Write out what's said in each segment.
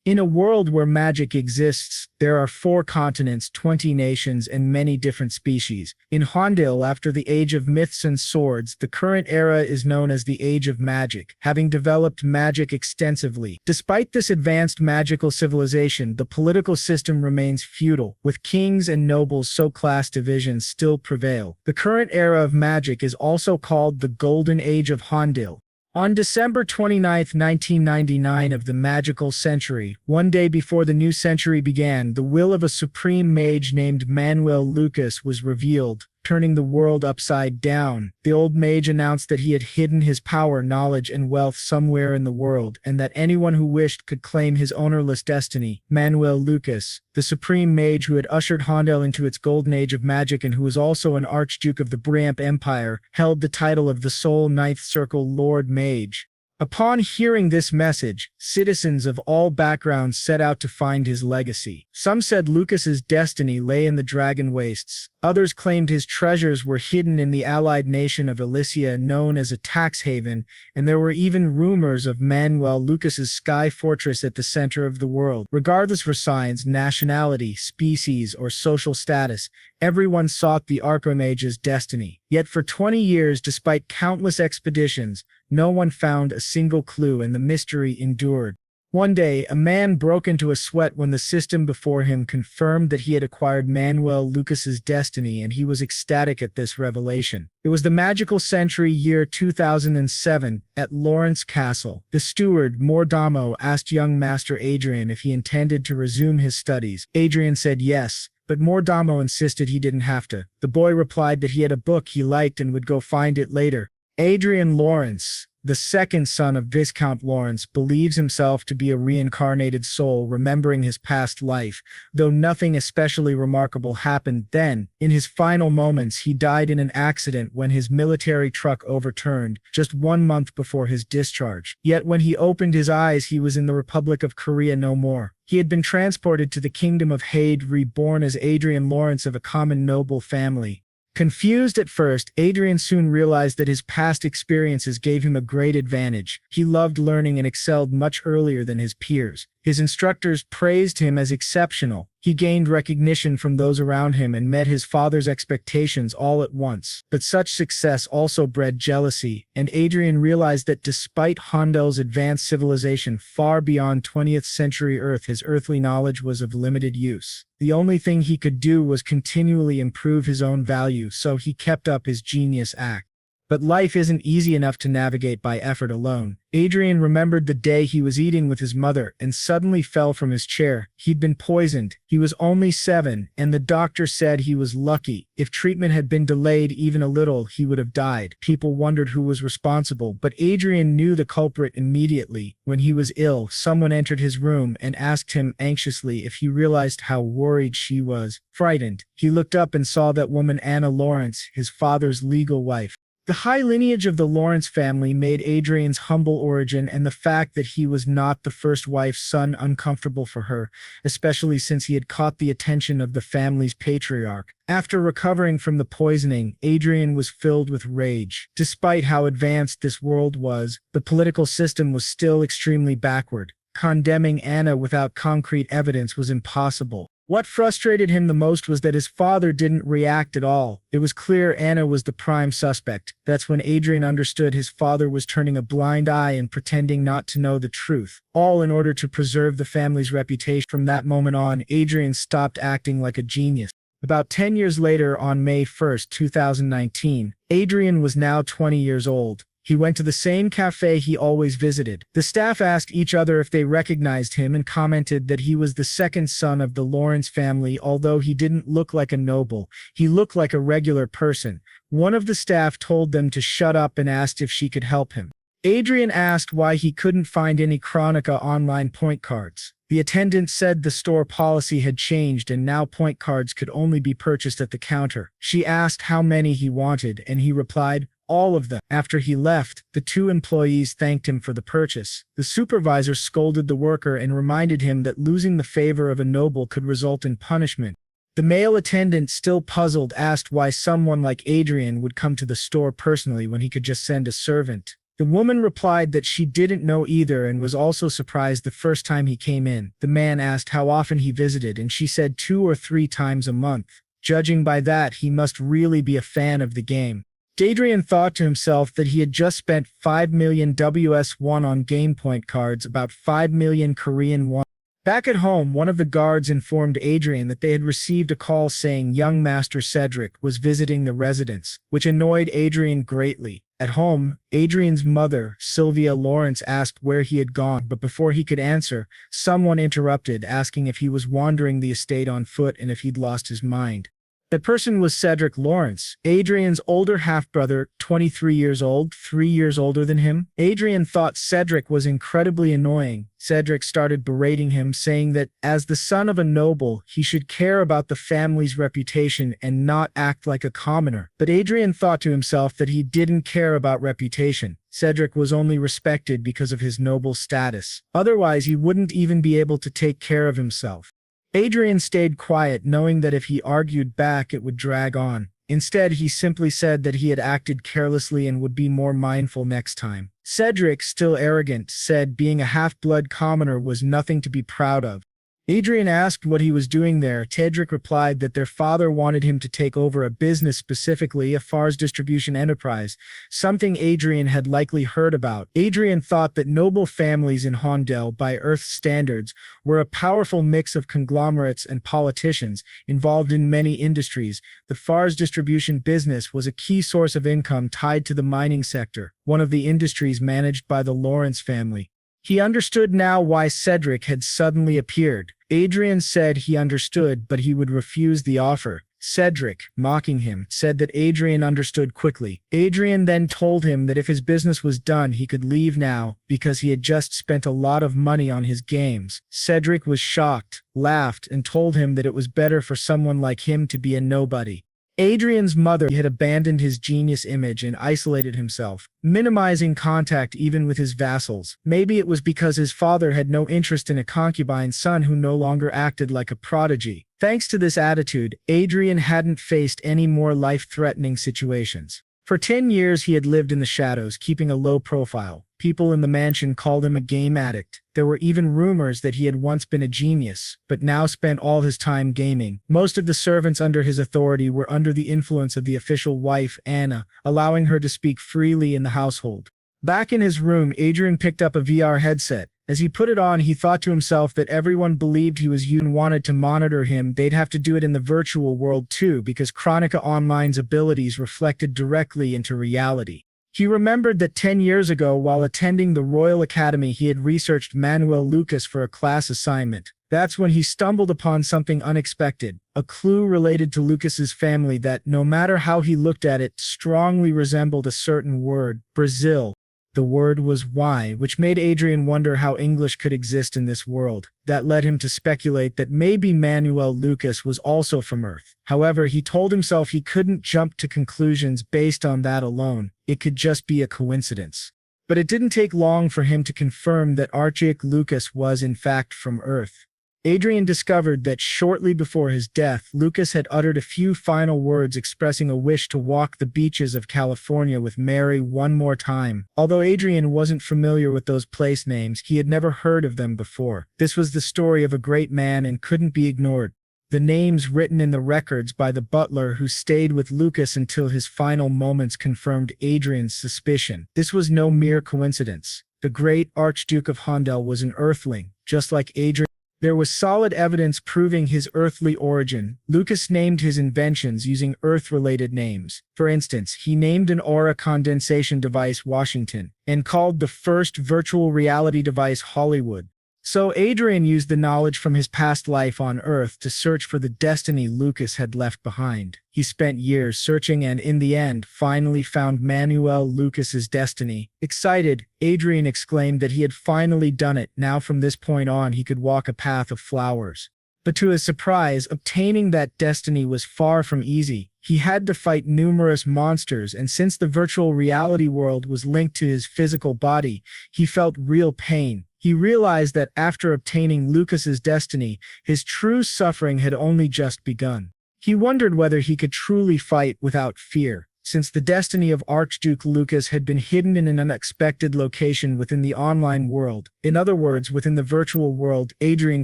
In a world where magic exists, there are 4 continents, 20 nations, and many different species. In Hondil, after the Age of Myths and Swords, the current era is known as the Age of Magic, having developed magic extensively. Despite this advanced magical civilization, the political system remains feudal, with kings and nobles, so class divisions still prevail. The current era of magic is also called the Golden Age of Hondil. On December 29, 1999 of the magical century, one day before the new century began, the will of a supreme mage named Manuel Lucas was revealed, turning the world upside down. The old mage announced that he had hidden his power, knowledge, and wealth somewhere in the world, and that anyone who wished could claim his ownerless destiny. Manuel Lucas, the supreme mage who had ushered Hondel into its golden age of magic and who was also an archduke of the Bramp Empire, held the title of the sole Ninth Circle Lord Mage. Upon hearing this message, citizens of all backgrounds set out to find his legacy. Some said Lucas's destiny lay in the Dragon Wastes. Others claimed his treasures were hidden in the allied nation of Elysia, known as a tax haven, and there were even rumors of Manuel Lucas's sky fortress at the center of the world. Regardless for science, nationality, species, or social status, everyone sought the Archmage's destiny. Yet for 20 years, despite countless expeditions, no one found a single clue, and the mystery endured. One day, a man broke into a sweat when the system before him confirmed that he had acquired Manuel Lucas's destiny, and he was ecstatic at this revelation. It was the magical century year 2007, at Lawrence Castle. The steward, Mordamo, asked young Master Adrian if he intended to resume his studies. Adrian said yes, but Mordamo insisted he didn't have to. The boy replied that he had a book he liked and would go find it later. Adrian Lawrence, the second son of Viscount Lawrence, believes himself to be a reincarnated soul remembering his past life, though nothing especially remarkable happened then. In his final moments, he died in an accident when his military truck overturned, just 1 month before his discharge. Yet when he opened his eyes, he was in the Republic of Korea no more. He had been transported to the kingdom of Hade, reborn as Adrian Lawrence of a common noble family. Confused at first, Adrian soon realized that his past experiences gave him a great advantage. He loved learning and excelled much earlier than his peers. His instructors praised him as exceptional. He gained recognition from those around him and met his father's expectations all at once. But such success also bred jealousy, and Adrian realized that despite Hondel's advanced civilization far beyond 20th century Earth, his earthly knowledge was of limited use. The only thing he could do was continually improve his own value, so he kept up his genius act. But life isn't easy enough to navigate by effort alone. Adrian remembered the day he was eating with his mother and suddenly fell from his chair. He'd been poisoned. He was only 7, and the doctor said he was lucky. If treatment had been delayed even a little, he would have died. People wondered who was responsible, but Adrian knew the culprit immediately. When he was ill, someone entered his room and asked him anxiously if he realized how worried she was. Frightened, he looked up and saw that woman, Anna Lawrence, his father's legal wife. The high lineage of the Lawrence family made Adrian's humble origin and the fact that he was not the first wife's son uncomfortable for her, especially since he had caught the attention of the family's patriarch. After recovering from the poisoning, Adrian was filled with rage. Despite how advanced this world was, the political system was still extremely backward. Condemning Anna without concrete evidence was impossible. What frustrated him the most was that his father didn't react at all. It was clear Anna was the prime suspect. That's when Adrian understood his father was turning a blind eye and pretending not to know the truth, all in order to preserve the family's reputation. From that moment on, Adrian stopped acting like a genius. About 10 years later, on May 1, 2019, Adrian was now 20 years old. He went to the same cafe he always visited. The staff asked each other if they recognized him and commented that he was the second son of the Lawrence family. Although he didn't look like a noble, he looked like a regular person. One of the staff told them to shut up and asked if she could help him. Adrian asked why he couldn't find any Chronicle Online point cards. The attendant said the store policy had changed and now point cards could only be purchased at the counter. She asked how many he wanted, and he replied, "All of them." After he left, the 2 employees thanked him for the purchase. The supervisor scolded the worker and reminded him that losing the favor of a noble could result in punishment. The male attendant, still puzzled, asked why someone like Adrian would come to the store personally when he could just send a servant. The woman replied that she didn't know either and was also surprised the first time he came in. The man asked how often he visited, and she said 2 or 3 times a month. Judging by that, he must really be a fan of the game. Adrian thought to himself that he had just spent 5 million WS1 on game point cards, about 5 million Korean won. Back at home, one of the guards informed Adrian that they had received a call saying young Master Cedric was visiting the residence, which annoyed Adrian greatly. At home, Adrian's mother, Sylvia Lawrence, asked where he had gone, but before he could answer, someone interrupted, asking if he was wandering the estate on foot and if he'd lost his mind. That person was Cedric Lawrence, Adrian's older half-brother, 23 years old, 3 years older than him. Adrian thought Cedric was incredibly annoying. Cedric started berating him, saying that, as the son of a noble, he should care about the family's reputation and not act like a commoner. But Adrian thought to himself that he didn't care about reputation. Cedric was only respected because of his noble status. Otherwise, he wouldn't even be able to take care of himself. Adrian stayed quiet, knowing that if he argued back, it would drag on. Instead, he simply said that he had acted carelessly and would be more mindful next time. Cedric, still arrogant, said being a half-blood commoner was nothing to be proud of. Adrian asked what he was doing there. Cedric replied that their father wanted him to take over a business, specifically a FARS distribution enterprise, something Adrian had likely heard about. Adrian thought that noble families in Hondel, by Earth standards, were a powerful mix of conglomerates and politicians involved in many industries. The FARS distribution business was a key source of income tied to the mining sector, one of the industries managed by the Lawrence family. He understood now why Cedric had suddenly appeared. Adrian said he understood, but he would refuse the offer. Cedric, mocking him, said that Adrian understood quickly. Adrian then told him that if his business was done, he could leave now, because he had just spent a lot of money on his games. Cedric was shocked, laughed, and told him that it was better for someone like him to be a nobody. Adrian's mother had abandoned his genius image and isolated himself, minimizing contact even with his vassals. Maybe it was because his father had no interest in a concubine son who no longer acted like a prodigy. Thanks to this attitude, Adrian hadn't faced any more life-threatening situations. For 10 years he had lived in the shadows, keeping a low profile. People in the mansion called him a game addict. There were even rumors that he had once been a genius, but now spent all his time gaming. Most of the servants under his authority were under the influence of the official wife, Anna, allowing her to speak freely in the household. Back in his room, Adrian picked up a VR headset. As he put it on, he thought to himself that everyone believed he was you and wanted to monitor him. They'd have to do it in the virtual world too, because Chronicle Online's abilities reflected directly into reality. He remembered that 10 years ago, while attending the Royal Academy, he had researched Manuel Lucas for a class assignment. That's when he stumbled upon something unexpected, a clue related to Lucas's family that, no matter how he looked at it, strongly resembled a certain word, Brazil. The word was Y, which made Adrian wonder how English could exist in this world. That led him to speculate that maybe Manuel Lucas was also from Earth. However, he told himself he couldn't jump to conclusions based on that alone. It could just be a coincidence. But it didn't take long for him to confirm that Archia Lucas was in fact from Earth. Adrian discovered that shortly before his death, Lucas had uttered a few final words expressing a wish to walk the beaches of California with Mary one more time. Although Adrian wasn't familiar with those place names, he had never heard of them before. This was the story of a great man and couldn't be ignored. The names written in the records by the butler who stayed with Lucas until his final moments confirmed Adrian's suspicion. This was no mere coincidence. The great Archduke of Hondel was an Earthling, just like Adrian. There was solid evidence proving his earthly origin. Lucas named his inventions using Earth-related names. For instance, he named an aura condensation device Washington, and called the first virtual reality device Hollywood. So Adrian used the knowledge from his past life on Earth to search for the destiny Lucas had left behind. He spent years searching and, in the end, finally found Manuel Lucas's destiny. Excited, Adrian exclaimed that he had finally done it. Now from this point on, he could walk a path of flowers. But to his surprise, obtaining that destiny was far from easy. He had to fight numerous monsters, and since the virtual reality world was linked to his physical body, he felt real pain. He realized that after obtaining Lucas's destiny, his true suffering had only just begun. He wondered whether he could truly fight without fear. since the destiny of Archduke Lucas had been hidden in an unexpected location within the online world. In other words, within the virtual world Adrian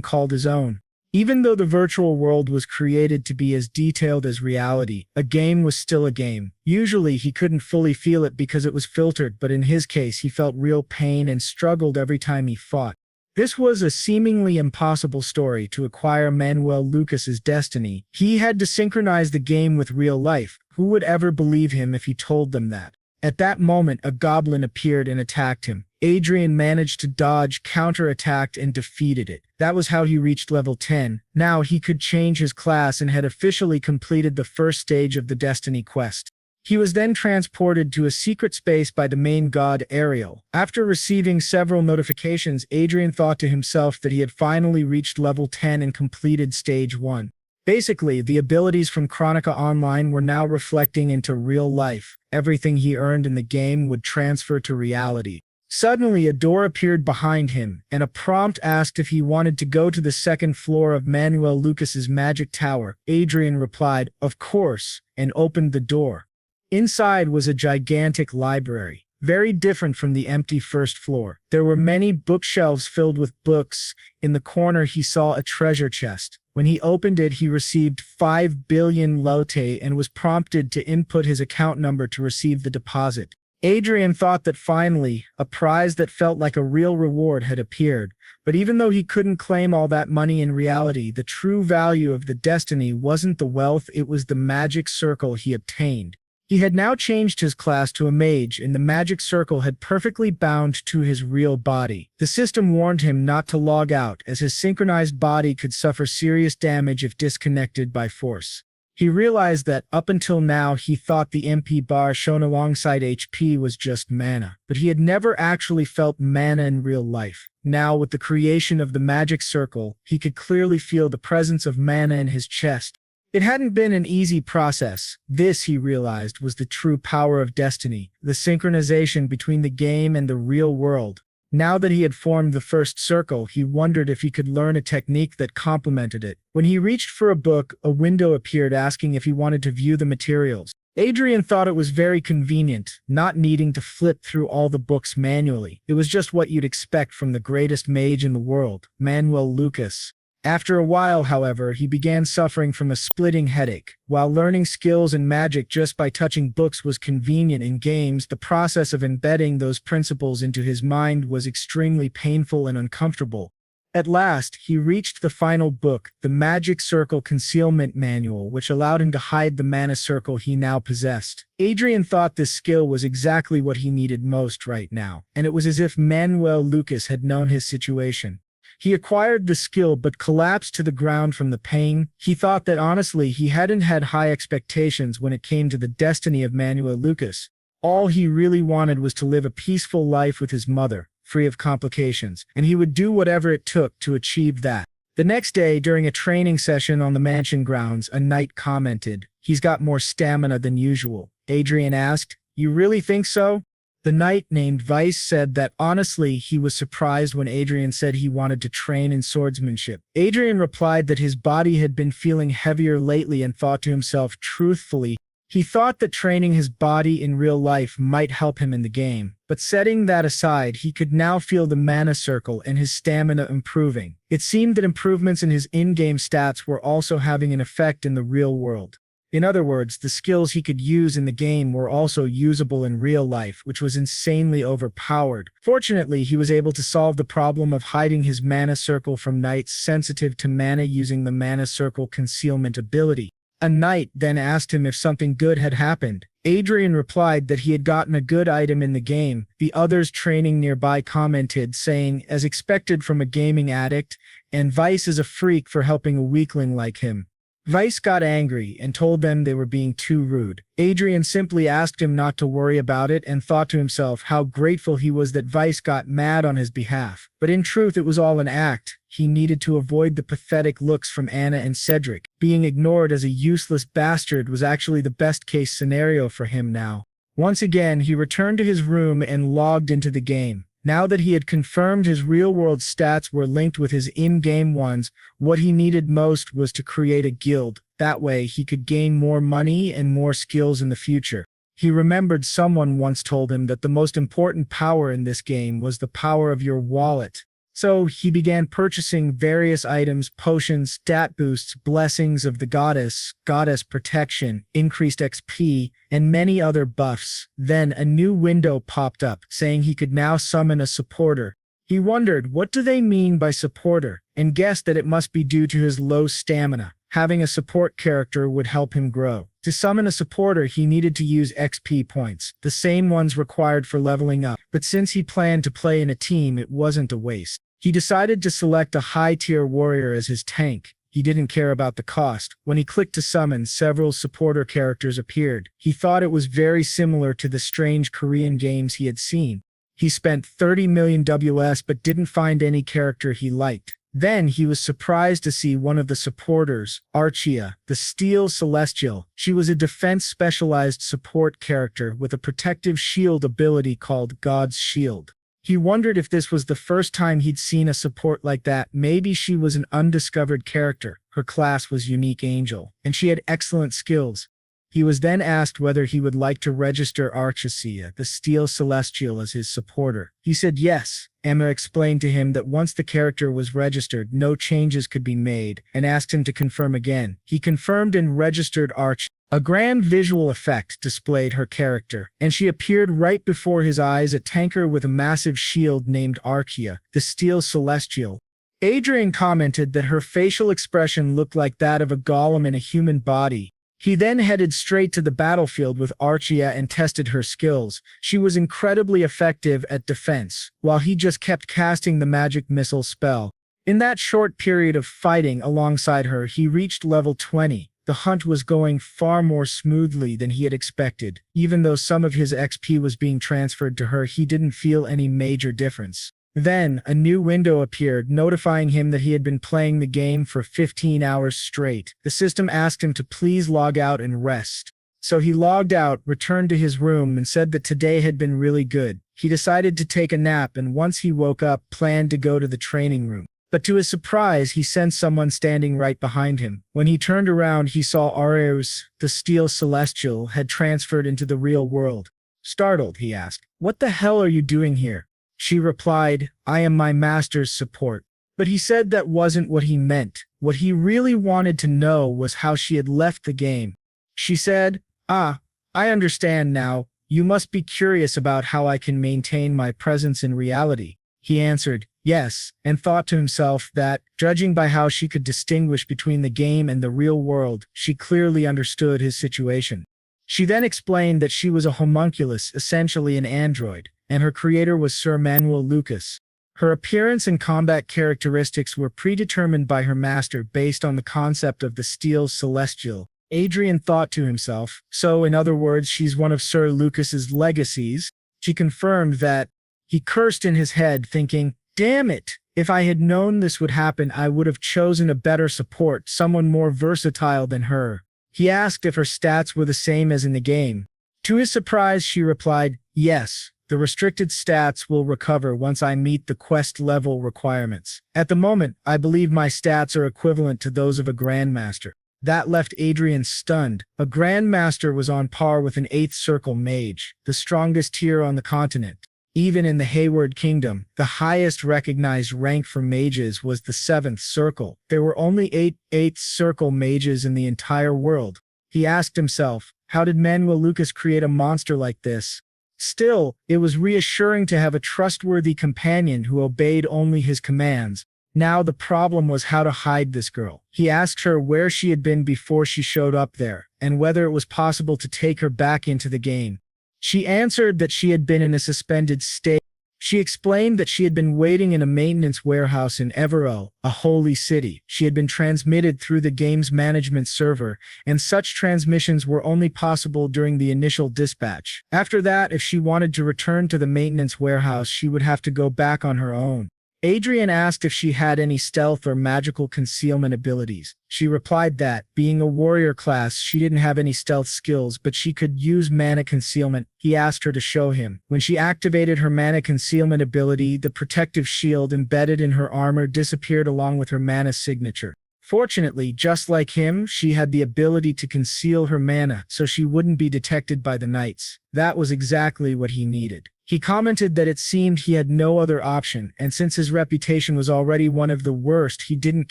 called his own. Even though the virtual world was created to be as detailed as reality, a game was still a game. Usually he couldn't fully feel it because it was filtered, but in his case he felt real pain and struggled every time he fought. This was a seemingly impossible story to acquire Manuel Lucas's destiny. He had to synchronize the game with real life. Who would ever believe him if he told them that? At that moment, a goblin appeared and attacked him. Adrian managed to dodge, counterattacked, and defeated it. That was how he reached level 10. Now he could change his class and had officially completed the first stage of the Destiny quest. He was then transported to a secret space by the main god Ariel. After receiving several notifications, Adrian thought to himself that he had finally reached level 10 and completed stage 1. Basically, the abilities from Chronicle Online were now reflecting into real life. Everything he earned in the game would transfer to reality. Suddenly, a door appeared behind him, and a prompt asked if he wanted to go to the second floor of Manuel Lucas's magic tower. Adrian replied, "Of course," and opened the door. Inside was a gigantic library, very different from the empty first floor. There were many bookshelves filled with books. In the corner, he saw a treasure chest. When he opened it, he received 5 billion lote and was prompted to input his account number to receive the deposit. Adrian thought that finally, a prize that felt like a real reward had appeared, but even though he couldn't claim all that money in reality, the true value of the destiny wasn't the wealth, it was the magic circle he obtained. He had now changed his class to a mage, and the magic circle had perfectly bound to his real body. The system warned him not to log out, as his synchronized body could suffer serious damage if disconnected by force. He realized that, up until now, he thought the MP bar shown alongside HP was just mana, but he had never actually felt mana in real life. Now, with the creation of the magic circle, he could clearly feel the presence of mana in his chest. It hadn't been an easy process. This, he realized, was the true power of destiny, the synchronization between the game and the real world. Now that he had formed the first circle, he wondered if he could learn a technique that complemented it. When he reached for a book, a window appeared asking if he wanted to view the materials. Adrian thought it was very convenient, not needing to flip through all the books manually. It was just what you'd expect from the greatest mage in the world, Manuel Lucas. After a while, however, he began suffering from a splitting headache. While learning skills in magic just by touching books was convenient in games, the process of embedding those principles into his mind was extremely painful and uncomfortable. At last, he reached the final book, the Magic Circle Concealment Manual, which allowed him to hide the mana circle he now possessed. Adrian thought this skill was exactly what he needed most right now, and it was as if Manuel Lucas had known his situation. He acquired the skill but collapsed to the ground from the pain. He thought that honestly he hadn't had high expectations when it came to the destiny of Manuel Lucas. All he really wanted was to live a peaceful life with his mother, free of complications, and he would do whatever it took to achieve that. The next day, during a training session on the mansion grounds, a knight commented, "He's got more stamina than usual." Adrian asked, "You really think so?" The knight named Vice said that honestly he was surprised when Adrian said he wanted to train in swordsmanship. Adrian replied that his body had been feeling heavier lately and thought to himself truthfully, he thought that training his body in real life might help him in the game. But setting that aside, he could now feel the mana circle and his stamina improving. It seemed that improvements in his in-game stats were also having an effect in the real world. In other words, the skills he could use in the game were also usable in real life, which was insanely overpowered. Fortunately, he was able to solve the problem of hiding his mana circle from knights sensitive to mana using the mana circle concealment ability. A knight then asked him if something good had happened. Adrian replied that he had gotten a good item in the game. The others training nearby commented, saying, "As expected from a gaming addict, and Vice is a freak for helping a weakling like him." Vice got angry and told them they were being too rude. Adrian simply asked him not to worry about it and thought to himself how grateful he was that Vice got mad on his behalf. But in truth, it was all an act. He needed to avoid the pathetic looks from Anna and Cedric. Being ignored as a useless bastard was actually the best-case scenario for him now. Once again, he returned to his room and logged into the game. Now that he had confirmed his real-world stats were linked with his in-game ones, what he needed most was to create a guild. That way, he could gain more money and more skills in the future. He remembered someone once told him that the most important power in this game was the power of your wallet. So he began purchasing various items, potions, stat boosts, blessings of the goddess protection, increased XP, and many other buffs. Then a new window popped up, saying he could now summon a supporter. He wondered, what do they mean by supporter, and guessed that it must be due to his low stamina. Having a support character would help him grow. To summon a supporter, he needed to use XP points, the same ones required for leveling up. But since he planned to play in a team, it wasn't a waste. He decided to select a high-tier warrior as his tank. He didn't care about the cost. When he clicked to summon, several supporter characters appeared. He thought it was very similar to the strange Korean games he had seen. He spent 30 million WS but didn't find any character he liked. Then he was surprised to see one of the supporters, Archia, the Steel Celestial. She was a defense-specialized support character with a protective shield ability called God's Shield. He wondered if this was the first time he'd seen a support like that. Maybe she was an undiscovered character. Her class was Unique Angel, and she had excellent skills. He was then asked whether he would like to register Archia, the Steel Celestial, as his supporter. He said yes. Emma explained to him that once the character was registered, no changes could be made, and asked him to confirm again. He confirmed and registered Archia. A grand visual effect displayed her character, and she appeared right before his eyes, a tanker with a massive shield named Archia, the Steel Celestial. Adrian commented that her facial expression looked like that of a golem in a human body. He then headed straight to the battlefield with Archia and tested her skills. She was incredibly effective at defense, while he just kept casting the magic missile spell. In that short period of fighting alongside her, he reached level 20. The hunt was going far more smoothly than he had expected. Even though some of his XP was being transferred to her, he didn't feel any major difference. Then, a new window appeared, notifying him that he had been playing the game for 15 hours straight. The system asked him to please log out and rest. So he logged out, returned to his room, and said that today had been really good. He decided to take a nap, and once he woke up, planned to go to the training room. But to his surprise, he sensed someone standing right behind him. When he turned around, he saw Arius, the Steel Celestial, had transferred into the real world. Startled, he asked, "What the hell are you doing here?" She replied, "I am my master's support." But he said that wasn't what he meant. What he really wanted to know was how she had left the game. She said, "Ah, I understand now. You must be curious about how I can maintain my presence in reality." He answered, "Yes," and thought to himself that, judging by how she could distinguish between the game and the real world, she clearly understood his situation. She then explained that she was a homunculus, essentially an android, and her creator was Sir Manuel Lucas. Her appearance and combat characteristics were predetermined by her master based on the concept of the Steel Celestial. Adrian thought to himself, so in other words, she's one of Sir Lucas's legacies. She confirmed that. He cursed in his head, thinking, "Damn it! If I had known this would happen, I would have chosen a better support, someone more versatile than her." He asked if her stats were the same as in the game. To his surprise, she replied, "Yes. The restricted stats will recover once I meet the quest level requirements. At the moment, I believe my stats are equivalent to those of a Grandmaster." That left Adrian stunned. A Grandmaster was on par with an 8th Circle Mage, the strongest tier on the continent. Even in the Hayward Kingdom, the highest recognized rank for mages was the 7th Circle. There were only 8 8th Circle mages in the entire world. He asked himself, how did Manuel Lucas create a monster like this? Still, it was reassuring to have a trustworthy companion who obeyed only his commands. Now the problem was how to hide this girl. He asked her where she had been before she showed up there, and whether it was possible to take her back into the game. She answered that she had been in a suspended state. She explained that she had been waiting in a maintenance warehouse in Evero, a holy city. She had been transmitted through the game's management server, and such transmissions were only possible during the initial dispatch. After that, if she wanted to return to the maintenance warehouse, she would have to go back on her own. Adrian asked if she had any stealth or magical concealment abilities. She replied that, being a warrior class, she didn't have any stealth skills, but she could use mana concealment. He asked her to show him. When she activated her mana concealment ability, the protective shield embedded in her armor disappeared along with her mana signature. Fortunately, just like him, she had the ability to conceal her mana so she wouldn't be detected by the knights. That was exactly what he needed. He commented that it seemed he had no other option, and since his reputation was already one of the worst, he didn't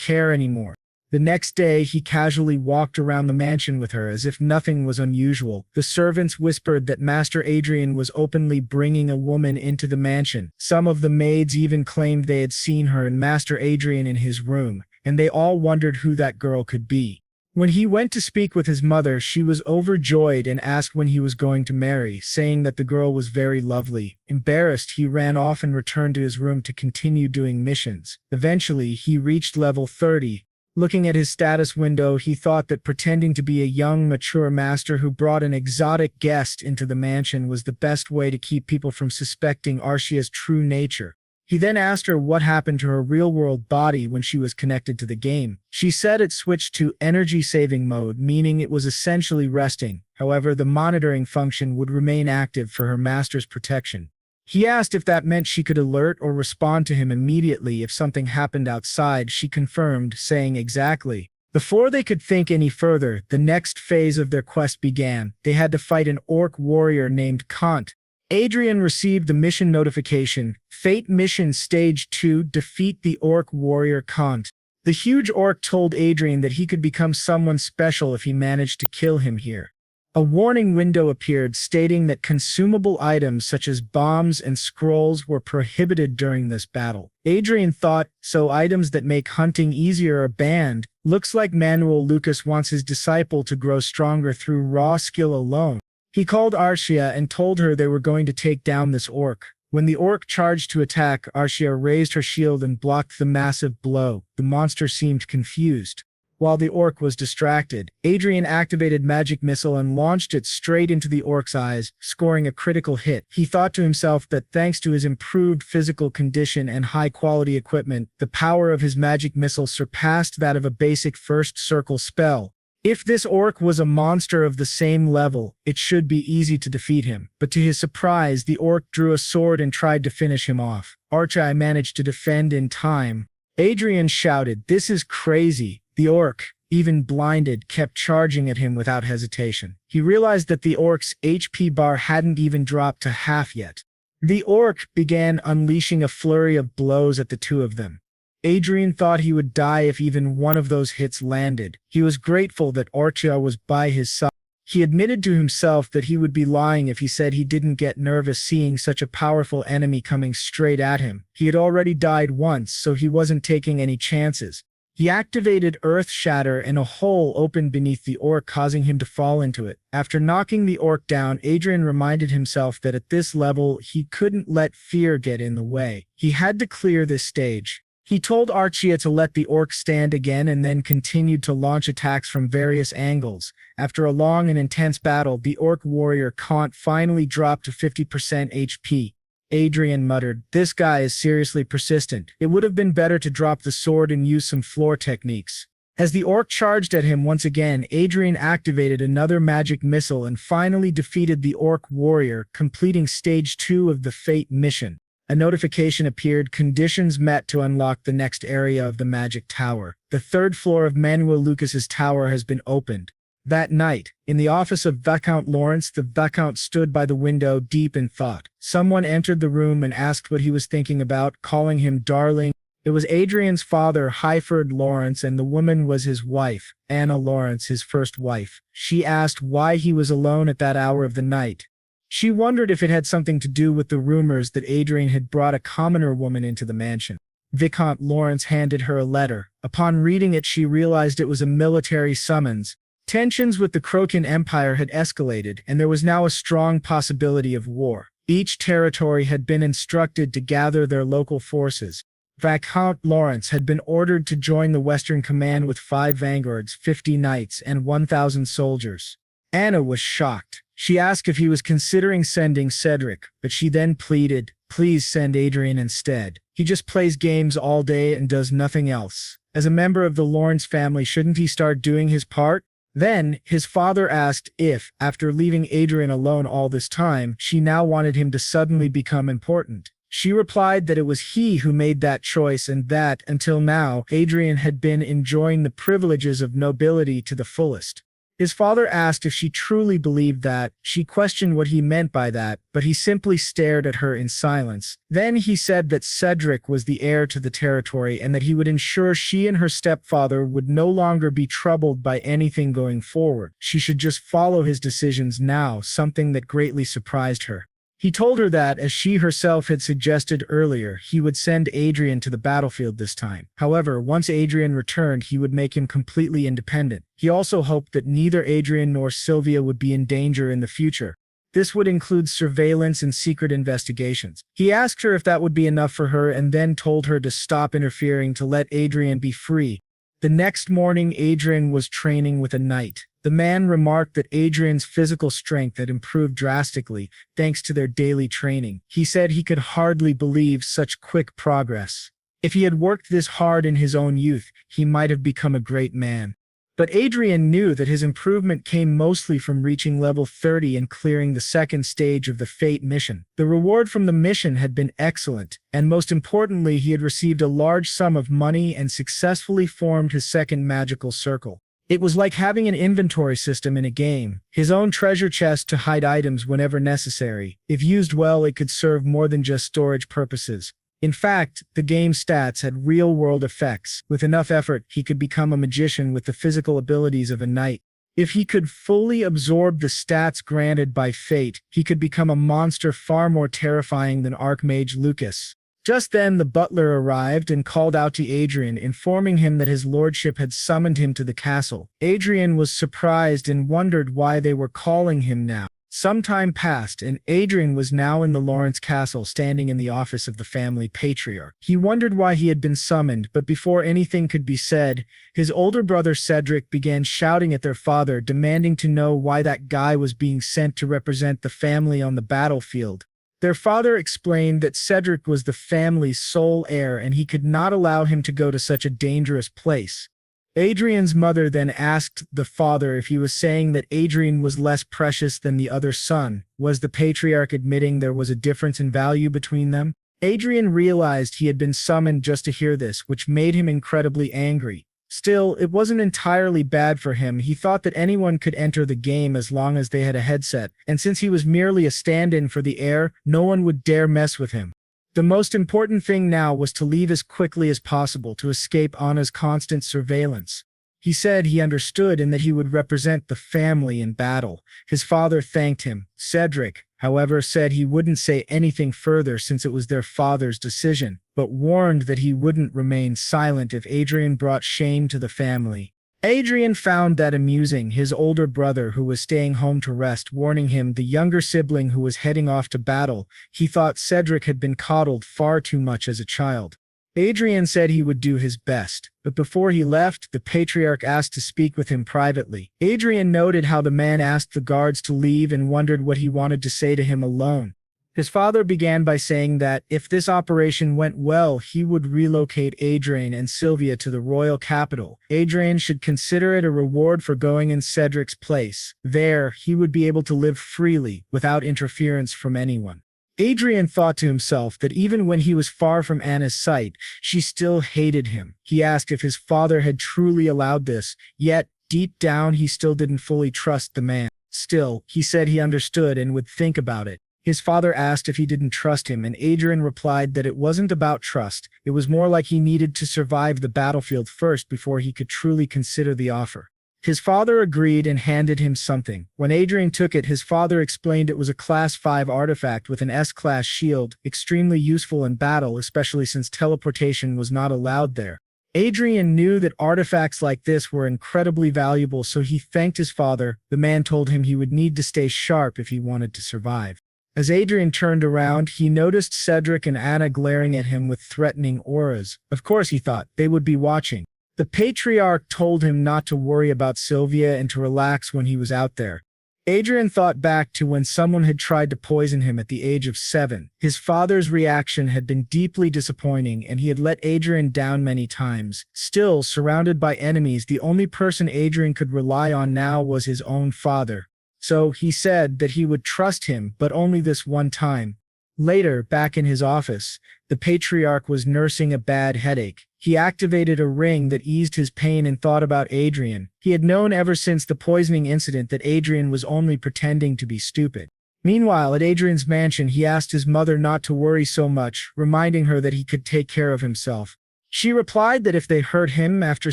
care anymore. The next day, he casually walked around the mansion with her as if nothing was unusual. The servants whispered that Master Adrian was openly bringing a woman into the mansion. Some of the maids even claimed they had seen her and Master Adrian in his room, and they all wondered who that girl could be. When he went to speak with his mother, she was overjoyed and asked when he was going to marry, saying that the girl was very lovely. Embarrassed, he ran off and returned to his room to continue doing missions. Eventually, he reached level 30. Looking at his status window, he thought that pretending to be a young, mature master who brought an exotic guest into the mansion was the best way to keep people from suspecting Archia's true nature. He then asked her what happened to her real-world body when she was connected to the game. She said it switched to energy-saving mode, meaning it was essentially resting. However, the monitoring function would remain active for her master's protection. He asked if that meant she could alert or respond to him immediately if something happened outside. She confirmed, saying exactly. Before they could think any further, the next phase of their quest began. They had to fight an orc warrior named Kant. Adrian received the mission notification. Fate Mission Stage 2, defeat the orc warrior Kant. The huge orc told Adrian that he could become someone special if he managed to kill him here. A warning window appeared stating that consumable items such as bombs and scrolls were prohibited during this battle. Adrian thought, so items that make hunting easier are banned. Looks like Manuel Lucas wants his disciple to grow stronger through raw skill alone. He called Archia and told her they were going to take down this orc. When the orc charged to attack, Archia raised her shield and blocked the massive blow. The monster seemed confused. While the orc was distracted, Adrian activated magic missile and launched it straight into the orc's eyes, scoring a critical hit. He thought to himself that thanks to his improved physical condition and high-quality equipment, the power of his magic missile surpassed that of a basic first circle spell. If this orc was a monster of the same level, it should be easy to defeat him. But to his surprise, the orc drew a sword and tried to finish him off. Archia managed to defend in time. Adrian shouted, "This is crazy." The orc, even blinded, kept charging at him without hesitation. He realized that the orc's HP bar hadn't even dropped to half yet. The orc began unleashing a flurry of blows at the two of them. Adrian thought he would die if even one of those hits landed. He was grateful that Archia was by his side. He admitted to himself that he would be lying if he said he didn't get nervous seeing such a powerful enemy coming straight at him. He had already died once, so he wasn't taking any chances. He activated Earth Shatter and a hole opened beneath the orc, causing him to fall into it. After knocking the orc down, Adrian reminded himself that at this level, he couldn't let fear get in the way. He had to clear this stage. He told Archia to let the orc stand again and then continued to launch attacks from various angles. After a long and intense battle, the orc warrior Kant finally dropped to 50% HP. Adrian muttered, "This guy is seriously persistent. It would have been better to drop the sword and use some floor techniques." As the orc charged at him once again, Adrian activated another magic missile and finally defeated the orc warrior, completing stage 2 of the Fate mission. A notification appeared, conditions met to unlock the next area of the magic tower. The 3rd floor of Manuel Lucas's tower has been opened. That night, in the office of Viscount Lawrence, the viscount stood by the window, deep in thought. Someone entered the room and asked what he was thinking about, calling him darling. It was Adrian's father, Highford Lawrence, and the woman was his wife, Anna Lawrence, his first wife. She asked why he was alone at that hour of the night. She wondered if it had something to do with the rumors that Adrian had brought a commoner woman into the mansion. Viscount Lawrence handed her a letter. Upon reading it, she realized it was a military summons. Tensions with the Crocan Empire had escalated, and there was now a strong possibility of war. Each territory had been instructed to gather their local forces. Viscount Lawrence had been ordered to join the Western Command with 5 vanguards, 50 knights, and 1,000 soldiers. Anna was shocked. She asked if he was considering sending Cedric, but she then pleaded, "Please send Adrian instead. He just plays games all day and does nothing else. As a member of the Lawrence family, shouldn't he start doing his part?" Then, his father asked if, after leaving Adrian alone all this time, she now wanted him to suddenly become important. She replied that it was he who made that choice and that, until now, Adrian had been enjoying the privileges of nobility to the fullest. His father asked if she truly believed that. She questioned what he meant by that, but he simply stared at her in silence. Then he said that Cedric was the heir to the territory and that he would ensure she and her stepfather would no longer be troubled by anything going forward. She should just follow his decisions now, something that greatly surprised her. He told her that, as she herself had suggested earlier, he would send Adrian to the battlefield this time. However, once Adrian returned, he would make him completely independent. He also hoped that neither Adrian nor Sylvia would be in danger in the future. This would include surveillance and secret investigations. He asked her if that would be enough for her and then told her to stop interfering to let Adrian be free. The next morning, Adrian was training with a knight. The man remarked that Adrian's physical strength had improved drastically thanks to their daily training. He said he could hardly believe such quick progress. If he had worked this hard in his own youth, he might have become a great man. But Adrian knew that his improvement came mostly from reaching level 30 and clearing the second stage of the Fate mission. The reward from the mission had been excellent, and most importantly, he had received a large sum of money and successfully formed his second magical circle. It was like having an inventory system in a game, his own treasure chest to hide items whenever necessary. If used well, it could serve more than just storage purposes. In fact, the game's stats had real-world effects. With enough effort, he could become a magician with the physical abilities of a knight. If he could fully absorb the stats granted by fate, he could become a monster far more terrifying than Archmage Lucas. Just then the butler arrived and called out to Adrian, informing him that his lordship had summoned him to the castle. Adrian was surprised and wondered why they were calling him now. Some time passed, and Adrian was now in the Lawrence castle, standing in the office of the family patriarch. He wondered why he had been summoned, but before anything could be said, his older brother Cedric began shouting at their father, demanding to know why that guy was being sent to represent the family on the battlefield. Their father explained that Cedric was the family's sole heir and he could not allow him to go to such a dangerous place. Adrian's mother then asked the father if he was saying that Adrian was less precious than the other son. Was the patriarch admitting there was a difference in value between them? Adrian realized he had been summoned just to hear this, which made him incredibly angry. Still, it wasn't entirely bad for him. He thought that anyone could enter the game as long as they had a headset, and since he was merely a stand-in for the heir, no one would dare mess with him. The most important thing now was to leave as quickly as possible to escape Anna's constant surveillance. He said he understood and that he would represent the family in battle. His father thanked him. Cedric, however, said he wouldn't say anything further since it was their father's decision, but warned that he wouldn't remain silent if Adrian brought shame to the family. Adrian found that amusing, his older brother who was staying home to rest warning him, the younger sibling who was heading off to battle. He thought Cedric had been coddled far too much as a child. Adrian said he would do his best, but before he left, the patriarch asked to speak with him privately. Adrian noted how the man asked the guards to leave and wondered what he wanted to say to him alone. His father began by saying that, if this operation went well, he would relocate Adrian and Sylvia to the royal capital. Adrian should consider it a reward for going in Cedric's place. There, he would be able to live freely, without interference from anyone. Adrian thought to himself that even when he was far from Anna's sight, she still hated him. He asked if his father had truly allowed this, yet, deep down, he still didn't fully trust the man. Still, he said he understood and would think about it. His father asked if he didn't trust him, and Adrian replied that it wasn't about trust. It was more like he needed to survive the battlefield first before he could truly consider the offer. His father agreed and handed him something. When Adrian took it, his father explained it was a Class 5 artifact with an S-class shield, extremely useful in battle, especially since teleportation was not allowed there. Adrian knew that artifacts like this were incredibly valuable, so he thanked his father. The man told him he would need to stay sharp if he wanted to survive. As Adrian turned around, he noticed Cedric and Anna glaring at him with threatening auras. Of course, he thought, they would be watching. The patriarch told him not to worry about Sylvia and to relax when he was out there. Adrian thought back to when someone had tried to poison him at the age of 7. His father's reaction had been deeply disappointing, and he had let Adrian down many times. Still, surrounded by enemies, the only person Adrian could rely on now was his own father. So he said that he would trust him, but only this one time. Later, back in his office, the patriarch was nursing a bad headache. He activated a ring that eased his pain and thought about Adrian. He had known ever since the poisoning incident that Adrian was only pretending to be stupid. Meanwhile, at Adrian's mansion, he asked his mother not to worry so much, reminding her that he could take care of himself. She replied that if they hurt him after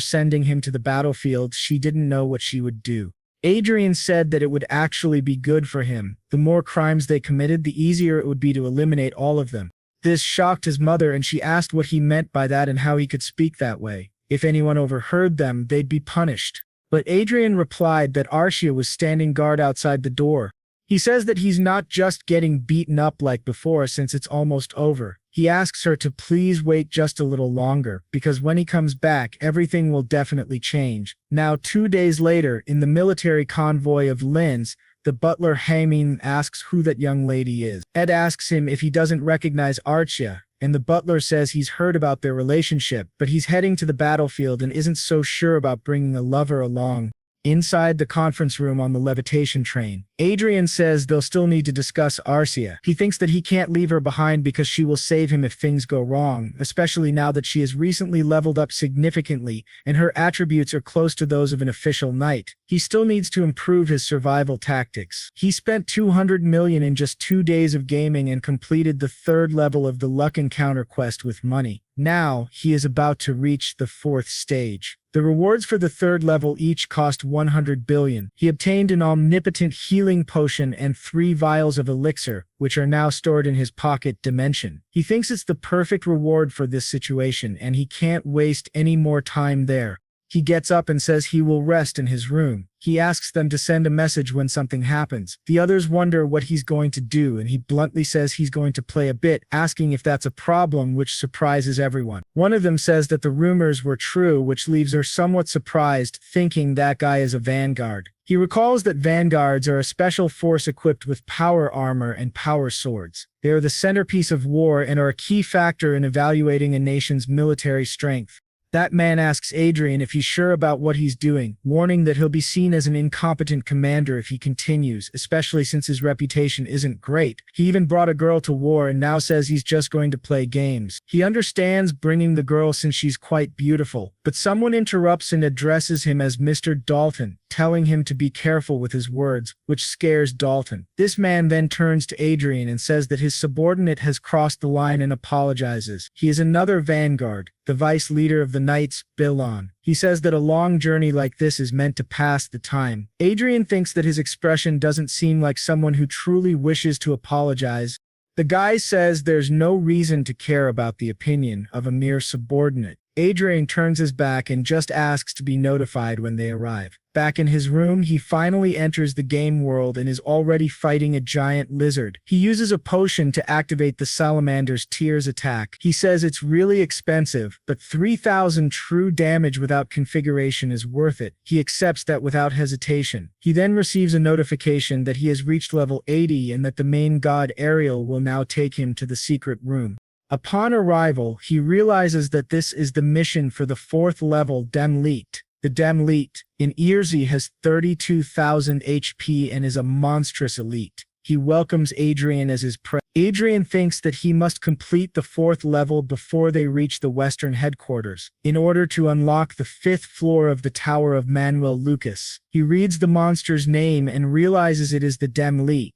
sending him to the battlefield, she didn't know what she would do. Adrian said that it would actually be good for him. The more crimes they committed, the easier it would be to eliminate all of them. This shocked his mother, and she asked what he meant by that and how he could speak that way. If anyone overheard them, they'd be punished. But Adrian replied that Archia was standing guard outside the door. He says that he's not just getting beaten up like before since it's almost over. He asks her to please wait just a little longer, because when he comes back, everything will definitely change. Now, 2 days later, in the military convoy of Lin's, the butler Hamin asks who that young lady is. Ed asks him if he doesn't recognize Archia, and the butler says he's heard about their relationship, but he's heading to the battlefield and isn't so sure about bringing a lover along. Inside the conference room on the levitation train, Adrian says they'll still need to discuss Archia. He thinks that he can't leave her behind because she will save him if things go wrong, especially now that she has recently leveled up significantly and her attributes are close to those of an official knight. He still needs to improve his survival tactics. He spent 200 million in just 2 days of gaming and completed the 3rd level of the Luck Encounter quest with money. Now, he is about to reach the 4th stage. The rewards for the 3rd level each cost 100 billion. He obtained an omnipotent healing potion and 3 vials of elixir, which are now stored in his pocket dimension. He thinks it's the perfect reward for this situation, and he can't waste any more time there. He gets up and says he will rest in his room. He asks them to send a message when something happens. The others wonder what he's going to do, and he bluntly says he's going to play a bit, asking if that's a problem, which surprises everyone. One of them says that the rumors were true, which leaves her somewhat surprised, thinking that guy is a vanguard. He recalls that vanguards are a special force equipped with power armor and power swords. They are the centerpiece of war and are a key factor in evaluating a nation's military strength. That man asks Adrian if he's sure about what he's doing, warning that he'll be seen as an incompetent commander if he continues, especially since his reputation isn't great. He even brought a girl to war and now says he's just going to play games. He understands bringing the girl since she's quite beautiful, but someone interrupts and addresses him as Mr. Dalton, telling him to be careful with his words, which scares Dalton. This man then turns to Adrian and says that his subordinate has crossed the line and apologizes. He is another vanguard, the vice leader of the Knights, Bilon. He says that a long journey like this is meant to pass the time. Adrian thinks that his expression doesn't seem like someone who truly wishes to apologize. The guy says there's no reason to care about the opinion of a mere subordinate. Adrian turns his back and just asks to be notified when they arrive. Back in his room, he finally enters the game world and is already fighting a giant lizard. He uses a potion to activate the salamander's tears attack. He says it's really expensive, but 3,000 true damage without configuration is worth it. He accepts that without hesitation. He then receives a notification that he has reached level 80 and that the main god Ariel will now take him to the secret room. Upon arrival, he realizes that this is the mission for the 4th level Demleet. The Demleet, in Earsey, has 32,000 HP and is a monstrous elite. He welcomes Adrian as his prey. Adrian thinks that he must complete the 4th level before they reach the western headquarters, in order to unlock the 5th floor of the Tower of Manuel Lucas. He reads the monster's name and realizes it is the Demleet.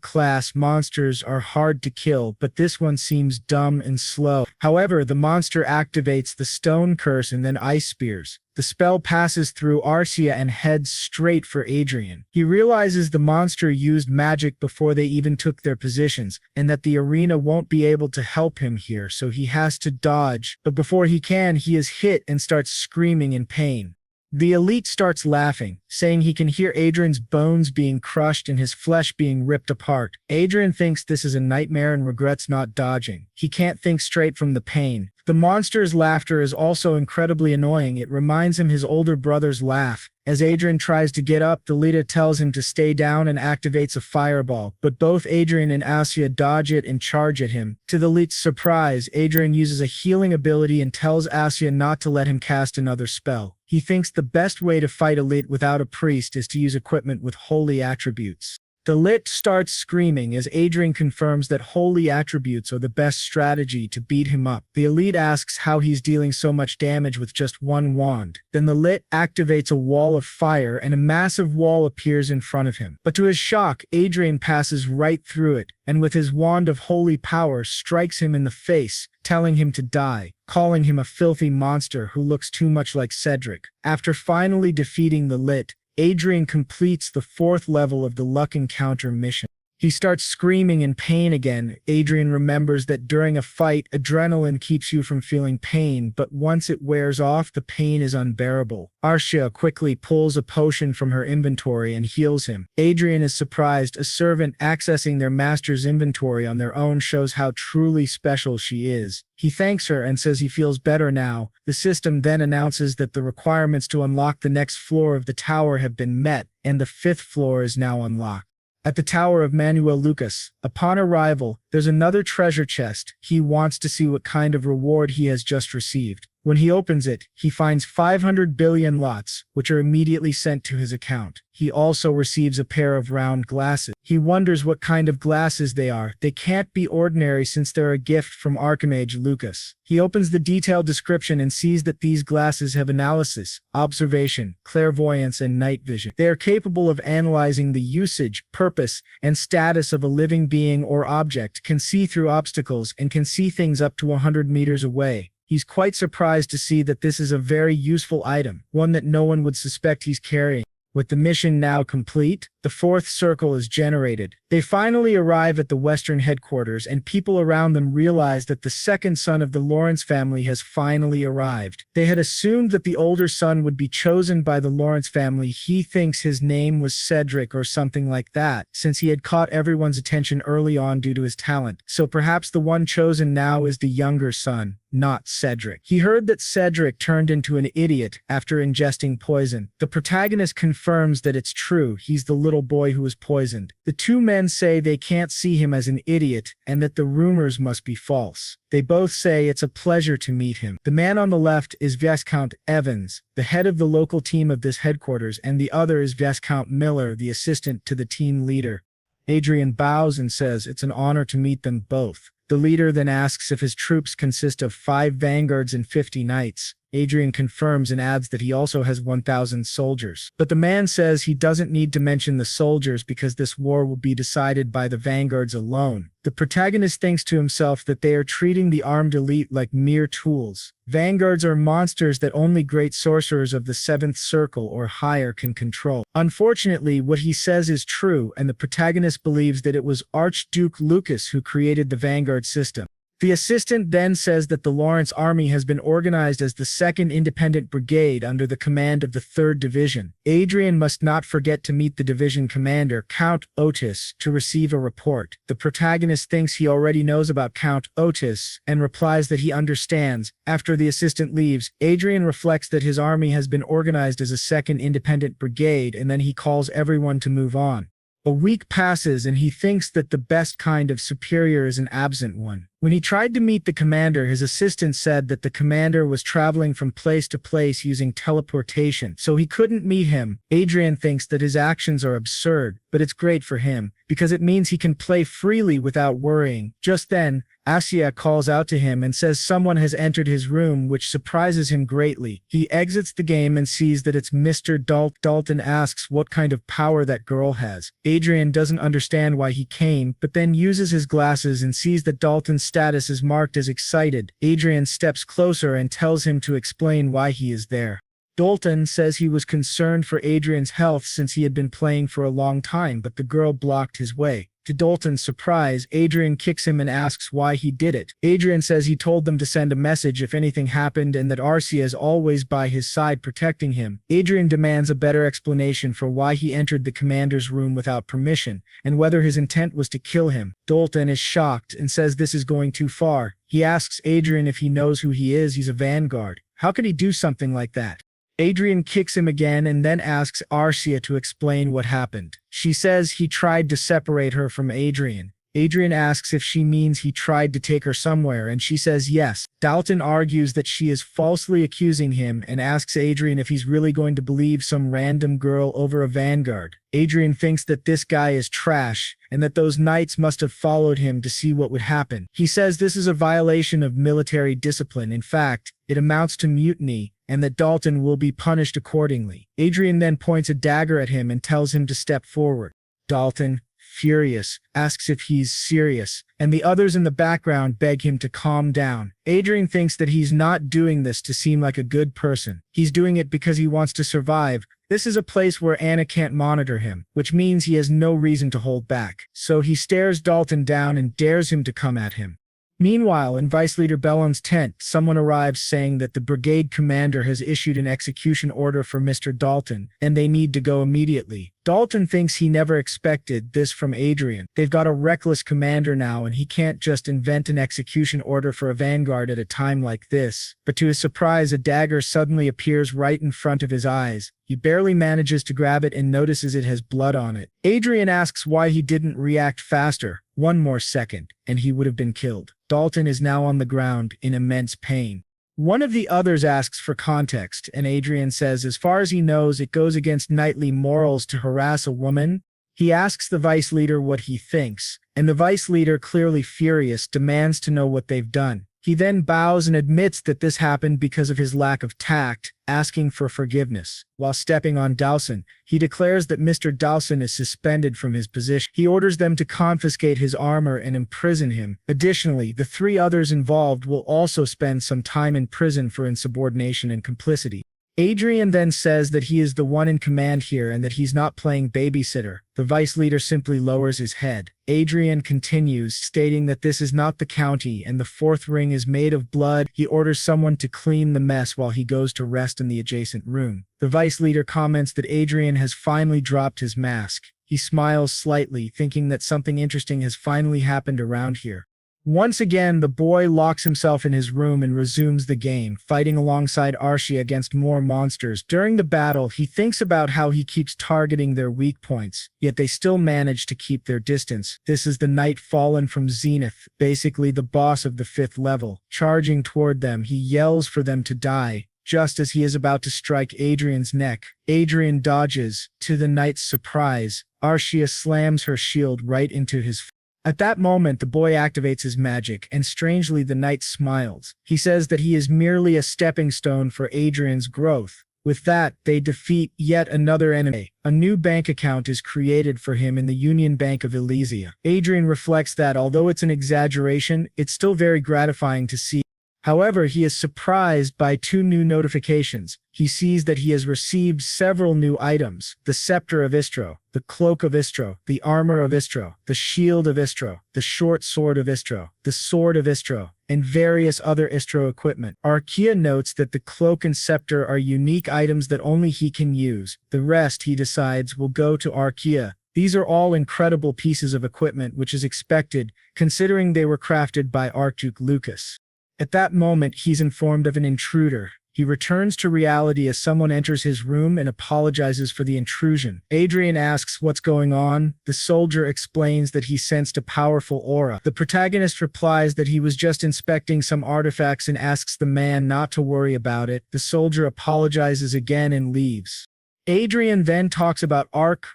Class monsters are hard to kill, but this one seems dumb and slow. However, the monster activates the stone curse and then ice spears. The spell passes through Archia and heads straight for Adrian. He realizes the monster used magic before they even took their positions, and that the arena won't be able to help him here, so he has to dodge. But before he can, he is hit and starts screaming in pain. The elite starts laughing, saying he can hear Adrian's bones being crushed and his flesh being ripped apart. Adrian thinks this is a nightmare and regrets not dodging. He can't think straight from the pain. The monster's laughter is also incredibly annoying. It reminds him his older brother's laugh. As Adrian tries to get up, the leader tells him to stay down and activates a fireball, but both Adrian and Archia dodge it and charge at him. To the elite's surprise, Adrian uses a healing ability and tells Archia not to let him cast another spell. He thinks the best way to fight elite without a priest is to use equipment with holy attributes. The lit starts screaming as Adrian confirms that holy attributes are the best strategy to beat him up. The elite asks how he's dealing so much damage with just one wand. Then the lit activates a wall of fire and a massive wall appears in front of him. But to his shock, Adrian passes right through it, and with his wand of holy power strikes him in the face, telling him to die, calling him a filthy monster who looks too much like Cedric. After finally defeating the lit, Adrian completes the 4th level of the luck encounter mission. He starts screaming in pain again. Adrian remembers that during a fight, adrenaline keeps you from feeling pain, but once it wears off, the pain is unbearable. Archia quickly pulls a potion from her inventory and heals him. Adrian is surprised. A servant accessing their master's inventory on their own shows how truly special she is. He thanks her and says he feels better now. The system then announces that the requirements to unlock the next floor of the tower have been met, and the 5th floor is now unlocked. At the Tower of Manuel Lucas, upon arrival, there's another treasure chest. He wants to see what kind of reward he has just received. When he opens it, he finds 500 billion lots, which are immediately sent to his account. He also receives a pair of round glasses. He wonders what kind of glasses they are. They can't be ordinary since they're a gift from Archimage Lucas. He opens the detailed description and sees that these glasses have analysis, observation, clairvoyance, and night vision. They are capable of analyzing the usage, purpose, and status of a living being or object, can see through obstacles, and can see things up to 100 meters away. He's quite surprised to see that this is a very useful item, one that no one would suspect he's carrying. With the mission now complete, the 4th circle is generated. They finally arrive at the Western headquarters, and people around them realize that the 2nd son of the Lawrence family has finally arrived. They had assumed that the older son would be chosen by the Lawrence family. He thinks his name was Cedric or something like that, since he had caught everyone's attention early on due to his talent. So perhaps the one chosen now is the younger son, not Cedric. He heard that Cedric turned into an idiot after ingesting poison. The protagonist confirms that it's true. He's the little boy who was poisoned. The two men say they can't see him as an idiot and that the rumors must be false. They both say it's a pleasure to meet him. The man on the left is Viscount Evans, the head of the local team of this headquarters, and the other is Viscount Miller, the assistant to the team leader. Adrian bows and says it's an honor to meet them both. The leader then asks if his troops consist of 5 vanguards and 50 knights. Adrian confirms and adds that he also has 1,000 soldiers. But the man says he doesn't need to mention the soldiers because this war will be decided by the vanguards alone. The protagonist thinks to himself that they are treating the armed elite like mere tools. Vanguards are monsters that only great sorcerers of the 7th circle or higher can control. Unfortunately, what he says is true, and the protagonist believes that it was Archduke Lucas who created the vanguard system. The assistant then says that the Lawrence army has been organized as the 2nd Independent Brigade under the command of the 3rd Division. Adrian must not forget to meet the division commander, Count Otis, to receive a report. The protagonist thinks he already knows about Count Otis and replies that he understands. After the assistant leaves, Adrian reflects that his army has been organized as a 2nd Independent Brigade, and then he calls everyone to move on. A week passes and he thinks that the best kind of superior is an absent one. When he tried to meet the commander, his assistant said that the commander was traveling from place to place using teleportation, so he couldn't meet him. Adrian thinks that his actions are absurd, but it's great for him, because it means he can play freely without worrying. Just then, Archia calls out to him and says someone has entered his room, which surprises him greatly. He exits the game and sees that it's Mr. Dalton asks what kind of power that girl has. Adrian doesn't understand why he came, but then uses his glasses and sees that Dalton's status is marked as excited. Adrian steps closer and tells him to explain why he is there. Dalton says he was concerned for Adrian's health since he had been playing for a long time, but the girl blocked his way. To Dalton's surprise, Adrian kicks him and asks why he did it. Adrian says he told them to send a message if anything happened and that Archia is always by his side protecting him. Adrian demands a better explanation for why he entered the commander's room without permission, and whether his intent was to kill him. Dalton is shocked and says this is going too far. He asks Adrian if he knows who he is. He's a vanguard. How could he do something like that? Adrian kicks him again and then asks Archia to explain what happened. She says he tried to separate her from Adrian. Adrian asks if she means he tried to take her somewhere, and she says yes. Dalton argues that she is falsely accusing him and asks Adrian if he's really going to believe some random girl over a vanguard. Adrian thinks that this guy is trash and that those knights must have followed him to see what would happen. He says this is a violation of military discipline. In fact, it amounts to mutiny, and that Dalton will be punished accordingly. Adrian then points a dagger at him and tells him to step forward. Dalton, furious, asks if he's serious, and the others in the background beg him to calm down. Adrian thinks that he's not doing this to seem like a good person. He's doing it because he wants to survive. This is a place where Anna can't monitor him, which means he has no reason to hold back. So he stares Dalton down and dares him to come at him. Meanwhile, in Vice Leader Bellon's tent, someone arrives saying that the brigade commander has issued an execution order for Mr. Dalton, and they need to go immediately. Dalton thinks he never expected this from Adrian. They've got a reckless commander now, and he can't just invent an execution order for a vanguard at a time like this. But to his surprise, a dagger suddenly appears right in front of his eyes. He barely manages to grab it and notices it has blood on it. Adrian asks why he didn't react faster. One more second, and he would have been killed. Dalton is now on the ground in immense pain. One of the others asks for context, and Adrian says as far as he knows, it goes against knightly morals to harass a woman. He asks the vice leader what he thinks, and the vice leader, clearly furious, demands to know what they've done. He then bows and admits that this happened because of his lack of tact, asking for forgiveness. While stepping on Dawson, he declares that Mr. Dawson is suspended from his position. He orders them to confiscate his armor and imprison him. Additionally, the three others involved will also spend some time in prison for insubordination and complicity. Adrian then says that he is the one in command here and that he's not playing babysitter. The vice leader simply lowers his head. Adrian continues, stating that this is not the county and the fourth ring is made of blood. He orders someone to clean the mess while he goes to rest in the adjacent room. The vice leader comments that Adrian has finally dropped his mask. He smiles slightly, thinking that something interesting has finally happened around here. Once again, the boy locks himself in his room and resumes the game, fighting alongside Archia against more monsters. During the battle, he thinks about how he keeps targeting their weak points, yet they still manage to keep their distance. This is the knight fallen from Zenith, basically the boss of the 5th level. Charging toward them, he yells for them to die. Just as he is about to strike Adrian's neck, Adrian dodges. To the knight's surprise, Archia slams her shield right into his face. At that moment, the boy activates his magic, and strangely the knight smiles. He says that he is merely a stepping stone for Adrian's growth. With that, they defeat yet another enemy. A new bank account is created for him in the Union Bank of Elysia. Adrian reflects that although it's an exaggeration, it's still very gratifying to see. However, he is surprised by 2 new notifications. He sees that he has received several new items: the Scepter of Istro, the Cloak of Istro, the Armor of Istro, the Shield of Istro, the Short Sword of Istro, the Sword of Istro, and various other Istro equipment. Archia notes that the Cloak and Scepter are unique items that only he can use. The rest, he decides, will go to Archia. These are all incredible pieces of equipment, which is expected, considering they were crafted by Archduke Lucas. At that moment, he's informed of an intruder. He returns to reality as someone enters his room and apologizes for the intrusion. Adrian asks what's going on. The soldier explains that he sensed a powerful aura. The protagonist replies that he was just inspecting some artifacts and asks the man not to worry about it. The soldier apologizes again and leaves. Adrian then talks about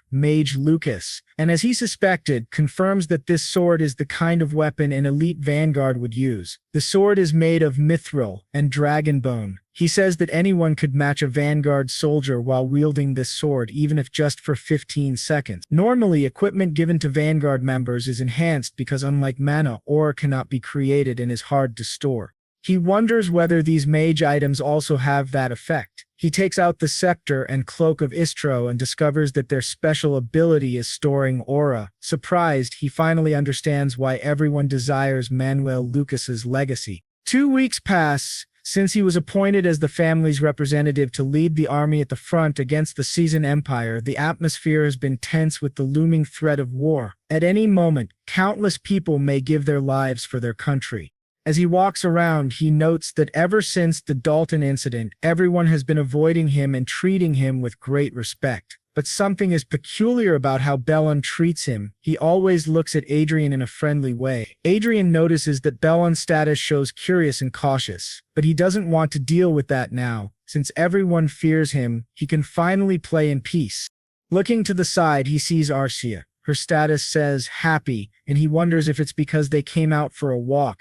Mage Lucas, and as he suspected, confirms that this sword is the kind of weapon an elite vanguard would use. The sword is made of mithril and dragon bone. He says that anyone could match a vanguard soldier while wielding this sword, even if just for 15 seconds. Normally, equipment given to vanguard members is enhanced because, unlike mana, ore cannot be created and is hard to store. He wonders whether these mage items also have that effect. He takes out the Scepter and Cloak of Istro and discovers that their special ability is storing aura. Surprised, he finally understands why everyone desires Manuel Lucas's legacy. 2 weeks pass since he was appointed as the family's representative to lead the army at the front against the Season Empire. The atmosphere has been tense with the looming threat of war. At any moment, countless people may give their lives for their country. As he walks around, he notes that ever since the Dalton incident, everyone has been avoiding him and treating him with great respect. but something is peculiar about how Bellon treats him. He always looks at Adrian in a friendly way. Adrian notices that Bellon's status shows curious and cautious, but he doesn't want to deal with that now. Since everyone fears him, he can finally play in peace. Looking to the side, he sees Archia. Her status says happy, and he wonders if it's because they came out for a walk.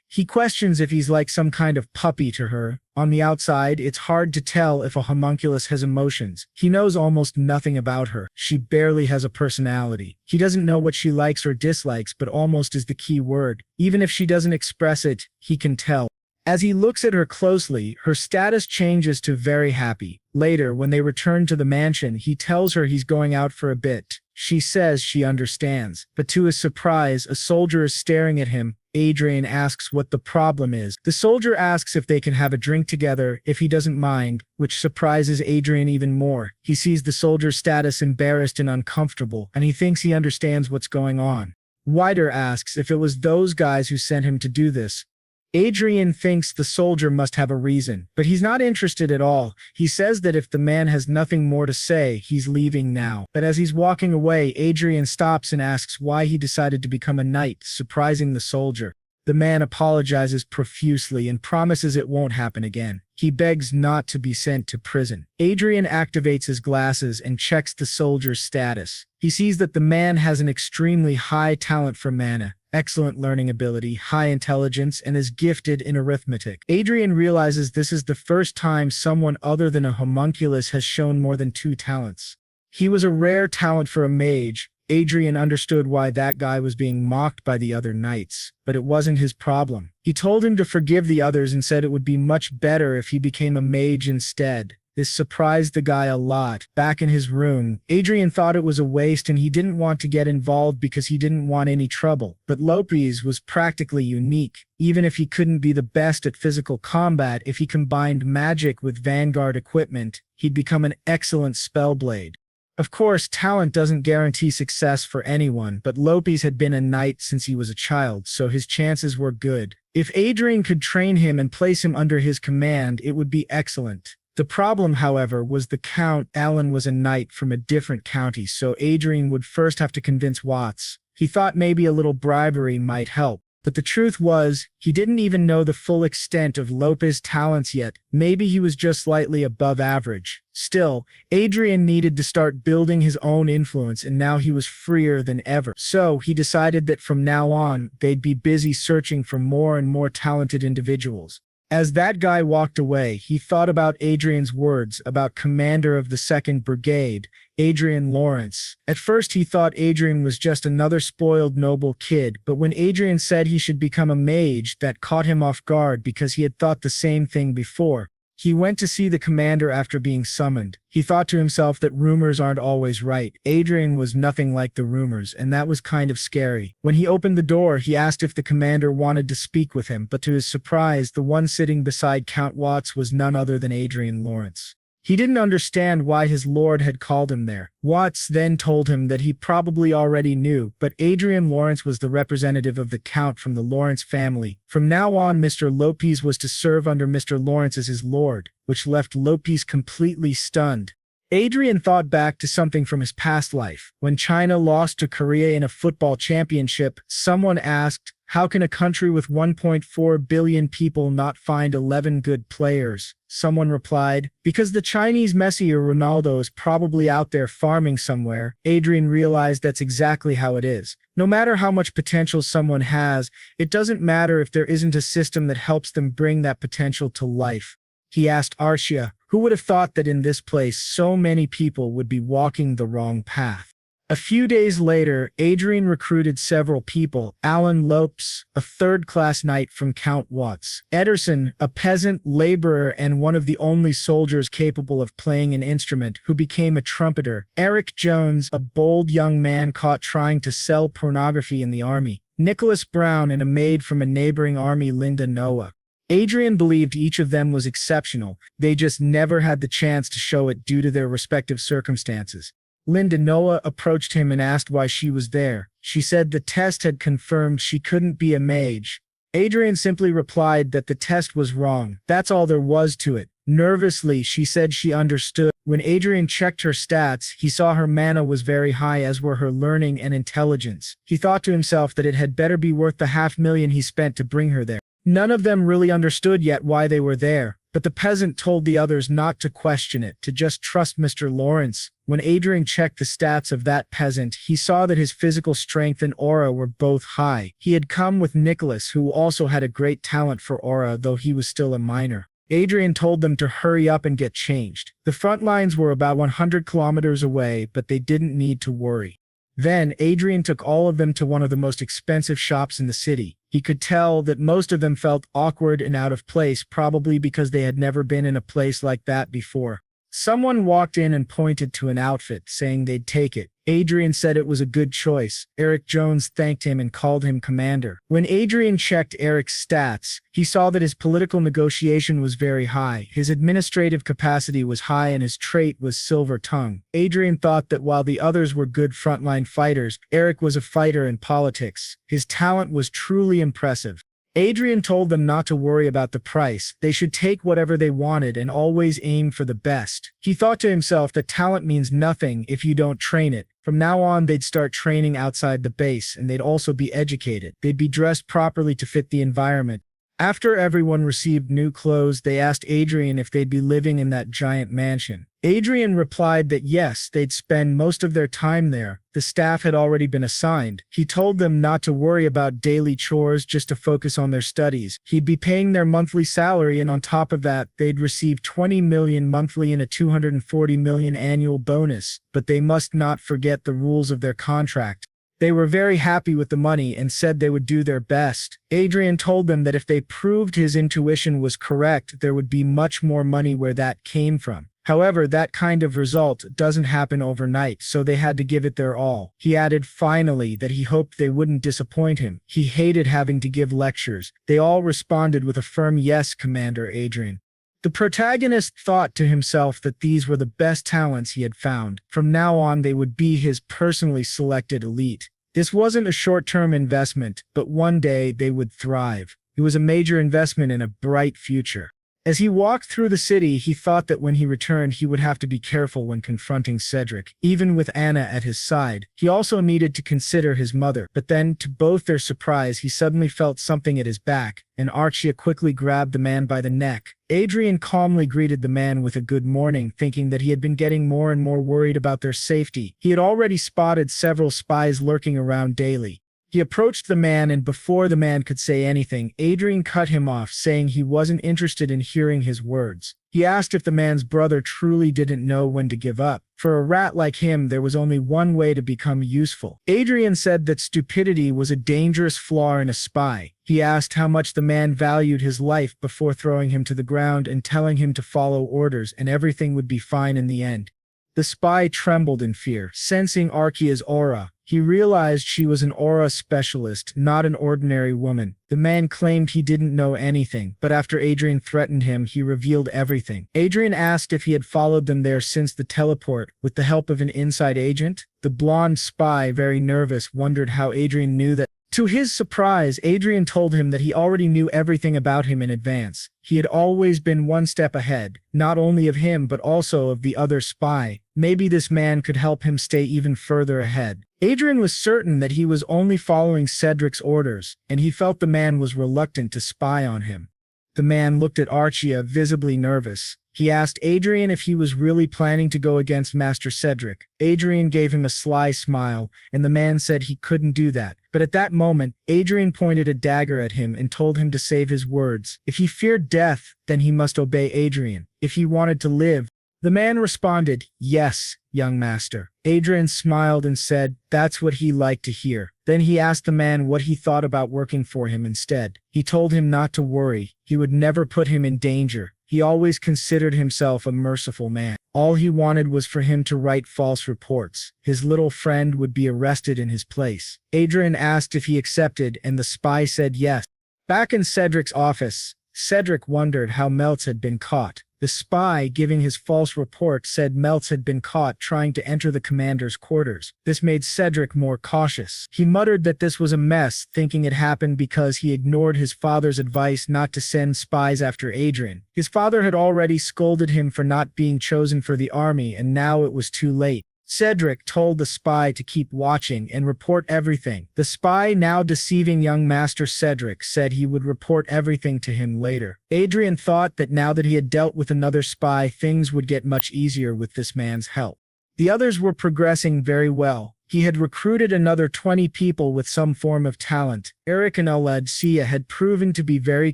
He questions if he's like some kind of puppy to her. On the outside, it's hard to tell if a homunculus has emotions. He knows almost nothing about her. She barely has a personality. He doesn't know what she likes or dislikes, but almost is the key word. Even if she doesn't express it, he can tell. As he looks at her closely, her status changes to very happy. Later, when they return to the mansion, he tells her he's going out for a bit. She says she understands, but to his surprise, a soldier is staring at him. Adrian asks what the problem is. The soldier asks if they can have a drink together, if he doesn't mind, which surprises Adrian even more. He sees the soldier's status embarrassed and uncomfortable, and he thinks he understands what's going on. Wider asks if it was those guys who sent him to do this. Adrian thinks the soldier must have a reason, but he's not interested at all. He says that if the man has nothing more to say, he's leaving now. But as he's walking away, Adrian stops and asks why he decided to become a knight, surprising the soldier. The man apologizes profusely and promises it won't happen again. He begs not to be sent to prison. Adrian activates his glasses and checks the soldier's status. He sees that the man has an extremely high talent for mana, excellent learning ability, high intelligence, and is gifted in arithmetic. Adrian realizes this is the first time someone other than a homunculus has shown more than 2 talents. He was a rare talent for a mage. Adrian understood why that guy was being mocked by the other knights, but it wasn't his problem. He told him to forgive the others and said it would be much better if he became a mage instead. This surprised the guy a lot. Back in his room, Adrian thought it was a waste and he didn't want to get involved because he didn't want any trouble. But Lopez was practically unique. Even if he couldn't be the best at physical combat, if he combined magic with vanguard equipment, he'd become an excellent spellblade. Of course, talent doesn't guarantee success for anyone, but Lopez had been a knight since he was a child, so his chances were good. If Adrian could train him and place him under his command, it would be excellent. The problem, however, was the Count. Alan was a knight from a different county, so Adrian would first have to convince Watts. He thought maybe a little bribery might help. But the truth was, he didn't even know the full extent of Lopez's talents yet. Maybe he was just slightly above average. Still, Adrian needed to start building his own influence, and now he was freer than ever. So he decided that from now on, they'd be busy searching for more and more talented individuals. As that guy walked away, he thought about Adrian's words about commander of the 2nd Brigade, Adrian Lawrence. At first he thought Adrian was just another spoiled noble kid, but when Adrian said he should become a mage, that caught him off guard because he had thought the same thing before. He went to see the commander after being summoned. He thought to himself that rumors aren't always right. Adrian was nothing like the rumors, and that was kind of scary. When he opened the door, he asked if the commander wanted to speak with him, but to his surprise, the one sitting beside Count Watts was none other than Adrian Lawrence. He didn't understand why his lord had called him there. Watts then told him that he probably already knew, but Adrian Lawrence was the representative of the Count from the Lawrence family. From now on, Mr. Lopez was to serve under Mr. Lawrence as his lord, which left Lopez completely stunned. Adrian thought back to something from his past life. When China lost to Korea in a football championship, someone asked, how can a country with 1.4 billion people not find 11 good players? Someone replied, because the Chinese Messi or Ronaldo is probably out there farming somewhere. Adrian realized that's exactly how it is. No matter how much potential someone has, it doesn't matter if there isn't a system that helps them bring that potential to life. He asked Archia, who would have thought that in this place so many people would be walking the wrong path? A few days later, Adrian recruited several people. Alan Lopes, a 3rd-class knight from Count Watts. Ederson, a peasant, laborer, and one of the only soldiers capable of playing an instrument, who became a trumpeter. Eric Jones, a bold young man caught trying to sell pornography in the army. Nicholas Brown and a maid from a neighboring army, Linda Noah. Adrian believed each of them was exceptional. They just never had the chance to show it due to their respective circumstances. Linda Noah approached him and asked why she was there. She said the test had confirmed she couldn't be a mage. Adrian simply replied that the test was wrong. That's all there was to it. Nervously, she said she understood. When Adrian checked her stats, he saw her mana was very high, as were her learning and intelligence. He thought to himself that it had better be worth the 500,000 he spent to bring her there. None of them really understood yet why they were there, but the peasant told the others not to question it, to just trust Mr. Lawrence. When Adrian checked the stats of that peasant, he saw that his physical strength and aura were both high. He had come with Nicholas, who also had a great talent for aura, though he was still a minor. Adrian told them to hurry up and get changed. The front lines were about 100 kilometers away, but they didn't need to worry. Then, Adrian took all of them to one of the most expensive shops in the city. He could tell that most of them felt awkward and out of place, probably because they had never been in a place like that before. Someone walked in and pointed to an outfit, saying they'd take it. Adrian said it was a good choice. Eric Jones thanked him and called him commander. When Adrian checked Eric's stats, he saw that his political negotiation was very high, his administrative capacity was high, and his trait was silver tongue. Adrian thought that while the others were good frontline fighters, Eric was a fighter in politics. His talent was truly impressive. Adrian told them not to worry about the price. They should take whatever they wanted and always aim for the best. He thought to himself that talent means nothing if you don't train it. From now on, they'd start training outside the base, and they'd also be educated. They'd be dressed properly to fit the environment. After everyone received new clothes, they asked Adrian if they'd be living in that giant mansion. Adrian replied that yes, they'd spend most of their time there. The staff had already been assigned. He told them not to worry about daily chores, just to focus on their studies. He'd be paying their monthly salary, and on top of that, they'd receive 20 million monthly and a 240 million annual bonus. But they must not forget the rules of their contract. They were very happy with the money and said they would do their best. Adrian told them that if they proved his intuition was correct, there would be much more money where that came from. However, that kind of result doesn't happen overnight, so they had to give it their all. He added finally that he hoped they wouldn't disappoint him. He hated having to give lectures. They all responded with a firm yes, Commander Adrian. The protagonist thought to himself that these were the best talents he had found. From now on, they would be his personally selected elite. This wasn't a short-term investment, but one day they would thrive. It was a major investment in a bright future. As he walked through the city, he thought that when he returned, he would have to be careful when confronting Cedric, even with Anna at his side. He also needed to consider his mother. But then, to both their surprise, he suddenly felt something at his back, and Archia quickly grabbed the man by the neck. Adrian calmly greeted the man with a good morning, thinking that he had been getting more and more worried about their safety. He had already spotted several spies lurking around daily. He approached the man, and before the man could say anything, Adrian cut him off, saying he wasn't interested in hearing his words. He asked if the man's brother truly didn't know when to give up. For a rat like him, there was only one way to become useful. Adrian said that stupidity was a dangerous flaw in a spy. He asked how much the man valued his life before throwing him to the ground and telling him to follow orders, and everything would be fine in the end. The spy trembled in fear, sensing Archia's aura. He realized she was an aura specialist, not an ordinary woman. The man claimed he didn't know anything, but after Adrian threatened him, he revealed everything. Adrian asked if he had followed them there since the teleport, with the help of an inside agent. The blonde spy, very nervous, wondered how Adrian knew that. To his surprise, Adrian told him that he already knew everything about him in advance. He had always been one step ahead, not only of him but also of the other spy. Maybe this man could help him stay even further ahead. Adrian was certain that he was only following Cedric's orders, and he felt the man was reluctant to spy on him. The man looked at Archia, visibly nervous. He asked Adrian if he was really planning to go against Master Cedric. Adrian gave him a sly smile, and the man said he couldn't do that. But at that moment, Adrian pointed a dagger at him and told him to save his words. If he feared death, then he must obey Adrian. If he wanted to live, the man responded, "Yes, young master." Adrian smiled and said that's what he liked to hear. Then he asked the man what he thought about working for him instead. He told him not to worry. He would never put him in danger. He always considered himself a merciful man. All he wanted was for him to write false reports. His little friend would be arrested in his place. Adrian asked if he accepted, and the spy said yes. Back in Cedric's office, Cedric wondered how Meltz had been caught. The spy, giving his false report, said Meltz had been caught trying to enter the commander's quarters. This made Cedric more cautious. He muttered that this was a mess, thinking it happened because he ignored his father's advice not to send spies after Adrian. His father had already scolded him for not being chosen for the army, and now it was too late. Cedric told the spy to keep watching and report everything. The spy, now deceiving young Master Cedric, said he would report everything to him later. Adrian thought that now that he had dealt with another spy, things would get much easier with this man's help. The others were progressing very well. He had recruited another 20 people with some form of talent. Eric and Archia had proven to be very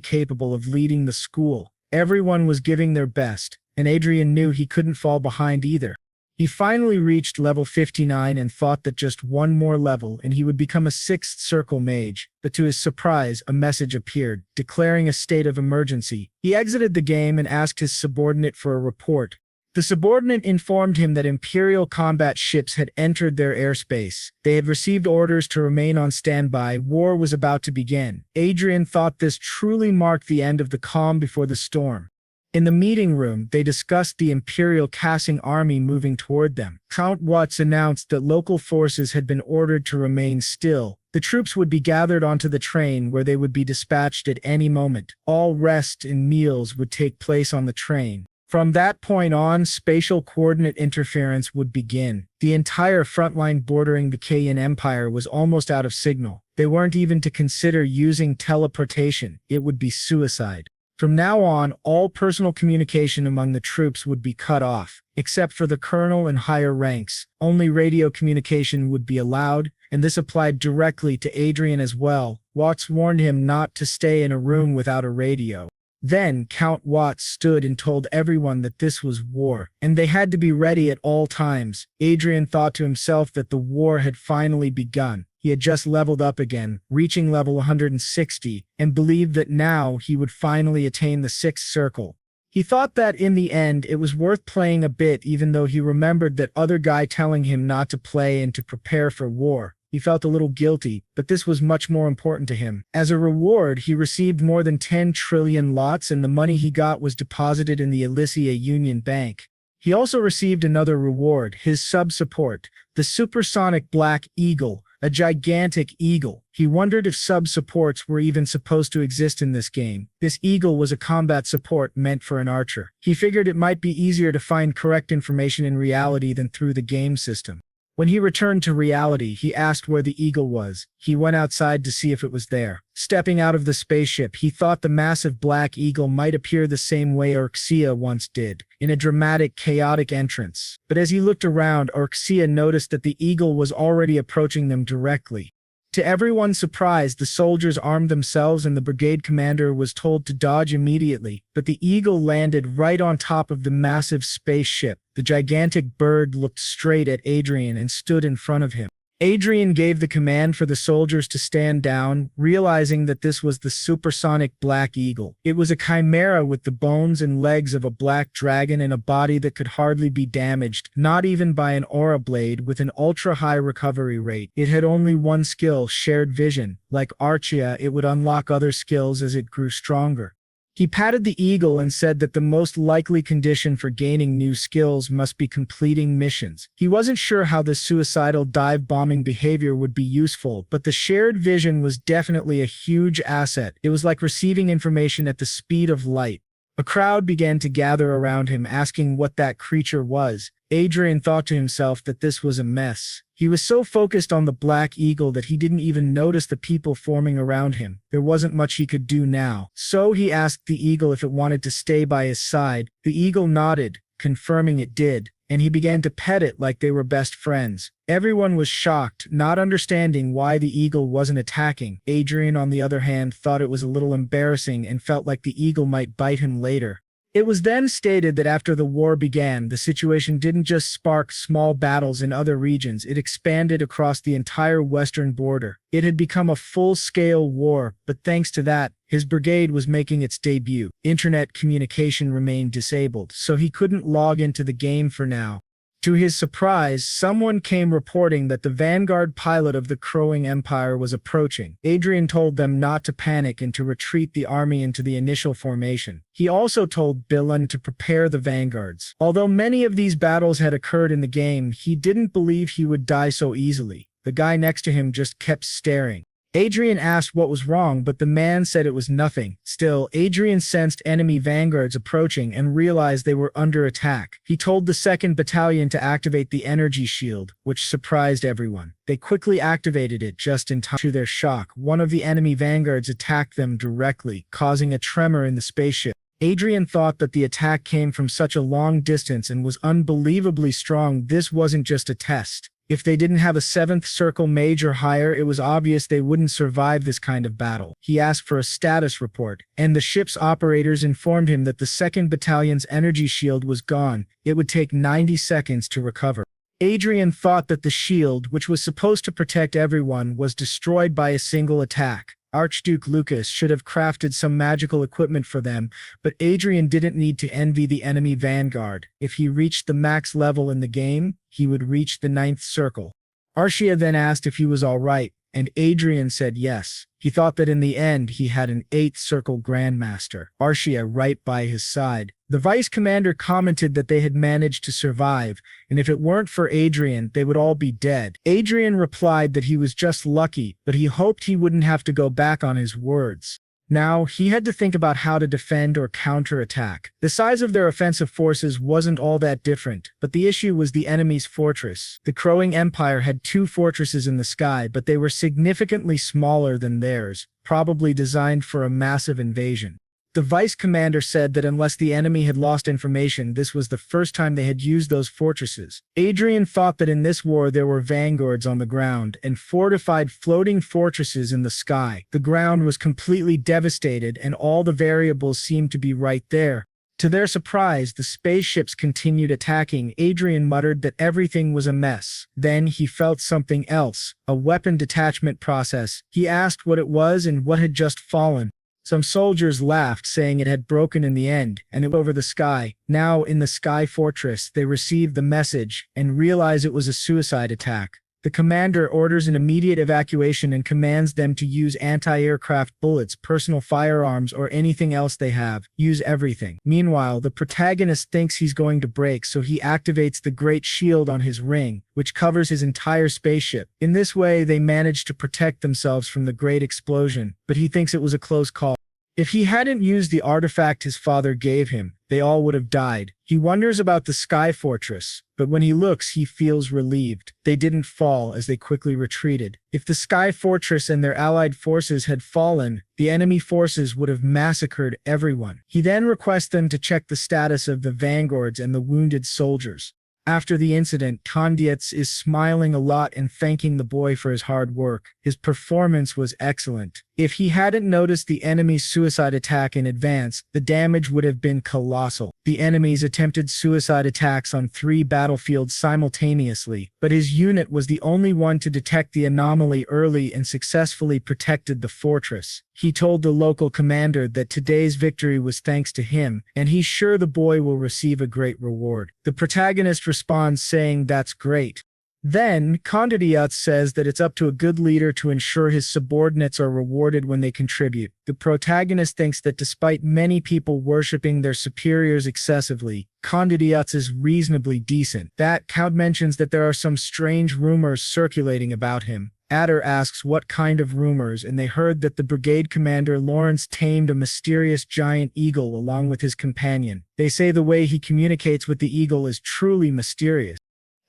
capable of leading the school. Everyone was giving their best, and Adrian knew he couldn't fall behind either. He finally reached level 59 and thought that just one more level and he would become a 6th circle mage, but to his surprise, a message appeared, declaring a state of emergency. He exited the game and asked his subordinate for a report. The subordinate informed him that Imperial combat ships had entered their airspace. They had received orders to remain on standby. War was about to begin. Adrian thought this truly marked the end of the calm before the storm. In the meeting room, they discussed the Imperial Cassing army moving toward them. Count Watts announced that local forces had been ordered to remain still. The troops would be gathered onto the train where they would be dispatched at any moment. All rest and meals would take place on the train. From that point on, spatial coordinate interference would begin. The entire front line bordering the Kayan Empire was almost out of signal. They weren't even to consider using teleportation. It would be suicide. From now on, all personal communication among the troops would be cut off. Except for the colonel and higher ranks, only radio communication would be allowed, and this applied directly to Adrian as well. Watts warned him not to stay in a room without a radio. Then Count Watts stood and told everyone that this was war, and they had to be ready at all times. Adrian thought to himself that the war had finally begun. He had just leveled up again, reaching level 160, and believed that now he would finally attain the 6th circle. He thought that in the end it was worth playing a bit, even though he remembered that other guy telling him not to play and to prepare for war. He felt a little guilty, but this was much more important to him. As a reward, he received more than 10 trillion lots, and the money he got was deposited in the Elysia Union Bank. He also received another reward, his sub-support, the supersonic Black Eagle, a gigantic eagle. He wondered if sub-supports were even supposed to exist in this game. This eagle was a combat support meant for an archer. He figured it might be easier to find correct information in reality than through the game system. When he returned to reality, he asked where the eagle was. He went outside to see if it was there. Stepping out of the spaceship, he thought the massive black eagle might appear the same way Archia once did, in a dramatic, chaotic entrance. But as he looked around, Archia noticed that the eagle was already approaching them directly. To everyone's surprise, the soldiers armed themselves and the brigade commander was told to dodge immediately, but the eagle landed right on top of the massive spaceship. The gigantic bird looked straight at Adrian and stood in front of him. Adrian gave the command for the soldiers to stand down, realizing that this was the supersonic Black Eagle. It was a chimera with the bones and legs of a black dragon and a body that could hardly be damaged, not even by an aura blade, with an ultra-high recovery rate. It had only one skill, shared vision. Like Archia, it would unlock other skills as it grew stronger. He patted the eagle and said that the most likely condition for gaining new skills must be completing missions. He wasn't sure how this suicidal dive-bombing behavior would be useful, but the shared vision was definitely a huge asset. It was like receiving information at the speed of light. A crowd began to gather around him, asking what that creature was. Adrian thought to himself that this was a mess. He was so focused on the Black Eagle that he didn't even notice the people forming around him. There wasn't much he could do now. So he asked the eagle if it wanted to stay by his side. The eagle nodded, confirming it did, and he began to pet it like they were best friends. Everyone was shocked, not understanding why the eagle wasn't attacking. Adrian, on the other hand, thought it was a little embarrassing and felt like the eagle might bite him later. It was then stated that after the war began, the situation didn't just spark small battles in other regions, it expanded across the entire western border. It had become a full-scale war, but thanks to that, his brigade was making its debut. Internet communication remained disabled, so he couldn't log into the game for now. To his surprise, someone came reporting that the vanguard pilot of the Crowing Empire was approaching. Adrian told them not to panic and to retreat the army into the initial formation. He also told Bilan to prepare the vanguards. Although many of these battles had occurred in the game, he didn't believe he would die so easily. The guy next to him just kept staring. Adrian asked what was wrong, but the man said it was nothing. Still, Adrian sensed enemy vanguards approaching and realized they were under attack. He told the 2nd Battalion to activate the energy shield, which surprised everyone. They quickly activated it just in time. To their shock, one of the enemy vanguards attacked them directly, causing a tremor in the spaceship. Adrian thought that the attack came from such a long distance and was unbelievably strong. This wasn't just a test. If they didn't have a 7th circle mage or higher, it was obvious they wouldn't survive this kind of battle. He asked for a status report, and the ship's operators informed him that the 2nd Battalion's energy shield was gone. It would take 90 seconds to recover. Adrian thought that the shield, which was supposed to protect everyone, was destroyed by a single attack. Archduke Lucas should have crafted some magical equipment for them, but Adrian didn't need to envy the enemy vanguard. If he reached the max level in the game, he would reach the 9th circle. Archia then asked if he was alright, and Adrian said yes. He thought that in the end he had an 8th circle grandmaster, Archia, right by his side. The vice commander commented that they had managed to survive, and if it weren't for Adrian, they would all be dead. Adrian replied that he was just lucky, but he hoped he wouldn't have to go back on his words. Now, he had to think about how to defend or counterattack. The size of their offensive forces wasn't all that different, but the issue was the enemy's fortress. The Crowing Empire had 2 fortresses in the sky, but they were significantly smaller than theirs, probably designed for a massive invasion. The vice commander said that unless the enemy had lost information, this was the first time they had used those fortresses. Adrian thought that in this war there were vanguards on the ground and fortified floating fortresses in the sky. The ground was completely devastated and all the variables seemed to be right there. To their surprise, the spaceships continued attacking. Adrian muttered that everything was a mess. Then he felt something else, a weapon detachment process. He asked what it was and what had just fallen. Some soldiers laughed, saying it had broken in the end, and it was over the sky. Now, in the Sky Fortress, they received the message and realized it was a suicide attack. The commander orders an immediate evacuation and commands them to use anti-aircraft bullets, personal firearms, or anything else they have. Use everything. Meanwhile, the protagonist thinks he's going to break, so he activates the Great Shield on his ring, which covers his entire spaceship. In this way, they manage to protect themselves from the Great Explosion, but he thinks it was a close call. If he hadn't used the artifact his father gave him, they all would have died. He wonders about the Sky Fortress, but when he looks, he feels relieved. They didn't fall as they quickly retreated. If the Sky Fortress and their allied forces had fallen, the enemy forces would have massacred everyone. He then requests them to check the status of the vanguards and the wounded soldiers. After the incident, Condietz is smiling a lot and thanking the boy for his hard work. His performance was excellent. If he hadn't noticed the enemy's suicide attack in advance, the damage would have been colossal. The enemies attempted suicide attacks on 3 battlefields simultaneously, but his unit was the only one to detect the anomaly early and successfully protected the fortress. He told the local commander that today's victory was thanks to him, and he's sure the boy will receive a great reward. The protagonist responds saying that's great. Then, Condietz says that it's up to a good leader to ensure his subordinates are rewarded when they contribute. The protagonist thinks that despite many people worshipping their superiors excessively, Condietz is reasonably decent. That Count mentions that there are some strange rumors circulating about him. Adder asks what kind of rumors, and they heard that the brigade commander Lawrence tamed a mysterious giant eagle along with his companion. They say the way he communicates with the eagle is truly mysterious.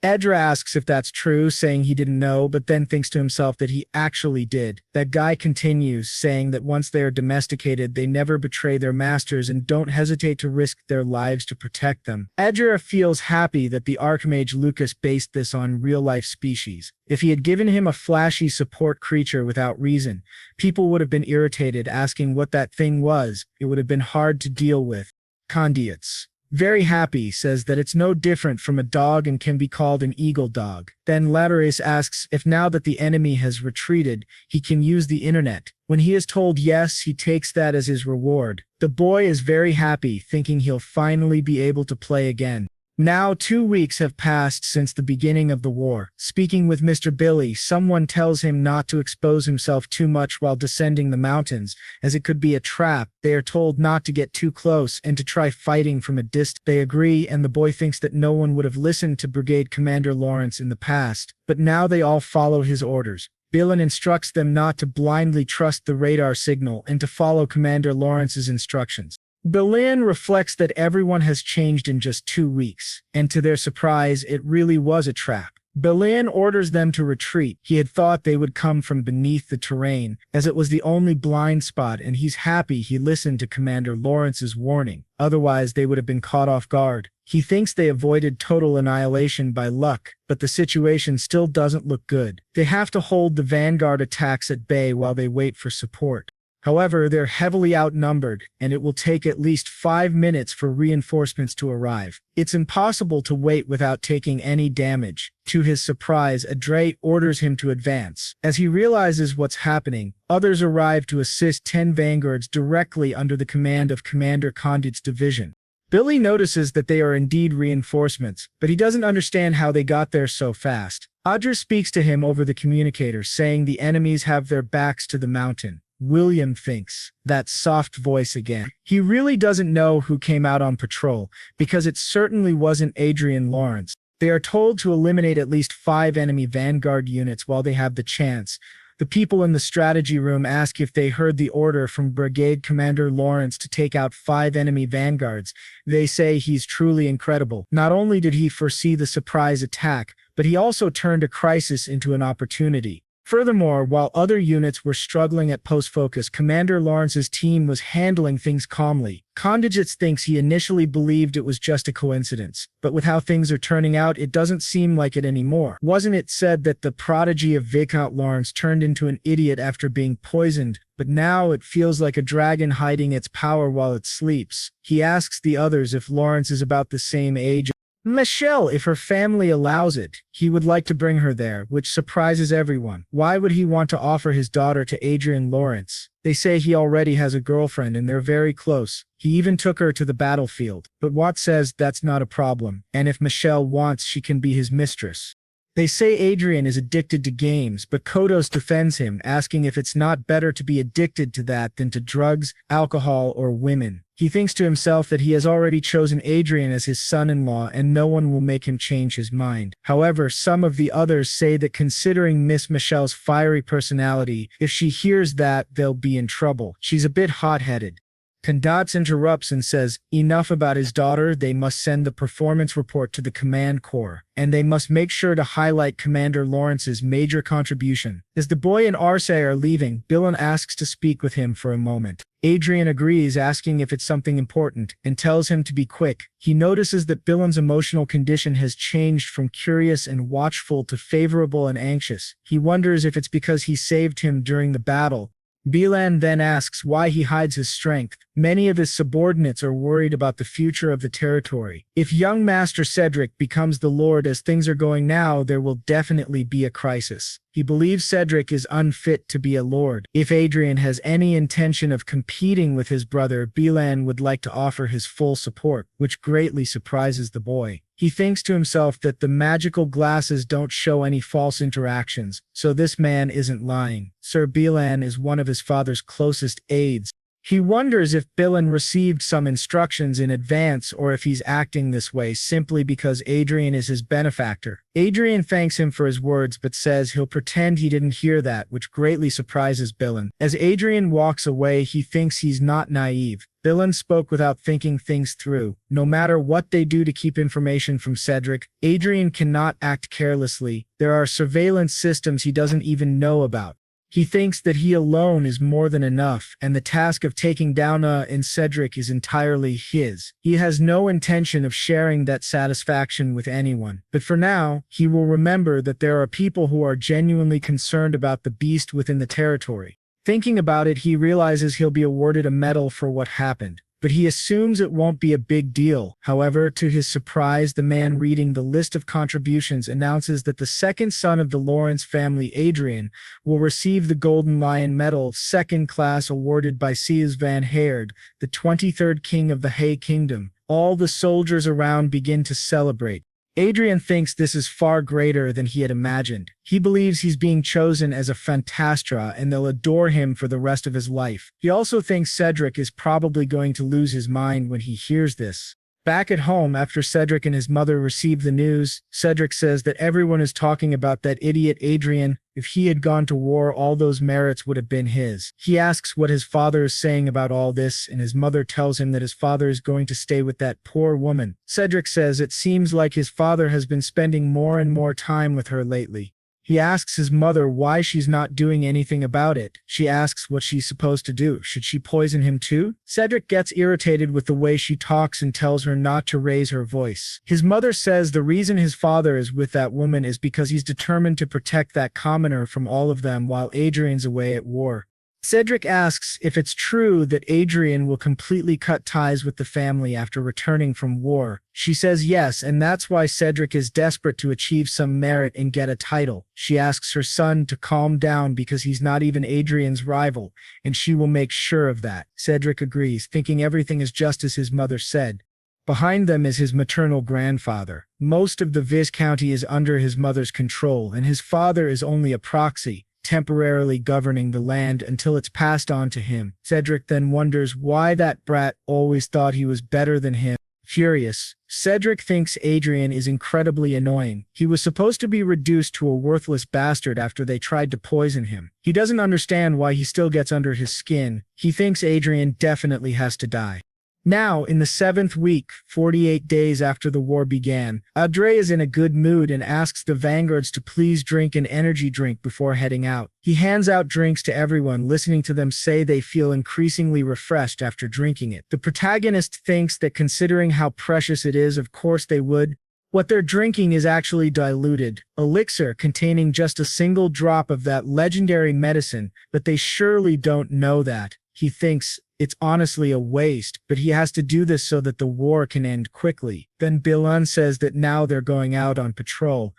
Edra asks if that's true, saying he didn't know, but then thinks to himself that he actually did. That guy continues, saying that once they are domesticated, they never betray their masters and don't hesitate to risk their lives to protect them. Edra feels happy that the Archmage Lucas based this on real-life species. If he had given him a flashy support creature without reason, people would have been irritated, asking what that thing was. It would have been hard to deal with. Condietz, very happy, says that it's no different from a dog and can be called an eagle dog. Then Laterace asks if now that the enemy has retreated, he can use the internet. When he is told yes, he takes that as his reward. The boy is very happy, thinking he'll finally be able to play again. Now 2 weeks have passed since the beginning of the war. Speaking with Mr. Billy, someone tells him not to expose himself too much while descending the mountains, as it could be a trap. They are told not to get too close and to try fighting from a distance. They agree, and the boy thinks that no one would have listened to Brigade Commander Lawrence in the past, but now they all follow his orders. Billen instructs them not to blindly trust the radar signal and to follow Commander Lawrence's instructions. Berlin reflects that everyone has changed in just 2 weeks, and to their surprise, it really was a trap. Berlin orders them to retreat. He had thought they would come from beneath the terrain, as it was the only blind spot, and he's happy he listened to Commander Lawrence's warning. Otherwise, they would have been caught off guard. He thinks they avoided total annihilation by luck, but the situation still doesn't look good. They have to hold the vanguard attacks at bay while they wait for support. However, they're heavily outnumbered, and it will take at least 5 minutes for reinforcements to arrive. It's impossible to wait without taking any damage. To his surprise, Adre orders him to advance. As he realizes what's happening, others arrive to assist 10 vanguards directly under the command of Commander Condit's division. Billy notices that they are indeed reinforcements, but he doesn't understand how they got there so fast. Audra speaks to him over the communicator, saying the enemies have their backs to the mountain. William thinks, that soft voice again. He really doesn't know who came out on patrol, because it certainly wasn't Adrian Lawrence. They are told to eliminate at least 5 enemy vanguard units while they have the chance. The people in the strategy room ask if they heard the order from Brigade Commander Lawrence to take out 5 enemy vanguards. They say he's truly incredible. Not only did he foresee the surprise attack, but he also turned a crisis into an opportunity. Furthermore, while other units were struggling at post-focus, Commander Lawrence's team was handling things calmly. Condit thinks he initially believed it was just a coincidence, but with how things are turning out, it doesn't seem like it anymore. Wasn't it said that the prodigy of Viscount Lawrence turned into an idiot after being poisoned, but now it feels like a dragon hiding its power while it sleeps? He asks the others if Lawrence is about the same age. Michelle, if her family allows it, he would like to bring her there, which surprises everyone. Why would he want to offer his daughter to Adrian Lawrence? They say he already has a girlfriend and they're very close. He even took her to the battlefield. But Watt says that's not a problem, and if Michelle wants, she can be his mistress. They say Adrian is addicted to games, but Kodos defends him, asking if it's not better to be addicted to that than to drugs, alcohol, or women. He thinks to himself that he has already chosen Adrian as his son-in-law and no one will make him change his mind. However, some of the others say that considering Miss Michelle's fiery personality, if she hears that, they'll be in trouble. She's a bit hot-headed. Condats interrupts and says, enough about his daughter, they must send the performance report to the command corps, and they must make sure to highlight Commander Lawrence's major contribution. As the boy and Arcea are leaving, Billen asks to speak with him for a moment. Adrian agrees, asking if it's something important, and tells him to be quick. He notices that Billen's emotional condition has changed from curious and watchful to favorable and anxious. He wonders if it's because he saved him during the battle. Bilan then asks why he hides his strength. Many of his subordinates are worried about the future of the territory. If young Master Cedric becomes the Lord as things are going now, there will definitely be a crisis. He believes Cedric is unfit to be a lord. If Adrian has any intention of competing with his brother, Bilan would like to offer his full support, which greatly surprises the boy. He thinks to himself that the magical glasses don't show any false interactions, so this man isn't lying. Sir Bilan is one of his father's closest aides. He wonders if Bilan received some instructions in advance or if he's acting this way simply because Adrian is his benefactor. Adrian thanks him for his words but says he'll pretend he didn't hear that, which greatly surprises Bilan. As Adrian walks away, he thinks he's not naive. Bilan spoke without thinking things through. No matter what they do to keep information from Cedric, Adrian cannot act carelessly. There are surveillance systems he doesn't even know about. He thinks that he alone is more than enough, and the task of taking down and Cedric is entirely his. He has no intention of sharing that satisfaction with anyone. But for now, he will remember that there are people who are genuinely concerned about the beast within the territory. Thinking about it, he realizes he'll be awarded a medal for what happened, but he assumes it won't be a big deal. However, to his surprise, the man reading the list of contributions announces that the second son of the Lawrence family, Adrian, will receive the Golden Lion Medal, second class, awarded by Sias van Heerd, the 23rd king of the Hay Kingdom. All the soldiers around begin to celebrate. Adrian thinks this is far greater than he had imagined. He believes he's being chosen as a Fantastra and they'll adore him for the rest of his life. He also thinks Cedric is probably going to lose his mind when he hears this. Back at home, after Cedric and his mother receive the news, Cedric says that everyone is talking about that idiot Adrian. If he had gone to war, all those merits would have been his. He asks what his father is saying about all this, and his mother tells him that his father is going to stay with that poor woman. Cedric says it seems like his father has been spending more and more time with her lately. He asks his mother why she's not doing anything about it. She asks what she's supposed to do. Should she poison him too? Cedric gets irritated with the way she talks and tells her not to raise her voice. His mother says the reason his father is with that woman is because he's determined to protect that commoner from all of them while Adrian's away at war. Cedric asks if it's true that Adrian will completely cut ties with the family after returning from war. She says yes, and that's why Cedric is desperate to achieve some merit and get a title. She asks her son to calm down because he's not even Adrian's rival, and she will make sure of that. Cedric agrees, thinking everything is just as his mother said. Behind them is his maternal grandfather. Most of the viscounty is under his mother's control, and his father is only a proxy, temporarily governing the land until it's passed on to him. Cedric then wonders why that brat always thought he was better than him. Furious, Cedric thinks Adrian is incredibly annoying. He was supposed to be reduced to a worthless bastard after they tried to poison him. He doesn't understand why he still gets under his skin. He thinks Adrian definitely has to die. Now, in the 7th week, 48 days after the war began, Adrian is in a good mood and asks the vanguards to please drink an energy drink before heading out. He hands out drinks to everyone, listening to them say they feel increasingly refreshed after drinking it. The protagonist thinks that considering how precious it is, of course they would. What they're drinking is actually diluted elixir containing just a single drop of that legendary medicine, but they surely don't know that. He thinks it's honestly a waste, but he has to do this so that the war can end quickly. Then Bilun says that now they're going out on patrol.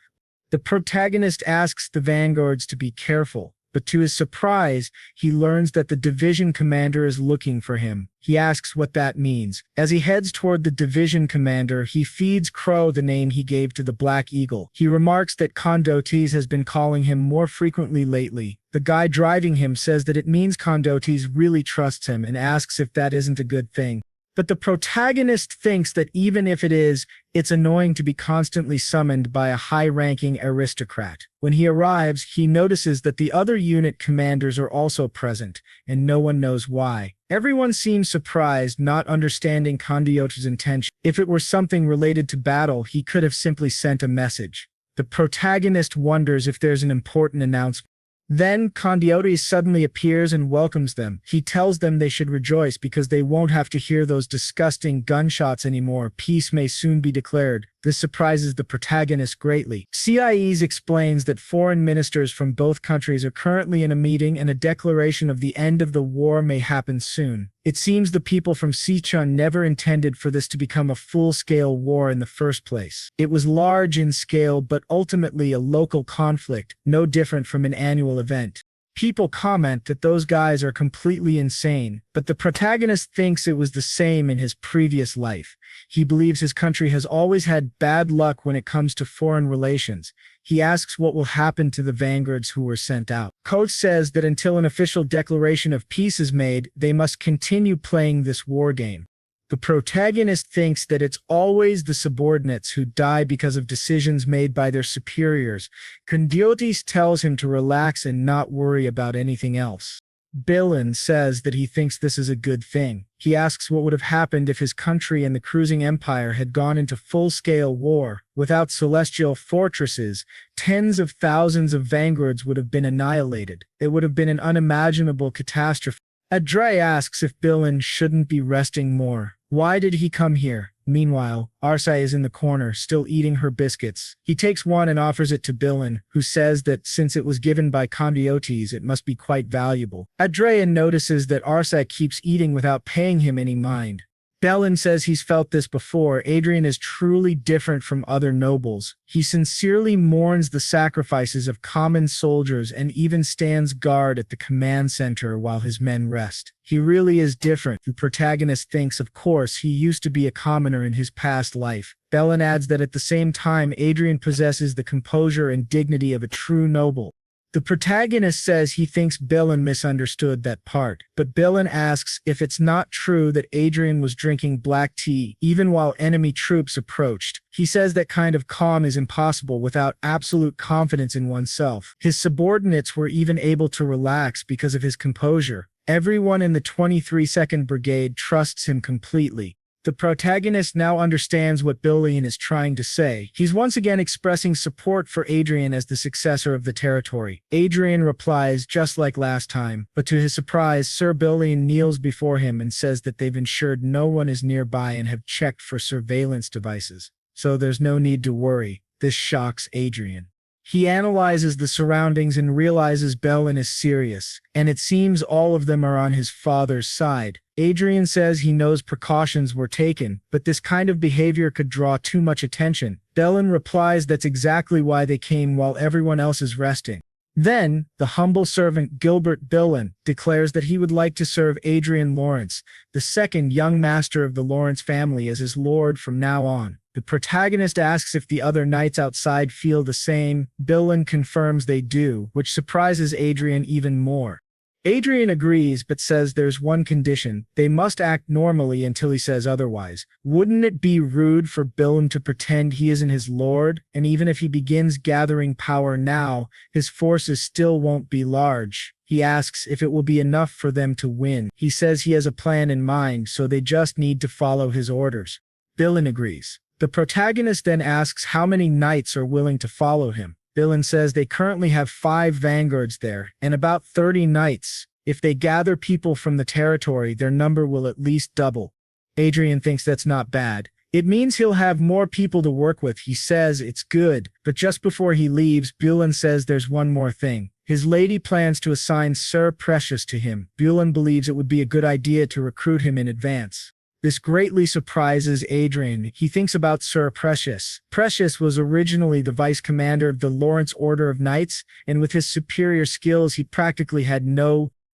The protagonist asks the vanguards to be careful, but to his surprise, he learns that the division commander is looking for him. He asks what that means. As he heads toward the division commander, he feeds Crow the name he gave to the Black Eagle. He remarks that Condotes has been calling him more frequently lately. The guy driving him says that it means Condotes really trusts him and asks if that isn't a good thing. But the protagonist thinks that even if it is, it's annoying to be constantly summoned by a high-ranking aristocrat. When he arrives, he notices that the other unit commanders are also present, and no one knows why. Everyone seems surprised, not understanding Condiote's intention. If it were something related to battle, he could have simply sent a message. The protagonist wonders if there's an important announcement. Then Condiotes suddenly appears and welcomes them. He tells them they should rejoice because they won't have to hear those disgusting gunshots anymore. Peace may soon be declared. This surprises the protagonist greatly. CIEs explains that foreign ministers from both countries are currently in a meeting and a declaration of the end of the war may happen soon. It seems the people from Sichuan never intended for this to become a full-scale war in the first place. It was large in scale but ultimately a local conflict, no different from an annual event. People comment that those guys are completely insane, but the protagonist thinks it was the same in his previous life. He believes his country has always had bad luck when it comes to foreign relations. He asks what will happen to the vanguards who were sent out. Coach says that until an official declaration of peace is made, they must continue playing this war game. The protagonist thinks that it's always the subordinates who die because of decisions made by their superiors. Condiotes tells him to relax and not worry about anything else. Bilun says that he thinks this is a good thing. He asks what would have happened if his country and the cruising empire had gone into full-scale war. Without celestial fortresses, tens of thousands of vanguards would have been annihilated. It would have been an unimaginable catastrophe. Adrian asks if Bilun shouldn't be resting more. Why did he come here? Meanwhile, Archia is in the corner, still eating her biscuits. He takes one and offers it to Bilun, who says that since it was given by Condiotes, it must be quite valuable. Adrian notices that Archia keeps eating without paying him any mind. Bellin says he's felt this before. Adrian is truly different from other nobles. He sincerely mourns the sacrifices of common soldiers and even stands guard at the command center while his men rest. He really is different. The protagonist thinks, of course, he used to be a commoner in his past life. Bellin adds that at the same time, Adrian possesses the composure and dignity of a true noble. The protagonist says he thinks Bellin misunderstood that part, but Bellin asks if it's not true that Adrian was drinking black tea even while enemy troops approached. He says that kind of calm is impossible without absolute confidence in oneself. His subordinates were even able to relax because of his composure. Everyone in the 23rd Brigade trusts him completely. The protagonist now understands what Bellin is trying to say. He's once again expressing support for Adrian as the successor of the territory. Adrian replies just like last time, but to his surprise, Sir Bellin kneels before him and says that they've ensured no one is nearby and have checked for surveillance devices. So there's no need to worry. This shocks Adrian. He analyzes the surroundings and realizes Bellin is serious, and it seems all of them are on his father's side. Adrian says he knows precautions were taken, but this kind of behavior could draw too much attention. Bellin replies that's exactly why they came while everyone else is resting. Then, the humble servant Gilbert Bellin declares that he would like to serve Adrian Lawrence, the second young master of the Lawrence family, as his lord from now on. The protagonist asks if the other knights outside feel the same. Bellin confirms they do, which surprises Adrian even more. Adrian agrees but says there's one condition: they must act normally until he says otherwise. Wouldn't it be rude for Bellin to pretend he isn't his lord? And even if he begins gathering power now, his forces still won't be large. He asks if it will be enough for them to win. He says he has a plan in mind, so they just need to follow his orders. Bellin agrees. The protagonist then asks how many knights are willing to follow him. Bellin says they currently have 5 vanguards there, and about 30 knights. If they gather people from the territory, their number will at least double. Adrian thinks that's not bad. It means he'll have more people to work with. He says it's good, but just before he leaves, Bellin says there's one more thing. His lady plans to assign Sir Precious to him. Bellin believes it would be a good idea to recruit him in advance. This greatly surprises Adrian. He thinks about Sir Precious. Precious was originally the vice commander of the Lawrence Order of Knights, and with his superior skills he practically had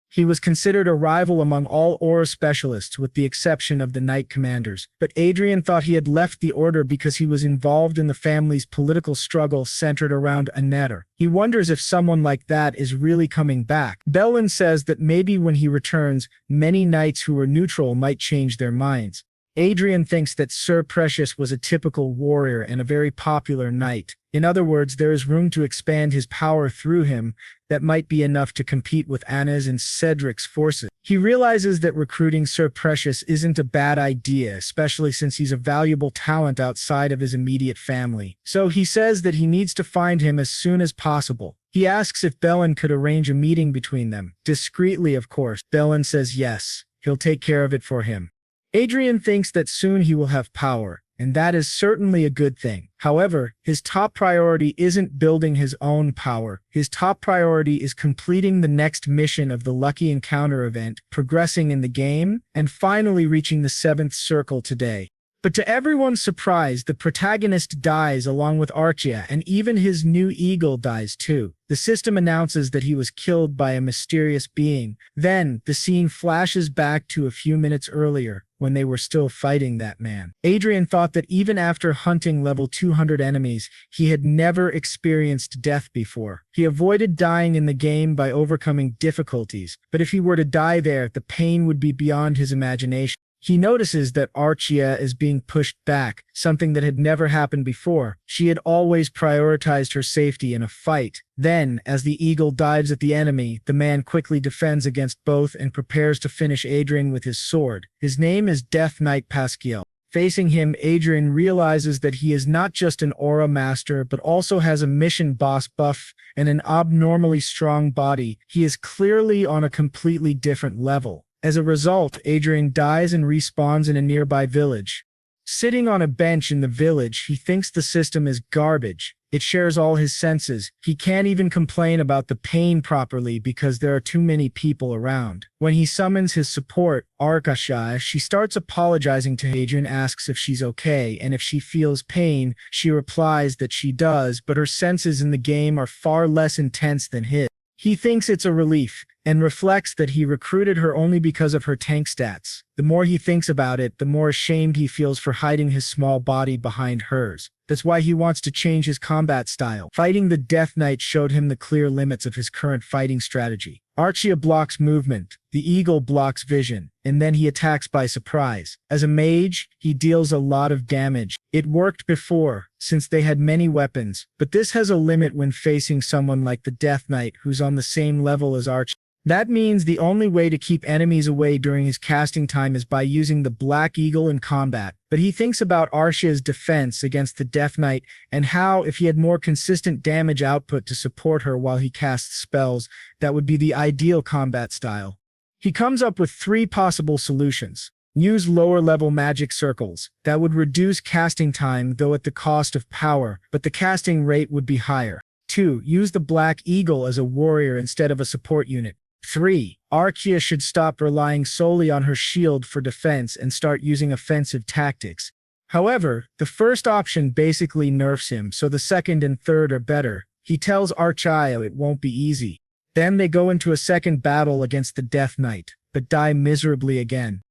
He was considered a rival among all aura specialists with the exception of the knight commanders. But Adrian thought he had left the order because he was involved in the family's political struggle centered around a netter. He wonders if someone like that is really coming back. Bellin says that maybe when he returns, many knights who were neutral might change their minds. Adrian thinks that Sir Precious was a typical warrior and a very popular knight. In other words, there is room to expand his power through him that might be enough to compete with Anna's and Cedric's forces. He realizes that recruiting Sir Precious isn't a bad idea, especially since he's a valuable talent outside of his immediate family. So he says that he needs to find him as soon as possible. He asks if Bellin could arrange a meeting between them. Discreetly, of course. Bellin says yes, he'll take care of it for him. Adrian thinks that soon he will have power, and that is certainly a good thing. However, his top priority isn't building his own power. His top priority is completing the next mission of the Lucky Encounter event, progressing in the game, and finally reaching the 7th circle today. But to everyone's surprise, the protagonist dies along with Archia, and even his new eagle dies too. The system announces that he was killed by a mysterious being. Then, the scene flashes back to a few minutes earlier, when they were still fighting that man. Adrian thought that even after hunting level 200 enemies, he had never experienced death before. He avoided dying in the game by overcoming difficulties, but if he were to die there, the pain would be beyond his imagination. He notices that Archia is being pushed back, something that had never happened before. She had always prioritized her safety in a fight. Then, as the eagle dives at the enemy, the man quickly defends against both and prepares to finish Adrian with his sword. His name is Death Knight Pasquiel. Facing him, Adrian realizes that he is not just an aura master, but also has a mission boss buff and an abnormally strong body. He is clearly on a completely different level. As a result, Adrian dies and respawns in a nearby village. Sitting on a bench in the village, he thinks the system is garbage. It shares all his senses. He can't even complain about the pain properly because there are too many people around. When he summons his support, Archia, she starts apologizing to Adrian, asks if she's okay, and if she feels pain, she replies that she does, but her senses in the game are far less intense than his. He thinks it's a relief, and reflects that he recruited her only because of her tank stats. The more he thinks about it, the more ashamed he feels for hiding his small body behind hers. That's why he wants to change his combat style. Fighting the Death Knight showed him the clear limits of his current fighting strategy. Archia blocks movement, the eagle blocks vision, and then he attacks by surprise. As a mage, he deals a lot of damage. It worked before, since they had many weapons, but this has a limit when facing someone like the Death Knight who's on the same level as Archia. That means the only way to keep enemies away during his casting time is by using the Black Eagle in combat. But he thinks about Archia's defense against the Death Knight and how, if he had more consistent damage output to support her while he casts spells, that would be the ideal combat style. He comes up with 3 possible solutions. Use lower-level magic circles. That would reduce casting time, though at the cost of power, but the casting rate would be higher. 2. Use the Black Eagle as a warrior instead of a support unit. 3. Archia should stop relying solely on her shield for defense and start using offensive tactics. However, the first option basically nerfs him, so the second and third are better. He tells Archia it won't be easy. Then they go into a second battle against the Death Knight, but die miserably again.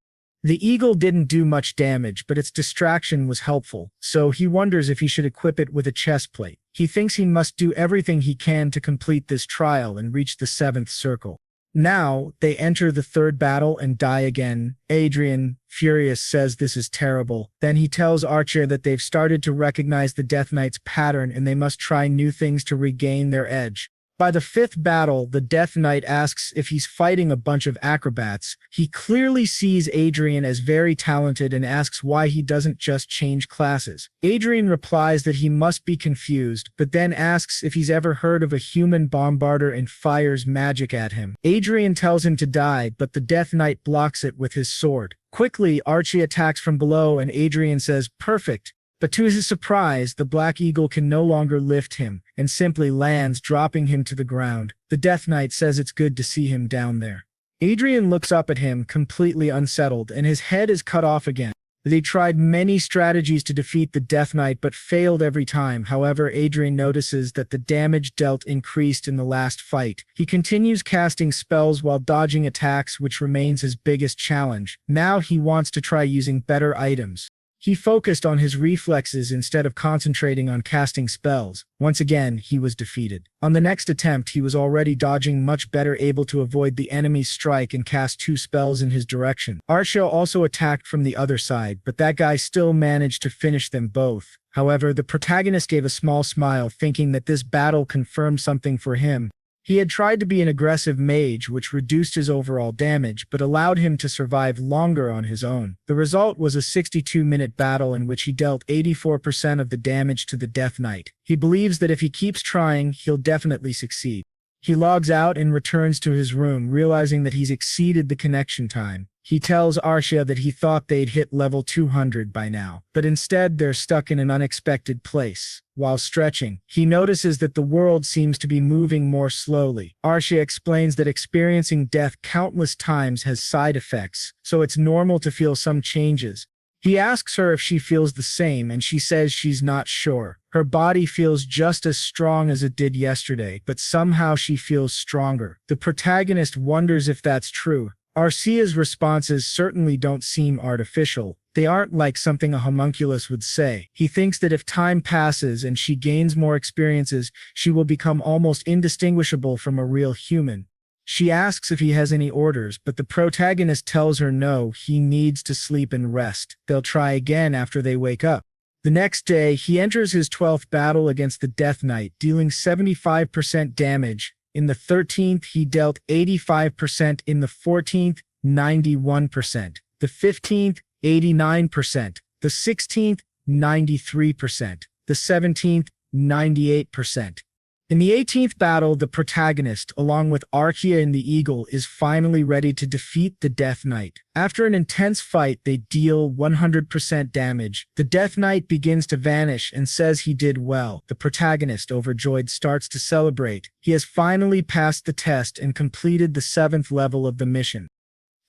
The eagle didn't do much damage, but its distraction was helpful, so he wonders if he should equip it with a chestplate. He thinks he must do everything he can to complete this trial and reach the 7th circle. Now, they enter the 3rd battle and die again. Adrian, furious, says this is terrible. Then he tells Archia that they've started to recognize the Death Knight's pattern and they must try new things to regain their edge. By the 5th battle, the Death Knight asks if he's fighting a bunch of acrobats. He clearly sees Adrian as very talented and asks why he doesn't just change classes. Adrian replies that he must be confused, but then asks if he's ever heard of a human bombarder and fires magic at him. Adrian tells him to die, but the Death Knight blocks it with his sword. Quickly, Archie attacks from below and Adrian says, "Perfect." But to his surprise, the Black Eagle can no longer lift him, and simply lands, dropping him to the ground. The Death Knight says it's good to see him down there. Adrian looks up at him, completely unsettled, and his head is cut off again. They tried many strategies to defeat the Death Knight, but failed every time. However, Adrian notices that the damage dealt increased in the last fight. He continues casting spells while dodging attacks, which remains his biggest challenge. Now he wants to try using better items. He focused on his reflexes instead of concentrating on casting spells. Once again, he was defeated. On the next attempt, he was already dodging much better, able to avoid the enemy's strike and cast 2 spells in his direction. Archia also attacked from the other side, but that guy still managed to finish them both. However, the protagonist gave a small smile, thinking that this battle confirmed something for him. He had tried to be an aggressive mage, which reduced his overall damage, but allowed him to survive longer on his own. The result was a 62-minute battle in which he dealt 84% of the damage to the Death Knight. He believes that if he keeps trying, he'll definitely succeed. He logs out and returns to his room, realizing that he's exceeded the connection time. He tells Archia that he thought they'd hit level 200 by now, but instead they're stuck in an unexpected place. While stretching, he notices that the world seems to be moving more slowly. Archia explains that experiencing death countless times has side effects, so it's normal to feel some changes. He asks her if she feels the same, and she says she's not sure. Her body feels just as strong as it did yesterday, but somehow she feels stronger. The protagonist wonders if that's true. Arcia's responses certainly don't seem artificial. They aren't like something a homunculus would say. He thinks that if time passes and she gains more experiences, she will become almost indistinguishable from a real human. She asks if he has any orders, but the protagonist tells her no, he needs to sleep and rest. They'll try again after they wake up. The next day, he enters his 12th battle against the Death Knight, dealing 75% damage. In the 13th, he dealt 85%. In the 14th, 91%. The 15th, 89%. The 16th, 93%. The 17th, 98%. In the 18th battle, the protagonist, along with Archia and the Eagle, is finally ready to defeat the Death Knight. After an intense fight, they deal 100% damage. The Death Knight begins to vanish and says he did well. The protagonist, overjoyed, starts to celebrate. He has finally passed the test and completed the 7th level of the mission.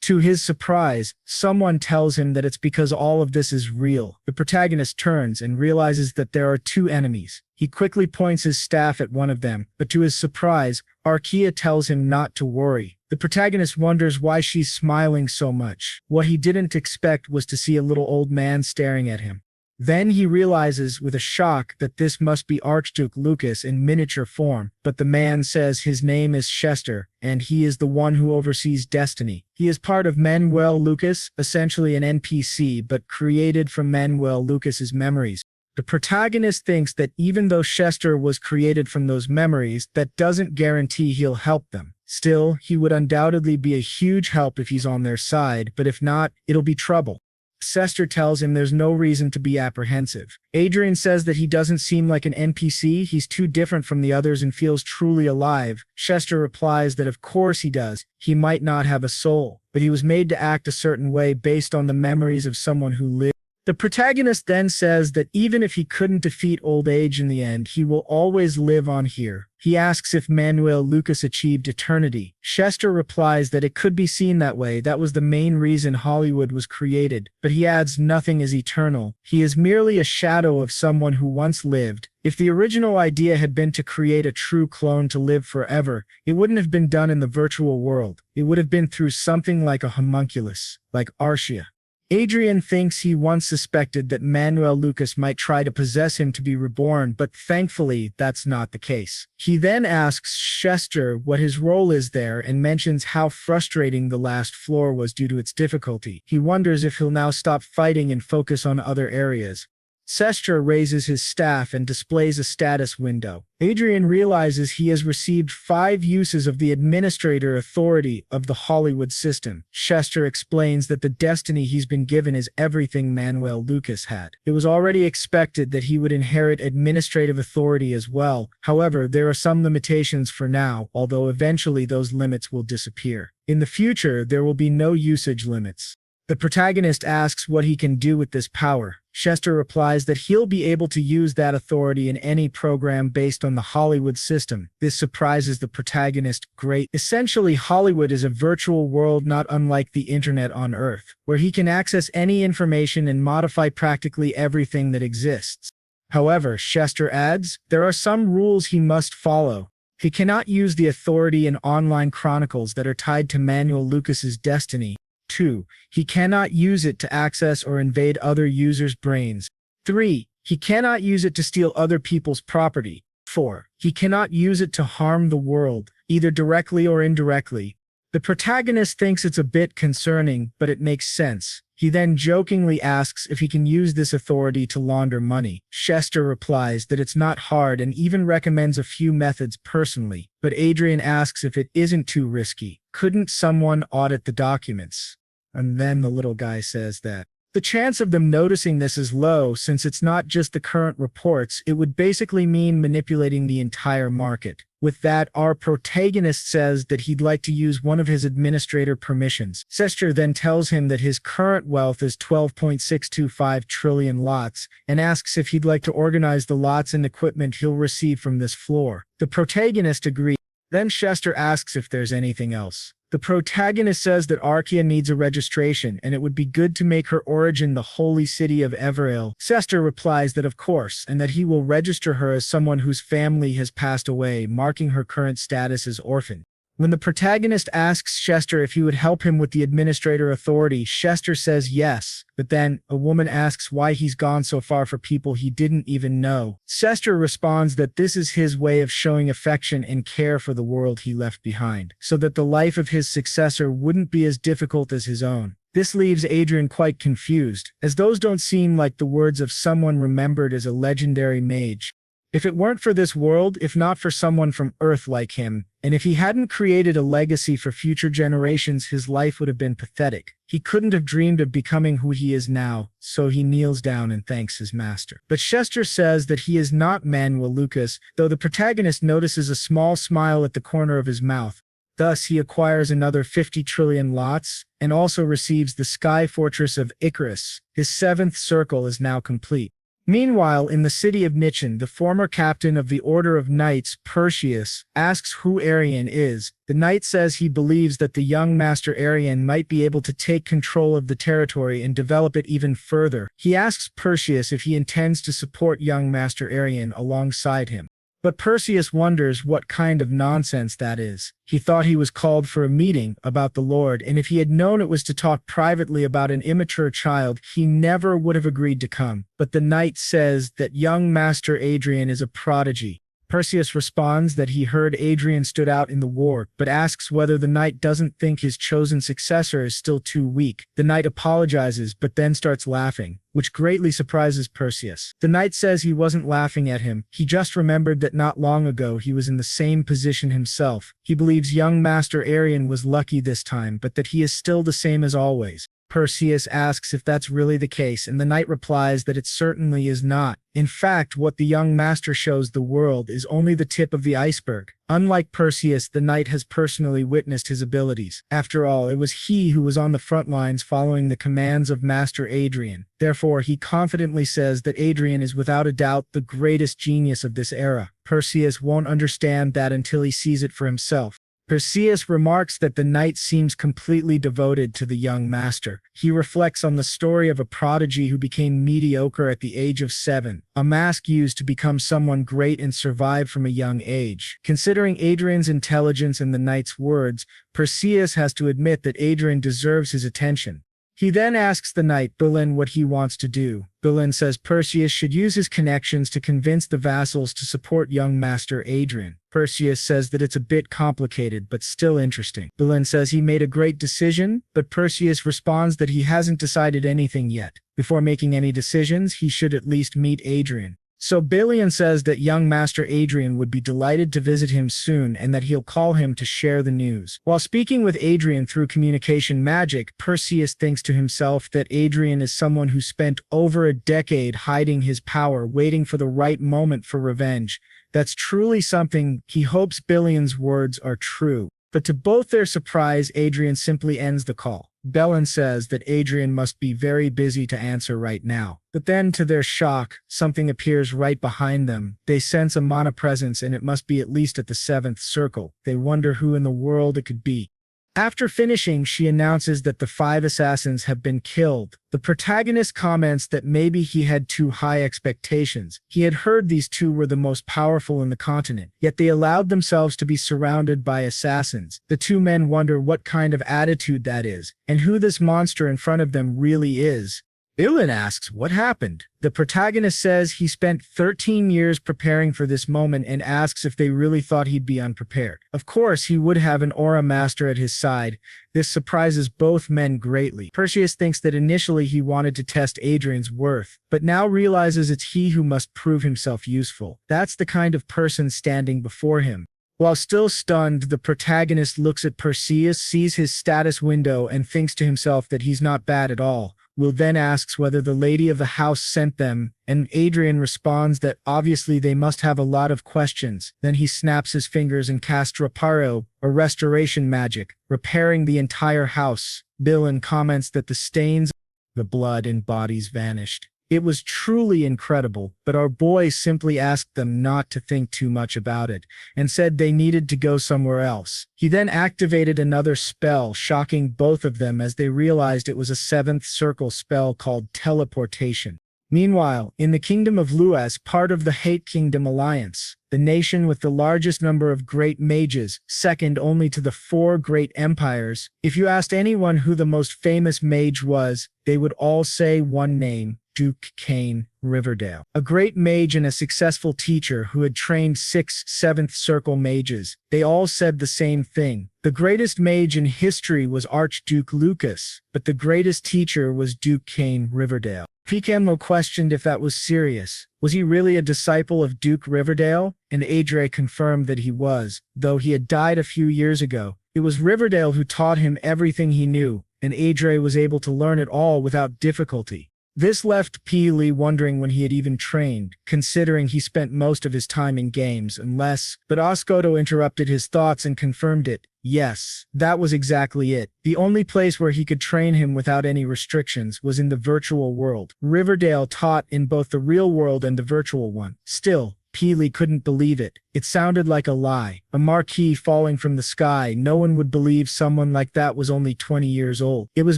To his surprise, someone tells him that it's because all of this is real. The protagonist turns and realizes that there are two enemies. He quickly points his staff at one of them, but to his surprise, Archia tells him not to worry. The protagonist wonders why she's smiling so much. What he didn't expect was to see a little old man staring at him. Then he realizes with a shock that this must be Archduke Lucas in miniature form, but the man says his name is Chester, and he is the one who oversees destiny. He is part of Manuel Lucas, essentially an NPC, but created from Manuel Lucas's memories. The protagonist thinks that even though Chester was created from those memories, that doesn't guarantee he'll help them. Still, he would undoubtedly be a huge help if he's on their side, but if not, it'll be trouble. Chester tells him there's no reason to be apprehensive. Adrian says that he doesn't seem like an NPC, he's too different from the others and feels truly alive. Chester replies that of course he does. He might not have a soul, but he was made to act a certain way based on the memories of someone who lived. The protagonist then says that even if he couldn't defeat old age in the end, he will always live on here. He asks if Manuel Lucas achieved eternity. Chester replies that it could be seen that way, that was the main reason Hollywood was created, but he adds nothing is eternal. He is merely a shadow of someone who once lived. If the original idea had been to create a true clone to live forever, it wouldn't have been done in the virtual world. It would have been through something like a homunculus, like Archia. Adrian thinks he once suspected that Manuel Lucas might try to possess him to be reborn, but thankfully that's not the case. He then asks Chester what his role is there and mentions how frustrating the last floor was due to its difficulty. He wonders if he'll now stop fighting and focus on other areas. Chester raises his staff and displays a status window. Adrian realizes he has received 5 uses of the administrator authority of the Hollywood system. Chester explains that the destiny he's been given is everything Manuel Lucas had. It was already expected that he would inherit administrative authority as well. However, there are some limitations for now, although eventually those limits will disappear. In the future, there will be no usage limits. The protagonist asks what he can do with this power. Chester replies that he'll be able to use that authority in any program based on the Hollywood system. This surprises the protagonist greatly. Essentially, Hollywood is a virtual world not unlike the internet on Earth, where he can access any information and modify practically everything that exists. However, Chester adds, there are some rules he must follow. He cannot use the authority in online chronicles that are tied to Manuel Lucas's destiny. 2. He cannot use it to access or invade other users' brains. 3. He cannot use it to steal other people's property. 4. He cannot use it to harm the world, either directly or indirectly. The protagonist thinks it's a bit concerning, but it makes sense. He then jokingly asks if he can use this authority to launder money. Chester replies that it's not hard and even recommends a few methods personally, but Adrian asks if it isn't too risky. Couldn't someone audit the documents? And then the little guy says that the chance of them noticing this is low since it's not just the current reports, it would basically mean manipulating the entire market. With that, our protagonist says that he'd like to use one of his administrator permissions. Chester then tells him that his current wealth is 12.625 trillion lots and asks if he'd like to organize the lots and equipment he'll receive from this floor. The protagonist agrees. Then Chester asks if there's anything else. The protagonist says that Archia needs a registration and it would be good to make her origin the holy city of Betrayal. Chester replies that of course, and that he will register her as someone whose family has passed away, marking her current status as orphan. When the protagonist asks Chester if he would help him with the administrator authority, Chester says yes, but then a woman asks why he's gone so far for people he didn't even know. Chester responds that this is his way of showing affection and care for the world he left behind, so that the life of his successor wouldn't be as difficult as his own. This leaves Adrian quite confused, as those don't seem like the words of someone remembered as a legendary mage. If it weren't for this world, if not for someone from Earth like him, and if he hadn't created a legacy for future generations, his life would have been pathetic. He couldn't have dreamed of becoming who he is now, so he kneels down and thanks his master. But Chester says that he is not Manuel Lucas, though the protagonist notices a small smile at the corner of his mouth. Thus, he acquires another 50 trillion lots, and also receives the Sky Fortress of Icarus. His 7th circle is now complete. Meanwhile, in the city of Nichin, the former captain of the Order of Knights, Perseus, asks who Arian is. The knight says he believes that the young Master Arian might be able to take control of the territory and develop it even further. He asks Perseus if he intends to support young Master Arian alongside him. But Perseus wonders what kind of nonsense that is. He thought he was called for a meeting about the Lord, and if he had known it was to talk privately about an immature child, he never would have agreed to come. But the knight says that young Master Adrian is a prodigy. Perseus responds that he heard Adrian stood out in the war, but asks whether the knight doesn't think his chosen successor is still too weak. The knight apologizes, but then starts laughing, which greatly surprises Perseus. The knight says he wasn't laughing at him, he just remembered that not long ago he was in the same position himself. He believes young Master Arian was lucky this time, but that he is still the same as always. Perseus asks if that's really the case, and the knight replies that it certainly is not. In fact, what the young master shows the world is only the tip of the iceberg. Unlike Perseus, the knight has personally witnessed his abilities. After all, it was he who was on the front lines following the commands of Master Adrian. Therefore, he confidently says that Adrian is without a doubt the greatest genius of this era. Perseus won't understand that until he sees it for himself. Perseus remarks that the knight seems completely devoted to the young master. He reflects on the story of a prodigy who became mediocre at the age of 7, a mask used to become someone great and survive from a young age. Considering Adrian's intelligence and the knight's words, Perseus has to admit that Adrian deserves his attention. He then asks the knight Berlin what he wants to do. Berlin says Perseus should use his connections to convince the vassals to support young Master Adrian. Perseus says that it's a bit complicated, but still interesting. Berlin says he made a great decision, but Perseus responds that he hasn't decided anything yet. Before making any decisions, he should at least meet Adrian. So Balian says that young Master Adrian would be delighted to visit him soon and that he'll call him to share the news. While speaking with Adrian through communication magic, Perseus thinks to himself that Adrian is someone who spent over a decade hiding his power, waiting for the right moment for revenge. That's truly something. He hopes Balian's words are true. But to both their surprise, Adrian simply ends the call. Bellin says that Adrian must be very busy to answer right now. But then, to their shock, something appears right behind them. They sense a mana presence, and it must be at least at the 7th circle. They wonder who in the world it could be. After finishing, she announces that the 5 assassins have been killed. The protagonist comments that maybe he had too high expectations. He had heard these 2 were the most powerful in the continent, yet they allowed themselves to be surrounded by assassins. The 2 men wonder what kind of attitude that is, and who this monster in front of them really is. Ilan asks what happened. The protagonist says he spent 13 years preparing for this moment and asks if they really thought he'd be unprepared. Of course, he would have an aura master at his side. This surprises both men greatly. Perseus thinks that initially he wanted to test Adrian's worth, but now realizes it's he who must prove himself useful. That's the kind of person standing before him. While still stunned, the protagonist looks at Perseus, sees his status window, and thinks to himself that he's not bad at all. Will then asks whether the lady of the house sent them, and Adrian responds that obviously they must have a lot of questions. Then he snaps his fingers and casts Reparo, or restoration magic, repairing the entire house. Billin comments that the stains, the blood and bodies vanished. It was truly incredible, but our boy simply asked them not to think too much about it, and said they needed to go somewhere else. He then activated another spell, shocking both of them as they realized it was a 7th circle spell called teleportation. Meanwhile, in the Kingdom of Luas, part of the Hate Kingdom Alliance, the nation with the largest number of great mages, second only to the 4 great empires, if you asked anyone who the most famous mage was, they would all say one name: Archduke Kane, Riverdale. A great mage and a successful teacher who had trained 6th, 7th circle mages. They all said the same thing. The greatest mage in history was Archduke Lucas, but the greatest teacher was Duke Kane, Riverdale. Picamlo questioned if that was serious. Was he really a disciple of Duke Riverdale? And Adre confirmed that he was, though he had died a few years ago. It was Riverdale who taught him everything he knew, and Adre was able to learn it all without difficulty. This left Peely wondering when he had even trained, considering he spent most of his time in games, but Oscoto interrupted his thoughts and confirmed it. Yes, that was exactly it. The only place where he could train him without any restrictions was in the virtual world. Riverdale taught in both the real world and the virtual one. Still, Peely couldn't believe it. It sounded like a lie. A marquee falling from the sky. No one would believe someone like that was only 20 years old. It was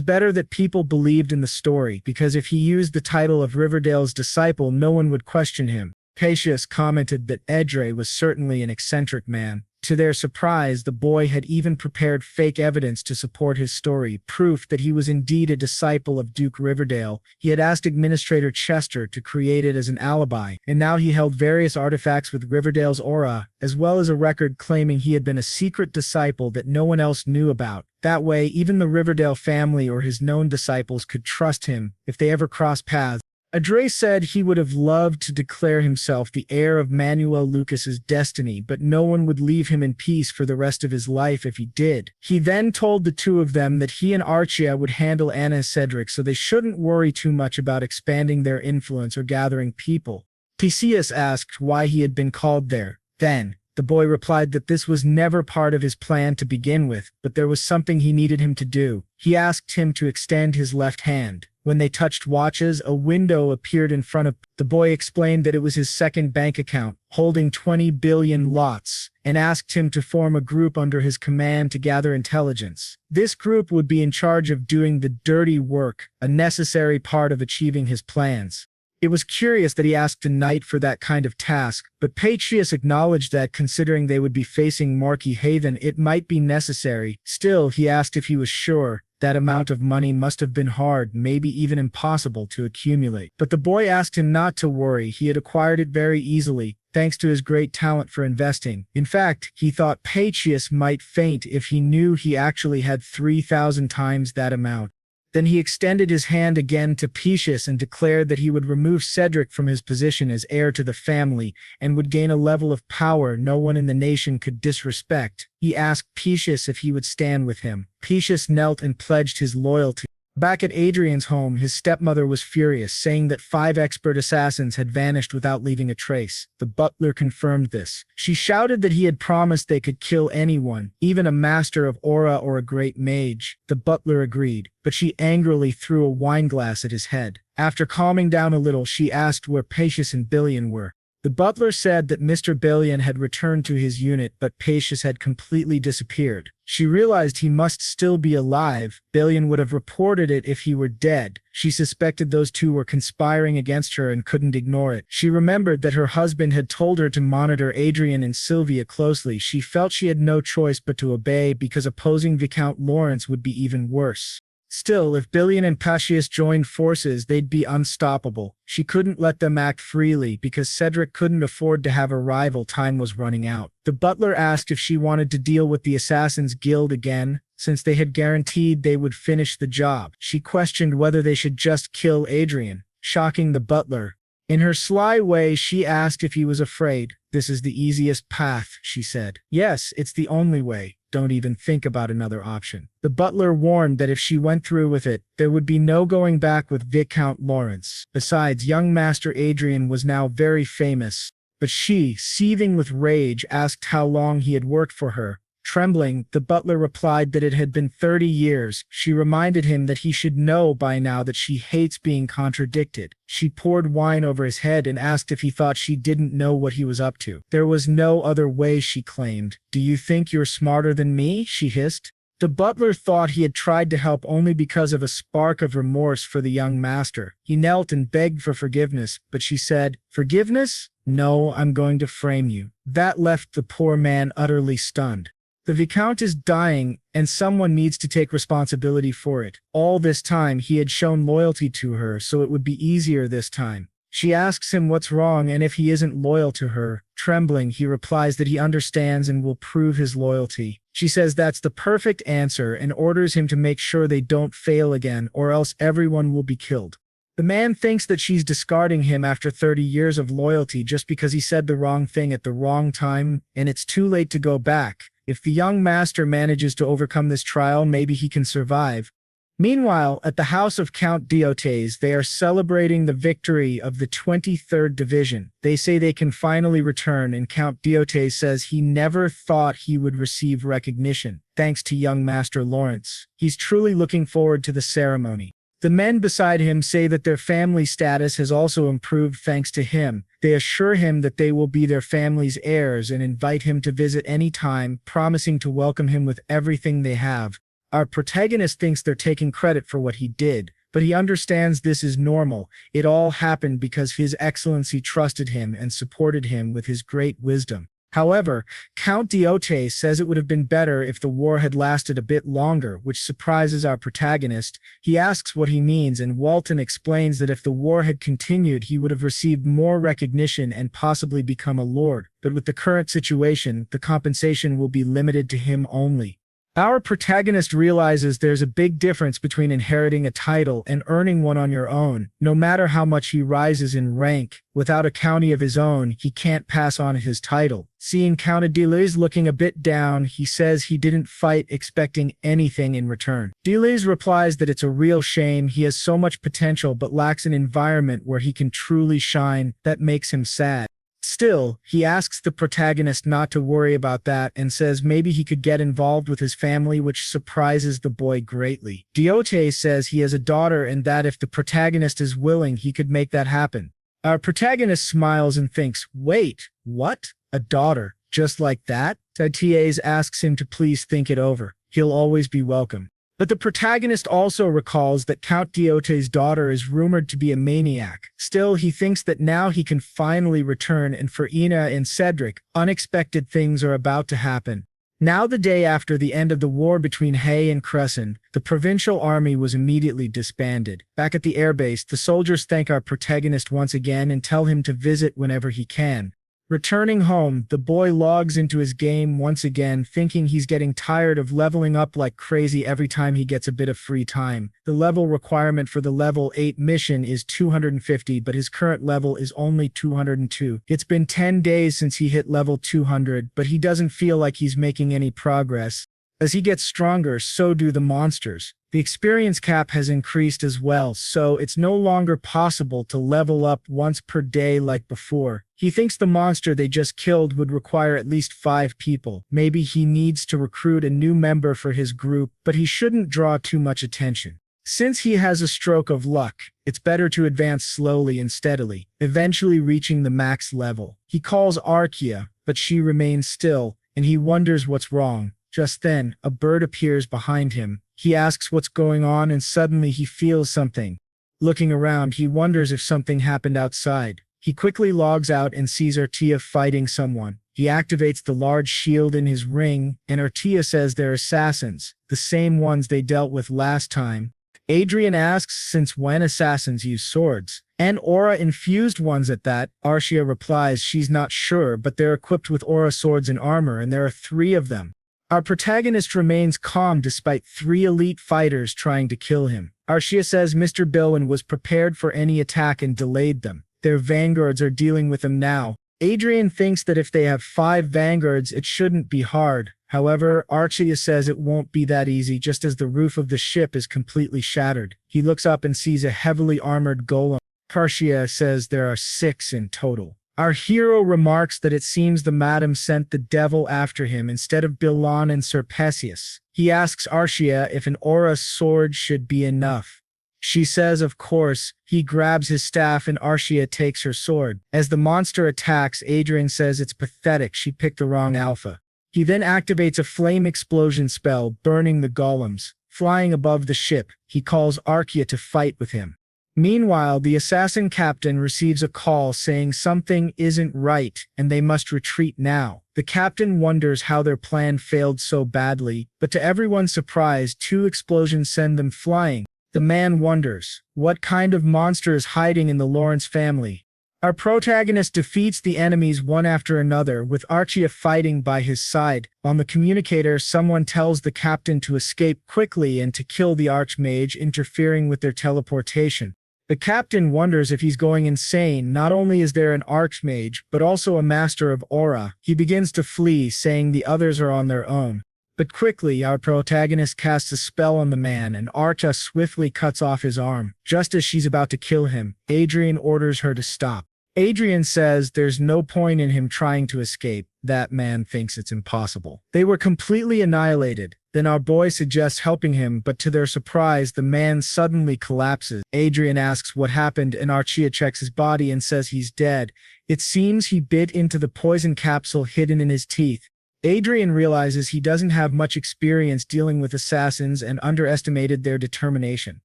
better that people believed in the story, because if he used the title of Riverdale's disciple, no one would question him. Pacius commented that Edre was certainly an eccentric man. To their surprise, the boy had even prepared fake evidence to support his story, proof that he was indeed a disciple of Duke Riverdale. He had asked Administrator Chester to create it as an alibi, and now he held various artifacts with Riverdale's aura, as well as a record claiming he had been a secret disciple that no one else knew about. That way, even the Riverdale family or his known disciples could trust him if they ever crossed paths. Adre said he would have loved to declare himself the heir of Manuel Lucas's destiny, but no one would leave him in peace for the rest of his life if he did. He then told the two of them that he and Archia would handle Anna and Cedric, so they shouldn't worry too much about expanding their influence or gathering people. Theseus asked why he had been called there. Then, the boy replied that this was never part of his plan to begin with, but there was something he needed him to do. He asked him to extend his left hand. When they touched watches, a window appeared in front of the boy. Explained that it was his second bank account, holding 20 billion lots, and asked him to form a group under his command to gather intelligence. This group would be in charge of doing the dirty work, a necessary part of achieving his plans. It was curious that he asked a knight for that kind of task, but Patrius acknowledged that considering they would be facing Marquis Haven, it might be necessary. Still, he asked if he was sure. That amount of money must have been hard, maybe even impossible to accumulate. But the boy asked him not to worry. He had acquired it very easily, thanks to his great talent for investing. In fact, he thought Patrius might faint if he knew he actually had 3,000 times that amount. Then he extended his hand again to Pacius and declared that he would remove Cedric from his position as heir to the family and would gain a level of power no one in the nation could disrespect. He asked Pacius if he would stand with him. Pacius knelt and pledged his loyalty. Back at Adrian's home, his stepmother was furious, saying that 5 expert assassins had vanished without leaving a trace. The butler confirmed this. She shouted that he had promised they could kill anyone, even a master of aura or a great mage. The butler agreed, but she angrily threw a wineglass at his head. After calming down a little, she asked where Pacius and Billion were. The butler said that Mr. Billion had returned to his unit, but Pacius had completely disappeared. She realized he must still be alive. Billion would have reported it if he were dead. She suspected those two were conspiring against her and couldn't ignore it. She remembered that her husband had told her to monitor Adrian and Sylvia closely. She felt she had no choice but to obey, because opposing Viscount Lawrence would be even worse. Still, if Billion and Pacius joined forces, they'd be unstoppable. She couldn't let them act freely because Cedric couldn't afford to have a rival. Time was running out. The butler asked if she wanted to deal with the Assassin's Guild again, since they had guaranteed they would finish the job. She questioned whether they should just kill Adrian, shocking the butler. In her sly way, she asked if he was afraid. "This is the easiest path," she said. "Yes, it's the only way. Don't even think about another option." The butler warned that if she went through with it, there would be no going back with Viscount Lawrence. Besides, young Master Adrian was now very famous. But she, seething with rage, asked how long he had worked for her. Trembling, the butler replied that it had been 30 years. She reminded him that he should know by now that she hates being contradicted. She poured wine over his head and asked if he thought she didn't know what he was up to. There was no other way, she claimed. "Do you think you're smarter than me?" she hissed. The butler thought he had tried to help only because of a spark of remorse for the young master. He knelt and begged for forgiveness, but she said, "Forgiveness? No, I'm going to frame you." That left the poor man utterly stunned. The viscount is dying, and someone needs to take responsibility for it. All this time, he had shown loyalty to her, so it would be easier this time. She asks him what's wrong and if he isn't loyal to her. Trembling, he replies that he understands and will prove his loyalty. She says that's the perfect answer and orders him to make sure they don't fail again, or else everyone will be killed. The man thinks that she's discarding him after 30 years of loyalty just because he said the wrong thing at the wrong time, and it's too late to go back. If the young master manages to overcome this trial, maybe he can survive. Meanwhile, at the house of Count Diotes, they are celebrating the victory of the 23rd Division. They say they can finally return, and Count Diotes says he never thought he would receive recognition, thanks to young Master Lawrence. He's truly looking forward to the ceremony. The men beside him say that their family status has also improved thanks to him. They assure him that they will be their family's heirs and invite him to visit any time, promising to welcome him with everything they have. Our protagonist thinks they're taking credit for what he did, but he understands this is normal. It all happened because His Excellency trusted him and supported him with his great wisdom. However, Count Diotes says it would have been better if the war had lasted a bit longer, which surprises our protagonist. He asks what he means, and Walton explains that if the war had continued, he would have received more recognition and possibly become a lord. But with the current situation, the compensation will be limited to him only. Our protagonist realizes there's a big difference between inheriting a title and earning one on your own. No matter how much he rises in rank, without a county of his own, he can't pass on his title. Seeing Count Diotes looking a bit down, he says he didn't fight expecting anything in return. Diotes replies that it's a real shame. He has so much potential but lacks an environment where he can truly shine. That makes him sad. Still, he asks the protagonist not to worry about that and says maybe he could get involved with his family, which surprises the boy greatly. Diotes says he has a daughter and that if the protagonist is willing, he could make that happen. Our protagonist smiles and thinks, wait, what? A daughter? Just like that? Diotes asks him to please think it over. He'll always be welcome. But the protagonist also recalls that Count Diotes' daughter is rumored to be a maniac. Still, he thinks that now he can finally return, and for Ina and Cedric, unexpected things are about to happen. Now, the day after the end of the war between Hay and Crescent, the provincial army was immediately disbanded. Back at the airbase, the soldiers thank our protagonist once again and tell him to visit whenever he can. Returning home, the boy logs into his game once again, thinking he's getting tired of leveling up like crazy every time he gets a bit of free time. The level requirement for the level 8 mission is 250, but his current level is only 202. It's been 10 days since he hit level 200, but he doesn't feel like he's making any progress. As he gets stronger, so do the monsters. The experience cap has increased as well, so it's no longer possible to level up once per day like before. He thinks the monster they just killed would require at least 5 people. Maybe he needs to recruit a new member for his group, but he shouldn't draw too much attention. Since he has a stroke of luck, it's better to advance slowly and steadily, eventually reaching the max level. He calls Archia, but she remains still, and he wonders what's wrong. Just then, a bird appears behind him. He asks what's going on, and suddenly he feels something. Looking around, he wonders if something happened outside. He quickly logs out and sees Archia fighting someone. He activates the large shield in his ring, and Archia says they're assassins, the same ones they dealt with last time. Adrian asks since when assassins use swords, and aura-infused ones at that. Archia replies she's not sure, but they're equipped with aura swords and armor, and there are 3 of them. Our protagonist remains calm despite 3 elite fighters trying to kill him. Archia says Mr. Bilwin was prepared for any attack and delayed them. Their vanguards are dealing with him now. Adrian thinks that if they have 5 vanguards, it shouldn't be hard. However, Archia says it won't be that easy just as the roof of the ship is completely shattered. He looks up and sees a heavily armored golem. Archia says there are 6 in total. Our hero remarks that it seems the madam sent the devil after him instead of Bilan and Sir Perseus. He asks Archia if an aura sword should be enough. She says of course. He grabs his staff and Archia takes her sword. As the monster attacks, Adrian says it's pathetic, she picked the wrong alpha. He then activates a flame explosion spell, burning the golems. Flying above the ship, he calls Archia to fight with him. Meanwhile, the assassin captain receives a call saying something isn't right and they must retreat now. The captain wonders how their plan failed so badly, but to everyone's surprise, 2 explosions send them flying. The man wonders, what kind of monster is hiding in the Lawrence family? Our protagonist defeats the enemies one after another, with Archia fighting by his side. On the communicator, someone tells the captain to escape quickly and to kill the archmage, interfering with their teleportation. The captain wonders if he's going insane. Not only is there an archmage, but also a master of aura. He begins to flee, saying the others are on their own. But quickly, our protagonist casts a spell on the man, and Archia swiftly cuts off his arm. Just as she's about to kill him, Adrian orders her to stop. Adrian says there's no point in him trying to escape. That man thinks it's impossible. They were completely annihilated. Then our boy suggests helping him, but to their surprise, the man suddenly collapses. Adrian asks what happened, and Archia checks his body and says he's dead. It seems he bit into the poison capsule hidden in his teeth. Adrian realizes he doesn't have much experience dealing with assassins and underestimated their determination.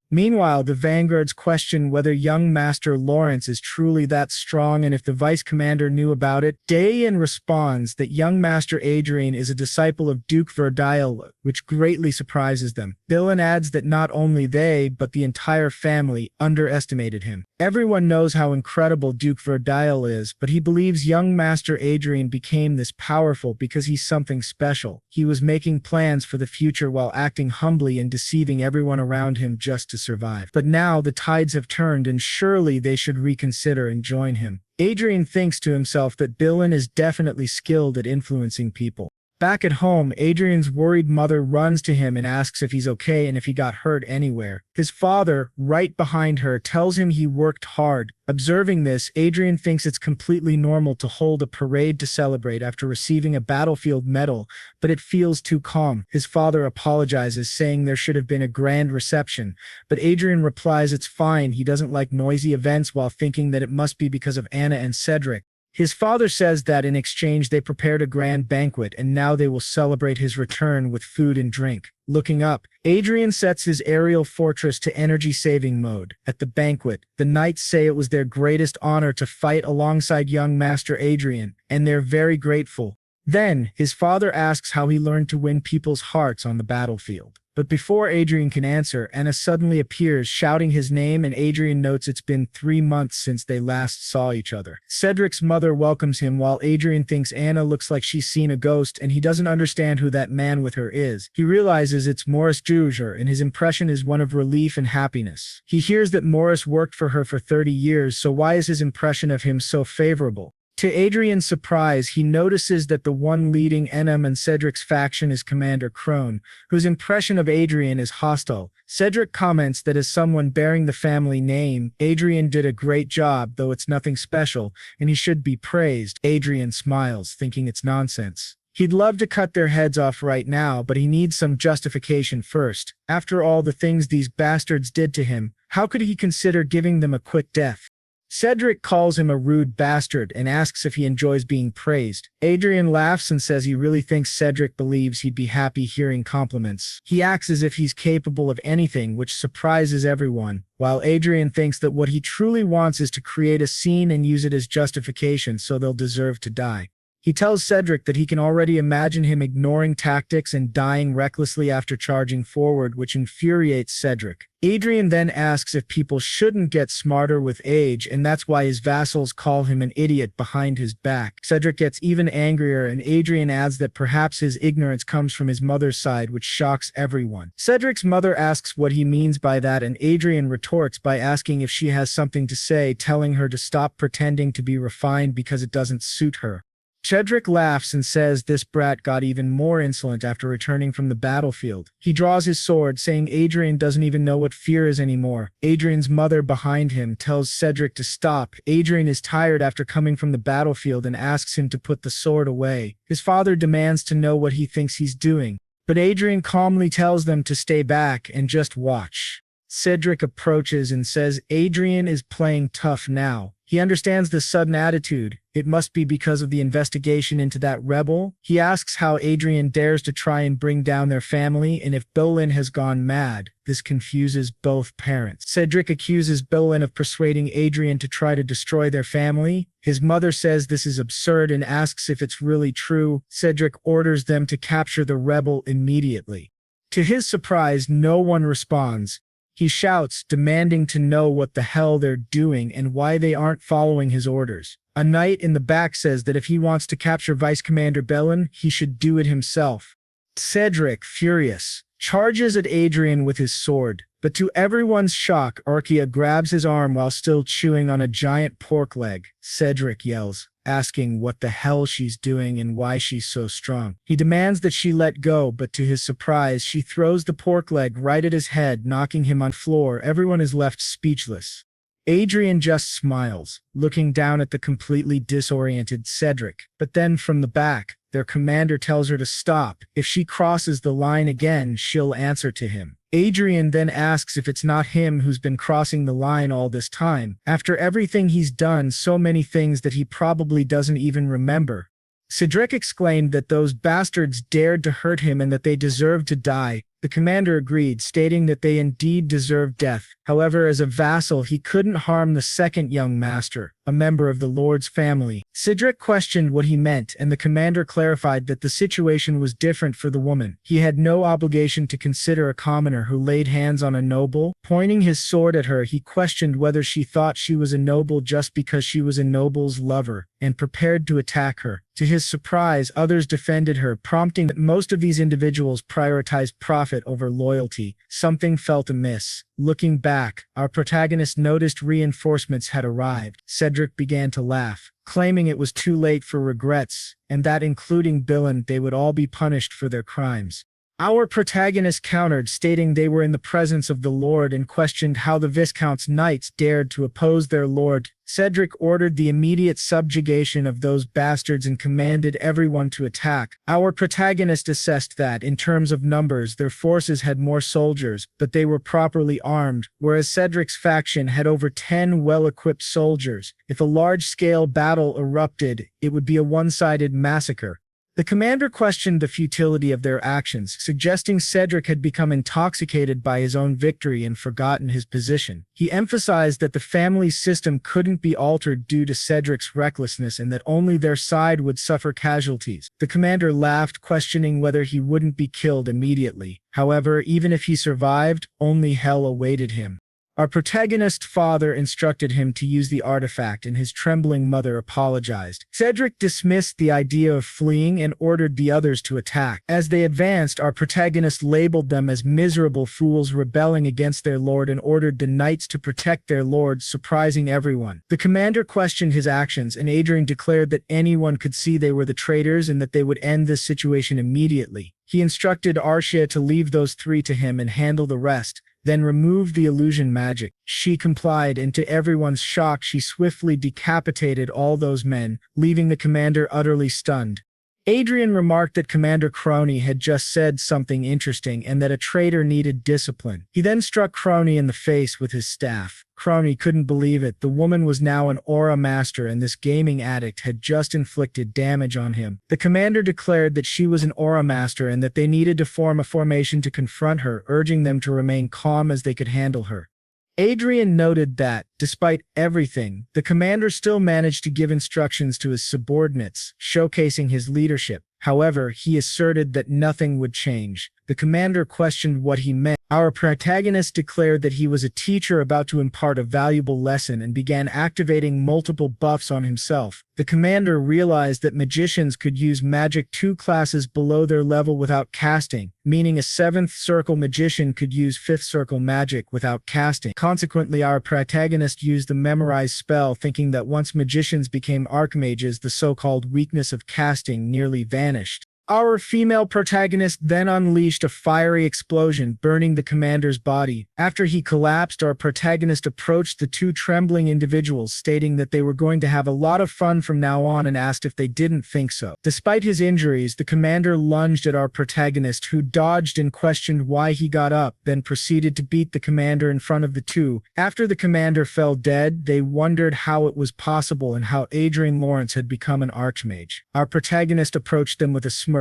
Meanwhile, the vanguards question whether young Master Lawrence is truly that strong and if the vice commander knew about it. Dayan responds that young Master Adrian is a disciple of Duke Verdial, which greatly surprises them. Dylan adds that not only they, but the entire family underestimated him. Everyone knows how incredible Duke Verdial is, but he believes young Master Adrian became this powerful because he's something special. He was making plans for the future while acting humbly and deceiving everyone around him just to survive. But now the tides have turned and surely they should reconsider and join him. Adrian thinks to himself that Dylan is definitely skilled at influencing people. Back at home, Adrian's worried mother runs to him and asks if he's okay and if he got hurt anywhere. His father, right behind her, tells him he worked hard. Observing this, Adrian thinks it's completely normal to hold a parade to celebrate after receiving a battlefield medal, but it feels too calm. His father apologizes, saying there should have been a grand reception, but Adrian replies it's fine. He doesn't like noisy events, while thinking that it must be because of Anna and Cedric. His father says that in exchange they prepared a grand banquet and now they will celebrate his return with food and drink. Looking up, Adrian sets his aerial fortress to energy-saving mode. At the banquet, the knights say it was their greatest honor to fight alongside young Master Adrian, and they're very grateful. Then, his father asks how he learned to win people's hearts on the battlefield. But before Adrian can answer, Anna suddenly appears, shouting his name, and Adrian notes it's been 3 months since they last saw each other. Cedric's mother welcomes him, while Adrian thinks Anna looks like she's seen a ghost, and he doesn't understand who that man with her is. He realizes it's Morris Juger, and his impression is one of relief and happiness. He hears that Morris worked for her for 30 years, so why is his impression of him so favorable? To Adrian's surprise, he notices that the one leading Enem and Cedric's faction is Commander Crone, whose impression of Adrian is hostile. Cedric comments that as someone bearing the family name, Adrian did a great job, though it's nothing special, and he should be praised. Adrian smiles, thinking it's nonsense. He'd love to cut their heads off right now, but he needs some justification first. After all the things these bastards did to him, how could he consider giving them a quick death? Cedric calls him a rude bastard and asks if he enjoys being praised. Adrian laughs and says he really thinks Cedric believes he'd be happy hearing compliments. He acts as if he's capable of anything, which surprises everyone, while Adrian thinks that what he truly wants is to create a scene and use it as justification so they'll deserve to die. He tells Cedric that he can already imagine him ignoring tactics and dying recklessly after charging forward, which infuriates Cedric. Adrian then asks if people shouldn't get smarter with age, and that's why his vassals call him an idiot behind his back. Cedric gets even angrier, and Adrian adds that perhaps his ignorance comes from his mother's side, which shocks everyone. Cedric's mother asks what he means by that, and Adrian retorts by asking if she has something to say, telling her to stop pretending to be refined because it doesn't suit her. Cedric laughs and says this brat got even more insolent after returning from the battlefield. He draws his sword, saying Adrian doesn't even know what fear is anymore. Adrian's mother behind him tells Cedric to stop. Adrian is tired after coming from the battlefield and asks him to put the sword away. His father demands to know what he thinks he's doing, but Adrian calmly tells them to stay back and just watch. Cedric approaches and says Adrian is playing tough now. He understands the sudden attitude. It must be because of the investigation into that rebel. He asks how Adrian dares to try and bring down their family and if Bolin has gone mad. This confuses both parents. Cedric accuses Bolin of persuading Adrian to try to destroy their family. His mother says this is absurd and asks if it's really true. Cedric orders them to capture the rebel immediately. To his surprise, no one responds. He shouts, demanding to know what the hell they're doing and why they aren't following his orders. A knight in the back says that if he wants to capture Vice Commander Bolin, he should do it himself. Cedric, furious, charges at Adrian with his sword, but to everyone's shock, Archia grabs his arm while still chewing on a giant pork leg. Cedric yells, asking what the hell she's doing and why she's so strong. He demands that she let go, but to his surprise, she throws the pork leg right at his head, knocking him on the floor. Everyone is left speechless. Adrian just smiles, looking down at the completely disoriented Cedric. But then from the back, their commander tells her to stop. If she crosses the line again, she'll answer to him. Adrian then asks if it's not him who's been crossing the line all this time, after everything he's done, so many things that he probably doesn't even remember. Cedric exclaimed that those bastards dared to hurt him and that they deserved to die. The commander agreed, stating that they indeed deserved death. However, as a vassal, he couldn't harm the second young master, a member of the Lord's family. Cedric questioned what he meant, and the commander clarified that the situation was different for the woman. He had no obligation to consider a commoner who laid hands on a noble. Pointing his sword at her, he questioned whether she thought she was a noble just because she was a noble's lover, and prepared to attack her. To his surprise, others defended her, prompting that most of these individuals prioritized profit over loyalty. Something felt amiss. Looking back, our protagonist noticed reinforcements had arrived. Cedric began to laugh, claiming it was too late for regrets, and that including Bolin, they would all be punished for their crimes. Our protagonist countered, stating they were in the presence of the Lord, and questioned how the Viscount's knights dared to oppose their lord. Cedric ordered the immediate subjugation of those bastards and commanded everyone to attack. Our protagonist assessed that, in terms of numbers, their forces had more soldiers, but they were properly armed, whereas Cedric's faction had over 10 well-equipped soldiers. If a large-scale battle erupted, it would be a one-sided massacre. The commander questioned the futility of their actions, suggesting Cedric had become intoxicated by his own victory and forgotten his position. He emphasized that the family system couldn't be altered due to Cedric's recklessness and that only their side would suffer casualties. The commander laughed, questioning whether he wouldn't be killed immediately. However, even if he survived, only hell awaited him. Our protagonist's father instructed him to use the artifact, and his trembling mother apologized. Cedric dismissed the idea of fleeing and ordered the others to attack. As they advanced, our protagonist labeled them as miserable fools rebelling against their lord and ordered the knights to protect their lord, surprising everyone. The commander questioned his actions, and Adrian declared that anyone could see they were the traitors and that they would end this situation immediately. He instructed Archia to leave those three to him and handle the rest, then removed the illusion magic. She complied, and to everyone's shock, she swiftly decapitated all those men, leaving the commander utterly stunned. Adrian remarked that Commander Crony had just said something interesting and that a traitor needed discipline. He then struck Crony in the face with his staff. Crony couldn't believe it. The woman was now an aura master, and this gaming addict had just inflicted damage on him. The commander declared that she was an aura master and that they needed to form a formation to confront her, urging them to remain calm as they could handle her. Adrian noted that, despite everything, the commander still managed to give instructions to his subordinates, showcasing his leadership. However, he asserted that nothing would change. The commander questioned what he meant. Our protagonist declared that he was a teacher about to impart a valuable lesson and began activating multiple buffs on himself. The commander realized that magicians could use magic 2 classes below their level without casting, meaning a 7th circle magician could use 5th circle magic without casting. Consequently, our protagonist used the memorize spell, thinking that once magicians became archmages, the so-called weakness of casting nearly vanished. Our female protagonist then unleashed a fiery explosion, burning the commander's body. After he collapsed, our protagonist approached the two trembling individuals, stating that they were going to have a lot of fun from now on and asked if they didn't think so. Despite his injuries, the commander lunged at our protagonist, who dodged and questioned why he got up, then proceeded to beat the commander in front of the two. After the commander fell dead, they wondered how it was possible and how Adrian Lawrence had become an archmage. Our protagonist approached them with a smirk,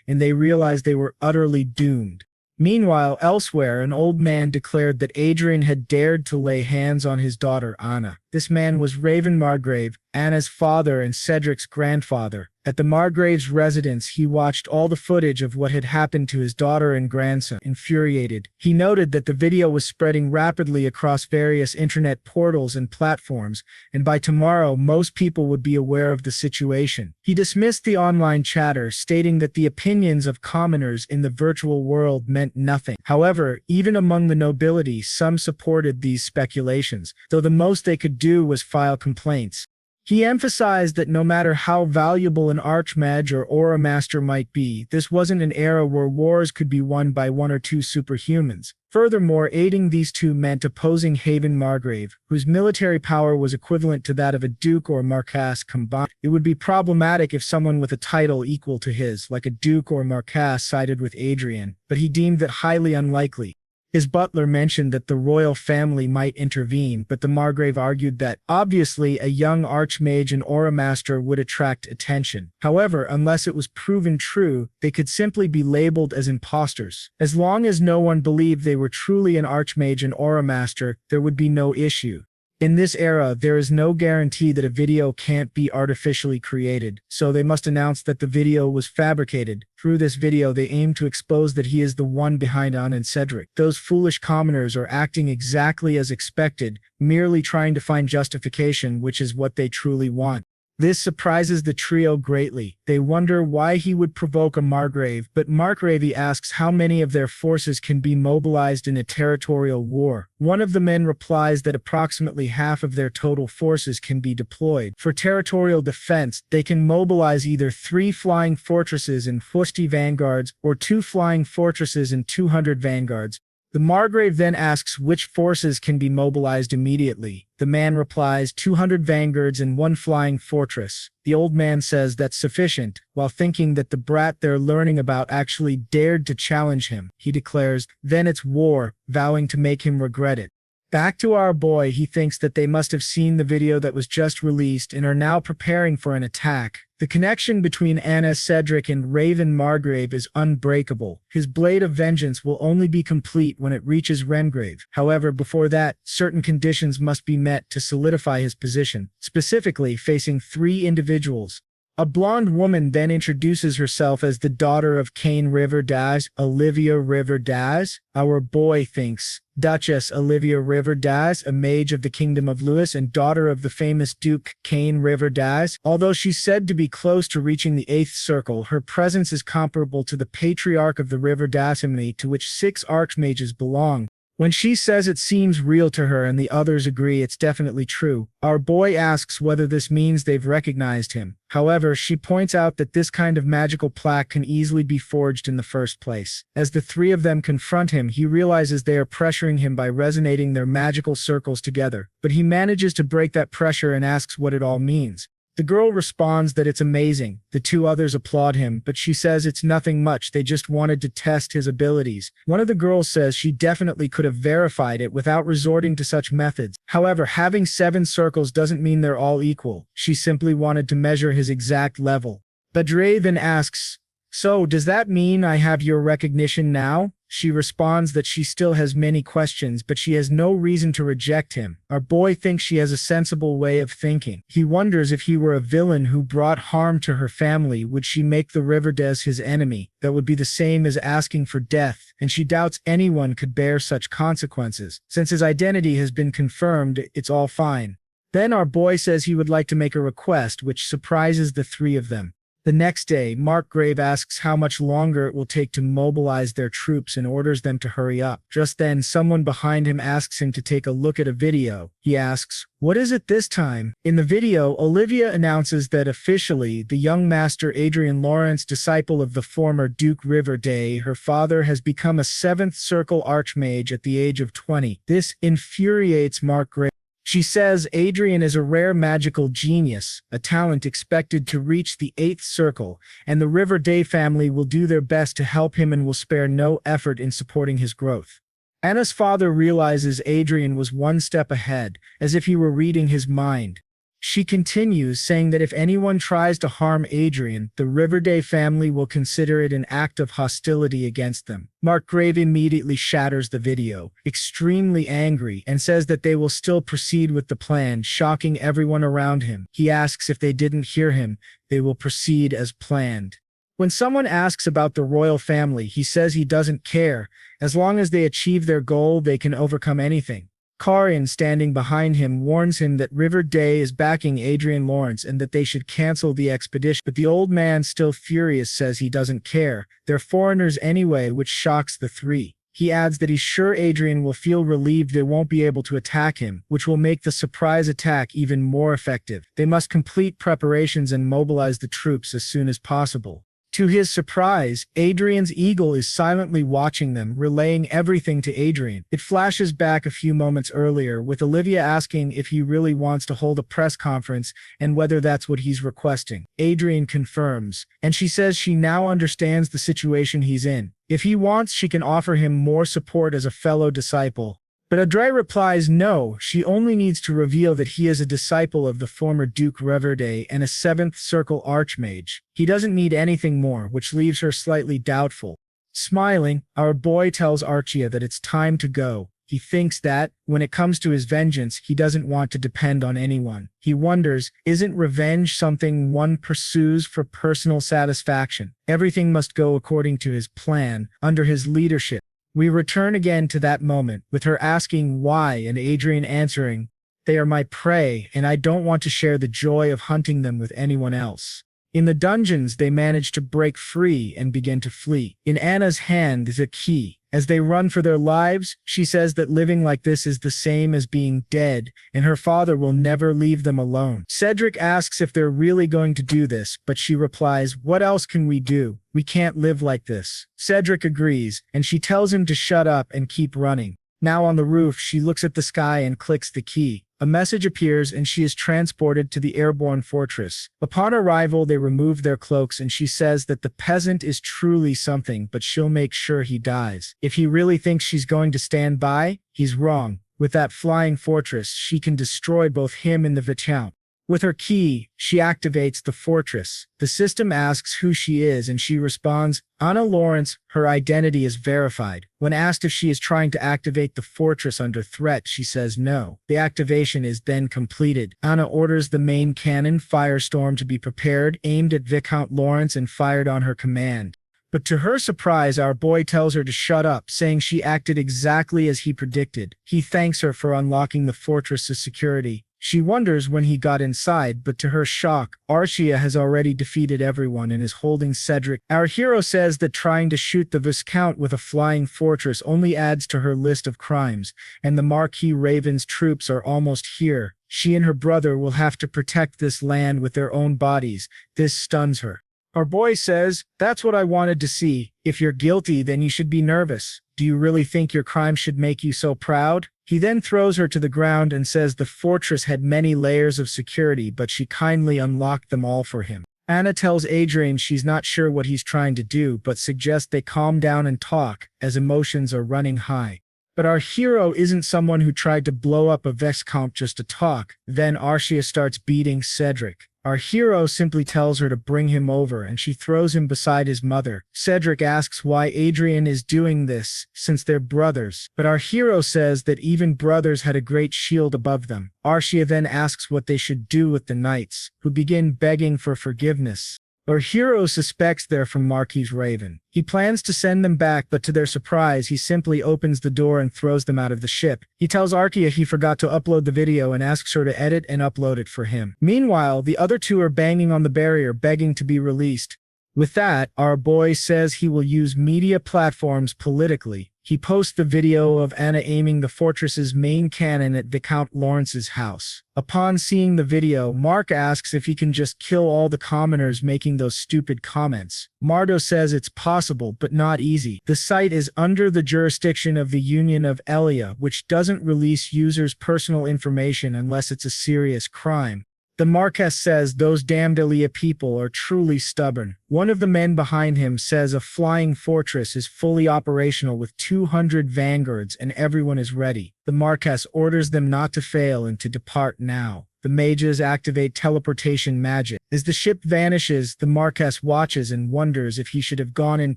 and they realized they were utterly doomed. Meanwhile, elsewhere, an old man declared that Adrian had dared to lay hands on his daughter, Anna. This man was Raven Margrave, Anna's father and Cedric's grandfather. At the Margrave's residence, he watched all the footage of what had happened to his daughter and grandson. Infuriated, he noted that the video was spreading rapidly across various internet portals and platforms, and by tomorrow, most people would be aware of the situation. He dismissed the online chatter, stating that the opinions of commoners in the virtual world meant nothing. However, even among the nobility, some supported these speculations, though the most they could do was file complaints. He emphasized that no matter how valuable an archmage or aura master might be, this wasn't an era where wars could be won by one or two superhumans. Furthermore, aiding these two meant opposing Haven Margrave, whose military power was equivalent to that of a duke or marquess combined. It would be problematic if someone with a title equal to his, like a duke or marquess, sided with Adrian, but he deemed that highly unlikely. His butler mentioned that the royal family might intervene, but the Margrave argued that, obviously, a young archmage and aura master would attract attention. However, unless it was proven true, they could simply be labeled as imposters. As long as no one believed they were truly an archmage and aura master, there would be no issue. In this era, there is no guarantee that a video can't be artificially created, so they must announce that the video was fabricated. Through this video, they aim to expose that he is the one behind Anna and Cedric. Those foolish commoners are acting exactly as expected, merely trying to find justification, which is what they truly want. This surprises the trio greatly. They wonder why he would provoke a Margrave, but Margrave asks how many of their forces can be mobilized in a territorial war. One of the men replies that approximately half of their total forces can be deployed. For territorial defense, they can mobilize either 3 flying fortresses and 50 vanguards, or 2 flying fortresses and 200 vanguards. The Margrave then asks which forces can be mobilized immediately. The man replies 200 vanguards and 1 flying fortress. The old man says that's sufficient, while thinking that the brat they're learning about actually dared to challenge him. He declares, "Then it's war," vowing to make him regret it. Back to our boy, he thinks that they must have seen the video that was just released and are now preparing for an attack. The connection between Anna, Cedric, and Raven Margrave is unbreakable. His blade of vengeance will only be complete when it reaches Rengrave. However, before that, certain conditions must be met to solidify his position, specifically facing 3 individuals. A blonde woman then introduces herself as the daughter of Cain River Daz, Olivia River Daz. Our boy thinks Duchess Olivia River Daz, a mage of the Kingdom of Lewis and daughter of the famous Duke Cain River Daz. Although she's said to be close to reaching the 8th circle, her presence is comparable to the patriarch of the River Dasimony, to which 6 archmages belong. When she says it seems real to her and the others agree it's definitely true, our boy asks whether this means they've recognized him. However, she points out that this kind of magical plaque can easily be forged in the first place. As the 3 of them confront him, he realizes they are pressuring him by resonating their magical circles together, but he manages to break that pressure and asks what it all means. The girl responds that it's amazing. The 2 others applaud him, but she says it's nothing much, they just wanted to test his abilities. One of the girls says she definitely could have verified it without resorting to such methods. However, having 7 circles doesn't mean they're all equal. She simply wanted to measure his exact level. Betrayal then asks, "So, does that mean I have your recognition now?" She responds that she still has many questions, but she has no reason to reject him. Our boy thinks she has a sensible way of thinking. He wonders if he were a villain who brought harm to her family, would she make the Riverdez his enemy? That would be the same as asking for death, and she doubts anyone could bear such consequences. Since his identity has been confirmed, it's all fine. Then our boy says he would like to make a request, which surprises the 3 of them. The next day, Markgrave asks how much longer it will take to mobilize their troops and orders them to hurry up. Just then, someone behind him asks him to take a look at a video. He asks, "What is it this time?" In the video, Olivia announces that officially, the young master Adrian Lawrence, disciple of the former Duke Riverdale, her father, has become a 7th Circle Archmage at the age of 20. This infuriates Markgrave. She says Adrian is a rare magical genius, a talent expected to reach the 8th circle, and the Riverdale family will do their best to help him and will spare no effort in supporting his growth. Anna's father realizes Adrian was one step ahead, as if he were reading his mind. She continues, saying that if anyone tries to harm Adrian, the Riverdale family will consider it an act of hostility against them. Markgrave immediately shatters the video, extremely angry, and says that they will still proceed with the plan, shocking everyone around him. He asks if they didn't hear him, they will proceed as planned. When someone asks about the royal family, he says he doesn't care. As long as they achieve their goal, they can overcome anything. Karin, standing behind him, warns him that Riverdale is backing Adrian Lawrence and that they should cancel the expedition, but the old man, still furious, says he doesn't care. They're foreigners anyway, which shocks the three. He adds that he's sure Adrian will feel relieved they won't be able to attack him, which will make the surprise attack even more effective. They must complete preparations and mobilize the troops as soon as possible. To his surprise, Adrian's eagle is silently watching them, relaying everything to Adrian. It flashes back a few moments earlier, with Olivia asking if he really wants to hold a press conference and whether that's what he's requesting. Adrian confirms, and she says she now understands the situation he's in. If he wants, she can offer him more support as a fellow disciple. But Adrian replies no, she only needs to reveal that he is a disciple of the former Duke Riverdale and a 7th Circle Archmage. He doesn't need anything more, which leaves her slightly doubtful. Smiling, our boy tells Archia that it's time to go. He thinks that, when it comes to his vengeance, he doesn't want to depend on anyone. He wonders, isn't revenge something one pursues for personal satisfaction? Everything must go according to his plan, under his leadership. We return again to that moment, with her asking why and Adrian answering, "They are my prey, and I don't want to share the joy of hunting them with anyone else." In the dungeons, they manage to break free and begin to flee. In Anna's hand is a key. As they run for their lives, she says that living like this is the same as being dead, and her father will never leave them alone. Cedric asks if they're really going to do this, but she replies, "What else can we do? We can't live like this." Cedric agrees, and she tells him to shut up and keep running. Now on the roof, she looks at the sky and clicks the key. A message appears and she is transported to the airborne fortress. Upon arrival, they remove their cloaks and she says that the peasant is truly something, but she'll make sure he dies. If he really thinks she's going to stand by, he's wrong. With that flying fortress, she can destroy both him and the viscount. With her key, she activates the fortress. The system asks who she is and she responds, "Anna Lawrence, her identity is verified." When asked if she is trying to activate the fortress under threat, she says no. The activation is then completed. Anna orders the main cannon, Firestorm, to be prepared, aimed at Viscount Lawrence and fired on her command. But to her surprise, our boy tells her to shut up, saying she acted exactly as he predicted. He thanks her for unlocking the fortress's security. She wonders when he got inside, but to her shock, Archia has already defeated everyone and is holding Cedric. Our hero says that trying to shoot the viscount with a flying fortress only adds to her list of crimes, and the Marquis Raven's troops are almost here. She and her brother will have to protect this land with their own bodies. This stuns her. Our boy says, "That's what I wanted to see. If you're guilty, then you should be nervous. Do you really think your crime should make you so proud?" He then throws her to the ground and says the fortress had many layers of security, but she kindly unlocked them all for him. Anna tells Adrian she's not sure what he's trying to do, but suggests they calm down and talk, as emotions are running high. But our hero isn't someone who tried to blow up a viscount just to talk. Then Archia starts beating Cedric. Our hero simply tells her to bring him over and she throws him beside his mother. Cedric asks why Adrian is doing this, since they're brothers. But our hero says that even brothers had a great shield above them. Archia then asks what they should do with the knights, who begin begging for forgiveness. Our hero suspects they're from Marquis Raven. He plans to send them back, but to their surprise, he simply opens the door and throws them out of the ship. He tells Archia he forgot to upload the video and asks her to edit and upload it for him. Meanwhile, the other two are banging on the barrier, begging to be released. With that, our boy says he will use media platforms politically. He posts the video of Anna aiming the fortress's main cannon at Viscount Lawrence's house. Upon seeing the video, Mark asks if he can just kill all the commoners making those stupid comments. Mardo says it's possible, but not easy. The site is under the jurisdiction of the Union of Elia, which doesn't release users' personal information unless it's a serious crime. The Marquess says those damned Elia people are truly stubborn. One of the men behind him says a flying fortress is fully operational with 200 vanguards and everyone is ready. The Marquess orders them not to fail and to depart now. The mages activate teleportation magic. As the ship vanishes, the Marquess watches and wonders if he should have gone in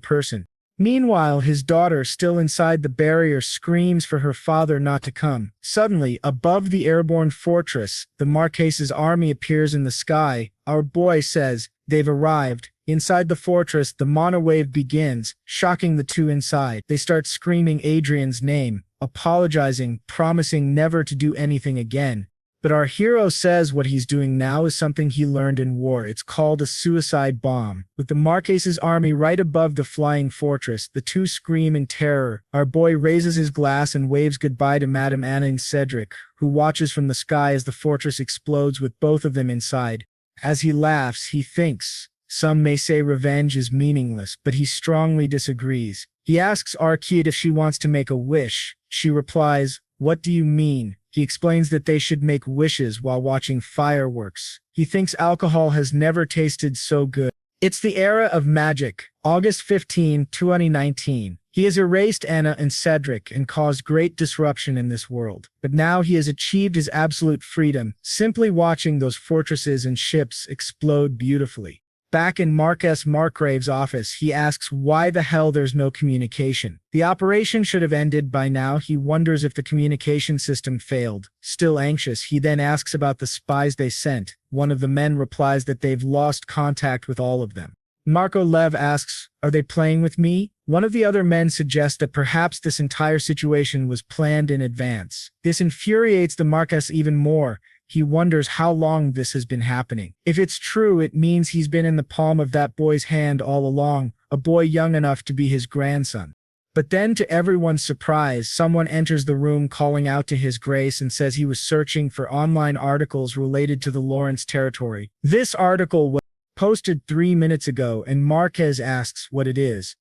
person. Meanwhile, his daughter, still inside the barrier, screams for her father not to come. Suddenly, above the airborne fortress, the Marques's army appears in the sky. Our boy says, they've arrived. Inside the fortress, the monowave begins, shocking the two inside. They start screaming Adrian's name, apologizing, promising never to do anything again. But our hero says what he's doing now is something he learned in war. It's called a suicide bomb. With the Marques's army right above the flying fortress, the two scream in terror. Our boy raises his glass and waves goodbye to Madame Anna and Cedric, who watches from the sky as the fortress explodes with both of them inside. As he laughs, he thinks, some may say revenge is meaningless, but he strongly disagrees. He asks Archia if she wants to make a wish. She replies, "What do you mean?" He explains that they should make wishes while watching fireworks. He thinks alcohol has never tasted so good. It's the era of magic. August 15, 2019. He has erased Anna and Cedric and caused great disruption in this world. But now he has achieved his absolute freedom, simply watching those fortresses and ships explode beautifully. Back in Marquess Margrave's office, he asks why the hell there's no communication. The operation should have ended by now. He wonders if the communication system failed. Still anxious, he then asks about the spies they sent. One of the men replies that they've lost contact with all of them. Marco Lev asks, "Are they playing with me?" One of the other men suggests that perhaps this entire situation was planned in advance. This infuriates the Marquess even more. He wonders how long this has been happening. If it's true, it means he's been in the palm of that boy's hand all along, a boy young enough to be his grandson. But then, to everyone's surprise, someone enters the room calling out to His Grace and says he was searching for online articles related to the Lawrence territory. This article was posted 3 minutes ago, and Marquez asks what it is.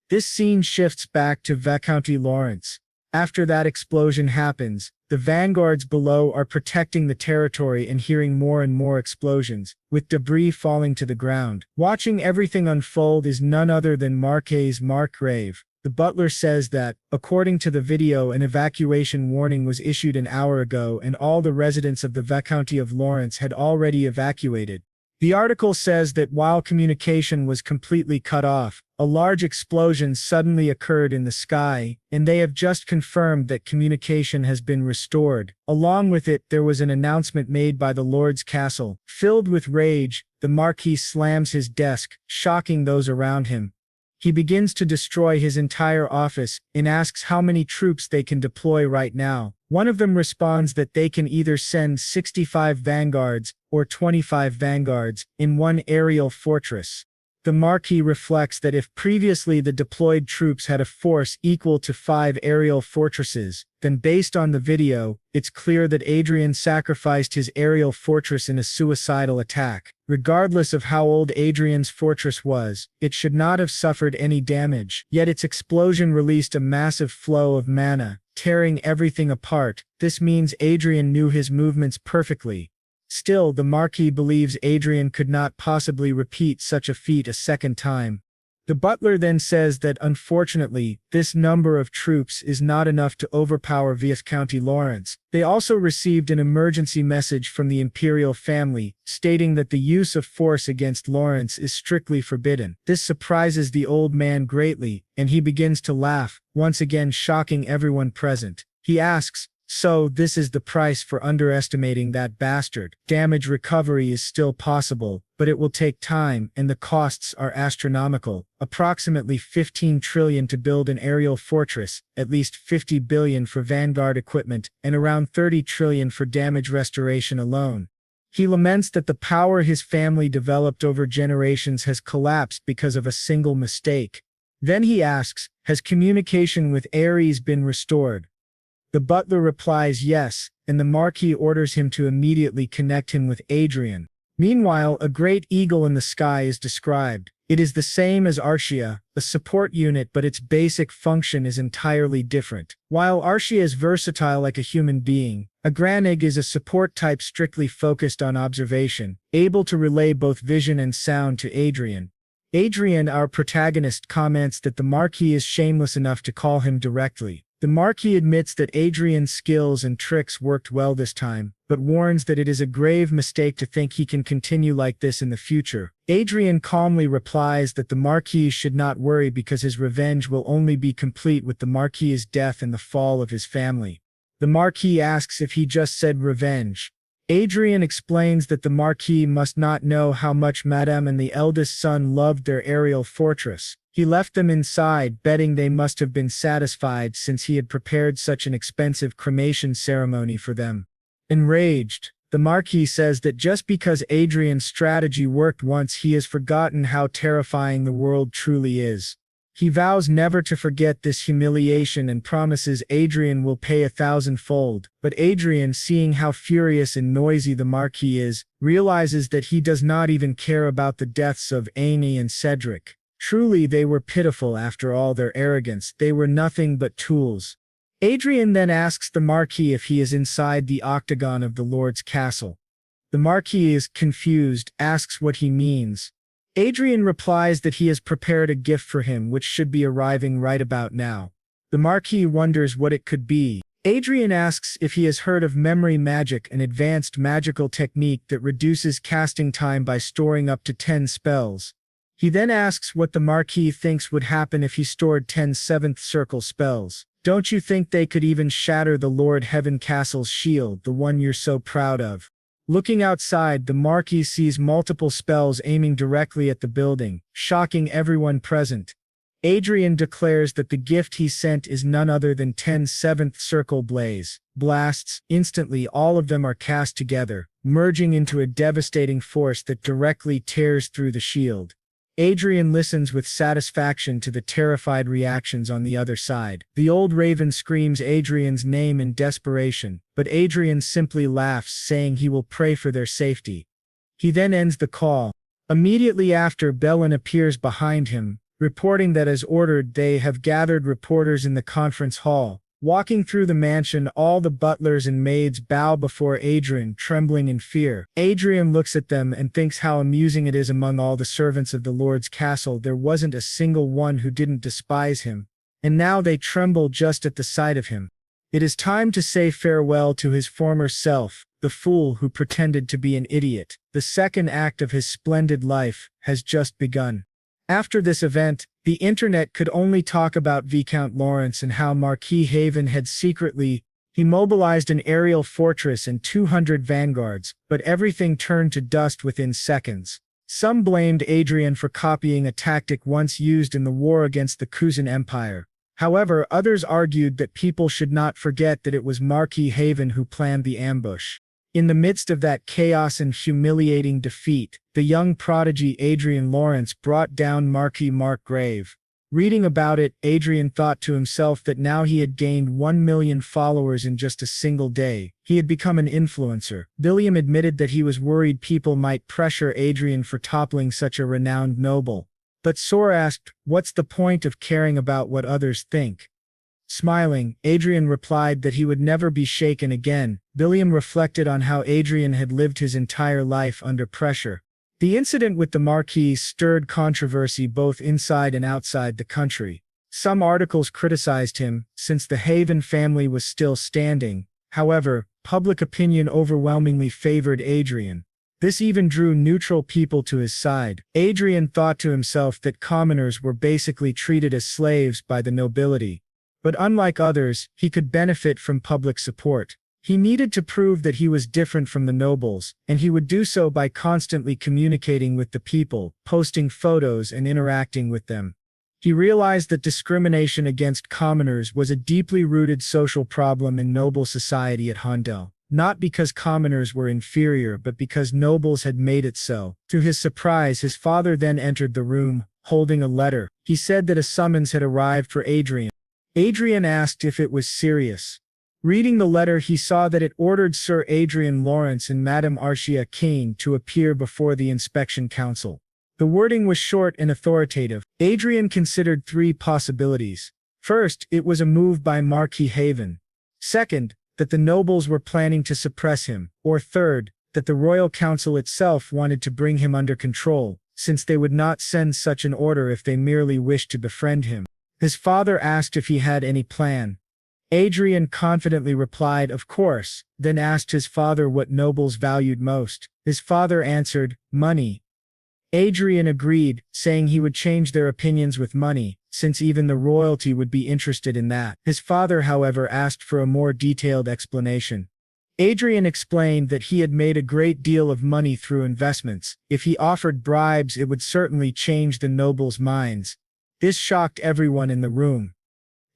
This scene shifts back to Viscounty Lawrence. After that explosion happens, the vanguards below are protecting the territory and hearing more and more explosions, with debris falling to the ground. Watching everything unfold is none other than Marquess Margrave. The butler says that, according to the video, an evacuation warning was issued an hour ago and all the residents of the Viscounty of Lawrence had already evacuated. The article says that while communication was completely cut off, a large explosion suddenly occurred in the sky, and they have just confirmed that communication has been restored. Along with it, there was an announcement made by the Lord's castle. Filled with rage, the Marquis slams his desk, shocking those around him. He begins to destroy his entire office and asks how many troops they can deploy right now. One of them responds that they can either send 65 vanguards or 25 vanguards in one aerial fortress. The Marquis reflects that if previously the deployed troops had a force equal to 5 aerial fortresses, then based on the video, it's clear that Adrian sacrificed his aerial fortress in a suicidal attack. Regardless of how old Adrian's fortress was, it should not have suffered any damage, yet its explosion released a massive flow of mana, tearing everything apart. This means Adrian knew his movements perfectly. Still, the Marquis believes Adrian could not possibly repeat such a feat a second time. The butler then says that unfortunately, this number of troops is not enough to overpower Viscounty Lawrence. They also received an emergency message from the imperial family, stating that the use of force against Lawrence is strictly forbidden. This surprises the old man greatly, and he begins to laugh, once again shocking everyone present. He asks, "So this is the price for underestimating that bastard. Damage recovery is still possible, but it will take time and the costs are astronomical, approximately 15 trillion to build an aerial fortress, at least 50 billion for vanguard equipment, and around 30 trillion for damage restoration alone. He laments that the power his family developed over generations has collapsed because of a single mistake. Then he asks, has communication with Ares been restored? The butler replies yes, and the Marquis orders him to immediately connect him with Adrian. Meanwhile, a great eagle in the sky is described. It is the same as Archia, a support unit, but its basic function is entirely different. While Archia is versatile like a human being, a Granig is a support type strictly focused on observation, able to relay both vision and sound to Adrian. Adrian, our protagonist, comments that the Marquis is shameless enough to call him directly. The Marquis admits that Adrian's skills and tricks worked well this time, but warns that it is a grave mistake to think he can continue like this in the future. Adrian calmly replies that the Marquis should not worry because his revenge will only be complete with the Marquis's death and the fall of his family. The Marquis asks if he just said revenge. Adrian explains that the Marquis must not know how much Madame and the eldest son loved their aerial fortress. He left them inside, betting they must have been satisfied since he had prepared such an expensive cremation ceremony for them. Enraged, the Marquis says that just because Adrian's strategy worked once, he has forgotten how terrifying the world truly is. He vows never to forget this humiliation and promises Adrian will pay 1,000-fold, but Adrian, seeing how furious and noisy the Marquis is, realizes that he does not even care about the deaths of Amy and Cedric. Truly, they were pitiful after all their arrogance. They were nothing but tools. Adrian then asks the Marquis if he is inside the octagon of the Lord's castle. The Marquis is confused, asks what he means. Adrian replies that he has prepared a gift for him which should be arriving right about now. The Marquis wonders what it could be. Adrian asks if he has heard of memory magic, an advanced magical technique that reduces casting time by storing up to 10 spells. He then asks what the Marquis thinks would happen if he stored 10 seventh circle spells. Don't you think they could even shatter the Lord Heaven Castle's shield, the one you're so proud of? Looking outside, the Marquis sees multiple spells aiming directly at the building, shocking everyone present. Adrian declares that the gift he sent is none other than 10 seventh circle blasts. Instantly, all of them are cast together, merging into a devastating force that directly tears through the shield. Adrian listens with satisfaction to the terrified reactions on the other side. The old raven screams Adrian's name in desperation, but Adrian simply laughs, saying he will pray for their safety. He then ends the call. Immediately after, Bellin appears behind him, reporting that as ordered they have gathered reporters in the conference hall. Walking through the mansion, all the butlers and maids bow before Adrian, trembling in fear. Adrian looks at them and thinks how amusing it is among all the servants of the Lord's castle there wasn't a single one who didn't despise him, and now they tremble just at the sight of him. It is time to say farewell to his former self, the fool who pretended to be an idiot. The second act of his splendid life has just begun. After this event, the internet could only talk about Viscount Lawrence and how Marquis Haven had secretly mobilized an aerial fortress and 200 vanguards, but everything turned to dust within seconds. Some blamed Adrian for copying a tactic once used in the war against the Kuzan Empire. However, others argued that people should not forget that it was Marquis Haven who planned the ambush. In the midst of that chaos and humiliating defeat, the young prodigy Adrian Lawrence brought down Marquis Markgrave. Reading about it, Adrian thought to himself that now he had gained 1 million followers in just a single day. He had become an influencer. William admitted that he was worried people might pressure Adrian for toppling such a renowned noble. But Sor asked, "What's the point of caring about what others think?" Smiling, Adrian replied that he would never be shaken again. William reflected on how Adrian had lived his entire life under pressure. The incident with the Marquis stirred controversy both inside and outside the country. Some articles criticized him, since the Haven family was still standing. However, public opinion overwhelmingly favored Adrian. This even drew neutral people to his side. Adrian thought to himself that commoners were basically treated as slaves by the nobility. But unlike others, he could benefit from public support. He needed to prove that he was different from the nobles, and he would do so by constantly communicating with the people, posting photos and interacting with them. He realized that discrimination against commoners was a deeply rooted social problem in noble society at Handel, not because commoners were inferior but because nobles had made it so. To his surprise, his father then entered the room, holding a letter. He said that a summons had arrived for Adrian. Adrian asked if it was serious. Reading the letter, he saw that it ordered Sir Adrian Lawrence and Madame Archia Kane to appear before the inspection council. The wording was short and authoritative. Adrian considered three possibilities. First, it was a move by Marquis Haven. Second, that the nobles were planning to suppress him. Or third, that the royal council itself wanted to bring him under control, since they would not send such an order if they merely wished to befriend him. His father asked if he had any plan. Adrian confidently replied, of course, then asked his father what nobles valued most. His father answered, money. Adrian agreed, saying he would change their opinions with money, since even the royalty would be interested in that. His father, however, asked for a more detailed explanation. Adrian explained that he had made a great deal of money through investments. If he offered bribes, it would certainly change the nobles' minds. This shocked everyone in the room.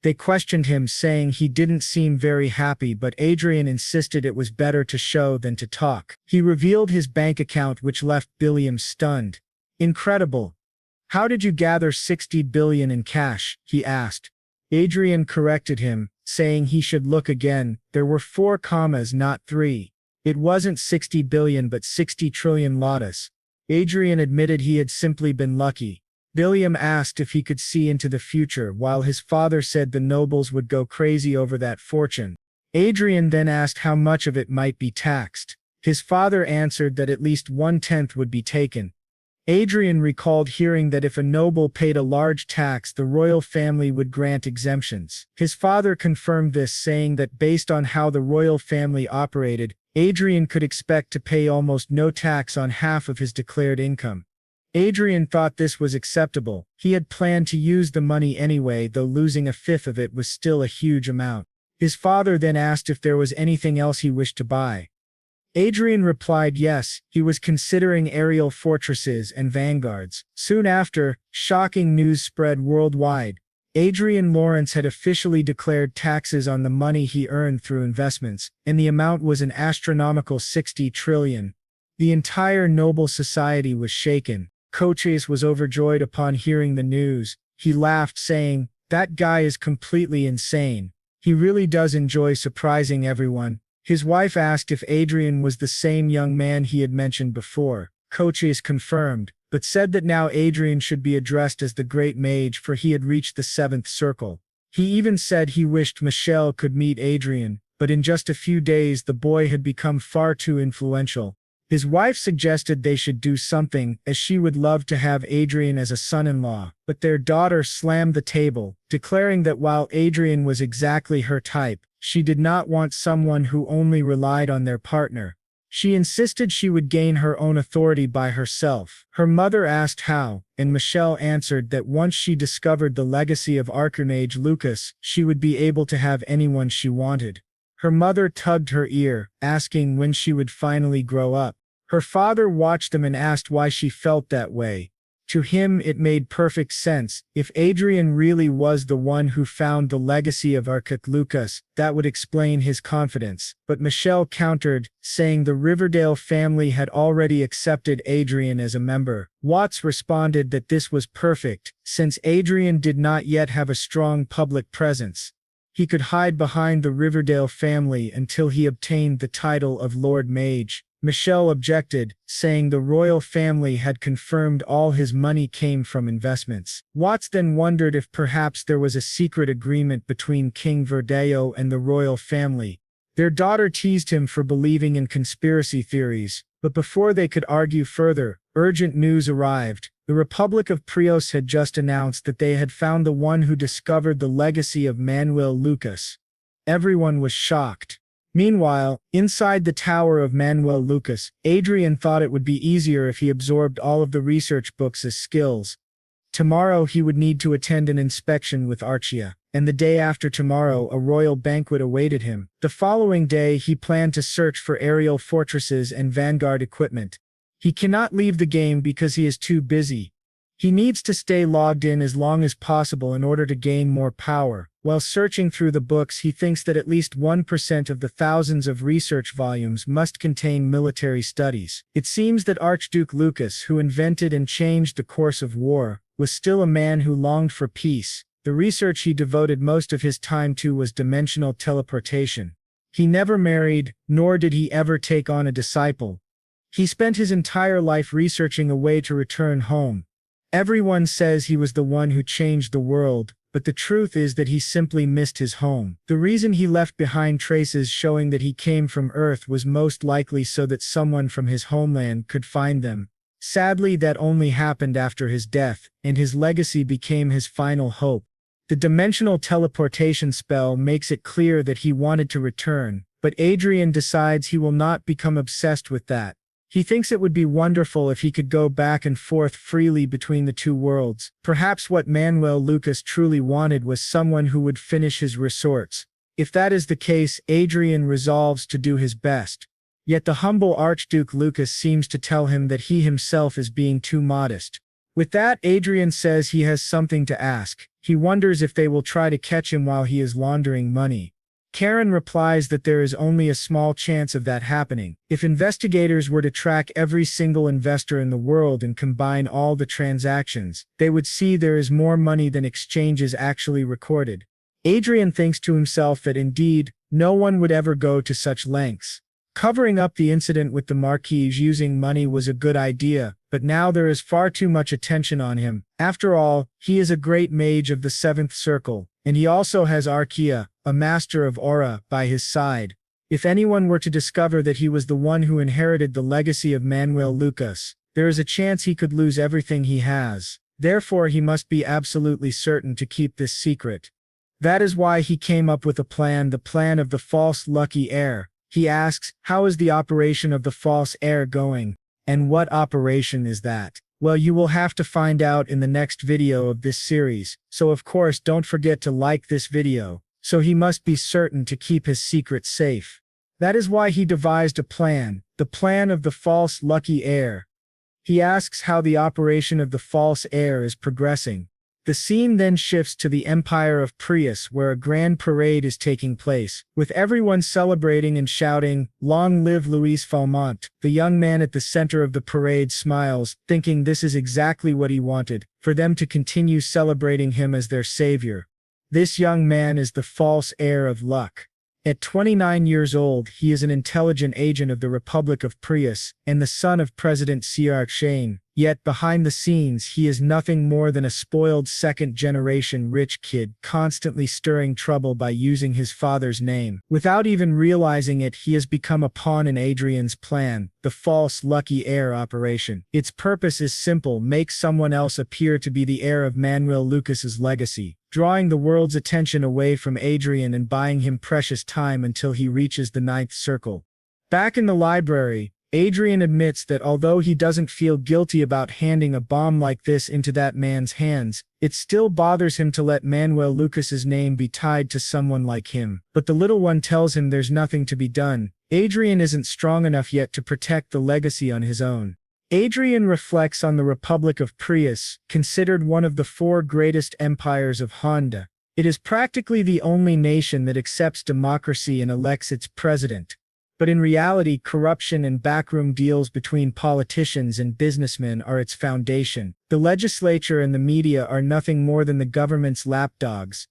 They questioned him, saying he didn't seem very happy, but Adrian insisted it was better to show than to talk. He revealed his bank account, which left Billiam stunned. Incredible. How did you gather 60 billion in cash? He asked. Adrian corrected him, saying he should look again. There were 4 commas, not 3. It wasn't 60 billion but 60 trillion lotus. Adrian admitted he had simply been lucky. Billiam asked if he could see into the future, while his father said the nobles would go crazy over that fortune. Adrian then asked how much of it might be taxed. His father answered that at least 1/10 would be taken. Adrian recalled hearing that if a noble paid a large tax, the royal family would grant exemptions. His father confirmed this, saying that based on how the royal family operated, Adrian could expect to pay almost no tax on half of his declared income. Adrian thought this was acceptable. He had planned to use the money anyway, though losing 1/5 of it was still a huge amount. His father then asked if there was anything else he wished to buy. Adrian replied yes, he was considering aerial fortresses and vanguards. Soon after, shocking news spread worldwide. Adrian Lawrence had officially declared taxes on the money he earned through investments, and the amount was an astronomical 60 trillion. The entire noble society was shaken. Coches was overjoyed upon hearing the news. He laughed, saying, "That guy is completely insane. He really does enjoy surprising everyone." His wife asked if Adrian was the same young man he had mentioned before. Coches confirmed, but said that now Adrian should be addressed as the Great Mage, for he had reached the 7th circle. He even said he wished Michelle could meet Adrian, but in just a few days the boy had become far too influential. His wife suggested they should do something, as she would love to have Adrian as a son-in-law, but their daughter slammed the table, declaring that while Adrian was exactly her type, she did not want someone who only relied on their partner. She insisted she would gain her own authority by herself. Her mother asked how, and Michelle answered that once she discovered the legacy of Archimage Lucas, she would be able to have anyone she wanted. Her mother tugged her ear, asking when she would finally grow up. Her father watched them and asked why she felt that way. To him it made perfect sense. If Adrian really was the one who found the legacy of Archimage Lucas, that would explain his confidence. But Michelle countered, saying the Riverdale family had already accepted Adrian as a member. Watts responded that this was perfect, since Adrian did not yet have a strong public presence. He could hide behind the Riverdale family until he obtained the title of Lord Mage. Michelle objected, saying the royal family had confirmed all his money came from investments. Watts then wondered if perhaps there was a secret agreement between King Verdeo and the royal family. Their daughter teased him for believing in conspiracy theories, but before they could argue further, urgent news arrived. The Republic of Prios had just announced that they had found the one who discovered the legacy of Manuel Lucas. Everyone was shocked. Meanwhile, inside the tower of Manuel Lucas, Adrian thought it would be easier if he absorbed all of the research books as skills. Tomorrow he would need to attend an inspection with Archia, and the day after tomorrow a royal banquet awaited him. The following day he planned to search for aerial fortresses and vanguard equipment. He cannot leave the game because he is too busy. He needs to stay logged in as long as possible in order to gain more power. While searching through the books, he thinks that at least 1% of the thousands of research volumes must contain military studies. It seems that Archduke Lucas, who invented and changed the course of war, was still a man who longed for peace. The research he devoted most of his time to was dimensional teleportation. He never married, nor did he ever take on a disciple. He spent his entire life researching a way to return home. Everyone says he was the one who changed the world, but the truth is that he simply missed his home. The reason he left behind traces showing that he came from Earth was most likely so that someone from his homeland could find them. Sadly, that only happened after his death, and his legacy became his final hope. The dimensional teleportation spell makes it clear that he wanted to return, but Adrian decides he will not become obsessed with that. He thinks it would be wonderful if he could go back and forth freely between the two worlds. Perhaps what Manuel Lucas truly wanted was someone who would finish his resorts. If that is the case, Adrian resolves to do his best. Yet the humble Archduke Lucas seems to tell him that he himself is being too modest. With that, Adrian says he has something to ask. He wonders if they will try to catch him while he is laundering money. Karen replies that there is only a small chance of that happening. If investigators were to track every single investor in the world and combine all the transactions, they would see there is more money than exchanges actually recorded. Adrian thinks to himself that indeed, no one would ever go to such lengths. Covering up the incident with the Marquis using money was a good idea, but now there is far too much attention on him. After all, he is a great mage of the seventh circle, and he also has Archia, a master of aura, by his side. If anyone were to discover that he was the one who inherited the legacy of Manuel Lucas, there is a chance he could lose everything he has. Therefore, he must be absolutely certain to keep this secret. That is why he came up with the plan of the false lucky heir. He asks, how is the operation of the false heir going? And what operation is that? Well, you will have to find out in the next video of this series, so of course don't forget to like this video. So he must be certain to keep his secret safe. That is why he devised a plan, the plan of the false lucky heir. He asks how the operation of the false heir is progressing. The scene then shifts to the Empire of Prius, where a grand parade is taking place, with everyone celebrating and shouting, "Long live Louis Falmont." The young man at the center of the parade smiles, thinking this is exactly what he wanted, for them to continue celebrating him as their savior. This young man is the false heir of luck. At 29 years old, he is an intelligent agent of the Republic of Prius, and the son of President Siark Shane. Yet behind the scenes he is nothing more than a spoiled second-generation rich kid constantly stirring trouble by using his father's name. Without even realizing it, he has become a pawn in Adrian's plan, the false lucky heir operation. Its purpose is simple: make someone else appear to be the heir of Manuel Lucas's legacy, drawing the world's attention away from Adrian and buying him precious time until he reaches the ninth circle. Back in the library, Adrian admits that although he doesn't feel guilty about handing a bomb like this into that man's hands, it still bothers him to let Manuel Lucas's name be tied to someone like him. But the little one tells him there's nothing to be done. Adrian isn't strong enough yet to protect the legacy on his own. Adrian reflects on the Republic of Prius, considered one of the four greatest empires of Honda. It is practically the only nation that accepts democracy and elects its president. But in reality, corruption and backroom deals between politicians and businessmen are its foundation. The legislature and the media are nothing more than the government's lapdogs.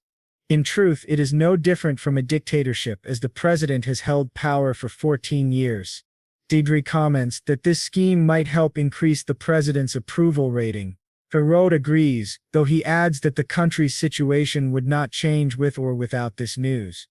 In truth, it is no different from a dictatorship, as the president has held power for 14 years. Deidre comments that this scheme might help increase the president's approval rating. Farod agrees, though he adds that the country's situation would not change with or without this news.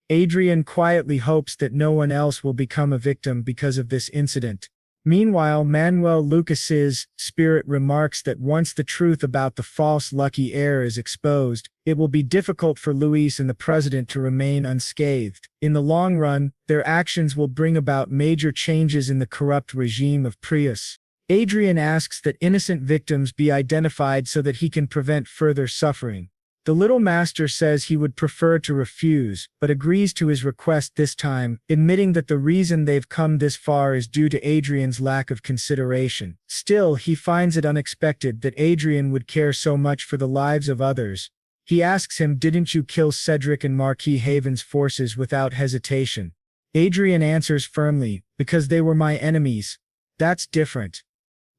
Adrian quietly hopes that no one else will become a victim because of this incident. Meanwhile, Manuel Lucas's spirit remarks that once the truth about the false lucky heir is exposed, it will be difficult for Luis and the president to remain unscathed. In the long run, their actions will bring about major changes in the corrupt regime of Prius. Adrian asks that innocent victims be identified so that he can prevent further suffering. The little master says he would prefer to refuse, but agrees to his request this time, admitting that the reason they've come this far is due to Adrian's lack of consideration. Still, he finds it unexpected that Adrian would care so much for the lives of others. He asks him, "Didn't you kill Cedric and Marquis Haven's forces without hesitation?" Adrian answers firmly, "Because they were my enemies. That's different."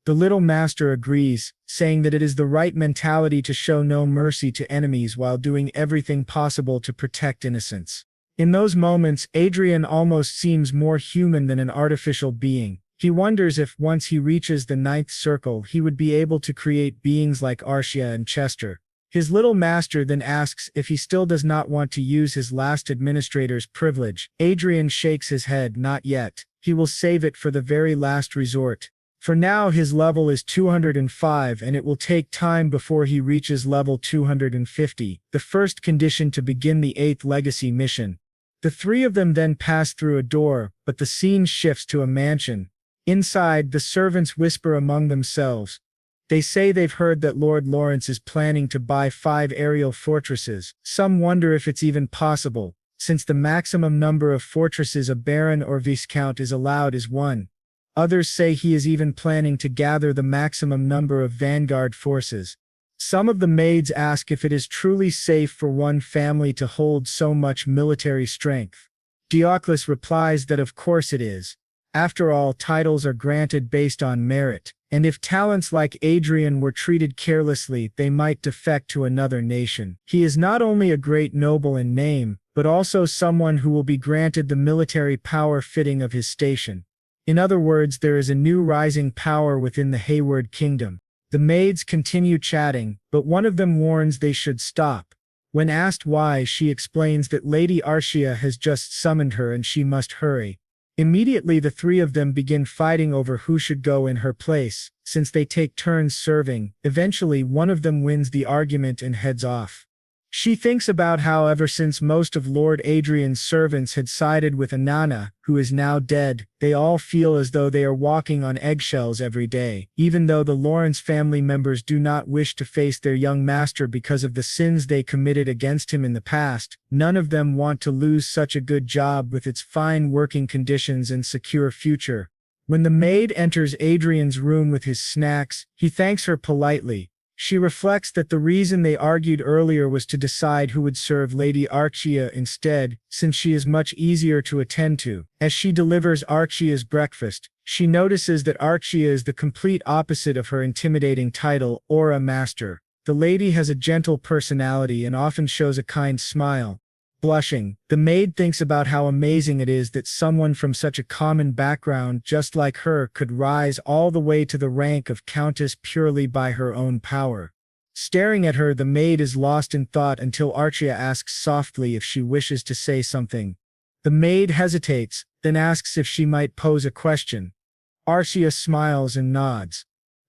The little master agrees, saying that it is the right mentality to show no mercy to enemies while doing everything possible to protect innocents. In those moments, Adrian almost seems more human than an artificial being. He wonders if, once he reaches the ninth circle, he would be able to create beings like Archia and Chester. His little master then asks if he still does not want to use his last administrator's privilege. Adrian shakes his head, "Not yet. He will save it for the very last resort. For now his level is 205 and it will take time before he reaches level 250, the first condition to begin the 8th legacy mission." The three of them then pass through a door, but the scene shifts to a mansion. Inside, the servants whisper among themselves. They say they've heard that Lord Lawrence is planning to buy 5 aerial fortresses. Some wonder if it's even possible, since the maximum number of fortresses a baron or viscount is allowed is 1. Others say he is even planning to gather the maximum number of vanguard forces. Some of the maids ask if it is truly safe for one family to hold so much military strength. Dioclus replies that of course it is. After all, titles are granted based on merit, and if talents like Adrian were treated carelessly, they might defect to another nation. He is not only a great noble in name, but also someone who will be granted the military power fitting of his station. In other words, there is a new rising power within the Hayward Kingdom. The maids continue chatting, but one of them warns they should stop. When asked why, she explains that Lady Archia has just summoned her and she must hurry. Immediately the three of them begin fighting over who should go in her place, since they take turns serving. Eventually one of them wins the argument and heads off. She thinks about how ever since most of Lord Adrian's servants had sided with Anana, who is now dead, they all feel as though they are walking on eggshells every day. Even though the Lawrence family members do not wish to face their young master because of the sins they committed against him in the past, none of them want to lose such a good job with its fine working conditions and secure future. When the maid enters Adrian's room with his snacks, he thanks her politely. She reflects that the reason they argued earlier was to decide who would serve Lady Archia instead, since she is much easier to attend to. As she delivers Archia's breakfast, she notices that Archia is the complete opposite of her intimidating title, Aura Master. The lady has a gentle personality and often shows a kind smile. Blushing, the maid thinks about how amazing it is that someone from such a common background just like her could rise all the way to the rank of countess purely by her own power. Staring at her, the maid is lost in thought until Archia asks softly if she wishes to say something. The maid hesitates, then asks if she might pose a question. Archia smiles and nods.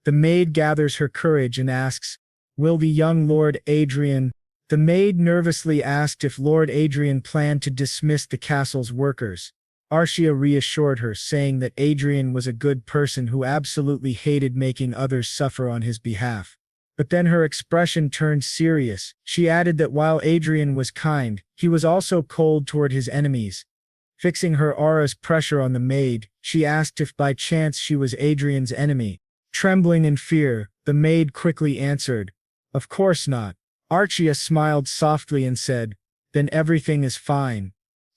The maid gathers her courage and asks, "Will the young Lord Adrian?" The maid nervously asked if Lord Adrian planned to dismiss the castle's workers. Archia reassured her, saying that Adrian was a good person who absolutely hated making others suffer on his behalf. But then her expression turned serious. She added that while Adrian was kind, he was also cold toward his enemies. Fixing her aura's pressure on the maid, she asked if by chance she was Adrian's enemy. Trembling in fear, the maid quickly answered, "Of course not." Archia smiled softly and said, "Then everything is fine."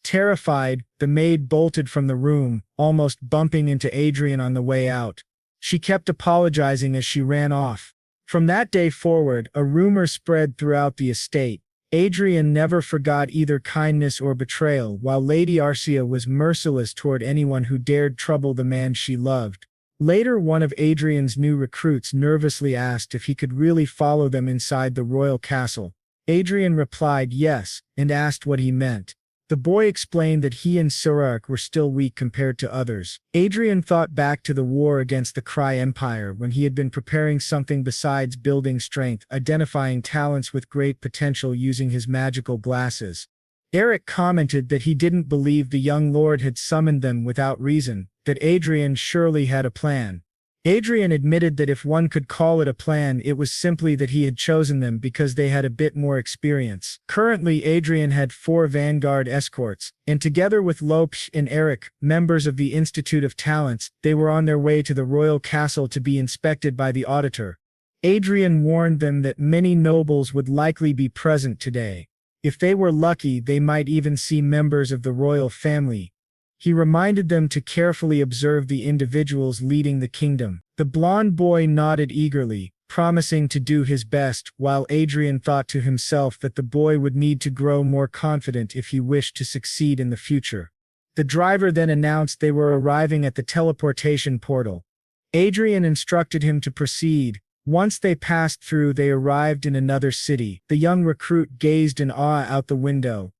Terrified, the maid bolted from the room, almost bumping into Adrian on the way out. She kept apologizing as she ran off. From that day forward, a rumor spread throughout the estate. Adrian never forgot either kindness or betrayal, while Lady Archia was merciless toward anyone who dared trouble the man she loved. Later, one of Adrian's new recruits nervously asked if he could really follow them inside the royal castle. Adrian replied yes, and asked what he meant. The boy explained that he and Surak were still weak compared to others. Adrian thought back to the war against the Cry Empire when he had been preparing something besides building strength, identifying talents with great potential using his magical glasses. Eric commented that he didn't believe the young lord had summoned them without reason, that Adrian surely had a plan. Adrian admitted that if one could call it a plan, it was simply that he had chosen them because they had a bit more experience. Currently, Adrian had 4 vanguard escorts, and together with Lopes and Eric, members of the Institute of Talents, they were on their way to the royal castle to be inspected by the auditor. Adrian warned them that many nobles would likely be present today. If they were lucky, they might even see members of the royal family. He reminded them to carefully observe the individuals leading the kingdom. The blond boy nodded eagerly, promising to do his best, while Adrian thought to himself that the boy would need to grow more confident if he wished to succeed in the future. The driver then announced they were arriving at the teleportation portal. Adrian instructed him to proceed. Once they passed through, they arrived in another city. The young recruit gazed in awe out the window,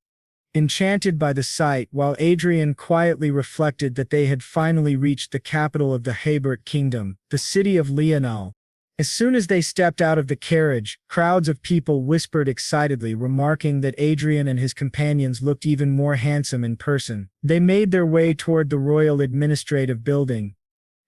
enchanted by the sight, while Adrian quietly reflected that they had finally reached the capital of the Hebert kingdom, the city of Leonal. As soon as they stepped out of the carriage, crowds of people whispered excitedly, remarking that Adrian and his companions looked even more handsome in person. They made their way toward the royal administrative building.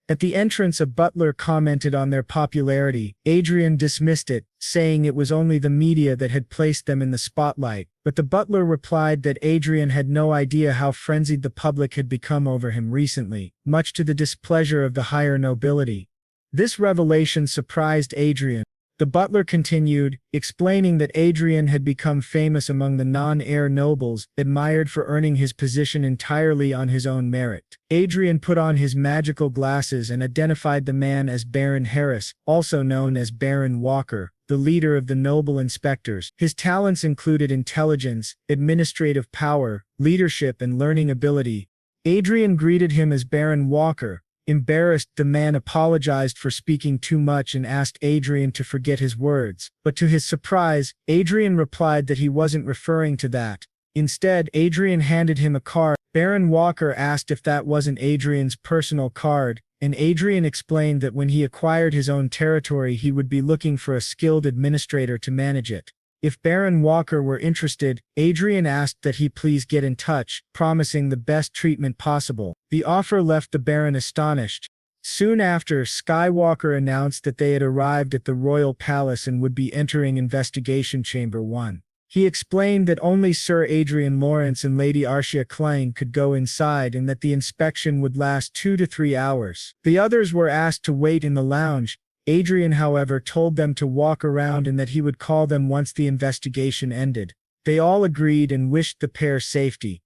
At the entrance, a butler commented on their popularity. Adrian dismissed it, saying it was only the media that had placed them in the spotlight, but the butler replied that Adrian had no idea how frenzied the public had become over him recently, much to the displeasure of the higher nobility. This revelation surprised Adrian. The butler continued, explaining that Adrian had become famous among the non-heir nobles, admired for earning his position entirely on his own merit. Adrian put on his magical glasses and identified the man as Baron Harris, also known as Baron Walker, the leader of the noble inspectors. His talents included intelligence, administrative power, leadership, and learning ability. Adrian greeted him as Baron Walker. Embarrassed, the man apologized for speaking too much and asked Adrian to forget his words, but to his surprise, Adrian replied that he wasn't referring to that. Instead, Adrian handed him a card. Baron Walker asked if that wasn't Adrian's personal card, and Adrian explained that when he acquired his own territory, he would be looking for a skilled administrator to manage it. If Baron Walker were interested, Adrian asked that he please get in touch, promising the best treatment possible. The offer left the Baron astonished. Soon after, Skywalker announced that they had arrived at the royal palace and would be entering Investigation Chamber 1. He explained that only Sir Adrian Lawrence and Lady Archia Klein could go inside and that the inspection would last 2 to 3 hours. The others were asked to wait in the lounge. Adrian, however, told them to walk around and that he would call them once the investigation ended. They all agreed and wished the pair safety.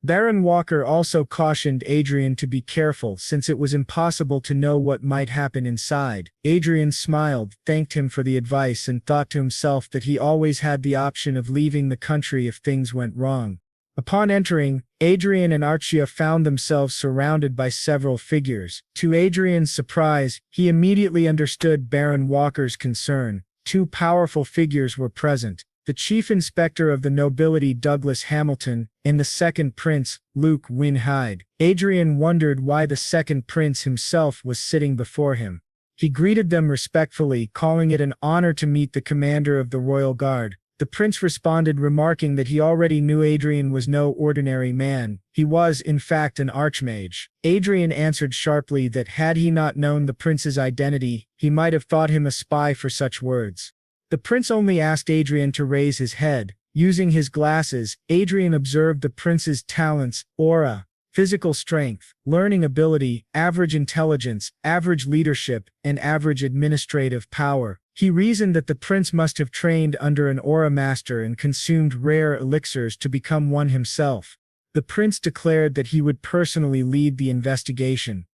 Baron Walker also cautioned Adrian to be careful since it was impossible to know what might happen inside. Adrian smiled, thanked him for the advice, and thought to himself that he always had the option of leaving the country if things went wrong. Upon entering, Adrian and Archia found themselves surrounded by several figures. To Adrian's surprise, he immediately understood Baron Walker's concern. 2 powerful figures were present: the chief inspector of the nobility, Douglas Hamilton, and the second prince, Luke Wynne Hyde. Adrian wondered why the second prince himself was sitting before him. He greeted them respectfully, calling it an honor to meet the commander of the royal guard. The prince responded, remarking that he already knew Adrian was no ordinary man. He was, in fact, an archmage. Adrian answered sharply that had he not known the prince's identity, he might have thought him a spy for such words. The prince only asked Adrian to raise his head. Using his glasses, Adrian observed the prince's talents: aura, physical strength, learning ability, average intelligence, average leadership, and average administrative power. He reasoned that the prince must have trained under an aura master and consumed rare elixirs to become one himself. The prince declared that he would personally lead the investigation.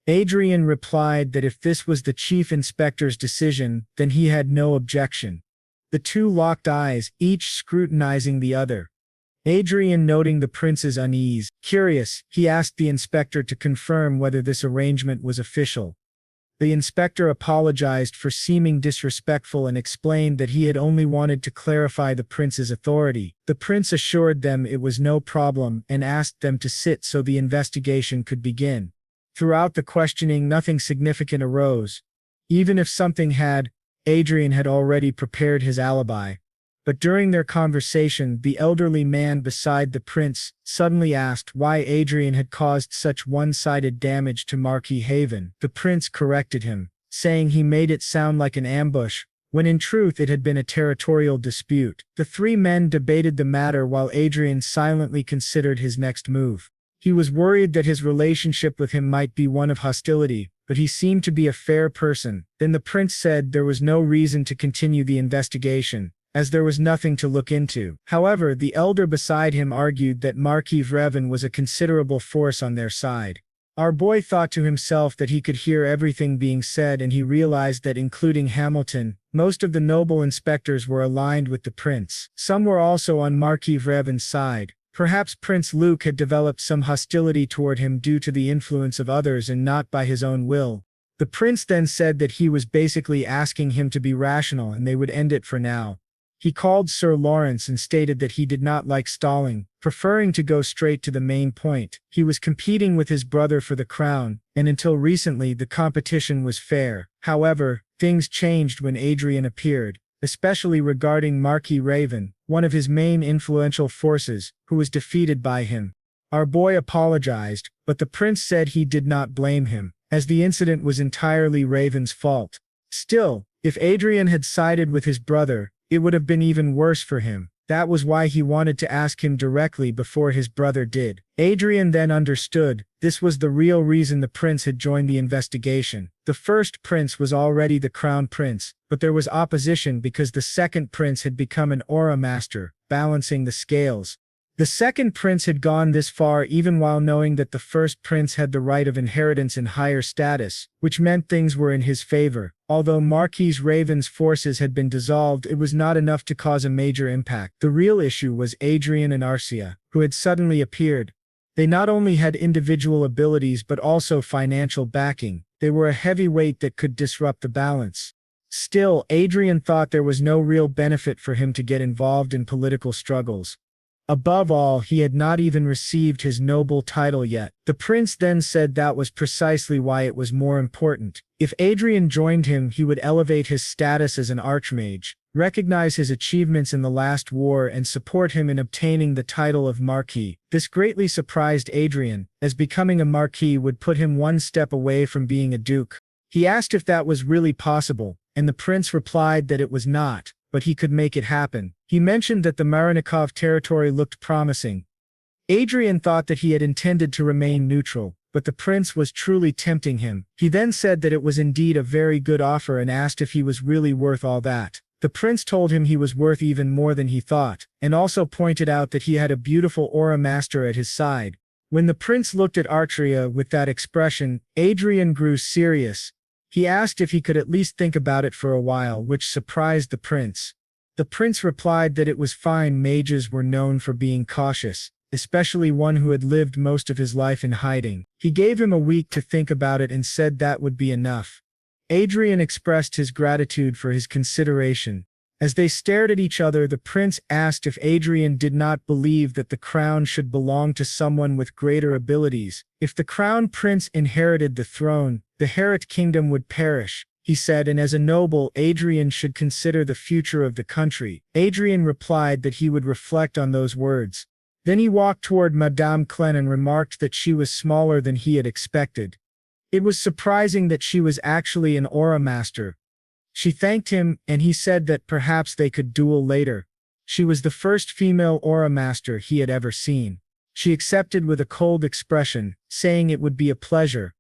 Adrian replied that if this was the chief inspector's decision, then he had no objection. The 2 locked eyes, each scrutinizing the other. Adrian, noting the prince's unease, curious, he asked the inspector to confirm whether this arrangement was official. The inspector apologized for seeming disrespectful and explained that he had only wanted to clarify the prince's authority. The prince assured them it was no problem and asked them to sit so the investigation could begin. Throughout the questioning, nothing significant arose. Even if something had, Adrian had already prepared his alibi. But during their conversation, the elderly man beside the prince suddenly asked why Adrian had caused such one-sided damage to Marquis Haven. The prince corrected him, saying he made it sound like an ambush, when in truth it had been a territorial dispute. The three men debated the matter while Adrian silently considered his next move. He was worried that his relationship with him might be one of hostility, but he seemed to be a fair person. Then the prince said there was no reason to continue the investigation, as there was nothing to look into. However, the elder beside him argued that Marquis Revan was a considerable force on their side. Our boy thought to himself that he could hear everything being said, and he realized that including Hamilton, most of the noble inspectors were aligned with the prince. Some were also on Marquis Revan's side. Perhaps Prince Luke had developed some hostility toward him due to the influence of others and not by his own will. The prince then said that he was basically asking him to be rational and they would end it for now. He called Sir Lawrence and stated that he did not like stalling, preferring to go straight to the main point. He was competing with his brother for the crown, and until recently the competition was fair. However, things changed when Adrian appeared, especially regarding Marquis Raven, one of his main influential forces, who was defeated by him. Our boy apologized, but the prince said he did not blame him, as the incident was entirely Raven's fault. Still, if Adrian had sided with his brother, it would have been even worse for him. That was why he wanted to ask him directly before his brother did. Adrian then understood, this was the real reason the prince had joined the investigation. The first prince was already the crown prince, but there was opposition because the second prince had become an aura master, balancing the scales. The second prince had gone this far even while knowing that the first prince had the right of inheritance and higher status, which meant things were in his favor. Although Marquis Raven's forces had been dissolved, it was not enough to cause a major impact. The real issue was Adrian and Archia, who had suddenly appeared. They not only had individual abilities but also financial backing. They were a heavy weight that could disrupt the balance. Still, Adrian thought there was no real benefit for him to get involved in political struggles. Above all, he had not even received his noble title yet. The prince then said that was precisely why it was more important. If Adrian joined him, he would elevate his status as an archmage, recognize his achievements in the last war, and support him in obtaining the title of Marquis. This greatly surprised Adrian, as becoming a Marquis would put him one step away from being a duke. He asked if that was really possible, and the prince replied that it was not, but he could make it happen. He mentioned that the Marinikov territory looked promising. Adrian thought that he had intended to remain neutral, but the prince was truly tempting him. He then said that it was indeed a very good offer and asked if he was really worth all that. The prince told him he was worth even more than he thought, and also pointed out that he had a beautiful aura master at his side. When the prince looked at Archia with that expression, Adrian grew serious. He asked if he could at least think about it for a while, which surprised the prince. The prince replied that it was fine. Mages were known for being cautious, especially one who had lived most of his life in hiding. He gave him a week to think about it and said that would be enough. Adrian expressed his gratitude for his consideration. As they stared at each other, the prince asked if Adrian did not believe that the crown should belong to someone with greater abilities. If the crown prince inherited the throne, the Herit kingdom would perish, he said, and as a noble, Adrian should consider the future of the country. Adrian replied that he would reflect on those words. Then he walked toward Madame Clen and remarked that she was smaller than he had expected. It was surprising that she was actually an aura master. She thanked him, and he said that perhaps they could duel later. She was the first female aura master he had ever seen. She accepted with a cold expression, saying it would be a pleasure.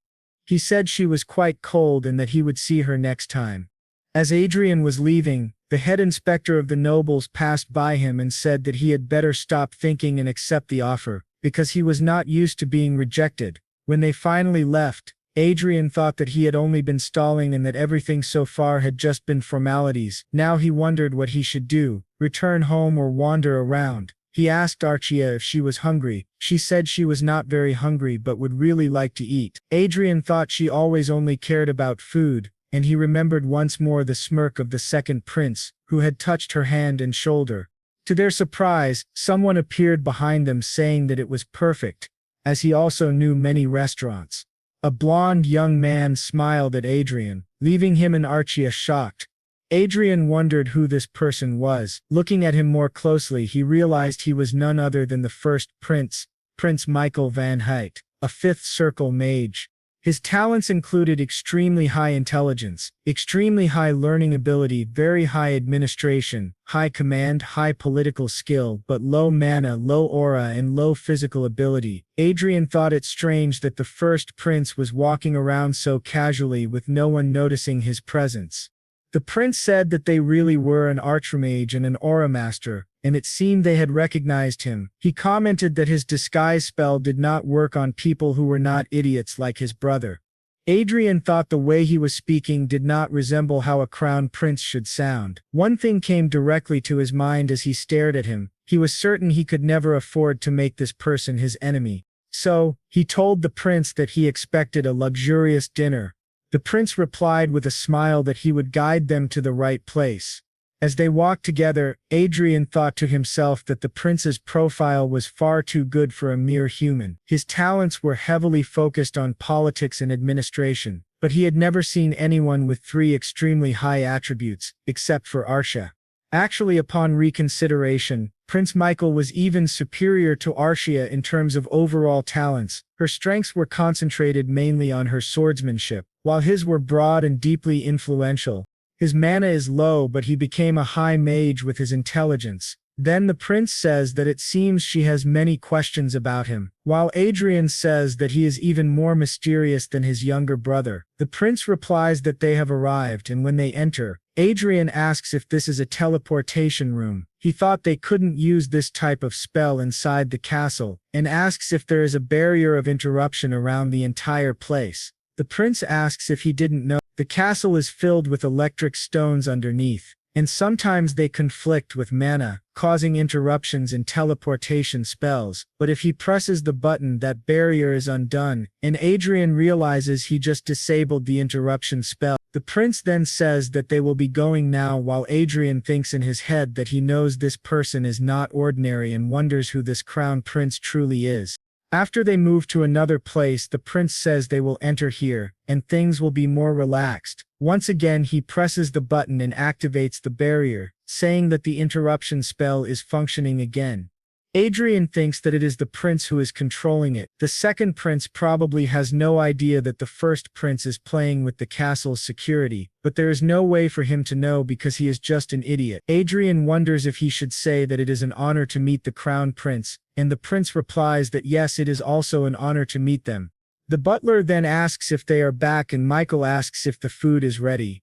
He said she was quite cold and that he would see her next time. As Adrian was leaving, the head inspector of the nobles passed by him and said that he had better stop thinking and accept the offer, because he was not used to being rejected. When they finally left, Adrian thought that he had only been stalling and that everything so far had just been formalities. Now he wondered what he should do, return home or wander around. He asked Archia if she was hungry. She said she was not very hungry but would really like to eat. Adrian thought she always only cared about food, and he remembered once more the smirk of the second prince, who had touched her hand and shoulder. To their surprise, someone appeared behind them saying that it was perfect, as he also knew many restaurants. A blond young man smiled at Adrian, leaving him and Archia shocked. Adrian wondered who this person was. Looking at him more closely, he realized he was none other than the first prince, Prince Michael van Huyt, a fifth circle mage. His talents included extremely high intelligence, extremely high learning ability, very high administration, high command, high political skill, but low mana, low aura, and low physical ability. Adrian thought it strange that the first prince was walking around so casually with no one noticing his presence. The prince said that they really were an archmage and an aura master, and it seemed they had recognized him. He commented that his disguise spell did not work on people who were not idiots like his brother. Adrian thought the way he was speaking did not resemble how a crown prince should sound. One thing came directly to his mind as he stared at him. He was certain he could never afford to make this person his enemy. So, he told the prince that he expected a luxurious dinner. The prince replied with a smile that he would guide them to the right place. As they walked together, Adrian thought to himself that the prince's profile was far too good for a mere human. His talents were heavily focused on politics and administration, but he had never seen anyone with three extremely high attributes, except for Archia. Actually, upon reconsideration, Prince Michael was even superior to Archia in terms of overall talents. Her strengths were concentrated mainly on her swordsmanship, while his were broad and deeply influential. His mana is low, but he became a high mage with his intelligence. Then the prince says that it seems she has many questions about him, while Adrian says that he is even more mysterious than his younger brother. The prince replies that they have arrived, and when they enter, Adrian asks if this is a teleportation room. He thought they couldn't use this type of spell inside the castle, and asks if there is a barrier of interruption around the entire place. The prince asks if he didn't know. The castle is filled with electric stones underneath, and sometimes they conflict with mana, causing interruptions in teleportation spells, but if he presses the button, that barrier is undone, and Adrian realizes he just disabled the interruption spell. The prince then says that they will be going now, while Adrian thinks in his head that he knows this person is not ordinary and wonders who this crown prince truly is. After they move to another place, the prince says they will enter here, and things will be more relaxed. Once again, he presses the button and activates the barrier, saying that the interruption spell is functioning again. Adrian thinks that it is the prince who is controlling it. The second prince probably has no idea that the first prince is playing with the castle's security, but there is no way for him to know because he is just an idiot. Adrian wonders if he should say that it is an honor to meet the crown prince, and the prince replies that yes, it is also an honor to meet them. The butler then asks if they are back, and Michael asks if the food is ready.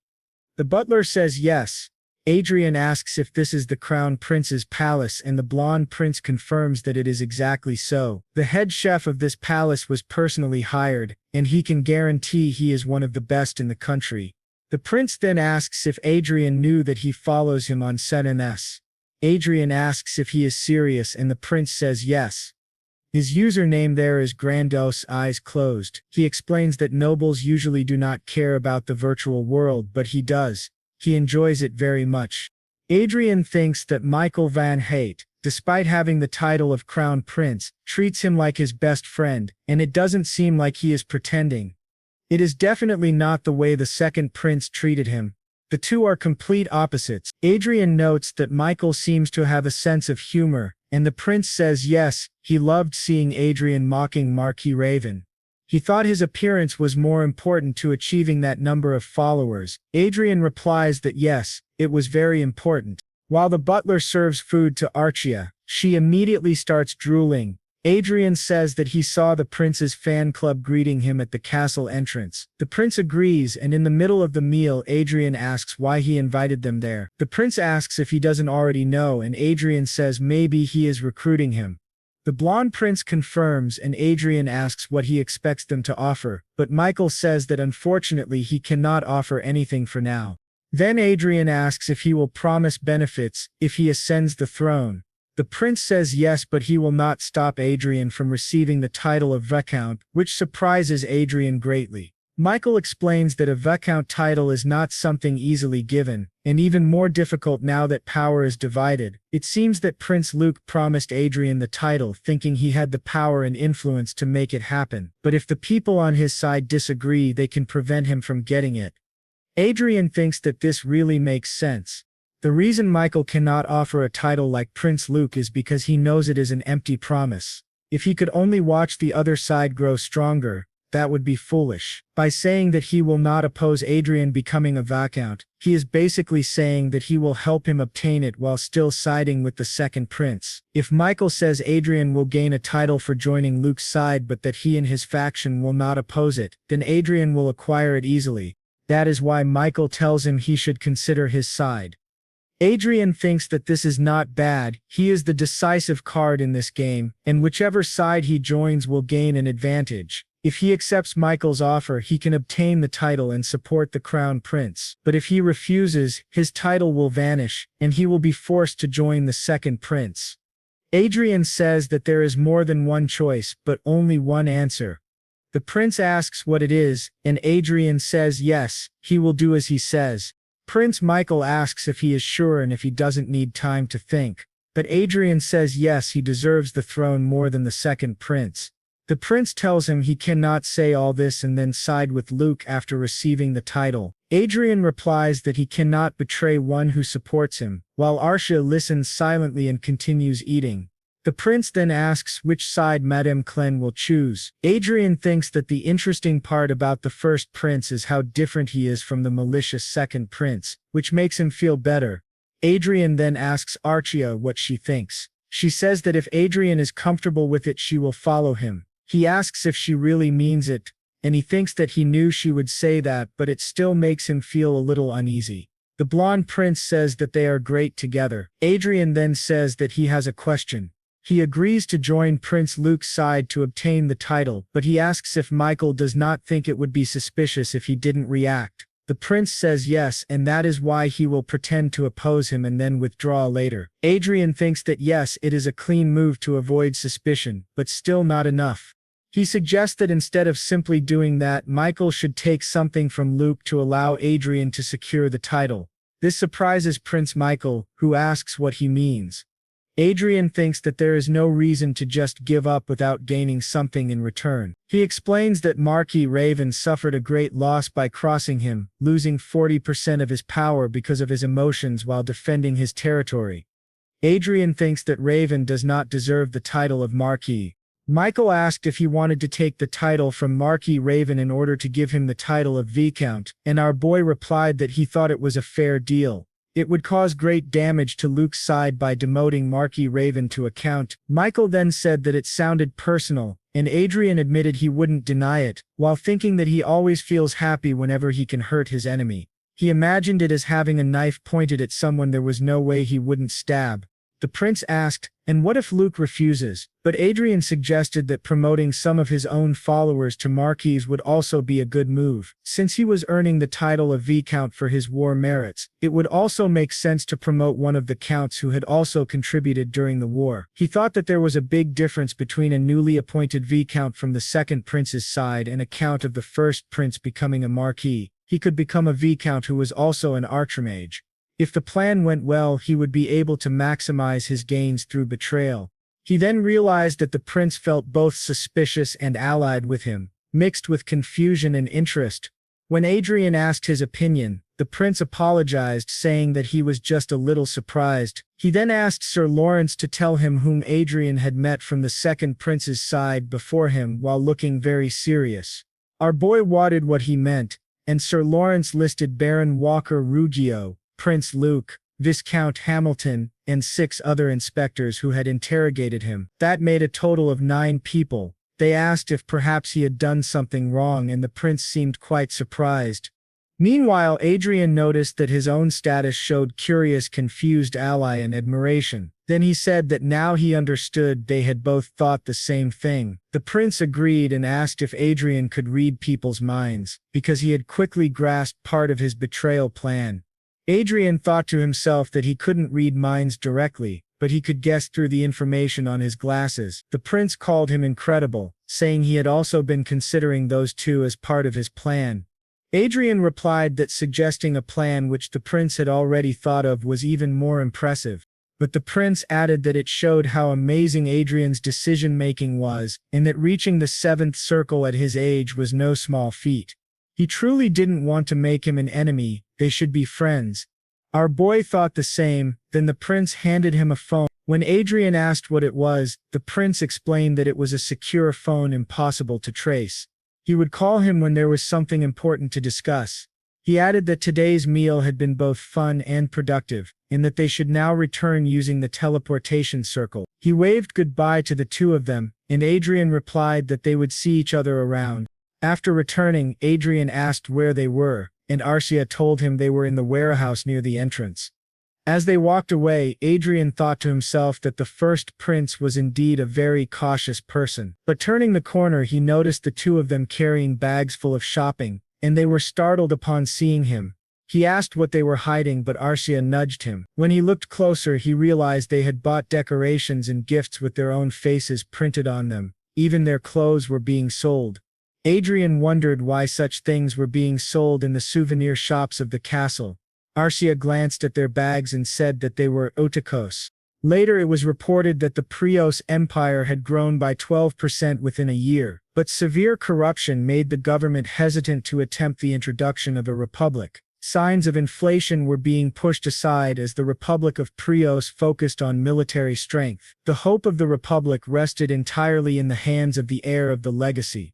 The butler says yes. Adrian asks if this is the crown prince's palace, and the blonde prince confirms that it is exactly so. The head chef of this palace was personally hired, and he can guarantee he is one of the best in the country. The prince then asks if Adrian knew that he follows him on SNS. Adrian asks if he is serious, and the prince says yes. His username there is Grandos Eyes Closed. He explains that nobles usually do not care about the virtual world, but he does. He enjoys it very much. Adrian thinks that Michael van Huyt, despite having the title of Crown Prince, treats him like his best friend, and it doesn't seem like he is pretending. It is definitely not the way the second prince treated him. The two are complete opposites. Adrian notes that Michael seems to have a sense of humor, and the prince says yes, he loved seeing Adrian mocking Marquis Raven. He thought his appearance was more important to achieving that number of followers. Adrian replies that yes, it was very important. While the butler serves food to Archia, she immediately starts drooling. Adrian says that he saw the prince's fan club greeting him at the castle entrance. The prince agrees, and in the middle of the meal, Adrian asks why he invited them there. The prince asks if he doesn't already know, and Adrian says maybe he is recruiting him. The blonde prince confirms, and Adrian asks what he expects them to offer, but Michael says that unfortunately he cannot offer anything for now. Then Adrian asks if he will promise benefits if he ascends the throne. The prince says yes, but he will not stop Adrian from receiving the title of viscount, which surprises Adrian greatly. Michael explains that a viscount title is not something easily given, and even more difficult now that power is divided. It seems that Prince Luke promised Adrian the title thinking he had the power and influence to make it happen, but if the people on his side disagree, they can prevent him from getting it. Adrian thinks that this really makes sense. The reason Michael cannot offer a title like Prince Luke is because he knows it is an empty promise. If he could only watch the other side grow stronger, that would be foolish. By saying that he will not oppose Adrian becoming a viscount, he is basically saying that he will help him obtain it while still siding with the second prince. If Michael says Adrian will gain a title for joining Luke's side but that he and his faction will not oppose it, then Adrian will acquire it easily. That is why Michael tells him he should consider his side. Adrian thinks that this is not bad. He is the decisive card in this game, and whichever side he joins will gain an advantage. If he accepts Michael's offer, he can obtain the title and support the crown prince. But if he refuses, his title will vanish, and he will be forced to join the second prince. Adrian says that there is more than one choice, but only one answer. The prince asks what it is, and Adrian says yes, he will do as he says. Prince Michael asks if he is sure and if he doesn't need time to think. But Adrian says yes, he deserves the throne more than the second prince. The prince tells him he cannot say all this and then side with Luke after receiving the title. Adrian replies that he cannot betray one who supports him, while Archia listens silently and continues eating. The prince then asks which side Madame Clen will choose. Adrian thinks that the interesting part about the first prince is how different he is from the malicious second prince, which makes him feel better. Adrian then asks Archia what she thinks. She says that if Adrian is comfortable with it, she will follow him. He asks if she really means it, and he thinks that he knew she would say that, but it still makes him feel a little uneasy. The blonde prince says that they are great together. Adrian then says that he has a question. He agrees to join Prince Luke's side to obtain the title, but he asks if Michael does not think it would be suspicious if he didn't react. The prince says yes, and that is why he will pretend to oppose him and then withdraw later. Adrian thinks that yes, it is a clean move to avoid suspicion, but still not enough. He suggests that instead of simply doing that, Michael should take something from Luke to allow Adrian to secure the title. This surprises Prince Michael, who asks what he means. Adrian thinks that there is no reason to just give up without gaining something in return. He explains that Marquis Raven suffered a great loss by crossing him, losing 40% of his power because of his emotions while defending his territory. Adrian thinks that Raven does not deserve the title of Marquis. Michael asked if he wanted to take the title from Marquis Raven in order to give him the title of viscount, and our boy replied that he thought it was a fair deal. It would cause great damage to Luke's side by demoting Marquis Raven to a count. Michael then said that it sounded personal, and Adrian admitted he wouldn't deny it, while thinking that he always feels happy whenever he can hurt his enemy. He imagined it as having a knife pointed at someone there was no way he wouldn't stab. The prince asked, and what if Luke refuses? But Adrian suggested that promoting some of his own followers to Marquis would also be a good move. Since he was earning the title of viscount for his war merits, it would also make sense to promote one of the counts who had also contributed during the war. He thought that there was a big difference between a newly appointed viscount from the second prince's side and a count of the first prince becoming a marquis. He could become a viscount who was also an archmage. If the plan went well, he would be able to maximize his gains through betrayal. He then realized that the prince felt both suspicious and allied with him, mixed with confusion and interest. When Adrian asked his opinion, the prince apologized, saying that he was just a little surprised. He then asked Sir Lawrence to tell him whom Adrian had met from the second prince's side before him while looking very serious. Our boy wanted what he meant, and Sir Lawrence listed Baron Walker Ruggio, Prince Luke, Viscount Hamilton, and 6 other inspectors who had interrogated him. That made a total of 9 people. They asked if perhaps he had done something wrong, and the prince seemed quite surprised. Meanwhile, Adrian noticed that his own status showed curious, confused ally and admiration. Then he said that now he understood they had both thought the same thing. The prince agreed and asked if Adrian could read people's minds, because he had quickly grasped part of his betrayal plan. Adrian thought to himself that he couldn't read minds directly, but he could guess through the information on his glasses. The prince called him incredible, saying he had also been considering those two as part of his plan. Adrian replied that suggesting a plan which the prince had already thought of was even more impressive. But the prince added that it showed how amazing Adrian's decision-making was, and that reaching the 7th circle at his age was no small feat. He truly didn't want to make him an enemy, they should be friends. Our boy thought the same, then the prince handed him a phone. When Adrian asked what it was, the prince explained that it was a secure phone impossible to trace. He would call him when there was something important to discuss. He added that today's meal had been both fun and productive, and that they should now return using the teleportation circle. He waved goodbye to the two of them, and Adrian replied that they would see each other around. After returning, Adrian asked where they were, and Archia told him they were in the warehouse near the entrance. As they walked away, Adrian thought to himself that the first prince was indeed a very cautious person. But turning the corner, he noticed the two of them carrying bags full of shopping, and they were startled upon seeing him. He asked what they were hiding, but Archia nudged him. When he looked closer, he realized they had bought decorations and gifts with their own faces printed on them. Even their clothes were being sold. Adrian wondered why such things were being sold in the souvenir shops of the castle. Archia glanced at their bags and said that they were otakos. Later it was reported that the Prios Empire had grown by 12% within a year, but severe corruption made the government hesitant to attempt the introduction of a republic. Signs of inflation were being pushed aside as the Republic of Prios focused on military strength. The hope of the republic rested entirely in the hands of the heir of the legacy,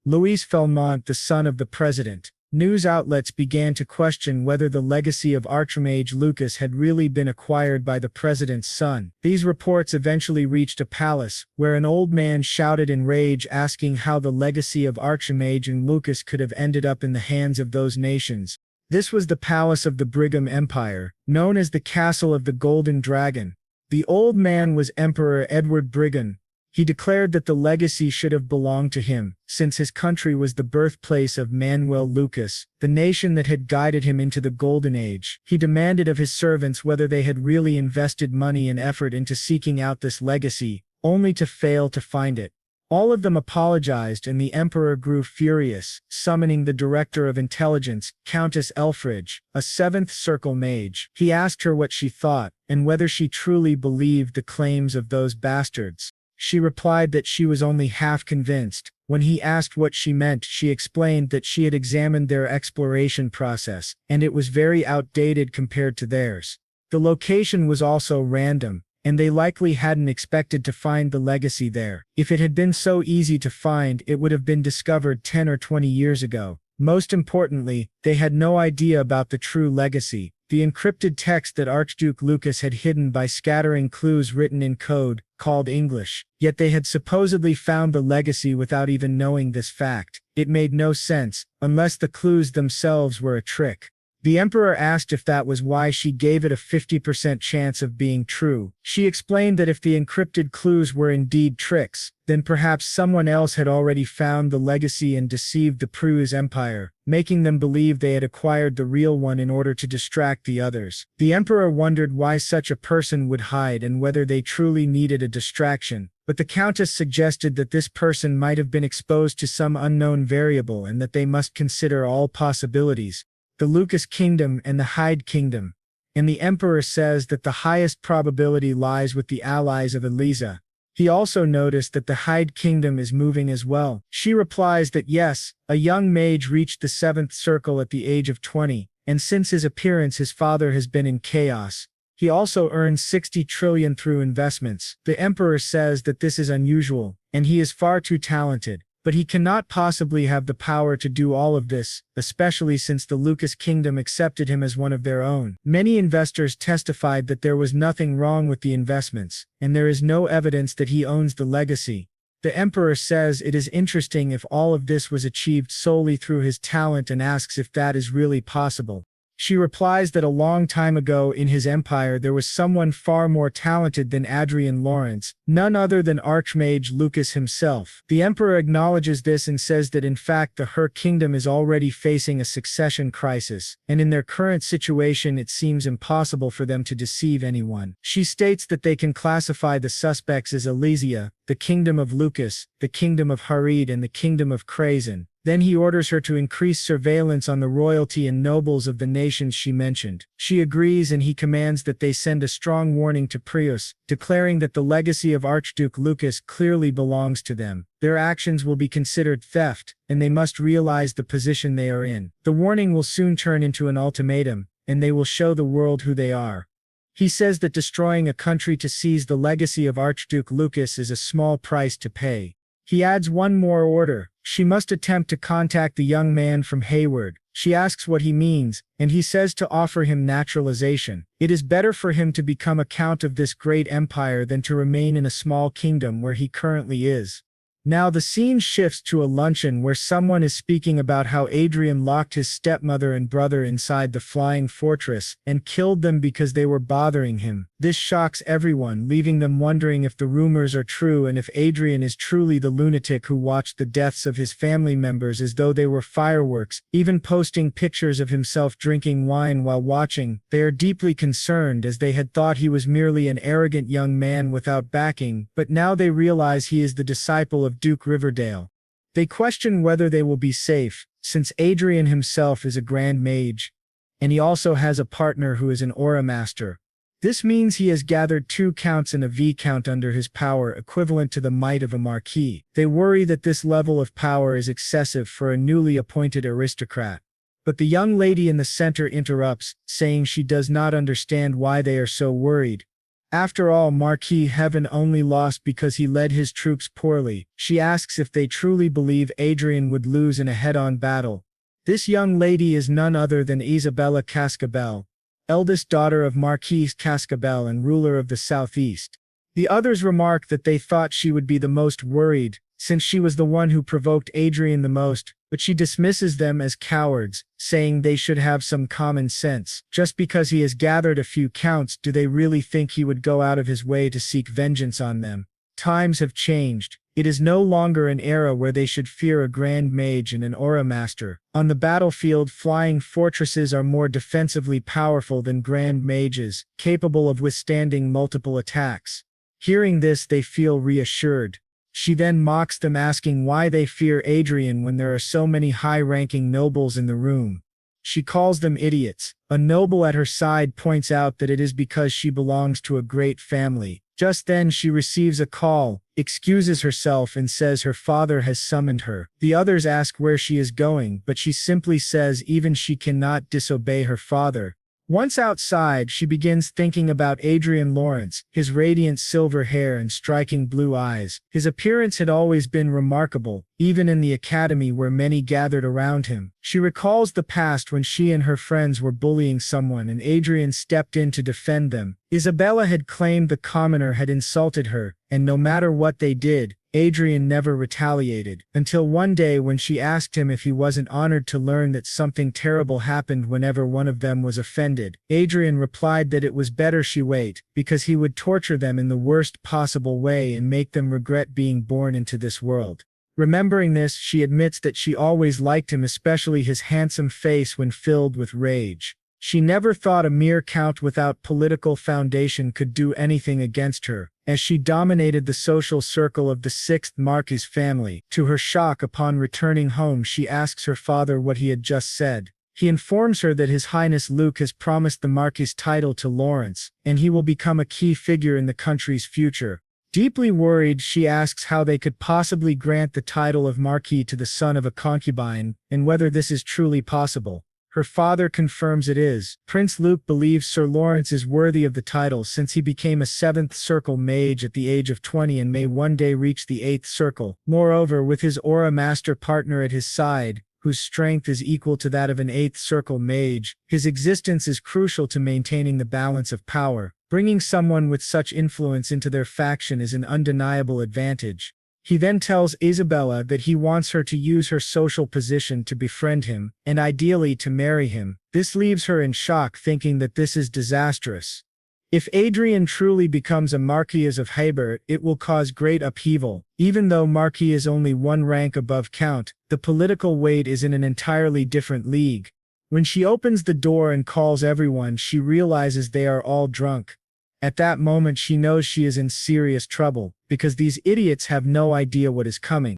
Louis Felmont, the son of the president. News outlets began to question whether the legacy of Archimage Lucas had really been acquired by the president's son. These reports eventually reached a palace, where an old man shouted in rage asking how the legacy of Archimage and Lucas could have ended up in the hands of those nations. This was the palace of the Brigham Empire, known as the Castle of the Golden Dragon. The old man was Emperor Edward Brigham. He declared that the legacy should have belonged to him, since his country was the birthplace of Manuel Lucas, the nation that had guided him into the Golden Age. He demanded of his servants whether they had really invested money and effort into seeking out this legacy, only to fail to find it. All of them apologized, and the emperor grew furious, summoning the director of intelligence, Countess Elfridge, a seventh circle mage. He asked her what she thought, and whether she truly believed the claims of those bastards. She replied that she was only half convinced. When he asked what she meant, she explained that she had examined their exploration process, and it was very outdated compared to theirs. The location was also random, and they likely hadn't expected to find the legacy there. If it had been so easy to find, it would have been discovered 10 or 20 years ago. Most importantly, they had no idea about the true legacy, the encrypted text that Archduke Lucas had hidden by scattering clues written in code, called English. Yet they had supposedly found the legacy without even knowing this fact. It made no sense, unless the clues themselves were a trick. The emperor asked if that was why she gave it a 50% chance of being true. She explained that if the encrypted clues were indeed tricks, then perhaps someone else had already found the legacy and deceived the Prius Empire, making them believe they had acquired the real one in order to distract the others. The emperor wondered why such a person would hide and whether they truly needed a distraction, but the countess suggested that this person might have been exposed to some unknown variable and that they must consider all possibilities. The Lucas Kingdom and the Hyde Kingdom. And the emperor says that the highest probability lies with the allies of Eliza. He also noticed that the Hyde Kingdom is moving as well. She replies that yes, a young mage reached the 7th circle at the age of 20, and since his appearance his father has been in chaos. He also earned 60 trillion through investments. The emperor says that this is unusual, and he is far too talented. But he cannot possibly have the power to do all of this, especially since the Lucas Kingdom accepted him as one of their own. Many investors testified that there was nothing wrong with the investments, and there is no evidence that he owns the legacy. The emperor says it is interesting if all of this was achieved solely through his talent and asks if that is really possible. She replies that a long time ago in his empire there was someone far more talented than Adrian Lawrence, none other than Archmage Lucas himself. The emperor acknowledges this and says that in fact the Her Kingdom is already facing a succession crisis, and in their current situation it seems impossible for them to deceive anyone. She states that they can classify the suspects as Elysia, the Kingdom of Lucas, the Kingdom of Harid and the Kingdom of Krazen. Then he orders her to increase surveillance on the royalty and nobles of the nations she mentioned. She agrees, and he commands that they send a strong warning to Prius, declaring that the legacy of Archduke Lucas clearly belongs to them. Their actions will be considered theft, and they must realize the position they are in. The warning will soon turn into an ultimatum, and they will show the world who they are. He says that destroying a country to seize the legacy of Archduke Lucas is a small price to pay. He adds one more order. She must attempt to contact the young man from Hayward. She asks what he means, and he says to offer him naturalization. It is better for him to become a count of this great empire than to remain in a small kingdom where he currently is. Now the scene shifts to a luncheon where someone is speaking about how Adrian locked his stepmother and brother inside the flying fortress and killed them because they were bothering him. This shocks everyone, leaving them wondering if the rumors are true and if Adrian is truly the lunatic who watched the deaths of his family members as though they were fireworks, even posting pictures of himself drinking wine while watching. They are deeply concerned, as they had thought he was merely an arrogant young man without backing, but now they realize he is the disciple of Duke Riverdale. They question whether they will be safe, since Adrian himself is a Grand Mage, and he also has a partner who is an Aura Master. This means he has gathered 2 counts and a viscount under his power, equivalent to the might of a marquis. They worry that this level of power is excessive for a newly appointed aristocrat. But the young lady in the center interrupts, saying she does not understand why they are so worried. After all, Marquis Heaven only lost because he led his troops poorly. She asks if they truly believe Adrian would lose in a head-on battle. This young lady is none other than Isabella Cascabel, eldest daughter of Marquis Cascabel and ruler of the southeast. The others remark that they thought she would be the most worried, since she was the one who provoked Adrian the most, but she dismisses them as cowards, saying they should have some common sense. Just because he has gathered a few counts, do they really think he would go out of his way to seek vengeance on them? Times have changed. It is no longer an era where they should fear a Grand Mage and an Aura Master. On the battlefield, flying fortresses are more defensively powerful than Grand Mages, capable of withstanding multiple attacks. Hearing this, they feel reassured. She then mocks them, asking why they fear Adrian when there are so many high-ranking nobles in the room. She calls them idiots. A noble at her side points out that it is because she belongs to a great family. Just then she receives a call, excuses herself and says her father has summoned her. The others ask where she is going, but she simply says even she cannot disobey her father. Once outside, she begins thinking about Adrian Lawrence, his radiant silver hair and striking blue eyes. His appearance had always been remarkable, even in the academy where many gathered around him. She recalls the past when she and her friends were bullying someone and Adrian stepped in to defend them. Isabella had claimed the commoner had insulted her, and no matter what they did, Adrian never retaliated, until one day when she asked him if he wasn't honored to learn that something terrible happened whenever one of them was offended. Adrian replied that it was better she wait, because he would torture them in the worst possible way and make them regret being born into this world. Remembering this, she admits that she always liked him, especially his handsome face when filled with rage. She never thought a mere count without political foundation could do anything against her, as she dominated the social circle of the 6th Marquis family. To her shock, upon returning home, she asks her father what he had just said. He informs her that His Highness Luke has promised the Marquis title to Lawrence, and he will become a key figure in the country's future. Deeply worried, she asks how they could possibly grant the title of Marquis to the son of a concubine, and whether this is truly possible. Her father confirms it is. Prince Luke believes Sir Lawrence is worthy of the title since he became a 7th Circle Mage at the age of 20 and may one day reach the 8th Circle. Moreover, with his Aura Master partner at his side, whose strength is equal to that of an 8th Circle Mage, his existence is crucial to maintaining the balance of power. Bringing someone with such influence into their faction is an undeniable advantage. He then tells Isabella that he wants her to use her social position to befriend him, and ideally to marry him. This leaves her in shock, thinking that this is disastrous. If Adrian truly becomes a Marquis of Haybert, it will cause great upheaval. Even though Marquis is only one rank above Count, the political weight is in an entirely different league. When she opens the door and calls everyone, she realizes they are all drunk. At that moment she knows she is in serious trouble, because these idiots have no idea what is coming.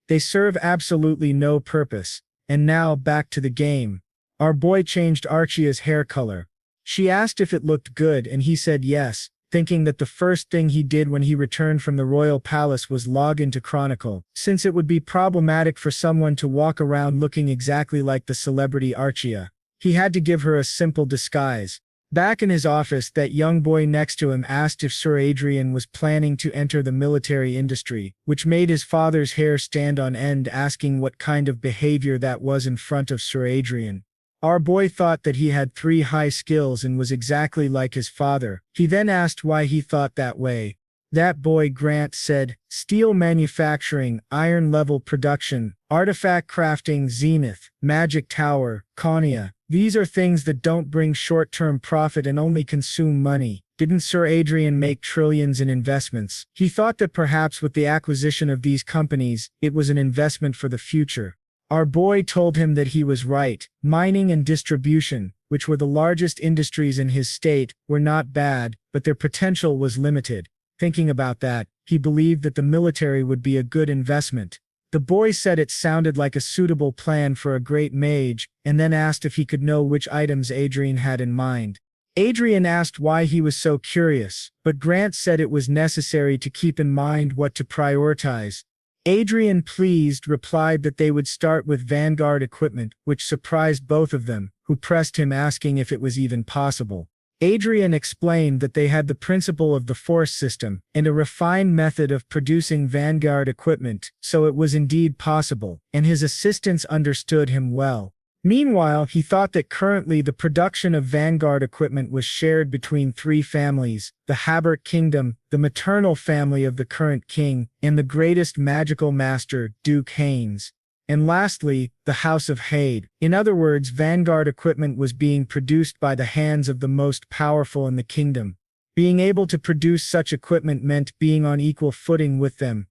They serve absolutely no purpose. And now, back to the game. Our boy changed Archia's hair color. She asked if it looked good and he said yes, thinking that the first thing he did when he returned from the royal palace was log into Chronicle, since it would be problematic for someone to walk around looking exactly like the celebrity Archia. He had to give her a simple disguise. Back in his office, that young boy next to him asked if Sir Adrian was planning to enter the military industry, which made his father's hair stand on end, asking what kind of behavior that was in front of Sir Adrian. Our boy thought that he had 3 high skills and was exactly like his father. He then asked why he thought that way. That boy Grant said, steel manufacturing, iron level production, artifact crafting, zenith, magic tower, Konya. These are things that don't bring short-term profit and only consume money. Didn't Sir Adrian make trillions in investments? He thought that perhaps with the acquisition of these companies, it was an investment for the future. Our boy told him that he was right. Mining and distribution, which were the largest industries in his state, were not bad, but their potential was limited. Thinking about that, he believed that the military would be a good investment. The boy said it sounded like a suitable plan for a great mage, and then asked if he could know which items Adrian had in mind. Adrian asked why he was so curious, but Grant said it was necessary to keep in mind what to prioritize. Adrian, pleased, replied that they would start with Vanguard equipment, which surprised both of them, who pressed him asking if it was even possible. Adrian explained that they had the principle of the force system and a refined method of producing Vanguard equipment, so it was indeed possible, and his assistants understood him well. Meanwhile, he thought that currently the production of Vanguard equipment was shared between 3 families: the Habert kingdom, the maternal family of the current king, and the greatest magical master, Duke Haynes. And lastly, the House of Hade. In other words, Vanguard equipment was being produced by the hands of the most powerful in the kingdom. Being able to produce such equipment meant being on equal footing with them.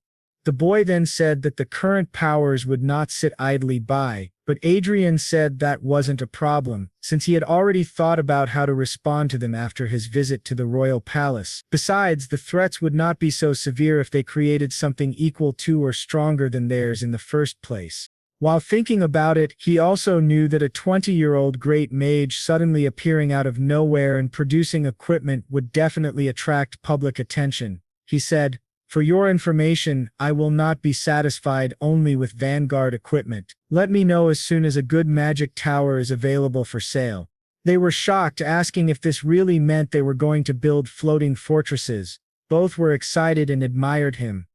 The boy then said that the current powers would not sit idly by, but Adrian said that wasn't a problem, since he had already thought about how to respond to them after his visit to the royal palace. Besides, the threats would not be so severe if they created something equal to or stronger than theirs in the first place. While thinking about it, he also knew that a 20-year-old great mage suddenly appearing out of nowhere and producing equipment would definitely attract public attention. He said, "For your information, I will not be satisfied only with Vanguard equipment. Let me know as soon as a good magic tower is available for sale." They were shocked, asking if this really meant they were going to build floating fortresses. Both were excited and admired him.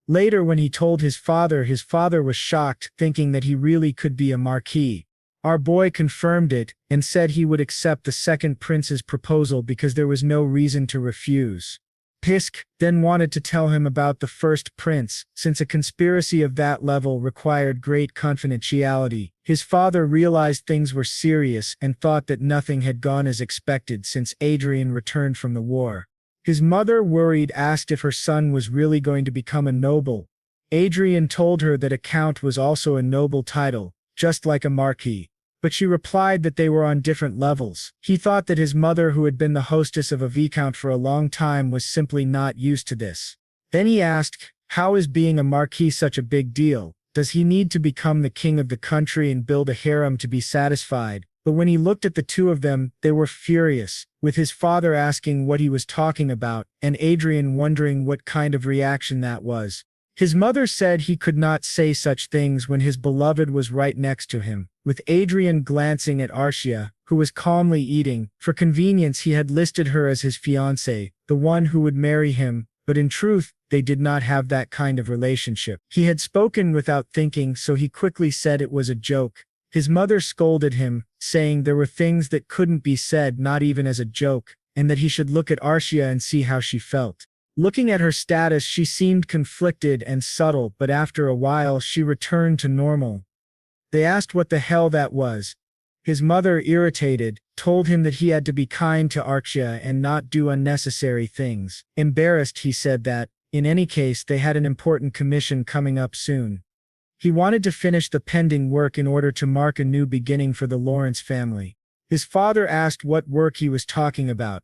Later, when he told his father was shocked, thinking that he really could be a marquis. Our boy confirmed it, and said he would accept the second prince's proposal because there was no reason to refuse. Pisk then wanted to tell him about the first prince, since a conspiracy of that level required great confidentiality. His father realized things were serious and thought that nothing had gone as expected since Adrian returned from the war. His mother, worried, asked if her son was really going to become a noble. Adrian told her that a count was also a noble title, just like a marquis. But she replied that they were on different levels. He thought that his mother, who had been the hostess of a viscount for a long time, was simply not used to this. Then he asked, how is being a marquis such a big deal? Does he need to become the king of the country and build a harem to be satisfied? But when he looked at the two of them, they were furious, with his father asking what he was talking about, and Adrian wondering what kind of reaction that was. His mother said he could not say such things when his beloved was right next to him, with Adrian glancing at Archia, who was calmly eating. For convenience, he had listed her as his fiancée, the one who would marry him, but in truth, they did not have that kind of relationship. He had spoken without thinking, so he quickly said it was a joke. His mother scolded him, saying there were things that couldn't be said, not even as a joke, and that he should look at Archia and see how she felt. Looking at her status, she seemed conflicted and subtle, but after a while she returned to normal. They asked what the hell that was. His mother, irritated, told him that he had to be kind to Archia and not do unnecessary things. Embarrassed, he said that, in any case, they had an important commission coming up soon. He wanted to finish the pending work in order to mark a new beginning for the Lawrence family. His father asked what work he was talking about.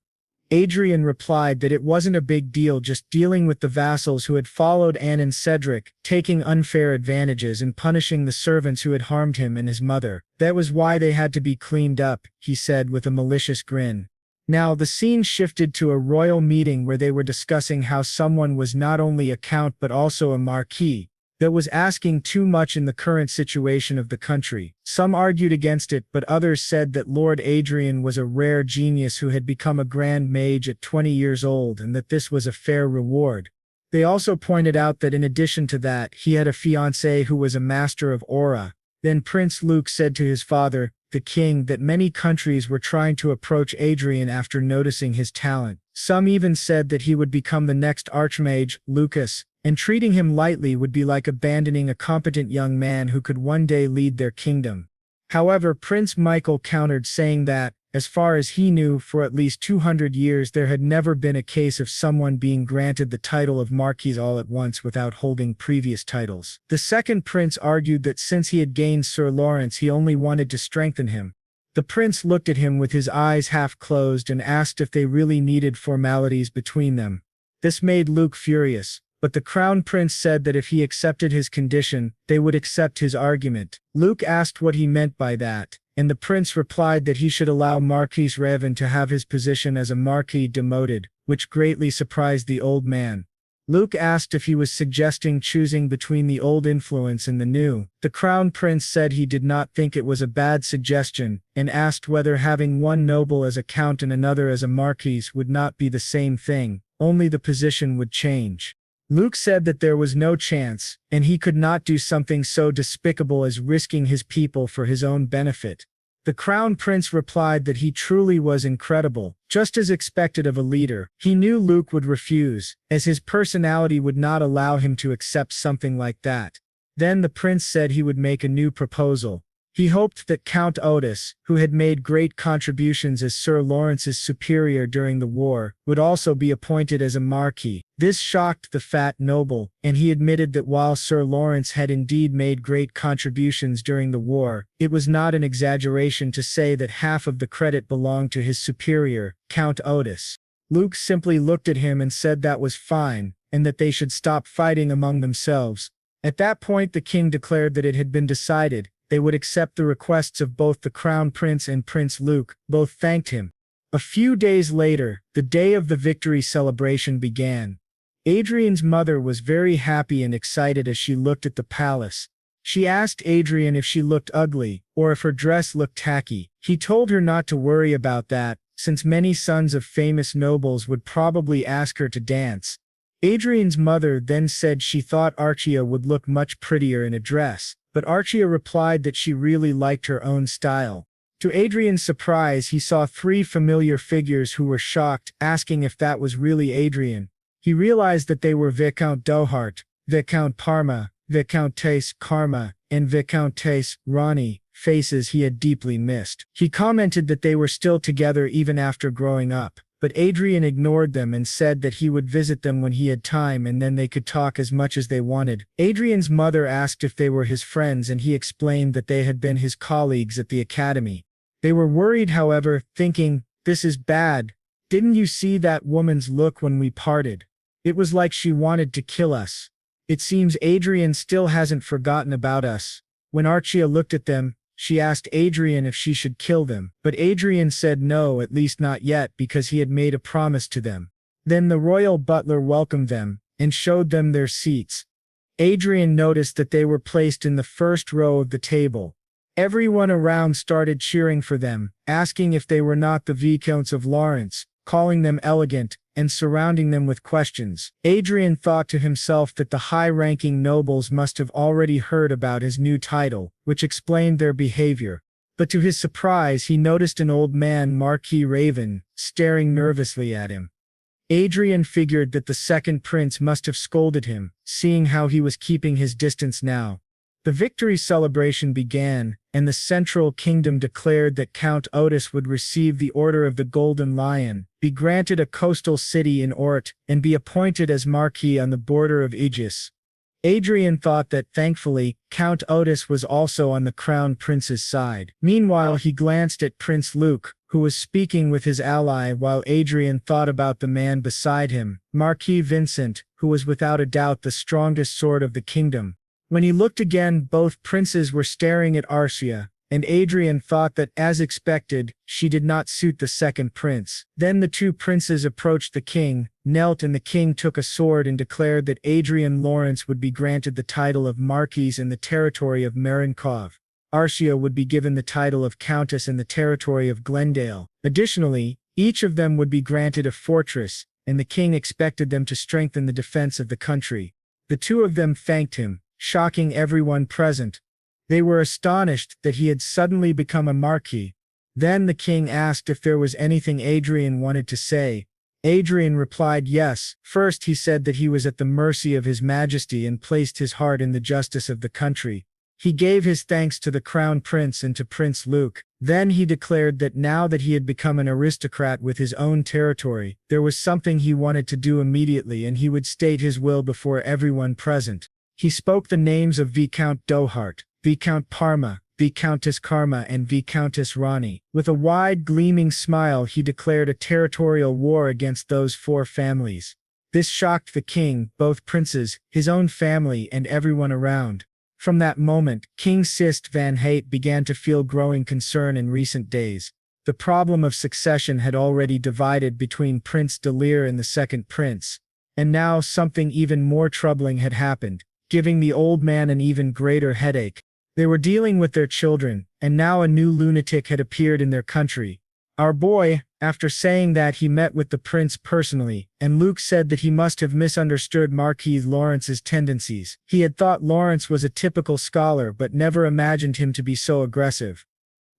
Adrian replied that it wasn't a big deal, just dealing with the vassals who had followed Anne and Cedric, taking unfair advantages and punishing the servants who had harmed him and his mother. That was why they had to be cleaned up, he said with a malicious grin. Now the scene shifted to a royal meeting where they were discussing how someone was not only a count but also a marquis, that was asking too much in the current situation of the country. Some argued against it, but others said that Lord Adrian was a rare genius who had become a grand mage at 20 years old and that this was a fair reward. They also pointed out that in addition to that, he had a fiancée who was a master of aura. Then Prince Luke said to his father, the king, that many countries were trying to approach Adrian after noticing his talent. Some even said that he would become the next archmage, Lucas, and treating him lightly would be like abandoning a competent young man who could one day lead their kingdom. However, Prince Michael countered, saying that, as far as he knew, for at least 200 years there had never been a case of someone being granted the title of Marquis all at once without holding previous titles. The second prince argued that since he had gained Sir Lawrence, he only wanted to strengthen him. The prince looked at him with his eyes half closed and asked if they really needed formalities between them. This made Luke furious, but the crown prince said that if he accepted his condition, they would accept his argument. Luke asked what he meant by that, and the prince replied that he should allow Marquis Raven to have his position as a marquis demoted, which greatly surprised the old man. Luke asked if he was suggesting choosing between the old influence and the new. The crown prince said he did not think it was a bad suggestion, and asked whether having one noble as a count and another as a marquis would not be the same thing, only the position would change. Luke said that there was no chance, and he could not do something so despicable as risking his people for his own benefit. The crown prince replied that he truly was incredible, just as expected of a leader. He knew Luke would refuse, as his personality would not allow him to accept something like that. Then the prince said he would make a new proposal. He hoped that Count Otis, who had made great contributions as Sir Lawrence's superior during the war, would also be appointed as a marquis. This shocked the fat noble, and he admitted that while Sir Lawrence had indeed made great contributions during the war, it was not an exaggeration to say that half of the credit belonged to his superior, Count Otis. Luke simply looked at him and said that was fine, and that they should stop fighting among themselves. At that point the king declared that it had been decided. They would accept the requests of both the Crown Prince and Prince Luke. Both thanked him. A few days later, the day of the victory celebration began. Adrian's mother was very happy and excited as she looked at the palace. She asked Adrian if she looked ugly, or if her dress looked tacky. He told her not to worry about that, since many sons of famous nobles would probably ask her to dance. Adrian's mother then said she thought Archia would look much prettier in a dress. But Archia replied that she really liked her own style. To Adrian's surprise, he saw 3 familiar figures who were shocked, asking if that was really Adrian. He realized that they were Viscount Dohart, Viscount Parma, Viscountess Karma, and Viscountess Ronnie, faces he had deeply missed. He commented that they were still together even after growing up. But Adrian ignored them and said that he would visit them when he had time and then they could talk as much as they wanted. Adrian's mother asked if they were his friends and he explained that they had been his colleagues at the academy. They were worried, however, thinking, "This is bad. Didn't you see that woman's look when we parted? It was like she wanted to kill us. It seems Adrian still hasn't forgotten about us." When Archia looked at them, she asked Adrian if she should kill them, but Adrian said no, at least not yet, because he had made a promise to them. Then the royal butler welcomed them, and showed them their seats. Adrian noticed that they were placed in the first row of the table. Everyone around started cheering for them, asking if they were not the Viscounts of Lawrence, calling them elegant, and surrounding them with questions. Adrian thought to himself that the high-ranking nobles must have already heard about his new title, which explained their behavior. But to his surprise, he noticed an old man, Marquis Raven, staring nervously at him. Adrian figured that the second prince must have scolded him, seeing how he was keeping his distance now. The victory celebration began, and the Central Kingdom declared that Count Otis would receive the Order of the Golden Lion, be granted a coastal city in Ort, and be appointed as Marquis on the border of Aegis. Adrian thought that thankfully, Count Otis was also on the crown prince's side. Meanwhile, he glanced at Prince Luke, who was speaking with his ally while Adrian thought about the man beside him, Marquis Vincent, who was without a doubt the strongest sword of the kingdom. When he looked again, both princes were staring at Archia, and Adrian thought that, as expected, she did not suit the second prince. Then the two princes approached the king, knelt, and the king took a sword and declared that Adrian Lawrence would be granted the title of Marquis in the territory of Marinkov. Archia would be given the title of Countess in the territory of Glendale. Additionally, each of them would be granted a fortress, and the king expected them to strengthen the defense of the country. The two of them thanked him, shocking everyone present. They were astonished that he had suddenly become a marquis. Then the king asked if there was anything Adrian wanted to say. Adrian replied yes. First, he said that he was at the mercy of His Majesty and placed his heart in the justice of the country. He gave his thanks to the crown prince and to Prince Luke. Then he declared that now that he had become an aristocrat with his own territory, there was something he wanted to do immediately, and he would state his will before everyone present. He spoke the names of Viscount Dohart, Viscount Parma, Viscountess Karma, and Viscountess Rani. With a wide, gleaming smile, he declared a territorial war against those four families. This shocked the king, both princes, his own family, and everyone around. From that moment, King Sist van Hate began to feel growing concern in recent days. The problem of succession had already divided between Prince de Lear and the second prince. And now something even more troubling had happened, giving the old man an even greater headache. They were dealing with their children, and now a new lunatic had appeared in their country. Our boy, after saying that, he met with the prince personally, and Luke said that he must have misunderstood Marquis Lawrence's tendencies. He had thought Lawrence was a typical scholar but never imagined him to be so aggressive.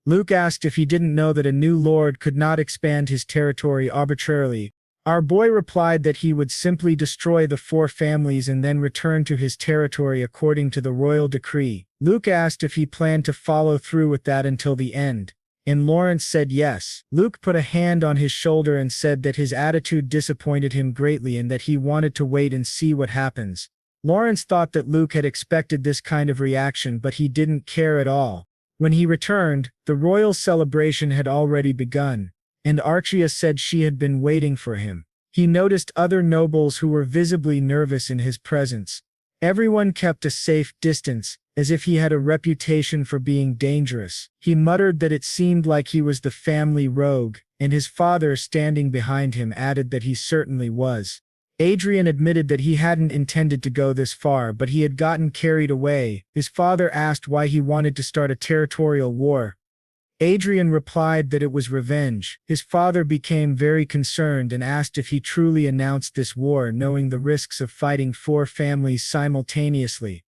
Luke asked if he didn't know that a new lord could not expand his territory arbitrarily. Our boy replied that he would simply destroy the four families and then return to his territory according to the royal decree. Luke asked if he planned to follow through with that until the end, and Lawrence said yes. Luke put a hand on his shoulder and said that his attitude disappointed him greatly and that he wanted to wait and see what happens. Lawrence thought that Luke had expected this kind of reaction, but he didn't care at all. When he returned, the royal celebration had already begun, and Archia said she had been waiting for him. He noticed other nobles who were visibly nervous in his presence. Everyone kept a safe distance, as if he had a reputation for being dangerous. He muttered that it seemed like he was the family rogue, and his father, standing behind him, added that he certainly was. Adrian admitted that he hadn't intended to go this far, but he had gotten carried away. His father asked why he wanted to start a territorial war. Adrian replied that it was revenge. His father became very concerned and asked if he truly announced this war, knowing the risks of fighting four families simultaneously.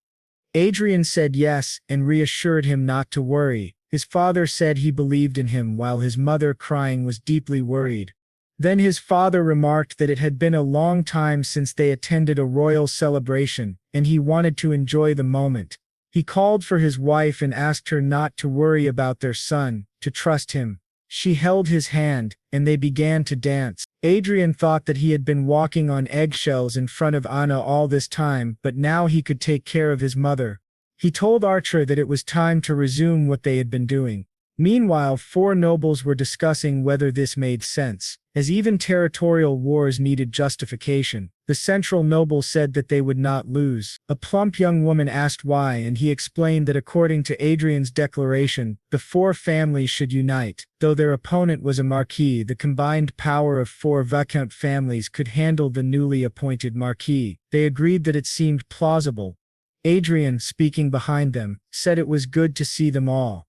Adrian said yes and reassured him not to worry. His father said he believed in him, while his mother, crying, was deeply worried. Then his father remarked that it had been a long time since they attended a royal celebration, and he wanted to enjoy the moment. He called for his wife and asked her not to worry about their son, to trust him. She held his hand, and they began to dance. Adrian thought that he had been walking on eggshells in front of Anna all this time, but now he could take care of his mother. He told Archer that it was time to resume what they had been doing. Meanwhile, four nobles were discussing whether this made sense, as even territorial wars needed justification. The central noble said that they would not lose. A plump young woman asked why, and he explained that according to Adrian's declaration, the four families should unite. Though their opponent was a marquis, the combined power of four viscount families could handle the newly appointed marquis. They agreed that it seemed plausible. Adrian, speaking behind them, said it was good to see them all.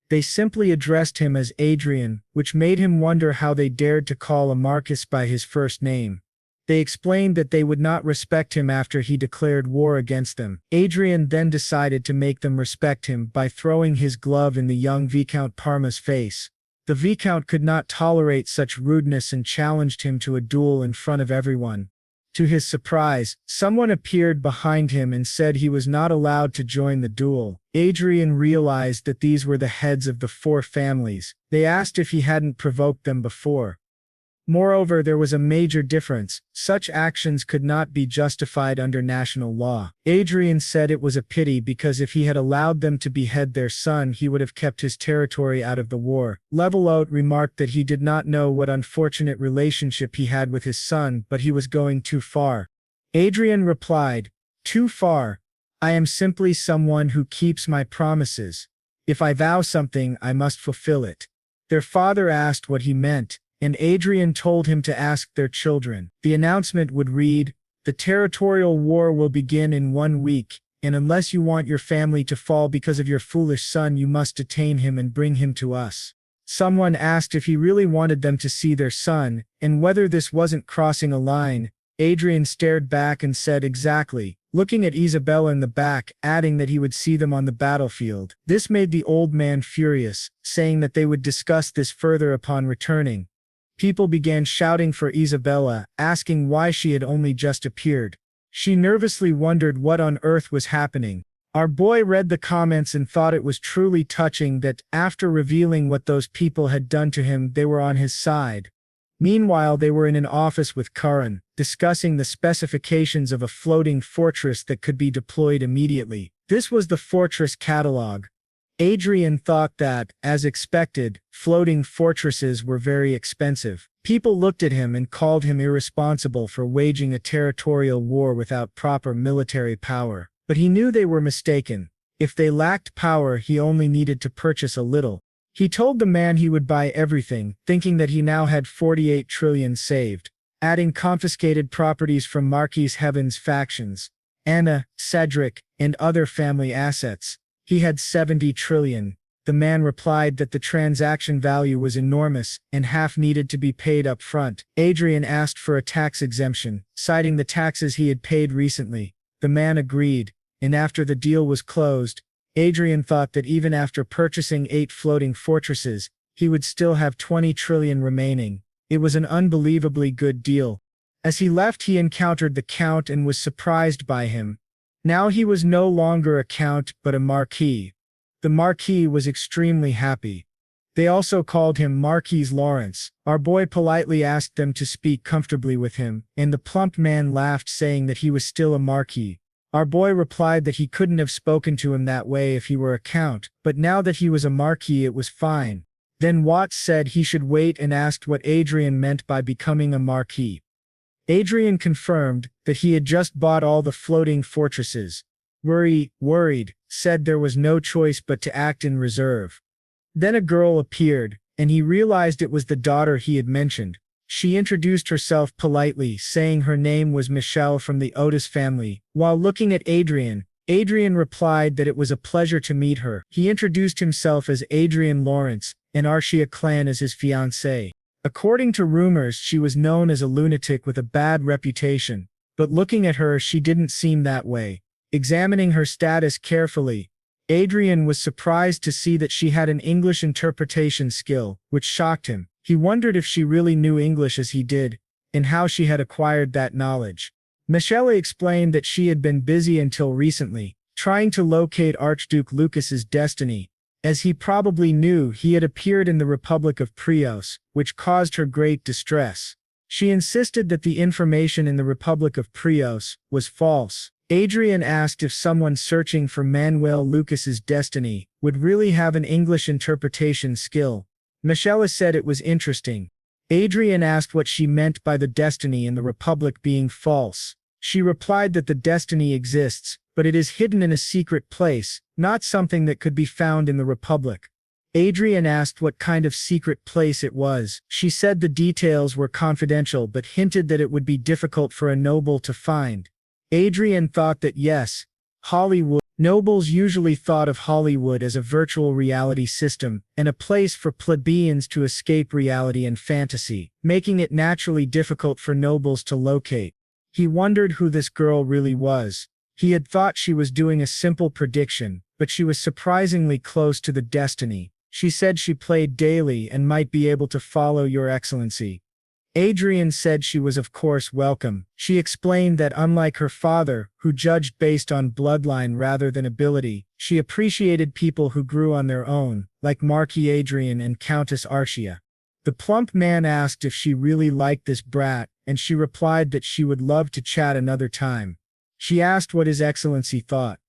They simply addressed him as Adrian, which made him wonder how they dared to call a Marcus by his first name. They explained that they would not respect him after he declared war against them. Adrian then decided to make them respect him by throwing his glove in the young Viscount Parma's face. The Viscount could not tolerate such rudeness and challenged him to a duel in front of everyone. To his surprise, someone appeared behind him and said he was not allowed to join the duel. Adrian realized that these were the heads of the four families. They asked if he hadn't provoked them before. Moreover, there was a major difference. Such actions could not be justified under national law. Adrian said it was a pity because if he had allowed them to behead their son, he would have kept his territory out of the war. Levelout remarked that he did not know what unfortunate relationship he had with his son, but he was going too far. Adrian replied, "Too far? I am simply someone who keeps my promises. If I vow something, I must fulfill it." Their father asked what he meant, and Adrian told him to ask their children. The announcement would read, "The territorial war will begin in 1 week, and unless you want your family to fall because of your foolish son, you must detain him and bring him to us." Someone asked if he really wanted them to see their son, and whether this wasn't crossing a line. Adrian stared back and said exactly, looking at Isabella in the back, adding that he would see them on the battlefield. This made the old man furious, saying that they would discuss this further upon returning. People began shouting for Isabella, asking why she had only just appeared. She nervously wondered what on earth was happening. Our boy read the comments and thought it was truly touching that, after revealing what those people had done to him, they were on his side. Meanwhile, they were in an office with Karan, discussing the specifications of a floating fortress that could be deployed immediately. This was the fortress catalog. Adrian thought that, as expected, floating fortresses were very expensive. People looked at him and called him irresponsible for waging a territorial war without proper military power. But he knew they were mistaken. If they lacked power, he only needed to purchase a little. He told the man he would buy everything, thinking that he now had 48 trillion saved, adding confiscated properties from Marquis Heaven's factions, Anna, Cedric, and other family assets. He had 70 trillion. The man replied that the transaction value was enormous, and half needed to be paid up front. Adrian asked for a tax exemption, citing the taxes he had paid recently. The man agreed, and after the deal was closed, Adrian thought that even after purchasing 8 floating fortresses, he would still have 20 trillion remaining. It was an unbelievably good deal. As he left, he encountered the Count and was surprised by him. Now he was no longer a count but a marquis. The marquis was extremely happy. They also called him Marquis Lawrence. Our boy politely asked them to speak comfortably with him, and the plump man laughed, saying that he was still a marquis. Our boy replied that he couldn't have spoken to him that way if he were a count, but now that he was a marquis it was fine. Then Watts said he should wait and asked what Adrian meant by becoming a marquis. Adrian confirmed that he had just bought all the floating fortresses. Worried, said there was no choice but to act in reserve. Then a girl appeared, and he realized it was the daughter he had mentioned. She introduced herself politely, saying her name was Michelle from the Otis family. While looking at Adrian, Adrian replied that it was a pleasure to meet her. He introduced himself as Adrian Lawrence, and Archia clan as his fiancée. According to rumors, she was known as a lunatic with a bad reputation, but looking at her, she didn't seem that way. Examining her status carefully, Adrian was surprised to see that she had an English interpretation skill, which shocked him. He wondered if she really knew English as he did, and how she had acquired that knowledge. Michelle explained that she had been busy until recently, trying to locate Archduke Lucas's destiny. As he probably knew, he had appeared in the Republic of Prios, which caused her great distress. She insisted that the information in the Republic of Prios was false. Adrian asked if someone searching for Manuel Lucas's destiny would really have an English interpretation skill. Michelle said it was interesting. Adrian asked what she meant by the destiny in the Republic being false. She replied that the destiny exists, but it is hidden in a secret place, not something that could be found in the Republic. Adrian asked what kind of secret place it was. She said the details were confidential but hinted that it would be difficult for a noble to find. Adrian thought that yes, Hollywood. Nobles usually thought of Hollywood as a virtual reality system and a place for plebeians to escape reality and fantasy, making it naturally difficult for nobles to locate. He wondered who this girl really was. He had thought she was doing a simple prediction, but she was surprisingly close to the destiny. She said she played daily and might be able to follow Your Excellency. Adrian said she was of course welcome. She explained that unlike her father, who judged based on bloodline rather than ability, she appreciated people who grew on their own, like Marquis Adrian and Countess Archia. The plump man asked if she really liked this brat, and she replied that she would love to chat another time. She asked what His Excellency thought.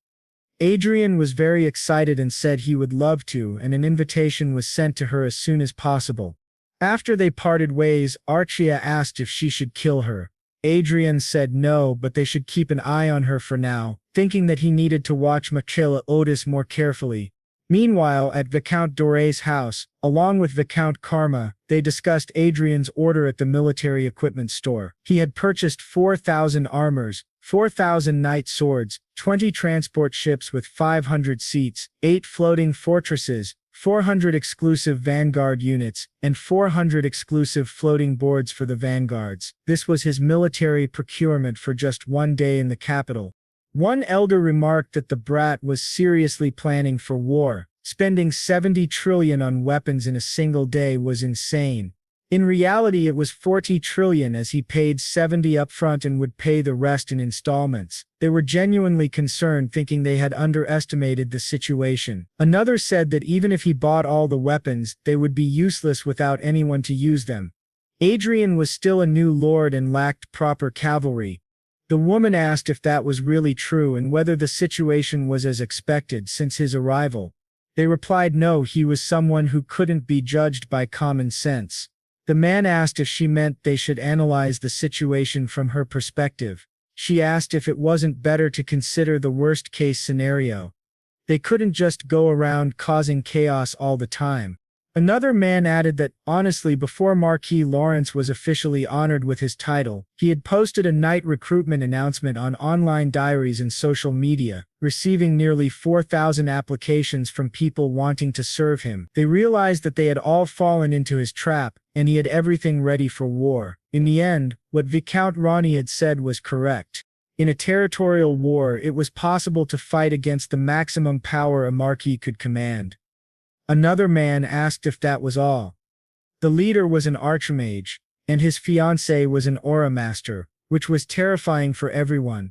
Adrian was very excited and said he would love to, and an invitation was sent to her as soon as possible. After they parted ways, Archia asked if she should kill her. Adrian said no, but they should keep an eye on her for now, thinking that he needed to watch Michaela Otis more carefully. Meanwhile, at Viscount Dore's house, along with Viscount Karma, they discussed Adrian's order at the military equipment store. He had purchased 4,000 armors, 4,000 knight swords, 20 transport ships with 500 seats, 8 floating fortresses, 400 exclusive vanguard units, and 400 exclusive floating boards for the vanguards. This was his military procurement for just one day in the capital. One elder remarked that the brat was seriously planning for war. Spending 70 trillion on weapons in a single day was insane. In reality, it was 40 trillion, as he paid 70 upfront and would pay the rest in installments. They were genuinely concerned, thinking they had underestimated the situation. Another said that even if he bought all the weapons, they would be useless without anyone to use them. Adrian was still a new lord and lacked proper cavalry. The woman asked if that was really true and whether the situation was as expected since his arrival. They replied no, he was someone who couldn't be judged by common sense. The man asked if she meant they should analyze the situation from her perspective. She asked if it wasn't better to consider the worst-case scenario. They couldn't just go around causing chaos all the time. Another man added that, honestly, before Marquis Lawrence was officially honored with his title, he had posted a knight recruitment announcement on online diaries and social media, receiving nearly 4,000 applications from people wanting to serve him. They realized that they had all fallen into his trap, and he had everything ready for war. In the end, what Viscount Ronnie had said was correct. In a territorial war, it was possible to fight against the maximum power a marquis could command. Another man asked if that was all. The leader was an archmage, and his fiancée was an aura master, which was terrifying for everyone.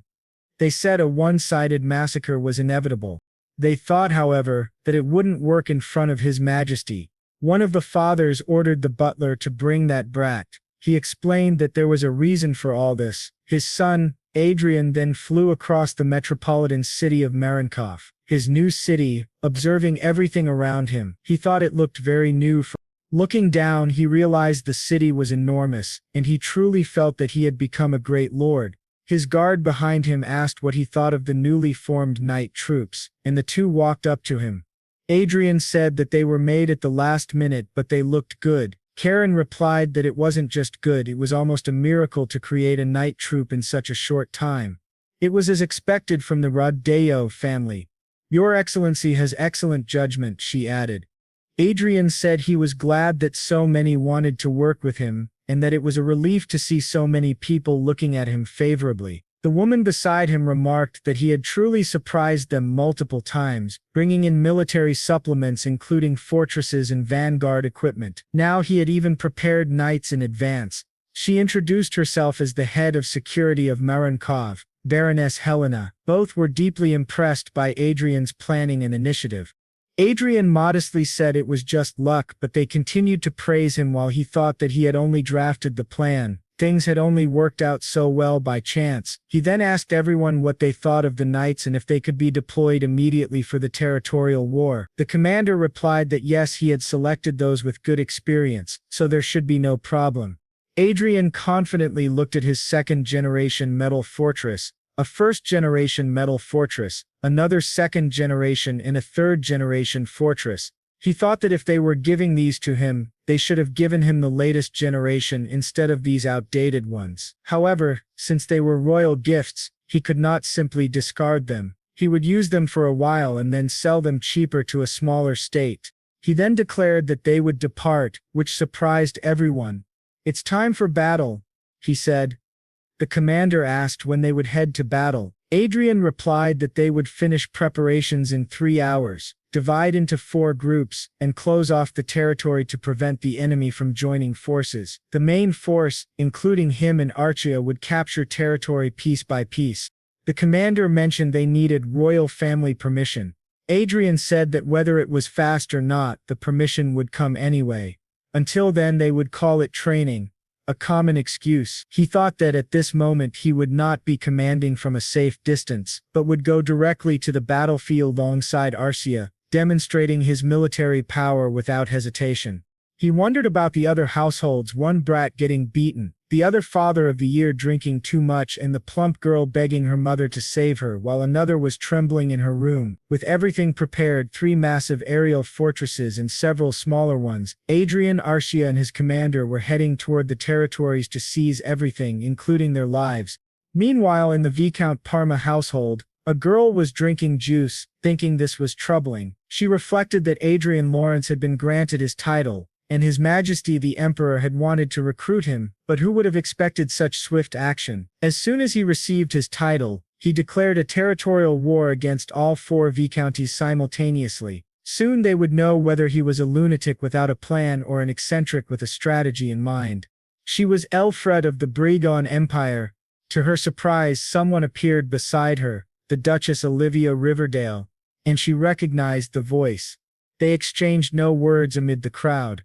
They said a one-sided massacre was inevitable. They thought, however, that it wouldn't work in front of His Majesty. One of the fathers ordered the butler to bring that brat. He explained that there was a reason for all this. His son, Adrian, then flew across the metropolitan city of Marinkov, his new city, observing everything around him. He thought it looked very new. Looking down, he realized the city was enormous, and he truly felt that he had become a great lord. His guard behind him asked what he thought of the newly formed knight troops, and the two walked up to him. Adrian said that they were made at the last minute, but they looked good. Karen replied that it wasn't just good, it was almost a miracle to create a knight troop in such a short time. It was as expected from the Rodeo family. Your Excellency has excellent judgment, she added. Adrian said he was glad that so many wanted to work with him, and that it was a relief to see so many people looking at him favorably. The woman beside him remarked that he had truly surprised them multiple times, bringing in military supplements including fortresses and vanguard equipment. Now he had even prepared knights in advance. She introduced herself as the head of security of Marinkov, Baroness Helena. Both were deeply impressed by Adrian's planning and initiative. Adrian modestly said it was just luck, but they continued to praise him while he thought that he had only drafted the plan. Things had only worked out so well by chance. He then asked everyone what they thought of the knights and if they could be deployed immediately for the territorial war. The commander replied that yes, he had selected those with good experience, so there should be no problem. Adrian confidently looked at his second-generation metal fortress, a first-generation metal fortress, another second-generation, and a third-generation fortress. He thought that if they were giving these to him, they should have given him the latest generation instead of these outdated ones. However, since they were royal gifts, he could not simply discard them. He would use them for a while and then sell them cheaper to a smaller state. He then declared that they would depart, which surprised everyone. It's time for battle, he said. The commander asked when they would head to battle. Adrian replied that they would finish preparations in 3 hours, divide into 4 groups, and close off the territory to prevent the enemy from joining forces. The main force, including him and Archia, would capture territory piece by piece. The commander mentioned they needed royal family permission. Adrian said that whether it was fast or not, the permission would come anyway. Until then they would call it training, a common excuse. He thought that at this moment he would not be commanding from a safe distance, but would go directly to the battlefield alongside Archia, demonstrating his military power without hesitation. He wondered about the other households, one brat getting beaten, the other father of the year drinking too much, and the plump girl begging her mother to save her while another was trembling in her room. With everything prepared, 3 massive aerial fortresses and several smaller ones, Adrian, Archia and his commander were heading toward the territories to seize everything, including their lives. Meanwhile, in the Viscount Parma household, a girl was drinking juice, thinking this was troubling. She reflected that Adrian Lawrence had been granted his title, and His Majesty the Emperor had wanted to recruit him, but who would have expected such swift action? As soon as he received his title, he declared a territorial war against all 4 viscounties simultaneously. Soon they would know whether he was a lunatic without a plan or an eccentric with a strategy in mind. She was Elfred of the Bregon Empire. To her surprise, someone appeared beside her, the Duchess Olivia Riverdale, and she recognized the voice. They exchanged no words amid the crowd.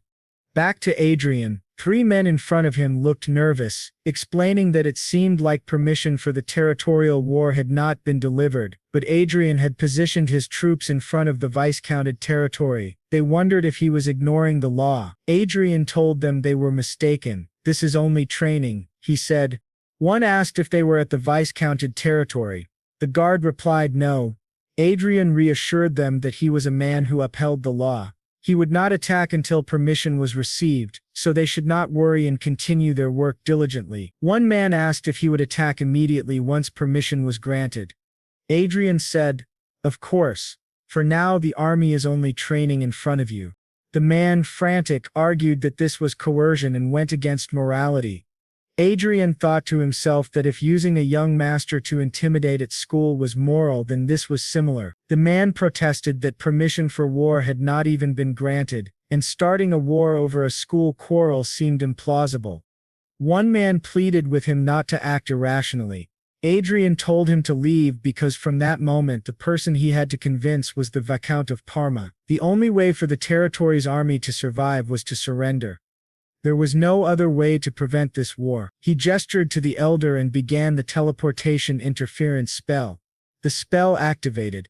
Back to Adrian. 3 men in front of him looked nervous, explaining that it seemed like permission for the territorial war had not been delivered, but Adrian had positioned his troops in front of the viscounted territory. They wondered if he was ignoring the law. Adrian told them they were mistaken. This is only training, he said. One asked if they were at the viscounted territory. The guard replied no. Adrian reassured them that he was a man who upheld the law. He would not attack until permission was received, so they should not worry and continue their work diligently. One man asked if he would attack immediately once permission was granted. Adrian said, "Of course. For now the army is only training in front of you." The man, frantic, argued that this was coercion and went against morality. Adrian thought to himself that if using a young master to intimidate at school was moral, then this was similar. The man protested that permission for war had not even been granted, and starting a war over a school quarrel seemed implausible. One man pleaded with him not to act irrationally. Adrian told him to leave because from that moment the person he had to convince was the Viscount of Parma. The only way for the territory's army to survive was to surrender. There was no other way to prevent this war. He gestured to the elder and began the teleportation interference spell. The spell activated.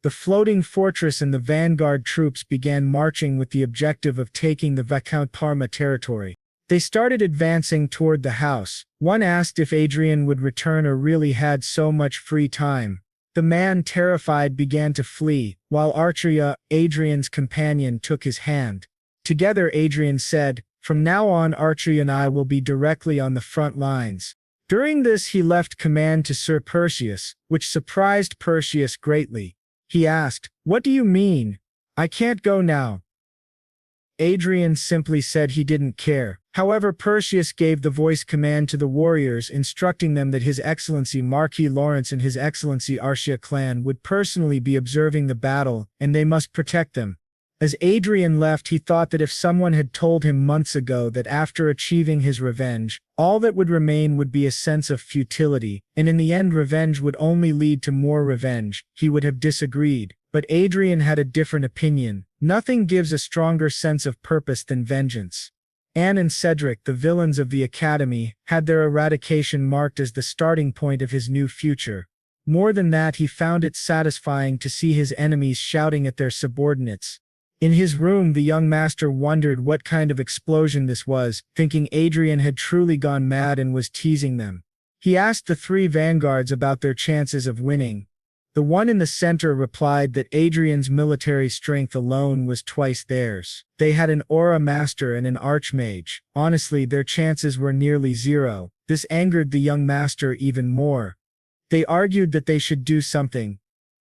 The floating fortress and the vanguard troops began marching with the objective of taking the Viscount Parma territory. They started advancing toward the house. One asked if Adrian would return or really had so much free time. The man, terrified, began to flee, while Archia, Adrian's companion, took his hand. Together, Adrian said, "From now on, Archia and I will be directly on the front lines." During this he left command to Sir Perseus, which surprised Perseus greatly. He asked, "What do you mean? I can't go now." Adrian simply said he didn't care. However, Perseus gave the voice command to the warriors, instructing them that His Excellency Marquis Lawrence and His Excellency Archia clan would personally be observing the battle, and they must protect them. As Adrian left, he thought that if someone had told him months ago that after achieving his revenge, all that would remain would be a sense of futility, and in the end revenge would only lead to more revenge, he would have disagreed. But Adrian had a different opinion. Nothing gives a stronger sense of purpose than vengeance. Anne and Cedric, the villains of the Academy, had their eradication marked as the starting point of his new future. More than that, he found it satisfying to see his enemies shouting at their subordinates. In his room, the young master wondered what kind of explosion this was, thinking Adrian had truly gone mad and was teasing them. He asked the 3 vanguards about their chances of winning. The one in the center replied that Adrian's military strength alone was twice theirs. They had an aura master and an archmage. Honestly, their chances were nearly 0. This angered the young master even more. They argued that they should do something.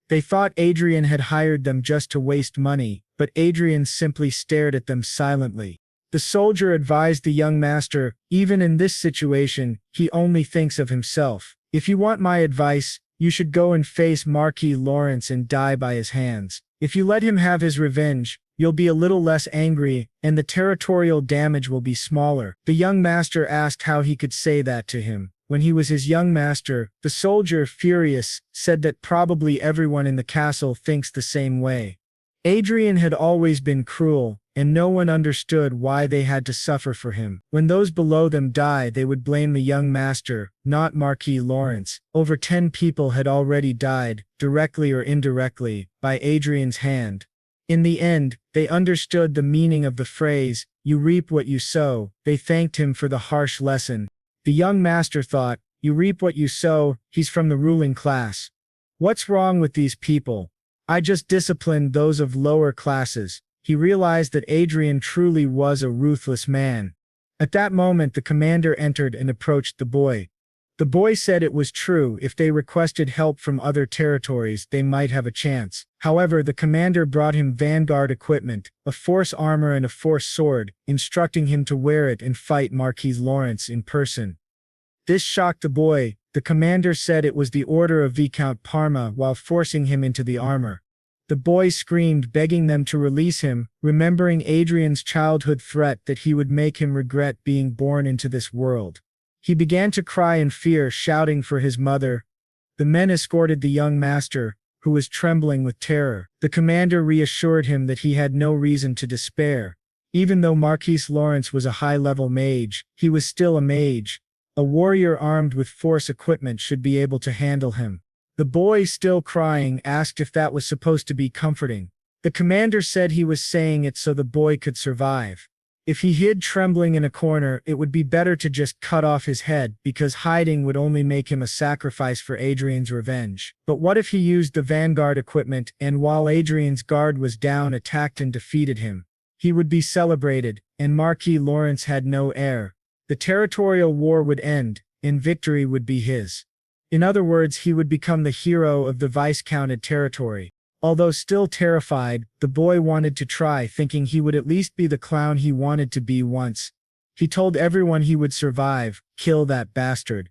They thought Adrian had hired them just to waste money, but Adrian simply stared at them silently. The soldier advised the young master, "Even in this situation, he only thinks of himself. If you want my advice, you should go and face Marquis Lawrence and die by his hands. If you let him have his revenge, you'll be a little less angry, and the territorial damage will be smaller." The young master asked how he could say that to him, when he was his young master. The soldier, furious, said that probably everyone in the castle thinks the same way. Adrian had always been cruel, and no one understood why they had to suffer for him. When those below them died, they would blame the young master, not Marquis Lawrence. Over 10 people had already died, directly or indirectly, by Adrian's hand. In the end, they understood the meaning of the phrase, "You reap what you sow." They thanked him for the harsh lesson. The young master thought, "You reap what you sow, he's from the ruling class. What's wrong with these people? I just disciplined those of lower classes." He realized that Adrian truly was a ruthless man. At that moment, the commander entered and approached the boy. The boy said it was true, if they requested help from other territories, they might have a chance. However, the commander brought him vanguard equipment, a force armor and a force sword, instructing him to wear it and fight Marquis Lawrence in person. This shocked the boy. The commander said it was the order of Viscount Parma while forcing him into the armor. The boy screamed, begging them to release him, remembering Adrian's childhood threat that he would make him regret being born into this world. He began to cry in fear, shouting for his mother. The men escorted the young master, who was trembling with terror. The commander reassured him that he had no reason to despair. Even though Marquis Lawrence was a high-level mage, he was still a mage. A warrior armed with force equipment should be able to handle him. The boy, still crying, asked if that was supposed to be comforting. The commander said he was saying it so the boy could survive. If he hid trembling in a corner, it would be better to just cut off his head, because hiding would only make him a sacrifice for Adrian's revenge. But what if he used the vanguard equipment, and while Adrian's guard was down, attacked and defeated him? He would be celebrated, and Marquis Lawrence had no heir. The territorial war would end, and victory would be his. In other words, he would become the hero of the viscounted territory. Although still terrified, the boy wanted to try, thinking he would at least be the clown he wanted to be once. He told everyone he would survive, kill that bastard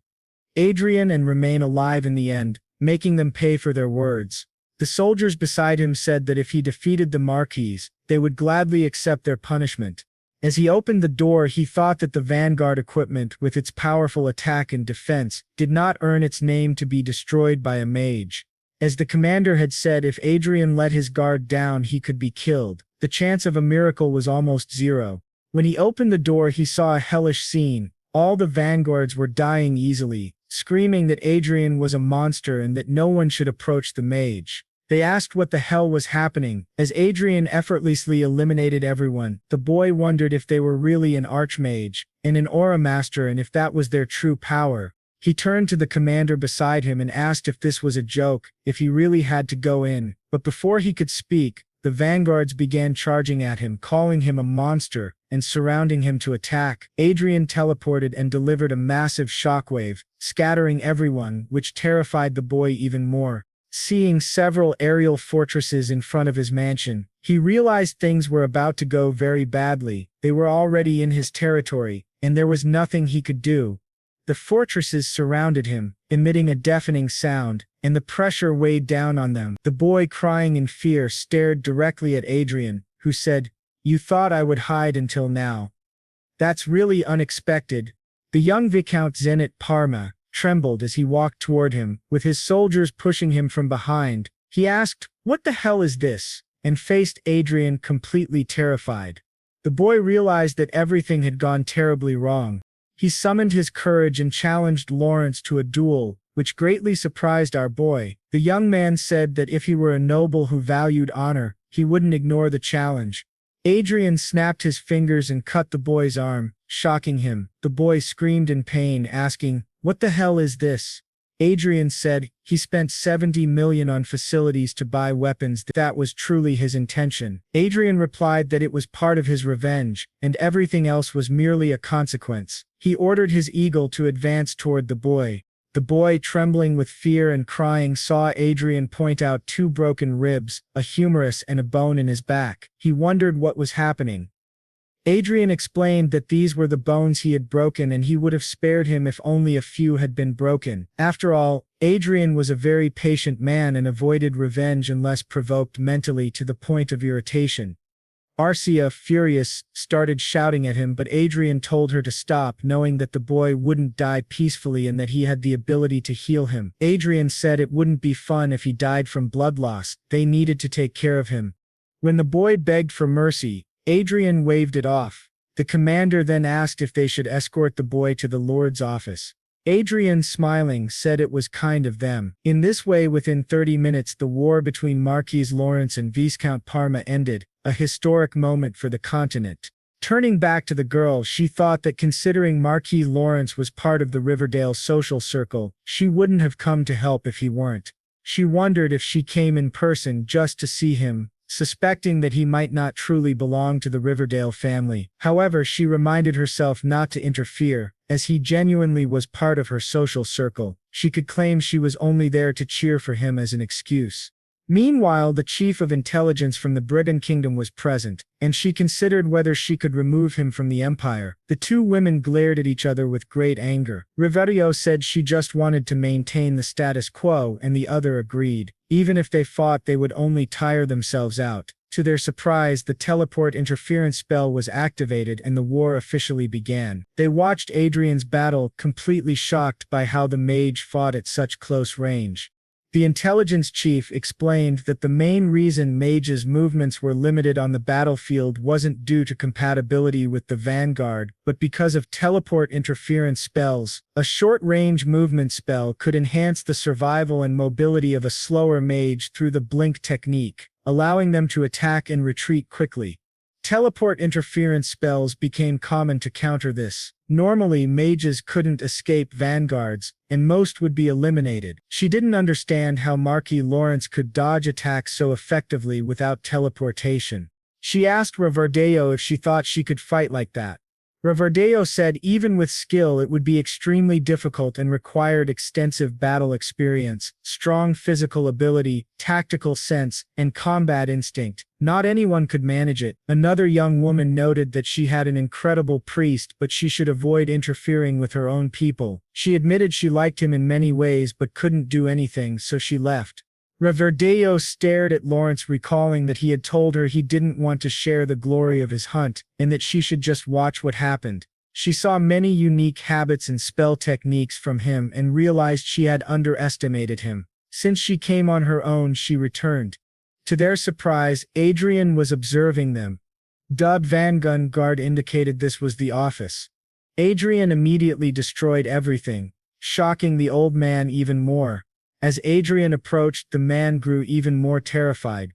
Adrian, and remain alive in the end, making them pay for their words. The soldiers beside him said that if he defeated the Marquis, they would gladly accept their punishment. As he opened the door, he thought that the vanguard equipment, with its powerful attack and defense, did not earn its name to be destroyed by a mage. As the commander had said, if Adrian let his guard down, he could be killed. The chance of a miracle was almost zero. When he opened the door, he saw a hellish scene. All the vanguards were dying easily, screaming that Adrian was a monster and that no one should approach the mage. They asked what the hell was happening. As Adrian effortlessly eliminated everyone, the boy wondered if they were really an archmage and an aura master, and if that was their true power. He turned to the commander beside him and asked if this was a joke, if he really had to go in. But before he could speak, the vanguards began charging at him, calling him a monster, and surrounding him to attack. Adrian teleported and delivered a massive shockwave, scattering everyone, which terrified the boy even more. Seeing several aerial fortresses in front of his mansion, he realized things were about to go very badly. They were already in his territory, and there was nothing he could do. The fortresses surrounded him, emitting a deafening sound, and the pressure weighed down on them. The boy, crying in fear, stared directly at Adrian, who said, "You thought I would hide until now. That's really unexpected." The young Viscount Zenit Parma trembled as he walked toward him, with his soldiers pushing him from behind. He asked, "What the hell is this?" and faced Adrian, completely terrified. The boy realized that everything had gone terribly wrong. He summoned his courage and challenged Lawrence to a duel, which greatly surprised our boy. The young man said that if he were a noble who valued honor, he wouldn't ignore the challenge. Adrian snapped his fingers and cut the boy's arm, shocking him. The boy screamed in pain, asking, "What the hell is this?" Adrian said he spent 70 million on facilities to buy weapons. That was truly his intention. Adrian replied that it was part of his revenge, and everything else was merely a consequence. He ordered his eagle to advance toward the boy. The boy, trembling with fear and crying, saw Adrian point out 2 broken ribs, a humerus, and a bone in his back. He wondered what was happening. Adrian explained that these were the bones he had broken, and he would have spared him if only a few had been broken. After all, Adrian was a very patient man and avoided revenge unless provoked mentally to the point of irritation. Archia, furious, started shouting at him, but Adrian told her to stop, knowing that the boy wouldn't die peacefully and that he had the ability to heal him. Adrian said it wouldn't be fun if he died from blood loss. They needed to take care of him. When the boy begged for mercy, Adrian waved it off. The commander then asked if they should escort the boy to the Lord's office. Adrian, smiling, said it was kind of them. In this way, within 30 minutes, the war between Marquis Lawrence and Viscount Parma ended, a historic moment for the continent. Turning back to the girl, she thought that considering Marquis Lawrence was part of the Riverdale social circle, she wouldn't have come to help if he weren't. She wondered if she came in person just to see him, suspecting that he might not truly belong to the Riverdale family. However, she reminded herself not to interfere, as he genuinely was part of her social circle. She could claim she was only there to cheer for him as an excuse. Meanwhile, the chief of intelligence from the Brigand Kingdom was present, and she considered whether she could remove him from the empire. The two women glared at each other with great anger. Riverio said she just wanted to maintain the status quo, and the other agreed. Even if they fought, they would only tire themselves out. To their surprise, the teleport interference spell was activated and the war officially began. They watched Adrian's battle, completely shocked by how the mage fought at such close range. The intelligence chief explained that the main reason Mage's movements were limited on the battlefield wasn't due to compatibility with the Vanguard, but because of teleport interference spells. A short-range movement spell could enhance the survival and mobility of a slower mage through the blink technique, allowing them to attack and retreat quickly. Teleport interference spells became common to counter this. Normally, mages couldn't escape vanguards, and most would be eliminated. She didn't understand how Marquis Lawrence could dodge attacks so effectively without teleportation. She asked Riverdale if she thought she could fight like that. Riverdale said even with skill it would be extremely difficult and required extensive battle experience, strong physical ability, tactical sense, and combat instinct. Not anyone could manage it. Another young woman noted that she had an incredible priest, but she should avoid interfering with her own people. She admitted she liked him in many ways but couldn't do anything, so she left. Riverdale stared at Lawrence, recalling that he had told her he didn't want to share the glory of his hunt, and that she should just watch what happened. She saw many unique habits and spell techniques from him and realized she had underestimated him. Since she came on her own, she returned. To their surprise, Adrian was observing them. Dubbed Vanguard indicated this was the office. Adrian immediately destroyed everything, shocking the old man even more. As Adrian approached, the man grew even more terrified,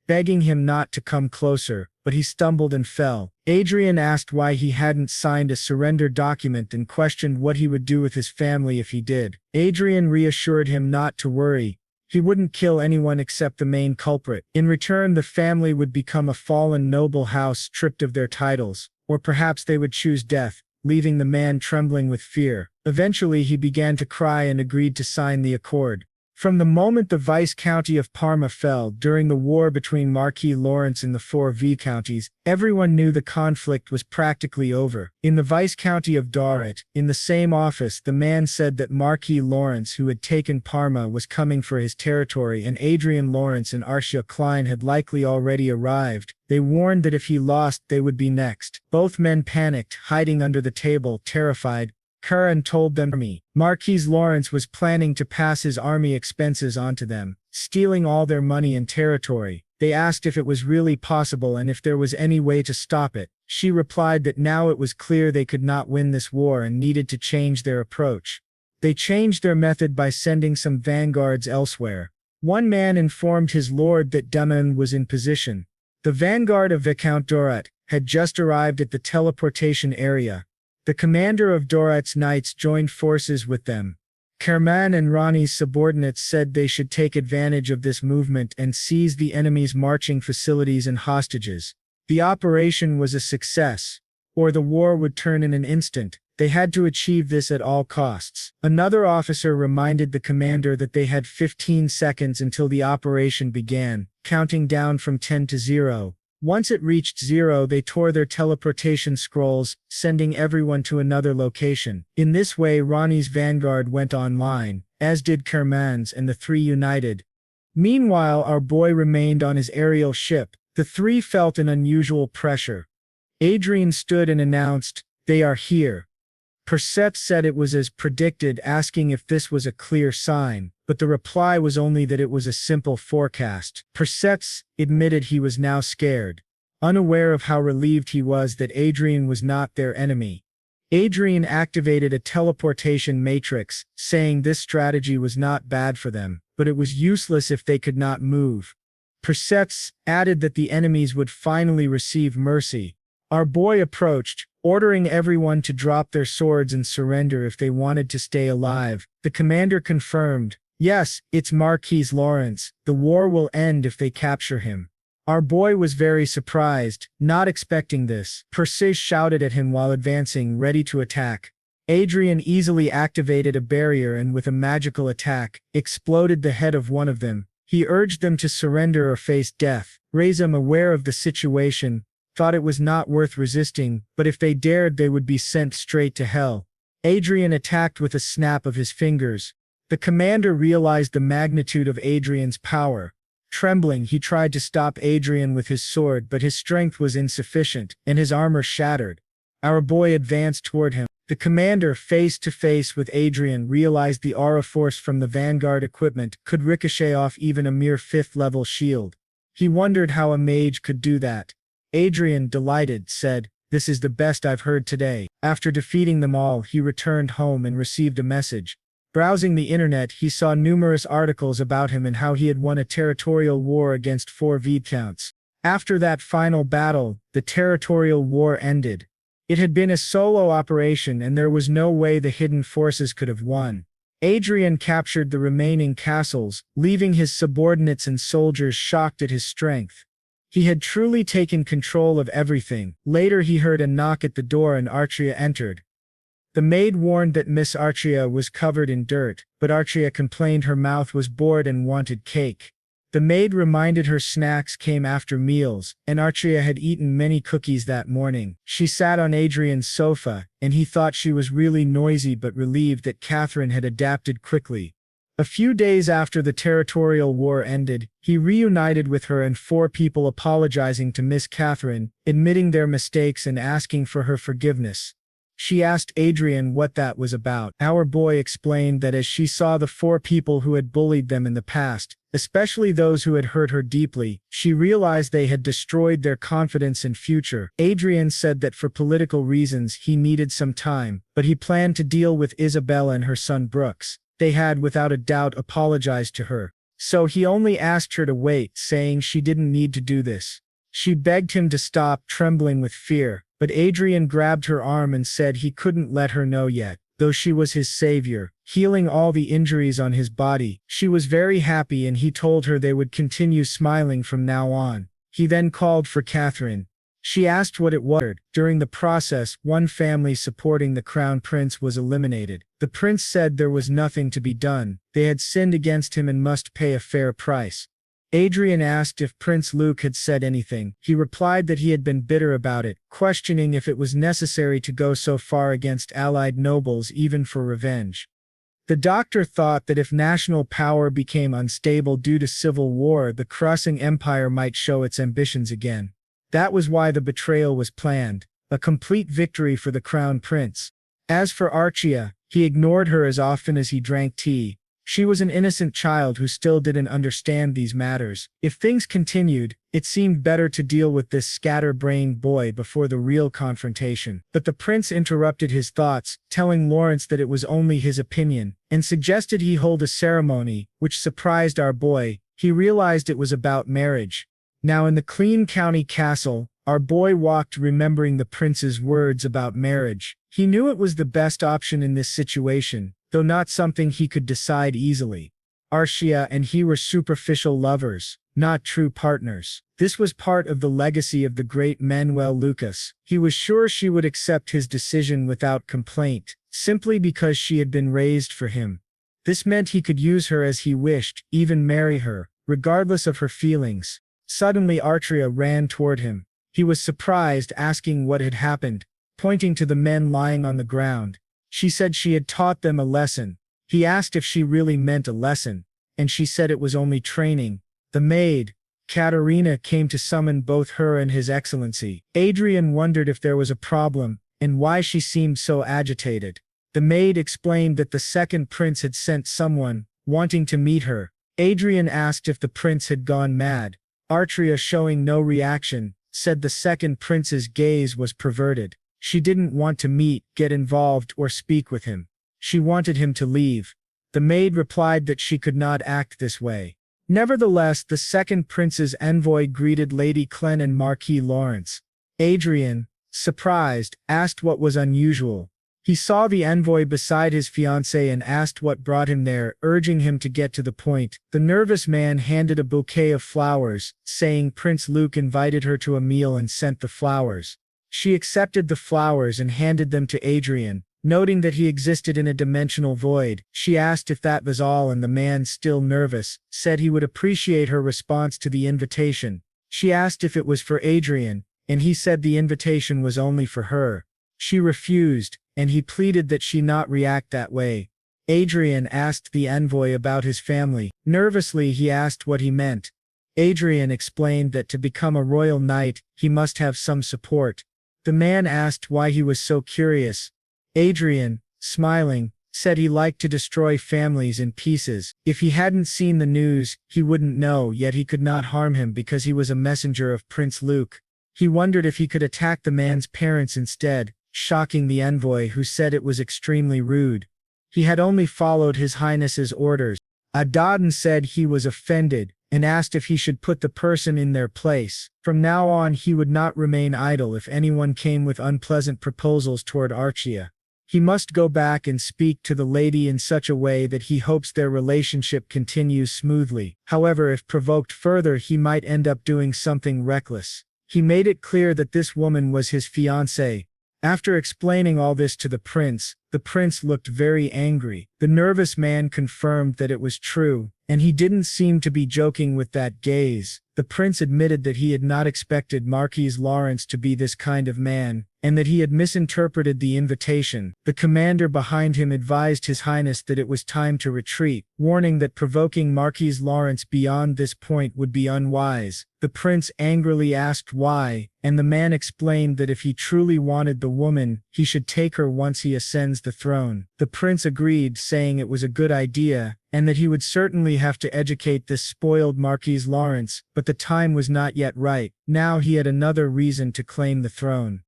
begging him not to come closer, but he stumbled and fell. Adrian asked why he hadn't signed a surrender document and questioned what he would do with his family if he did. Adrian reassured him not to worry. He wouldn't kill anyone except the main culprit. In return, the family would become a fallen noble house stripped of their titles, or perhaps they would choose death, leaving the man trembling with fear. Eventually, he began to cry and agreed to sign the accord. From the moment the Viscounty of Parma fell during the war between Marquis Lawrence and the four viscounties, everyone knew the conflict was practically over. In the Viscounty of Dorat, in the same office, the man said that Marquis Lawrence, who had taken Parma, was coming for his territory, and Adrian Lawrence and Archia Klein had likely already arrived. They warned that if he lost, they would be next. Both men panicked, hiding under the table, terrified. Curran told them Marquis Lawrence was planning to pass his army expenses onto them, stealing all their money and territory. They asked if it was really possible and if there was any way to stop it. She replied that now it was clear they could not win this war and needed to change their approach. They changed their method by sending some vanguards elsewhere. One man informed his lord that Daman was in position. The vanguard of Viscount Dorat had just arrived at the teleportation area. The commander of Dorat's knights joined forces with them. Kerman and Rani's subordinates said they should take advantage of this movement and seize the enemy's marching facilities and hostages. The operation was a success, or the war would turn in an instant. They had to achieve this at all costs. Another officer reminded the commander that they had 15 seconds until the operation began, counting down from 10 to 0. Once it reached 0, they tore their teleportation scrolls, sending everyone to another location. In this way, Rani's vanguard went online, as did Kerman's, and the three united. Meanwhile, our boy remained on his aerial ship. The three felt an unusual pressure. Adrian stood and announced, "They are here." Perseps said it was as predicted, asking if this was a clear sign, but the reply was only that it was a simple forecast. Perseps admitted he was now scared, unaware of how relieved he was that Adrian was not their enemy. Adrian activated a teleportation matrix, saying this strategy was not bad for them, but it was useless if they could not move. Perseps added that the enemies would finally receive mercy. Our boy approached, ordering everyone to drop their swords and surrender if they wanted to stay alive. The commander confirmed, "Yes, it's Marquis Lawrence. The war will end if they capture him." Our boy was very surprised, not expecting this. Perseus shouted at him while advancing, ready to attack. Adrian easily activated a barrier and with a magical attack, exploded the head of one of them. He urged them to surrender or face death. Razum, aware of the situation, thought it was not worth resisting, but if they dared they would be sent straight to hell. Adrian attacked with a snap of his fingers. The commander realized the magnitude of Adrian's power. Trembling, he tried to stop Adrian with his sword, but his strength was insufficient, and his armor shattered. Our boy advanced toward him. The commander, face to face with Adrian, realized the aura force from the Vanguard equipment could ricochet off even a mere 5th-level shield. He wondered how a mage could do that. Adrian, delighted, said, "This is the best I've heard today." After defeating them all, he returned home and received a message. Browsing the internet, he saw numerous articles about him and how he had won a territorial war against 4 viscounts. After that final battle, the territorial war ended. It had been a solo operation and there was no way the hidden forces could have won. Adrian captured the remaining castles, leaving his subordinates and soldiers shocked at his strength. He had truly taken control of everything. Later he heard a knock at the door and Archia entered. The maid warned that Miss Archia was covered in dirt, but Archia complained her mouth was bored and wanted cake. The maid reminded her snacks came after meals, and Archia had eaten many cookies that morning. She sat on Adrian's sofa, and he thought she was really noisy but relieved that Catherine had adapted quickly. A few days after the territorial war ended, he reunited with her and 4 people apologizing to Miss Catherine, admitting their mistakes and asking for her forgiveness. She asked Adrian what that was about. Our boy explained that as she saw the 4 people who had bullied them in the past, especially those who had hurt her deeply, she realized they had destroyed their confidence and future. Adrian said that for political reasons he needed some time, but he planned to deal with Isabella and her son Brooks. They had without a doubt apologized to her. So he only asked her to wait, saying she didn't need to do this. She begged him to stop, trembling with fear, but Adrian grabbed her arm and said he couldn't let her know yet, though she was his savior, healing all the injuries on his body. She was very happy and he told her they would continue smiling from now on. He then called for Catherine. She asked what it was. During the process, one family supporting the crown prince was eliminated. The prince said there was nothing to be done. They had sinned against him and must pay a fair price. Adrian asked if Prince Luke had said anything. He replied that he had been bitter about it, questioning if it was necessary to go so far against allied nobles even for revenge. The doctor thought that if national power became unstable due to civil war, the Crossing Empire might show its ambitions again. That was why the betrayal was planned, a complete victory for the crown prince. As for Archia, he ignored her as often as he drank tea. She was an innocent child who still didn't understand these matters. If things continued, it seemed better to deal with this scatter-brained boy before the real confrontation. But the prince interrupted his thoughts, telling Lawrence that it was only his opinion, and suggested he hold a ceremony, which surprised our boy. He realized it was about marriage. Now in the Clean County Castle, our boy walked remembering the prince's words about marriage. He knew it was the best option in this situation, though not something he could decide easily. Archia and he were superficial lovers, not true partners. This was part of the legacy of the great Manuel Lucas. He was sure she would accept his decision without complaint, simply because she had been raised for him. This meant he could use her as he wished, even marry her, regardless of her feelings. Suddenly Archia ran toward him. He was surprised, asking what had happened, pointing to the men lying on the ground. She said she had taught them a lesson. He asked if she really meant a lesson, and she said it was only training. The maid, Katerina, came to summon both her and His Excellency. Adrian wondered if there was a problem, and why she seemed so agitated. The maid explained that the second prince had sent someone, wanting to meet her. Adrian asked if the prince had gone mad. Archia, showing no reaction, said the second prince's gaze was perverted. She didn't want to meet, get involved, or speak with him. She wanted him to leave. The maid replied that she could not act this way. Nevertheless, the second prince's envoy greeted Lady Clen and Marquis Lawrence. Adrian, surprised, asked what was unusual. He saw the envoy beside his fiancée and asked what brought him there, urging him to get to the point. The nervous man handed a bouquet of flowers, saying Prince Luke invited her to a meal and sent the flowers. She accepted the flowers and handed them to Adrian. Noting that he existed in a dimensional void, she asked if that was all, and the man, still nervous, said he would appreciate her response to the invitation. She asked if it was for Adrian, and he said the invitation was only for her. She refused, and he pleaded that she not react that way. Adrian asked the envoy about his family. Nervously, he asked what he meant. Adrian explained that to become a royal knight, he must have some support. The man asked why he was so curious. Adrian, smiling, said he liked to destroy families in pieces. If he hadn't seen the news, he wouldn't know, yet he could not harm him because he was a messenger of Prince Luke. He wondered if he could attack the man's parents instead, shocking the envoy, who said it was extremely rude. He had only followed His Highness's orders. Adadin said he was offended, and asked if he should put the person in their place. From now on he would not remain idle if anyone came with unpleasant proposals toward Archia. He must go back and speak to the lady in such a way that he hopes their relationship continues smoothly. However, if provoked further, he might end up doing something reckless. He made it clear that this woman was his fiancée. After explaining all this to the prince looked very angry. The nervous man confirmed that it was true, and he didn't seem to be joking with that gaze. The prince admitted that he had not expected Marquis Lawrence to be this kind of man, and that he had misinterpreted the invitation. The commander behind him advised His Highness that it was time to retreat, warning that provoking Marquis Lawrence beyond this point would be unwise. The prince angrily asked why, and the man explained that if he truly wanted the woman, he should take her once he ascends the throne. The prince agreed, saying it was a good idea, and that he would certainly have to educate this spoiled Marquis Lawrence, but the time was not yet right. Now he had another reason to claim the throne.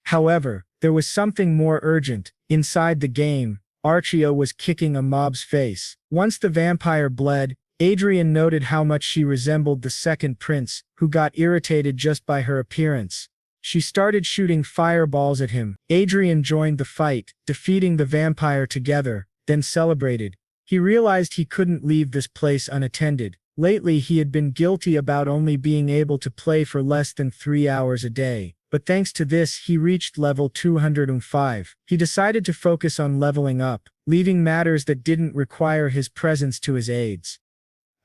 However, there was something more urgent. Inside the game, Archia was kicking a mob's face. Once the vampire bled, Adrian noted how much she resembled the second prince, who got irritated just by her appearance. She started shooting fireballs at him. Adrian joined the fight, defeating the vampire together, then celebrated. He realized he couldn't leave this place unattended. Lately he had been guilty about only being able to play for less than 3 hours a day. But thanks to this, he reached level 205. He decided to focus on leveling up, leaving matters that didn't require his presence to his aides.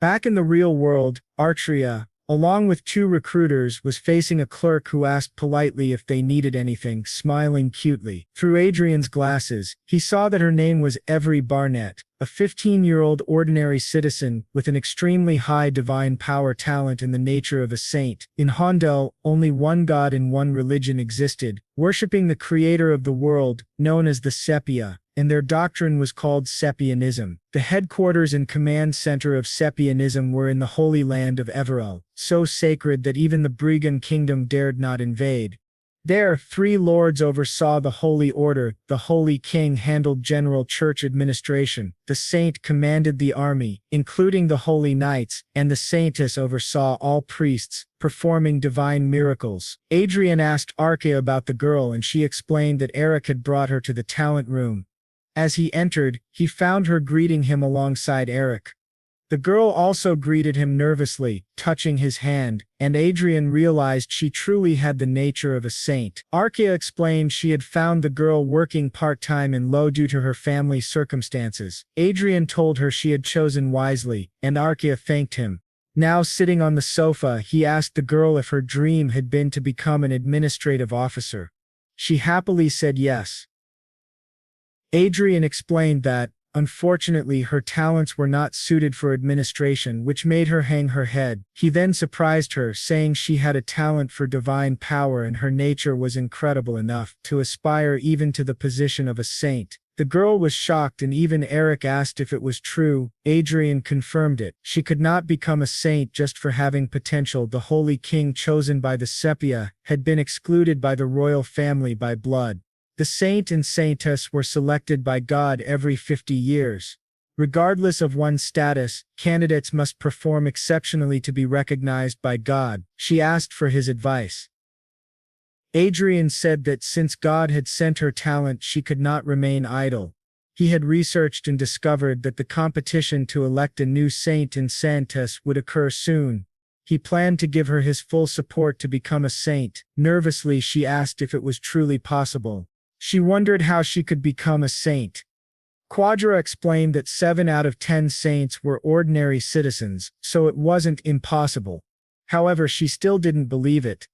Back in the real world, Archia, along with 2 recruiters, was facing a clerk who asked politely if they needed anything, smiling cutely. Through Adrian's glasses, he saw that her name was Every Barnett, a 15-year-old ordinary citizen with an extremely high divine power talent in the nature of a saint. In Hondel, only one god and one religion existed, worshipping the creator of the world, known as the Sepia, and their doctrine was called Sepianism. The headquarters and command center of Sepianism were in the Holy Land of Everel, so sacred that even the Brigand kingdom dared not invade. There, 3 lords oversaw the Holy Order. The Holy King handled general church administration. The saint commanded the army, including the Holy Knights, and the saintess oversaw all priests, performing divine miracles. Adrian asked Archia about the girl, and she explained that Eric had brought her to the talent room. As he entered, he found her greeting him alongside Eric. The girl also greeted him nervously, touching his hand, and Adrian realized she truly had the nature of a saint. Archia explained she had found the girl working part-time in Low due to her family circumstances. Adrian told her she had chosen wisely, and Archia thanked him. Now sitting on the sofa, he asked the girl if her dream had been to become an administrative officer. She happily said yes. Adrian explained that, Unfortunately, her talents were not suited for administration, which made her hang her head. He then surprised her, saying she had a talent for divine power and her nature was incredible enough to aspire even to the position of a saint. The girl was shocked and even Eric asked if it was true. Adrian confirmed it. She could not become a saint just for having potential. The holy king chosen by the Sepia had been excluded by the royal family by blood. The saint and saintess were selected by God every 50 years. Regardless of one's status, candidates must perform exceptionally to be recognized by God. She asked for his advice. Adrian said that since God had sent her talent, she could not remain idle. He had researched and discovered that the competition to elect a new saint and saintess would occur soon. He planned to give her his full support to become a saint. Nervously, she asked if it was truly possible. She wondered how she could become a saint. Quadra explained that 7 out of 10 saints were ordinary citizens, so it wasn't impossible. However, she still didn't believe it.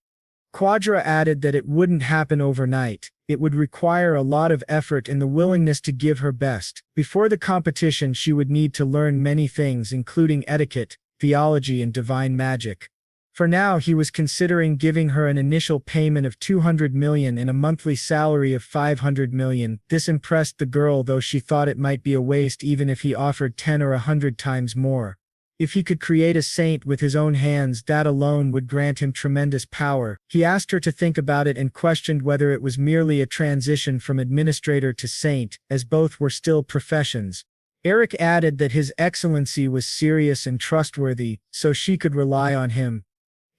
Quadra added that it wouldn't happen overnight. It would require a lot of effort and the willingness to give her best. Before the competition, she would need to learn many things, including etiquette, theology, and divine magic. For now, he was considering giving her an initial payment of 200 million and a monthly salary of 500 million. This impressed the girl, though she thought it might be a waste even if he offered 10 or 100 times more. If he could create a saint with his own hands, that alone would grant him tremendous power. He asked her to think about it and questioned whether it was merely a transition from administrator to saint, as both were still professions. Eric added that his excellency was serious and trustworthy, so she could rely on him.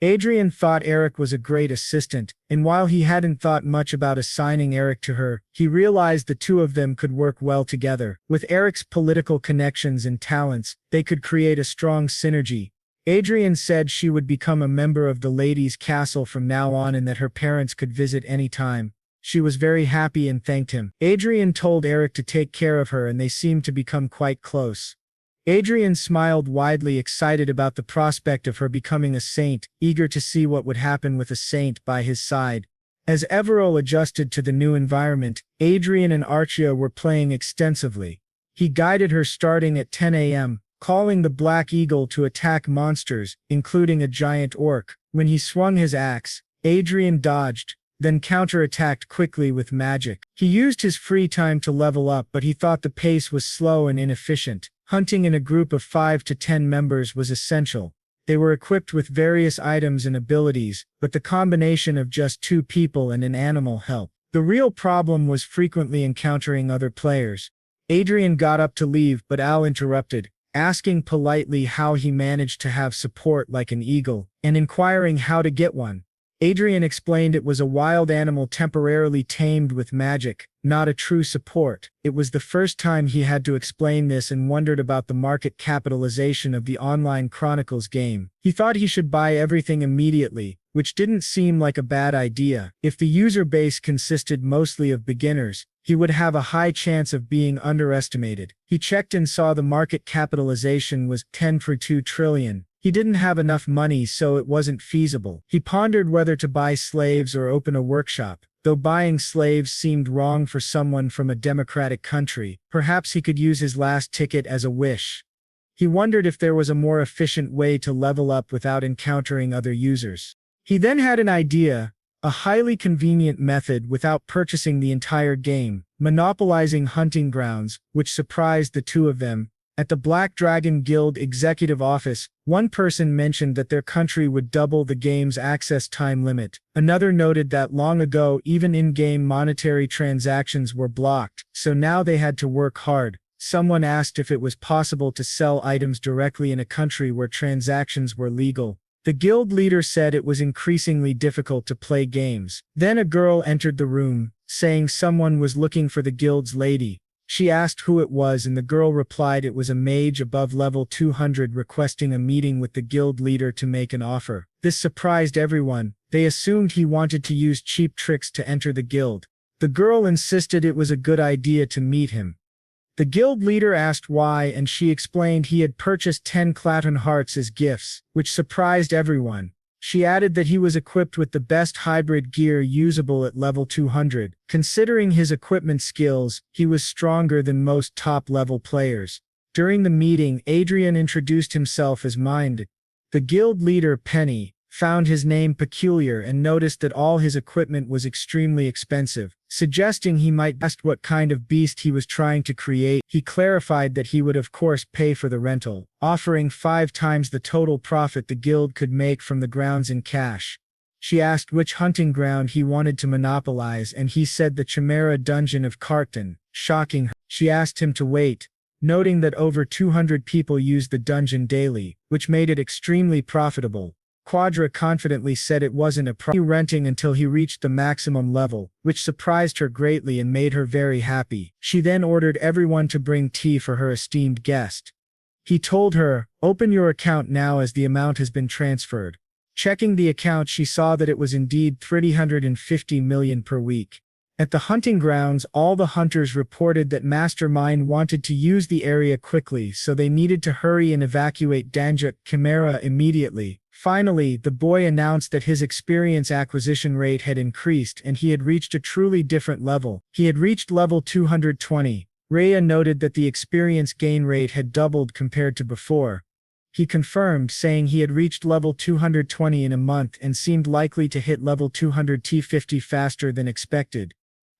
Adrian thought Eric was a great assistant, and while he hadn't thought much about assigning Eric to her, he realized the two of them could work well together. With Eric's political connections and talents, they could create a strong synergy. Adrian said she would become a member of the ladies' castle from now on and that her parents could visit any time. She was very happy and thanked him. Adrian told Eric to take care of her and they seemed to become quite close. Adrian smiled widely, excited about the prospect of her becoming a saint, eager to see what would happen with a saint by his side. As Everil adjusted to the new environment, Adrian and Archia were playing extensively. He guided her starting at 10 a.m., calling the Black Eagle to attack monsters, including a giant orc. When he swung his axe, Adrian dodged, then counterattacked quickly with magic. He used his free time to level up, but he thought the pace was slow and inefficient. Hunting in a group of 5 to 10 members was essential. They were equipped with various items and abilities, but the combination of just 2 people and an animal helped. The real problem was frequently encountering other players. Adrian got up to leave, but Al interrupted, asking politely how he managed to have support like an eagle, and inquiring how to get one. Adrian explained it was a wild animal temporarily tamed with magic, not a true support. It was the first time he had to explain this and wondered about the market capitalization of the online Chronicles game. He thought he should buy everything immediately, which didn't seem like a bad idea. If the user base consisted mostly of beginners, he would have a high chance of being underestimated. He checked and saw the market capitalization was 10.2 trillion. He didn't have enough money, so it wasn't feasible. He pondered whether to buy slaves or open a workshop. Though buying slaves seemed wrong for someone from a democratic country, perhaps he could use his last ticket as a wish. He wondered if there was a more efficient way to level up without encountering other users. He then had an idea, a highly convenient method without purchasing the entire game, monopolizing hunting grounds, which surprised the two of them. At the Black Dragon Guild executive office, one person mentioned that their country would double the game's access time limit. Another noted that long ago even in-game monetary transactions were blocked, so now they had to work hard. Someone asked if it was possible to sell items directly in a country where transactions were legal. The guild leader said it was increasingly difficult to play games. Then a girl entered the room, saying someone was looking for the guild's lady. She asked who it was and the girl replied it was a mage above level 200 requesting a meeting with the guild leader to make an offer. This surprised everyone. They assumed he wanted to use cheap tricks to enter the guild. The girl insisted it was a good idea to meet him. The guild leader asked why and she explained he had purchased 10 Claton hearts as gifts, which surprised everyone. She added that he was equipped with the best hybrid gear usable at level 200. Considering his equipment skills, he was stronger than most top-level players. During the meeting, Adrian introduced himself as Mind. The guild leader, Penny, found his name peculiar and noticed that all his equipment was extremely expensive, suggesting he might ask what kind of beast he was trying to create. He clarified that he would of course pay for the rental, offering 5 times the total profit the guild could make from the grounds in cash. She asked which hunting ground he wanted to monopolize, and he said the Chimera Dungeon of Carton. Shocking her, she asked him to wait, noting that over 200 people used the dungeon daily, which made it extremely profitable. Quadra confidently said it wasn't a problem renting until he reached the maximum level, which surprised her greatly and made her very happy. She then ordered everyone to bring tea for her esteemed guest. He told her, "Open your account now as the amount has been transferred." Checking the account, she saw that it was indeed 350 million per week. At the hunting grounds, all the hunters reported that Mastermind wanted to use the area quickly, so they needed to hurry and evacuate Danjuk Chimera immediately. Finally, the boy announced that his experience acquisition rate had increased and he had reached a truly different level. He had reached level 220. Rhea noted that the experience gain rate had doubled compared to before. He confirmed, saying he had reached level 220 in a month and seemed likely to hit level 200 T50 faster than expected.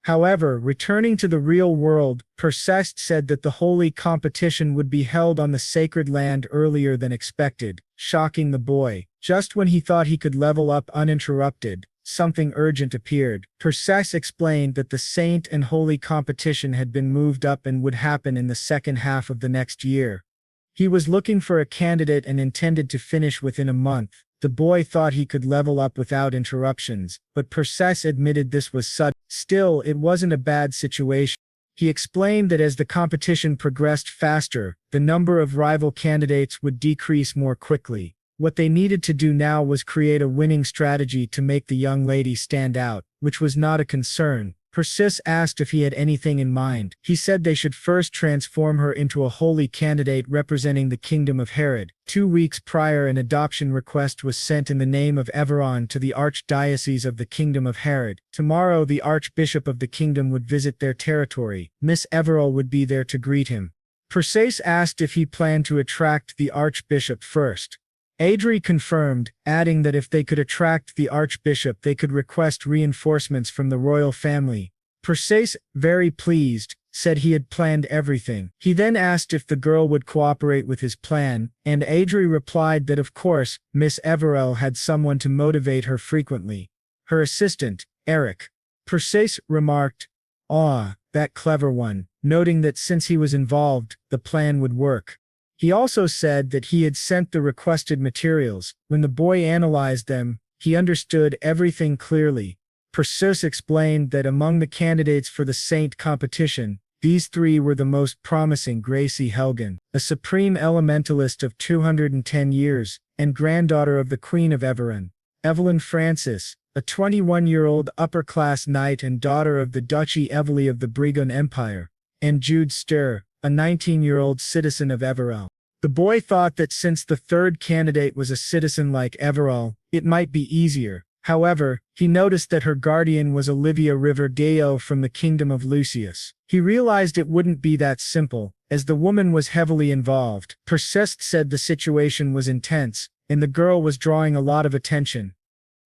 However, returning to the real world, Persest said that the holy competition would be held on the sacred land earlier than expected, shocking the boy. Just when he thought he could level up uninterrupted, something urgent appeared. Persest explained that the saint and holy competition had been moved up and would happen in the second half of the next year. He was looking for a candidate and intended to finish within a month. The boy thought he could level up without interruptions, but Persest admitted this was sudden. Still, it wasn't a bad situation. He explained that as the competition progressed faster, the number of rival candidates would decrease more quickly. What they needed to do now was create a winning strategy to make the young lady stand out, which was not a concern. Persist asked if he had anything in mind. He said they should first transform her into a holy candidate representing the kingdom of Herod. 2 weeks prior, an adoption request was sent in the name of Everon to the Archdiocese of the Kingdom of Herod. Tomorrow, the Archbishop of the kingdom would visit their territory. Miss Everall would be there to greet him. Persist asked if he planned to attract the Archbishop first. Adri confirmed, adding that if they could attract the Archbishop, they could request reinforcements from the royal family. Persist, very pleased, said he had planned everything. He then asked if the girl would cooperate with his plan, and Adri replied that of course, Miss Everell had someone to motivate her frequently. Her assistant, Eric. Persist remarked, "Ah, that clever one," noting that since he was involved, the plan would work. He also said that he had sent the requested materials. When the boy analyzed them, he understood everything clearly. Persist explained that among the candidates for the Saint competition, these 3 were the most promising: Gracie Helgen, a supreme elementalist of 210 years, and granddaughter of the Queen of Everon; Evelyn Francis, a 21-year-old upper-class knight and daughter of the Duchy Evely of the Brigon Empire; and Jude Stir, a 19-year-old citizen of Everall. The boy thought that since the 3rd candidate was a citizen like Everall, it might be easier. However, he noticed that her guardian was Olivia Riverdale from the Kingdom of Lucius. He realized it wouldn't be that simple, as the woman was heavily involved. Persist said the situation was intense, and the girl was drawing a lot of attention.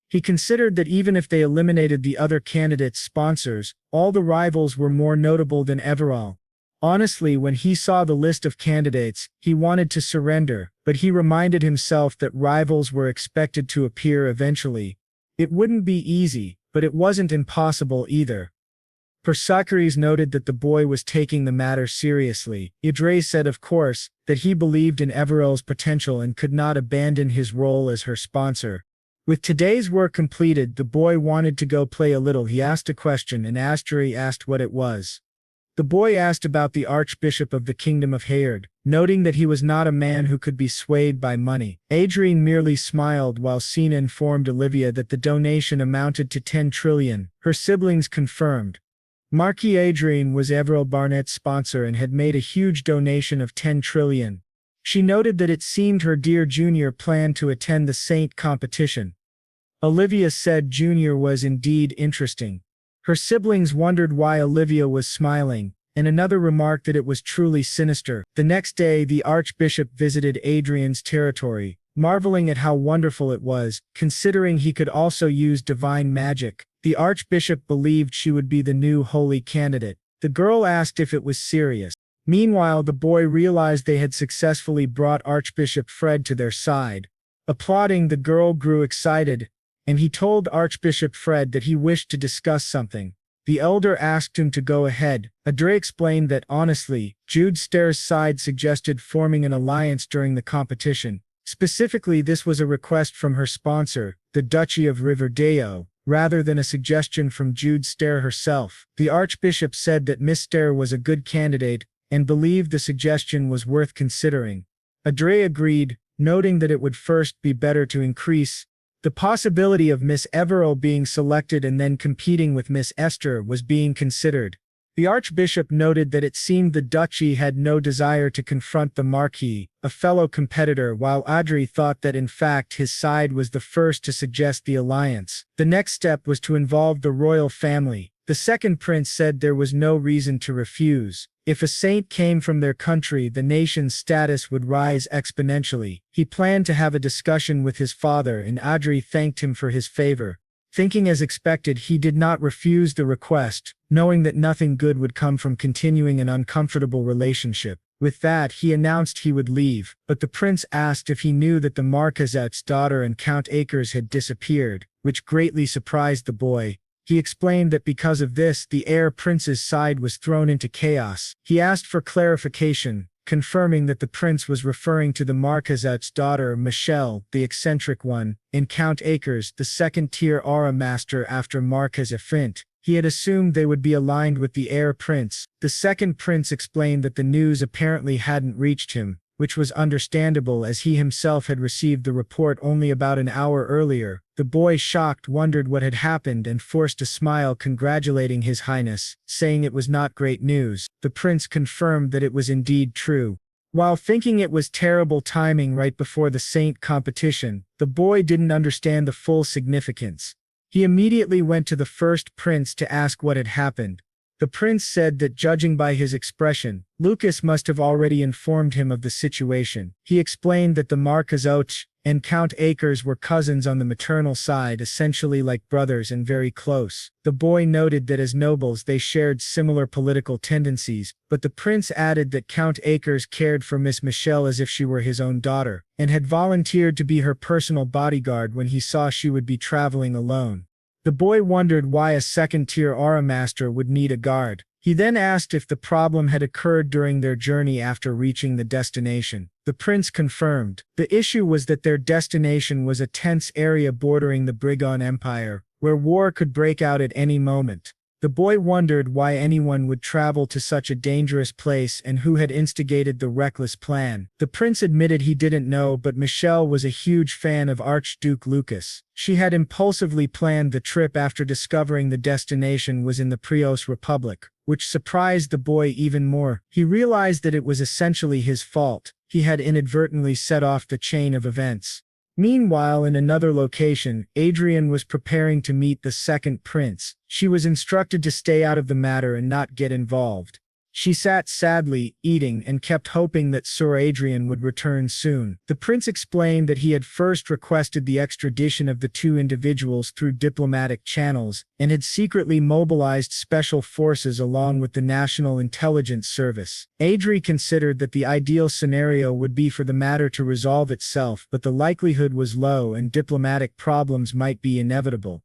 He considered that even if they eliminated the other candidates' sponsors, all the rivals were more notable than Everall. Honestly, when he saw the list of candidates, he wanted to surrender, but he reminded himself that rivals were expected to appear eventually. It wouldn't be easy, but it wasn't impossible either. Persicles noted that the boy was taking the matter seriously. Idre said of course, that he believed in Everell's potential and could not abandon his role as her sponsor. With today's work completed, the boy wanted to go play a little. He asked a question and Astri asked what it was. The boy asked about the Archbishop of the Kingdom of Herod, noting that he was not a man who could be swayed by money. Adrian merely smiled while Sina informed Olivia that the donation amounted to 10 trillion. Her siblings confirmed. Marquis Adrian was Everall Barnett's sponsor and had made a huge donation of 10 trillion. She noted that it seemed her dear junior planned to attend the Saint competition. Olivia said Junior was indeed interesting. Her siblings wondered why Olivia was smiling, and another remarked that it was truly sinister. The next day, the Archbishop visited Adrian's territory, marveling at how wonderful it was, considering he could also use divine magic. The Archbishop believed she would be the new holy candidate. The girl asked if it was serious. Meanwhile, the boy realized they had successfully brought Archbishop Fred to their side. Applauding, the girl grew excited, and he told Archbishop Fred that he wished to discuss something. The elder asked him to go ahead. Adrian explained that honestly, Jude Stair's side suggested forming an alliance during the competition. Specifically, this was a request from her sponsor, the Duchy of Riverdale, rather than a suggestion from Jude Stair herself. The Archbishop said that Miss Stair was a good candidate and believed the suggestion was worth considering. Adrian agreed, noting that it would first be better to increase the possibility of Miss Evero being selected and then competing with Miss Esther was being considered. The Archbishop noted that it seemed the duchy had no desire to confront the Marquis, a fellow competitor, while Adri thought that in fact his side was the first to suggest the alliance. The next step was to involve the royal family. The second prince said there was no reason to refuse. If a saint came from their country, the nation's status would rise exponentially. He planned to have a discussion with his father, and Adri thanked him for his favor. Thinking as expected, he did not refuse the request, knowing that nothing good would come from continuing an uncomfortable relationship. With that, he announced he would leave, but the prince asked if he knew that the Marquisette's daughter and Count Acres had disappeared, which greatly surprised the boy. He explained that because of this, the heir prince's side was thrown into chaos. He asked for clarification, confirming that the prince was referring to the Marquisette's daughter, Michelle, the eccentric one, and Count Acres, the second-tier aura master after Marquise Fint. He had assumed they would be aligned with the heir prince. The second prince explained that the news apparently hadn't reached him, which was understandable as he himself had received the report only about an hour earlier. The boy, shocked, wondered what had happened and forced a smile, congratulating His Highness, saying it was not great news. The prince confirmed that it was indeed true. While thinking it was terrible timing right before the saint competition, the boy didn't understand the full significance. He immediately went to the first prince to ask what had happened. The prince said that judging by his expression, Lucas must have already informed him of the situation. He explained that the Marquisettes and Count Acres were cousins on the maternal side, essentially like brothers and very close. The boy noted that as nobles they shared similar political tendencies, but the prince added that Count Acres cared for Miss Michelle as if she were his own daughter, and had volunteered to be her personal bodyguard when he saw she would be traveling alone. The boy wondered why a second-tier aura master would need a guard. He then asked if the problem had occurred during their journey after reaching the destination. The prince confirmed. The issue was that their destination was a tense area bordering the Brigand Empire, where war could break out at any moment. The boy wondered why anyone would travel to such a dangerous place and who had instigated the reckless plan. The prince admitted he didn't know, but Michelle was a huge fan of Archduke Lucas. She had impulsively planned the trip after discovering the destination was in the Prios Republic, which surprised the boy even more. He realized that it was essentially his fault. He had inadvertently set off the chain of events. Meanwhile, in another location, Adrian was preparing to meet the second prince. She was instructed to stay out of the matter and not get involved. She sat sadly, eating, and kept hoping that Sir Adrian would return soon. The prince explained that he had first requested the extradition of the two individuals through diplomatic channels, and had secretly mobilized special forces along with the National Intelligence Service. Adri considered that the ideal scenario would be for the matter to resolve itself, but the likelihood was low and diplomatic problems might be inevitable.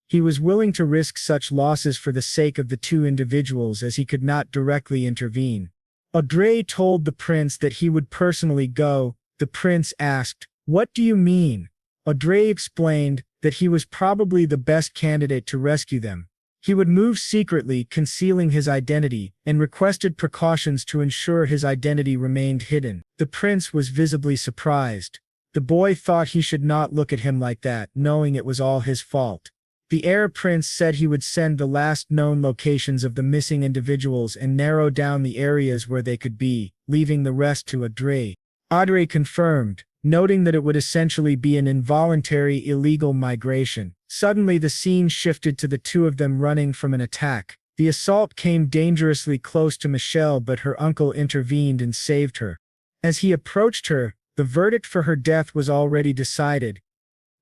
He was willing to risk such losses for the sake of the two individuals as he could not directly intervene. Adrian told the prince that he would personally go. The prince asked, "What do you mean?" Adrian explained that he was probably the best candidate to rescue them. He would move secretly, concealing his identity, and requested precautions to ensure his identity remained hidden. The prince was visibly surprised. The boy thought he should not look at him like that, knowing it was all his fault. The heir prince said he would send the last known locations of the missing individuals and narrow down the areas where they could be, leaving the rest to Adri. Adri confirmed, noting that it would essentially be an involuntary illegal migration. Suddenly the scene shifted to the two of them running from an attack. The assault came dangerously close to Michelle, but her uncle intervened and saved her. As he approached her, the verdict for her death was already decided.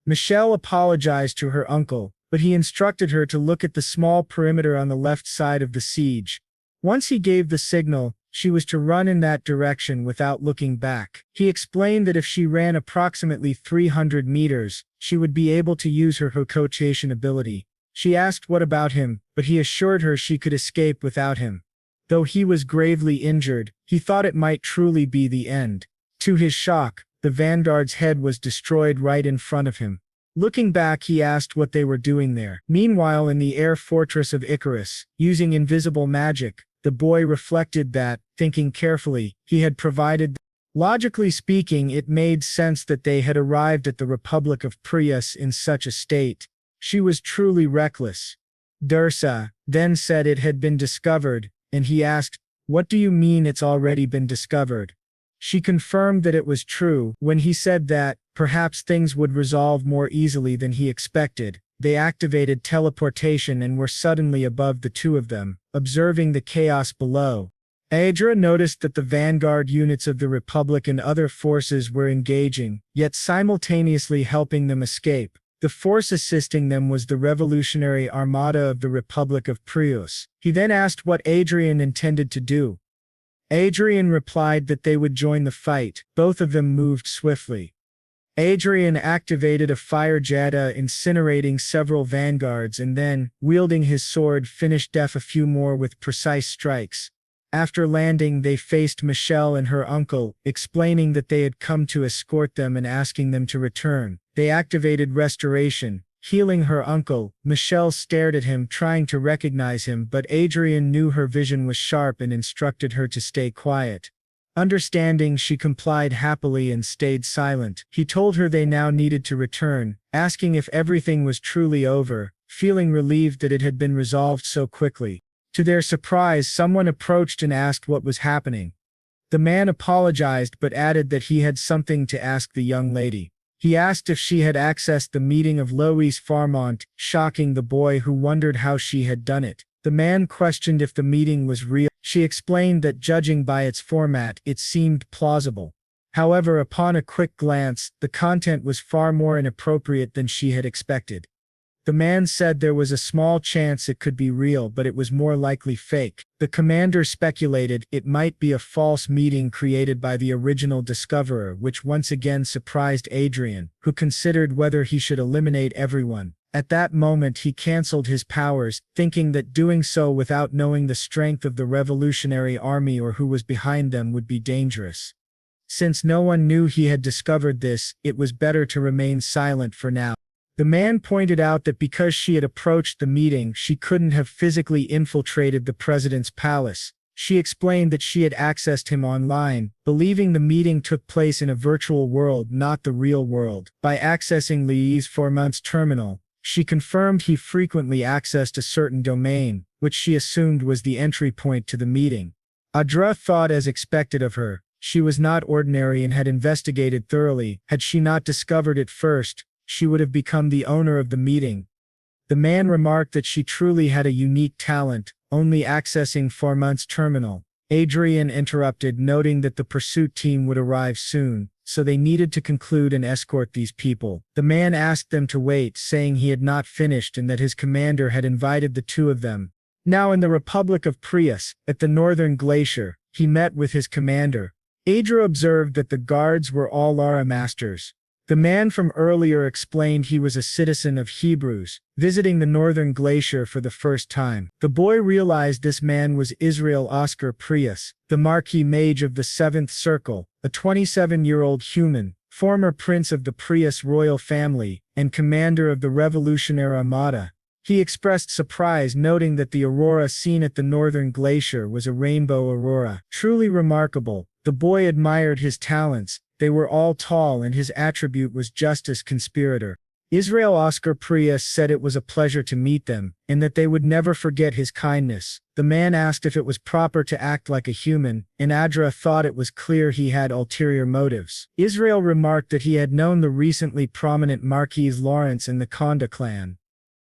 Michelle apologized to her uncle, but he instructed her to look at the small perimeter on the left side of the siege. Once he gave the signal, she was to run in that direction without looking back. He explained that if she ran approximately 300 meters, she would be able to use her hokotation ability. She asked what about him, but he assured her she could escape without him. Though he was gravely injured, he thought it might truly be the end. To his shock, the vanguard's head was destroyed right in front of him. Looking back, he asked what they were doing there. Meanwhile, in the air fortress of Icarus, using invisible magic, the boy reflected that, thinking carefully, he had provided. Logically speaking, it made sense that they had arrived at the Republic of Prius in such a state. She was truly reckless. Dursa then said it had been discovered, and he asked, "What do you mean it's already been discovered?" She confirmed that it was true. When he said that, perhaps things would resolve more easily than he expected, they activated teleportation and were suddenly above the two of them, observing the chaos below. Adrian noticed that the vanguard units of the Republic and other forces were engaging, yet simultaneously helping them escape. The force assisting them was the revolutionary armada of the Republic of Prius. He then asked what Adrian intended to do. Adrian replied that they would join the fight. Both of them moved swiftly. Adrian activated a fire jetta, incinerating several vanguards, and then, wielding his sword, finished off a few more with precise strikes. After landing, they faced Michelle and her uncle, explaining that they had come to escort them and asking them to return. They activated restoration, healing her uncle. Michelle stared at him, trying to recognize him, but Adrian knew her vision was sharp and instructed her to stay quiet. Understanding, she complied happily and stayed silent. He told her they now needed to return, asking if everything was truly over, feeling relieved that it had been resolved so quickly. To their surprise, someone approached and asked what was happening. The man apologized but added that he had something to ask the young lady. He asked if she had accessed the meeting of Lois Farmont, shocking the boy, who wondered how she had done it. The man questioned if the meeting was real. She explained that judging by its format, it seemed plausible. However, upon a quick glance, the content was far more inappropriate than she had expected. The man said there was a small chance it could be real, but it was more likely fake. The commander speculated it might be a false meeting created by the original discoverer, which once again surprised Adrian, who considered whether he should eliminate everyone. At that moment, he cancelled his powers, thinking that doing so without knowing the strength of the Revolutionary Army or who was behind them would be dangerous. Since no one knew he had discovered this, it was better to remain silent for now. The man pointed out that because she had approached the meeting, she couldn't have physically infiltrated the president's palace. She explained that she had accessed him online, believing the meeting took place in a virtual world, not the real world. By accessing Louis Formont's terminal, she confirmed he frequently accessed a certain domain, which she assumed was the entry point to the meeting. Adra thought, as expected of her, she was not ordinary and had investigated thoroughly. Had she not discovered it first, she would have become the owner of the meeting. The man remarked that she truly had a unique talent, only accessing Formont's terminal. Adrian interrupted, noting that the pursuit team would arrive soon, so they needed to conclude and escort these people. The man asked them to wait, saying he had not finished and that his commander had invited the two of them. Now in the Republic of Prius, at the northern glacier, he met with his commander. Adra observed that the guards were all Lara masters. The man from earlier explained he was a citizen of Hebrews, visiting the northern glacier for the first time. The boy realized this man was Israel Oscar Prius, the Marquis Mage of the Seventh Circle, a 27-year-old human, former prince of the Prius royal family, and commander of the Revolutionary Armada. He expressed surprise, noting that the aurora seen at the northern glacier was a rainbow aurora. Truly remarkable. The boy admired his talents. They were all tall, and his attribute was justice conspirator. Israel Oscar Prius said it was a pleasure to meet them, and that they would never forget his kindness. The man asked if it was proper to act like a human, and Adra thought it was clear he had ulterior motives. Israel remarked that he had known the recently prominent Marquis Lawrence in the Conda clan.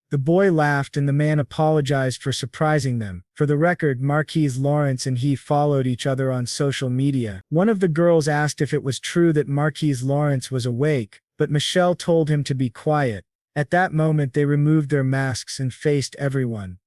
The boy laughed and the man apologized for surprising them. For the record, Marquis Lawrence and he followed each other on social media. One of the girls asked if it was true that Marquis Lawrence was awake, but Michelle told him to be quiet. At that moment they removed their masks and faced everyone.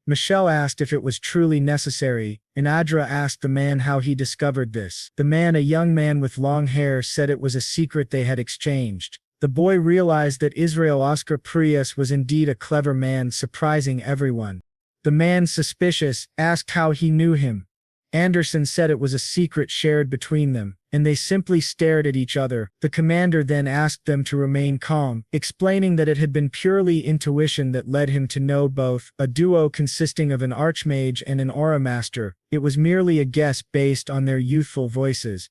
Michelle asked if it was truly necessary, and Adra asked the man how he discovered this. The man, a young man with long hair, said it was a secret they had exchanged. The boy realized that Israel Oscar Prius was indeed a clever man, surprising everyone. The man, suspicious, asked how he knew him. Anderson said it was a secret shared between them, and they simply stared at each other. The commander then asked them to remain calm, explaining that it had been purely intuition that led him to know both, a duo consisting of an archmage and an aura master. It was merely a guess based on their youthful voices.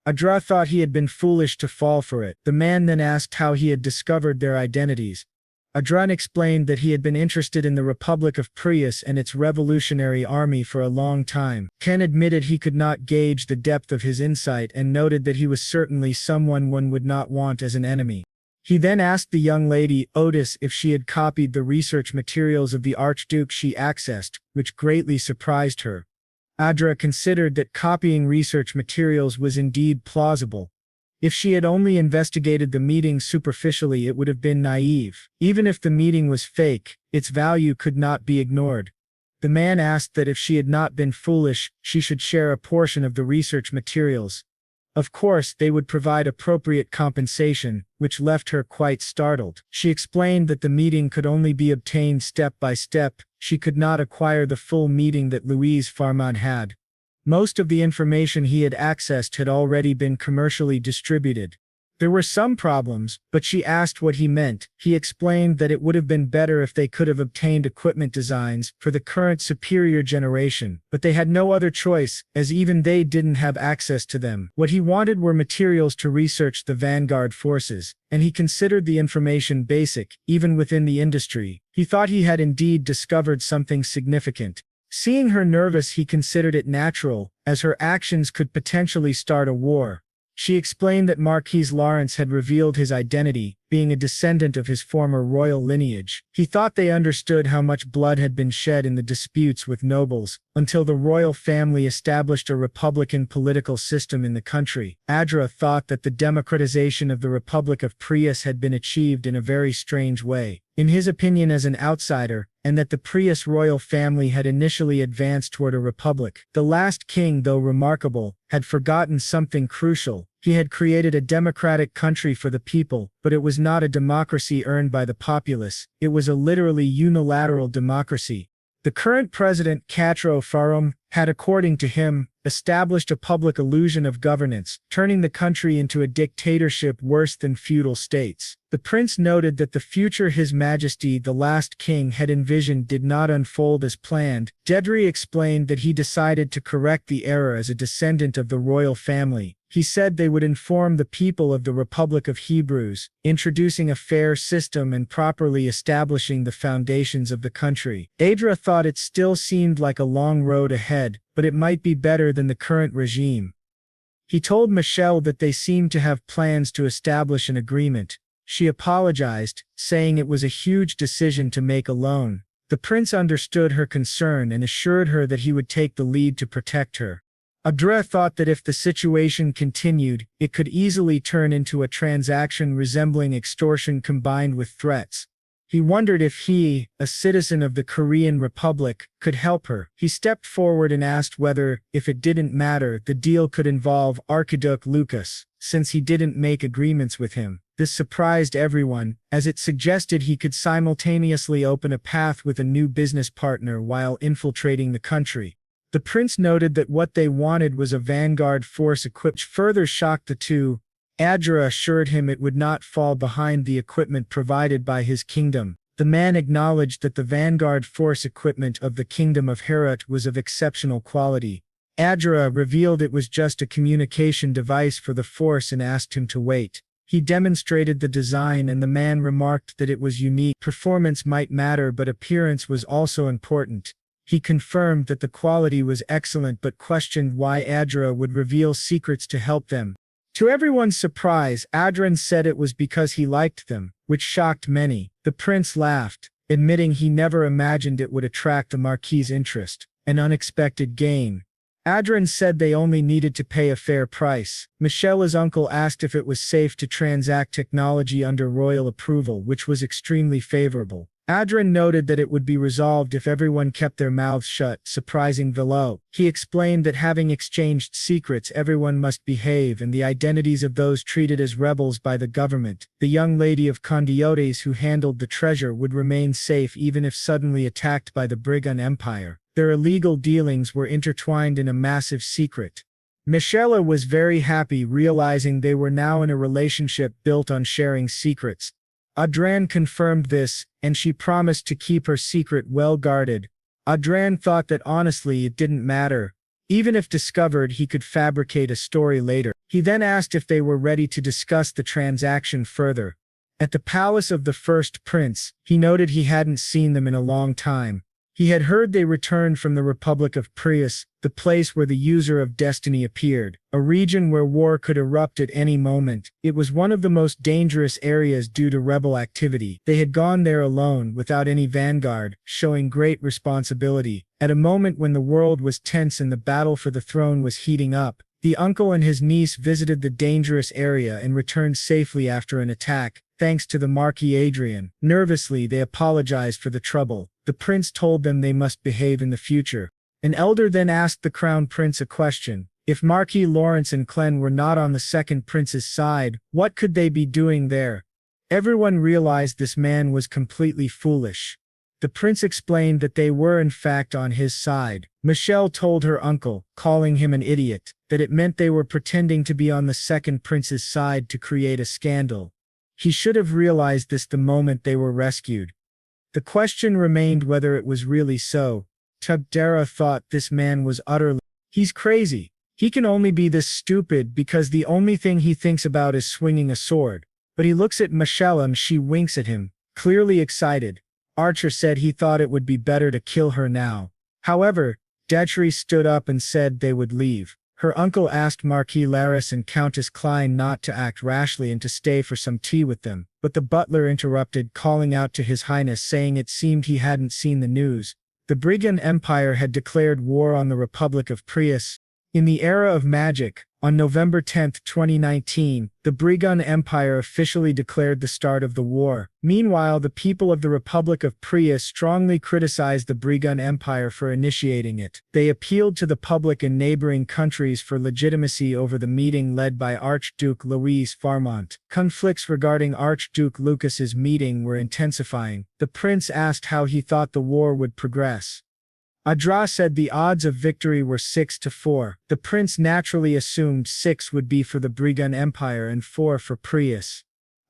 Adra thought he had been foolish to fall for it. The man then asked how he had discovered their identities. Adran explained that he had been interested in the Republic of Prius and its revolutionary army for a long time. Ken admitted he could not gauge the depth of his insight and noted that he was certainly someone one would not want as an enemy. He then asked the young lady, Otis, if she had copied the research materials of the Archduke she accessed, which greatly surprised her. Adra considered that copying research materials was indeed plausible. If she had only investigated the meeting superficially, it would have been naive. Even if the meeting was fake, its value could not be ignored. The man asked that if she had not been foolish, she should share a portion of the research materials. Of course, they would provide appropriate compensation, which left her quite startled. She explained that the meeting could only be obtained step by step. She could not acquire the full meeting that Louise Farman had. Most of the information he had accessed had already been commercially distributed. There were some problems, but she asked what he meant. He explained that it would have been better if they could have obtained equipment designs for the current superior generation, but they had no other choice, as even they didn't have access to them. What he wanted were materials to research the vanguard forces, and he considered the information basic, even within the industry. He thought he had indeed discovered something significant. Seeing her nervous, he considered it natural, as her actions could potentially start a war. She explained that Marquis Lawrence had revealed his identity, being a descendant of his former royal lineage. He thought they understood how much blood had been shed in the disputes with nobles, until the royal family established a republican political system in the country. Adra thought that the democratization of the Republic of Prius had been achieved in a very strange way, in his opinion as an outsider, and that the Prius royal family had initially advanced toward a republic. The last king, though remarkable, had forgotten something crucial. He had created a democratic country for the people, but it was not a democracy earned by the populace. It was a literally unilateral democracy. The current president, Katro Farum, had, according to him, established a public illusion of governance, turning the country into a dictatorship worse than feudal states. The prince noted that the future His Majesty the last king had envisioned did not unfold as planned. Dedry explained that he decided to correct the error as a descendant of the royal family. He said they would inform the people of the Republic of Hebrews, introducing a fair system and properly establishing the foundations of the country. Adra thought it still seemed like a long road ahead, but it might be better than the current regime. He told Michelle that they seemed to have plans to establish an agreement. She apologized, saying it was a huge decision to make alone. The prince understood her concern and assured her that he would take the lead to protect her. Adra thought that if the situation continued, it could easily turn into a transaction resembling extortion combined with threats. He wondered if he, a citizen of the Korean Republic, could help her. He stepped forward and asked whether, if it didn't matter, the deal could involve Archduke Lucas, since he didn't make agreements with him. This surprised everyone, as it suggested he could simultaneously open a path with a new business partner while infiltrating the country. The prince noted that what they wanted was a vanguard force equipped, which further shocked the two. Adra assured him it would not fall behind the equipment provided by his kingdom. The man acknowledged that the vanguard force equipment of the kingdom of Herat was of exceptional quality. Adra revealed it was just a communication device for the force and asked him to wait. He demonstrated the design and the man remarked that it was unique. Performance might matter, but appearance was also important. He confirmed that the quality was excellent but questioned why Adra would reveal secrets to help them. To everyone's surprise, Adrian said it was because he liked them, which shocked many. The prince laughed, admitting he never imagined it would attract the Marquis's interest, an unexpected gain. Adrian said they only needed to pay a fair price. Michelle's uncle asked if it was safe to transact technology under royal approval, which was extremely favorable. Adrian noted that it would be resolved if everyone kept their mouths shut, surprising Velo. He explained that having exchanged secrets, everyone must behave, and the identities of those treated as rebels by the government. The young lady of Condiotes who handled the treasure would remain safe even if suddenly attacked by the Brigand Empire. Their illegal dealings were intertwined in a massive secret. Michelle was very happy realizing they were now in a relationship built on sharing secrets. Adrian confirmed this, and she promised to keep her secret well guarded. Adrian thought that honestly it didn't matter. Even if discovered, he could fabricate a story later. He then asked if they were ready to discuss the transaction further. At the palace of the first prince, he noted he hadn't seen them in a long time. He had heard they returned from the Republic of Prius, the place where the user of destiny appeared, a region where war could erupt at any moment. It was one of the most dangerous areas due to rebel activity. They had gone there alone, without any vanguard, showing great responsibility. At a moment when the world was tense and the battle for the throne was heating up, the uncle and his niece visited the dangerous area and returned safely after an attack, thanks to the Marquis Adrian. Nervously, they apologized for the trouble. The prince told them they must behave in the future. An elder then asked the crown prince a question. If Marquis Lawrence and Clen were not on the second prince's side, what could they be doing there? Everyone realized this man was completely foolish. The prince explained that they were in fact on his side. Michelle told her uncle, calling him an idiot, that it meant they were pretending to be on the second prince's side to create a scandal. He should have realized this the moment they were rescued. The question remained whether it was really so. Tugdara thought this man was utterly. He's crazy. He can only be this stupid because the only thing he thinks about is swinging a sword. But he looks at Michelle and she winks at him, clearly excited. Archer said he thought it would be better to kill her now. However, Detri stood up and said they would leave. Her uncle asked Marquis Laris and Countess Klein not to act rashly and to stay for some tea with them, but the butler interrupted, calling out to His Highness saying it seemed he hadn't seen the news. The Brigand Empire had declared war on the Republic of Prius. In the era of magic, on November 10, 2019, the Brigand Empire officially declared the start of the war. Meanwhile, the people of the Republic of Prius strongly criticized the Brigand Empire for initiating it. They appealed to the public and neighboring countries for legitimacy over the meeting led by Archduke Louis Farmont. Conflicts regarding Archduke Lucas's meeting were intensifying. The prince asked how he thought the war would progress. Adra said the odds of victory were 6-4. The prince naturally assumed 6 would be for the Brigand Empire and 4 for Prius.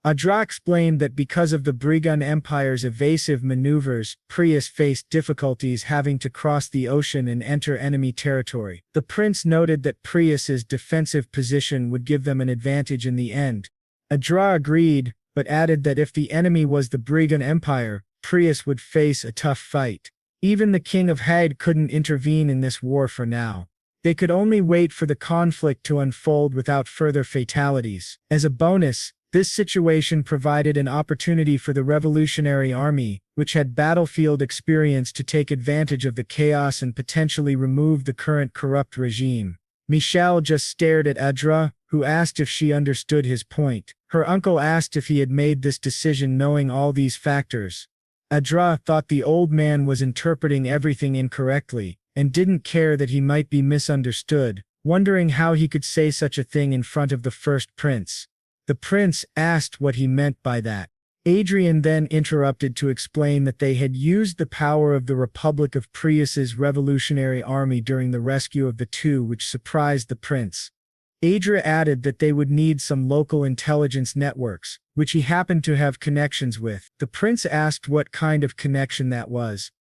Adra explained that because of the Brigand Empire's evasive maneuvers, Prius faced difficulties having to cross the ocean and enter enemy territory. The prince noted that Prius's defensive position would give them an advantage in the end. Adra agreed, but added that if the enemy was the Brigand Empire, Prius would face a tough fight. Even the King of Hade couldn't intervene in this war for now. They could only wait for the conflict to unfold without further fatalities. As a bonus, this situation provided an opportunity for the Revolutionary Army, which had battlefield experience, to take advantage of the chaos and potentially remove the current corrupt regime. Michelle just stared at Adra, who asked if she understood his point. Her uncle asked if he had made this decision knowing all these factors. Adra thought the old man was interpreting everything incorrectly, and didn't care that he might be misunderstood, wondering how he could say such a thing in front of the first prince. The prince asked what he meant by that. Adrian then interrupted to explain that they had used the power of the Republic of Prius's revolutionary army during the rescue of the two, which surprised the prince. Adria added that they would need some local intelligence networks, which he happened to have connections with. The prince asked what kind of connection that was.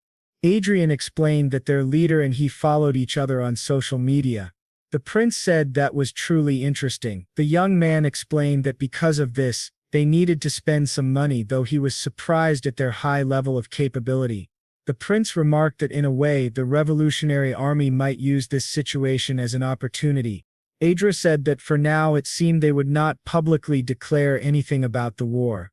Adrian explained that their leader and he followed each other on social media. The prince said that was truly interesting. The young man explained that because of this, they needed to spend some money, though he was surprised at their high level of capability. The prince remarked that in a way the revolutionary army might use this situation as an opportunity. Adra said that for now it seemed they would not publicly declare anything about the war.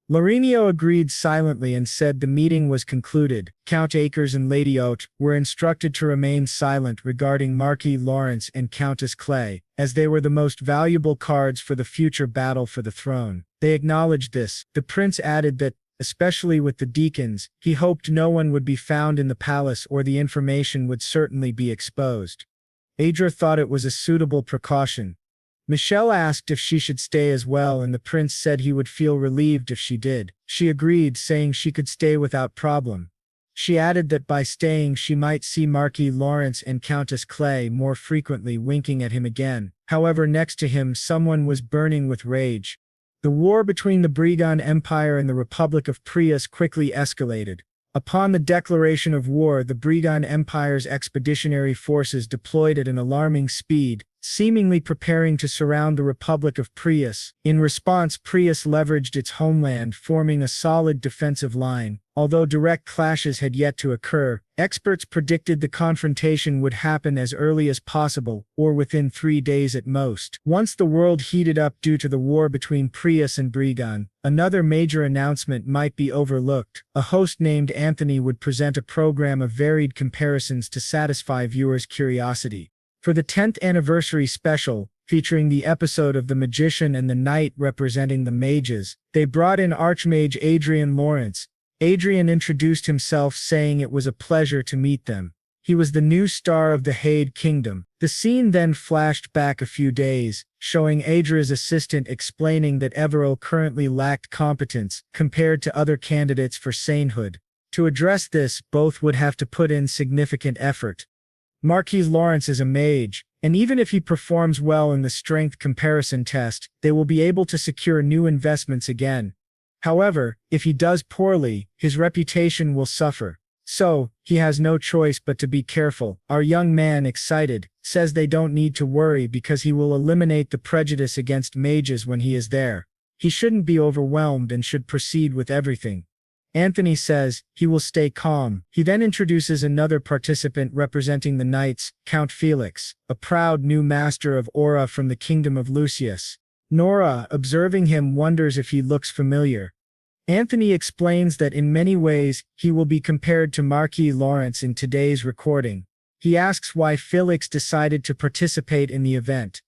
Laurenio agreed silently and said the meeting was concluded. Count Akers and Lady Haute were instructed to remain silent regarding Marquis Lawrence and Countess Clay, as they were the most valuable cards for the future battle for the throne. They acknowledged this. The prince added that, especially with the deacons, he hoped no one would be found in the palace or the information would certainly be exposed. Adra thought it was a suitable precaution. Michelle asked if she should stay as well, and the prince said he would feel relieved if she did. She agreed, saying she could stay without problem. She added that by staying she might see Marquis Lawrence and Countess Clay more frequently, winking at him again. However, next to him someone was burning with rage. The war between the Brigand Empire and the Republic of Prius quickly escalated. Upon the declaration of war, the Brigand Empire's expeditionary forces deployed at an alarming speed, seemingly preparing to surround the Republic of Prius. In response, Prius leveraged its homeland, forming a solid defensive line. Although direct clashes had yet to occur, experts predicted the confrontation would happen as early as possible, or within 3 days at most. Once the world heated up due to the war between Prius and Brigand, another major announcement might be overlooked. A host named Anthony would present a program of varied comparisons to satisfy viewers' curiosity. For the 10th anniversary special, featuring the episode of the Magician and the Knight representing the Mages, they brought in Archmage Adrian Lawrence. Adrian introduced himself, saying it was a pleasure to meet them. He was the new star of the Hade Kingdom. The scene then flashed back a few days, showing Adra's assistant explaining that Evero currently lacked competence compared to other candidates for sainthood. To address this, both would have to put in significant effort. Marquis Lawrence is a mage, and even if he performs well in the strength comparison test, they will be able to secure new investments again. However, if he does poorly, his reputation will suffer. So, he has no choice but to be careful. Our young man, excited, says they don't need to worry because he will eliminate the prejudice against mages when he is there. He shouldn't be overwhelmed and should proceed with everything. Anthony says he will stay calm. He then introduces another participant representing the knights, Count Felix, a proud new master of aura from the kingdom of Lucius. Nora, observing him, wonders if he looks familiar. Anthony explains that in many ways, he will be compared to Marquis Lawrence in today's recording. He asks why Felix decided to participate in the event.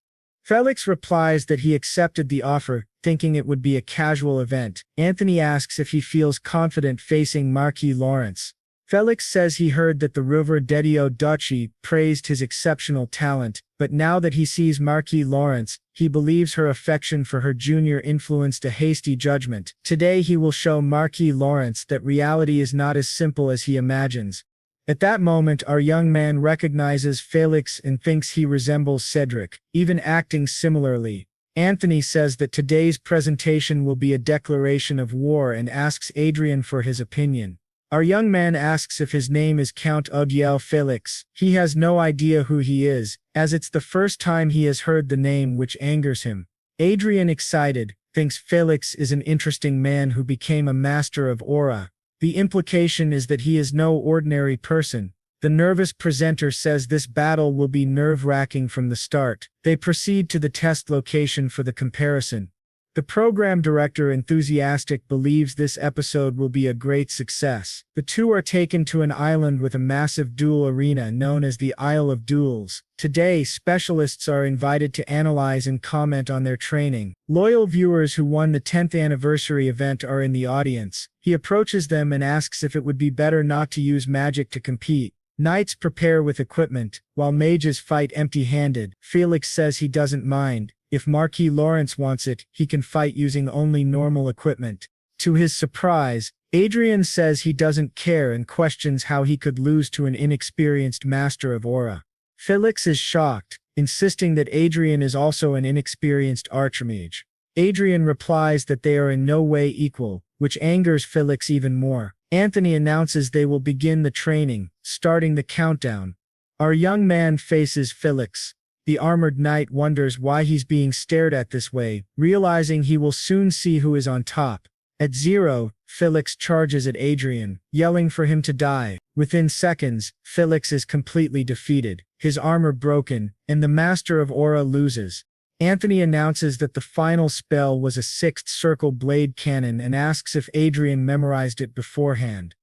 Felix replies that he accepted the offer, thinking it would be a casual event. Anthony asks if he feels confident facing Marquis Lawrence. Felix says he heard that the River Dedio Duchy praised his exceptional talent, but now that he sees Marquis Lawrence, he believes her affection for her junior influenced a hasty judgment. Today he will show Marquis Lawrence that reality is not as simple as he imagines. At that moment, our young man recognizes Felix and thinks he resembles Cedric, even acting similarly. Anthony says that today's presentation will be a declaration of war and asks Adrian for his opinion. Our young man asks if his name is Count Udiel Felix. He has no idea who he is, as it's the first time he has heard the name, which angers him. Adrian, excited, thinks Felix is an interesting man who became a master of aura. The implication is that he is no ordinary person. The nervous presenter says this battle will be nerve-wracking from the start. They proceed to the test location for the comparison. The program director, enthusiastic, believes this episode will be a great success. The two are taken to an island with a massive duel arena known as the Isle of Duels. Today, specialists are invited to analyze and comment on their training. Loyal viewers who won the 10th anniversary event are in the audience. He approaches them and asks if it would be better not to use magic to compete. Knights prepare with equipment, while mages fight empty-handed. Felix says he doesn't mind. If Marquis Lawrence wants it, he can fight using only normal equipment. To his surprise, Adrian says he doesn't care and questions how he could lose to an inexperienced master of aura. Felix is shocked, insisting that Adrian is also an inexperienced archmage. Adrian replies that they are in no way equal, which angers Felix even more. Anthony announces they will begin the training, starting the countdown. Our young man faces Felix. The armored knight wonders why he's being stared at this way, realizing he will soon see who is on top. At 0, Felix charges at Adrian, yelling for him to die. Within seconds, Felix is completely defeated, his armor broken, and the Master of Aura loses. Anthony announces that the final spell was a 6th circle blade cannon and asks if Adrian memorized it beforehand.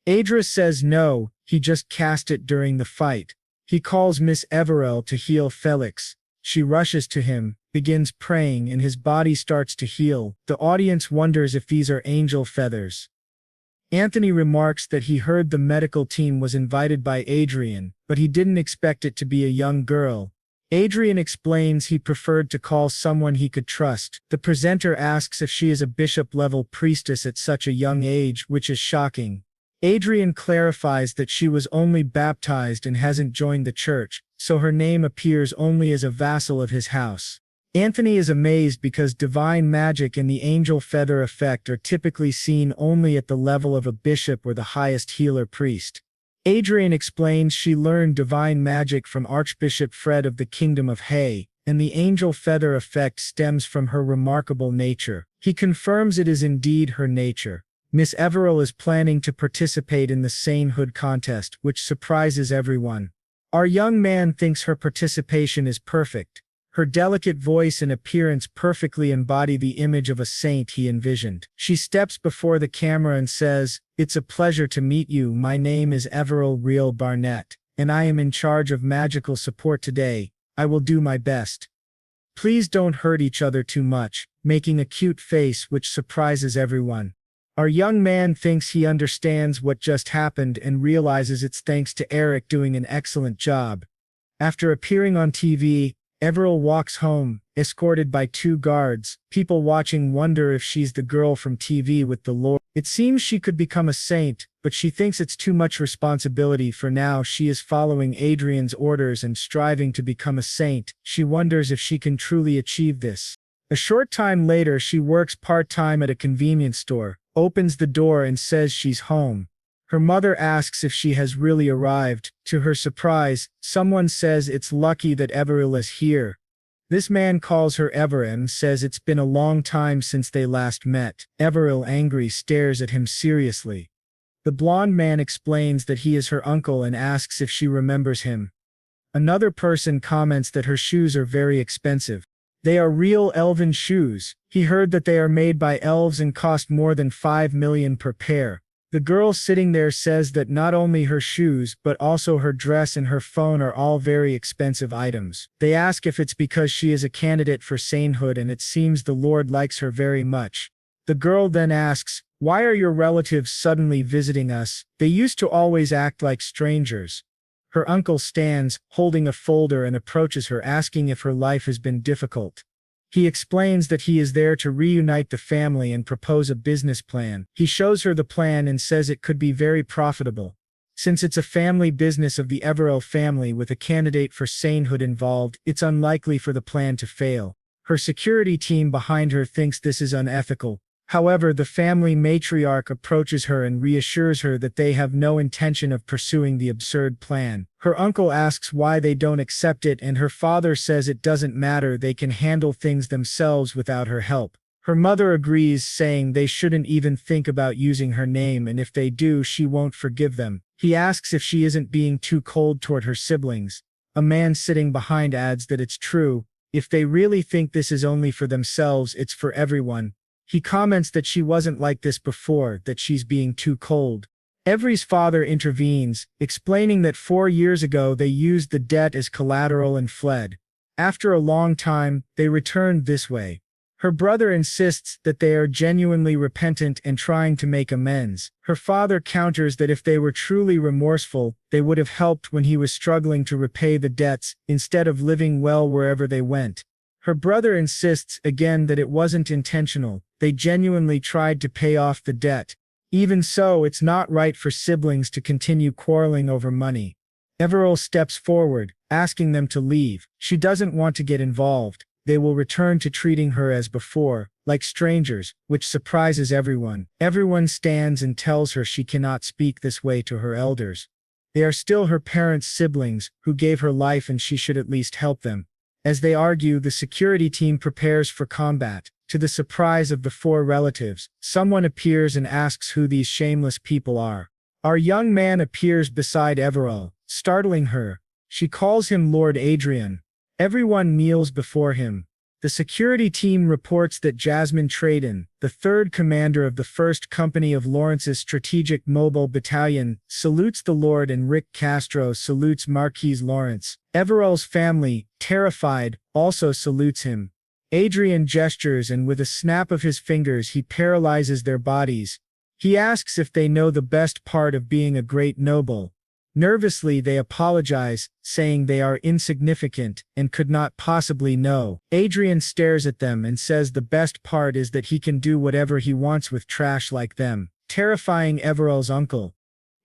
Adra says no, he just cast it during the fight. He calls Miss Everell to heal Felix. She rushes to him, begins praying, and his body starts to heal. The audience wonders if these are angel feathers. Anthony remarks that he heard the medical team was invited by Adrian, but he didn't expect it to be a young girl. Adrian explains he preferred to call someone he could trust. The presenter asks if she is a bishop-level priestess at such a young age, which is shocking. Adrian clarifies that she was only baptized and hasn't joined the church, so her name appears only as a vassal of his house. Anthony is amazed because divine magic and the angel feather effect are typically seen only at the level of a bishop or the highest healer priest. Adrian explains she learned divine magic from Archbishop Fred of the Kingdom of Hay, and the angel feather effect stems from her remarkable nature. He confirms it is indeed her nature. Miss Everell is planning to participate in the sainthood contest, which surprises everyone. Our young man thinks her participation is perfect. Her delicate voice and appearance perfectly embody the image of a saint he envisioned. She steps before the camera and says, "It's a pleasure to meet you. My name is Everell Real Barnett, and I am in charge of magical support today. I will do my best. Please don't hurt each other too much," making a cute face which surprises everyone. Our young man thinks he understands what just happened and realizes it's thanks to Eric doing an excellent job. After appearing on TV, Everell walks home, escorted by 2 guards. People watching wonder if she's the girl from TV with the Lord. It seems she could become a saint, but she thinks it's too much responsibility for now. She is following Adrian's orders and striving to become a saint. She wonders if she can truly achieve this. A short time later, she works part-time at a convenience store, opens the door and says she's home. Her mother asks if she has really arrived. To her surprise, someone says it's lucky that Everell is here. This man calls her Ever and says it's been a long time since they last met. Everell, angry, stares at him seriously. The blonde man explains that he is her uncle and asks if she remembers him. Another person comments that her shoes are very expensive. They are real elven shoes. He heard that they are made by elves and cost more than 5 million per pair. The girl sitting there says that not only her shoes but also her dress and her phone are all very expensive items. They ask if it's because she is a candidate for sainthood and it seems the Lord likes her very much. The girl then asks, "Why are your relatives suddenly visiting us? They used to always act like strangers." Her uncle stands, holding a folder, and approaches her asking if her life has been difficult. He explains that he is there to reunite the family and propose a business plan. He shows her the plan and says it could be very profitable. Since it's a family business of the Everell family with a candidate for sainthood involved, it's unlikely for the plan to fail. Her security team behind her thinks this is unethical. However, the family matriarch approaches her and reassures her that they have no intention of pursuing the absurd plan. Her uncle asks why they don't accept it, and her father says it doesn't matter, they can handle things themselves without her help. Her mother agrees, saying they shouldn't even think about using her name, and if they do, she won't forgive them. He asks if she isn't being too cold toward her siblings. A man sitting behind adds that it's true. If they really think this is only for themselves, it's for everyone. He comments that she wasn't like this before, that she's being too cold. Every's father intervenes, explaining that 4 years ago they used the debt as collateral and fled. After a long time, they returned this way. Her brother insists that they are genuinely repentant and trying to make amends. Her father counters that if they were truly remorseful, they would have helped when he was struggling to repay the debts, instead of living well wherever they went. Her brother insists again that it wasn't intentional, they genuinely tried to pay off the debt. Even so, it's not right for siblings to continue quarreling over money. Everell steps forward, asking them to leave. She doesn't want to get involved. They will return to treating her as before, like strangers, which surprises everyone. Everyone stands and tells her she cannot speak this way to her elders. They are still her parents' siblings, who gave her life, and she should at least help them. As they argue, the security team prepares for combat. To the surprise of the four relatives, someone appears and asks who these shameless people are. Our young man appears beside Everall, startling her. She calls him Lord Adrian. Everyone kneels before him. The security team reports that Jasmine Traden, the third commander of the 1st Company of Lawrence's Strategic Mobile Battalion, salutes the Lord, and Rick Castro salutes Marquis Lawrence. Everall's family, terrified, also salutes him. Adrian gestures, and with a snap of his fingers he paralyzes their bodies. He asks if they know the best part of being a great noble. Nervously they apologize, saying they are insignificant and could not possibly know. Adrian stares at them and says the best part is that he can do whatever he wants with trash like them, terrifying Everall's uncle.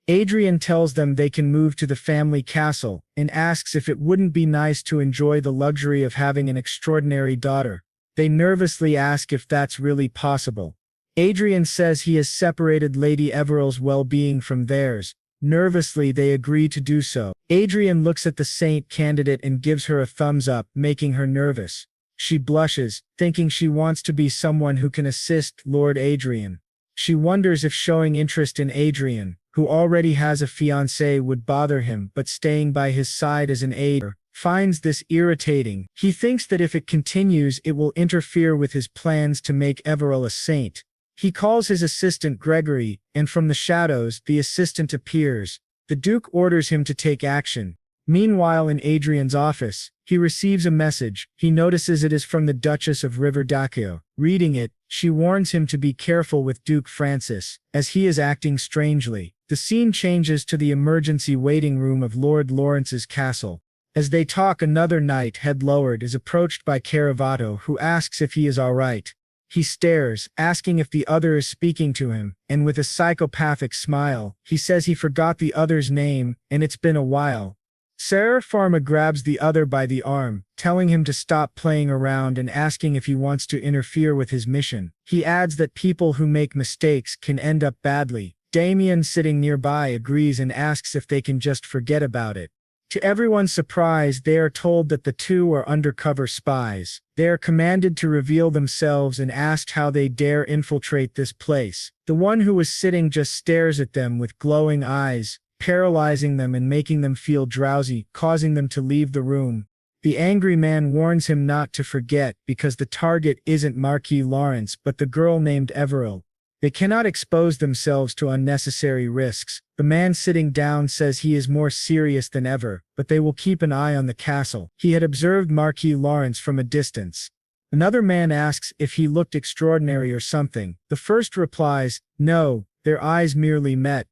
Adrian tells them they can move to the family castle, and asks if it wouldn't be nice to enjoy the luxury of having an extraordinary daughter. They nervously ask if that's really possible. Adrian says he has separated Lady Everall's well-being from theirs. Nervously they agree to do so. Adrian looks at the saint candidate and gives her a thumbs up, making her nervous. She blushes, thinking she wants to be someone who can assist Lord Adrian. She wonders if showing interest in Adrian, who already has a fiancé, would bother him, but staying by his side as an aide finds this irritating. He thinks that if it continues it will interfere with his plans to make Everall a saint. He calls his assistant Gregory, and from the shadows, the assistant appears. The Duke orders him to take action. Meanwhile, in Adrian's office, he receives a message. He notices it is from the Duchess of Riverdaccio. Reading it, she warns him to be careful with Duke Francis, as he is acting strangely. The scene changes to the emergency waiting room of Lord Lawrence's castle. As they talk, another knight, head lowered, is approached by Caravato, who asks if he is all right. He stares, asking if the other is speaking to him, and with a psychopathic smile, he says he forgot the other's name, and it's been a while. Sarah Pharma grabs the other by the arm, telling him to stop playing around and asking if he wants to interfere with his mission. He adds that people who make mistakes can end up badly. Damien, sitting nearby, agrees and asks if they can just forget about it. To everyone's surprise, they are told that the two are undercover spies. They are commanded to reveal themselves and asked how they dare infiltrate this place. The one who was sitting just stares at them with glowing eyes, paralyzing them and making them feel drowsy, causing them to leave the room. The angry man warns him not to forget, because the target isn't Marquis Lawrence but the girl named Everall. They cannot expose themselves to unnecessary risks. The man sitting down says he is more serious than ever, but they will keep an eye on the castle. He had observed Marquis Lawrence from a distance. Another man asks if he looked extraordinary or something. The first replies, no, their eyes merely met.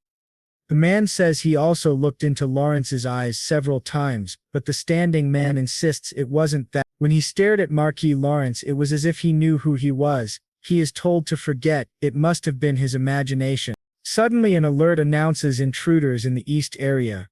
The man says he also looked into Lawrence's eyes several times, but the standing man insists it wasn't that. When he stared at Marquis Lawrence, it was as if he knew who he was. He is told to forget, it must have been his imagination. Suddenly an alert announces intruders in the east area.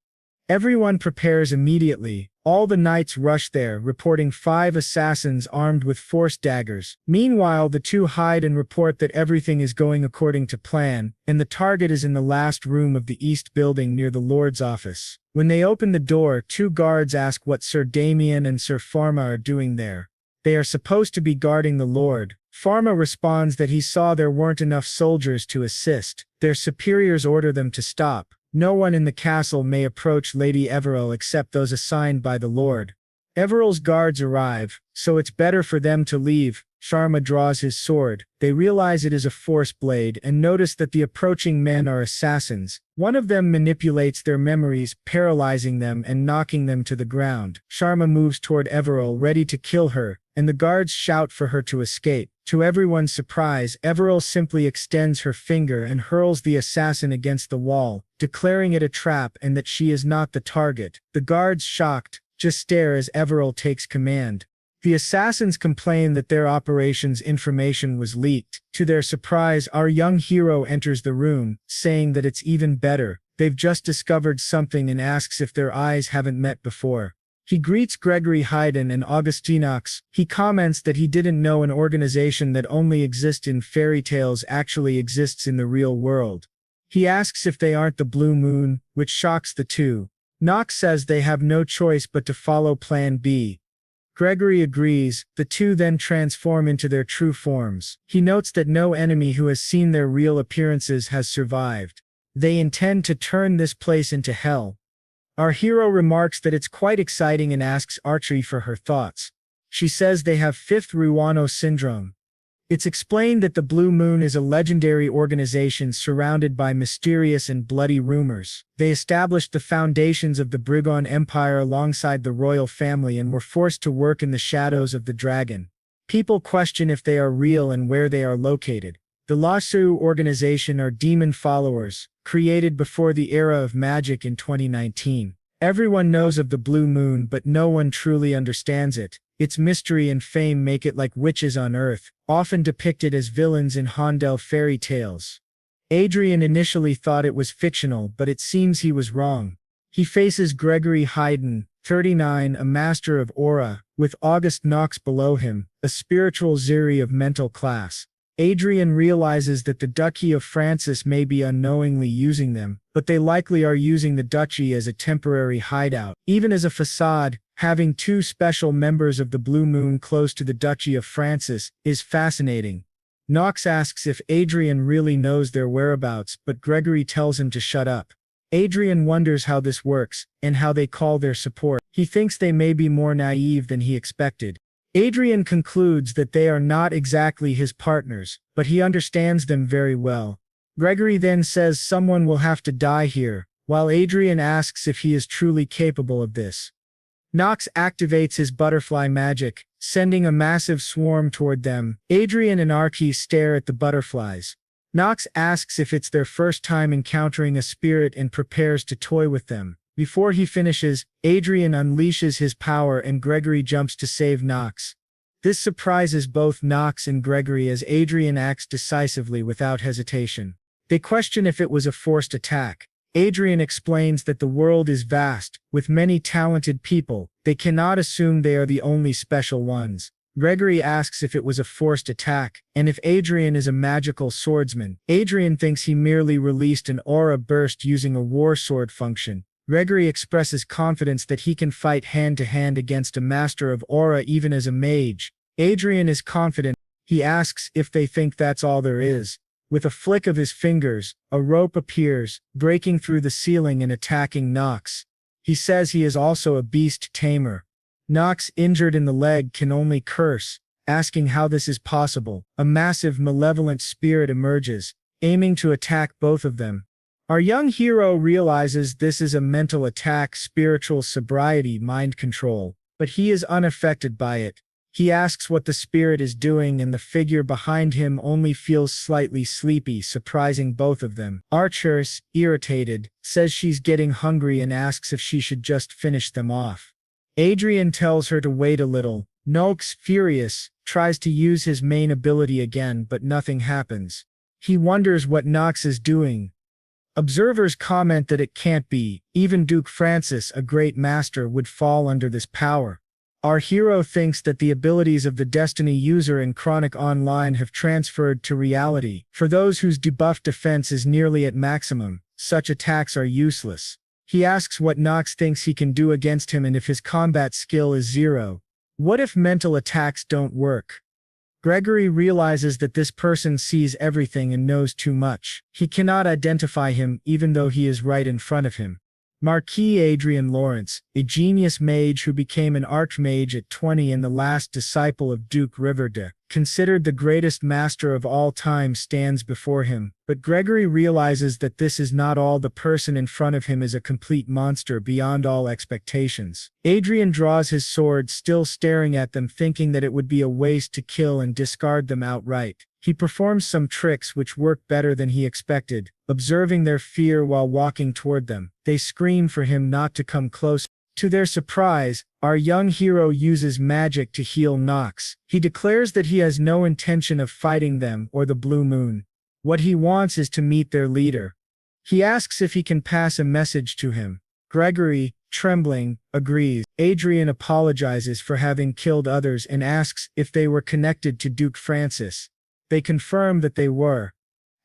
Everyone prepares immediately. All the knights rush there, reporting 5 assassins armed with force daggers. Meanwhile, the two hide and report that everything is going according to plan, and the target is in the last room of the east building near the Lord's office. When they open the door, 2 guards ask what Sir Damien and Sir Pharma are doing there. They are supposed to be guarding the Lord. Pharma responds that he saw there weren't enough soldiers to assist. Their superiors order them to stop. No one in the castle may approach Lady Everall except those assigned by the Lord. Everall's guards arrive, so it's better for them to leave. Sharma draws his sword. They realize it is a force blade and notice that the approaching men are assassins. One of them manipulates their memories, paralyzing them and knocking them to the ground. Sharma moves toward Everall, ready to kill her, and the guards shout for her to escape. To everyone's surprise, Everall simply extends her finger and hurls the assassin against the wall, declaring it a trap and that she is not the target. The guards, shocked, just stare as Everall takes command. The assassins complain that their operation's information was leaked. To their surprise, our young hero enters the room, saying that it's even better. They've just discovered something and asks if their eyes haven't met before. He greets Gregory Haydn and Augustinox. He comments that he didn't know an organization that only exists in fairy tales actually exists in the real world. He asks if they aren't the Blue Moon, which shocks the two. Knox says they have no choice but to follow Plan B. Gregory agrees. The two then transform into their true forms. He notes that no enemy who has seen their real appearances has survived. They intend to turn this place into hell. Our hero remarks that it's quite exciting and asks Archie for her thoughts. She says they have fifth Ruano syndrome. It's explained that the Blue Moon is a legendary organization surrounded by mysterious and bloody rumors. They established the foundations of the Brigand Empire alongside the royal family and were forced to work in the shadows of the dragon. People question if they are real and where they are located. The Lasu organization are demon followers, created before the era of magic in 2019. Everyone knows of the Blue Moon, but no one truly understands it. Its mystery and fame make it like witches on Earth, often depicted as villains in Handel fairy tales. Adrian initially thought it was fictional, but it seems he was wrong. He faces Gregory Hayden, 39, a master of aura, with August Knox below him, a spiritual Ziri of mental class. Adrian realizes that the Duchy of Francis may be unknowingly using them, but they likely are using the duchy as a temporary hideout. Even as a facade, having two special members of the Blue Moon close to the Duchy of Francis is fascinating. Knox asks if Adrian really knows their whereabouts, but Gregory tells him to shut up. Adrian wonders how this works, and how they call their support. He thinks they may be more naive than he expected. Adrian concludes that they are not exactly his partners, but he understands them very well. Gregory then says someone will have to die here, while Adrian asks if he is truly capable of this. Knox activates his butterfly magic, sending a massive swarm toward them. Adrian and Archia stare at the butterflies. Knox asks if it's their first time encountering a spirit and prepares to toy with them. Before he finishes, Adrian unleashes his power and Gregory jumps to save Knox. This surprises both Knox and Gregory as Adrian acts decisively without hesitation. They question if it was a forced attack. Adrian explains that the world is vast, with many talented people. They cannot assume they are the only special ones. Gregory asks if it was a forced attack, and if Adrian is a magical swordsman. Adrian thinks he merely released an aura burst using a war sword function. Gregory expresses confidence that he can fight hand-to-hand against a master of aura even as a mage. Adrian is confident. He asks if they think that's all there is. With a flick of his fingers, a rope appears, breaking through the ceiling and attacking Knox. He says he is also a beast tamer. Knox, injured in the leg, can only curse, asking how this is possible. A massive malevolent spirit emerges, aiming to attack both of them. Our young hero realizes this is a mental attack, spiritual sobriety, mind control, but he is unaffected by it. He asks what the spirit is doing and the figure behind him only feels slightly sleepy, surprising both of them. Archia, irritated, says she's getting hungry and asks if she should just finish them off. Adrian tells her to wait a little. Knox, furious, tries to use his main ability again, but nothing happens. He wonders what Knox is doing. Observers comment that it can't be. Even Duke Francis, a great master, would fall under this power. Our hero thinks that the abilities of the Destiny user in Chronicle Online have transferred to reality. For those whose debuff defense is nearly at maximum, such attacks are useless. He asks what Knox thinks he can do against him and if his combat skill is 0. What if mental attacks don't work? Gregory realizes that this person sees everything and knows too much. He cannot identify him even though he is right in front of him. Marquis Adrian Lawrence, a genius mage who became an archmage at 20 and the last disciple of Duke Riverde, considered the greatest master of all time, stands before him. But Gregory realizes that this is not all. The person in front of him is a complete monster beyond all expectations. Adrian draws his sword, still staring at them, thinking that it would be a waste to kill and discard them outright. He performs some tricks which work better than he expected. Observing their fear while walking toward them, they scream for him not to come close. To their surprise, our young hero uses magic to heal Knox. He declares that he has no intention of fighting them or the Blue Moon. What he wants is to meet their leader. He asks if he can pass a message to him. Gregory, trembling, agrees. Adrian apologizes for having killed others and asks if they were connected to Duke Francis. They confirm that they were.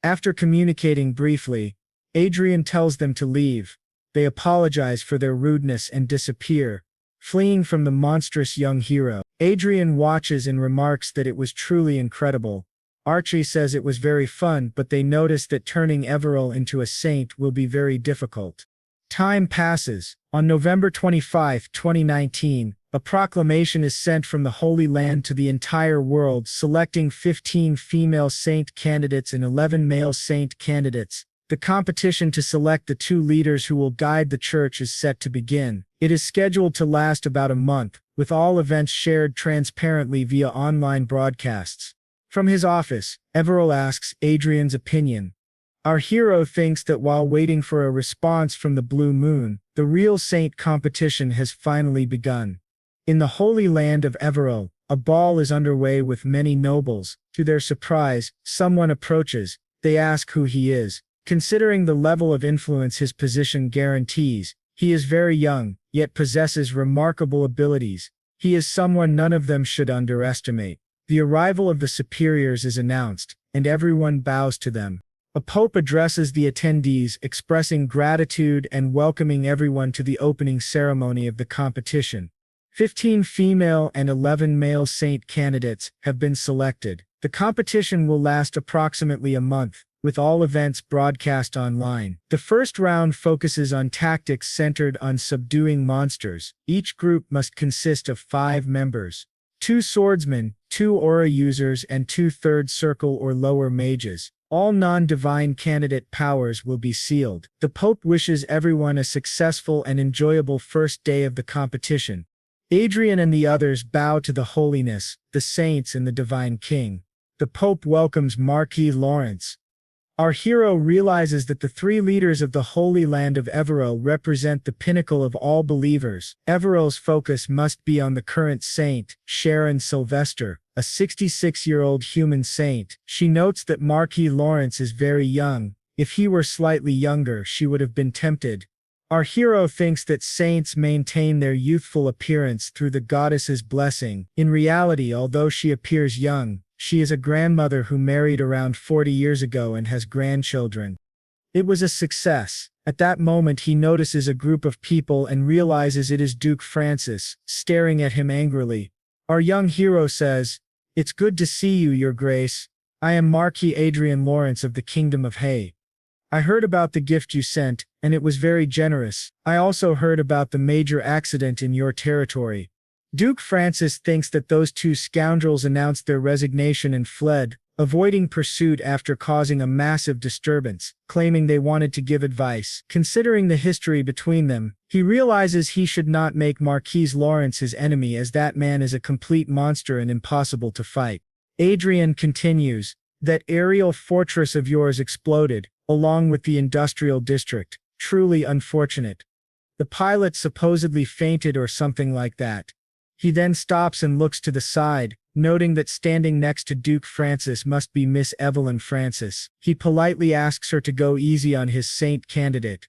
After communicating briefly, Adrian tells them to leave. They apologize for their rudeness and disappear. fleeing from the monstrous young hero. Adrian watches and remarks that it was truly incredible. Archie says it was very fun, but they notice that turning Everil into a saint will be very difficult. Time passes. On November 25, 2019, a proclamation is sent from the Holy Land to the entire world selecting 15 female saint candidates and 11 male saint candidates. The competition to select the 2 leaders who will guide the church is set to begin. It is scheduled to last about a month, with all events shared transparently via online broadcasts. From his office, Everil asks Adrian's opinion. Our hero thinks that while waiting for a response from the Blue Moon, the real saint competition has finally begun. In the Holy Land of Everil, a ball is underway with many nobles. To their surprise, someone approaches. They ask who he is. Considering the level of influence his position guarantees, he is very young, yet possesses remarkable abilities. He is someone none of them should underestimate. The arrival of the superiors is announced, and everyone bows to them. A pope addresses the attendees, expressing gratitude and welcoming everyone to the opening ceremony of the competition. 15 female and 11 male saint candidates have been selected. The competition will last approximately a month, with all events broadcast online. The first round focuses on tactics centered on subduing monsters. Each group must consist of 5 members: 2 swordsmen, 2 aura users, and 2 third circle or lower mages. All non-divine candidate powers will be sealed. The Pope wishes everyone a successful and enjoyable first day of the competition. Adrian and the others bow to the holiness, the saints, and the divine king. The Pope welcomes Marquis Lawrence. Our hero realizes that the 3 leaders of the Holy Land of Everil represent the pinnacle of all believers. Everil's focus must be on the current saint, Sharon Sylvester, a 66-year-old human saint. She notes that Marquis Lawrence is very young. If he were slightly younger, she would have been tempted. Our hero thinks that saints maintain their youthful appearance through the goddess's blessing. In reality, although she appears young, she is a grandmother who married around 40 years ago and has grandchildren. It was a success. At that moment he notices a group of people and realizes it is Duke Francis, staring at him angrily. Our young hero says, "It's good to see you, Your Grace. I am Marquis Adrian Lawrence of the Kingdom of Hay. I heard about the gift you sent, and it was very generous. I also heard about the major accident in your territory." Duke Francis thinks that those 2 scoundrels announced their resignation and fled, avoiding pursuit after causing a massive disturbance, claiming they wanted to give advice. Considering the history between them, he realizes he should not make Marquis Lawrence his enemy, as that man is a complete monster and impossible to fight. Adrian continues, "That aerial fortress of yours exploded, along with the industrial district. Truly unfortunate. The pilot supposedly fainted or something like that." He then stops and looks to the side, noting that standing next to Duke Francis must be Miss Evelyn Francis. He politely asks her to go easy on his saint candidate.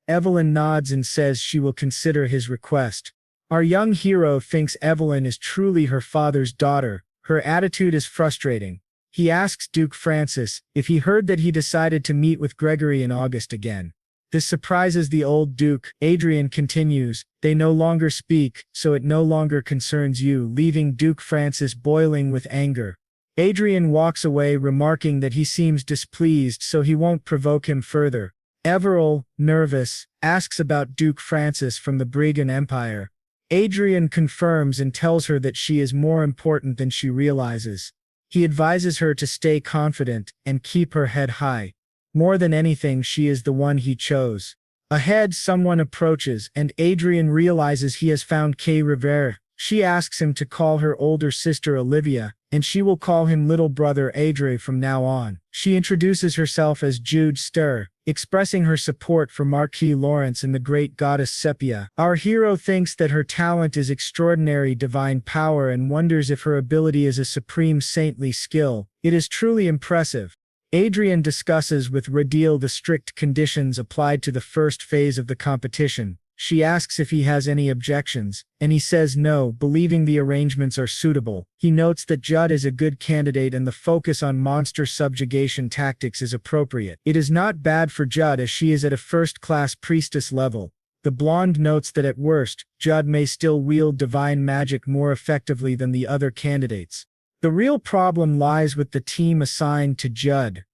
Evelyn nods and says she will consider his request. Our young hero thinks Evelyn is truly her father's daughter. Her attitude is frustrating. He asks Duke Francis if he heard that he decided to meet with Gregory in August again. This surprises the old Duke. Adrian continues, "They no longer speak, so it no longer concerns you," leaving Duke Francis boiling with anger. Adrian walks away, remarking that he seems displeased, so he won't provoke him further. Everil, nervous, asks about Duke Francis from the Brigand Empire. Adrian confirms and tells her that she is more important than she realizes. He advises her to stay confident and keep her head high. More than anything, she is the one he chose. Ahead, someone approaches, and Adrian realizes he has found Kay Rivera. She asks him to call her older sister Olivia, and she will call him little brother Adre from now on. She introduces herself as Jude Stir, expressing her support for Marquis Lawrence and the great goddess Sepia. Our hero thinks that her talent is extraordinary divine power and wonders if her ability is a supreme saintly skill. It is truly impressive. Adrian discusses with Radil the strict conditions applied to the first phase of the competition. She asks if he has any objections, and he says no, believing the arrangements are suitable. He notes that Judd is a good candidate and the focus on monster subjugation tactics is appropriate. It is not bad for Judd, as she is at a first-class priestess level. The blonde notes that at worst, Judd may still wield divine magic more effectively than the other candidates. The real problem lies with the team assigned to Judd.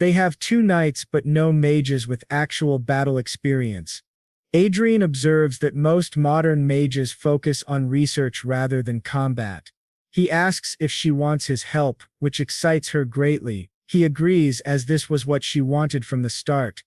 They have 2 knights but no mages with actual battle experience. Adrian observes that most modern mages focus on research rather than combat. He asks if she wants his help, which excites her greatly. He agrees, as this was what she wanted from the start.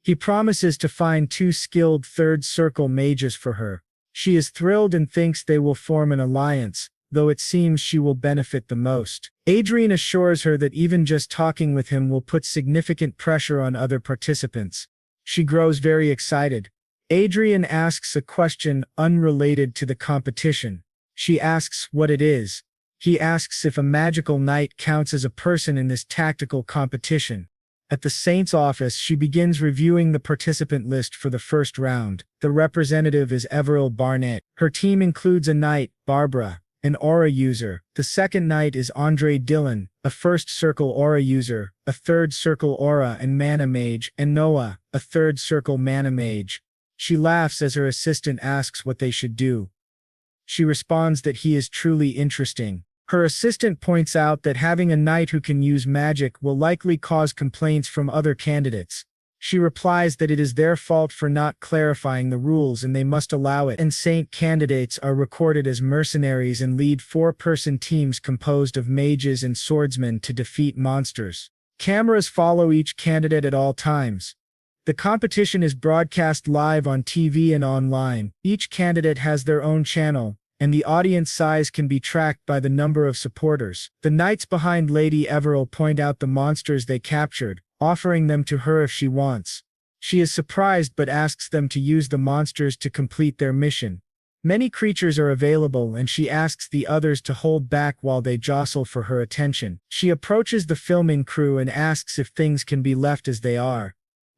He promises to find 2 skilled third circle mages for her. She is thrilled and thinks they will form an alliance, though it seems she will benefit the most. Adrian assures her that even just talking with him will put significant pressure on other participants. She grows very excited. Adrian asks a question unrelated to the competition. She asks what it is. He asks if a magical knight counts as a person in this tactical competition. At the Saint's office, she begins reviewing the participant list for the first round. The representative is Everil Barnett. Her team includes a knight, Barbara, an aura user. The second knight is Andre Dillon, a first circle aura user, a third circle aura and mana mage, and Noah, a third circle mana mage. She laughs as her assistant asks what they should do. She responds that he is truly interesting. Her assistant points out that having a knight who can use magic will likely cause complaints from other candidates. She replies that it is their fault for not clarifying the rules and they must allow it, and Saint candidates are recorded as mercenaries and lead 4-person teams composed of mages and swordsmen to defeat monsters. Cameras follow each candidate at all times. The competition is broadcast live on TV and online. Each candidate has their own channel, and the audience size can be tracked by the number of supporters. The knights behind Lady Everil point out the monsters they captured, offering them to her if she wants. She is surprised but asks them to use the monsters to complete their mission. Many creatures are available and she asks the others to hold back while they jostle for her attention. She approaches the filming crew and asks if things can be left as they are.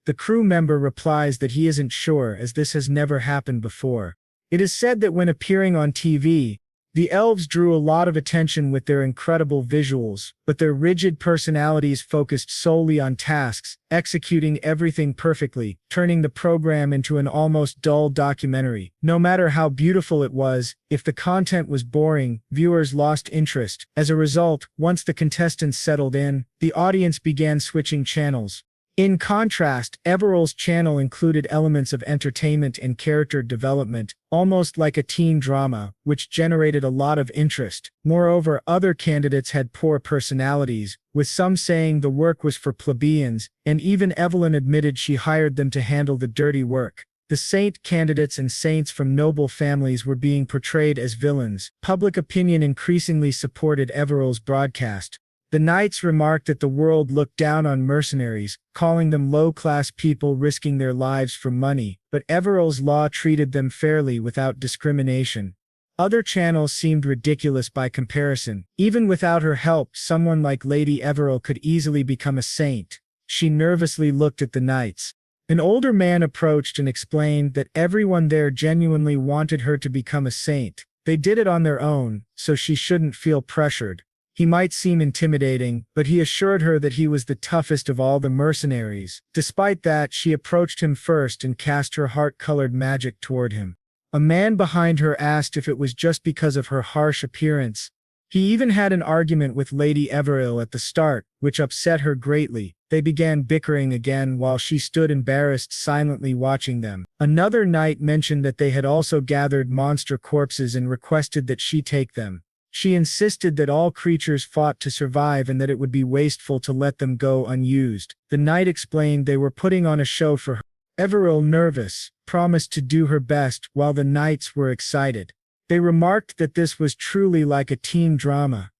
The crew member replies that he isn't sure, as this has never happened before. It is said that when appearing on TV, the elves drew a lot of attention with their incredible visuals, but their rigid personalities focused solely on tasks, executing everything perfectly, turning the program into an almost dull documentary. No matter how beautiful it was, if the content was boring, viewers lost interest. As a result, once the contestants settled in, the audience began switching channels. In contrast, Everil's channel included elements of entertainment and character development, almost like a teen drama, which generated a lot of interest. Moreover, other candidates had poor personalities, with some saying the work was for plebeians, and even Evelyn admitted she hired them to handle the dirty work. The Saint candidates and saints from noble families were being portrayed as villains. Public opinion increasingly supported Everil's broadcast. The knights remarked that the world looked down on mercenaries, calling them low-class people risking their lives for money, but Everil's law treated them fairly without discrimination. Other channels seemed ridiculous by comparison. Even without her help, someone like Lady Everil could easily become a saint. She nervously looked at the knights. An older man approached and explained that everyone there genuinely wanted her to become a saint. They did it on their own, so she shouldn't feel pressured. He might seem intimidating, but he assured her that he was the toughest of all the mercenaries. Despite that, she approached him first and cast her heart-colored magic toward him. A man behind her asked if it was just because of her harsh appearance. He even had an argument with Lady Everil at the start, which upset her greatly. They began bickering again while she stood embarrassed silently watching them. Another knight mentioned that they had also gathered monster corpses and requested that she take them. She insisted that all creatures fought to survive and that it would be wasteful to let them go unused. The knight explained they were putting on a show for her. Everil, nervous, promised to do her best, while the knights were excited. They remarked that this was truly like a teen drama.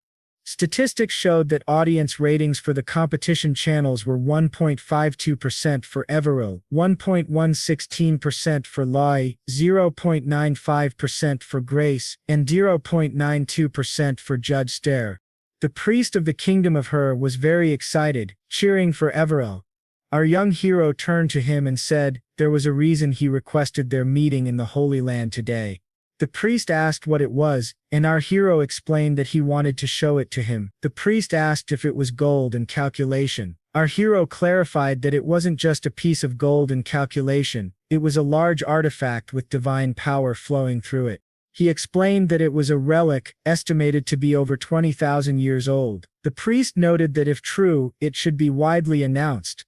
Statistics showed that audience ratings for the competition channels were 1.52% for Everil, 1.116% for Lai, 0.95% for Grace, and 0.92% for Judge Stare. The priest of the Kingdom of Her was very excited, cheering for Everil. Our young hero turned to him and said, there was a reason he requested their meeting in the Holy Land today. The priest asked what it was, and our hero explained that he wanted to show it to him. The priest asked if it was gold and calculation. Our hero clarified that it wasn't just a piece of gold and calculation, It was a large artifact with divine power flowing through it. He explained that it was a relic, estimated to be over 20,000 years old. The priest noted that if true, it should be widely announced.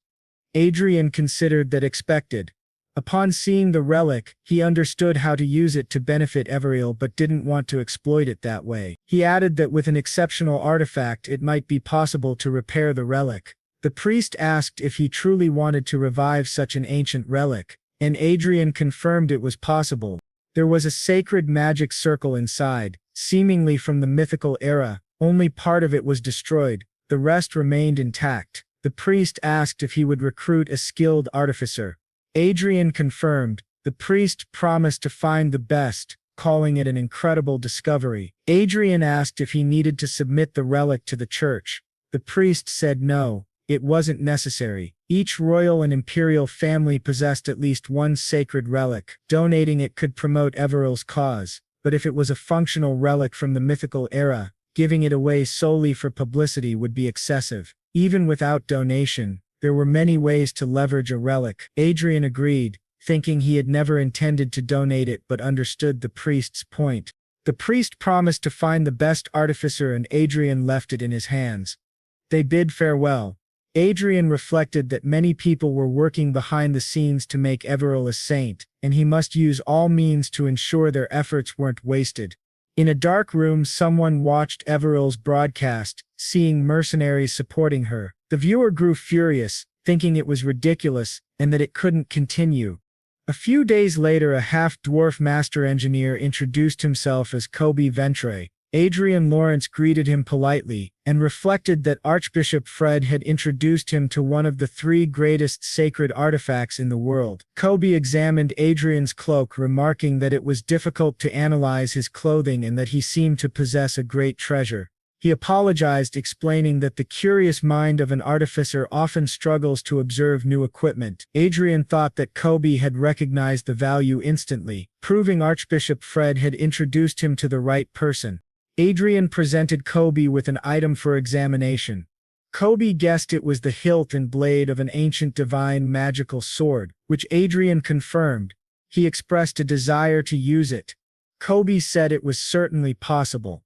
Adrian considered that expected. Upon seeing the relic, he understood how to use it to benefit Everill but didn't want to exploit it that way. He added that with an exceptional artifact it might be possible to repair the relic. The priest asked if he truly wanted to revive such an ancient relic, and Adrian confirmed it was possible. There was a sacred magic circle inside, seemingly from the mythical era. Only part of it was destroyed, the rest remained intact. The priest asked if he would recruit a skilled artificer. Adrian confirmed. The priest promised to find the best, calling it an incredible discovery. Adrian asked if he needed to submit the relic to the church. The priest said no, it wasn't necessary. Each royal and imperial family possessed at least one sacred relic. Donating it could promote Everill's cause, but if it was a functional relic from the mythical era, giving it away solely for publicity would be excessive. Even without donation, there were many ways to leverage a relic. Adrian agreed, thinking he had never intended to donate it but understood the priest's point. The priest promised to find the best artificer and Adrian left it in his hands. They bid farewell. Adrian reflected that many people were working behind the scenes to make Everill a saint, and he must use all means to ensure their efforts weren't wasted. In a dark room, someone watched Everill's broadcast, seeing mercenaries supporting her. The viewer grew furious, thinking it was ridiculous, and that it couldn't continue. A few days later, a half-dwarf master engineer introduced himself as Kobe Ventre. Adrian Lawrence greeted him politely, and reflected that Archbishop Fred had introduced him to one of the 3 greatest sacred artifacts in the world. Kobe examined Adrian's cloak, remarking that it was difficult to analyze his clothing and that he seemed to possess a great treasure. He apologized, explaining that the curious mind of an artificer often struggles to observe new equipment. Adrian thought that Kobe had recognized the value instantly, proving Archbishop Fred had introduced him to the right person. Adrian presented Kobe with an item for examination. Kobe guessed it was the hilt and blade of an ancient divine magical sword, which Adrian confirmed. He expressed a desire to use it. Kobe said it was certainly possible.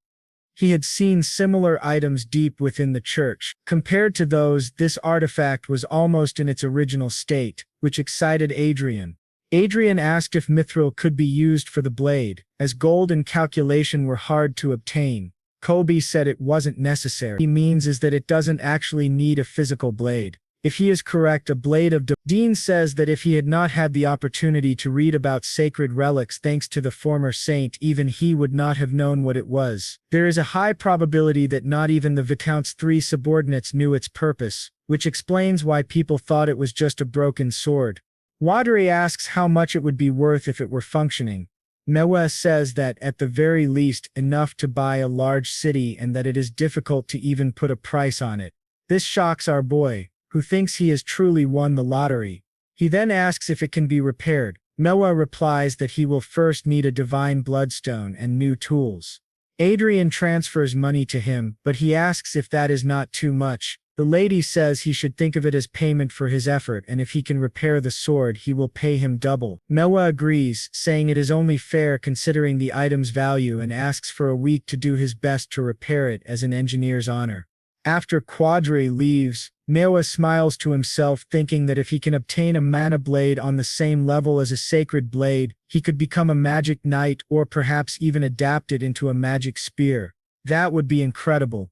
He had seen similar items deep within the church. Compared to those, this artifact was almost in its original state, which excited Adrian. Adrian asked if mithril could be used for the blade, as gold and calculation were hard to obtain. Kobe said it wasn't necessary. What he means is that it doesn't actually need a physical blade. If he is correct, a blade of Dean says that if he had not had the opportunity to read about sacred relics thanks to the former saint, even he would not have known what it was. There is a high probability that not even the viscount's 3 subordinates knew its purpose, which explains why people thought it was just a broken sword. Wadri asks how much it would be worth if it were functioning. Manhwa says that, at the very least, enough to buy a large city, and that it is difficult to even put a price on it. This shocks our boy, who thinks he has truly won the lottery. He then asks if it can be repaired. Manhwa replies that he will first need a divine bloodstone and new tools. Adrian transfers money to him, but he asks if that is not too much. The lady says he should think of it as payment for his effort, and if he can repair the sword he will pay him double. Manhwa agrees, saying it is only fair considering the item's value, and asks for a week to do his best to repair it as an engineer's honor. After Quadri leaves, Manhwa smiles to himself, thinking that if he can obtain a mana blade on the same level as a sacred blade, he could become a magic knight or perhaps even adapt it into a magic spear. That would be incredible.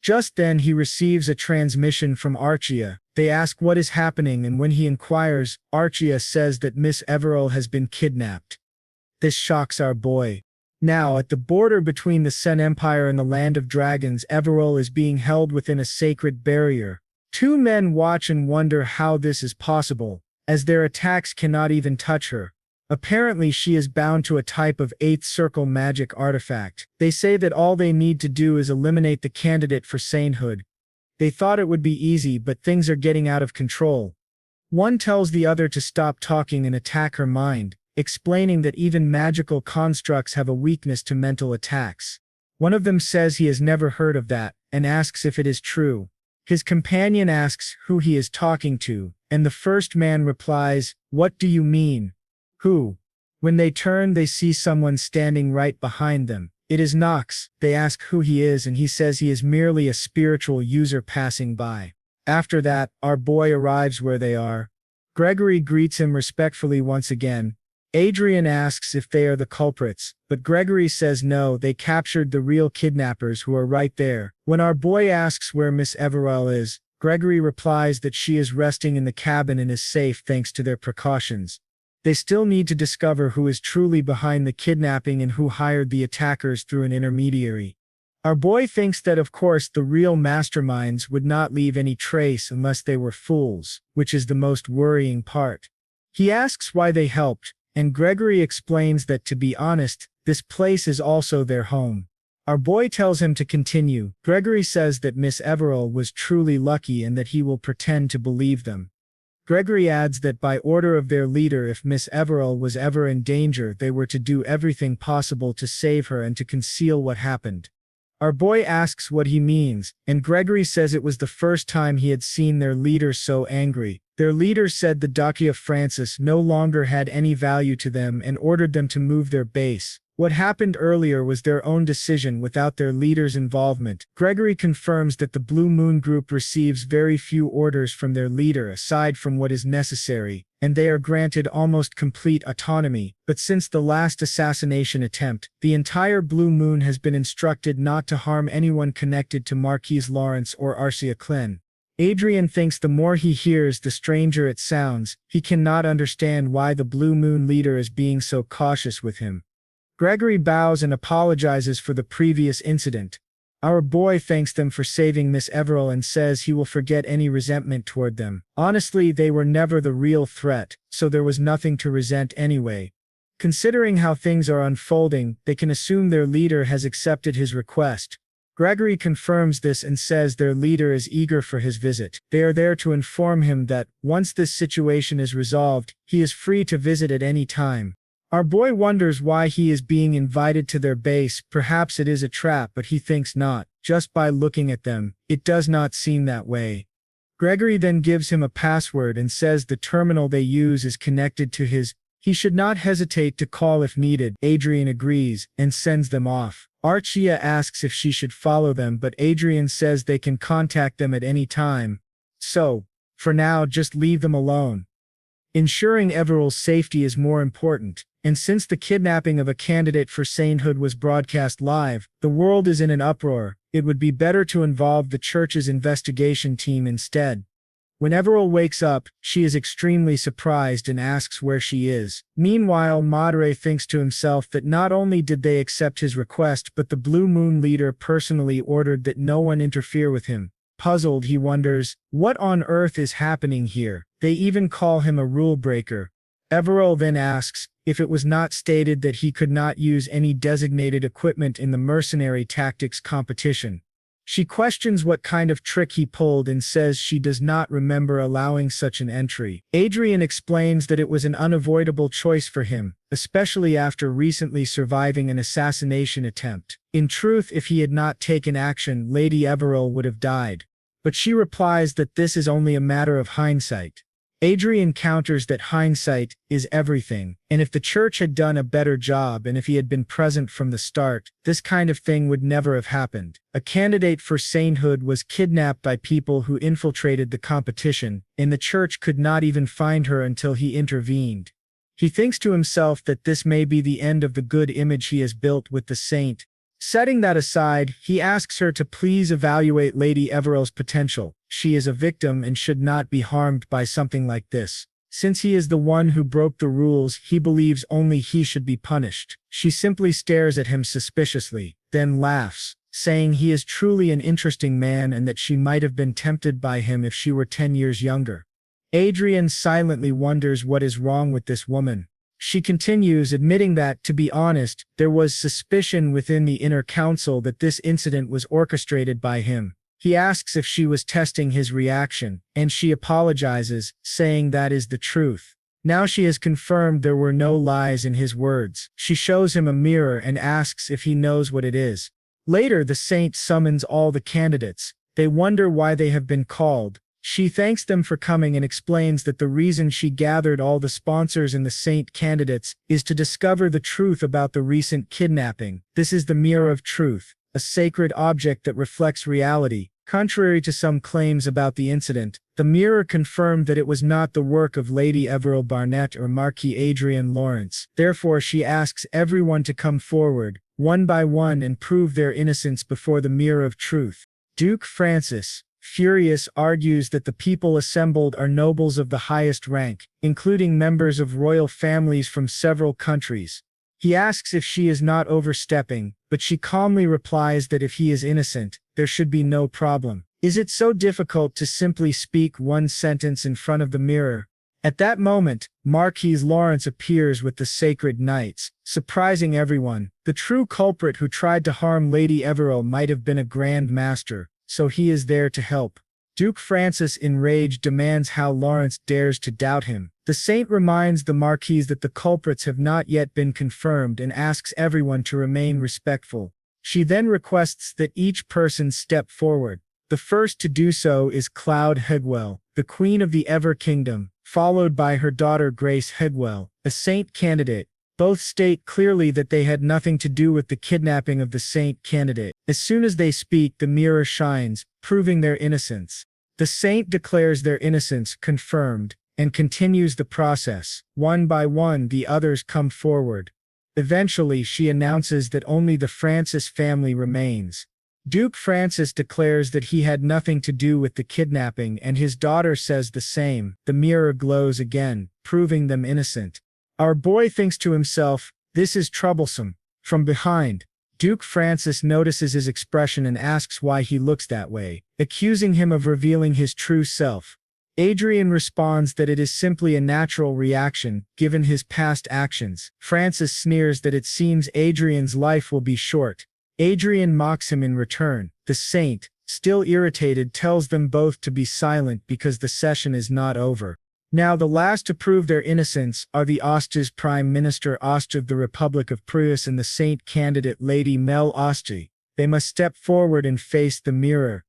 Just then he receives a transmission from Archia. They ask what is happening, and when he inquires, Archia says that Miss Everill has been kidnapped. This shocks our boy. Now, at the border between the Sen Empire and the Land of Dragons, Everill is being held within a sacred barrier. 2 men watch and wonder how this is possible, as their attacks cannot even touch her. Apparently she is bound to a type of 8th circle magic artifact. They say that all they need to do is eliminate the candidate for sainthood. They thought it would be easy, but things are getting out of control. One tells the other to stop talking and attack her mind, explaining that even magical constructs have a weakness to mental attacks. One of them says he has never heard of that, and asks if it is true. His companion asks who he is talking to, and the first man replies, What do you mean? Who? When they turn, they see someone standing right behind them. It is Knox. They ask who he is, and he says he is merely a spiritual user passing by. After that, our boy arrives where they are. Gregory greets him respectfully once again. Adrian asks if they are the culprits, but Gregory says no, they captured the real kidnappers who are right there. When our boy asks where Miss Everell is, Gregory replies that she is resting in the cabin and is safe thanks to their precautions. They still need to discover who is truly behind the kidnapping and who hired the attackers through an intermediary. Our boy thinks that of course the real masterminds would not leave any trace unless they were fools, which is the most worrying part. He asks why they helped, and Gregory explains that to be honest, this place is also their home. Our boy tells him to continue. Gregory says that Miss Everell was truly lucky and that he will pretend to believe them. Gregory adds that by order of their leader, if Miss Everell was ever in danger, they were to do everything possible to save her and to conceal what happened. Our boy asks what he means, and Gregory says it was the first time he had seen their leader so angry. Their leader said the Duchy of Francis no longer had any value to them and ordered them to move their base. What happened earlier was their own decision without their leader's involvement. Gregory confirms that the Blue Moon Group receives very few orders from their leader aside from what is necessary, and they are granted almost complete autonomy. But since the last assassination attempt, the entire Blue Moon has been instructed not to harm anyone connected to Marquise Lawrence or Archia Clen. Adrian thinks the more he hears, the stranger it sounds. He cannot understand why the Blue Moon leader is being so cautious with him. Gregory bows and apologizes for the previous incident. Our boy thanks them for saving Miss Everell and says he will forget any resentment toward them. Honestly, they were never the real threat, so there was nothing to resent anyway. Considering how things are unfolding, they can assume their leader has accepted his request. Gregory confirms this and says their leader is eager for his visit. They are there to inform him that, once this situation is resolved, he is free to visit at any time. Our boy wonders why he is being invited to their base. Perhaps it is a trap, but he thinks not. Just by looking at them, it does not seem that way. Gregory then gives him a password and says the terminal they use is connected to his. He should not hesitate to call if needed. Adrian agrees and sends them off. Archia asks if she should follow them, but Adrian says they can contact them at any time. So, for now, just leave them alone. Ensuring Everell's safety is more important, and since the kidnapping of a candidate for sainthood was broadcast live, the world is in an uproar. It would be better to involve the church's investigation team instead. When Everell wakes up, she is extremely surprised and asks where she is. Meanwhile, Madre thinks to himself that not only did they accept his request, but the Blue Moon leader personally ordered that no one interfere with him. Puzzled, he wonders, what on earth is happening here? They even call him a rule breaker. Everell then asks if it was not stated that he could not use any designated equipment in the mercenary tactics competition. She questions what kind of trick he pulled and says she does not remember allowing such an entry. Adrian explains that it was an unavoidable choice for him, especially after recently surviving an assassination attempt. In truth, if he had not taken action, Lady Everell would have died. But she replies that this is only a matter of hindsight. Adrian counters that hindsight is everything, and if the church had done a better job and if he had been present from the start, this kind of thing would never have happened. A candidate for sainthood was kidnapped by people who infiltrated the competition, and the church could not even find her until he intervened. He thinks to himself that this may be the end of the good image he has built with the saint. Setting that aside, he asks her to please evaluate Lady Everell's potential. She is a victim and should not be harmed by something like this. Since he is the one who broke the rules, he believes only he should be punished. She simply stares at him suspiciously, then laughs, saying he is truly an interesting man and that she might have been tempted by him if she were 10 years younger. Adrian silently wonders what is wrong with this woman. She continues, admitting that, to be honest, there was suspicion within the inner council that this incident was orchestrated by him. He asks if she was testing his reaction, and she apologizes, saying that is the truth. Now she has confirmed there were no lies in his words. She shows him a mirror and asks if he knows what it is. Later, the saint summons all the candidates. They wonder why they have been called. She thanks them for coming and explains that the reason she gathered all the sponsors and the saint candidates is to discover the truth about the recent kidnapping. This is the mirror of truth, a sacred object that reflects reality. Contrary to some claims about the incident, the mirror confirmed that it was not the work of Lady Everil Barnett or Marquis Adrian Lawrence. Therefore, she asks everyone to come forward, one by one, and prove their innocence before the mirror of truth. Duke Francis, furious, argues that the people assembled are nobles of the highest rank, including members of royal families from several countries. He asks if she is not overstepping, but she calmly replies that if he is innocent, there should be no problem. Is it so difficult to simply speak one sentence in front of the mirror? At that moment, Marquis Lawrence appears with the sacred knights, surprising everyone. The true culprit who tried to harm Lady Everil might have been a Grand Master, so he is there to help. Duke Francis, enraged, demands how Lawrence dares to doubt him. The saint reminds the Marquis that the culprits have not yet been confirmed and asks everyone to remain respectful. She then requests that each person step forward. The first to do so is Cloud Hegwell, the Queen of the Ever Kingdom, followed by her daughter Grace Hegwell, a saint candidate. Both state clearly that they had nothing to do with the kidnapping of the saint candidate. As soon as they speak, the mirror shines, proving their innocence. The saint declares their innocence confirmed, and continues the process. One by one, the others come forward. Eventually, she announces that only the Francis family remains. Duke Francis declares that he had nothing to do with the kidnapping, and his daughter says the same. The mirror glows again, proving them innocent. Our boy thinks to himself, "This is troublesome." From behind, Duke Francis notices his expression and asks why he looks that way, accusing him of revealing his true self. Adrian responds that it is simply a natural reaction, given his past actions. Francis sneers that it seems Adrian's life will be short. Adrian mocks him in return. The saint, still irritated, tells them both to be silent because the session is not over. Now the last to prove their innocence are the Austria's Prime Minister Austria of the Republic of Pruss and the saint candidate Lady Mel Austria. They must step forward and face the mirror.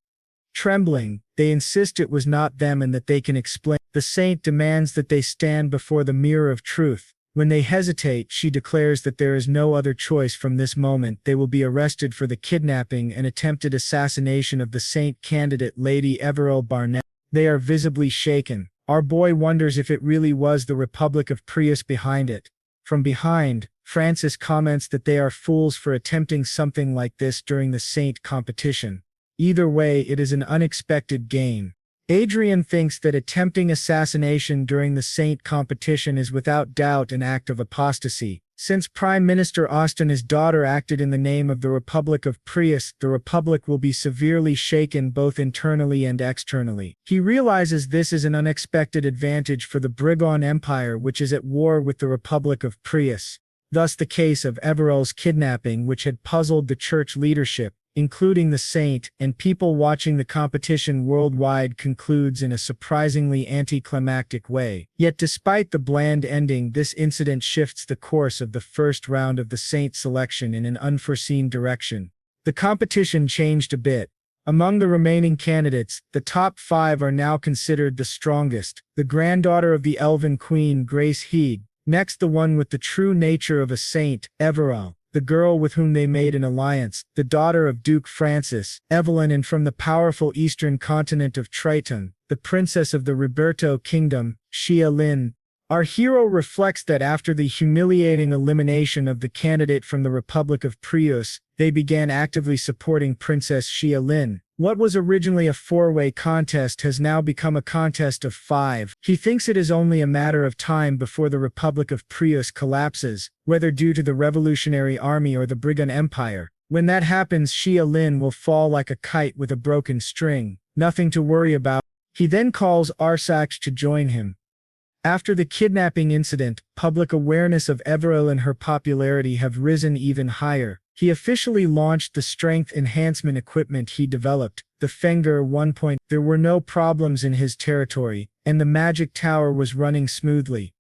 Trembling, they insist it was not them and that they can explain. The saint demands that they stand before the mirror of truth. When they hesitate, she declares that there is no other choice. From this moment, they will be arrested for the kidnapping and attempted assassination of the saint candidate Lady Everil Barnett. They are visibly shaken. Our boy wonders if it really was the Republic of Pruss behind it. From behind, Francis comments that they are fools for attempting something like this during the saint competition. Either way, it is an unexpected gain. Adrian thinks that attempting assassination during the saint competition is without doubt an act of apostasy. Since Prime Minister Austin, his daughter, acted in the name of the Republic of Pruss, the Republic will be severely shaken both internally and externally. He realizes this is an unexpected advantage for the Brigand Empire, which is at war with the Republic of Pruss. Thus the case of Everil's kidnapping, which had puzzled the church leadership, including the saint, and people watching the competition worldwide, concludes in a surprisingly anticlimactic way. Yet despite the bland ending, this incident shifts the course of the first round of the saint selection in an unforeseen direction. The competition changed a bit. Among the remaining candidates, the top 5 are now considered the strongest. The granddaughter of the Elven Queen, Grace Hege. Next, the one with the true nature of a saint, Everil. The girl with whom they made an alliance, the daughter of Duke Francis, Evelyn, and from the powerful eastern continent of Triton, the princess of the Roberto Kingdom, Xia Lin. Our hero reflects that after the humiliating elimination of the candidate from the Republic of Pruss, they began actively supporting Princess Xia Lin. What was originally a 4-way contest has now become a contest of 5. He thinks it is only a matter of time before the Republic of Pruss collapses, whether due to the Revolutionary Army or the Brigand Empire. When that happens, Xia Lin will fall like a kite with a broken string. Nothing to worry about. He then calls Arsax to join him. After the kidnapping incident, public awareness of Everil and her popularity have risen even higher. He officially launched the strength enhancement equipment he developed, the Fenger 1. There were no problems in his territory, and the magic tower was running smoothly.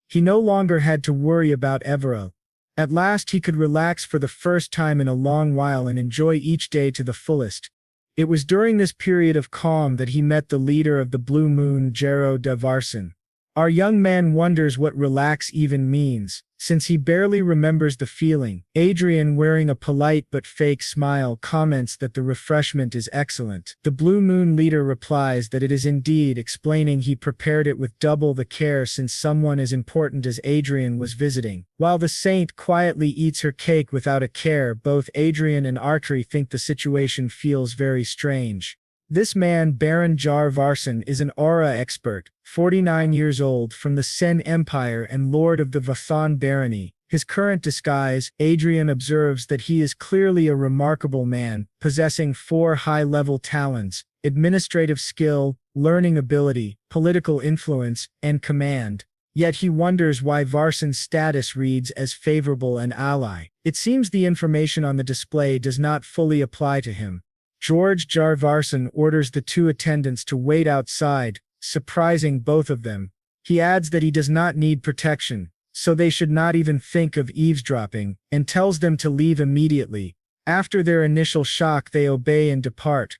He no longer had to worry about Everil. At last he could relax for the first time in a long while and enjoy each day to the fullest. It was during this period of calm that he met the leader of the Blue Moon, Jero de Varson. Our young man wonders what relax even means, since he barely remembers the feeling. Adrian, wearing a polite but fake smile, comments that the refreshment is excellent. The Blue Moon leader replies that it is indeed, explaining he prepared it with double the care since someone as important as Adrian was visiting. While the saint quietly eats her cake without a care, both Adrian and Archie think the situation feels very strange. This man, Baron Jar Varson, is an aura expert, 49 years old, from the Sen Empire and lord of the Vathan barony. His current disguise, Adrian observes that he is clearly a remarkable man, possessing 4 high-level talents: administrative skill, learning ability, political influence, and command. Yet he wonders why Varson's status reads as favorable and ally. It seems the information on the display does not fully apply to him. George Jar Varson orders the 2 attendants to wait outside, surprising both of them. He adds that he does not need protection, so they should not even think of eavesdropping, and tells them to leave immediately. After their initial shock, they obey and depart.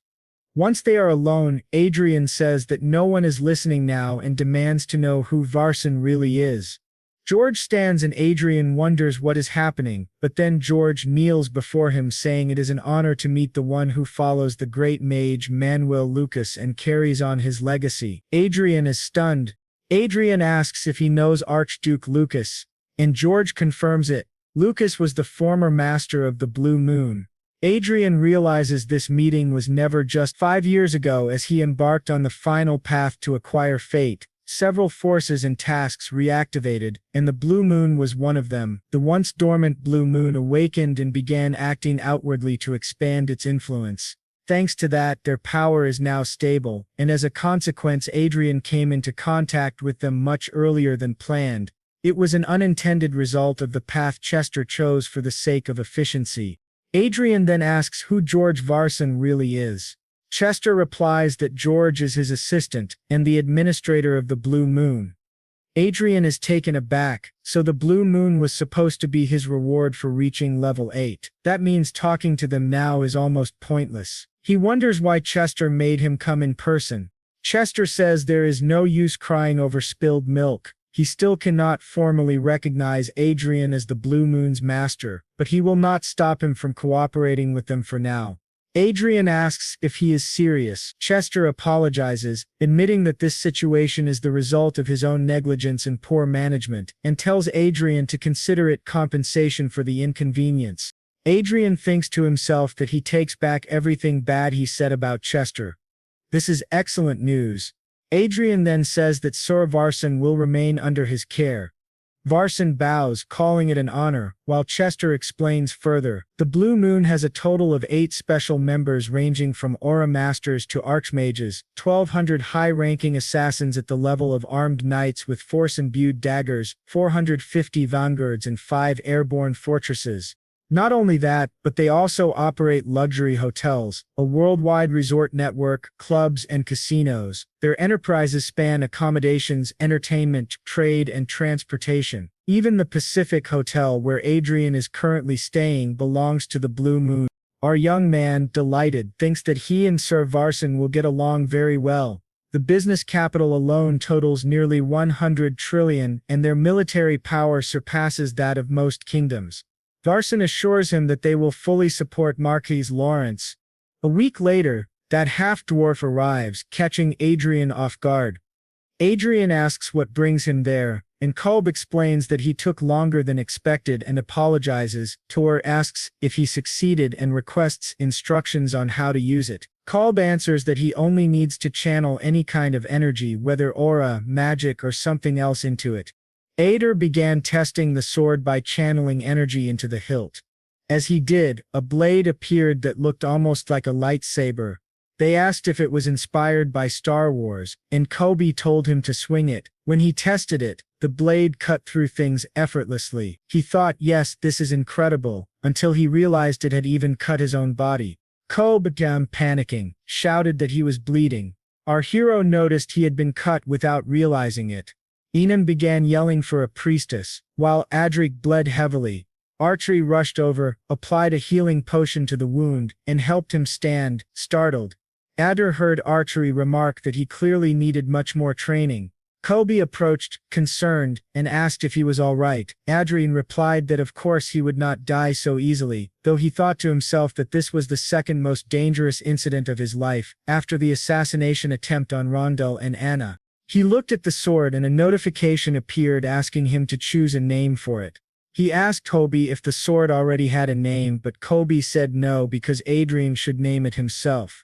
Once they are alone, Adrian says that no one is listening now and demands to know who Varson really is. George stands and Adrian wonders what is happening, but then George kneels before him, saying it is an honor to meet the one who follows the great mage Manuel Lucas and carries on his legacy. Adrian is stunned. Adrian asks if he knows Archduke Lucas, and George confirms it. Lucas was the former master of the Blue Moon. Adrian realizes this meeting was never just 5 years ago as he embarked on the final path to acquire fate. Several forces and tasks reactivated, and the Blue Moon was one of them. The once dormant Blue Moon awakened and began acting outwardly to expand its influence. Thanks to that, their power is now stable, and as a consequence, Adrian came into contact with them much earlier than planned. It was an unintended result of the path Chester chose for the sake of efficiency. Adrian then asks who George Varson really is. Chester replies that George is his assistant and the administrator of the Blue Moon. Adrian is taken aback, so the Blue Moon was supposed to be his reward for reaching level 8. That means talking to them now is almost pointless. He wonders why Chester made him come in person. Chester says there is no use crying over spilled milk. He still cannot formally recognize Adrian as the Blue Moon's master, but he will not stop him from cooperating with them for now. Adrian asks if he is serious. Chester apologizes, admitting that this situation is the result of his own negligence and poor management, and tells Adrian to consider it compensation for the inconvenience. Adrian thinks to himself that he takes back everything bad he said about Chester. This is excellent news. Adrian then says that Sir Varson will remain under his care. Varson bows, calling it an honor, while Chester explains further. The Blue Moon has a total of 8 special members ranging from Aura Masters to Archmages, 1,200 high-ranking assassins at the level of armed knights with force-imbued daggers, 450 vanguards and 5 airborne fortresses. Not only that, but they also operate luxury hotels, a worldwide resort network, clubs, and casinos. Their enterprises span accommodations, entertainment, trade, and transportation. Even the Pacific Hotel where Adrian is currently staying belongs to the Blue Moon. Our young man, delighted, thinks that he and Sir Varson will get along very well. The business capital alone totals nearly 100 trillion, and their military power surpasses that of most kingdoms. Varson assures him that they will fully support Marquis Lawrence. A week later, that half-dwarf arrives, catching Adrian off guard. Adrian asks what brings him there, and Kolb explains that he took longer than expected and apologizes. Tor asks if he succeeded and requests instructions on how to use it. Kolb answers that he only needs to channel any kind of energy, whether aura, magic, or something else, into it. Ader began testing the sword by channeling energy into the hilt. As he did, a blade appeared that looked almost like a lightsaber. They asked if it was inspired by Star Wars, and Kobe told him to swing it. When he tested it, the blade cut through things effortlessly. He thought, yes, this is incredible, until he realized it had even cut his own body. Kobe began panicking, shouted that he was bleeding. Our hero noticed he had been cut without realizing it. Enan began yelling for a priestess, while Adric bled heavily. Archie rushed over, applied a healing potion to the wound, and helped him stand, startled. Adder heard Archery remark that he clearly needed much more training. Kobe approached, concerned, and asked if he was all right. Adrian replied that of course he would not die so easily, though he thought to himself that this was the second most dangerous incident of his life, after the assassination attempt on Rondell and Anna. He looked at the sword and a notification appeared asking him to choose a name for it. He asked Kobe if the sword already had a name, but Kobe said no because Adrian should name it himself.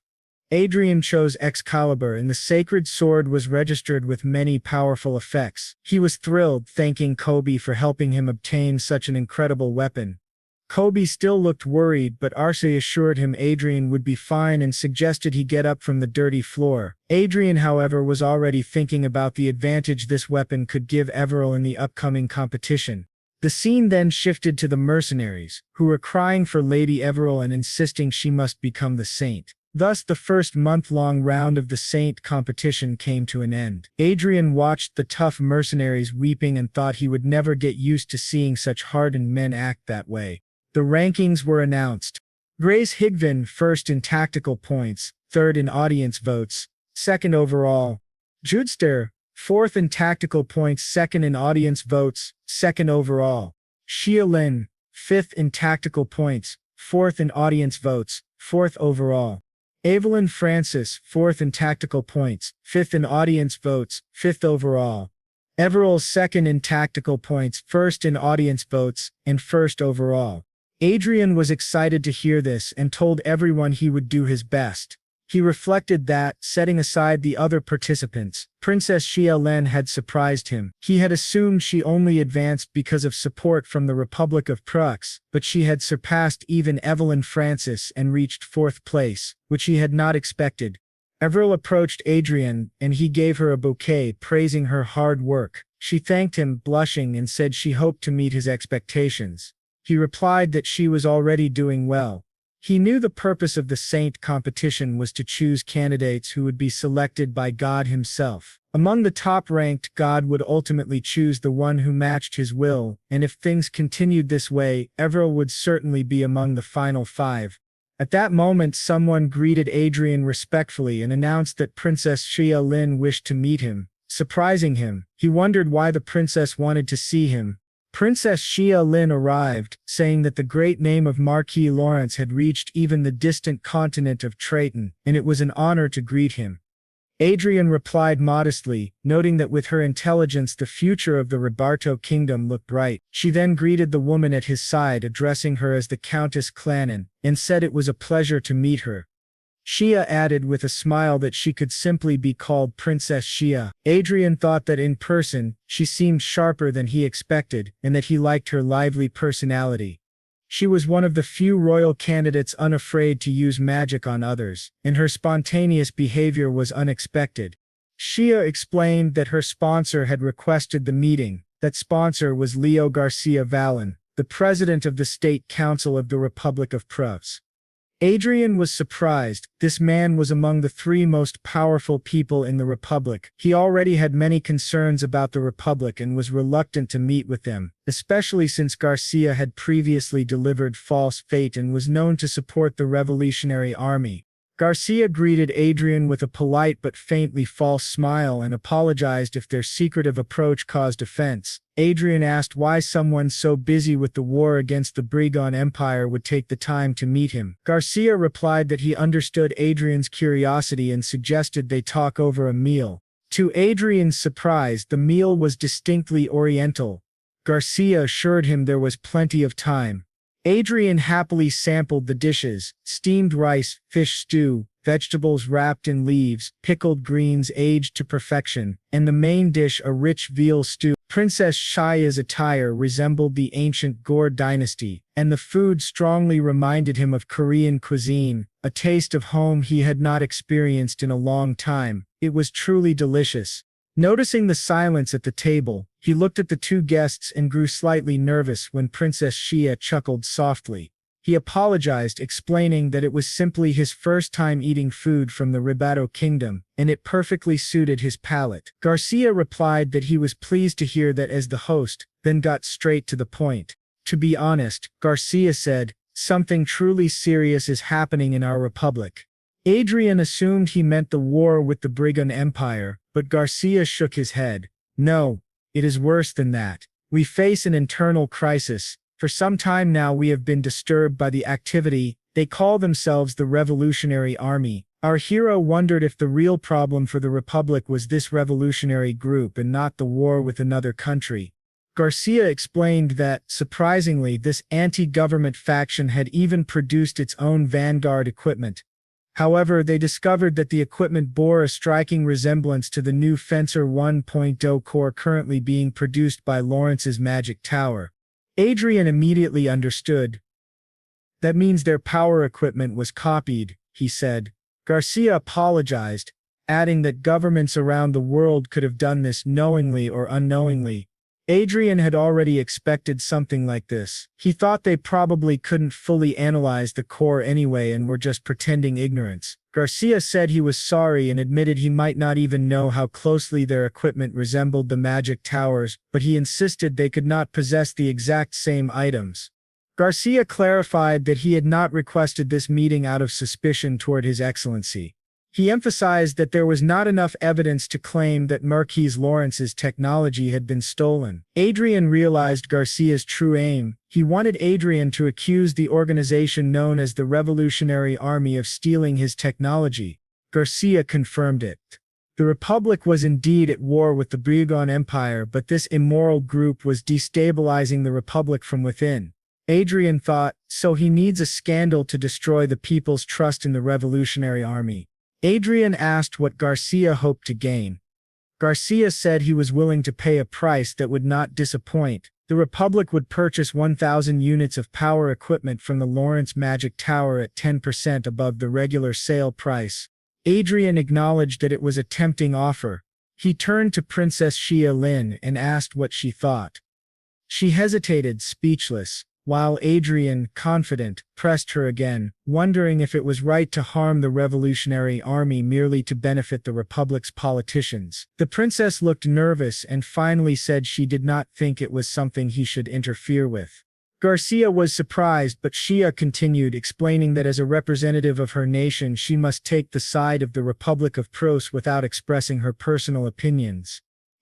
Adrian chose Excalibur and the sacred sword was registered with many powerful effects. He was thrilled, thanking Kobe for helping him obtain such an incredible weapon. Kobe still looked worried, but Archie assured him Adrian would be fine and suggested he get up from the dirty floor. Adrian, however, was already thinking about the advantage this weapon could give Everil in the upcoming competition. The scene then shifted to the mercenaries, who were crying for Lady Everil and insisting she must become the saint. Thus the first month-long round of the Saint competition came to an end. Adrian watched the tough mercenaries weeping and thought he would never get used to seeing such hardened men act that way. The rankings were announced. Grace Higvin first in tactical points, third in audience votes, second overall. Judster, fourth in tactical points, second in audience votes, second overall. Xia Lin, fifth in tactical points, fourth in audience votes, fourth overall. Evelyn Francis, fourth in tactical points, fifth in audience votes, fifth overall. Everil second in tactical points, first in audience votes, and first overall. Adrian was excited to hear this and told everyone he would do his best. He reflected that, setting aside the other participants, Princess Xia Len had surprised him. He had assumed she only advanced because of support from the Republic of Prux, but she had surpassed even Evelyn Francis and reached fourth place, which he had not expected. Everil approached Adrian, and he gave her a bouquet praising her hard work. She thanked him, blushing, and said she hoped to meet his expectations. He replied that she was already doing well. He knew the purpose of the Saint competition was to choose candidates who would be selected by God himself. Among the top-ranked, God would ultimately choose the one who matched his will, and if things continued this way, Everil would certainly be among the final 5. At that moment, someone greeted Adrian respectfully and announced that Princess Xia Lin wished to meet him. Surprising him, he wondered why the princess wanted to see him. Princess Xia Lin arrived, saying that the great name of Marquis Lawrence had reached even the distant continent of Triton, and it was an honor to greet him. Adrian replied modestly, noting that with her intelligence the future of the Roberto kingdom looked bright. She then greeted the woman at his side, addressing her as the Countess Clannon, and said it was a pleasure to meet her. Xia added with a smile that she could simply be called Princess Xia. Adrian thought that in person, she seemed sharper than he expected, and that he liked her lively personality. She was one of the few royal candidates unafraid to use magic on others, and her spontaneous behavior was unexpected. Xia explained that her sponsor had requested the meeting. That sponsor was Leo Garcia Vallon, the president of the State Council of the Republic of Prux. Adrian was surprised. This man was among the 3 most powerful people in the Republic. He already had many concerns about the Republic and was reluctant to meet with them, especially since Garcia had previously delivered false fate and was known to support the Revolutionary Army. Garcia greeted Adrian with a polite but faintly false smile and apologized if their secretive approach caused offense. Adrian asked why someone so busy with the war against the Brigon Empire would take the time to meet him. Garcia replied that he understood Adrian's curiosity and suggested they talk over a meal. To Adrian's surprise, the meal was distinctly Oriental. Garcia assured him there was plenty of time. Adrian happily sampled the dishes: steamed rice, fish stew, vegetables wrapped in leaves, pickled greens aged to perfection, and the main dish, a rich veal stew. Princess Xia's attire resembled the ancient Gore dynasty, and the food strongly reminded him of Korean cuisine, a taste of home he had not experienced in a long time. It was truly delicious. Noticing the silence at the table, he looked at the 2 guests and grew slightly nervous when Princess Xia chuckled softly. He apologized, explaining that it was simply his first time eating food from the Roberto kingdom, and it perfectly suited his palate. Garcia replied that he was pleased to hear that as the host, then got straight to the point. To be honest, Garcia said, something truly serious is happening in our republic. Adrian assumed he meant the war with the Brigand Empire, but Garcia shook his head. No, it is worse than that. We face an internal crisis. For some time now we have been disturbed by the activity. They call themselves the Revolutionary Army. Our hero wondered if the real problem for the Republic was this revolutionary group and not the war with another country. Garcia explained that, surprisingly, this anti-government faction had even produced its own vanguard equipment. However, they discovered that the equipment bore a striking resemblance to the new Fencer 1.0 core currently being produced by Lawrence's Magic Tower. Adrian immediately understood. That means their power equipment was copied, he said. Garcia apologized, adding that governments around the world could have done this knowingly or unknowingly. Adrian had already expected something like this. He thought they probably couldn't fully analyze the core anyway and were just pretending ignorance. Garcia said he was sorry and admitted he might not even know how closely their equipment resembled the Magic Towers, but he insisted they could not possess the exact same items. Garcia clarified that he had not requested this meeting out of suspicion toward His Excellency. He emphasized that there was not enough evidence to claim that Marquis Lawrence's technology had been stolen. Adrian realized Garcia's true aim. He wanted Adrian to accuse the organization known as the Revolutionary Army of stealing his technology. Garcia confirmed it. The Republic was indeed at war with the Brigand Empire, but this immoral group was destabilizing the Republic from within. Adrian thought, so he needs a scandal to destroy the people's trust in the Revolutionary Army. Adrian asked what Garcia hoped to gain. Garcia said he was willing to pay a price that would not disappoint. The Republic would purchase 1,000 units of power equipment from the Lawrence Magic Tower at 10% above the regular sale price. Adrian acknowledged that it was a tempting offer. He turned to Princess Xia Lin and asked what she thought. She hesitated, speechless, while Adrian, confident, pressed her again, wondering if it was right to harm the Revolutionary Army merely to benefit the Republic's politicians. The princess looked nervous and finally said she did not think it was something he should interfere with. Garcia was surprised, but Xia continued, explaining that as a representative of her nation she must take the side of the Republic of Pros without expressing her personal opinions.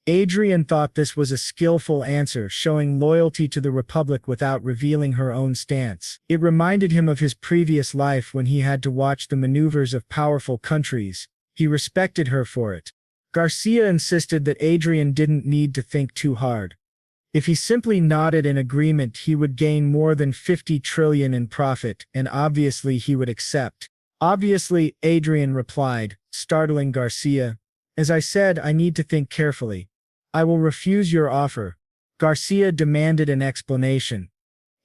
Adrian thought this was a skillful answer, showing loyalty to the Republic without revealing her own stance. It reminded him of his previous life when he had to watch the maneuvers of powerful countries. He respected her for it. Garcia insisted that Adrian didn't need to think too hard. If he simply nodded in agreement, he would gain more than 50 trillion in profit, and obviously he would accept. Obviously, Adrian replied, startling Garcia. As I said, I need to think carefully. I will refuse your offer. Garcia demanded an explanation.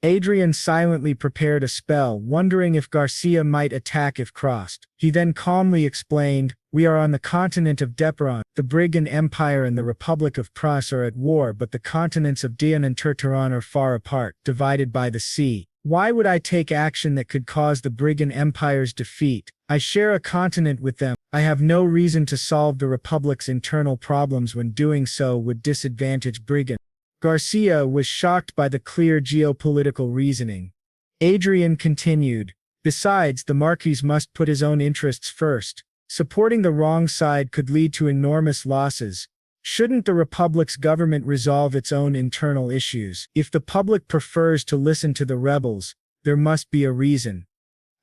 Adrian silently prepared a spell, wondering if Garcia might attack if crossed. He then calmly explained, we are on the continent of Deperon. The Brigand Empire and the Republic of Pras are at war, but the continents of Dian and Terteron are far apart, divided by the sea. Why would I take action that could cause the Brigand Empire's defeat? I share a continent with them. I have no reason to solve the Republic's internal problems when doing so would disadvantage Brigand. Garcia was shocked by the clear geopolitical reasoning. Adrian continued, besides, the Marquis must put his own interests first. Supporting the wrong side could lead to enormous losses. Shouldn't the Republic's government resolve its own internal issues? If the public prefers to listen to the rebels, there must be a reason.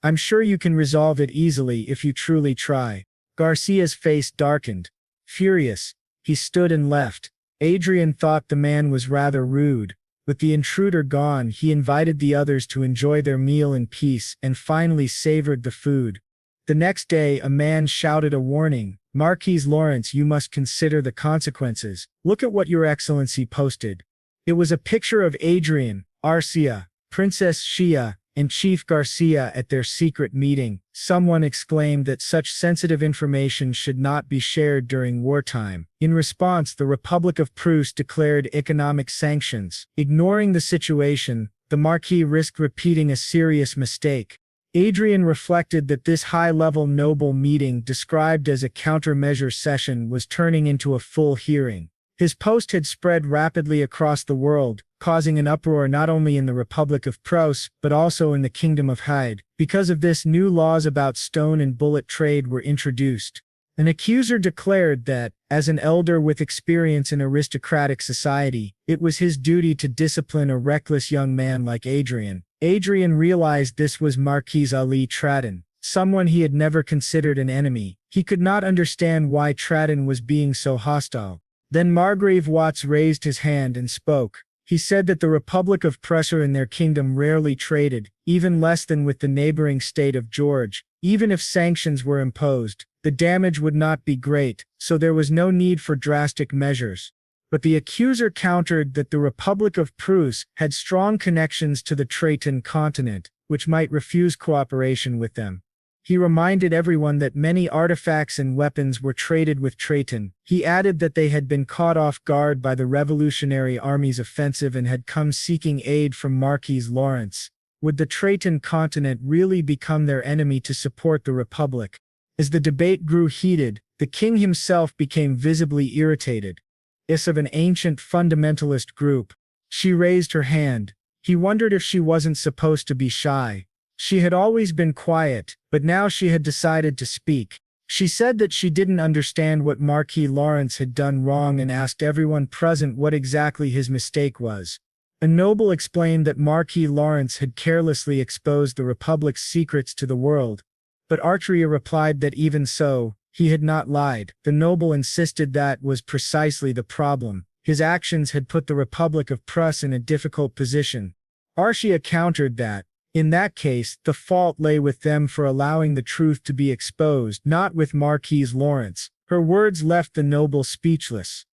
I'm sure you can resolve it easily if you truly try. Garcia's face darkened. Furious, he stood and left. Adrian thought the man was rather rude. With the intruder gone, he invited the others to enjoy their meal in peace and finally savored the food. The next day, a man shouted a warning. Marquis Lawrence, you must consider the consequences. Look at what Your Excellency posted. It was a picture of Adrian, Archia, Princess Xia, and Chief Garcia at their secret meeting. Someone exclaimed that such sensitive information should not be shared during wartime. In response, the Republic of Prusse declared economic sanctions. Ignoring the situation, the Marquis risked repeating a serious mistake. Adrian reflected that this high-level noble meeting, described as a countermeasure session, was turning into a full hearing. His post had spread rapidly across the world, causing an uproar not only in the Republic of Pros, but also in the Kingdom of Hyde. Because of this, new laws about stone and bullet trade were introduced. An accuser declared that, as an elder with experience in aristocratic society, it was his duty to discipline a reckless young man like Adrian. Adrian realized this was Marquis Ali Tradden, someone he had never considered an enemy. He could not understand why Tradden was being so hostile. Then Margrave Watts raised his hand and spoke. He said that the Republic of Prussia and their kingdom rarely traded, even less than with the neighboring state of George. Even if sanctions were imposed, the damage would not be great, so there was no need for drastic measures. But the accuser countered that the Republic of Prusse had strong connections to the Traton continent, which might refuse cooperation with them. He reminded everyone that many artifacts and weapons were traded with Traton. He added that they had been caught off guard by the Revolutionary Army's offensive and had come seeking aid from Marquis Lawrence. Would the Traton continent really become their enemy to support the Republic? As the debate grew heated, the king himself became visibly irritated. Is of an ancient fundamentalist group. She raised her hand. He wondered if she wasn't supposed to be shy. She had always been quiet, but now she had decided to speak. She said that she didn't understand what Marquis Lawrence had done wrong and asked everyone present what exactly his mistake was. A noble explained that Marquis Lawrence had carelessly exposed the Republic's secrets to the world. But Archia replied that even so, he had not lied. The noble insisted that was precisely the problem. His actions had put the Republic of Prusse in a difficult position. Archia countered that, in that case, the fault lay with them for allowing the truth to be exposed, not with Marquis Lawrence. Her words left the noble speechless.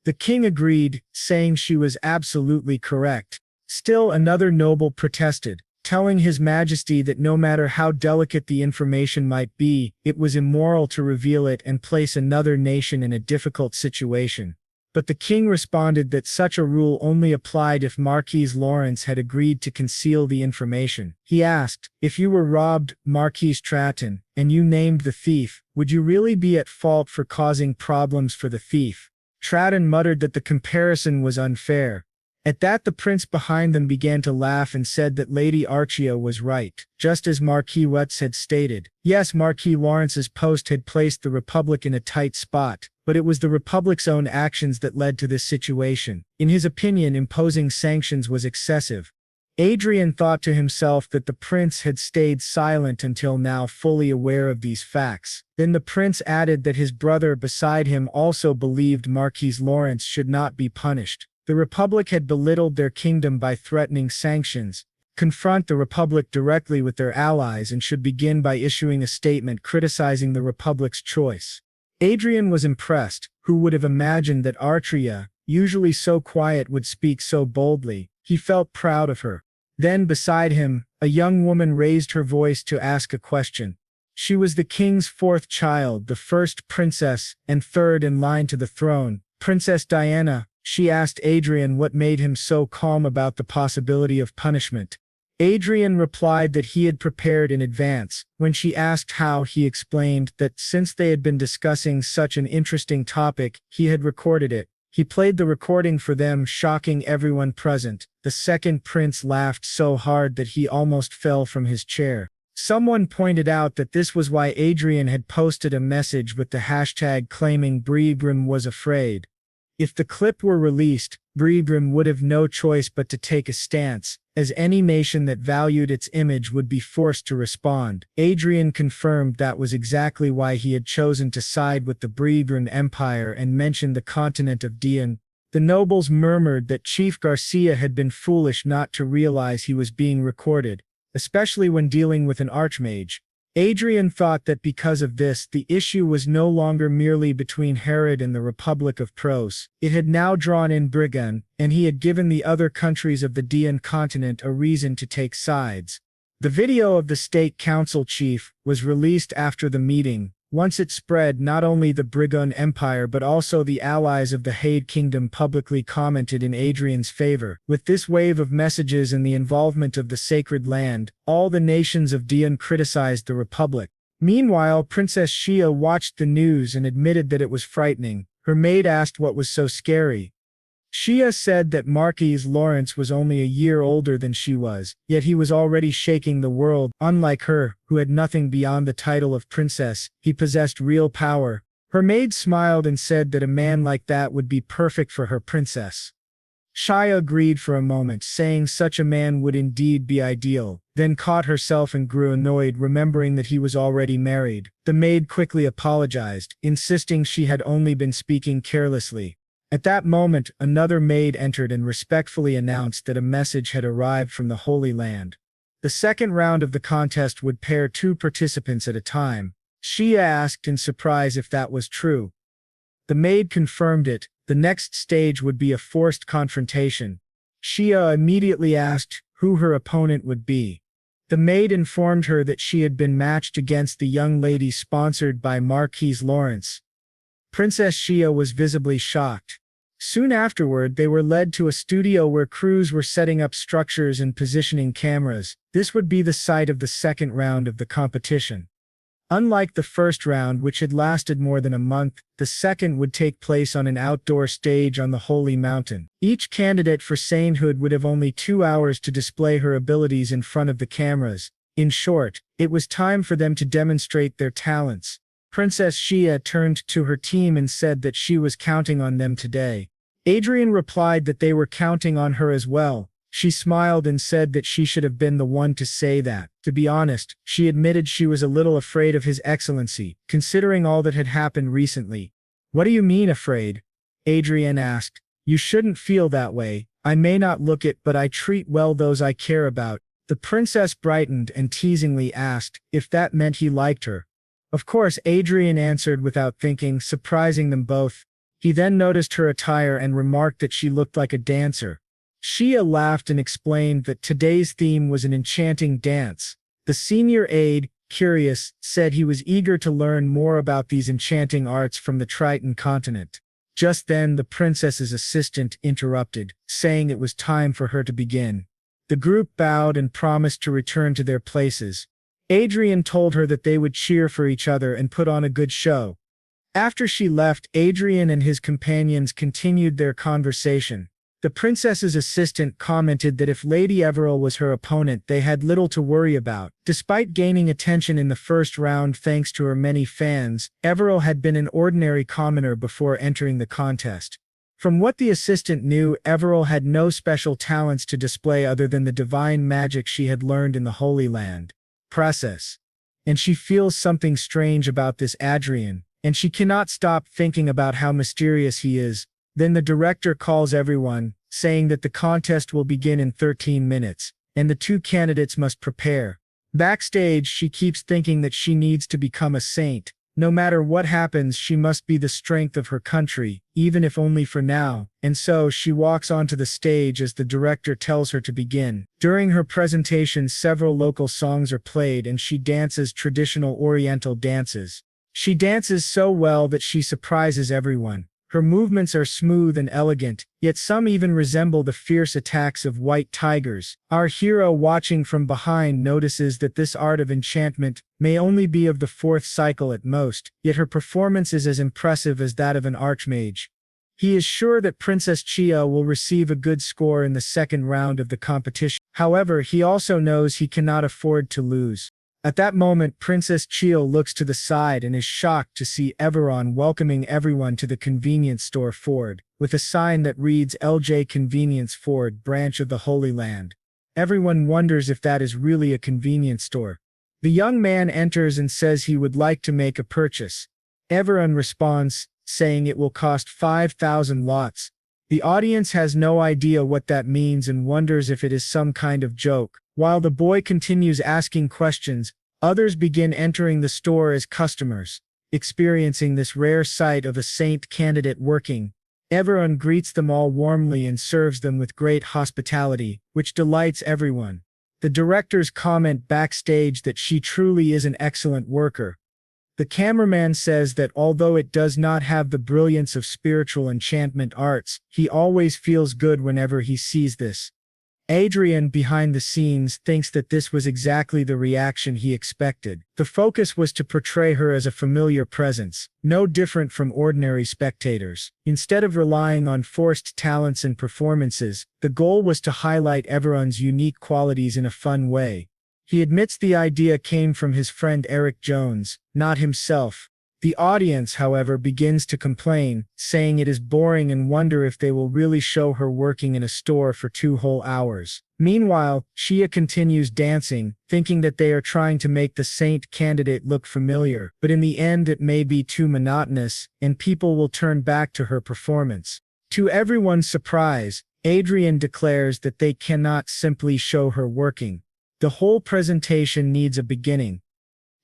The king agreed, saying she was absolutely correct. Still another noble protested, telling His Majesty that no matter how delicate the information might be, it was immoral to reveal it and place another nation in a difficult situation. But the king responded that such a rule only applied if Marquis Lawrence had agreed to conceal the information. He asked, if you were robbed, Marquis Traton, and you named the thief, would you really be at fault for causing problems for the thief? Traton muttered that the comparison was unfair. At that, the prince behind them began to laugh and said that Lady Archia was right, just as Marquis Watts had stated. Yes, Marquis Lawrence's post had placed the Republic in a tight spot, but it was the Republic's own actions that led to this situation. In his opinion, imposing sanctions was excessive. Adrian thought to himself that the prince had stayed silent until now, fully aware of these facts. Then the prince added that his brother beside him also believed Marquis Lawrence should not be punished. The Republic had belittled their kingdom by threatening sanctions. Confront the Republic directly with their allies and should begin by issuing a statement criticizing the Republic's choice. Adrian was impressed. Who would have imagined that Archia, usually so quiet, would speak so boldly? He felt proud of her. Then beside him, a young woman raised her voice to ask a question. She was the king's fourth child, the first princess, and third in line to the throne, Princess Diana. She asked Adrian what made him so calm about the possibility of punishment. Adrian replied that he had prepared in advance. When she asked how, he explained that since they had been discussing such an interesting topic, he had recorded it. He played the recording for them, shocking everyone present. The second prince laughed so hard that he almost fell from his chair. Someone pointed out that this was why Adrian had posted a message with the hashtag claiming Briegrim was afraid. If the clip were released, Briegrim would have no choice but to take a stance, as any nation that valued its image would be forced to respond. Adrian confirmed that was exactly why he had chosen to side with the Briegrim Empire and mentioned the continent of Dian. The nobles murmured that Chief Garcia had been foolish not to realize he was being recorded, especially when dealing with an archmage. Adrian thought that because of this, the issue was no longer merely between Herod and the Republic of Pros. It had now drawn in Brigan, and he had given the other countries of the Dian continent a reason to take sides. The video of the state council chief was released after the meeting. Once it spread, not only the Brigon Empire but also the allies of the Hyde Kingdom publicly commented in Adrian's favor. With this wave of messages and the involvement of the Sacred Land, all the nations of Dian criticized the Republic. Meanwhile, Princess Shia watched the news and admitted that it was frightening. Her maid asked what was so scary. Shia said that Marquis Lawrence was only a year older than she was, yet he was already shaking the world. Unlike her, who had nothing beyond the title of princess, he possessed real power. Her maid smiled and said that a man like that would be perfect for her princess. Shia agreed for a moment, saying such a man would indeed be ideal, then caught herself and grew annoyed remembering that he was already married. The maid quickly apologized, insisting she had only been speaking carelessly. At that moment, another maid entered and respectfully announced that a message had arrived from the Holy Land. The second round of the contest would pair 2 participants at a time. Shia asked in surprise if that was true. The maid confirmed it. The next stage would be a forced confrontation. Shia immediately asked who her opponent would be. The maid informed her that she had been matched against the young lady sponsored by Marquis Lawrence. Princess Shia was visibly shocked. Soon afterward, they were led to a studio where crews were setting up structures and positioning cameras. This would be the site of the second round of the competition. Unlike the first round, which had lasted more than a month, the second would take place on an outdoor stage on the Holy Mountain. Each candidate for sainthood would have only 2 hours to display her abilities in front of the cameras. In short, it was time for them to demonstrate their talents. Princess Shia turned to her team and said that she was counting on them today. Adrian replied that they were counting on her as well. She smiled and said that she should have been the one to say that. To be honest, she admitted she was a little afraid of His Excellency, considering all that had happened recently. "What do you mean afraid?" Adrian asked. "You shouldn't feel that way. I may not look it, but I treat well those I care about." The princess brightened and teasingly asked if that meant he liked her. Of course, Adrian answered without thinking, surprising them both. He then noticed her attire and remarked that she looked like a dancer. Shia laughed and explained that today's theme was an enchanting dance. The senior aide, curious, said he was eager to learn more about these enchanting arts from the Triton continent. Just then the princess's assistant interrupted, saying it was time for her to begin. The group bowed and promised to return to their places. Adrian told her that they would cheer for each other and put on a good show. After she left, Adrian and his companions continued their conversation. The princess's assistant commented that if Lady Everil was her opponent, they had little to worry about. Despite gaining attention in the first round thanks to her many fans, Everil had been an ordinary commoner before entering the contest. From what the assistant knew, Everil had no special talents to display other than the divine magic she had learned in the Holy Land. Process. And she feels something strange about this Adrian, and she cannot stop thinking about how mysterious he is. Then the director calls everyone, saying that the contest will begin in 13 minutes, and the 2 candidates must prepare. Backstage, she keeps thinking that she needs to become a saint. No matter what happens, she must be the strength of her country, even if only for now, and so she walks onto the stage as the director tells her to begin. During her presentation, several local songs are played and she dances traditional Oriental dances. She dances so well that she surprises everyone. Her movements are smooth and elegant, yet some even resemble the fierce attacks of white tigers. Our hero, watching from behind, notices that this art of enchantment may only be of the 4th cycle at most, yet her performance is as impressive as that of an archmage. He is sure that Princess Chia will receive a good score in the second round of the competition. However, he also knows he cannot afford to lose. At that moment, Princess Chia looks to the side and is shocked to see Everon welcoming everyone to the convenience store Ford, with a sign that reads LJ Convenience Ford, branch of the Holy Land. Everyone wonders if that is really a convenience store. The young man enters and says he would like to make a purchase. Everon responds, saying it will cost 5,000 lots. The audience has no idea what that means and wonders if it is some kind of joke. While the boy continues asking questions, others begin entering the store as customers. Experiencing this rare sight of a saint candidate working, Everon greets them all warmly and serves them with great hospitality, which delights everyone. The directors comment backstage that she truly is an excellent worker. The cameraman says that although it does not have the brilliance of spiritual enchantment arts, he always feels good whenever he sees this. Adrian, behind the scenes, thinks that this was exactly the reaction he expected. The focus was to portray her as a familiar presence, no different from ordinary spectators. Instead of relying on forced talents and performances, the goal was to highlight everyone's unique qualities in a fun way. He admits the idea came from his friend Eric Jones, not himself. The audience, however, begins to complain, saying it is boring and wonder if they will really show her working in a store for 2 whole hours. Meanwhile, Shia continues dancing, thinking that they are trying to make the saint candidate look familiar, but in the end it may be too monotonous, and people will turn back to her performance. To everyone's surprise, Adrian declares that they cannot simply show her working. The whole presentation needs a beginning,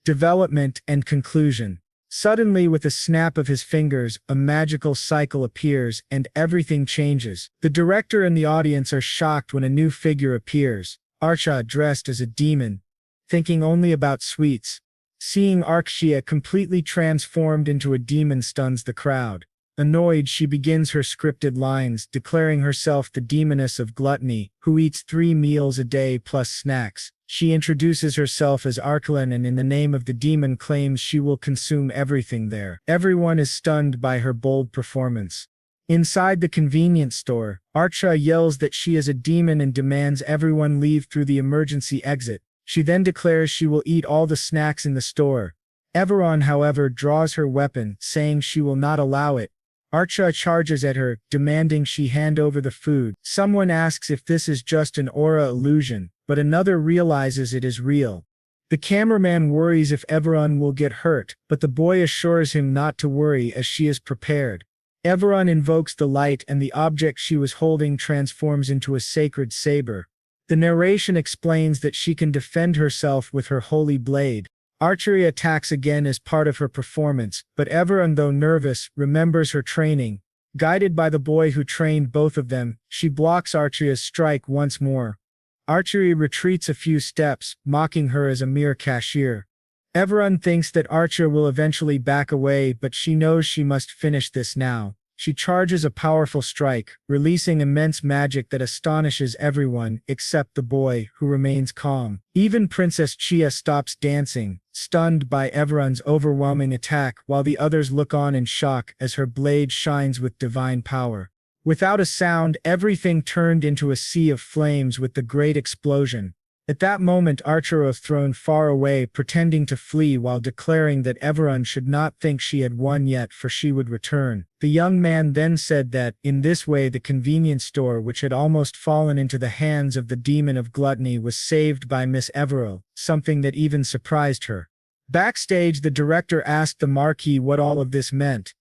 development, and conclusion. Suddenly, with a snap of his fingers, a magical cycle appears, and everything changes. The director and the audience are shocked when a new figure appears, Archia dressed as a demon, thinking only about sweets. Seeing Archia completely transformed into a demon stuns the crowd. Annoyed, she begins her scripted lines, declaring herself the demoness of gluttony, who eats 3 meals a day plus snacks. She introduces herself as Archia and in the name of the demon claims she will consume everything there. Everyone is stunned by her bold performance. Inside the convenience store, Archia yells that she is a demon and demands everyone leave through the emergency exit. She then declares she will eat all the snacks in the store. Everyone, however, draws her weapon, saying she will not allow it. Archia charges at her, demanding she hand over the food. Someone asks if this is just an aura illusion, but another realizes it is real. The cameraman worries if everyone will get hurt, but the boy assures him not to worry as she is prepared. Everyone invokes the light and the object she was holding transforms into a sacred saber. The narration explains that she can defend herself with her holy blade. Archery attacks again as part of her performance, but everyone, though nervous, remembers her training. Guided by the boy who trained both of them, she blocks Archia's strike once more. Archery retreats a few steps, mocking her as a mere cashier. Everyone thinks that Archia will eventually back away, but she knows she must finish this now. She charges a powerful strike, releasing immense magic that astonishes everyone except the boy, who remains calm. Even Princess Chia stops dancing, stunned by everyone's overwhelming attack, while the others look on in shock as her blade shines with divine power. Without a sound, everything turned into a sea of flames with the great explosion. At that moment, Archia was thrown far away, pretending to flee while declaring that everyone should not think she had won yet, for she would return. The young man then said that, in this way, the convenience store, which had almost fallen into the hands of the demon of gluttony, was saved by Miss Everill, something that even surprised her. Backstage, the director asked the Marquis what all of this meant.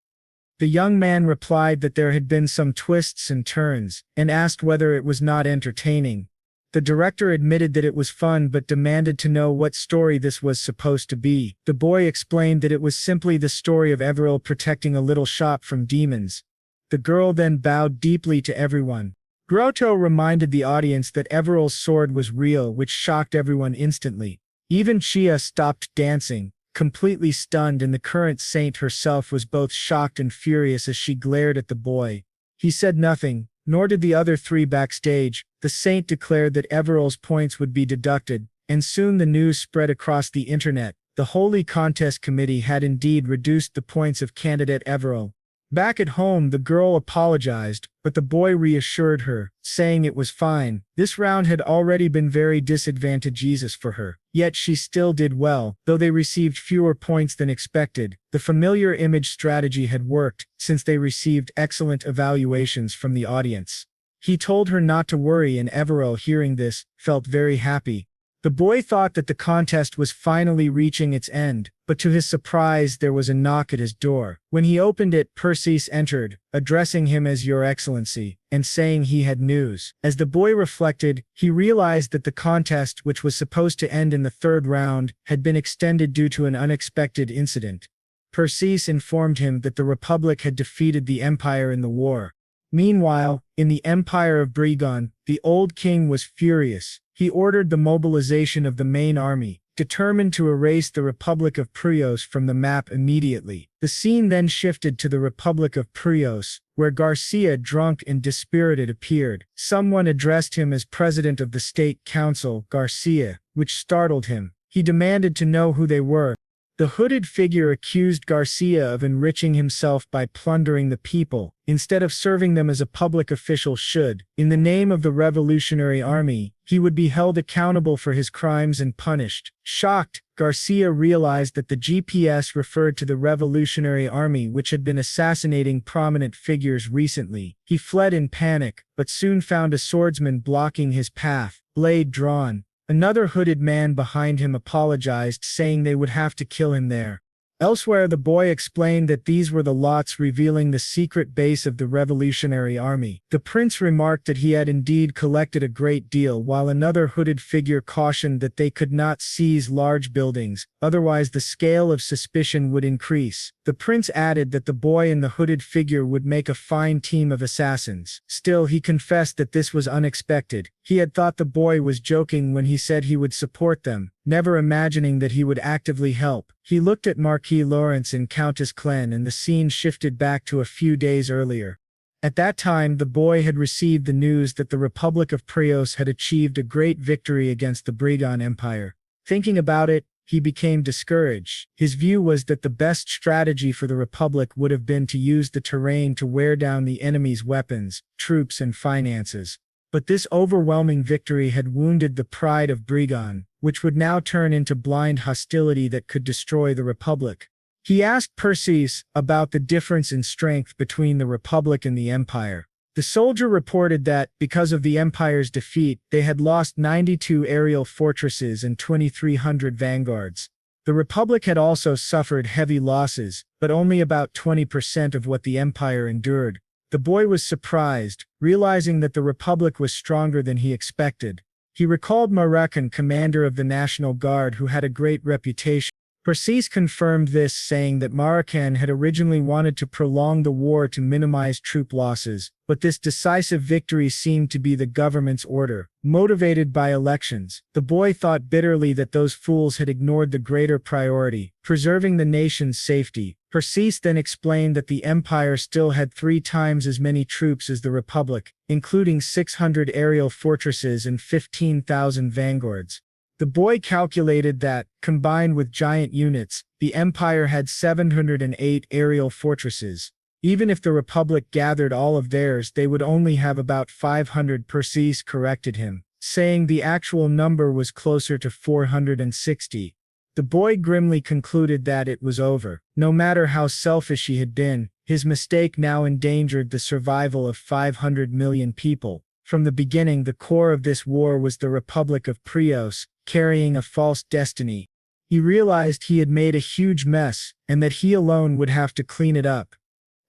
The young man replied that there had been some twists and turns, and asked whether it was not entertaining. The director admitted that it was fun but demanded to know what story this was supposed to be. The boy explained that it was simply the story of Everill protecting a little shop from demons. The girl then bowed deeply to everyone. Grotto reminded the audience that Everill's sword was real, which shocked everyone instantly. Even Chia stopped dancing, completely stunned, and the current saint herself was both shocked and furious as she glared at the boy. He said nothing, nor did the other 3 backstage. The saint declared that Everill's points would be deducted, and soon the news spread across the internet. The Holy Contest Committee had indeed reduced the points of candidate Everill. Back at home, the girl apologized, but the boy reassured her, saying it was fine. This round had already been very disadvantageous for her, yet she still did well, though they received fewer points than expected. The familiar image strategy had worked, since they received excellent evaluations from the audience. He told her not to worry, and Everill, hearing this, felt very happy. The boy thought that the contest was finally reaching its end, but to his surprise there was a knock at his door. When he opened it, Perseus entered, addressing him as Your Excellency, and saying he had news. As the boy reflected, he realized that the contest, which was supposed to end in the 3rd round, had been extended due to an unexpected incident. Perseus informed him that the Republic had defeated the Empire in the war. Meanwhile, in the Empire of Brigon, the old king was furious. He ordered the mobilization of the main army, determined to erase the Republic of Prios from the map immediately. The scene then shifted to the Republic of Prios, where Garcia, drunk and dispirited, appeared. Someone addressed him as president of the state council, Garcia, which startled him. He demanded to know who they were. The hooded figure accused Garcia of enriching himself by plundering the people, instead of serving them as a public official should. In the name of the Revolutionary Army, he would be held accountable for his crimes and punished. Shocked, Garcia realized that the GPS referred to the Revolutionary Army, which had been assassinating prominent figures recently. He fled in panic, but soon found a swordsman blocking his path, blade drawn. Another hooded man behind him apologized, saying they would have to kill him there. Elsewhere, the boy explained that these were the lots revealing the secret base of the Revolutionary Army. The prince remarked that he had indeed collected a great deal, while another hooded figure cautioned that they could not seize large buildings, otherwise the scale of suspicion would increase. The prince added that the boy and the hooded figure would make a fine team of assassins. Still, he confessed that this was unexpected. He had thought the boy was joking when he said he would support them, never imagining that he would actively help. He looked at Marquis Lawrence and Countess Clen, and the scene shifted back to a few days earlier. At that time, the boy had received the news that the Republic of Prios had achieved a great victory against the Brigand Empire. Thinking about it, he became discouraged. His view was that the best strategy for the Republic would have been to use the terrain to wear down the enemy's weapons, troops, and finances. But this overwhelming victory had wounded the pride of Brigand, which would now turn into blind hostility that could destroy the Republic. He asked Perseus about the difference in strength between the Republic and the Empire. The soldier reported that, because of the Empire's defeat, they had lost 92 aerial fortresses and 2,300 vanguards. The Republic had also suffered heavy losses, but only about 20% of what the Empire endured. The boy was surprised, realizing that the Republic was stronger than he expected. He recalled Marakan, commander of the National Guard, who had a great reputation. Perseus confirmed this, saying that Marakan had originally wanted to prolong the war to minimize troop losses, but this decisive victory seemed to be the government's order. Motivated by elections, the boy thought bitterly that those fools had ignored the greater priority, preserving the nation's safety. Perseus then explained that the Empire still had 3 times as many troops as the Republic, including 600 aerial fortresses and 15,000 vanguards. The boy calculated that, combined with giant units, the Empire had 708 aerial fortresses. Even if the Republic gathered all of theirs, they would only have about 500. Perseus corrected him, saying the actual number was closer to 460. The boy grimly concluded that it was over. No matter how selfish he had been, his mistake now endangered the survival of 500 million people. From the beginning, the core of this war was the Republic of Prios, carrying a false destiny. He realized he had made a huge mess, and that he alone would have to clean it up.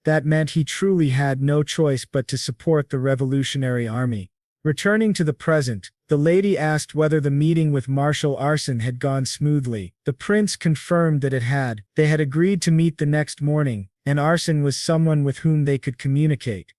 That meant he truly had no choice but to support the Revolutionary Army. Returning to the present, the lady asked whether the meeting with Marshal Arson had gone smoothly. The prince confirmed that it had. They had agreed to meet the next morning, and Arson was someone with whom they could communicate.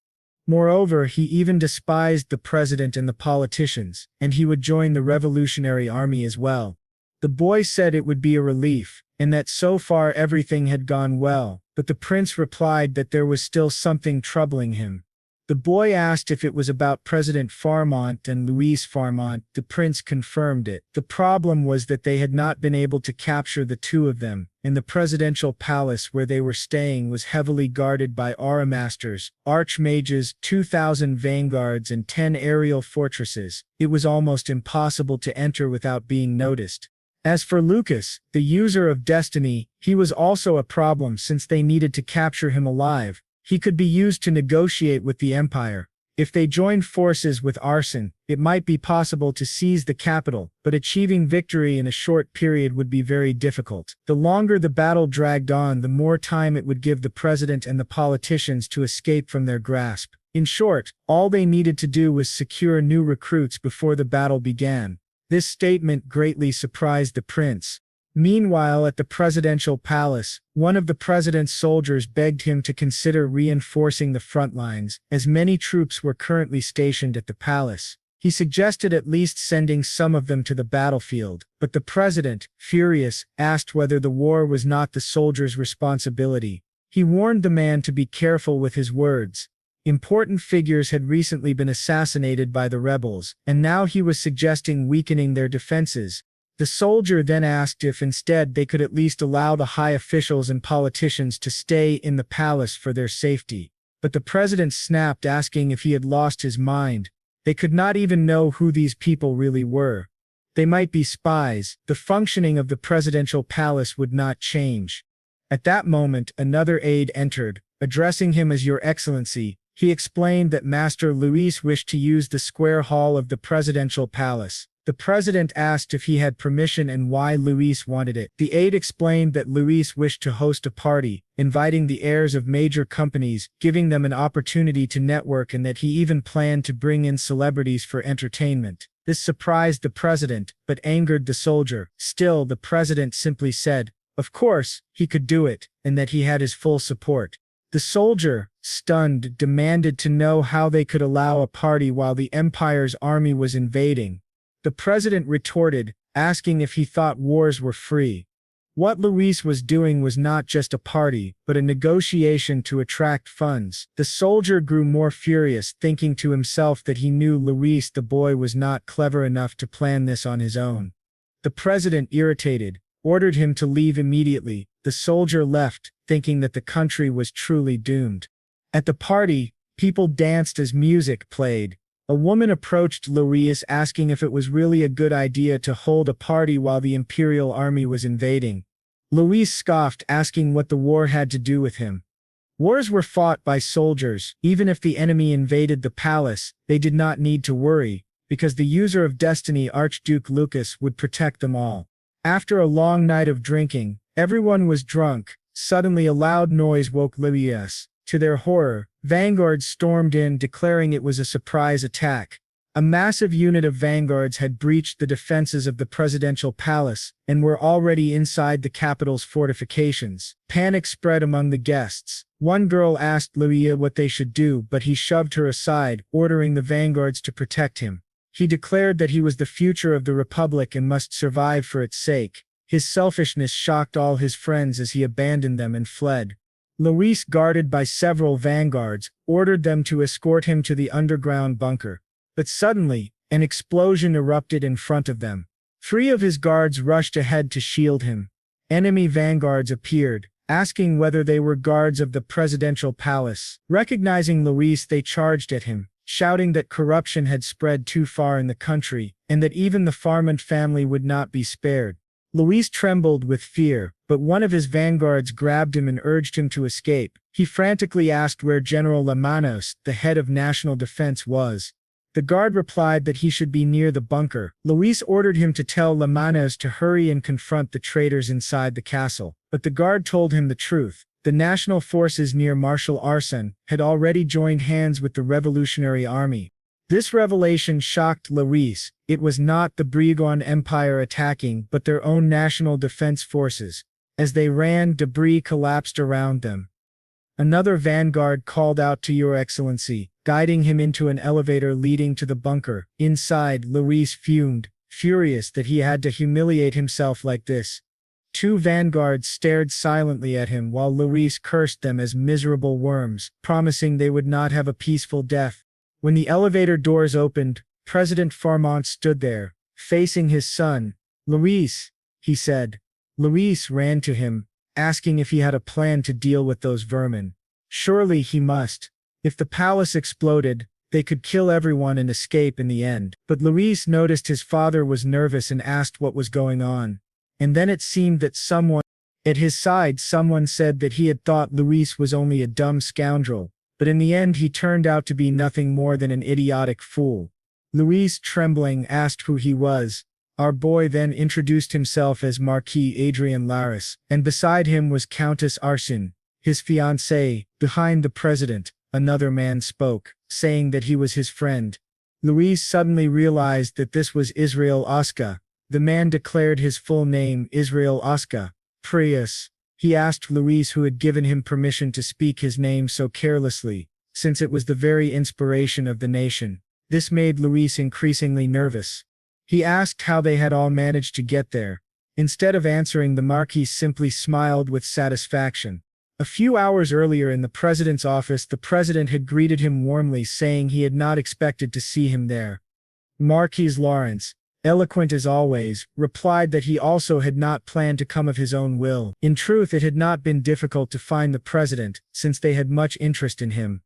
Moreover, he even despised the president and the politicians, and he would join the Revolutionary Army as well. The boy said it would be a relief, and that so far everything had gone well, but the prince replied that there was still something troubling him. The boy asked if it was about President Farmont and Louise Farmont. The prince confirmed it. The problem was that they had not been able to capture the two of them, and the presidential palace where they were staying was heavily guarded by aura-masters, archmages, 2,000 vanguards, and 10 aerial fortresses. It was almost impossible to enter without being noticed. As for Lucas, the user of destiny, he was also a problem since they needed to capture him alive. He could be used to negotiate with the Empire. If they joined forces with Arson, it might be possible to seize the capital, but achieving victory in a short period would be very difficult. The longer the battle dragged on, the more time it would give the president and the politicians to escape from their grasp. In short, all they needed to do was secure new recruits before the battle began. This statement greatly surprised the prince. Meanwhile, at the presidential palace, one of the president's soldiers begged him to consider reinforcing the front lines, as many troops were currently stationed at the palace. He suggested at least sending some of them to the battlefield, but the president, furious, asked whether the war was not the soldiers' responsibility. He warned the man to be careful with his words. Important figures had recently been assassinated by the rebels, and now he was suggesting weakening their defenses. The soldier then asked if instead they could at least allow the high officials and politicians to stay in the palace for their safety. But the president snapped, asking if he had lost his mind. They could not even know who these people really were. They might be spies. The functioning of the presidential palace would not change. At that moment, another aide entered, addressing him as Your Excellency. He explained that Master Luis wished to use the square hall of the presidential palace. The president asked if he had permission and why Luis wanted it. The aide explained that Luis wished to host a party, inviting the heirs of major companies, giving them an opportunity to network, and that he even planned to bring in celebrities for entertainment. This surprised the president, but angered the soldier. Still, the president simply said, of course, he could do it, and that he had his full support. The soldier, stunned, demanded to know how they could allow a party while the empire's army was invading. The president retorted, asking if he thought wars were free. What Luis was doing was not just a party, but a negotiation to attract funds. The soldier grew more furious, thinking to himself that he knew Luis the boy was not clever enough to plan this on his own. The president, irritated, ordered him to leave immediately. The soldier left, thinking that the country was truly doomed. At the party, people danced as music played. A woman approached Luis asking if it was really a good idea to hold a party while the imperial army was invading. Luis scoffed, asking what the war had to do with him. Wars were fought by soldiers. Even if the enemy invaded the palace, they did not need to worry, because the user of destiny, Archduke Lucas, would protect them all. After a long night of drinking, everyone was drunk. Suddenly a loud noise woke Luis. To their horror, vanguards stormed in, declaring it was a surprise attack. A massive unit of vanguards had breached the defenses of the presidential palace and were already inside the capital's fortifications. Panic spread among the guests. One girl asked Luis what they should do, but he shoved her aside, ordering the vanguards to protect him. He declared that he was the future of the republic and must survive for its sake. His selfishness shocked all his friends as he abandoned them and fled. Luis, guarded by several vanguards, ordered them to escort him to the underground bunker. But suddenly, an explosion erupted in front of them. 3 of his guards rushed ahead to shield him. Enemy vanguards appeared, asking whether they were guards of the presidential palace. Recognizing Luis, they charged at him, shouting that corruption had spread too far in the country, and that even the Farmand family would not be spared. Luis trembled with fear, but one of his vanguards grabbed him and urged him to escape. He frantically asked where General Lamanos, the head of national defense, was. The guard replied that he should be near the bunker. Luis ordered him to tell Lamanos to hurry and confront the traitors inside the castle. But the guard told him the truth. The national forces near Marshal Arsen had already joined hands with the Revolutionary Army. This revelation shocked Luis. It was not the Brigand Empire attacking, but their own national defense forces. As they ran, debris collapsed around them. Another vanguard called out to Your Excellency, guiding him into an elevator leading to the bunker. Inside, Luis fumed, furious that he had to humiliate himself like this. 2 vanguards stared silently at him while Luis cursed them as miserable worms, promising they would not have a peaceful death. When the elevator doors opened, President Farmand stood there, facing his son. Luis, he said. Luis ran to him, asking if he had a plan to deal with those vermin. Surely he must. If the palace exploded, they could kill everyone and escape in the end. But Luis noticed his father was nervous and asked what was going on. And then it seemed that someone at his side said that he had thought Luis was only a dumb scoundrel. But in the end he turned out to be nothing more than an idiotic fool. Luis, trembling, asked who he was. Our boy then introduced himself as Marquis Adrian Lawrence, and beside him was Countess Arsen, his fiancée. Behind the president, another man spoke, saying that he was his friend. Luis suddenly realized that this was Israel Oscar. The man declared his full name, Israel Oscar Prius. He asked Luis who had given him permission to speak his name so carelessly, since it was the very inspiration of the nation. This made Luis increasingly nervous. He asked how they had all managed to get there. Instead of answering, the Marquis simply smiled with satisfaction. A few hours earlier in the president's office, the president had greeted him warmly, saying he had not expected to see him there. Marquis Lawrence, eloquent as always, replied that he also had not planned to come of his own will. In truth, it had not been difficult to find the president, since they had much interest in him.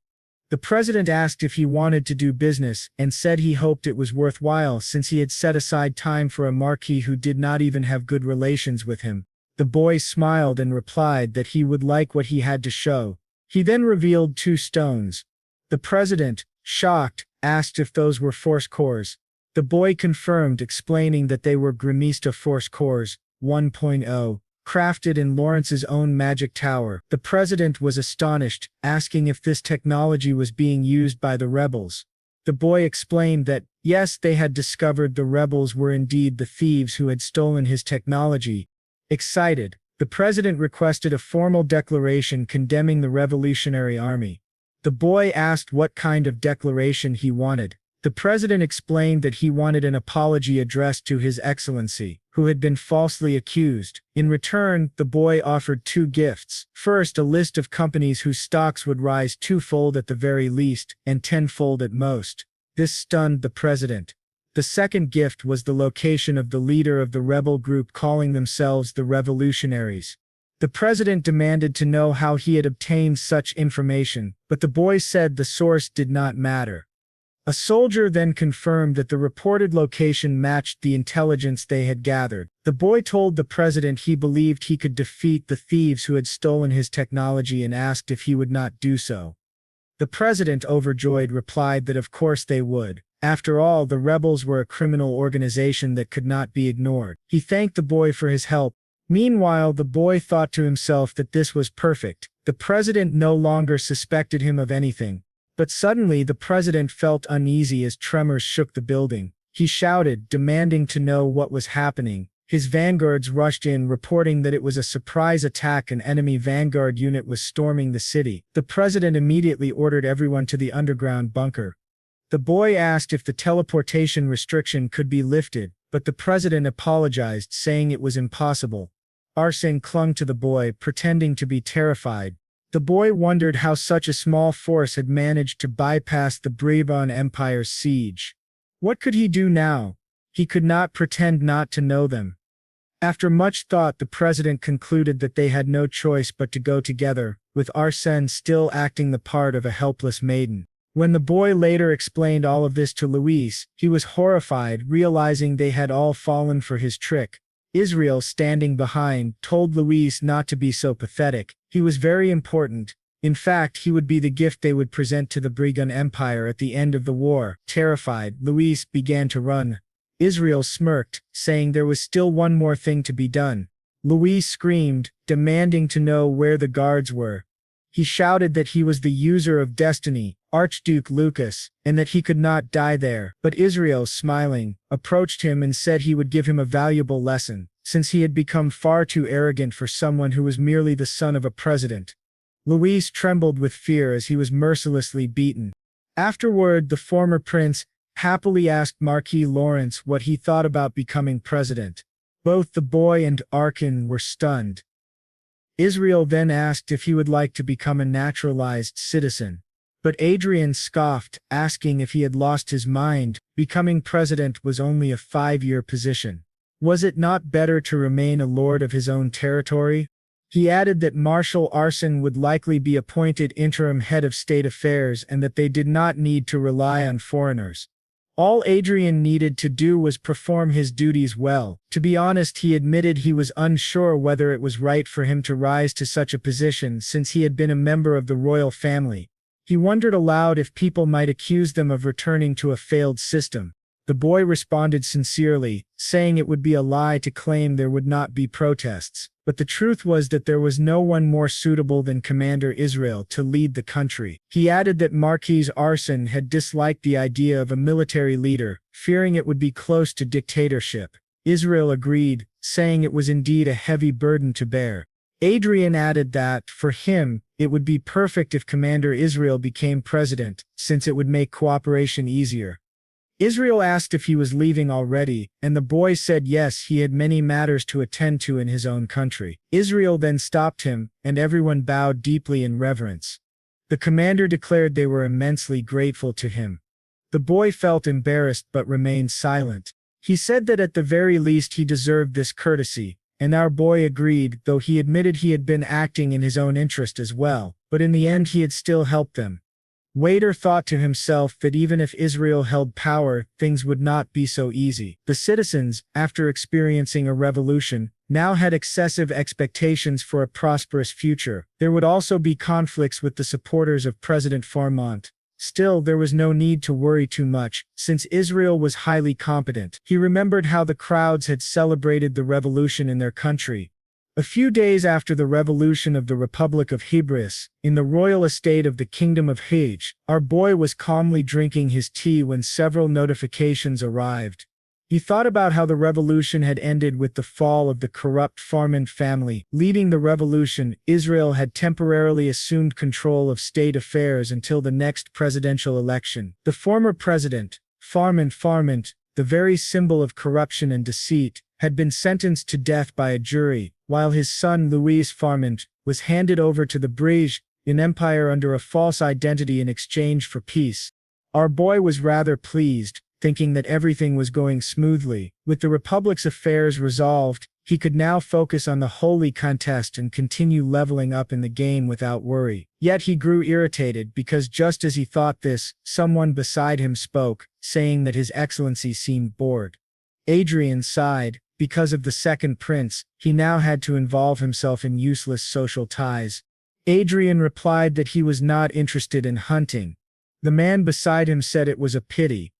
The president asked if he wanted to do business, and said he hoped it was worthwhile since he had set aside time for a marquis who did not even have good relations with him. The boy smiled and replied that he would like what he had to show. He then revealed 2 stones. The president, shocked, asked if those were force cores. The boy confirmed, explaining that they were Grimista Force Cores 1.0, crafted in Lawrence's own magic tower. The president was astonished, asking if this technology was being used by the rebels. The boy explained that, yes, they had discovered the rebels were indeed the thieves who had stolen his technology. Excited, the president requested a formal declaration condemning the Revolutionary Army. The boy asked what kind of declaration he wanted. The president explained that he wanted an apology addressed to His Excellency, who had been falsely accused. In return, the boy offered 2 gifts. First, a list of companies whose stocks would rise 2-fold at the very least, and 10-fold at most. This stunned the president. The second gift was the location of the leader of the rebel group calling themselves the Revolutionaries. The president demanded to know how he had obtained such information, but the boy said the source did not matter. A soldier then confirmed that the reported location matched the intelligence they had gathered. The boy told the president he believed he could defeat the thieves who had stolen his technology and asked if he would not do so. The president, overjoyed, replied that of course they would. After all, the rebels were a criminal organization that could not be ignored. He thanked the boy for his help. Meanwhile, the boy thought to himself that this was perfect. The president no longer suspected him of anything. But suddenly the president felt uneasy as tremors shook the building. He shouted, demanding to know what was happening. His vanguards rushed in, reporting that it was a surprise attack. An enemy vanguard unit was storming the city. The president immediately ordered everyone to the underground bunker. The boy asked if the teleportation restriction could be lifted, but the president apologized, saying it was impossible. Arsene clung to the boy, pretending to be terrified. The boy wondered how such a small force had managed to bypass the Brabant Empire's siege. What could he do now? He could not pretend not to know them. After much thought, the president concluded that they had no choice but to go together, with Arsene still acting the part of a helpless maiden. When the boy later explained all of this to Luis, he was horrified, realizing they had all fallen for his trick. Israel, standing behind, told Luis not to be so pathetic. He was very important. In fact, he would be the gift they would present to the Brigand Empire at the end of the war. Terrified, Luis began to run. Israel smirked, saying there was still one more thing to be done. Luis screamed, demanding to know where the guards were. He shouted that he was the user of destiny, Archduke Lucas, and that he could not die there. But Israel, smiling, approached him and said he would give him a valuable lesson, since he had become far too arrogant for someone who was merely the son of a president. Luis trembled with fear as he was mercilessly beaten. Afterward, the former prince happily asked Marquis Lawrence what he thought about becoming president. Both the boy and Archon were stunned. Israel then asked if he would like to become a naturalized citizen. But Adrian scoffed, asking if he had lost his mind. Becoming president was only a 5-year position. Was it not better to remain a lord of his own territory? He added that Marshal Arsene would likely be appointed interim head of state affairs and that they did not need to rely on foreigners. All Adrian needed to do was perform his duties well. To be honest, he admitted he was unsure whether it was right for him to rise to such a position since he had been a member of the royal family. He wondered aloud if people might accuse them of returning to a failed system. The boy responded sincerely, saying it would be a lie to claim there would not be protests. But the truth was that there was no one more suitable than Commander Israel to lead the country. He added that Marquis Arsene had disliked the idea of a military leader, fearing it would be close to dictatorship. Israel agreed, saying it was indeed a heavy burden to bear. Adrian added that, for him, it would be perfect if Commander Israel became president, since it would make cooperation easier. Israel asked if he was leaving already, and the boy said yes, he had many matters to attend to in his own country. Israel then stopped him, and everyone bowed deeply in reverence. The commander declared they were immensely grateful to him. The boy felt embarrassed but remained silent. He said that at the very least he deserved this courtesy, and our boy agreed, though he admitted he had been acting in his own interest as well, but in the end he had still helped them. Waiter thought to himself that even if Israel held power, things would not be so easy. The citizens, after experiencing a revolution, now had excessive expectations for a prosperous future. There would also be conflicts with the supporters of President Farmont. Still, there was no need to worry too much, since Israel was highly competent. He remembered how the crowds had celebrated the revolution in their country. A few days after the revolution of the Republic of Hebrews, in the royal estate of the Kingdom of Mage, our boy was calmly drinking his tea when several notifications arrived. He thought about how the revolution had ended with the fall of the corrupt Farmont family. Leading the revolution, Israel had temporarily assumed control of state affairs until the next presidential election. The former president, Farmont, the very symbol of corruption and deceit, had been sentenced to death by a jury, while his son Louis Farmont was handed over to the British Empire under a false identity in exchange for peace. Our boy was rather pleased, thinking that everything was going smoothly. With the Republic's affairs resolved, he could now focus on the holy contest and continue leveling up in the game without worry. Yet he grew irritated because just as he thought this, someone beside him spoke, saying that His Excellency seemed bored. Adrian sighed. Because of the second prince, he now had to involve himself in useless social ties. Adrian replied that he was not interested in hunting. The man beside him said it was a pity.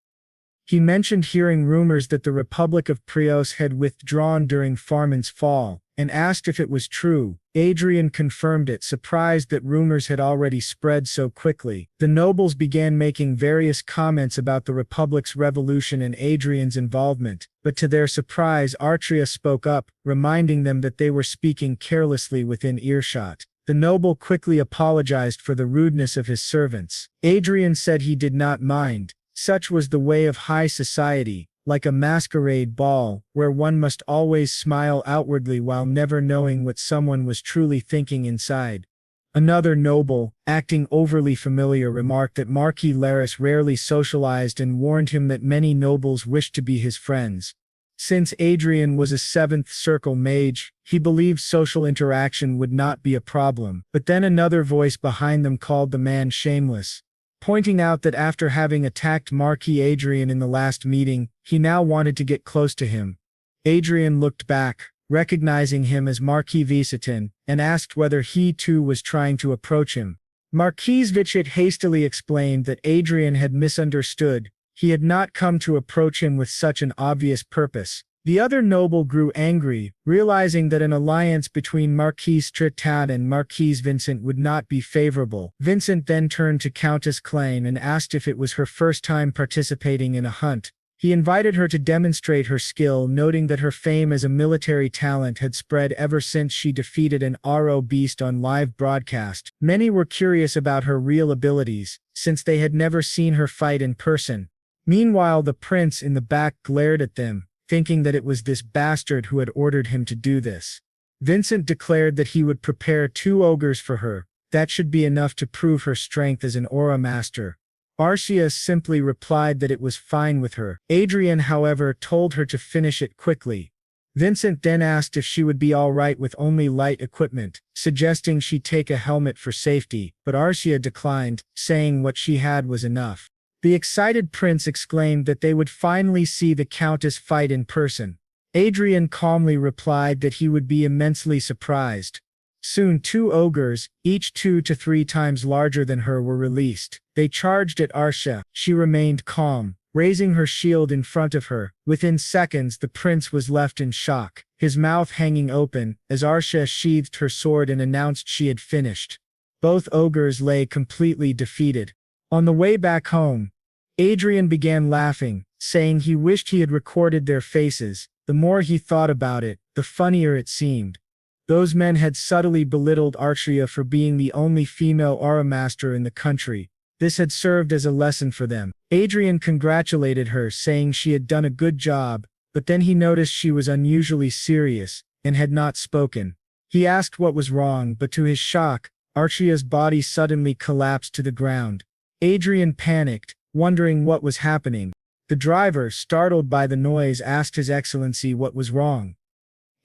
He mentioned hearing rumors that the Republic of Prios had withdrawn during Farmont's fall, and asked if it was true. Adrian confirmed it, surprised that rumors had already spread so quickly. The nobles began making various comments about the Republic's revolution and Adrian's involvement, but to their surprise Archia spoke up, reminding them that they were speaking carelessly within earshot. The noble quickly apologized for the rudeness of his servants. Adrian said he did not mind. Such was the way of high society, like a masquerade ball, where one must always smile outwardly while never knowing what someone was truly thinking inside. Another noble, acting overly familiar, remarked that Marquis Laris rarely socialized and warned him that many nobles wished to be his friends. Since Adrian was a seventh circle mage, he believed social interaction would not be a problem. But then another voice behind them called the man shameless, pointing out that after having attacked Marquis Adrian in the last meeting, he now wanted to get close to him. Adrian looked back, recognizing him as Marquis Visitan, and asked whether he too was trying to approach him. Marquis Vicit hastily explained that Adrian had misunderstood. He had not come to approach him with such an obvious purpose. The other noble grew angry, realizing that an alliance between Marquis Tritat and Marquis Vincent would not be favorable. Vincent then turned to Countess Klein and asked if it was her first time participating in a hunt. He invited her to demonstrate her skill, noting that her fame as a military talent had spread ever since she defeated an RO beast on live broadcast. Many were curious about her real abilities, since they had never seen her fight in person. Meanwhile, the prince in the back glared at them, thinking that it was this bastard who had ordered him to do this. Vincent declared that he would prepare 2 ogres for her. That should be enough to prove her strength as an aura master. Archia simply replied that it was fine with her. Adrian, however, told her to finish it quickly. Vincent then asked if she would be all right with only light equipment, suggesting she take a helmet for safety, but Archia declined, saying what she had was enough. The excited prince exclaimed that they would finally see the countess fight in person. Adrian calmly replied that he would be immensely surprised. Soon 2 ogres, each 2 to 3 times larger than her, were released. They charged at Archia. She remained calm, raising her shield in front of her. Within seconds the prince was left in shock, his mouth hanging open, as Archia sheathed her sword and announced she had finished. Both ogres lay completely defeated. On the way back home, Adrian began laughing, saying he wished he had recorded their faces. The more he thought about it, the funnier it seemed. Those men had subtly belittled Archia for being the only female aura master in the country. This had served as a lesson for them. Adrian congratulated her, saying she had done a good job, but then he noticed she was unusually serious and had not spoken. He asked what was wrong, but to his shock, Archia's body suddenly collapsed to the ground. Adrian panicked, wondering what was happening. The driver, startled by the noise, asked His Excellency what was wrong.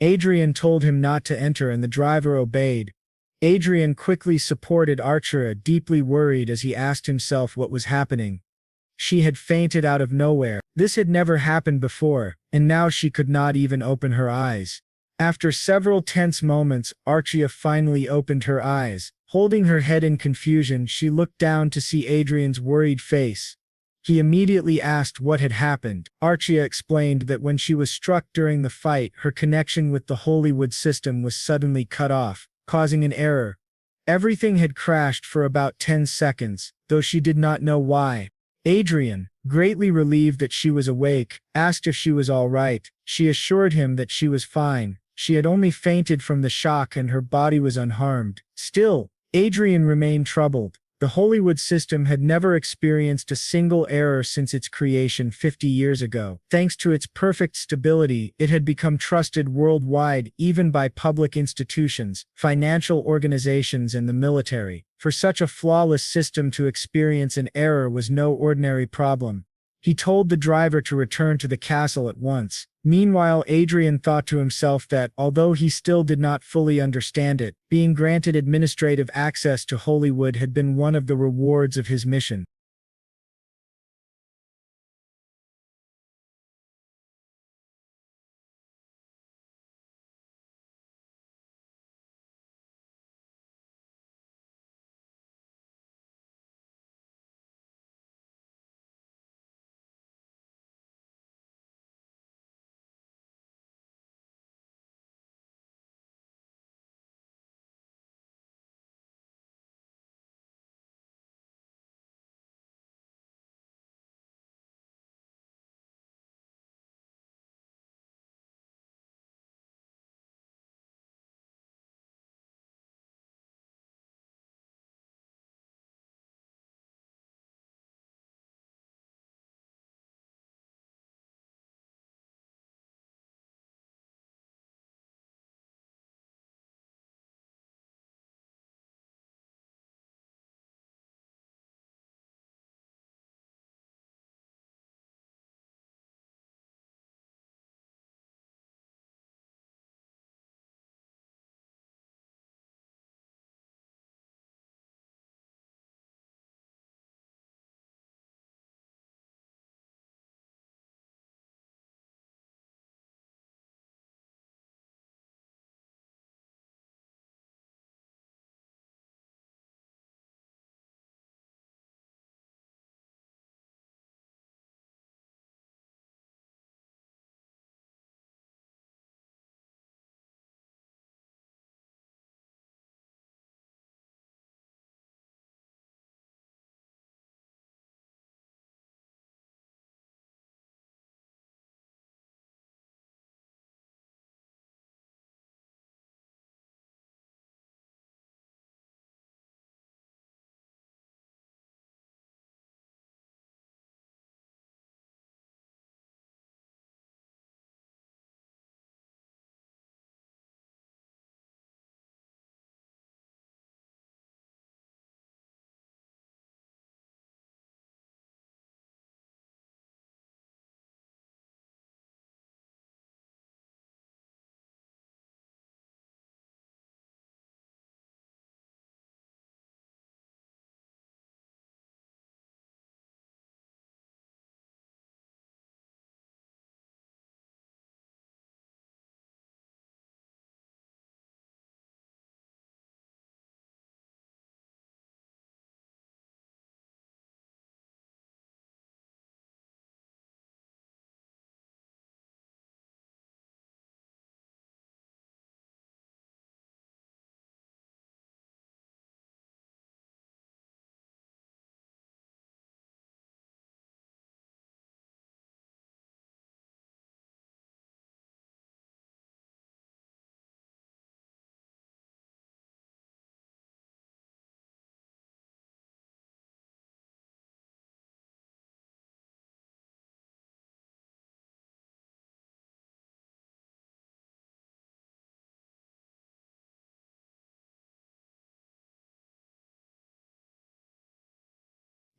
Adrian told him not to enter and the driver obeyed. Adrian quickly supported Archia, deeply worried as he asked himself what was happening. She had fainted out of nowhere. This had never happened before, and now she could not even open her eyes. After several tense moments, Archia finally opened her eyes. Holding her head in confusion, she looked down to see Adrian's worried face. He immediately asked what had happened. Archia explained that when she was struck during the fight, her connection with the Hollywood system was suddenly cut off, causing an error. Everything had crashed for about 10 seconds, though she did not know why. Adrian, greatly relieved that she was awake, asked if she was all right. She assured him that she was fine. She had only fainted from the shock and her body was unharmed. Still, Adrian remained troubled. The Hollywood system had never experienced a single error since its creation 50 years ago. Thanks to its perfect stability, it had become trusted worldwide, even by public institutions, financial organizations, and the military. For such a flawless system to experience an error was no ordinary problem. He told the driver to return to the castle at once. Meanwhile, Adrian thought to himself that, although he still did not fully understand it, being granted administrative access to Hollywood had been one of the rewards of his mission.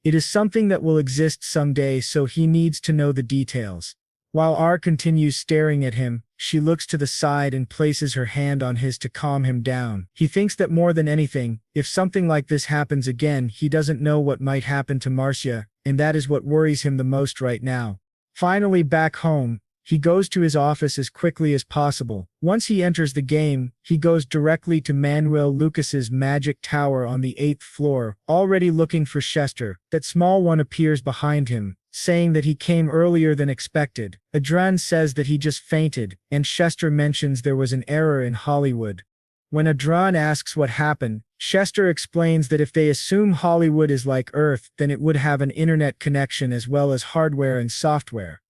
It is something that will exist someday, so he needs to know the details. While R continues staring at him, she looks to the side and places her hand on his to calm him down. He thinks that more than anything, if something like this happens again, he doesn't know what might happen to Marcia, and that is what worries him the most right now. Finally back home, he goes to his office as quickly as possible. Once he enters the game, he goes directly to Manuel Lucas's magic tower on the 8th floor, already looking for Chester. That small one appears behind him, saying that he came earlier than expected. Adrian says that he just fainted, and Chester mentions there was an error in Hollywood. When Adrian asks what happened, Chester explains that if they assume Hollywood is like Earth, then it would have an internet connection as well as hardware and software.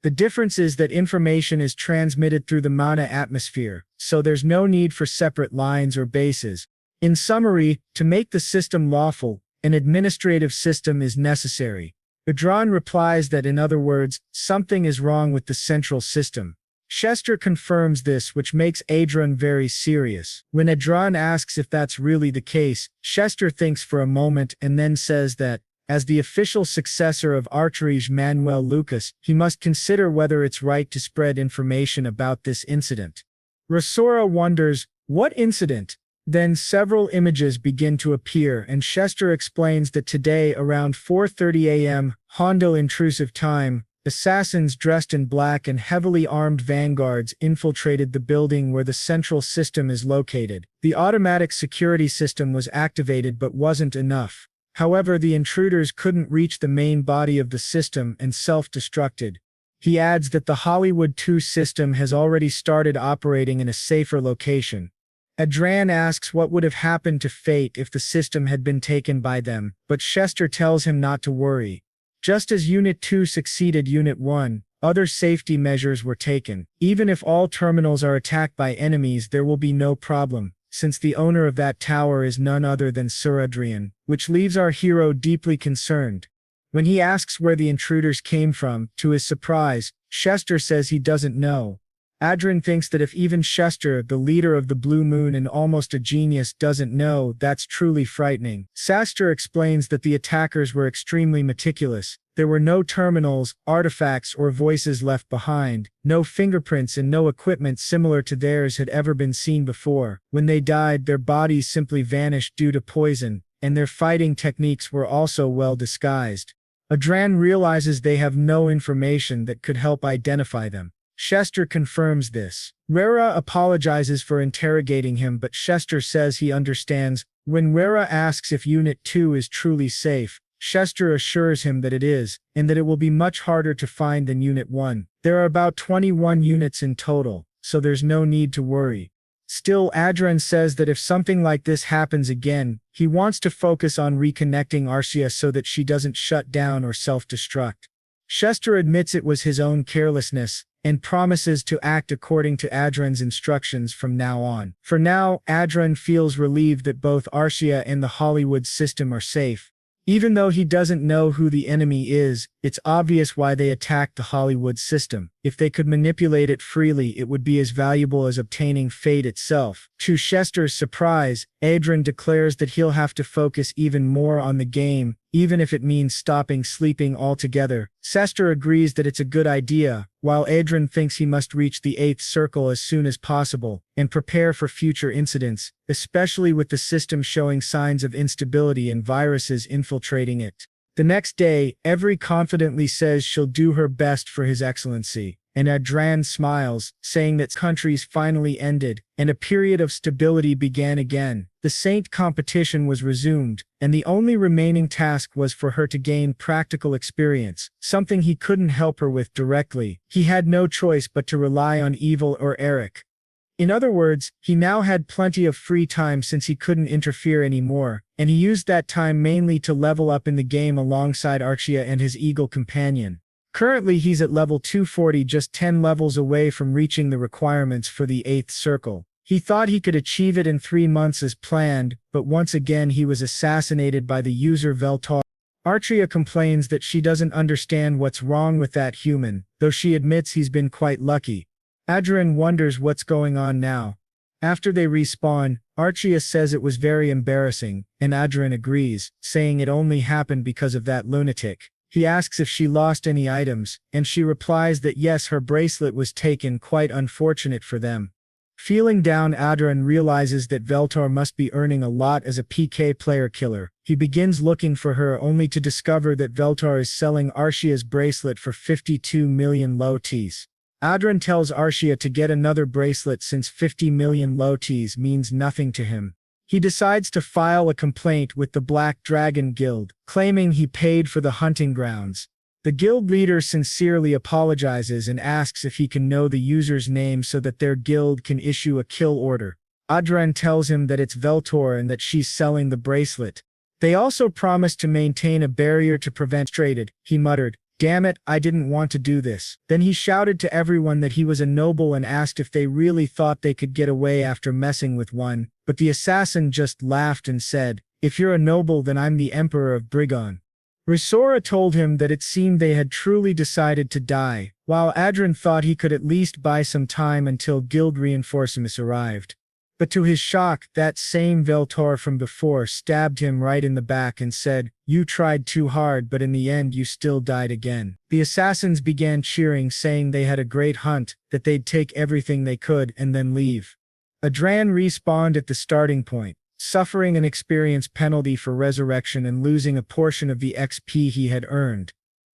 The difference is that information is transmitted through the mana atmosphere, so there's no need for separate lines or bases. In summary, to make the system lawful, an administrative system is necessary. Adrian replies that in other words, something is wrong with the central system. Chester confirms this, which makes Adrian very serious. When Adrian asks if that's really the case, Chester thinks for a moment and then says that, as the official successor of Archie Manuel Lucas, he must consider whether it's right to spread information about this incident. Rosora wonders, what incident? Then several images begin to appear and Chester explains that today around 4:30 a.m., Hondo intrusive time, assassins dressed in black and heavily armed vanguards infiltrated the building where the central system is located. The automatic security system was activated but wasn't enough. However, the intruders couldn't reach the main body of the system and self-destructed. He adds that the Hollywood 2 system has already started operating in a safer location. Adrian asks what would have happened to Fate if the system had been taken by them, but Chester tells him not to worry. Just as Unit 2 succeeded Unit 1, other safety measures were taken. Even if all terminals are attacked by enemies, there will be no problem, since the owner of that tower is none other than Sir Adrian, which leaves our hero deeply concerned. When he asks where the intruders came from, to his surprise, Chester says he doesn't know. Adrian thinks that if even Chester, the leader of the Blue Moon and almost a genius, doesn't know, that's truly frightening. Chester explains that the attackers were extremely meticulous. There were no terminals, artifacts, or voices left behind. No fingerprints and no equipment similar to theirs had ever been seen before. When they died, their bodies simply vanished due to poison, and their fighting techniques were also well disguised. Adrian realizes they have no information that could help identify them. Chester confirms this. Rera apologizes for interrogating him, but Chester says he understands. When Rera asks if Unit 2 is truly safe, Chester assures him that it is, and that it will be much harder to find than Unit 1. There are about 21 units in total, so there's no need to worry. Still, Adrian says that if something like this happens again, he wants to focus on reconnecting Archia so that she doesn't shut down or self-destruct. Chester admits it was his own carelessness, and promises to act according to Adrian's instructions from now on. For now, Adrian feels relieved that both Archia and the Hollywood system are safe. Even though he doesn't know who the enemy is, it's obvious why they attacked the Hollywood system. If they could manipulate it freely, it would be as valuable as obtaining Fate itself. To Chester's surprise, Adrian declares that he'll have to focus even more on the game, even if it means stopping sleeping altogether. Chester agrees that it's a good idea, while Adrian thinks he must reach the 8th circle as soon as possible, and prepare for future incidents, especially with the system showing signs of instability and viruses infiltrating it. The next day, Every confidently says she'll do her best for His Excellency, and Adrian smiles, saying that countries finally ended, and a period of stability began again. The Saint competition was resumed, and the only remaining task was for her to gain practical experience, something he couldn't help her with directly. He had no choice but to rely on Evil or Eric. In other words, he now had plenty of free time since he couldn't interfere anymore, and he used that time mainly to level up in the game alongside Archia and his eagle companion. Currently he's at level 240, just 10 levels away from reaching the requirements for the 8th circle. He thought he could achieve it in 3 months as planned, but once again he was assassinated by the user Veltar. Archia complains that she doesn't understand what's wrong with that human, though she admits he's been quite lucky. Adrian wonders what's going on now. After they respawn, Archia says it was very embarrassing, and Adrian agrees, saying it only happened because of that lunatic. He asks if she lost any items, and she replies that yes, her bracelet was taken, quite unfortunate for them. Feeling down, Adrian realizes that Veltor must be earning a lot as a PK player killer. He begins looking for her only to discover that Veltor is selling Archia's bracelet for 52 million lotis. Adrian tells Archia to get another bracelet since 50 million lotis means nothing to him. He decides to file a complaint with the Black Dragon Guild, claiming he paid for the hunting grounds. The guild leader sincerely apologizes and asks if he can know the user's name so that their guild can issue a kill order. Adrian tells him that it's Veltor and that she's selling the bracelet. They also promise to maintain a barrier to prevent traded. He muttered, "Damn it, I didn't want to do this." Then he shouted to everyone that he was a noble and asked if they really thought they could get away after messing with one, but the assassin just laughed and said, "If you're a noble, then I'm the Emperor of Brigon." Risora told him that it seemed they had truly decided to die, while Adrian thought he could at least buy some time until guild reinforcements arrived. But to his shock, that same Veltor from before stabbed him right in the back and said, "You tried too hard, but in the end you still died again." The assassins began cheering, saying they had a great hunt, that they'd take everything they could and then leave. Adrian respawned at the starting point, suffering an experience penalty for resurrection and losing a portion of the XP he had earned.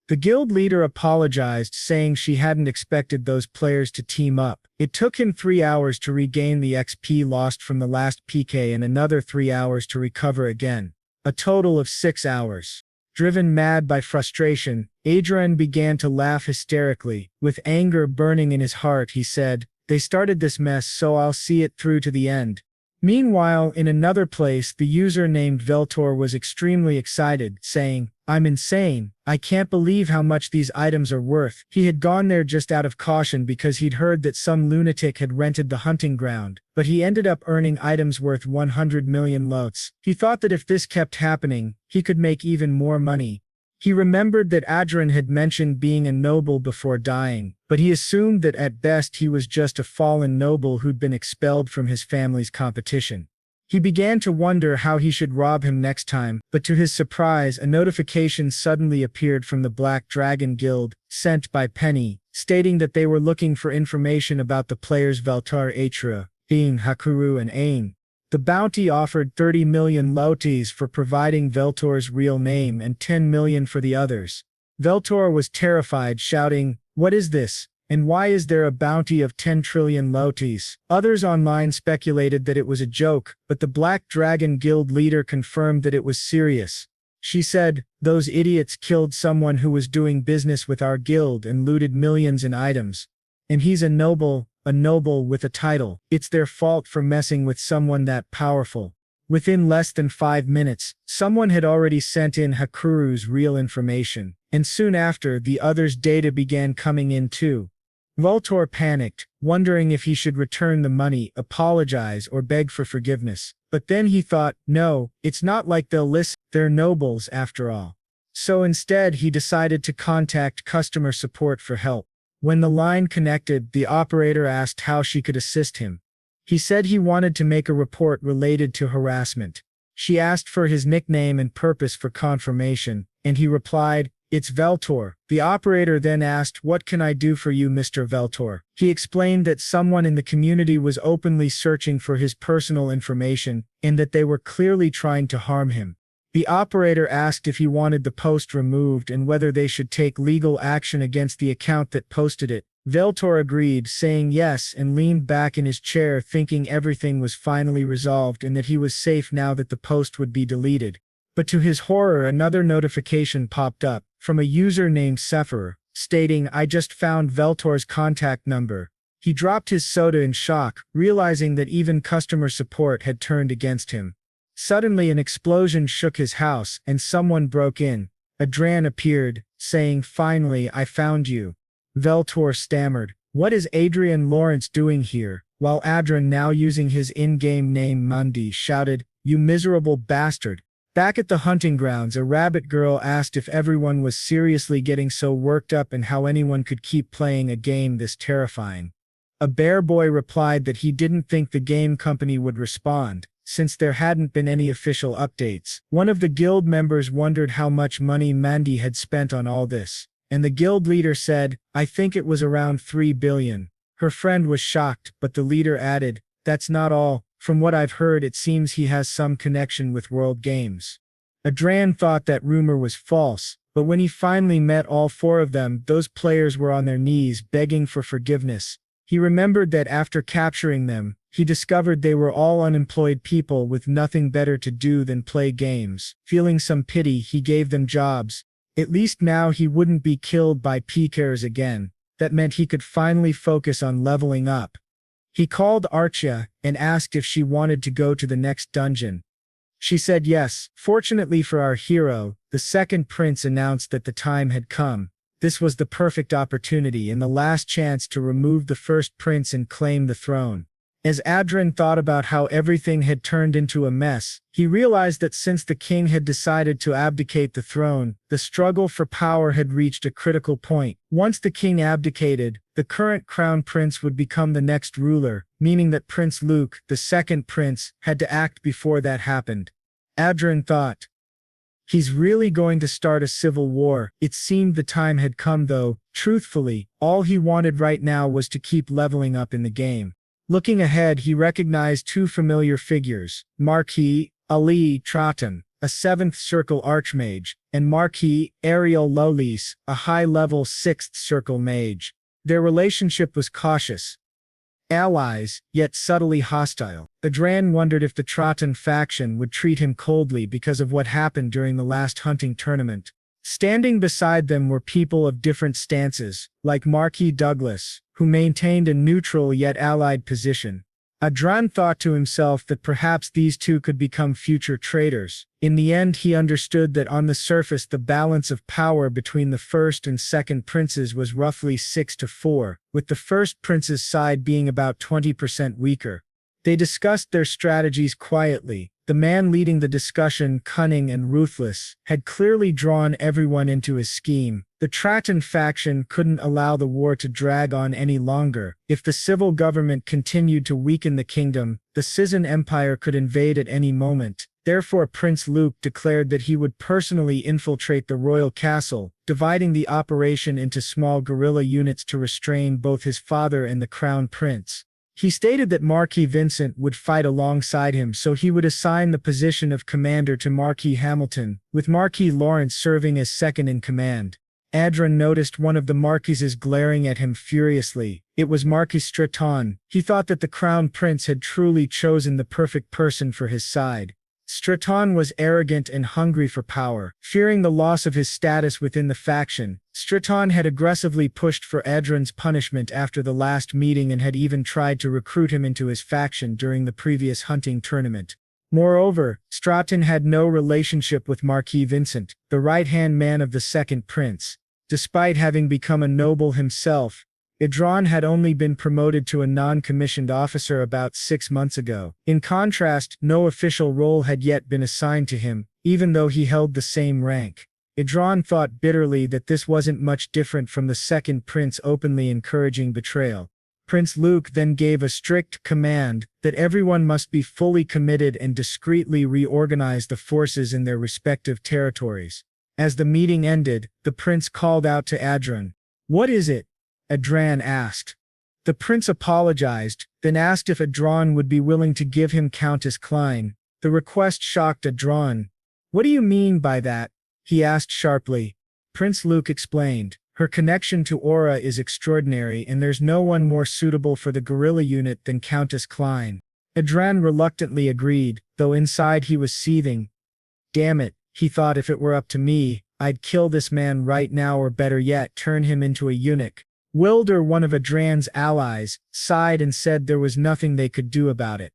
The guild leader apologized, saying she hadn't expected those players to team up. It took him 3 hours to regain the XP lost from the last PK and another 3 hours to recover again. A total of 6 hours. Driven mad by frustration, Adrian began to laugh hysterically. With anger burning in his heart, he said, "They started this mess, so I'll see it through to the end." Meanwhile, in another place, the user named Veltor was extremely excited, saying, "I'm insane. I can't believe how much these items are worth." He had gone there just out of caution because he'd heard that some lunatic had rented the hunting ground, but he ended up earning items worth 100 million lots. He thought that if this kept happening, he could make even more money. He remembered that Adrian had mentioned being a noble before dying, but he assumed that at best he was just a fallen noble who'd been expelled from his family's competition. He began to wonder how he should rob him next time, but to his surprise, a notification suddenly appeared from the Black Dragon Guild, sent by Penny, stating that they were looking for information about the players Veltar Atra, being Hakuru and Ain. The bounty offered 30 million lotis for providing Veltor's real name and 10 million for the others. Veltor was terrified, shouting, "What is this? And why is there a bounty of 10 trillion lotis?" Others online speculated that it was a joke, but the Black Dragon Guild leader confirmed that it was serious. She said, "Those idiots killed someone who was doing business with our guild and looted millions in items. And he's a noble with a title. It's their fault for messing with someone that powerful." Within less than 5 minutes, someone had already sent in Hakuru's real information, and soon after, the others' data began coming in too. Veltor panicked, wondering if he should return the money, apologize, or beg for forgiveness. But then he thought, no, it's not like they'll listen, they're nobles after all. So instead, he decided to contact customer support for help. When the line connected, the operator asked how she could assist him. He said he wanted to make a report related to harassment. She asked for his nickname and purpose for confirmation, and he replied, "It's Veltor." The operator then asked, "What can I do for you, Mr. Veltor?" He explained that someone in the community was openly searching for his personal information, and that they were clearly trying to harm him. The operator asked if he wanted the post removed and whether they should take legal action against the account that posted it. Veltor agreed, saying yes, and leaned back in his chair thinking everything was finally resolved and that he was safe now that the post would be deleted. But to his horror, another notification popped up from a user named Sephir, stating, "I just found Veltor's contact number." He dropped his soda in shock, realizing that even customer support had turned against him. Suddenly an explosion shook his house, and someone broke in. Adrian appeared, saying, "Finally, I found you." Veltor stammered, "What is Adrian Lawrence doing here?" While Adrian, now using his in-game name Mundi, shouted, "You miserable bastard." Back at the hunting grounds, a rabbit girl asked if everyone was seriously getting so worked up and how anyone could keep playing a game this terrifying. A bear boy replied that he didn't think the game company would respond, since there hadn't been any official updates. One of the guild members wondered how much money Mandy had spent on all this, and the guild leader said, "I think it was around 3 billion. Her friend was shocked, but the leader added, "That's not all. From what I've heard, it seems he has some connection with World Games." Adrian thought that rumor was false, but when he finally met all 4 of them, those players were on their knees begging for forgiveness. He remembered that after capturing them, he discovered they were all unemployed people with nothing better to do than play games. Feeling some pity, he gave them jobs. At least now he wouldn't be killed by PKers again. That meant he could finally focus on leveling up. He called Archia and asked if she wanted to go to the next dungeon. She said yes. Fortunately for our hero, the second prince announced that the time had come. This was the perfect opportunity and the last chance to remove the first prince and claim the throne. As Adrian thought about how everything had turned into a mess, he realized that since the king had decided to abdicate the throne, the struggle for power had reached a critical point. Once the king abdicated, the current crown prince would become the next ruler, meaning that Prince Luke, the second prince, had to act before that happened. Adrian thought, he's really going to start a civil war. It seemed the time had come though. Truthfully, all he wanted right now was to keep leveling up in the game. Looking ahead, he recognized 2 familiar figures, Marquis Ali Troughton, a 7th Circle Archmage, and Marquis Ariel Lowlis, a high-level 6th Circle Mage. Their relationship was cautious. Allies, yet subtly hostile. Adrian wondered if the Troughton faction would treat him coldly because of what happened during the last hunting tournament. Standing beside them were people of different stances, like Marquis Douglas, who maintained a neutral yet allied position. Adrian thought to himself that perhaps these 2 could become future traitors. In the end, he understood that on the surface the balance of power between the first and second princes was roughly 6-4, with the first prince's side being about 20% weaker. They discussed their strategies quietly. The man leading the discussion, cunning and ruthless, had clearly drawn everyone into his scheme. The Troughton faction couldn't allow the war to drag on any longer. If the civil government continued to weaken the kingdom, the Cizan Empire could invade at any moment. Therefore, Prince Luke declared that he would personally infiltrate the royal castle, dividing the operation into small guerrilla units to restrain both his father and the crown prince. He stated that Marquis Vincent would fight alongside him, so he would assign the position of commander to Marquis Hamilton, with Marquis Lawrence serving as second in command. Adrian noticed one of the marquises glaring at him furiously. It was Marquis Straton. He thought that the crown prince had truly chosen the perfect person for his side. Straton was arrogant and hungry for power. Fearing the loss of his status within the faction, Straton had aggressively pushed for Adrian's punishment after the last meeting and had even tried to recruit him into his faction during the previous hunting tournament. Moreover, Straton had no relationship with Marquis Vincent, the right-hand man of the second prince. Despite having become a noble himself, Adrian had only been promoted to a non-commissioned officer about 6 months ago. In contrast, no official role had yet been assigned to him, even though he held the same rank. Adrian thought bitterly that this wasn't much different from the second prince openly encouraging betrayal. Prince Luke then gave a strict command that everyone must be fully committed and discreetly reorganize the forces in their respective territories. As the meeting ended, the prince called out to Adrian. "What is it?" Adrian asked. The prince apologized, then asked if Adrian would be willing to give him Countess Klein. The request shocked Adrian. "What do you mean by that?" he asked sharply. Prince Luke explained. "Her connection to Aura is extraordinary and there's no one more suitable for the guerrilla unit than Countess Klein." Adrian reluctantly agreed, though inside he was seething. Damn it, he thought, if it were up to me, I'd kill this man right now, or better yet, turn him into a eunuch. Wilder, one of Adrian's allies, sighed and said there was nothing they could do about it.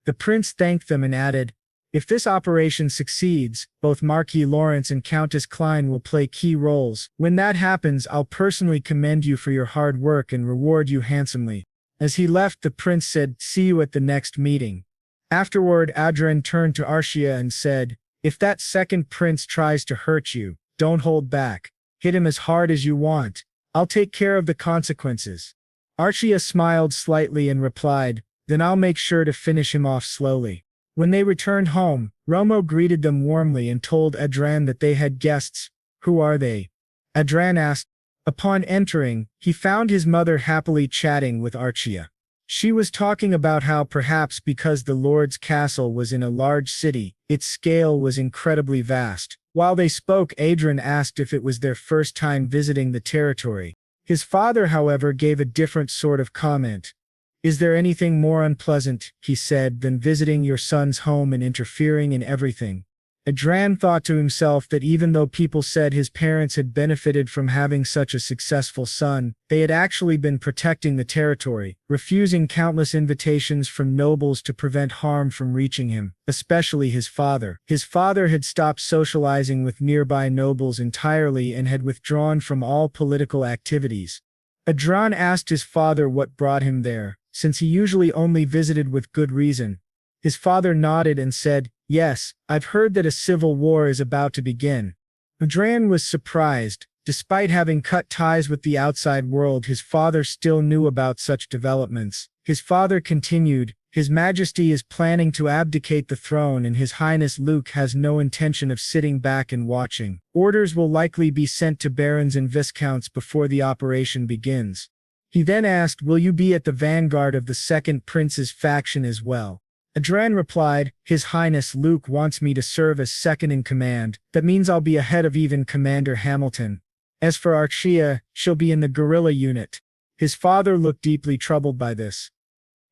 The prince thanked them and added, "If this operation succeeds, both Marquis Lawrence and Countess Klein will play key roles. When that happens, I'll personally commend you for your hard work and reward you handsomely." As he left, the prince said, "See you at the next meeting." Afterward, Adrian turned to Archia and said, "If that second prince tries to hurt you, don't hold back. Hit him as hard as you want. I'll take care of the consequences." Archia smiled slightly and replied, "Then I'll make sure to finish him off slowly." When they returned home, Romo greeted them warmly and told Adrian that they had guests. "Who are they?" Adrian asked. Upon entering, he found his mother happily chatting with Archia. She was talking about how perhaps because the Lord's castle was in a large city, its scale was incredibly vast. While they spoke, Adrian asked if it was their first time visiting the territory. His father, however, gave a different sort of comment. "Is there anything more unpleasant," he said, "than visiting your son's home and interfering in everything?" Adrian thought to himself that even though people said his parents had benefited from having such a successful son, they had actually been protecting the territory, refusing countless invitations from nobles to prevent harm from reaching him, especially his father. His father had stopped socializing with nearby nobles entirely and had withdrawn from all political activities. Adrian asked his father what brought him there, since he usually only visited with good reason. His father nodded and said, "Yes, I've heard that a civil war is about to begin." Adrian was surprised. Despite having cut ties with the outside world, his father still knew about such developments. His father continued, "His Majesty is planning to abdicate the throne and His Highness Luke has no intention of sitting back and watching. Orders will likely be sent to barons and viscounts before the operation begins." He then asked, "Will you be at the vanguard of the second prince's faction as well?" Adrian replied, "His Highness Luke wants me to serve as second in command. That means I'll be ahead of even Commander Hamilton. As for Archia, she'll be in the guerrilla unit." His father looked deeply troubled by this.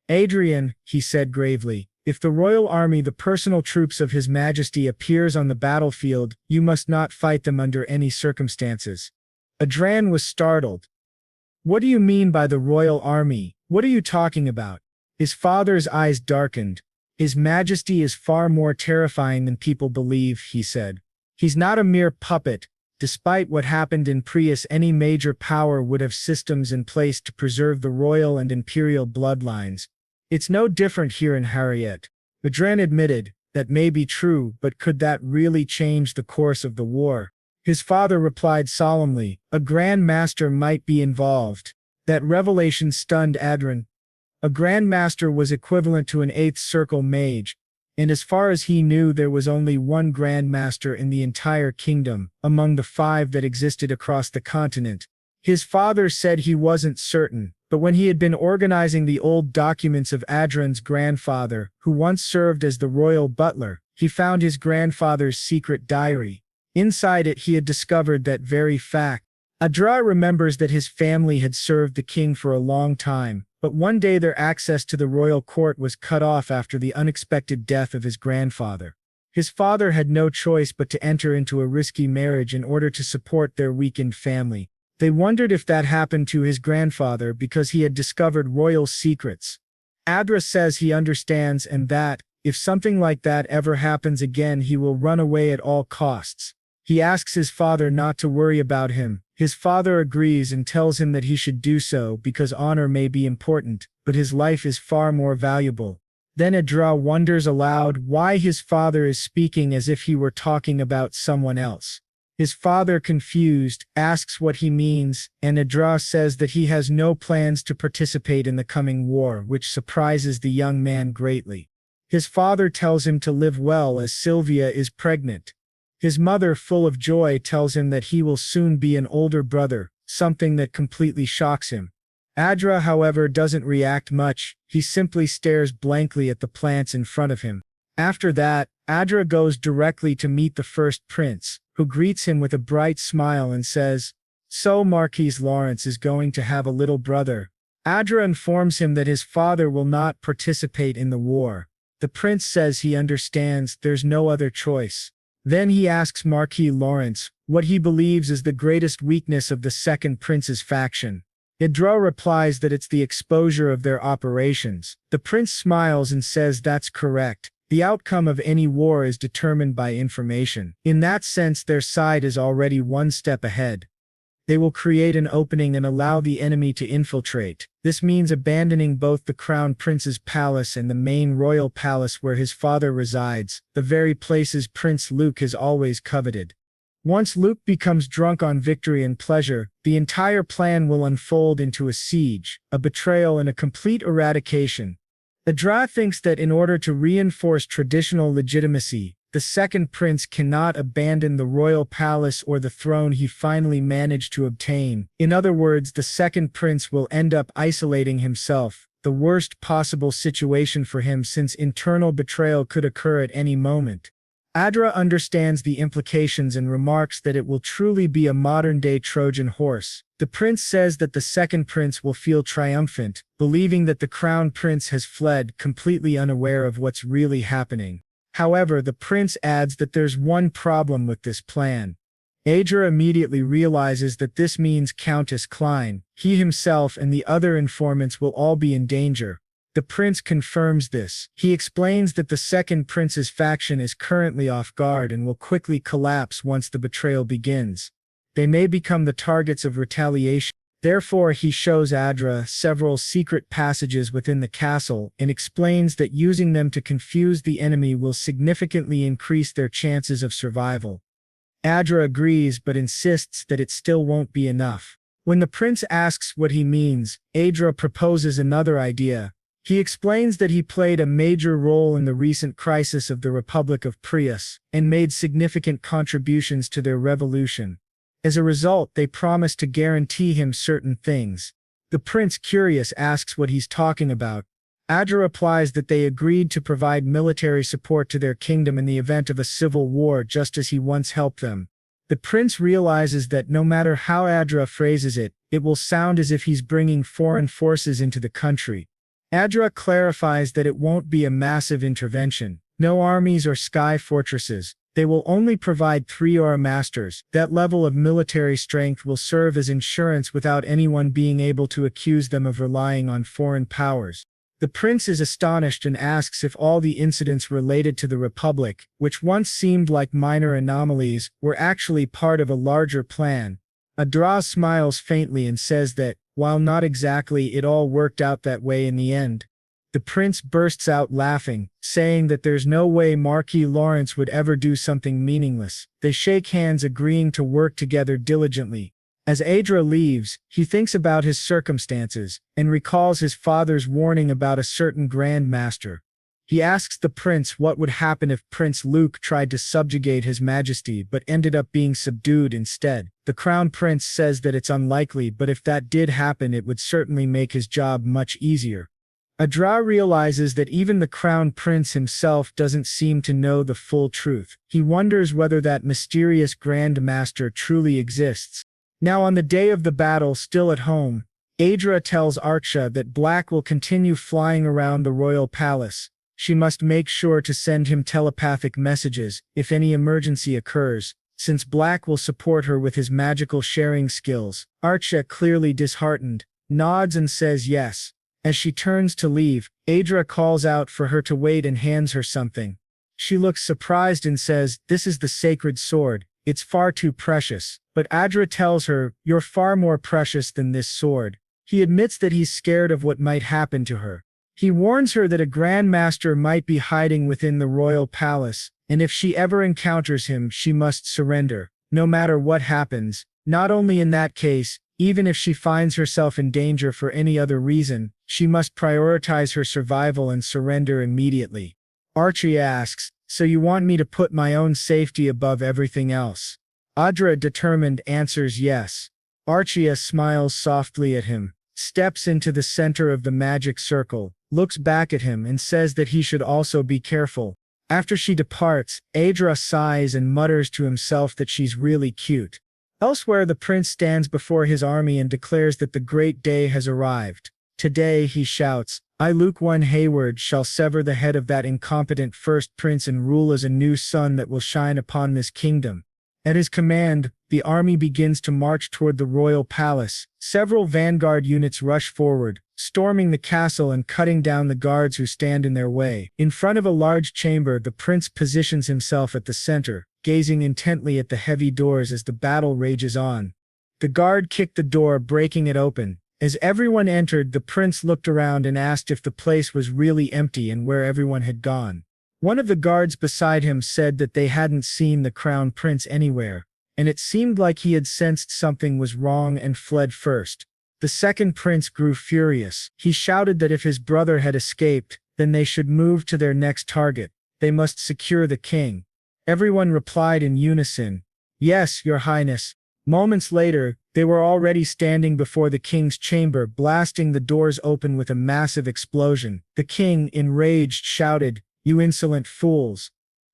"Adrian," he said gravely, "if the royal army, the personal troops of His Majesty, appears on the battlefield, you must not fight them under any circumstances." Adrian was startled. "What do you mean by the royal army? What are you talking about?" His father's eyes darkened. "His Majesty is far more terrifying than people believe," he said. "He's not a mere puppet. Despite what happened in Prius, any major power would have systems in place to preserve the royal and imperial bloodlines. It's no different here in Harriet." Adrian admitted, "That may be true, but could that really change the course of the war?" His father replied solemnly, "A Grand Master might be involved." That revelation stunned Adrian. A Grand Master was equivalent to an Eighth Circle Mage, and as far as he knew there was only one Grand Master in the entire kingdom, among the 5 that existed across the continent. His father said he wasn't certain, but when he had been organizing the old documents of Adrian's grandfather, who once served as the royal butler, he found his grandfather's secret diary. Inside it he had discovered that very fact. Adrian remembers that his family had served the king for a long time, but one day their access to the royal court was cut off after the unexpected death of his grandfather. His father had no choice but to enter into a risky marriage in order to support their weakened family. They wondered if that happened to his grandfather because he had discovered royal secrets. Adra says he understands and that, if something like that ever happens again, he will run away at all costs. He asks his father not to worry about him. His father agrees and tells him that he should do so because honor may be important, but his life is far more valuable. Then Adra wonders aloud why his father is speaking as if he were talking about someone else. His father, confused, asks what he means, and Adra says that he has no plans to participate in the coming war, which surprises the young man greatly. His father tells him to live well as Sylvia is pregnant. His mother, full of joy, tells him that he will soon be an older brother, something that completely shocks him. Adra, however, doesn't react much. He simply stares blankly at the plants in front of him. After that, Adra goes directly to meet the first prince, who greets him with a bright smile and says, "So Marquis Lawrence is going to have a little brother." Adra informs him that his father will not participate in the war. The prince says he understands, there's no other choice. Then he asks Marquis Lawrence what he believes is the greatest weakness of the second prince's faction. Adra replies that it's the exposure of their operations. The prince smiles and says that's correct. The outcome of any war is determined by information. In that sense, their side is already one step ahead. They will create an opening and allow the enemy to infiltrate. This means abandoning both the crown prince's palace and the main royal palace where his father resides, the very places Prince Luke has always coveted. Once Luke becomes drunk on victory and pleasure, the entire plan will unfold into a siege, a betrayal, and a complete eradication. Adrian thinks that in order to reinforce traditional legitimacy, the second prince cannot abandon the royal palace or the throne he finally managed to obtain. In other words, the second prince will end up isolating himself, the worst possible situation for him since internal betrayal could occur at any moment. Adrian understands the implications and remarks that it will truly be a modern-day Trojan horse. The prince says that the second prince will feel triumphant, believing that the crown prince has fled, completely unaware of what's really happening. However, the prince adds that there's one problem with this plan. Adrian immediately realizes that this means Countess Klein, he himself and the other informants will all be in danger. The prince confirms this. He explains that the second prince's faction is currently off guard and will quickly collapse once the betrayal begins. They may become the targets of retaliation. Therefore, he shows Adrian several secret passages within the castle and explains that using them to confuse the enemy will significantly increase their chances of survival. Adrian agrees but insists that it still won't be enough. When the prince asks what he means, Adrian proposes another idea. He explains that he played a major role in the recent crisis of the Republic of Prius and made significant contributions to their revolution. As a result, they promise to guarantee him certain things. The prince, curious, asks what he's talking about. Adrian replies that they agreed to provide military support to their kingdom in the event of a civil war just as he once helped them. The prince realizes that no matter how Adrian phrases it, it will sound as if he's bringing foreign forces into the country. Adrian clarifies that it won't be a massive intervention, no armies or sky fortresses. They will only provide 3 aura masters. That level of military strength will serve as insurance without anyone being able to accuse them of relying on foreign powers. The prince is astonished and asks if all the incidents related to the Republic, which once seemed like minor anomalies, were actually part of a larger plan. Adrian smiles faintly and says that, while not exactly, it all worked out that way in the end. The prince bursts out laughing, saying that there's no way Marquis Lawrence would ever do something meaningless. They shake hands, agreeing to work together diligently. As Adrian leaves, he thinks about his circumstances, and recalls his father's warning about a certain Grand Master. He asks the prince what would happen if Prince Luke tried to subjugate His Majesty but ended up being subdued instead. The Crown Prince says that it's unlikely, but if that did happen it would certainly make his job much easier. Adrian realizes that even the Crown Prince himself doesn't seem to know the full truth. He wonders whether that mysterious Grand Master truly exists. Now on the day of the battle, still at home, Adrian tells Archia that Black will continue flying around the royal palace. She must make sure to send him telepathic messages if any emergency occurs, since Black will support her with his magical sharing skills. Archia, clearly disheartened, nods and says yes. As she turns to leave, Adrian calls out for her to wait and hands her something. She looks surprised and says, "This is the sacred sword. It's far too precious." But Adrian tells her, "You're far more precious than this sword." He admits that he's scared of what might happen to her. He warns her that a Grand Master might be hiding within the royal palace, and if she ever encounters him, she must surrender, no matter what happens. Not only in that case, even if she finds herself in danger for any other reason, she must prioritize her survival and surrender immediately. Archie asks, "So you want me to put my own safety above everything else?" Adrian, determined, answers yes. Archia smiles softly at him, steps into the center of the magic circle, looks back at him and says that he should also be careful. After she departs, Adrian sighs and mutters to himself that she's really cute. Elsewhere, the prince stands before his army and declares that the great day has arrived. Today, he shouts, "I, Luke I Hayward, shall sever the head of that incompetent first prince and rule as a new sun that will shine upon this kingdom." At his command, the army begins to march toward the royal palace. Several vanguard units rush forward, storming the castle and cutting down the guards who stand in their way. In front of a large chamber, the prince positions himself at the center, gazing intently at the heavy doors as the battle rages on. The guard kicked the door, breaking it open. As everyone entered, the prince looked around and asked if the place was really empty and where everyone had gone. One of the guards beside him said that they hadn't seen the crown prince anywhere. and it seemed like he had sensed something was wrong and fled first. The second prince grew furious. He shouted that if his brother had escaped, then they should move to their next target. They must secure the king. Everyone replied in unison, "Yes, your highness." Moments later, they were already standing before the king's chamber, blasting the doors open with a massive explosion. The king, enraged, shouted, "You insolent fools!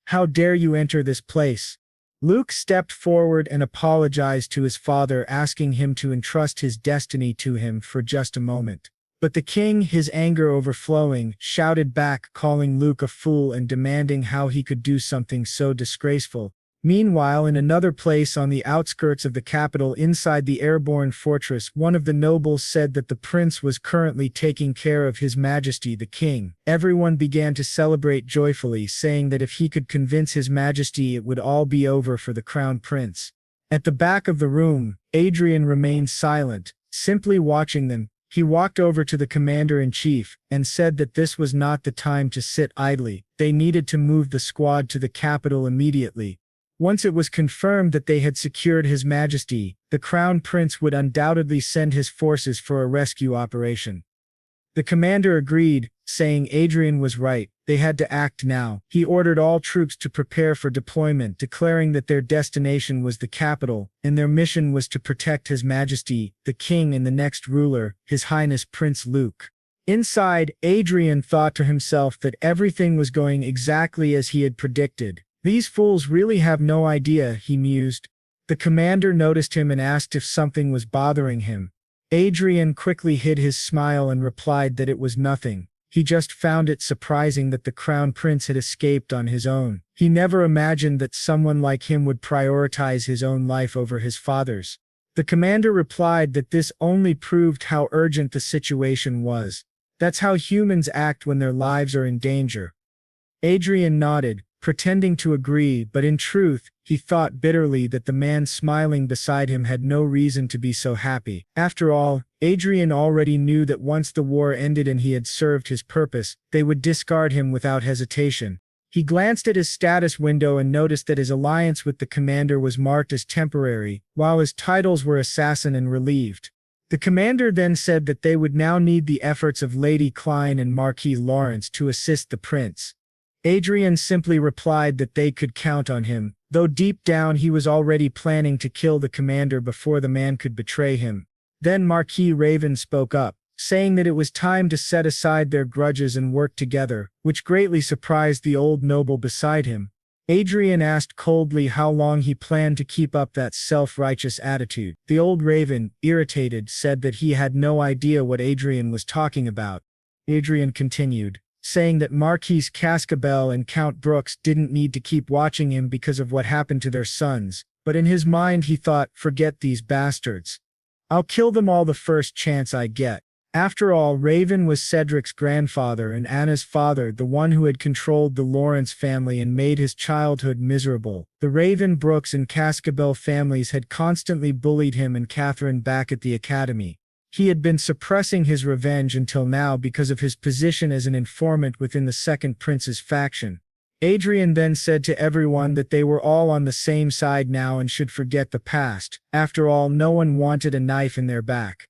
How dare you enter this place?" Luke stepped forward and apologized to his father, asking him to entrust his destiny to him for just a moment. But the king, his anger overflowing, shouted back, calling Luke a fool and demanding how he could do something so disgraceful. Meanwhile, in another place on the outskirts of the capital inside the airborne fortress, one of the nobles said that the prince was currently taking care of His Majesty the King. Everyone began to celebrate joyfully, saying that if he could convince His Majesty it would all be over for the crown prince. At the back of the room, Adrian remained silent, simply watching them. He walked over to the commander-in-chief and said that this was not the time to sit idly. They needed to move the squad to the capital immediately. Once it was confirmed that they had secured His Majesty, the Crown Prince would undoubtedly send his forces for a rescue operation. The commander agreed, saying Adrian was right, they had to act now. He ordered all troops to prepare for deployment, declaring that their destination was the capital, and their mission was to protect His Majesty, the King, and the next ruler, His Highness Prince Luke. Inside, Adrian thought to himself that everything was going exactly as he had predicted. These fools really have no idea, he mused. The commander noticed him and asked if something was bothering him. Adrian quickly hid his smile and replied that it was nothing. He just found it surprising that the crown prince had escaped on his own. He never imagined that someone like him would prioritize his own life over his father's. The commander replied that this only proved how urgent the situation was. That's how humans act when their lives are in danger. Adrian nodded, pretending to agree, but in truth, he thought bitterly that the man smiling beside him had no reason to be so happy. After all, Adrian already knew that once the war ended and he had served his purpose, they would discard him without hesitation. He glanced at his status window and noticed that his alliance with the commander was marked as temporary, while his titles were assassin and relieved. The commander then said that they would now need the efforts of Lady Klein and Marquis Lawrence to assist the prince. Adrian simply replied that they could count on him, though deep down he was already planning to kill the commander before the man could betray him. Then Marquis Raven spoke up, saying that it was time to set aside their grudges and work together, which greatly surprised the old noble beside him. Adrian asked coldly how long he planned to keep up that self-righteous attitude. The old Raven, irritated, said that he had no idea what Adrian was talking about. Adrian continued, saying that Marquis Cascabel and Count Brooks didn't need to keep watching him because of what happened to their sons, but in his mind he thought, forget these bastards. I'll kill them all the first chance I get. After all, Raven was Cedric's grandfather and Anna's father, the one who had controlled the Lawrence family and made his childhood miserable. The Raven, Brooks, and Cascabel families had constantly bullied him and Catherine back at the academy. He had been suppressing his revenge until now because of his position as an informant within the second prince's faction. Adrian then said to everyone that they were all on the same side now and should forget the past. After all, no one wanted a knife in their back.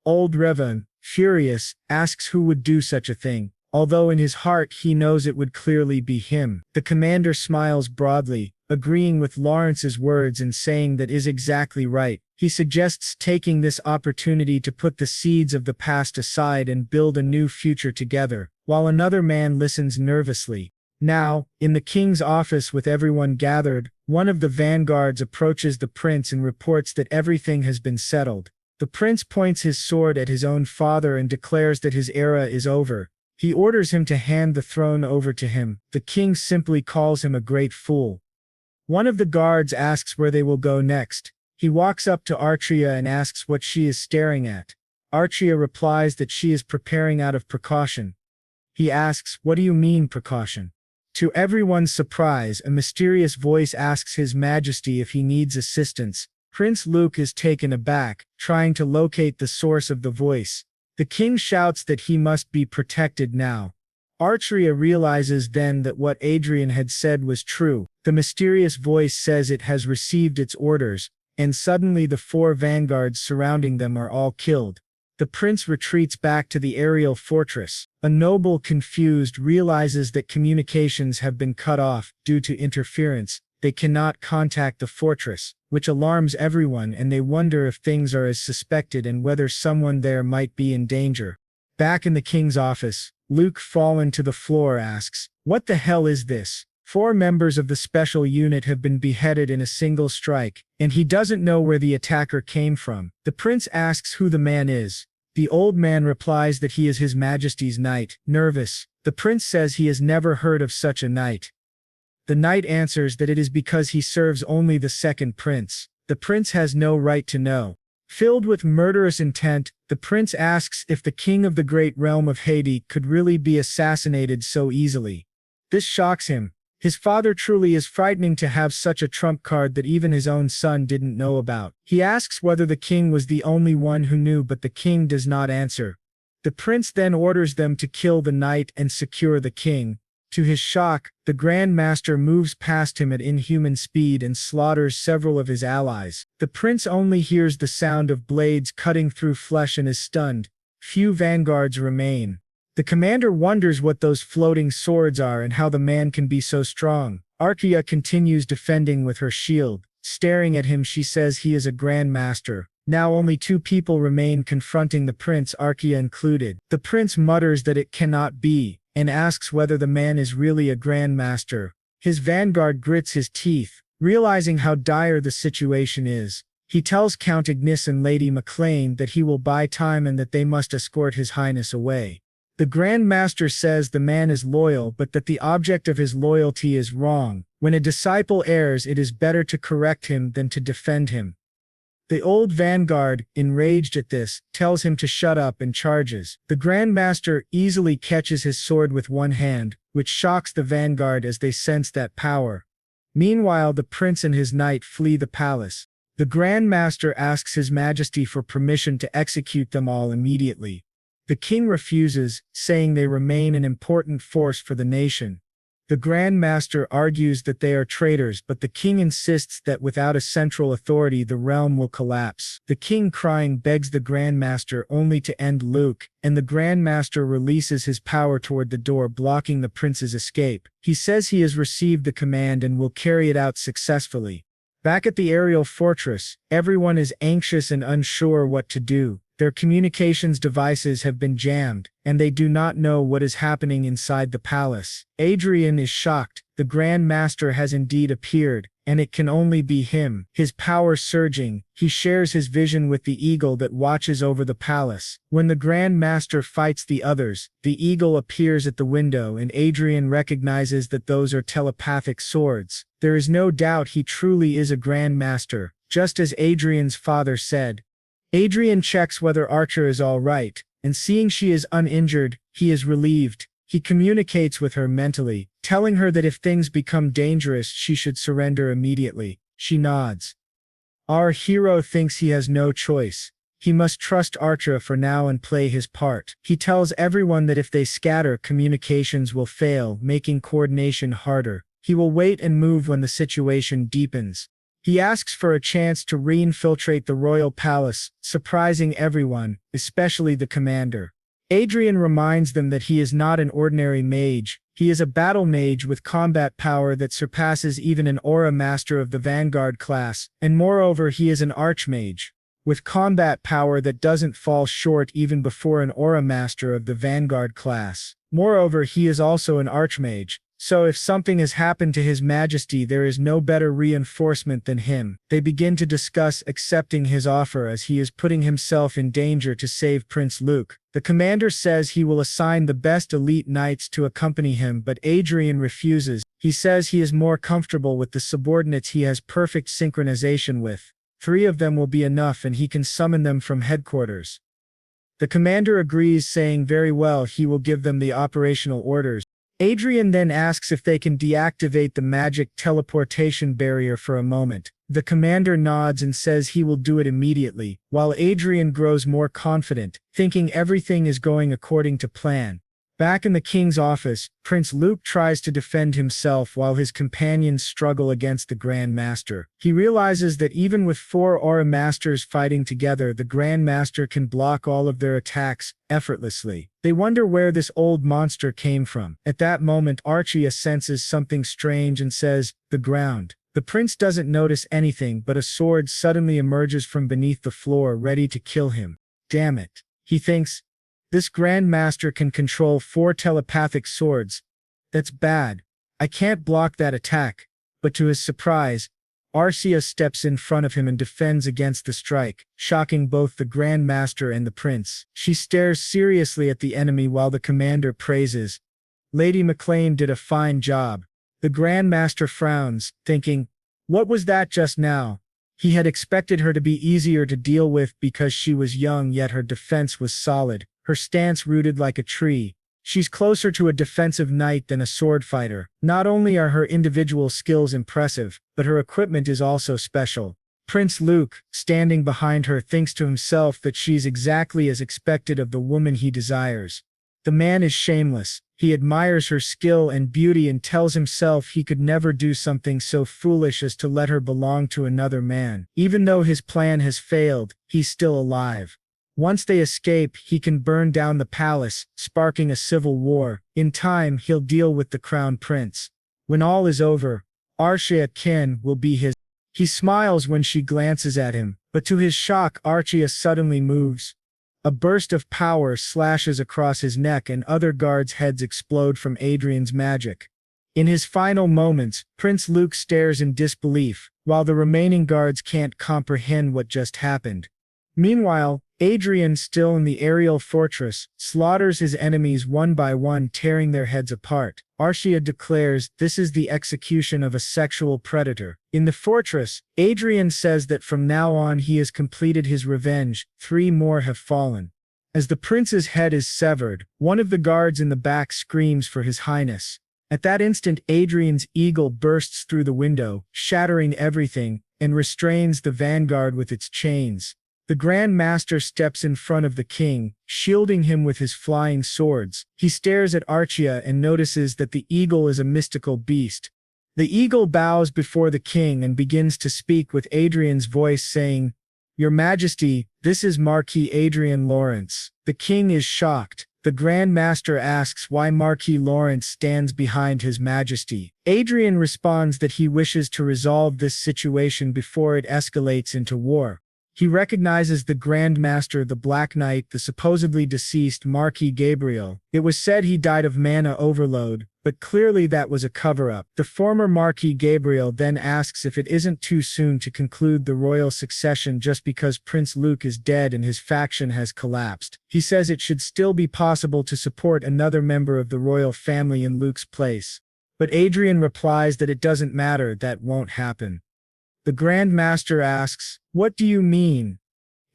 Old Revan, furious, asks who would do such a thing, although in his heart he knows it would clearly be him. The commander smiles broadly, agreeing with Lawrence's words and saying that is exactly right. He suggests taking this opportunity to put the seeds of the past aside and build a new future together, while another man listens nervously. Now, in the king's office with everyone gathered, one of the vanguards approaches the prince and reports that everything has been settled. The prince points his sword at his own father and declares that his era is over. He orders him to hand the throne over to him. The king simply calls him a great fool. One of the guards asks where they will go next. He walks up to Archia and asks what she is staring at. Archia replies that she is preparing out of precaution. He asks, "What do you mean, precaution?" To everyone's surprise, a mysterious voice asks His Majesty if he needs assistance. Prince Luke is taken aback, trying to locate the source of the voice. The king shouts that he must be protected now. Archia realizes then that what Adrian had said was true. The mysterious voice says it has received its orders, and suddenly the 4 vanguards surrounding them are all killed. The prince retreats back to the aerial fortress. A noble, confused, realizes that communications have been cut off due to interference. They cannot contact the fortress, which alarms everyone, and they wonder if things are as suspected and whether someone there might be in danger. Back in the king's office, Luke, fallen to the floor, asks, "What the hell is this?" 4 members of the special unit have been beheaded in a single strike, and he doesn't know where the attacker came from. The prince asks who the man is. The old man replies that he is His Majesty's knight. Nervous, the prince says he has never heard of such a knight. The knight answers that it is because he serves only the second prince. The prince has no right to know. Filled with murderous intent, the prince asks if the king of the great realm of Haiti could really be assassinated so easily. This shocks him. His father truly is frightening to have such a trump card that even his own son didn't know about. He asks whether the king was the only one who knew, but the king does not answer. The prince then orders them to kill the knight and secure the king. To his shock, the Grand Master moves past him at inhuman speed and slaughters several of his allies. The prince only hears the sound of blades cutting through flesh and is stunned. Few vanguards remain. The commander wonders what those floating swords are and how the man can be so strong. Archia continues defending with her shield. Staring at him, she says he is a Grand Master. Now only 2 people remain confronting the prince, Archia included. The prince mutters that it cannot be, and asks whether the man is really a Grand Master. His vanguard grits his teeth, realizing how dire the situation is. He tells Count Ignis and Lady McLean that he will buy time and that they must escort His Highness away. The Grand Master says the man is loyal, but that the object of his loyalty is wrong. When a disciple errs, it is better to correct him than to defend him. The old vanguard, enraged at this, tells him to shut up and charges. The Grand Master easily catches his sword with one hand, which shocks the vanguard as they sense that power. Meanwhile, the prince and his knight flee the palace. The Grand Master asks His Majesty for permission to execute them all immediately. The king refuses, saying they remain an important force for the nation. The Grand Master argues that they are traitors, but the king insists that without a central authority the realm will collapse. The king, crying, begs the Grand Master only to end Luke, and the Grand Master releases his power toward the door, blocking the prince's escape. He says he has received the command and will carry it out successfully. Back at the aerial fortress, everyone is anxious and unsure what to do. Their communications devices have been jammed, and they do not know what is happening inside the palace. Adrian is shocked. The Grand Master has indeed appeared, and it can only be him. His power surging, he shares his vision with the eagle that watches over the palace. When the Grand Master fights the others, the eagle appears at the window and Adrian recognizes that those are telepathic swords. There is no doubt he truly is a Grand Master, just as Adrian's father said. Adrian checks whether Archer is all right, and seeing she is uninjured, he is relieved. He communicates with her mentally, telling her that if things become dangerous, she should surrender immediately. She nods. Our hero thinks he has no choice. He must trust Archer for now and play his part. He tells everyone that if they scatter, communications will fail, making coordination harder. He will wait and move when the situation deepens. He asks for a chance to re-infiltrate the royal palace, surprising everyone, especially the commander. Adrian reminds them that he is not an ordinary mage, he is a battle mage with combat power that surpasses even an aura master of the Vanguard class, and moreover he is an archmage, with combat power that doesn't fall short even before an aura master of the Vanguard class. Moreover, he is also an archmage, so if something has happened to His Majesty there is no better reinforcement than him. They begin to discuss accepting his offer as he is putting himself in danger to save Prince Luke. The commander says he will assign the best elite knights to accompany him, but Adrian refuses. He says he is more comfortable with the subordinates he has perfect synchronization with. 3 of them will be enough and he can summon them from headquarters. The commander agrees, saying very well, he will give them the operational orders. Adrian then asks if they can deactivate the magic teleportation barrier for a moment. The commander nods and says he will do it immediately, while Adrian grows more confident, thinking everything is going according to plan. Back in the king's office, Prince Luke tries to defend himself while his companions struggle against the Grand Master. He realizes that even with 4 aura masters fighting together, the Grand Master can block all of their attacks effortlessly. They wonder where this old monster came from. At that moment, Archia senses something strange and says, "The ground." The prince doesn't notice anything, but a sword suddenly emerges from beneath the floor, ready to kill him. Damn it, he thinks. This Grand Master can control 4 telepathic swords. That's bad. I can't block that attack. But to his surprise, Archia steps in front of him and defends against the strike, shocking both the Grand Master and the prince. She stares seriously at the enemy while the commander praises. Lady McLean did a fine job. The Grand Master frowns, thinking, what was that just now? He had expected her to be easier to deal with because she was young, yet her defense was solid. Her stance rooted like a tree. She's closer to a defensive knight than a sword fighter. Not only are her individual skills impressive, but her equipment is also special. Prince Luke, standing behind her, thinks to himself that she's exactly as expected of the woman he desires. The man is shameless. He admires her skill and beauty and tells himself he could never do something so foolish as to let her belong to another man. Even though his plan has failed, he's still alive. Once they escape, he can burn down the palace, sparking a civil war. In time, he'll deal with the crown prince. When all is over, Archia Kin will be his. He smiles when she glances at him, but to his shock, Archia suddenly moves. A burst of power slashes across his neck and other guards' heads explode from Adrian's magic. In his final moments, Prince Luke stares in disbelief, while the remaining guards can't comprehend what just happened. Meanwhile, Adrian, still in the aerial fortress, slaughters his enemies one by one, tearing their heads apart. Archia declares this is the execution of a sexual predator. In the fortress, Adrian says that from now on he has completed his revenge. 3 more have fallen. As the prince's head is severed, one of the guards in the back screams for his highness. At that instant, Adrian's eagle bursts through the window, shattering everything, and restrains the vanguard with its chains. The Grand Master steps in front of the king, shielding him with his flying swords. He stares at Archia and notices that the eagle is a mystical beast. The eagle bows before the king and begins to speak with Adrian's voice, saying, "Your Majesty, this is Marquis Adrian Lawrence." The king is shocked. The Grand Master asks why Marquis Lawrence stands behind His Majesty. Adrian responds that he wishes to resolve this situation before it escalates into war. He recognizes the Grand Master, the Black Knight, the supposedly deceased Marquis Gabriel. It was said he died of mana overload, but clearly that was a cover-up. The former Marquis Gabriel then asks if it isn't too soon to conclude the royal succession just because Prince Luke is dead and his faction has collapsed. He says it should still be possible to support another member of the royal family in Luke's place. But Adrian replies that it doesn't matter, that won't happen. The Grand Master asks, "What do you mean?"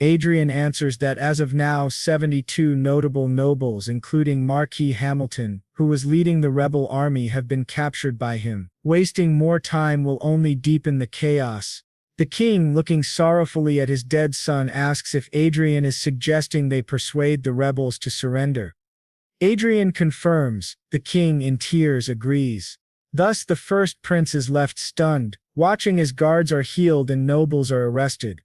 Adrian answers that as of now 72 notable nobles, including Marquis Hamilton, who was leading the rebel army, have been captured by him. Wasting more time will only deepen the chaos. The king, looking sorrowfully at his dead son, asks if Adrian is suggesting they persuade the rebels to surrender. Adrian confirms. The king, in tears, agrees. Thus the first prince is left stunned, watching as guards are healed and nobles are arrested.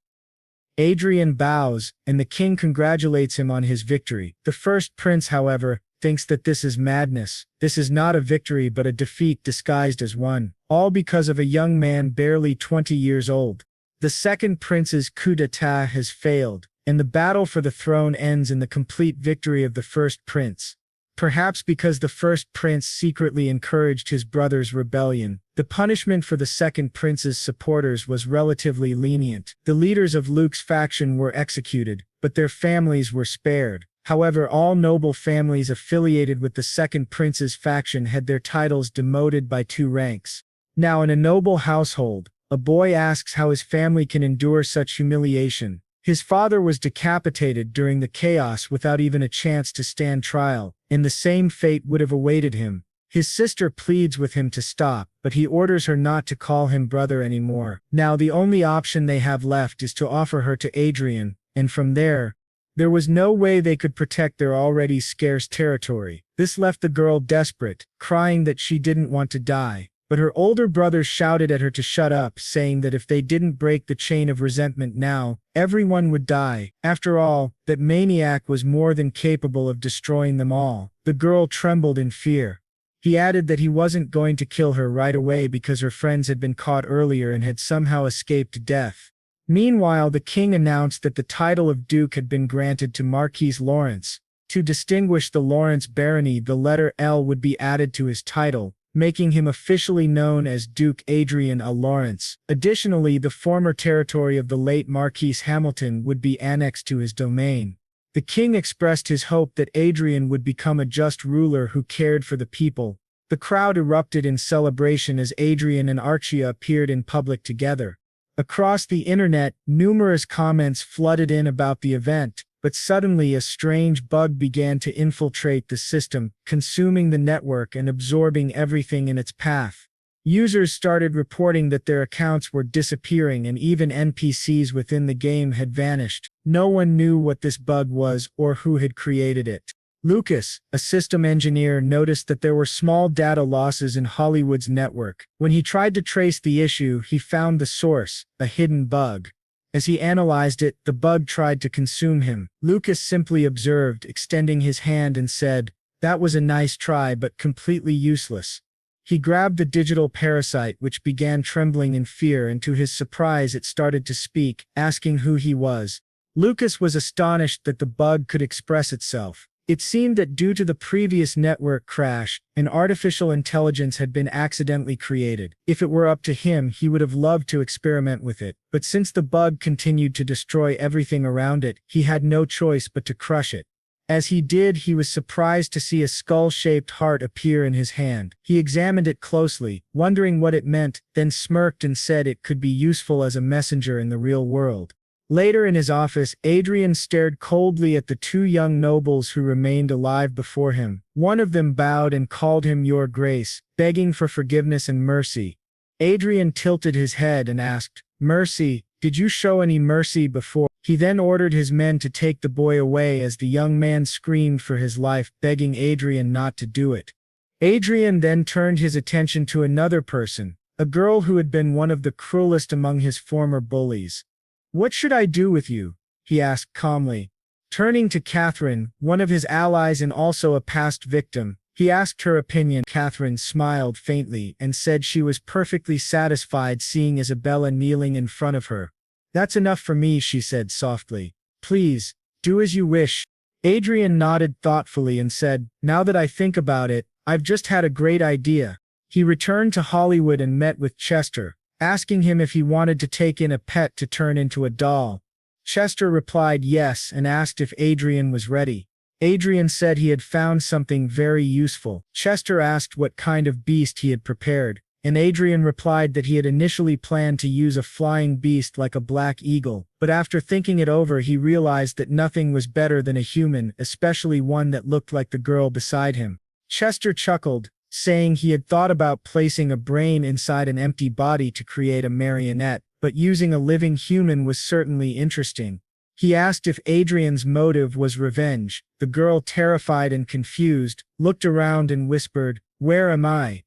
Adrian bows, and the king congratulates him on his victory. The first prince, however, thinks that this is madness. This is not a victory but a defeat disguised as one, all because of a young man barely 20 years old. The second prince's coup d'etat has failed, and the battle for the throne ends in the complete victory of the first prince. Perhaps because the first prince secretly encouraged his brother's rebellion, the punishment for the second prince's supporters was relatively lenient. The leaders of Luke's faction were executed, but their families were spared. However, all noble families affiliated with the second prince's faction had their titles demoted by 2 ranks. Now, in a noble household, a boy asks how his family can endure such humiliation. His father was decapitated during the chaos without even a chance to stand trial, and the same fate would have awaited him. His sister pleads with him to stop, but he orders her not to call him brother anymore. Now the only option they have left is to offer her to Adrian, and from there was no way they could protect their already scarce territory. This left the girl desperate, crying that she didn't want to die. But her older brothers shouted at her to shut up, saying that if they didn't break the chain of resentment now, everyone would die. After all, that maniac was more than capable of destroying them all. The girl trembled in fear. He added that he wasn't going to kill her right away because her friends had been caught earlier and had somehow escaped death. Meanwhile, the king announced that the title of duke had been granted to Marquis Lawrence. To distinguish the Lawrence barony, the letter L would be added to his title, making him officially known as Duke Adrian Lawrence. Additionally, the former territory of the late Marquis Hamilton would be annexed to his domain. The king expressed his hope that Adrian would become a just ruler who cared for the people. The crowd erupted in celebration as Adrian and Archia appeared in public together. Across the internet, numerous comments flooded in about the event, but suddenly a strange bug began to infiltrate the system, consuming the network and absorbing everything in its path. Users started reporting that their accounts were disappearing and even NPCs within the game had vanished. No one knew what this bug was or who had created it. Lucas, a system engineer, noticed that there were small data losses in Hollywood's network. When he tried to trace the issue, he found the source, a hidden bug. As he analyzed it, the bug tried to consume him. Lucas simply observed, extending his hand, and said, "That was a nice try but completely useless." He grabbed the digital parasite, which began trembling in fear, and to his surprise it started to speak, asking who he was. Lucas was astonished that the bug could express itself. It seemed that due to the previous network crash, an artificial intelligence had been accidentally created. If it were up to him, he would have loved to experiment with it. But since the bug continued to destroy everything around it, he had no choice but to crush it. As he did, he was surprised to see a skull-shaped heart appear in his hand. He examined it closely, wondering what it meant, then smirked and said it could be useful as a messenger in the real world. Later in his office, Adrian stared coldly at the 2 young nobles who remained alive before him. One of them bowed and called him Your Grace, begging for forgiveness and mercy. Adrian tilted his head and asked, "Mercy? Did you show any mercy before?" He then ordered his men to take the boy away as the young man screamed for his life, begging Adrian not to do it. Adrian then turned his attention to another person, a girl who had been one of the cruelest among his former bullies. "What should I do with you?" he asked calmly. Turning to Catherine, one of his allies and also a past victim, he asked her opinion. Catherine smiled faintly and said she was perfectly satisfied seeing Isabella kneeling in front of her. "That's enough for me," she said softly. "Please, do as you wish." Adrian nodded thoughtfully and said, "Now that I think about it, I've just had a great idea." He returned to Hollywood and met with Chester, asking him if he wanted to take in a pet to turn into a doll. Chester replied yes and asked if Adrian was ready. Adrian said he had found something very useful. Chester asked what kind of beast he had prepared, and Adrian replied that he had initially planned to use a flying beast like a black eagle, but after thinking it over he realized that nothing was better than a human, especially one that looked like the girl beside him. Chester chuckled, saying he had thought about placing a brain inside an empty body to create a marionette, but using a living human was certainly interesting. He asked if Adrian's motive was revenge. The girl, terrified and confused, looked around and whispered, "Where am I?"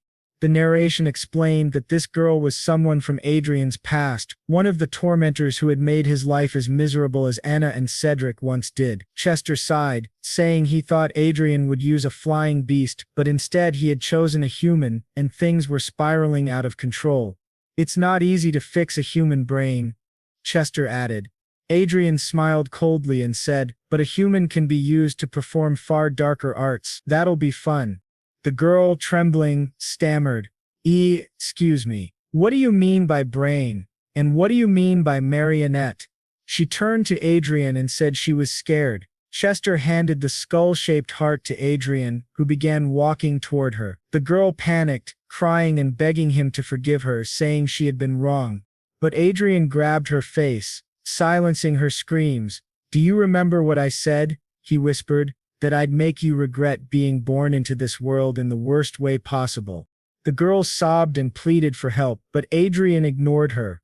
The narration explained that this girl was someone from Adrian's past, one of the tormentors who had made his life as miserable as Anna and Cedric once did. Chester sighed, saying he thought Adrian would use a flying beast, but instead he had chosen a human, and things were spiraling out of control. It's not easy to fix a human brain, Chester added. Adrian smiled coldly and said, but a human can be used to perform far darker arts. That'll be fun. The girl, trembling, stammered, excuse me. What do you mean by brain? And what do you mean by marionette? She turned to Adrian and said she was scared. Chester handed the skull-shaped heart to Adrian, who began walking toward her. The girl panicked, crying and begging him to forgive her, saying she had been wrong. But Adrian grabbed her face, silencing her screams. Do you remember what I said? He whispered. That I'd make you regret being born into this world in the worst way possible. The girl sobbed and pleaded for help, but Adrian ignored her.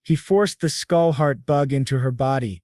He forced the skull heart bug into her body.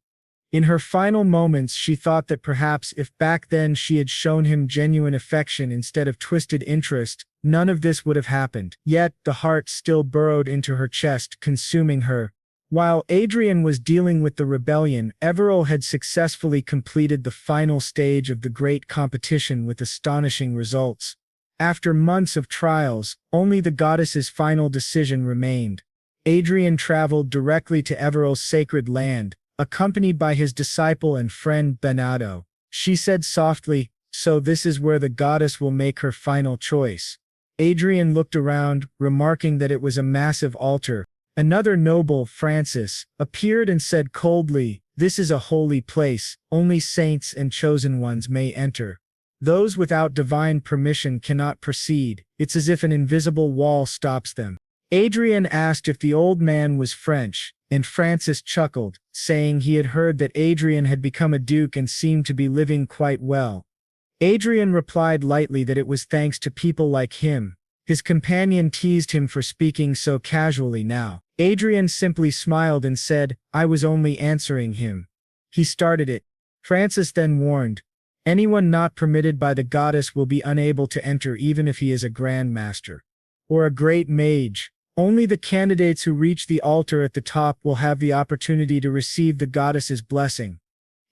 In her final moments, she thought that perhaps if back then she had shown him genuine affection instead of twisted interest, none of this would have happened. Yet, the heart still burrowed into her chest, consuming her. While Adrian was dealing with the rebellion, Everil had successfully completed the final stage of the great competition with astonishing results. After months of trials, only the goddess's final decision remained. Adrian traveled directly to Everil's sacred land, accompanied by his disciple and friend Bernardo. She said softly, so this is where the goddess will make her final choice. Adrian looked around, remarking that it was a massive altar. Another noble, Francis, appeared and said coldly, this is a holy place, only saints and chosen ones may enter. Those without divine permission cannot proceed. It's as if an invisible wall stops them. Adrian asked if the old man was French, and Francis chuckled, saying he had heard that Adrian had become a duke and seemed to be living quite well. Adrian replied lightly that it was thanks to people like him. His companion teased him for speaking so casually now. Adrian simply smiled and said, I was only answering him. He started it. Francis then warned, anyone not permitted by the goddess will be unable to enter even if he is a grand master. Or a great mage. Only the candidates who reach the altar at the top will have the opportunity to receive the goddess's blessing.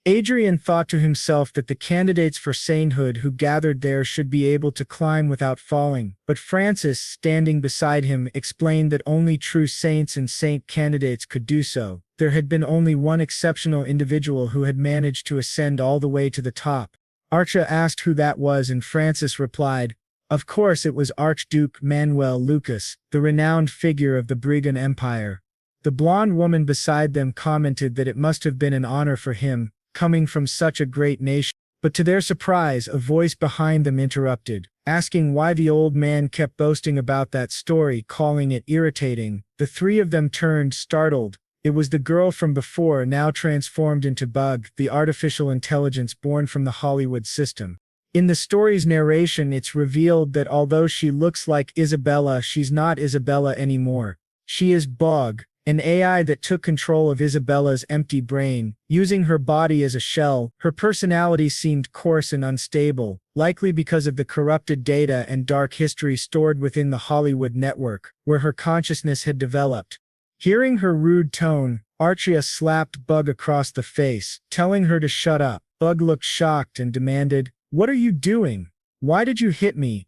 Adrian thought to himself that the candidates for sainthood who gathered there should be able to climb without falling, but Francis, standing beside him, explained that only true saints and saint candidates could do so. There had been only one exceptional individual who had managed to ascend all the way to the top. Archia asked who that was, and Francis replied, of course it was Archduke Manuel Lucas, the renowned figure of the Brigand Empire. The blonde woman beside them commented that it must have been an honor for him, coming from such a great nation. But to their surprise, a voice behind them interrupted, asking why the old man kept boasting about that story, calling it irritating. The three of them turned, startled. It was the girl from before, now transformed into Bug, the artificial intelligence born from the Hollywood system. In the story's narration, it's revealed that although she looks like Isabella, she's not Isabella anymore. She is Bug, an AI that took control of Isabella's empty brain. Using her body as a shell, her personality seemed coarse and unstable, likely because of the corrupted data and dark history stored within the Hollywood network, where her consciousness had developed. Hearing her rude tone, Archia slapped Bug across the face, telling her to shut up. Bug looked shocked and demanded, what are you doing? Why did you hit me?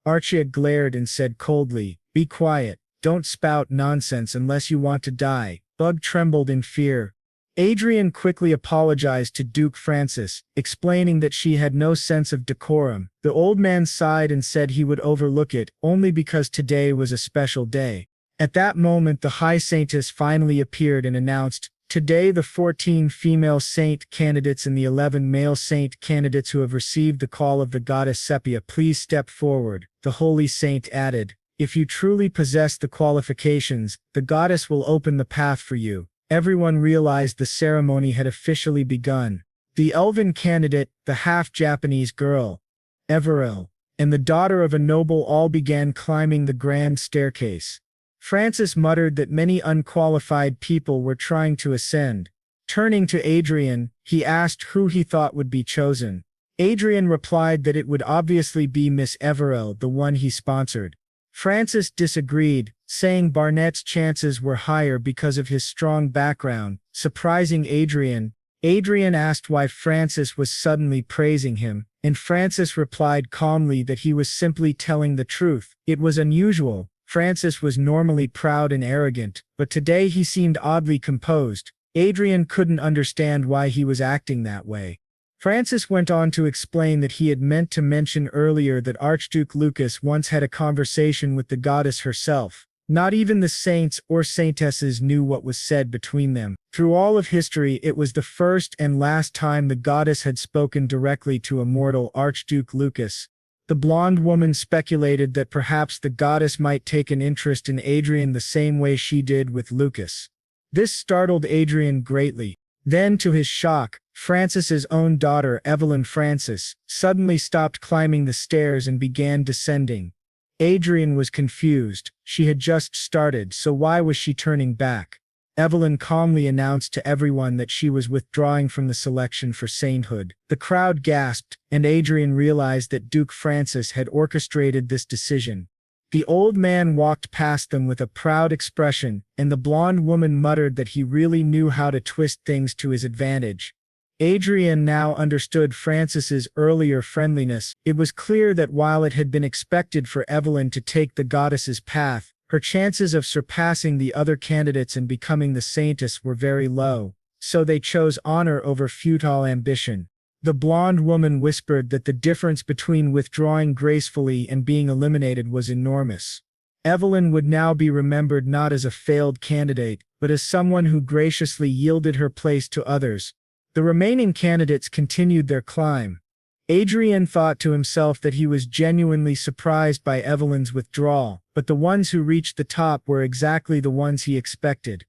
Archia glared and said coldly, be quiet. Don't spout nonsense unless you want to die. Bug trembled in fear. Adrian quickly apologized to Duke Francis, explaining that she had no sense of decorum. The old man sighed and said he would overlook it, only because today was a special day. At that moment, the High Saintess finally appeared and announced, today the 14 female saint candidates and the 11 male saint candidates who have received the call of the goddess Sepia, please step forward. The holy saint added, if you truly possess the qualifications, the goddess will open the path for you. Everyone realized the ceremony had officially begun. The elven candidate, the half-Japanese girl, Everil, and the daughter of a noble all began climbing the grand staircase. Francis muttered that many unqualified people were trying to ascend. Turning to Adrian, he asked who he thought would be chosen. Adrian replied that it would obviously be Miss Everil, the one he sponsored. Francis disagreed, saying Barnett's chances were higher because of his strong background, surprising Adrian. Adrian asked why Francis was suddenly praising him, and Francis replied calmly that he was simply telling the truth. It was unusual. Francis was normally proud and arrogant, but today he seemed oddly composed. Adrian couldn't understand why he was acting that way. Francis went on to explain that he had meant to mention earlier that Archduke Lucas once had a conversation with the goddess herself. Not even the saints or saintesses knew what was said between them. Through all of history, it was the first and last time the goddess had spoken directly to a mortal Archduke Lucas. The blonde woman speculated that perhaps the goddess might take an interest in Adrian the same way she did with Lucas. This startled Adrian greatly. Then, to his shock, Francis's own daughter, Evelyn Francis, suddenly stopped climbing the stairs and began descending. Adrian was confused. She had just started, so why was she turning back? Evelyn calmly announced to everyone that she was withdrawing from the selection for sainthood. The crowd gasped, and Adrian realized that Duke Francis had orchestrated this decision. The old man walked past them with a proud expression, and the blonde woman muttered that he really knew how to twist things to his advantage. Adrian now understood Francis's earlier friendliness. It was clear that while it had been expected for Evelyn to take the goddess's path, her chances of surpassing the other candidates and becoming the saintess were very low, so they chose honor over futile ambition. The blonde woman whispered that the difference between withdrawing gracefully and being eliminated was enormous. Evelyn would now be remembered not as a failed candidate, but as someone who graciously yielded her place to others. The remaining candidates continued their climb. Adrian thought to himself that he was genuinely surprised by Evelyn's withdrawal, but the ones who reached the top were exactly the ones he expected.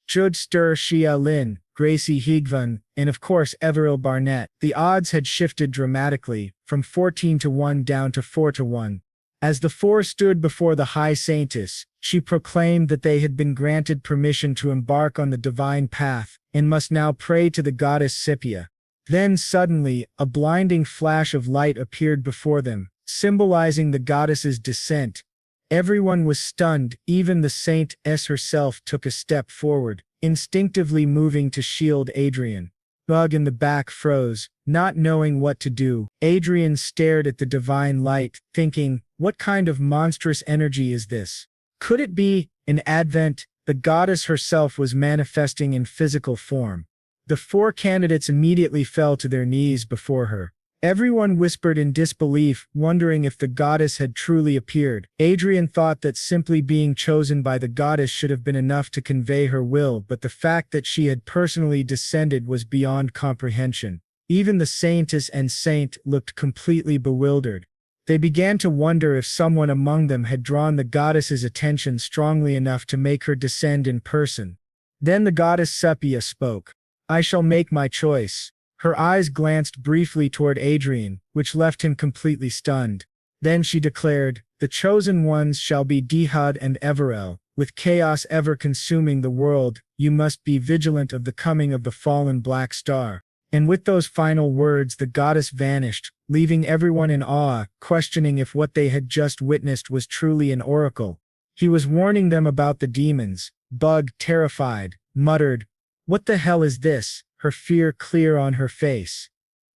Jud Stur Shia Lin, Gracie Higvan, and of course Everil Barnett. The odds had shifted dramatically, from 14-1 down to 4-1. As the four stood before the High Saintess, she proclaimed that they had been granted permission to embark on the divine path, and must now pray to the goddess Scipia. Then suddenly, a blinding flash of light appeared before them, symbolizing the goddess's descent. Everyone was stunned. Even the saintess herself took a step forward, instinctively moving to shield Adrian. Bug in the back froze, not knowing what to do. Adrian stared at the divine light, thinking, what kind of monstrous energy is this? Could it be an advent? The goddess herself was manifesting in physical form. The four candidates immediately fell to their knees before her. Everyone whispered in disbelief, wondering if the goddess had truly appeared. Adrian thought that simply being chosen by the goddess should have been enough to convey her will, but the fact that she had personally descended was beyond comprehension. Even the saintess and saint looked completely bewildered. They began to wonder if someone among them had drawn the goddess's attention strongly enough to make her descend in person. Then the goddess Scipia spoke. I shall make my choice. Her eyes glanced briefly toward Adrian, which left him completely stunned. Then she declared, the chosen ones shall be Dihad and Everel. With chaos ever consuming the world, you must be vigilant of the coming of the fallen Black Star. And with those final words the goddess vanished, leaving everyone in awe, questioning if what they had just witnessed was truly an oracle. He was warning them about the demons. Bug, terrified, muttered, what the hell is this? Her fear clear on her face.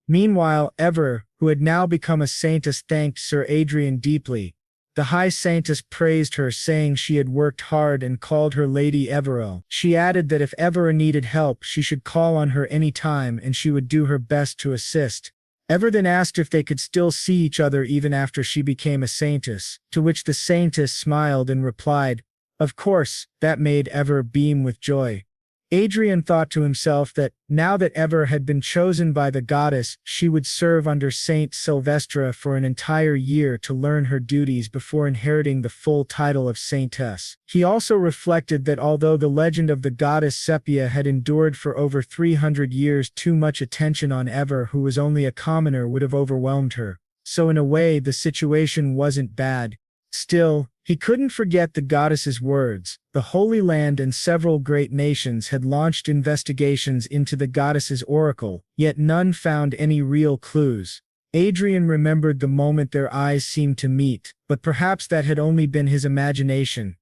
Meanwhile, Ever, who had now become a saintess, thanked Sir Adrian deeply. The High Saintess praised her, saying she had worked hard and called her Lady Everil. She added that if Ever needed help, she should call on her any time and she would do her best to assist. Ever then asked if they could still see each other even after she became a saintess, to which the saintess smiled and replied, of course. That made Ever beam with joy. Adrian thought to himself that, now that Ever had been chosen by the goddess, she would serve under Saint Sylvestra for an entire year to learn her duties before inheriting the full title of saintess. He also reflected that although the legend of the goddess Scipia had endured for over 300 years, too much attention on Ever, who was only a commoner, would have overwhelmed her. So in a way, the situation wasn't bad. Still, he couldn't forget the goddess's words. The Holy Land and several great nations had launched investigations into the goddess's oracle, yet none found any real clues. Adrian remembered the moment their eyes seemed to meet, but perhaps that had only been his imagination.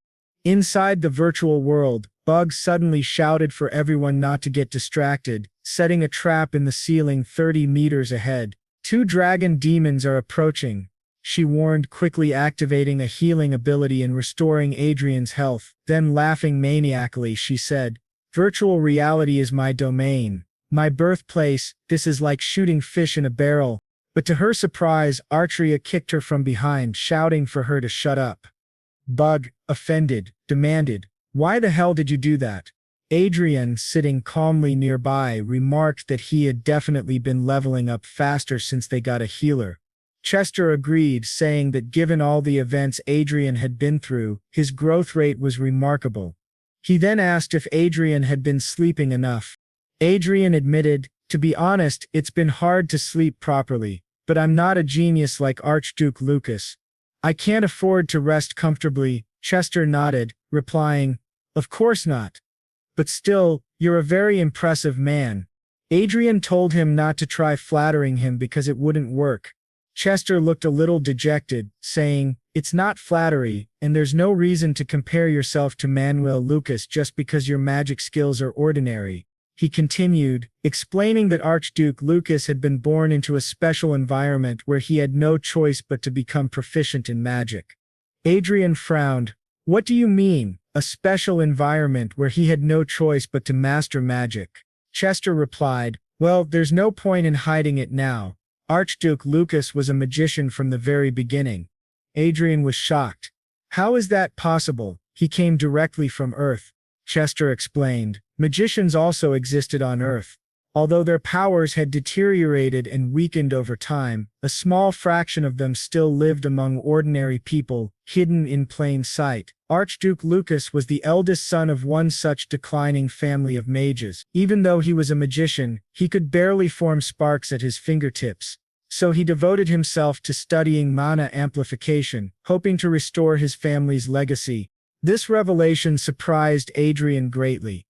Inside the virtual world, Bug suddenly shouted for everyone not to get distracted, setting a trap in the ceiling 30 meters ahead. Two dragon demons are approaching, she warned, quickly activating a healing ability and restoring Adrian's health. Then laughing maniacally, she said, "Virtual reality is my domain, my birthplace, this is like shooting fish in a barrel." But to her surprise, Archia kicked her from behind, shouting for her to shut up. Bug, offended, demanded, "Why the hell did you do that?" Adrian, sitting calmly nearby, remarked that he had definitely been leveling up faster since they got a healer. Chester agreed, saying that given all the events Adrian had been through, his growth rate was remarkable. He then asked if Adrian had been sleeping enough. Adrian admitted, "To be honest, it's been hard to sleep properly, but I'm not a genius like Archduke Lucas. I can't afford to rest comfortably." Chester nodded, replying, "Of course not. But still, you're a very impressive man." Adrian told him not to try flattering him because it wouldn't work. Chester looked a little dejected, saying, "It's not flattery, and there's no reason to compare yourself to Manuel Lucas just because your magic skills are ordinary." He continued, explaining that Archduke Lucas had been born into a special environment where he had no choice but to become proficient in magic. Adrian frowned. "What do you mean, a special environment where he had no choice but to master magic?" Chester replied, "Well, there's no point in hiding it now. Archduke Lucas was a magician from the very beginning." Adrian was shocked. "How is that possible? He came directly from Earth." Chester explained, "Magicians also existed on Earth. Although their powers had deteriorated and weakened over time, a small fraction of them still lived among ordinary people, hidden in plain sight. Archduke Lucas was the eldest son of one such declining family of mages. Even though he was a magician, he could barely form sparks at his fingertips. So he devoted himself to studying mana amplification, hoping to restore his family's legacy. This revelation surprised Adrian greatly.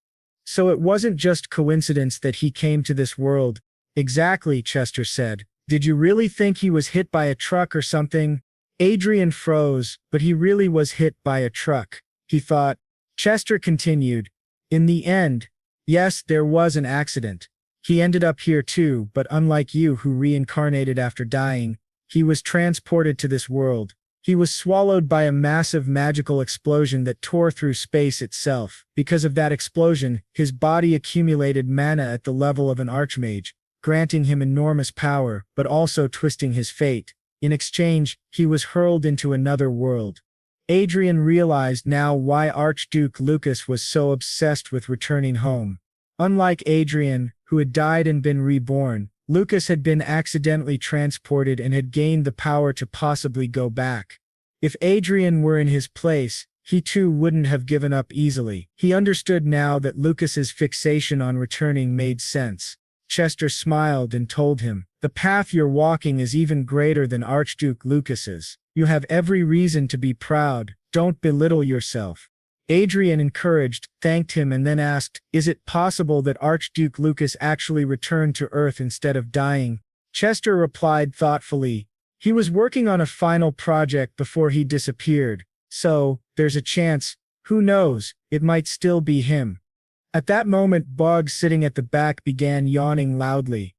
So it wasn't just coincidence that he came to this world. "Exactly," Chester said. "Did you really think he was hit by a truck or something?" Adrian froze, but he really was hit by a truck, he thought. Chester continued, "In the end, yes, there was an accident. He ended up here too, but unlike you who reincarnated after dying, he was transported to this world. He was swallowed by a massive magical explosion that tore through space itself. Because of that explosion, his body accumulated mana at the level of an archmage, granting him enormous power, but also twisting his fate. In exchange, he was hurled into another world." Adrian realized now why Archduke Lucas was so obsessed with returning home. Unlike Adrian, who had died and been reborn, Lucas had been accidentally transported and had gained the power to possibly go back. If Adrian were in his place, he too wouldn't have given up easily. He understood now that Lucas's fixation on returning made sense. Chester smiled and told him, "The path you're walking is even greater than Archduke Lucas's. You have every reason to be proud, don't belittle yourself." Adrian, encouraged, thanked him and then asked, "Is it possible that Archduke Lucas actually returned to Earth instead of dying?" Chester replied thoughtfully, "He was working on a final project before he disappeared, so, there's a chance, who knows, it might still be him." At that moment, Bug sitting at the back began yawning loudly.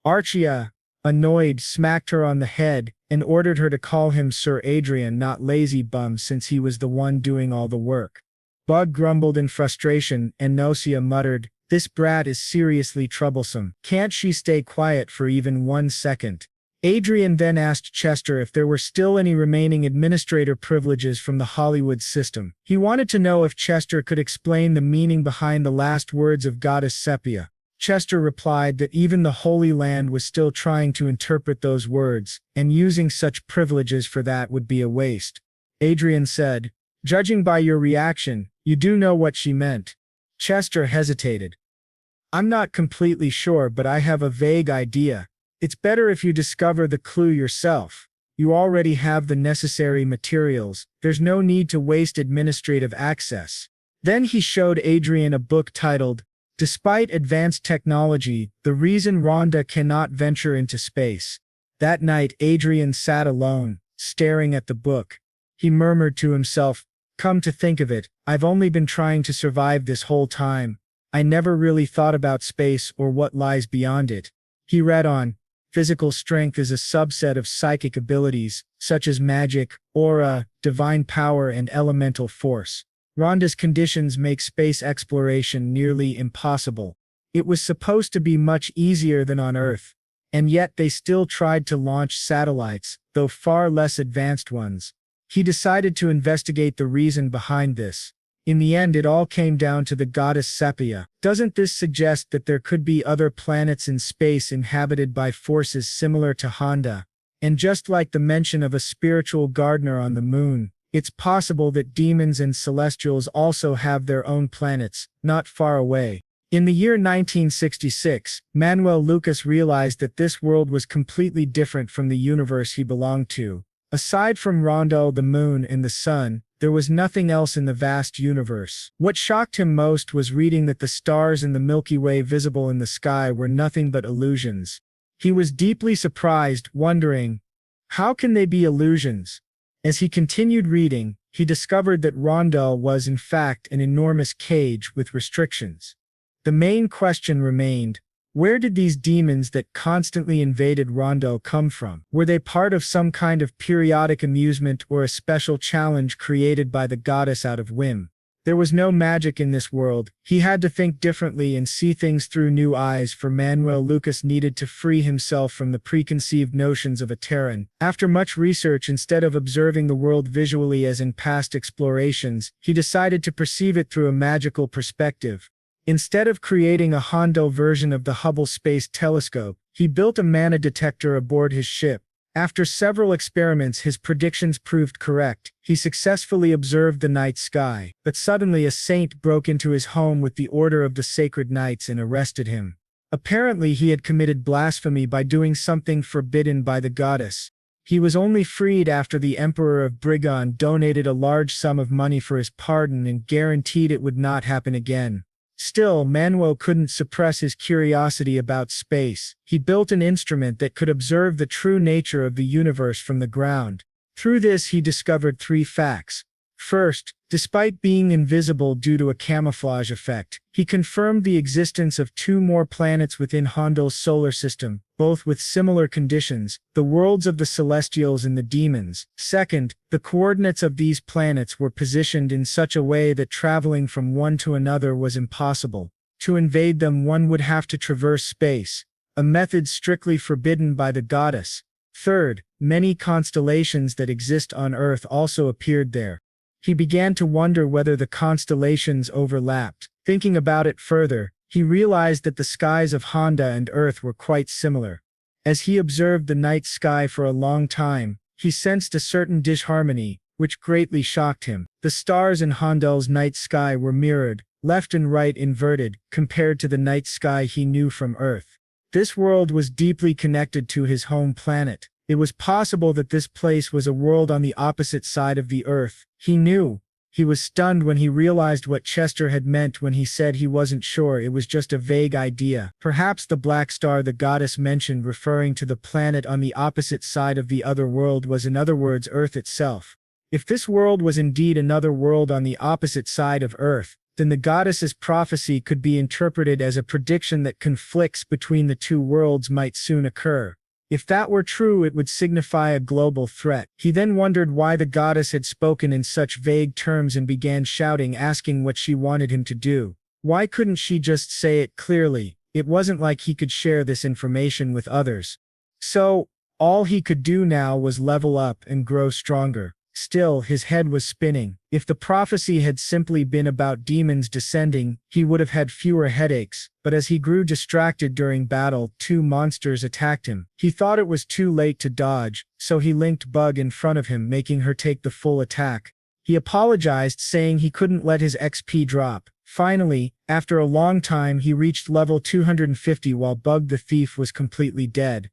Archia, annoyed, smacked her on the head and ordered her to call him Sir Adrian, not Lazy Bum, since he was the one doing all the work. Bug grumbled in frustration, and Nocia muttered, "This brat is seriously troublesome. Can't she stay quiet for even 1 second?" Adrian then asked Chester if there were still any remaining administrator privileges from the Hollywood system. He wanted to know if Chester could explain the meaning behind the last words of Goddess Sepia. Chester replied that even the Holy Land was still trying to interpret those words, and using such privileges for that would be a waste. Adrian said, "Judging by your reaction, you do know what she meant." Chester hesitated. "I'm not completely sure, but I have a vague idea. It's better if you discover the clue yourself. You already have the necessary materials, there's no need to waste administrative access." Then he showed Adrian a book titled, "Despite Advanced Technology, the Reason Rhonda Cannot Venture into Space." That night, Adrian sat alone, staring at the book. He murmured to himself, "Come to think of it, I've only been trying to survive this whole time. I never really thought about space or what lies beyond it." He read on. Physical strength is a subset of psychic abilities, such as magic, aura, divine power, and elemental force. Rhonda's conditions make space exploration nearly impossible. It was supposed to be much easier than on Earth, and yet they still tried to launch satellites, though far less advanced ones. He decided to investigate the reason behind this. In the end, it all came down to the goddess Sepia. Doesn't this suggest that there could be other planets in space inhabited by forces similar to Honda? And just like the mention of a spiritual gardener on the moon, it's possible that demons and celestials also have their own planets, not far away. In the year 1966, Manuel Lucas realized that this world was completely different from the universe he belonged to. Aside from Rondo, the moon, and the sun, there was nothing else in the vast universe. What shocked him most was reading that the stars in the Milky Way visible in the sky were nothing but illusions. He was deeply surprised, wondering, how can they be illusions? As he continued reading, he discovered that Rondo was in fact an enormous cage with restrictions. The main question remained, where did these demons that constantly invaded Rondo come from? Were they part of some kind of periodic amusement or a special challenge created by the goddess out of whim? There was no magic in this world. He had to think differently and see things through new eyes, for Manuel Lucas needed to free himself from the preconceived notions of a Terran. After much research, instead of observing the world visually as in past explorations, he decided to perceive it through a magical perspective. Instead of creating a Hondo version of the Hubble Space Telescope, he built a mana detector aboard his ship. After several experiments, his predictions proved correct. He successfully observed the night sky, but suddenly a saint broke into his home with the order of the Sacred Knights and arrested him. Apparently, he had committed blasphemy by doing something forbidden by the goddess. He was only freed after the Emperor of Brigon donated a large sum of money for his pardon and guaranteed it would not happen again. Still, Manuel couldn't suppress his curiosity about space. He built an instrument that could observe the true nature of the universe from the ground. Through this, he discovered three facts. First, despite being invisible due to a camouflage effect, he confirmed the existence of two more planets within Hondo's solar system, both with similar conditions, the worlds of the Celestials and the Demons. Second, the coordinates of these planets were positioned in such a way that traveling from one to another was impossible. To invade them, one would have to traverse space, a method strictly forbidden by the goddess. Third, many constellations that exist on Earth also appeared there. He began to wonder whether the constellations overlapped. Thinking about it further, he realized that the skies of Honda and Earth were quite similar. As he observed the night sky for a long time, he sensed a certain disharmony, which greatly shocked him. The stars in Honda's night sky were mirrored, left and right inverted, compared to the night sky he knew from Earth. This world was deeply connected to his home planet. It was possible that this place was a world on the opposite side of the Earth. He knew. He was stunned when he realized what Chester had meant when he said he wasn't sure. It was just a vague idea. Perhaps the black star the goddess mentioned, referring to the planet on the opposite side of the other world, was in other words Earth itself. If this world was indeed another world on the opposite side of Earth, then the goddess's prophecy could be interpreted as a prediction that conflicts between the two worlds might soon occur. If that were true, it would signify a global threat. He then wondered why the goddess had spoken in such vague terms and began shouting, asking what she wanted him to do. Why couldn't she just say it clearly? It wasn't like he could share this information with others. So, all he could do now was level up and grow stronger. Still, his head was spinning. If the prophecy had simply been about demons descending, he would have had fewer headaches, but as he grew distracted during battle, two monsters attacked him. He thought it was too late to dodge, so he linked Bug in front of him, making her take the full attack. He apologized, saying he couldn't let his XP drop. Finally, after a long time, he reached level 250 while Bug the Thief was completely dead.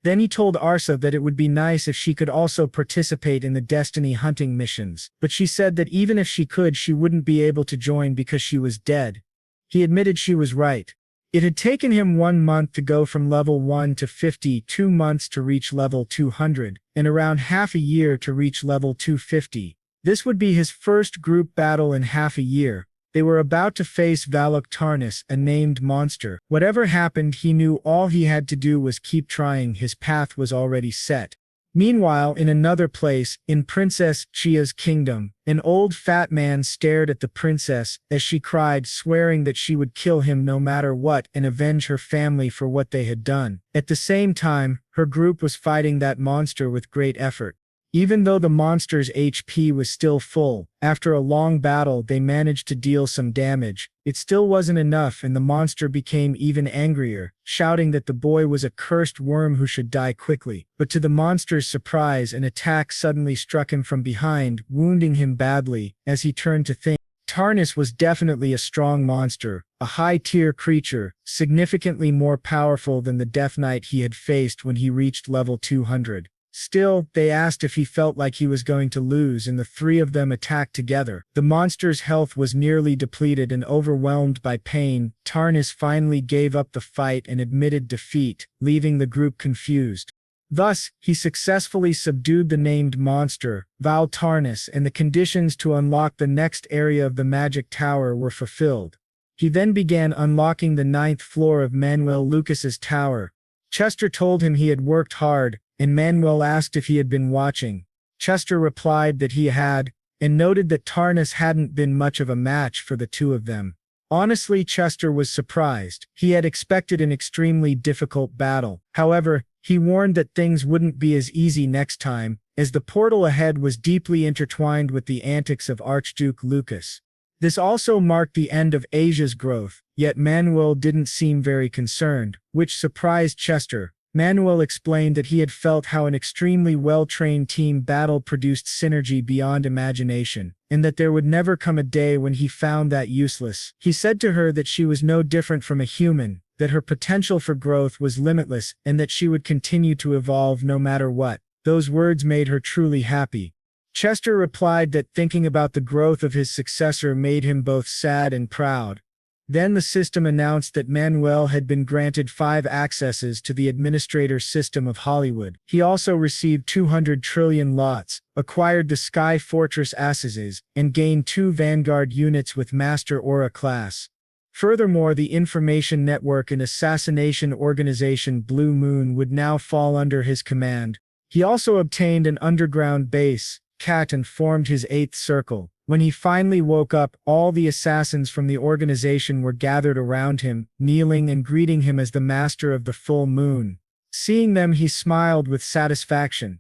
Then he told Arsa that it would be nice if she could also participate in the Destiny hunting missions, but she said that even if she could, she wouldn't be able to join because she was dead. He admitted she was right. It had taken him 1 month to go from level 1 to 50, 2 months to reach level 200, and around half a year to reach level 250. This would be his first group battle in half a year. They were about to face Valak Tarnis, a named monster. Whatever happened, he knew all he had to do was keep trying. His path was already set. Meanwhile, in another place, in Princess Chia's kingdom, an old fat man stared at the princess as she cried, swearing that she would kill him no matter what and avenge her family for what they had done. At the same time, her group was fighting that monster with great effort. Even though the monster's HP was still full, after a long battle they managed to deal some damage. It still wasn't enough, and the monster became even angrier, shouting that the boy was a cursed worm who should die quickly. But to the monster's surprise, an attack suddenly struck him from behind, wounding him badly. As he turned to think, Tarnis was definitely a strong monster, a high-tier creature, significantly more powerful than the Death Knight he had faced when he reached level 200. Still, they asked if he felt like he was going to lose, and the three of them attacked together. The monster's health was nearly depleted, and overwhelmed by pain, Tarnis finally gave up the fight and admitted defeat, leaving the group confused. Thus, he successfully subdued the named monster, Val Tarnis, and the conditions to unlock the next area of the magic tower were fulfilled. He then began unlocking the 9th floor of Manuel Lucas's tower. Chester told him he had worked hard, and Manuel asked if he had been watching. Chester replied that he had, and noted that Tarnis hadn't been much of a match for the two of them. Honestly, Chester was surprised. He had expected an extremely difficult battle. However, he warned that things wouldn't be as easy next time, as the portal ahead was deeply intertwined with the antics of Archduke Lucas. This also marked the end of Asia's growth, yet Manuel didn't seem very concerned, which surprised Chester. Manuel explained that he had felt how an extremely well-trained team battle produced synergy beyond imagination, and that there would never come a day when he found that useless. He said to her that she was no different from a human, that her potential for growth was limitless, and that she would continue to evolve no matter what. Those words made her truly happy. Chester replied that thinking about the growth of his successor made him both sad and proud. Then the system announced that Manuel had been granted 5 accesses to the administrator system of Hollywood. He also received 200 trillion lots, acquired the Sky Fortress accesses, and gained 2 Vanguard units with Master Aura class. Furthermore, the information network and assassination organization Blue Moon would now fall under his command. He also obtained an underground base, Cat, and formed his 8th circle. When he finally woke up, all the assassins from the organization were gathered around him, kneeling and greeting him as the master of the full moon. Seeing them, he smiled with satisfaction.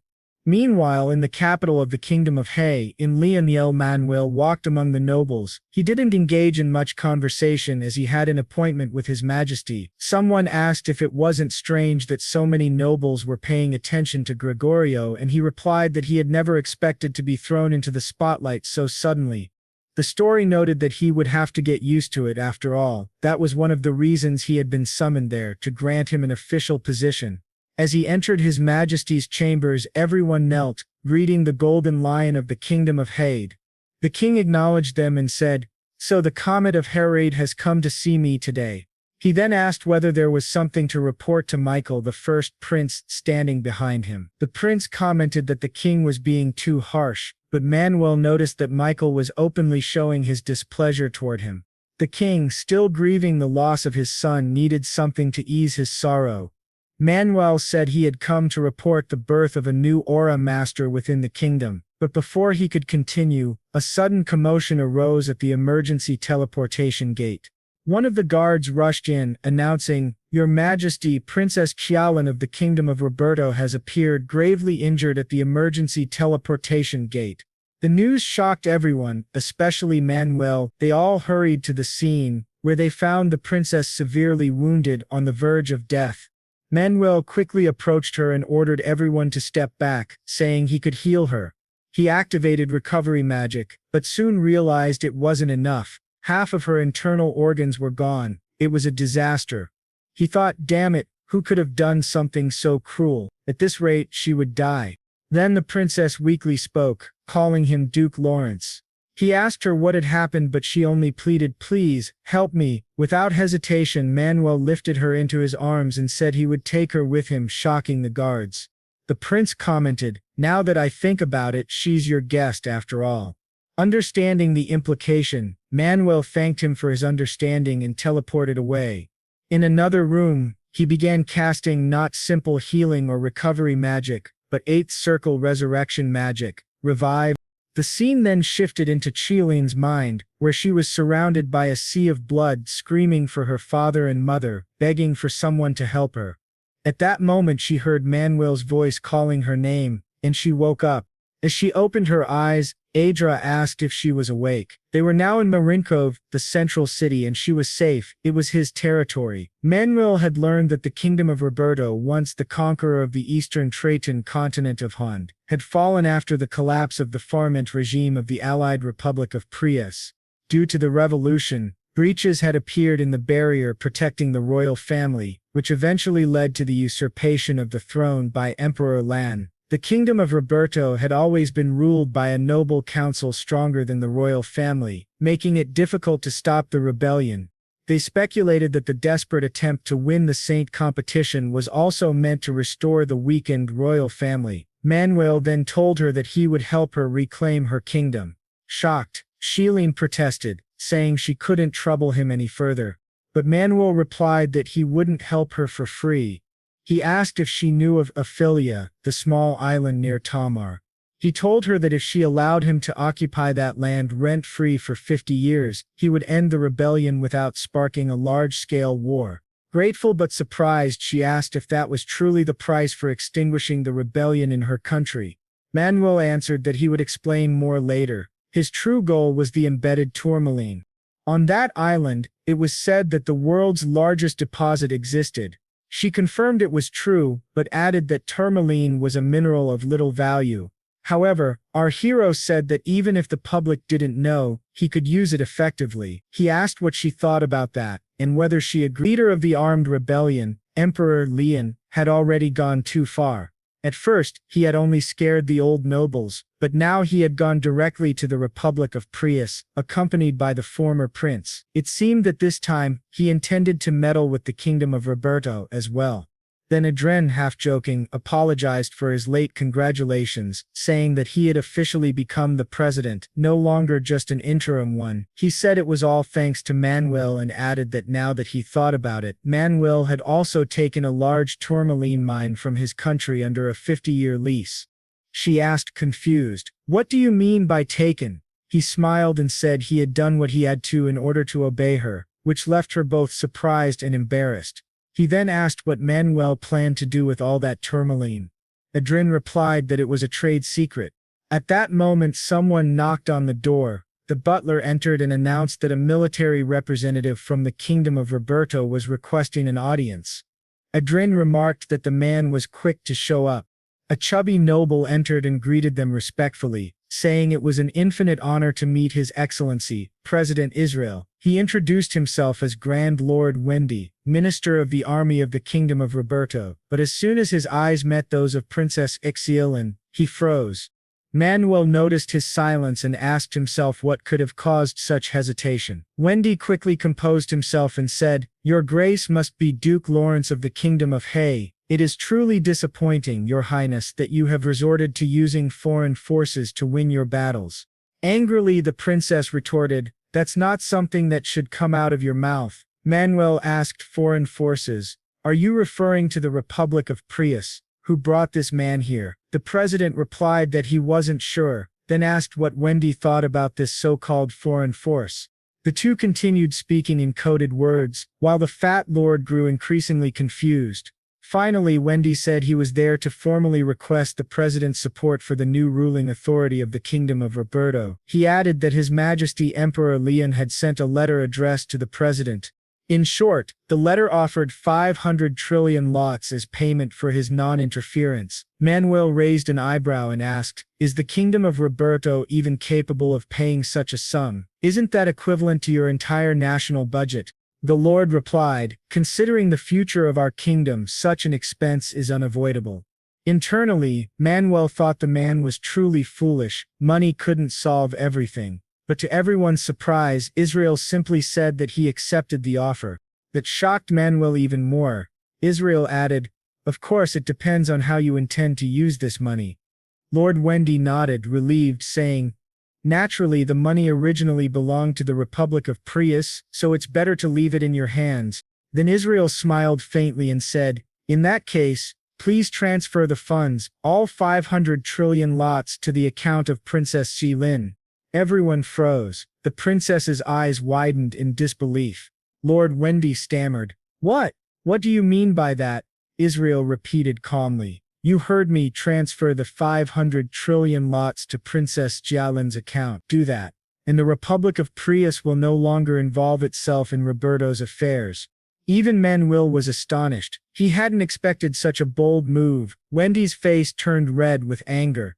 Meanwhile, in the capital of the Kingdom of Hay, in Leonel, Manuel walked among the nobles. He didn't engage in much conversation as he had an appointment with His Majesty. Someone asked if it wasn't strange that so many nobles were paying attention to Gregorio, and he replied that he had never expected to be thrown into the spotlight so suddenly. The story noted that he would have to get used to it after all. That was one of the reasons he had been summoned there, to grant him an official position. As he entered His Majesty's chambers, everyone knelt, greeting the Golden Lion of the Kingdom of Hade. The king acknowledged them and said, "So the Comet of Herade has come to see me today." He then asked whether there was something to report to Michael, the first prince, standing behind him. The prince commented that the king was being too harsh, but Manuel noticed that Michael was openly showing his displeasure toward him. The king, still grieving the loss of his son, needed something to ease his sorrow. Manuel said he had come to report the birth of a new aura master within the kingdom, but before he could continue, a sudden commotion arose at the emergency teleportation gate. One of the guards rushed in, announcing, "Your Majesty, Princess Qialan of the Kingdom of Roberto has appeared gravely injured at the emergency teleportation gate." The news shocked everyone, especially Manuel. They all hurried to the scene, where they found the princess severely wounded, on the verge of death. Manuel quickly approached her and ordered everyone to step back, saying he could heal her. He activated recovery magic, but soon realized it wasn't enough. Half of her internal organs were gone. It was a disaster. He thought, damn it, who could have done something so cruel? At this rate, she would die. Then the princess weakly spoke, calling him Duke Lawrence. He asked her what had happened, but she only pleaded, "Please, help me." Without hesitation, Manuel lifted her into his arms and said he would take her with him, shocking the guards. The prince commented, "Now that I think about it, she's your guest after all." Understanding the implication, Manuel thanked him for his understanding and teleported away. In another room, he began casting not simple healing or recovery magic, but eighth circle resurrection magic, revive. The scene then shifted into Chilean's mind, where she was surrounded by a sea of blood, screaming for her father and mother, begging for someone to help her. At that moment she heard Manuel's voice calling her name, and she woke up. As she opened her eyes, Adra asked if she was awake. They were now in Marinkov, the central city, and she was safe. It was his territory. Manuel had learned that the kingdom of Roberto, once the conqueror of the eastern Trajan continent of Hund, had fallen after the collapse of the Farmant regime of the allied Republic of Prius. Due to the revolution, breaches had appeared in the barrier protecting the royal family, which eventually led to the usurpation of the throne by Emperor Lan. The kingdom of Roberto had always been ruled by a noble council stronger than the royal family, making it difficult to stop the rebellion. They speculated that the desperate attempt to win the Saint competition was also meant to restore the weakened royal family. Manuel then told her that he would help her reclaim her kingdom. Shocked, Chilean protested, saying she couldn't trouble him any further. But Manuel replied that he wouldn't help her for free. He asked if she knew of Ophelia, the small island near Tamar. He told her that if she allowed him to occupy that land rent-free for 50 years, he would end the rebellion without sparking a large-scale war. Grateful but surprised, she asked if that was truly the price for extinguishing the rebellion in her country. Manuel answered that he would explain more later. His true goal was the embedded tourmaline. On that island, it was said that the world's largest deposit existed. She confirmed it was true, but added that tourmaline was a mineral of little value. However, our hero said that even if the public didn't know, he could use it effectively. He asked what she thought about that, and whether she agreed. The leader of the armed rebellion, Emperor Lian, had already gone too far. At first, he had only scared the old nobles, but now he had gone directly to the Republic of Prius, accompanied by the former prince. It seemed that this time, he intended to meddle with the kingdom of Roberto as well. Then Adrian, half-joking, apologized for his late congratulations, saying that he had officially become the president, no longer just an interim one. He said it was all thanks to Manuel and added that now that he thought about it, Manuel had also taken a large tourmaline mine from his country under a 50-year lease. She asked, confused, "What do you mean by taken?" He smiled and said he had done what he had to in order to obey her, which left her both surprised and embarrassed. He then asked what Manuel planned to do with all that tourmaline. Adrian replied that it was a trade secret. At that moment someone knocked on the door. The butler entered and announced that a military representative from the kingdom of Roberto was requesting an audience. Adrian remarked that the man was quick to show up. A chubby noble entered and greeted them respectfully, saying it was an infinite honor to meet His Excellency, President Israel. He introduced himself as Grand Lord Wendy, Minister of the Army of the Kingdom of Roberto, but as soon as his eyes met those of Princess Ixielin, he froze. Manuel noticed his silence and asked himself what could have caused such hesitation. Wendy quickly composed himself and said, "Your Grace must be Duke Lawrence of the Kingdom of Hay. It is truly disappointing, Your Highness, that you have resorted to using foreign forces to win your battles." Angrily the princess retorted, "That's not something that should come out of your mouth." Manuel asked, "Foreign forces? Are you referring to the Republic of Prius, who brought this man here?" The president replied that he wasn't sure, then asked what Wendy thought about this so-called foreign force. The two continued speaking in coded words, while the fat lord grew increasingly confused. Finally, Wendy said he was there to formally request the president's support for the new ruling authority of the Kingdom of Roberto. He added that His Majesty Emperor Leon had sent a letter addressed to the president. In short, the letter offered 500 trillion lots as payment for his non-interference. Manuel raised an eyebrow and asked, "Is the Kingdom of Roberto even capable of paying such a sum? Isn't that equivalent to your entire national budget?" The Lord replied, "Considering the future of our kingdom, such an expense is unavoidable." Internally, Manuel thought the man was truly foolish. Money couldn't solve everything. But to everyone's surprise, Israel simply said that he accepted the offer. That shocked Manuel even more. Israel added, "Of course it depends on how you intend to use this money." Lord Wendy nodded, relieved, saying, "Naturally, the money originally belonged to the Republic of Prius, so it's better to leave it in your hands." Then Israel smiled faintly and said, "In that case, please transfer the funds, all 500 trillion lots, to the account of Princess Xilin." Everyone froze. The princess's eyes widened in disbelief. Lord Wendy stammered, "What? What do you mean by that?" Israel repeated calmly, "You heard me, transfer the 500 trillion lots to Princess Xiaolin's account. Do that, and the Republic of Prius will no longer involve itself in Roberto's affairs." Even Manuel was astonished. He hadn't expected such a bold move. Wendy's face turned red with anger.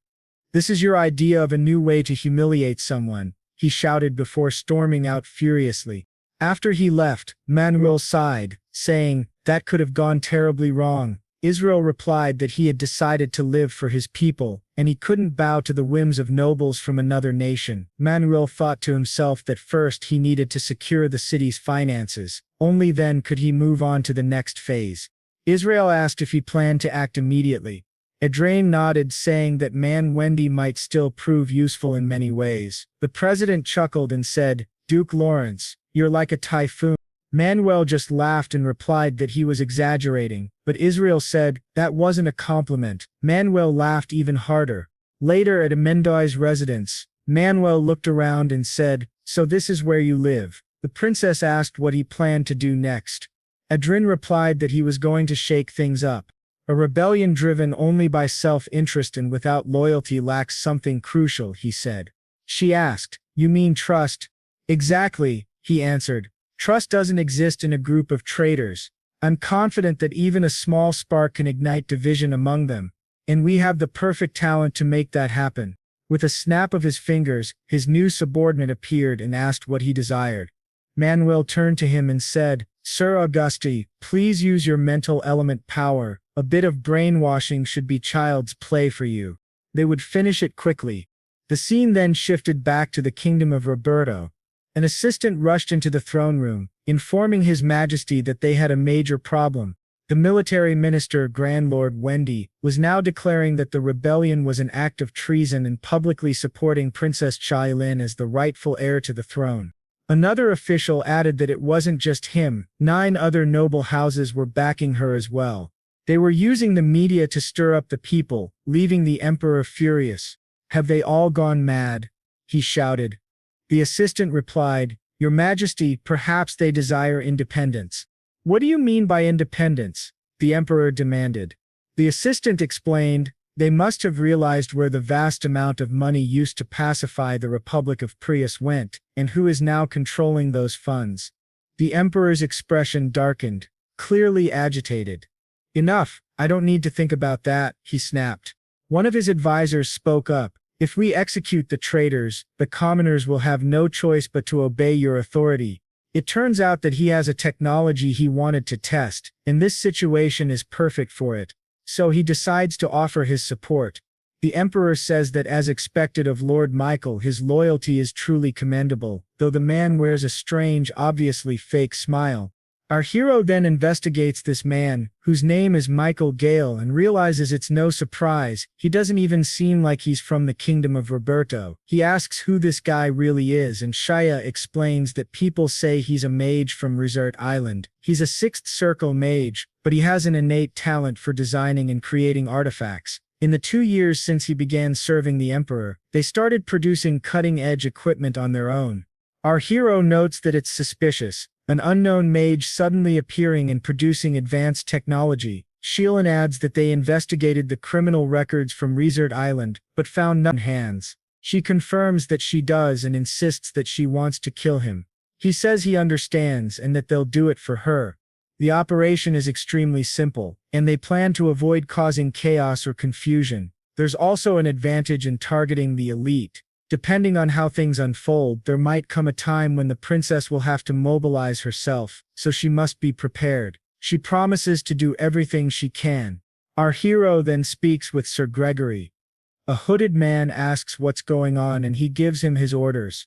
"This is your idea of a new way to humiliate someone," he shouted before storming out furiously. After he left, Manuel sighed, saying, "That could have gone terribly wrong." Israel replied that he had decided to live for his people, and he couldn't bow to the whims of nobles from another nation. Manuel thought to himself that first he needed to secure the city's finances. Only then could he move on to the next phase. Israel asked if he planned to act immediately. Adrian nodded, saying that Wendy might still prove useful in many ways. The president chuckled and said, "Duke Lawrence, you're like a typhoon." Manuel just laughed and replied that he was exaggerating, but Israel said, "That wasn't a compliment." Manuel laughed even harder. Later at Amendoi's residence, Manuel looked around and said, "So this is where you live?" The princess asked what he planned to do next. Adrian replied that he was going to shake things up. "A rebellion driven only by self-interest and without loyalty lacks something crucial," he said. She asked, "You mean trust?" "Exactly," he answered. "Trust doesn't exist in a group of traitors. I'm confident that even a small spark can ignite division among them, and we have the perfect talent to make that happen." With a snap of his fingers, his new subordinate appeared and asked what he desired. Manuel turned to him and said, "Sir Auguste, please use your mental element power. A bit of brainwashing should be child's play for you." They would finish it quickly. The scene then shifted back to the kingdom of Roberto. An assistant rushed into the throne room, informing His Majesty that they had a major problem. The military minister, Grand Lord Wendy, was now declaring that the rebellion was an act of treason and publicly supporting Princess Xilin as the rightful heir to the throne. Another official added that it wasn't just him, 9 other noble houses were backing her as well. They were using the media to stir up the people, leaving the emperor furious. "Have they all gone mad?" he shouted. The assistant replied, "Your Majesty, perhaps they desire independence." "What do you mean by independence?" the emperor demanded. The assistant explained, "They must have realized where the vast amount of money used to pacify the Republic of Prius went, and who is now controlling those funds." The emperor's expression darkened, clearly agitated. "Enough, I don't need to think about that," he snapped. One of his advisors spoke up, "If we execute the traitors, the commoners will have no choice but to obey your authority." It turns out that he has a technology he wanted to test, and this situation is perfect for it. So he decides to offer his support. The emperor says that as expected of Lord Michael, his loyalty is truly commendable, though the man wears a strange, obviously fake smile. Our hero then investigates this man, whose name is Michael Gale, and realizes it's no surprise, he doesn't even seem like he's from the kingdom of Roberto. He asks who this guy really is, and Shia explains that people say he's a mage from Resort Island. He's a 6th circle mage, but he has an innate talent for designing and creating artifacts. In the 2 years since he began serving the emperor, they started producing cutting-edge equipment on their own. Our hero notes that it's suspicious, an unknown mage suddenly appearing and producing advanced technology. Sheelan adds that they investigated the criminal records from Resort Island, but found none hands. She confirms that she does and insists that she wants to kill him. He says he understands and that they'll do it for her. The operation is extremely simple, and they plan to avoid causing chaos or confusion. There's also an advantage in targeting the elite. Depending on how things unfold, there might come a time when the princess will have to mobilize herself, so she must be prepared. She promises to do everything she can. Our hero then speaks with Sir Gregory. A hooded man asks what's going on and he gives him his orders.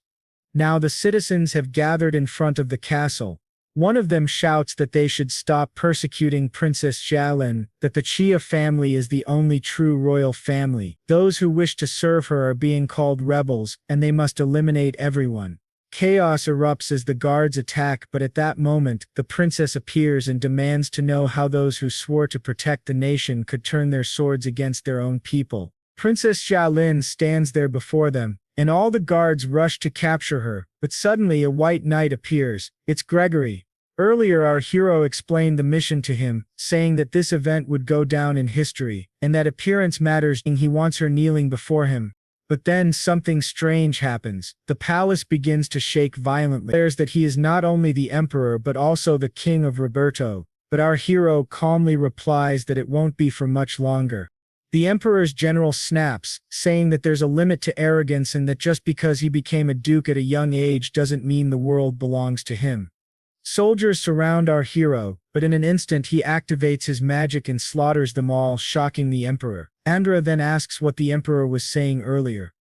Now the citizens have gathered in front of the castle. One of them shouts that they should stop persecuting Princess Xiaolin, that the Chia family is the only true royal family. Those who wish to serve her are being called rebels, and they must eliminate everyone. Chaos erupts as the guards attack, but at that moment, the princess appears and demands to know how those who swore to protect the nation could turn their swords against their own people. Princess Xiaolin stands there before them, and all the guards rush to capture her, but suddenly a white knight appears. It's Gregory. Earlier our hero explained the mission to him, saying that this event would go down in history, and that appearance matters, and he wants her kneeling before him. But then something strange happens. The palace begins to shake violently. Declares that he is not only the emperor but also the king of Roberto, but our hero calmly replies that it won't be for much longer. The emperor's general snaps, saying that there's a limit to arrogance and that just because he became a duke at a young age doesn't mean the world belongs to him. Soldiers surround our hero, but in an instant he activates his magic and slaughters them all, shocking the emperor. Andra then asks what the emperor was saying earlier.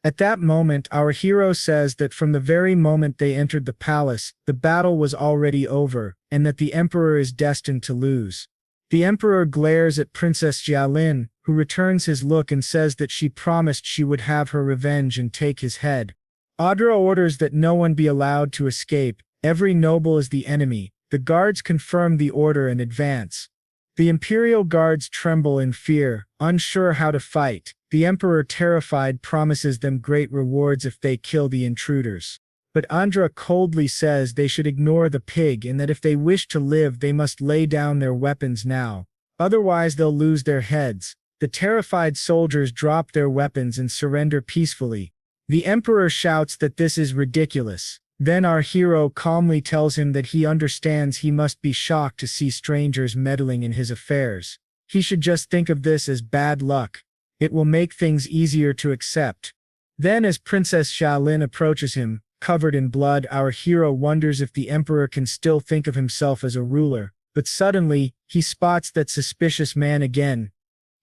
At that moment our hero says that from the very moment they entered the palace, the battle was already over, and that the emperor is destined to lose. The emperor glares at Princess Xiaolin, who returns his look and says that she promised she would have her revenge and take his head. Adra orders that no one be allowed to escape. Every noble is the enemy. The guards confirm the order and advance. The imperial guards tremble in fear, unsure how to fight. The emperor, terrified, promises them great rewards if they kill the intruders. But Andra coldly says they should ignore the pig and that if they wish to live they must lay down their weapons now. Otherwise they'll lose their heads. The terrified soldiers drop their weapons and surrender peacefully. The emperor shouts that this is ridiculous. Then our hero calmly tells him that he understands he must be shocked to see strangers meddling in his affairs. He should just think of this as bad luck. It will make things easier to accept. Then as Princess Xiaolin approaches him, covered in blood, our hero wonders if the emperor can still think of himself as a ruler. But suddenly, he spots that suspicious man again.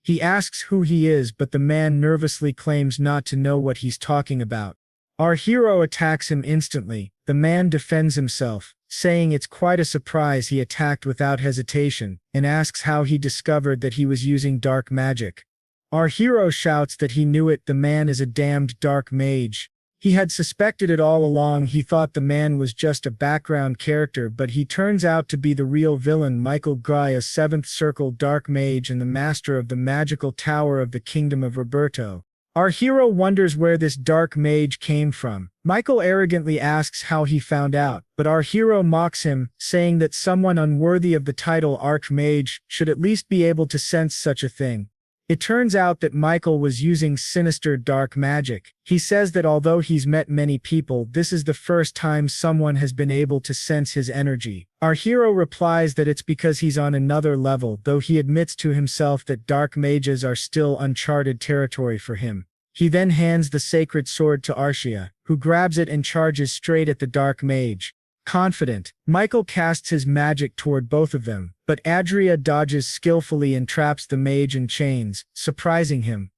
He asks who he is, but the man nervously claims not to know what he's talking about. Our hero attacks him instantly. The man defends himself, saying it's quite a surprise he attacked without hesitation, and asks how he discovered that he was using dark magic. Our hero shouts that he knew it. The man is a damned dark mage. He had suspected it all along. He thought the man was just a background character, but he turns out to be the real villain, Michael Gray, a 7th Circle dark mage and the master of the magical tower of the Kingdom of Roberto. Our hero wonders where this dark mage came from. Michael arrogantly asks how he found out, but our hero mocks him, saying that someone unworthy of the title Archmage should at least be able to sense such a thing. It turns out that Michael was using sinister dark magic. He says that although he's met many people, this is the first time someone has been able to sense his energy. Our hero replies that it's because he's on another level, though he admits to himself that dark mages are still uncharted territory for him. He then hands the sacred sword to Archia, who grabs it and charges straight at the dark mage. Confident, Michael casts his magic toward both of them, but Adria dodges skillfully and traps the mage in chains, surprising him.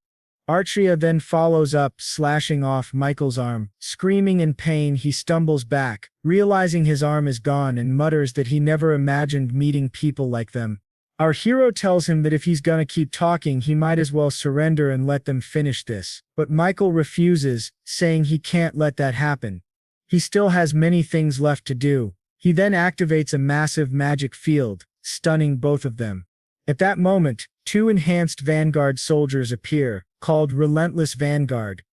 Archia then follows up, slashing off Michael's arm. Screaming in pain, he stumbles back, realizing his arm is gone, and mutters that he never imagined meeting people like them. Our hero tells him that if he's gonna keep talking, he might as well surrender and let them finish this. But Michael refuses, saying he can't let that happen. He still has many things left to do. He then activates a massive magic field, stunning both of them. At that moment, 2 enhanced Vanguard soldiers appear, called Relentless Vanguard.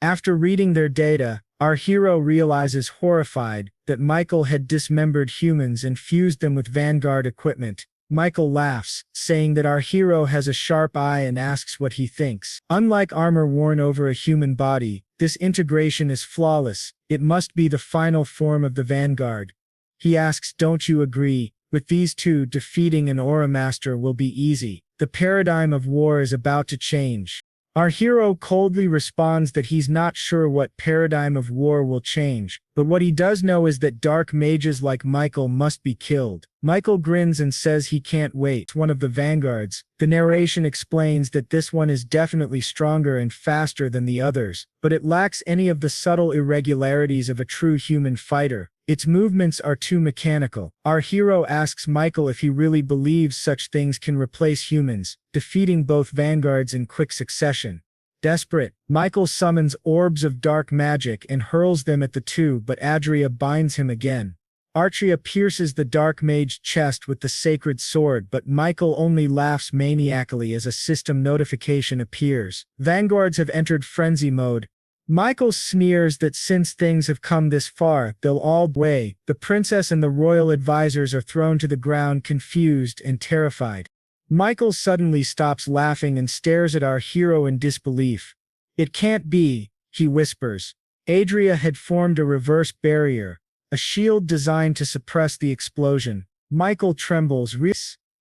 After reading their data, our hero realizes, horrified, that Michael had dismembered humans and fused them with Vanguard equipment. Michael laughs, saying that our hero has a sharp eye and asks what he thinks. Unlike armor worn over a human body, this integration is flawless. It must be the final form of the Vanguard. He asks, don't you agree? With these two, defeating an Aura Master will be easy. The paradigm of war is about to change. Our hero coldly responds that he's not sure what paradigm of war will change, but what he does know is that dark mages like Michael must be killed. Michael grins and says he can't wait. One of the vanguards. The narration explains that this one is definitely stronger and faster than the others, but it lacks any of the subtle irregularities of a true human fighter. Its movements are too mechanical. Our hero asks Michael if he really believes such things can replace humans, defeating both vanguards in quick succession. Desperate, Michael summons orbs of dark magic and hurls them at the two, but Adria binds him again. Archia pierces the dark mage's chest with the sacred sword, but Michael only laughs maniacally as a system notification appears. Vanguards have entered frenzy mode. Michael sneers that since things have come this far, they'll all way. The princess and the royal advisors are thrown to the ground, confused and terrified. Michael suddenly stops laughing and stares at our hero in disbelief. "It can't be," he whispers. Adria had formed a reverse barrier, a shield designed to suppress the explosion. Michael trembles.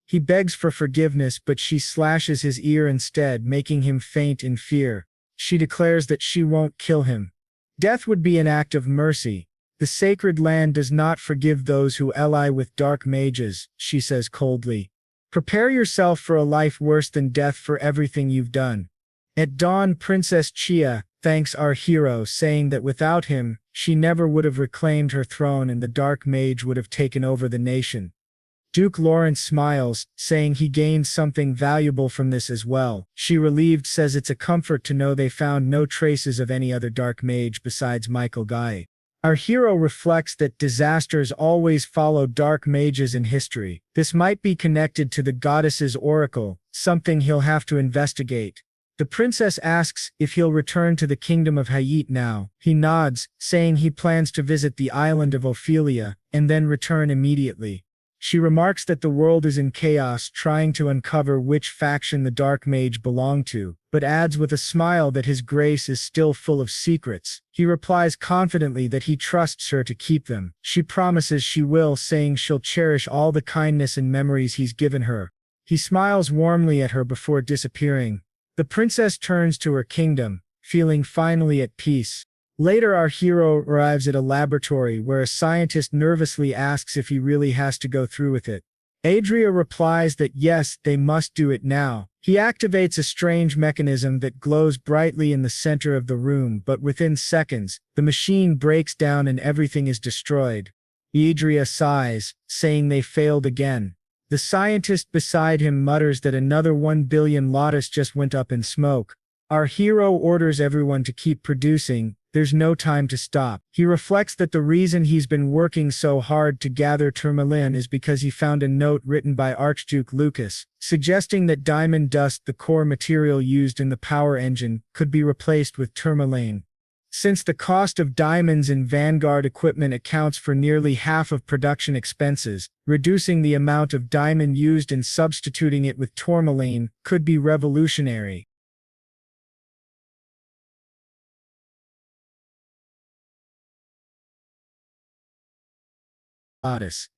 He begs for forgiveness, but she slashes his ear instead, making him faint in fear. She declares that she won't kill him. Death would be an act of mercy. The sacred land does not forgive those who ally with dark mages, she says coldly. Prepare yourself for a life worse than death for everything you've done. At dawn, Princess Chia thanks our hero, saying that without him, she never would have reclaimed her throne and the dark mage would have taken over the nation. Duke Lawrence smiles, saying he gained something valuable from this as well. She, relieved, says it's a comfort to know they found no traces of any other dark mage besides Michael Guy. Our hero reflects that disasters always follow dark mages in history. This might be connected to the goddess's oracle, something he'll have to investigate. The princess asks if he'll return to the kingdom of Hayit now. He nods, saying he plans to visit the island of Ophelia, and then return immediately. She remarks that the world is in chaos, trying to uncover which faction the dark mage belonged to, but adds with a smile that his grace is still full of secrets. He replies confidently that he trusts her to keep them. She promises she will, saying she'll cherish all the kindness and memories he's given her. He smiles warmly at her before disappearing. The princess turns to her kingdom, feeling finally at peace. Later, our hero arrives at a laboratory where a scientist nervously asks if he really has to go through with it. Adria replies that yes, they must do it now. He activates a strange mechanism that glows brightly in the center of the room, but within seconds, the machine breaks down and everything is destroyed. Adria sighs, saying they failed again. The scientist beside him mutters that another 1 billion lotus just went up in smoke. Our hero orders everyone to keep producing. There's no time to stop. He reflects that the reason he's been working so hard to gather tourmaline is because he found a note written by Archduke Lucas, suggesting that diamond dust, the core material used in the power engine, could be replaced with tourmaline. Since the cost of diamonds in Vanguard equipment accounts for nearly half of production expenses, reducing the amount of diamond used and substituting it with tourmaline could be revolutionary.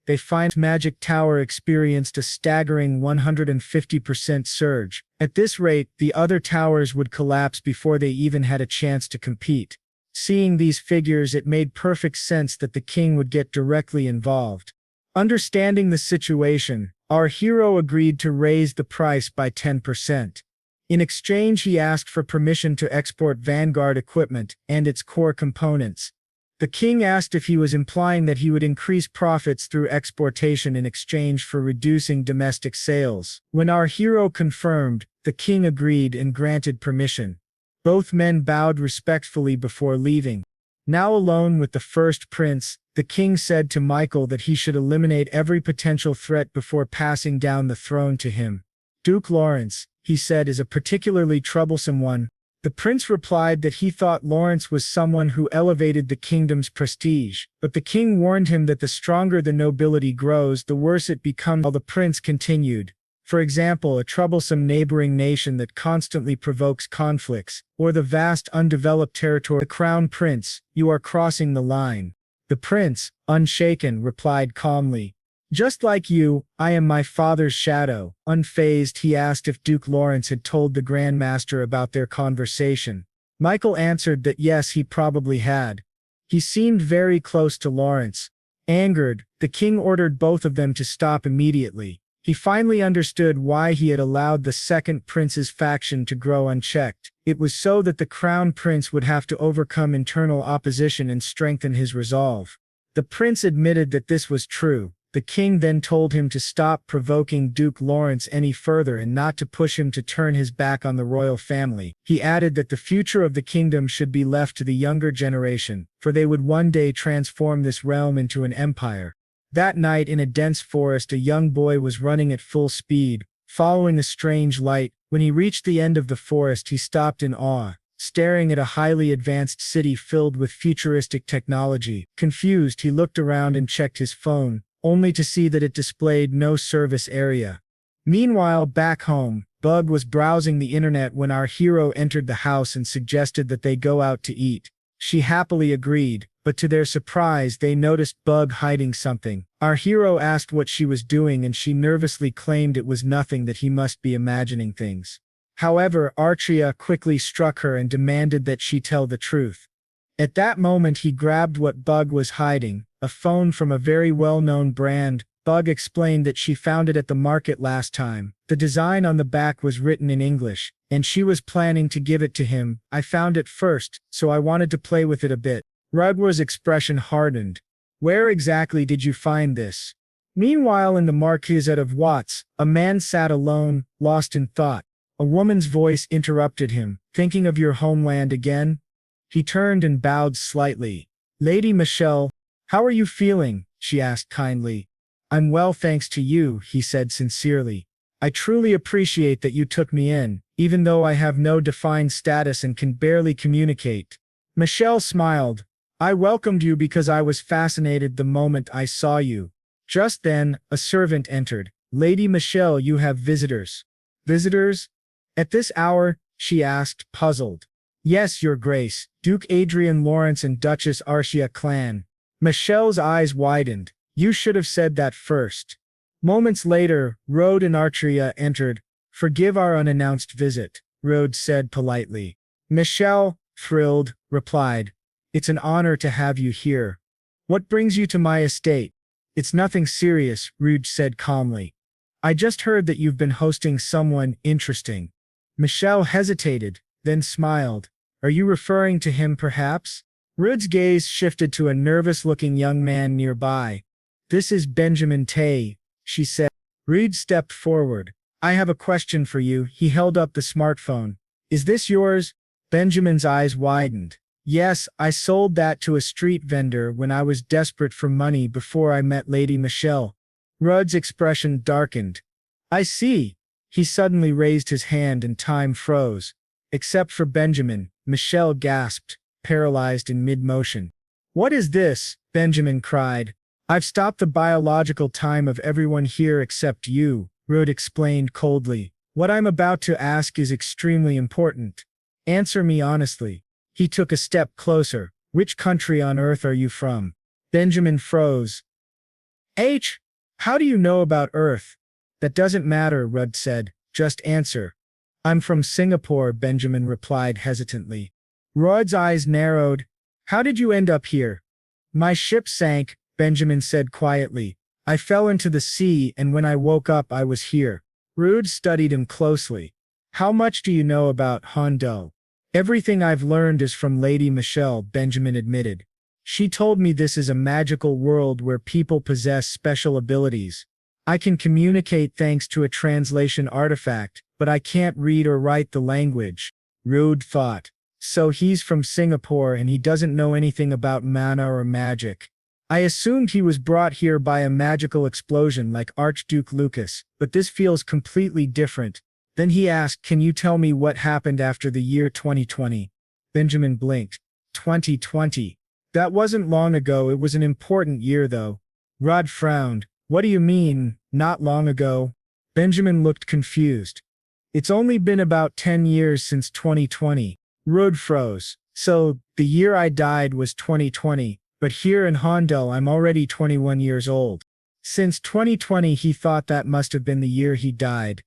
They find Magic Tower experienced a staggering 150% surge. At this rate, the other towers would collapse before they even had a chance to compete. Seeing these figures, it made perfect sense that the king would get directly involved. Understanding the situation, our hero agreed to raise the price by 10%. In exchange, he asked for permission to export Vanguard equipment and its core components. The king asked if he was implying that he would increase profits through exportation in exchange for reducing domestic sales. When our hero confirmed, the king agreed and granted permission. Both men bowed respectfully before leaving. Now alone with the first prince, the king said to Michael that he should eliminate every potential threat before passing down the throne to him. Duke Lawrence, he said, is a particularly troublesome one. The prince replied that he thought Lawrence was someone who elevated the kingdom's prestige, but the king warned him that the stronger the nobility grows, the worse it becomes. While the prince continued, for example, a troublesome neighboring nation that constantly provokes conflicts, or the vast undeveloped territory. The crown prince, you are crossing the line. The prince, unshaken, replied calmly, Just like you, I am my father's shadow. Unfazed, he asked if Duke Lawrence had told the Grand Master about their conversation. Michael answered that yes, he probably had. He seemed very close to Lawrence. Angered, the king ordered both of them to stop immediately. He finally understood why he had allowed the second prince's faction to grow unchecked. It was so that the crown prince would have to overcome internal opposition and strengthen his resolve. The prince admitted that this was true. The king then told him to stop provoking Duke Lawrence any further and not to push him to turn his back on the royal family. He added that the future of the kingdom should be left to the younger generation, for they would one day transform this realm into an empire. That night in a dense forest, a young boy was running at full speed, following a strange light. When he reached the end of the forest, he stopped in awe, staring at a highly advanced city filled with futuristic technology. Confused, he looked around and checked his phone, only to see that it displayed no service area. Meanwhile, back home, Bug was browsing the internet when our hero entered the house and suggested that they go out to eat. She happily agreed, but to their surprise they noticed Bug hiding something. Our hero asked what she was doing and she nervously claimed it was nothing, that he must be imagining things. However, Archia quickly struck her and demanded that she tell the truth. At that moment he grabbed what Bug was hiding, a phone from a very well-known brand. Bug explained that she found it at the market last time. The design on the back was written in English, and she was planning to give it to him. I found it first, so I wanted to play with it a bit. Rudwar's expression hardened. Where exactly did you find this? Meanwhile, in the Marquisate of Watts, a man sat alone, lost in thought. A woman's voice interrupted him. Thinking of your homeland again? He turned and bowed slightly. Lady Michelle, how are you feeling? She asked kindly. I'm well thanks to you, he said sincerely. I truly appreciate that you took me in, even though I have no defined status and can barely communicate. Michelle smiled. I welcomed you because I was fascinated the moment I saw you. Just then, a servant entered. Lady Michelle, you have visitors. Visitors? At this hour? She asked, puzzled. Yes, your grace, Duke Adrian Lawrence and Duchess Archia clan. Michelle's eyes widened. You should have said that first. Moments later, Rode and Archia entered. Forgive our unannounced visit, Rode said politely. Michelle, thrilled, replied. It's an honor to have you here. What brings you to my estate? It's nothing serious, Rode said calmly. I just heard that you've been hosting someone interesting. Michelle hesitated, then smiled. Are you referring to him perhaps? Rude's gaze shifted to a nervous-looking young man nearby. This is Benjamin Tay, she said. Rude stepped forward. I have a question for you. He held up the smartphone. Is this yours? Benjamin's eyes widened. Yes, I sold that to a street vendor when I was desperate for money before I met Lady Michelle. Rudd's expression darkened. I see. He suddenly raised his hand and time froze. Except for Benjamin, Michelle gasped, paralyzed in mid-motion. What is this? Benjamin cried. I've stopped the biological time of everyone here except you, Rudd explained coldly. What I'm about to ask is extremely important. Answer me honestly. He took a step closer. Which country on earth are you from? Benjamin froze. How do you know about Earth? That doesn't matter, Rudd said. Just answer. I'm from Singapore, Benjamin replied hesitantly. Rudd's eyes narrowed. How did you end up here? My ship sank, Benjamin said quietly. I fell into the sea and when I woke up I was here. Rudd studied him closely. How much do you know about Hondo? Everything I've learned is from Lady Michelle, Benjamin admitted. She told me this is a magical world where people possess special abilities. I can communicate thanks to a translation artifact, but I can't read or write the language. Rudd thought. So he's from Singapore and he doesn't know anything about mana or magic. I assumed he was brought here by a magical explosion like Archduke Lucas, but this feels completely different. Then he asked, can you tell me what happened after the year 2020? Benjamin blinked. 2020. That wasn't long ago, it was an important year though. Rudd frowned. What do you mean, not long ago? Benjamin looked confused. It's only been about 10 years since 2020. Rudd froze. So, the year I died was 2020, but here in Hondo I'm already 21 years old. Since 2020 he thought that must have been the year he died.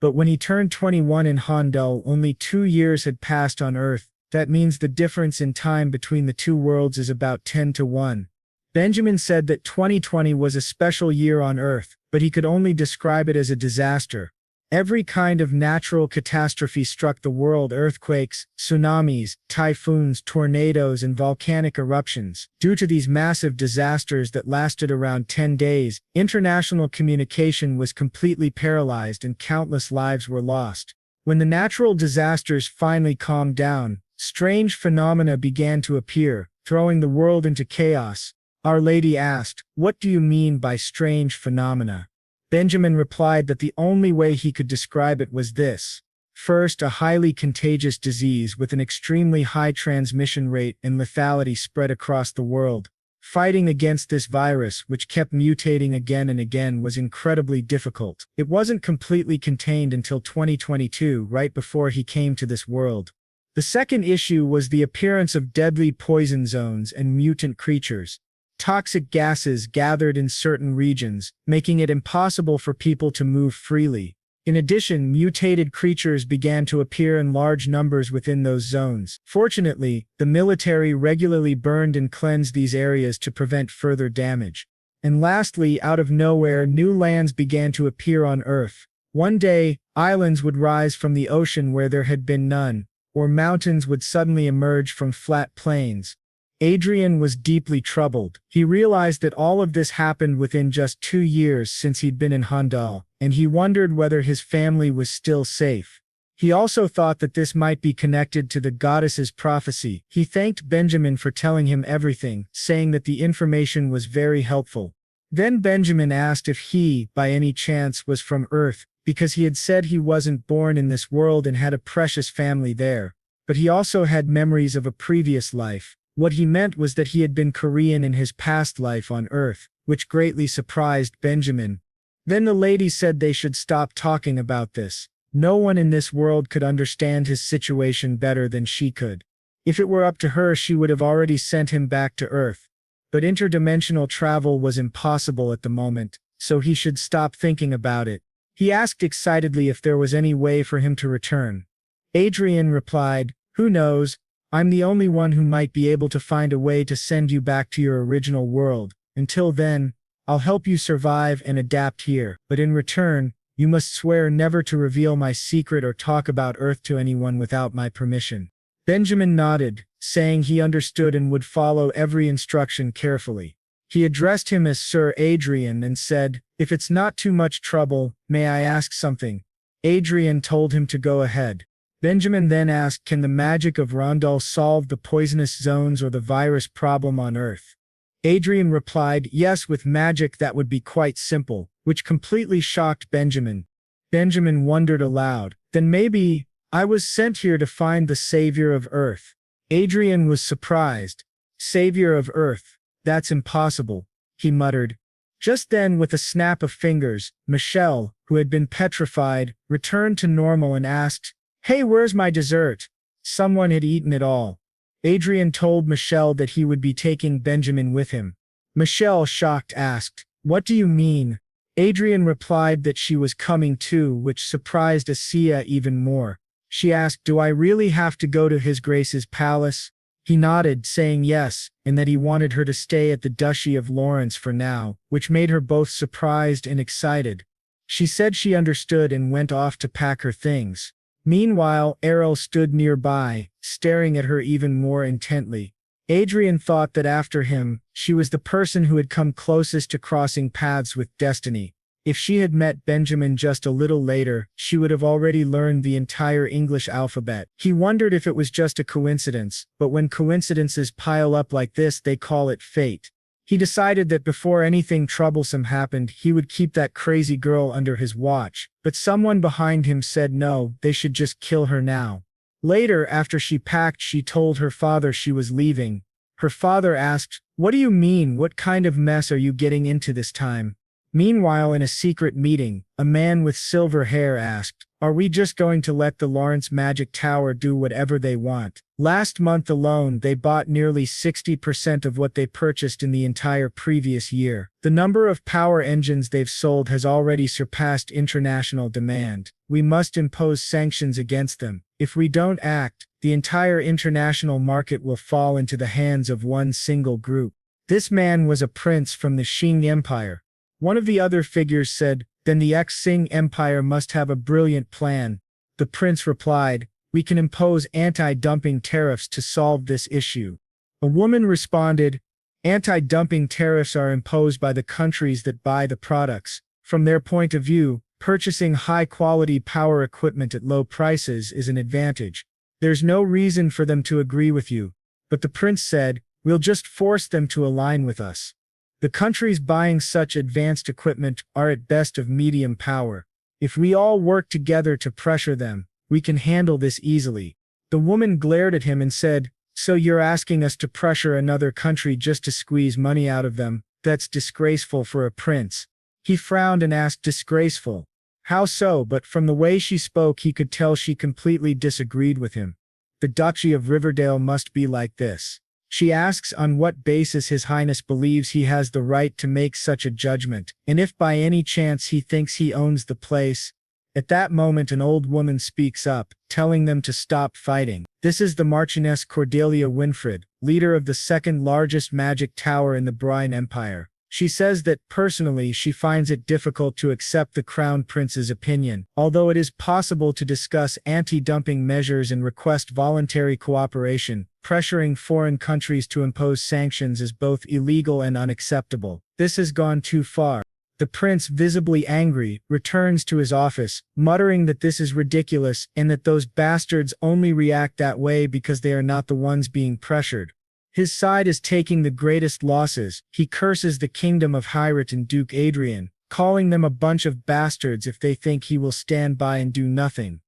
But when he turned 21 in Hondel, only 2 years had passed on Earth. That means the difference in time between the two worlds is about 10-1. Benjamin said that 2020 was a special year on Earth, but he could only describe it as a disaster. Every kind of natural catastrophe struck the world: earthquakes, tsunamis, typhoons, tornadoes, and volcanic eruptions. Due to these massive disasters that lasted around 10 days, international communication was completely paralyzed and countless lives were lost. When the natural disasters finally calmed down, strange phenomena began to appear, throwing the world into chaos. Our Lady asked, "What do you mean by strange phenomena?" Benjamin replied that the only way he could describe it was this. First, a highly contagious disease with an extremely high transmission rate and lethality spread across the world. Fighting against this virus, which kept mutating again and again, was incredibly difficult. It wasn't completely contained until 2022, right before he came to this world. The second issue was the appearance of deadly poison zones and mutant creatures. Toxic gases gathered in certain regions, making it impossible for people to move freely. In addition, mutated creatures began to appear in large numbers within those zones. Fortunately, the military regularly burned and cleansed these areas to prevent further damage. And lastly, out of nowhere, new lands began to appear on Earth. One day, islands would rise from the ocean where there had been none, or mountains would suddenly emerge from flat plains. Adrian was deeply troubled. He realized that all of this happened within just 2 years since he'd been in Hondal, and he wondered whether his family was still safe. He also thought that this might be connected to the goddess's prophecy. He thanked Benjamin for telling him everything, saying that the information was very helpful. Then Benjamin asked if he, by any chance, was from Earth, because he had said he wasn't born in this world and had a precious family there. But he also had memories of a previous life. What he meant was that he had been Korean in his past life on Earth, which greatly surprised Benjamin. Then the lady said they should stop talking about this. No one in this world could understand his situation better than she could. If it were up to her, she would have already sent him back to Earth. But interdimensional travel was impossible at the moment, so he should stop thinking about it. He asked excitedly if there was any way for him to return. Adrian replied, "Who knows? I'm the only one who might be able to find a way to send you back to your original world. Until then, I'll help you survive and adapt here. But in return, you must swear never to reveal my secret or talk about Earth to anyone without my permission." Benjamin nodded, saying he understood and would follow every instruction carefully. He addressed him as Sir Adrian and said, "If it's not too much trouble, may I ask something?" Adrian told him to go ahead. Benjamin then asked, "Can the magic of Rondal solve the poisonous zones or the virus problem on Earth?" Adrian replied, "Yes, with magic that would be quite simple," which completely shocked Benjamin. Benjamin wondered aloud, "Then maybe I was sent here to find the savior of Earth." Adrian was surprised. "Savior of Earth? That's impossible," he muttered. Just then, with a snap of fingers, Michelle, who had been petrified, returned to normal and asked, "Hey, where's my dessert?" Someone had eaten it all. Adrian told Michelle that he would be taking Benjamin with him. Michelle, shocked, asked, "What do you mean?" Adrian replied that she was coming too, which surprised Archia even more. She asked, "Do I really have to go to His Grace's palace?" He nodded, saying yes, and that he wanted her to stay at the Duchy of Lawrence for now, which made her both surprised and excited. She said she understood and went off to pack her things. Meanwhile, Errol stood nearby, staring at her even more intently. Adrian thought that after him, she was the person who had come closest to crossing paths with destiny. If she had met Benjamin just a little later, she would have already learned the entire English alphabet. He wondered if it was just a coincidence, but when coincidences pile up like this, they call it fate. He decided that before anything troublesome happened, he would keep that crazy girl under his watch, but someone behind him said no, they should just kill her now. Later, after she packed, she told her father she was leaving. Her father asked, "What do you mean? What kind of mess are you getting into this time?" Meanwhile, in a secret meeting, a man with silver hair asked, "Are we just going to let the Lawrence Magic Tower do whatever they want?" Last month alone, they bought nearly 60% of what they purchased in the entire previous year. The number of power engines they've sold has already surpassed international demand. We must impose sanctions against them. If we don't act, the entire international market will fall into the hands of one single group. This man was a prince from the Qing Empire. One of the other figures said, "Then the ex-Qing Empire must have a brilliant plan." The prince replied, "We can impose anti-dumping tariffs to solve this issue." A woman responded, "Anti-dumping tariffs are imposed by the countries that buy the products. From their point of view, purchasing high-quality power equipment at low prices is an advantage. There's no reason for them to agree with you." But the prince said, "We'll just force them to align with us. The countries buying such advanced equipment are at best of medium power. If we all work together to pressure them, we can handle this easily." The woman glared at him and said, "So you're asking us to pressure another country just to squeeze money out of them? That's disgraceful for a prince." He frowned and asked, "Disgraceful? How so?" But from the way she spoke, he could tell she completely disagreed with him. "The Duchy of Riverdale must be like this." She asks on what basis His Highness believes he has the right to make such a judgment, and if by any chance he thinks he owns the place. At that moment an old woman speaks up, telling them to stop fighting. This is the Marchioness Cordelia Winfred, leader of the second largest magic tower in the Brine Empire. She says that, personally, she finds it difficult to accept the Crown Prince's opinion, although it is possible to discuss anti-dumping measures and request voluntary cooperation. Pressuring foreign countries to impose sanctions is both illegal and unacceptable. This has gone too far. The prince, visibly angry, returns to his office, muttering that this is ridiculous and that those bastards only react that way because they are not the ones being pressured. His side is taking the greatest losses. He curses the kingdom of Hyrule and Duke Adrian, calling them a bunch of bastards if they think he will stand by and do nothing.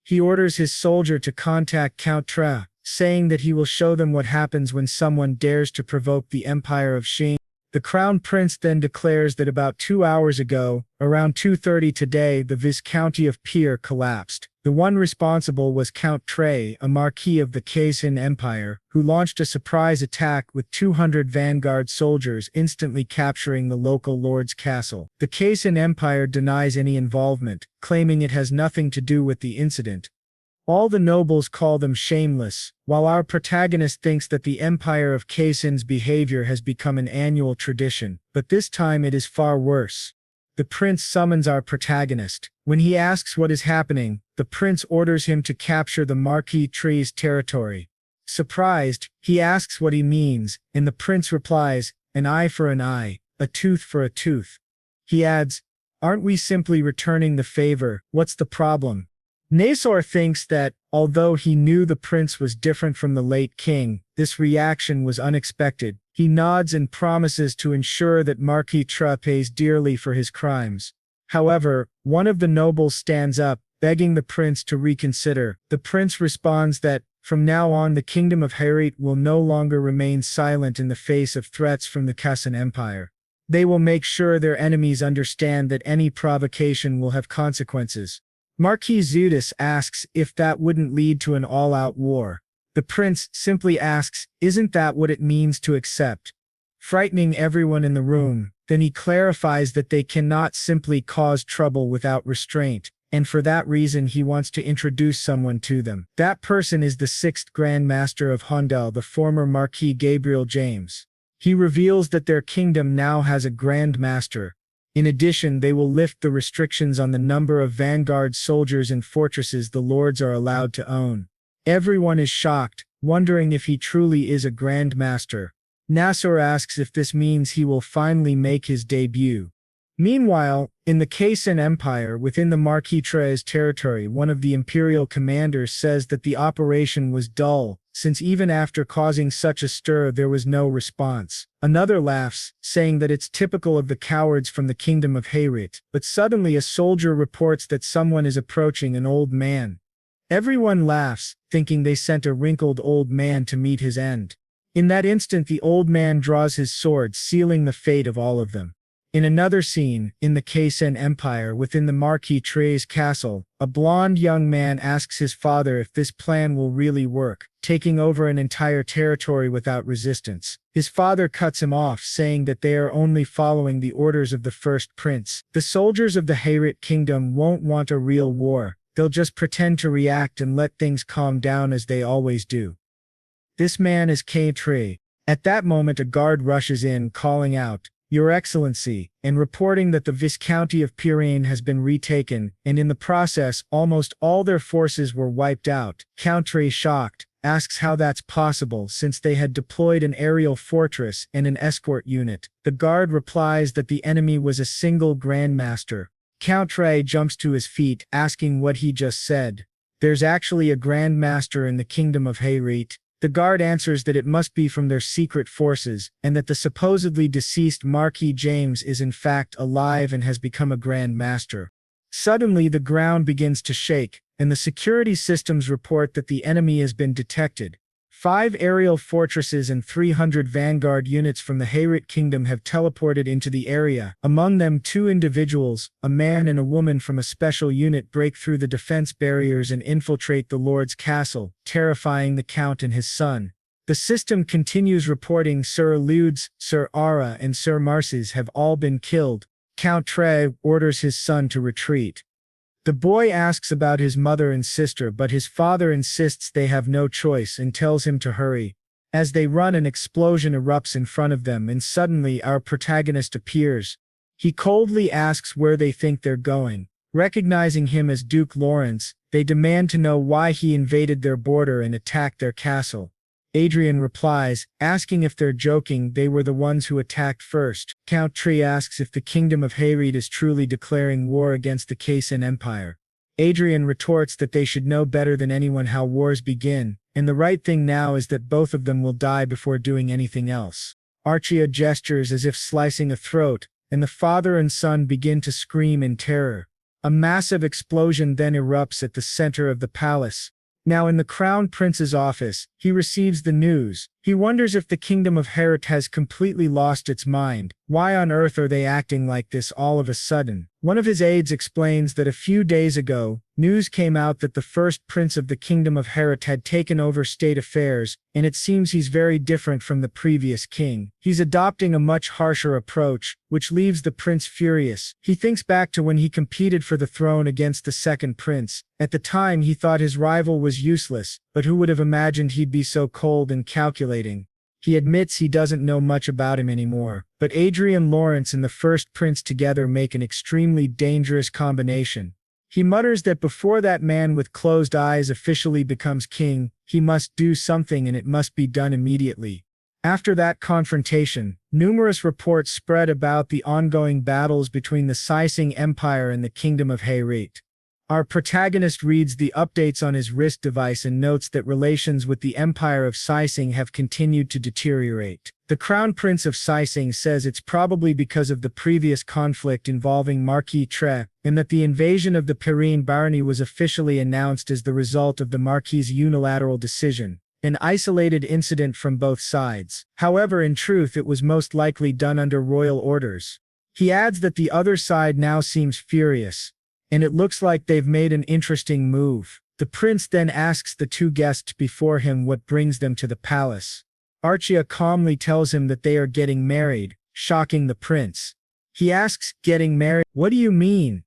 He orders his soldier to contact Count Tre, saying that he will show them what happens when someone dares to provoke the Empire of Qing. The Crown Prince then declares that about 2 hours ago, around 2:30 today, the viscounty of Pierre collapsed. The one responsible was Count Tre, a marquis of the Kaisin Empire, who launched a surprise attack with 200 vanguard soldiers, instantly capturing the local lord's castle. The Kaisin Empire denies any involvement, claiming it has nothing to do with the incident. All the nobles call them shameless, while our protagonist thinks that the Empire of Kaisin's behavior has become an annual tradition, but this time it is far worse. The prince summons our protagonist. When he asks what is happening, the prince orders him to capture the Marquis Tre's territory. Surprised, he asks what he means, and the prince replies, "An eye for an eye, a tooth for a tooth." He adds, "Aren't we simply returning the favor? What's the problem?" Nasor thinks that, although he knew the prince was different from the late king, this reaction was unexpected. He nods and promises to ensure that Marquis Tre pays dearly for his crimes. However, one of the nobles stands up, begging the prince to reconsider. The prince responds that, from now on, the kingdom of Hyrule will no longer remain silent in the face of threats from the Kaisin Empire. They will make sure their enemies understand that any provocation will have consequences. Marquis Zudis asks if that wouldn't lead to an all-out war. The prince simply asks, "Isn't that what it means to accept?" Frightening everyone in the room, then he clarifies that they cannot simply cause trouble without restraint, and for that reason he wants to introduce someone to them. That person is the 6th Grand Master of Hondel, the former Marquis Gabriel James. He reveals that their kingdom now has a Grand Master. In addition, they will lift the restrictions on the number of vanguard soldiers and fortresses the lords are allowed to own. Everyone is shocked, wondering if he truly is a Grand Master. Nasor asks if this means he will finally make his debut. Meanwhile, in the Kaisin Empire within the Marquis Tre's territory, one of the imperial commanders says that the operation was dull, since even after causing such a stir there was no response. Another laughs, saying that it's typical of the cowards from the kingdom of Hyrule. But suddenly a soldier reports that someone is approaching an old man. Everyone laughs, thinking they sent a wrinkled old man to meet his end. In that instant the old man draws his sword, sealing the fate of all of them. In another scene, in the Kaisin Empire within the Marquis Tre's castle, a blonde young man asks his father if this plan will really work. taking over an entire territory without resistance. His father cuts him off, saying that they are only following the orders of the first prince. The soldiers of the Heirship kingdom won't want a real war. They'll just pretend to react and let things calm down as they always do. This man is K3. At that moment a guard rushes in, calling out, "Your Excellency," and reporting that the viscounty of Pirain has been retaken, and in the process almost all their forces were wiped out. K3, shocked, asks how that's possible since they had deployed an aerial fortress and an escort unit. The guard replies that the enemy was a single grandmaster. K3 jumps to his feet, asking what he just said. There's actually a grandmaster in the kingdom of Heirship. The guard answers that it must be from their secret forces, and that the supposedly deceased Marquis James is in fact alive and has become a Grand Master. Suddenly the ground begins to shake, and the security systems report that the enemy has been detected. 5 aerial fortresses and 300 vanguard units from the Heirship kingdom have teleported into the area. Among them 2 individuals, a man and a woman from a special unit, break through the defense barriers and infiltrate the Lord's castle, terrifying the Count and his son. The system continues reporting Sir Ludes, Sir Ara and Sir Marces have all been killed. Count Tre orders his son to retreat. The boy asks about his mother and sister, but his father insists they have no choice and tells him to hurry. As they run, an explosion erupts in front of them and suddenly our protagonist appears. He coldly asks where they think they're going. Recognizing him as Duke Lawrence, they demand to know why he invaded their border and attacked their castle. Adrian replies, asking if they're joking. They were the ones who attacked first. Count Tre asks if the kingdom of Heirship is truly declaring war against the Kaysen Empire. Adrian retorts that they should know better than anyone how wars begin, and the right thing now is that both of them will die before doing anything else. Archia gestures as if slicing a throat, and the father and son begin to scream in terror. A massive explosion then erupts at the center of the palace. Now in the Crown Prince's office, he receives the news. He wonders if the kingdom of Heirship has completely lost its mind. Why on earth are they acting like this all of a sudden? One of his aides explains that a few days ago, news came out that the first prince of the kingdom of Heirship had taken over state affairs, and it seems he's very different from the previous king. He's adopting a much harsher approach, which leaves the prince furious. He thinks back to when he competed for the throne against the second prince. At the time he thought his rival was useless, but who would have imagined he'd be so cold and calculating? He admits he doesn't know much about him anymore, but Adrian Lawrence and the first prince together make an extremely dangerous combination. He mutters that before that man with closed eyes officially becomes king, he must do something and it must be done immediately. After that confrontation, numerous reports spread about the ongoing battles between the Saising Empire and the Kingdom of Heirship. Our protagonist reads the updates on his wrist device and notes that relations with the Empire of Saising have continued to deteriorate. The Crown Prince of Saising says it's probably because of the previous conflict involving Marquis Tre, and that the invasion of the Pirain barony was officially announced as the result of the Marquis's unilateral decision, an isolated incident from both sides. However, in truth it was most likely done under royal orders. He adds that the other side now seems furious, and it looks like they've made an interesting move. The prince then asks the 2 guests before him what brings them to the palace. Archia calmly tells him that they are getting married, shocking the prince. He asks, "Getting married? What do you mean?"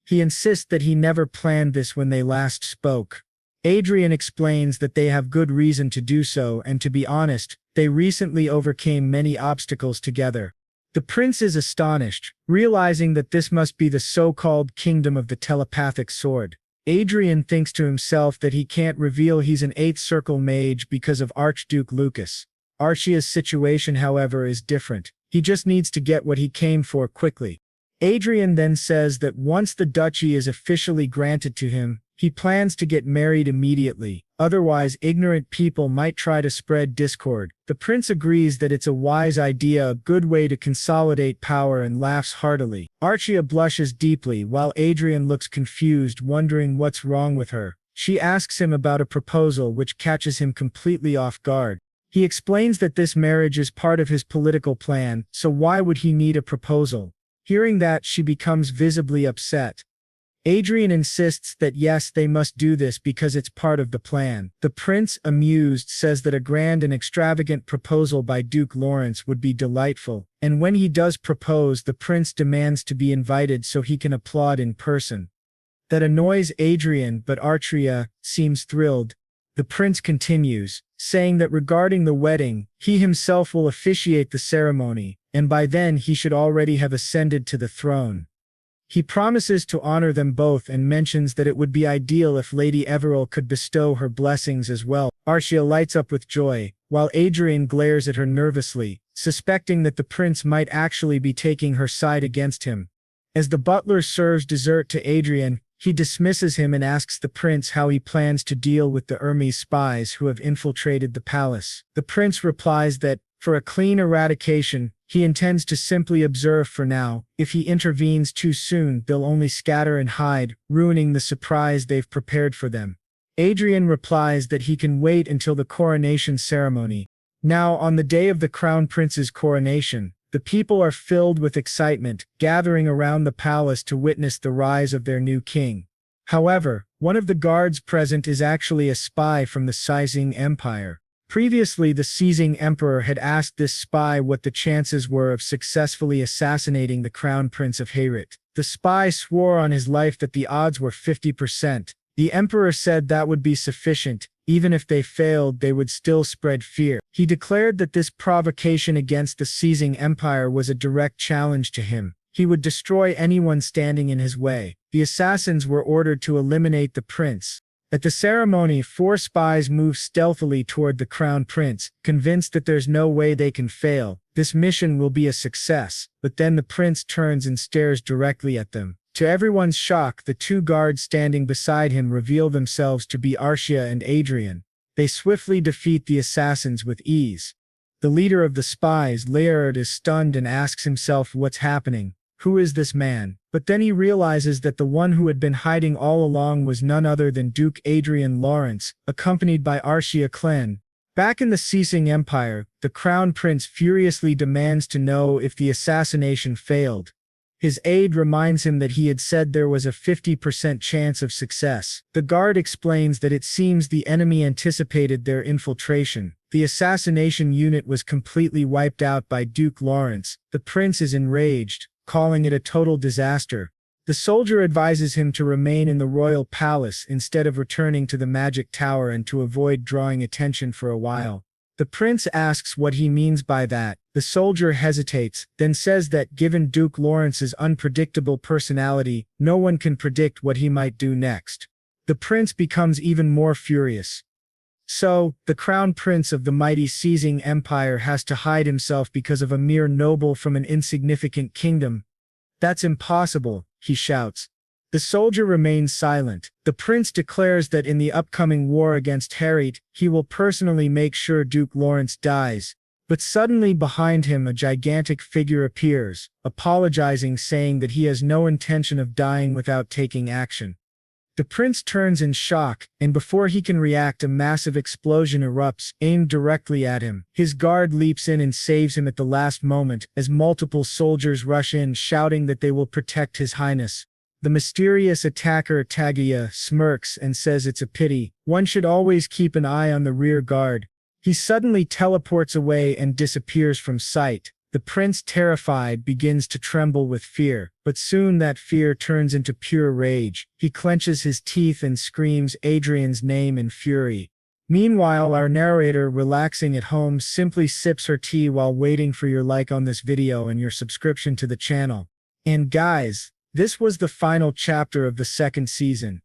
He insists that he never planned this when they last spoke. Adrian explains that they have good reason to do so, and to be honest, they recently overcame many obstacles together. The prince is astonished, realizing that this must be the so-called kingdom of the telepathic sword. Adrian thinks to himself that he can't reveal he's an 8th circle mage because of Archduke Lucas. Archia's situation, however, is different. He just needs to get what he came for quickly. Adrian then says that once the duchy is officially granted to him, he plans to get married immediately, otherwise ignorant people might try to spread discord. The prince agrees that it's a wise idea, a good way to consolidate power, and laughs heartily. Archia blushes deeply while Adrian looks confused, wondering what's wrong with her. She asks him about a proposal which catches him completely off guard. He explains that this marriage is part of his political plan, so why would he need a proposal? Hearing that, she becomes visibly upset. Adrian insists that yes, they must do this because it's part of the plan. The prince, amused, says that a grand and extravagant proposal by Duke Lawrence would be delightful, and when he does propose, the prince demands to be invited so he can applaud in person. That annoys Adrian, but Archia seems thrilled. The prince continues, saying that regarding the wedding, he himself will officiate the ceremony, and by then he should already have ascended to the throne. He promises to honor them both and mentions that it would be ideal if Lady Everil could bestow her blessings as well. Archia lights up with joy, while Adrian glares at her nervously, suspecting that the prince might actually be taking her side against him. As the butler serves dessert to Adrian, he dismisses him and asks the prince how he plans to deal with the Hermes spies who have infiltrated the palace. The prince replies that, for a clean eradication, he intends to simply observe for now. If he intervenes too soon, they'll only scatter and hide, ruining the surprise they've prepared for them. Adrian replies that he can wait until the coronation ceremony. Now, on the day of the crown prince's coronation, the people are filled with excitement, gathering around the palace to witness the rise of their new king. However, one of the guards present is actually a spy from the Seizing Empire. Previously, the Seizing Emperor had asked this spy what the chances were of successfully assassinating the Crown Prince of Heirship. The spy swore on his life that the odds were 50%. The Emperor said that would be sufficient. Even if they failed, they would still spread fear. He declared that this provocation against the Seizing Empire was a direct challenge to him. He would destroy anyone standing in his way. The assassins were ordered to eliminate the prince. At the ceremony, 4 spies move stealthily toward the crown prince, convinced that there's no way they can fail. This mission will be a success, but then the prince turns and stares directly at them. To everyone's shock, the 2 guards standing beside him reveal themselves to be Archia and Adrian. They swiftly defeat the assassins with ease. The leader of the spies, Laird, is stunned and asks himself what's happening. Who is this man? But then he realizes that the one who had been hiding all along was none other than Duke Adrian Lawrence, accompanied by Archia Clan. Back in the Seizing Empire, the crown prince furiously demands to know if the assassination failed. His aide reminds him that he had said there was a 50% chance of success. The guard explains that it seems the enemy anticipated their infiltration. The assassination unit was completely wiped out by Duke Lawrence. The prince is enraged, calling it a total disaster. The soldier advises him to remain in the royal palace instead of returning to the magic tower and to avoid drawing attention for a while. The prince asks what he means by that. The soldier hesitates, then says that given Duke Lawrence's unpredictable personality, no one can predict what he might do next. The prince becomes even more furious. So, the crown prince of the mighty Seizing Empire has to hide himself because of a mere noble from an insignificant kingdom. That's impossible, he shouts. The soldier remains silent. The prince declares that in the upcoming war against Heirship, he will personally make sure Duke Lawrence dies. But suddenly behind him a gigantic figure appears, apologizing, saying that he has no intention of dying without taking action. The prince turns in shock, and before he can react, a massive explosion erupts, aimed directly at him. His guard leaps in and saves him at the last moment, as multiple soldiers rush in, shouting that they will protect His Highness. The mysterious attacker Tagia smirks and says it's a pity. One should always keep an eye on the rear guard. He suddenly teleports away and disappears from sight. The prince, terrified, begins to tremble with fear, but soon that fear turns into pure rage. He clenches his teeth and screams Adrian's name in fury. Meanwhile, our narrator, relaxing at home, simply sips her tea while waiting for your like on this video and your subscription to the channel. And guys, this was the final chapter of the 2nd season.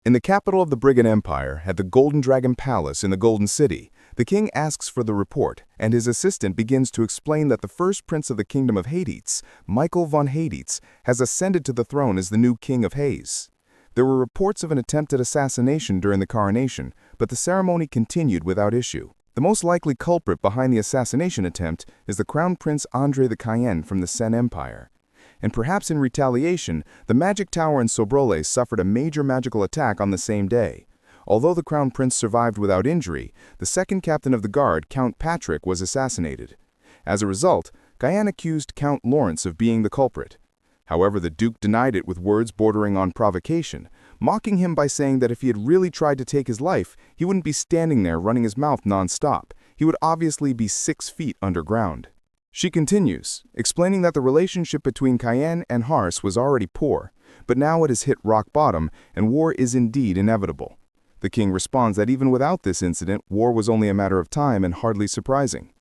In the capital of the Brigand Empire, at the Golden Dragon Palace in the Golden City, the king asks for the report, and his assistant begins to explain that the first prince of the kingdom of Hades, Michael von Hades, has ascended to the throne as the new king of Hades. There were reports of an attempted assassination during the coronation, but the ceremony continued without issue. The most likely culprit behind the assassination attempt is the Crown Prince Andre the Cayenne from the Sen Empire. And perhaps in retaliation, the Magic Tower in Sobrole suffered a major magical attack on the same day. Although the Crown Prince survived without injury, the second captain of the guard, Count Patrick, was assassinated. As a result, Cayenne accused Count Lawrence of being the culprit. However, the Duke denied it with words bordering on provocation, mocking him by saying that if he had really tried to take his life, he wouldn't be standing there running his mouth non-stop. He would obviously be 6 feet underground. She continues, explaining that the relationship between Cayenne and Hars was already poor, but now it has hit rock bottom and war is indeed inevitable. The king responds that even without this incident, war was only a matter of time and hardly surprising.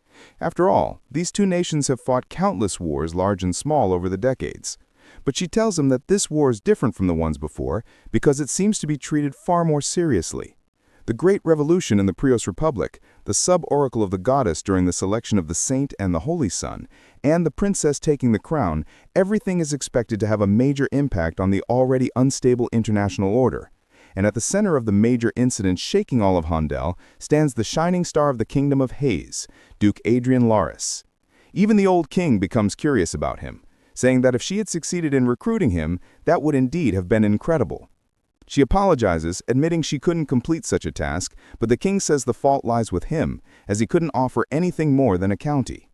After all, these two nations have fought countless wars, large and small, over the decades. But she tells him that this war is different from the ones before because it seems to be treated far more seriously. The Great Revolution in the Prios Republic, the sub-oracle of the goddess during the selection of the saint and the holy son, and the princess taking the crown, everything is expected to have a major impact on the already unstable international order. And at the center of the major incident shaking all of Hondel stands the shining star of the kingdom of Hades, Duke Adrian Lawrence. Even the old king becomes curious about him, saying that if she had succeeded in recruiting him, that would indeed have been incredible. She apologizes, admitting she couldn't complete such a task, but the king says the fault lies with him, as he couldn't offer anything more than a county.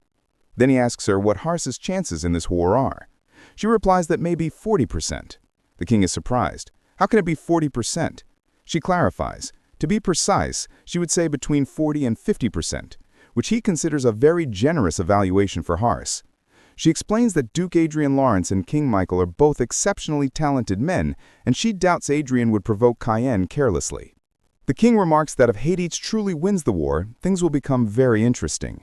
Then he asks her what Hars's chances in this war are. She replies that maybe 40%. The king is surprised. How can it be 40%? She clarifies. To be precise, she would say between 40 and 50%, which he considers a very generous evaluation for Hars. She explains that Duke Adrian Lawrence and King Michael are both exceptionally talented men, and she doubts Adrian would provoke Cayenne carelessly. The king remarks that if Hades truly wins the war, things will become very interesting.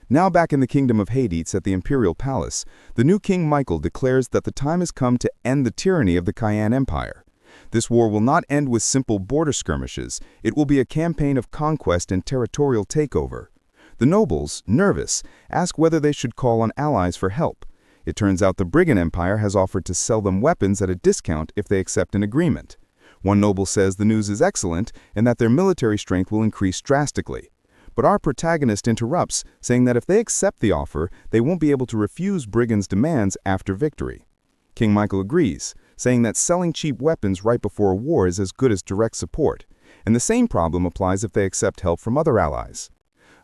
Now back in the kingdom of Hades at the imperial palace, the new King Michael declares that the time has come to end the tyranny of the Cayenne Empire. This war will not end with simple border skirmishes, it will be a campaign of conquest and territorial takeover. The nobles, nervous, ask whether they should call on allies for help. It turns out the Brigand Empire has offered to sell them weapons at a discount if they accept an agreement. One noble says the news is excellent and that their military strength will increase drastically. But our protagonist interrupts, saying that if they accept the offer, they won't be able to refuse Brigand's demands after victory. King Michael agrees, saying that selling cheap weapons right before a war is as good as direct support, and the same problem applies if they accept help from other allies.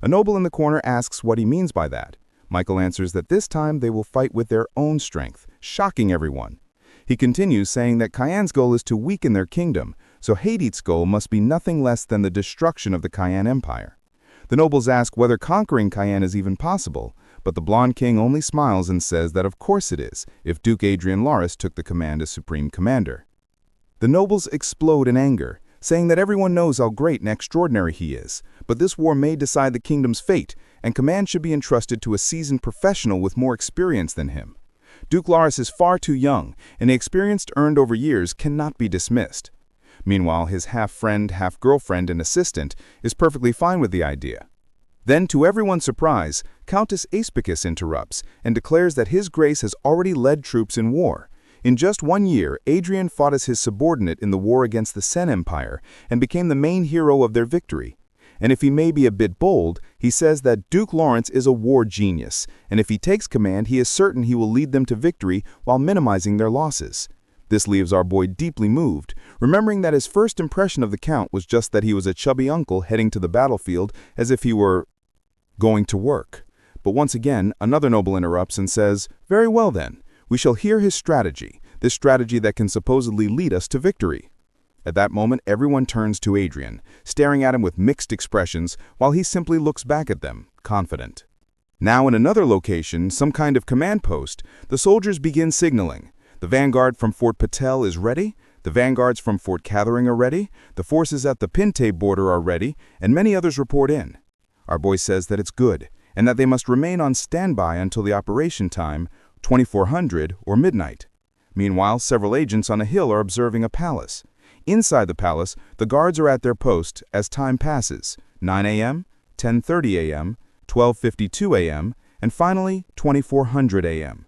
A noble in the corner asks what he means by that. Michael answers that this time they will fight with their own strength, shocking everyone. He continues, saying that Cayenne's goal is to weaken their kingdom, so Hades' goal must be nothing less than the destruction of the Cayenne Empire. The nobles ask whether conquering Cayenne is even possible, but the blonde king only smiles and says that of course it is, if Duke Adrian Lawrence took the command as supreme commander. The nobles explode in anger, saying that everyone knows how great and extraordinary he is, but this war may decide the kingdom's fate, and command should be entrusted to a seasoned professional with more experience than him. Duke Lawrence is far too young, and the experience earned over years cannot be dismissed. Meanwhile, his half-friend, half-girlfriend and assistant is perfectly fine with the idea. Then, to everyone's surprise, Countess Aspicus interrupts and declares that His Grace has already led troops in war. In just 1 year, Adrian fought as his subordinate in the war against the Sen Empire and became the main hero of their victory. And if he may be a bit bold, he says that Duke Lawrence is a war genius, and if he takes command, he is certain he will lead them to victory while minimizing their losses. This leaves our boy deeply moved, remembering that his first impression of the Count was just that he was a chubby uncle heading to the battlefield as if he were going to work. But once again, another noble interrupts and says, "Very well then. We shall hear his strategy, this strategy that can supposedly lead us to victory." At that moment, everyone turns to Adrian, staring at him with mixed expressions, while he simply looks back at them, confident. Now in another location, some kind of command post, the soldiers begin signaling. The vanguard from Fort Patel is ready, the vanguards from Fort Cathering are ready, the forces at the Pinte border are ready, and many others report in. Our boy says that it's good, and that they must remain on standby until the operation time, 2400 or midnight. Meanwhile, several agents on a hill are observing a palace. Inside the palace, the guards are at their post as time passes, 9 a.m., 10:30 a.m., 12:52 a.m., and finally 2400 a.m.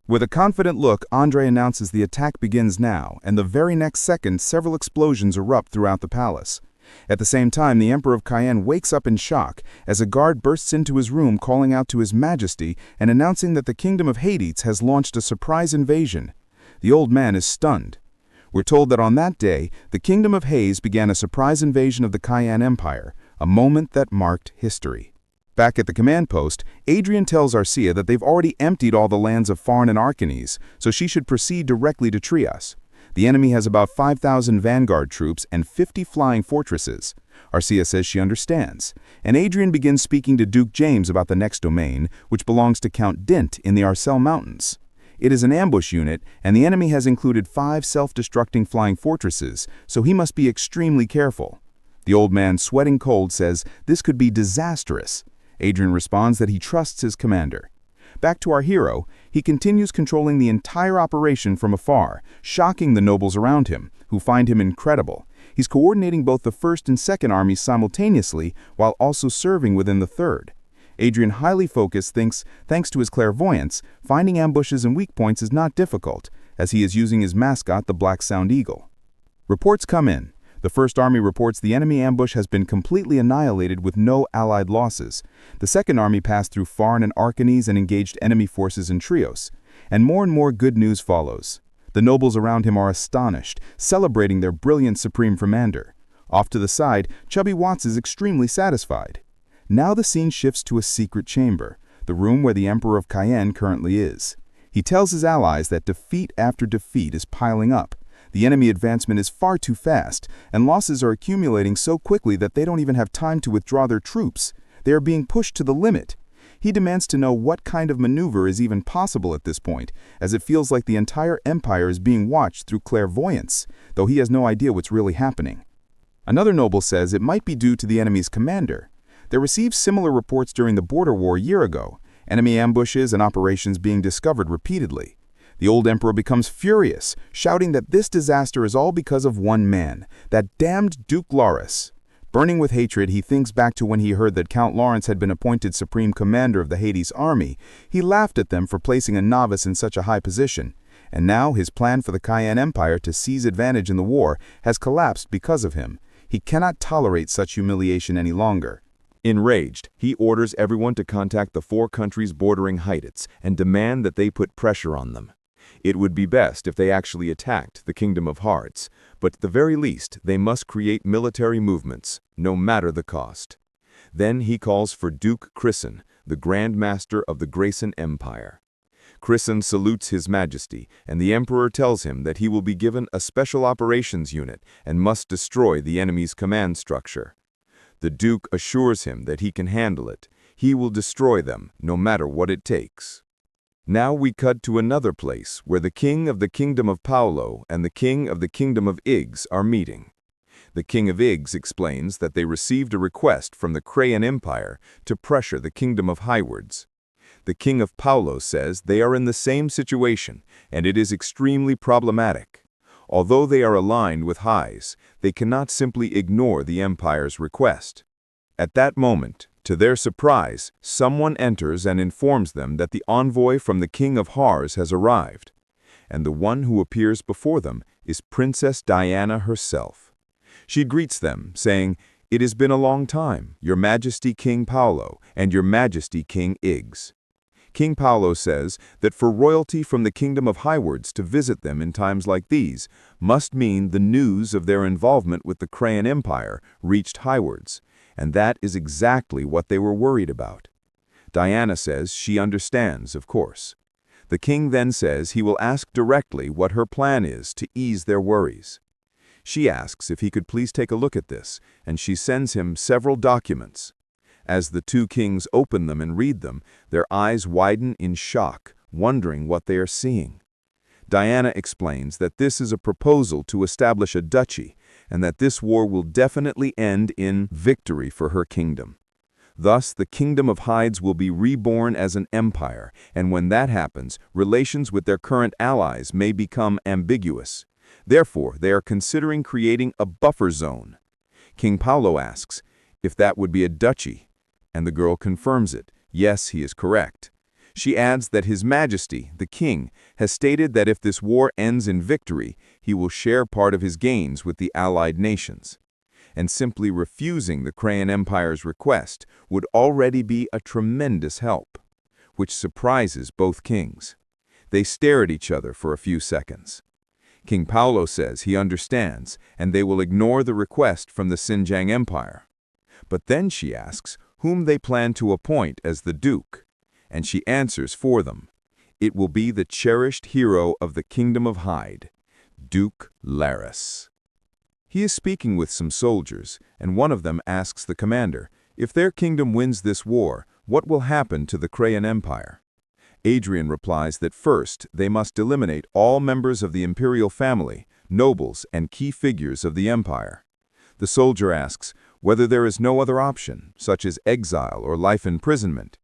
With a confident look, Andre announces the attack begins now, and the very next second several explosions erupt throughout the palace. At the same time, the Emperor of Cayenne wakes up in shock as a guard bursts into his room calling out to His Majesty and announcing that the Kingdom of Hades has launched a surprise invasion. The old man is stunned. We're told that on that day, the Kingdom of Hades began a surprise invasion of the Cayenne Empire, a moment that marked history. Back at the command post, Adrian tells Archia that they've already emptied all the lands of Farn and Arcanes, so she should proceed directly to Trias. The enemy has about 5,000 vanguard troops and 50 flying fortresses. Archia says she understands, and Adrian begins speaking to Duke James about the next domain, which belongs to Count Dint in the Arcel Mountains. It is an ambush unit, and the enemy has included 5 self-destructing flying fortresses, so he must be extremely careful. The old man, sweating cold, says this could be disastrous. Adrian responds that he trusts his commander. Back to our hero, he continues controlling the entire operation from afar, shocking the nobles around him, who find him incredible. He's coordinating both the first and second armies simultaneously while also serving within the third. Adrian, highly focused, thinks, thanks to his clairvoyance, finding ambushes and weak points is not difficult, as he is using his mascot, the Black Sound Eagle. Reports come in. The First Army reports the enemy ambush has been completely annihilated with no allied losses. The Second Army passed through Farn and Arcanes and engaged enemy forces in Trios. And more good news follows. The nobles around him are astonished, celebrating their brilliant supreme commander. Off to the side, Chubby Watts is extremely satisfied. Now the scene shifts to a secret chamber, the room where the Emperor of Cayenne currently is. He tells his allies that defeat after defeat is piling up. The enemy advancement is far too fast, and losses are accumulating so quickly that they don't even have time to withdraw their troops. They are being pushed to the limit. He demands to know what kind of maneuver is even possible at this point, as it feels like the entire empire is being watched through clairvoyance, though he has no idea what's really happening. Another noble says it might be due to the enemy's commander. They received similar reports during the border war a year ago, enemy ambushes and operations being discovered repeatedly. The old emperor becomes furious, shouting that this disaster is all because of one man, that damned Duke Lawrence. Burning with hatred, he thinks back to when he heard that Count Lawrence had been appointed supreme commander of the Hades army. He laughed at them for placing a novice in such a high position. And now his plan for the Cayenne Empire to seize advantage in the war has collapsed because of him. He cannot tolerate such humiliation any longer. Enraged, he orders everyone to contact the 4 countries bordering Hydates and demand that they put pressure on them. It would be best if they actually attacked the Kingdom of Hearts, but at the very least they must create military movements, no matter the cost. Then he calls for Duke Crisson, the Grand Master of the Grayson Empire. Crisson salutes His Majesty, and the Emperor tells him that he will be given a special operations unit and must destroy the enemy's command structure. The Duke assures him that he can handle it. He will destroy them, no matter what it takes. Now we cut to another place where the king of the Kingdom of Paulo and the king of the Kingdom of Iggs are meeting. The king of Iggs explains that they received a request from the Crayon Empire to pressure the Kingdom of Hywards. The king of Paulo says they are in the same situation, and it is extremely problematic. Although they are aligned with Hyes, they cannot simply ignore the empire's request. At that moment, to their surprise, someone enters and informs them that the envoy from the King of Hars has arrived, and the one who appears before them is Princess Diana herself. She greets them, saying, "It has been a long time, Your Majesty King Paulo and Your Majesty King Iggs." King Paulo says that for royalty from the Kingdom of Hywards to visit them in times like these must mean the news of their involvement with the Crayon Empire reached Hywards, and that is exactly what they were worried about. Diana says she understands, of course. The king then says he will ask directly what her plan is to ease their worries. She asks if he could please take a look at this, and she sends him several documents. As the 2 kings open them and read them, their eyes widen in shock, wondering what they are seeing. Diana explains that this is a proposal to establish a duchy, and that this war will definitely end in victory for her kingdom. Thus, the Kingdom of Hydes will be reborn as an empire, and when that happens, relations with their current allies may become ambiguous. Therefore, they are considering creating a buffer zone. King Paulo asks if that would be a duchy, and the girl confirms it. Yes, he is correct. She adds that His Majesty, the king, has stated that if this war ends in victory, he will share part of his gains with the allied nations. And simply refusing the Crayon Empire's request would already be a tremendous help, which surprises both kings. They stare at each other for a few seconds. King Paulo says he understands, and they will ignore the request from the Xinjiang Empire. But then she asks whom they plan to appoint as the Duke, and she answers for them. It will be the cherished hero of the Kingdom of Hyde, Duke Laris. He is speaking with some soldiers, and one of them asks the commander, if their kingdom wins this war, what will happen to the Crayon Empire? Adrian replies that first, they must eliminate all members of the imperial family, nobles, and key figures of the empire. The soldier asks whether there is no other option, such as exile or life imprisonment.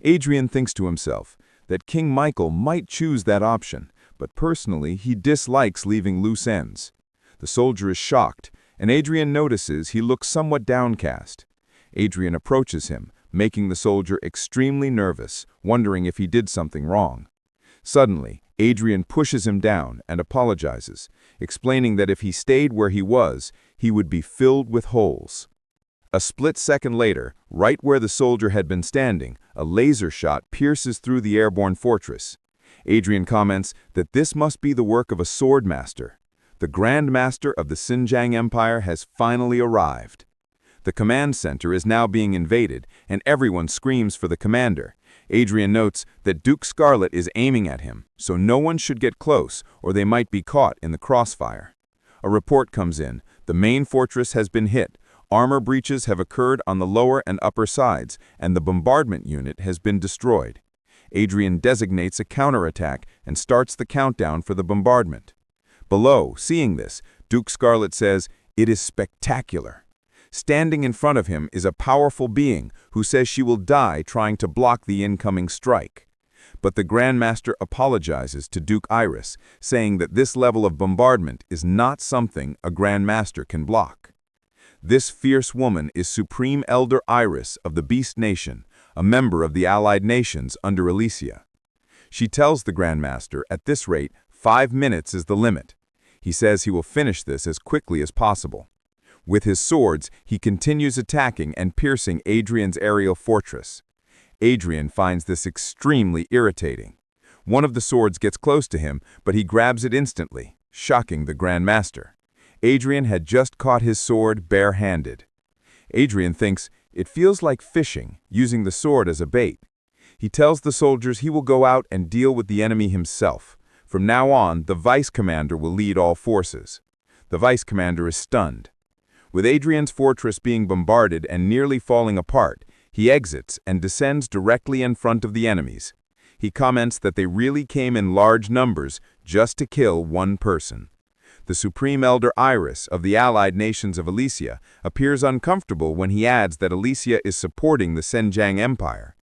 Adrian thinks to himself that King Michael might choose that option, but personally he dislikes leaving loose ends. The soldier is shocked, and Adrian notices he looks somewhat downcast. Adrian approaches him, making the soldier extremely nervous, wondering if he did something wrong. Suddenly, Adrian pushes him down and apologizes, explaining that if he stayed where he was, he would be filled with holes. A split second later, right where the soldier had been standing, a laser shot pierces through the airborne fortress. Adrian comments that this must be the work of a sword master. The Grand Master of the Xinjiang Empire has finally arrived. The command center is now being invaded, and everyone screams for the commander. Adrian notes that Duke Scarlet is aiming at him, so no one should get close, or they might be caught in the crossfire. A report comes in. The main fortress has been hit. Armor breaches have occurred on the lower and upper sides, and the bombardment unit has been destroyed. Adrian designates a counterattack and starts the countdown for the bombardment. Below, seeing this, Duke Scarlet says, "It is spectacular." Standing in front of him is a powerful being who says she will die trying to block the incoming strike. But the Grand Master apologizes to Duke Iris, saying that this level of bombardment is not something a Grand Master can block. This fierce woman is Supreme Elder Iris of the Beast Nation, a member of the allied nations under Alicia. She tells the Grand Master at this rate 5 minutes is the limit. He says he will finish this as quickly as possible. With his swords, he continues attacking and piercing Adrian's aerial fortress. Adrian finds this extremely irritating. One of the swords gets close to him, but he grabs it instantly, shocking the Grand Master. Adrian had just caught his sword bare-handed. Adrian thinks it feels like fishing, using the sword as a bait. He tells the soldiers he will go out and deal with the enemy himself. From now on, the vice commander will lead all forces. The vice commander is stunned. With Adrian's fortress being bombarded and nearly falling apart, he exits and descends directly in front of the enemies. He comments that they really came in large numbers just to kill one person. The Supreme Elder Iris of the allied nations of Alicia appears uncomfortable when he adds that Alicia is supporting the Xinjiang Empire.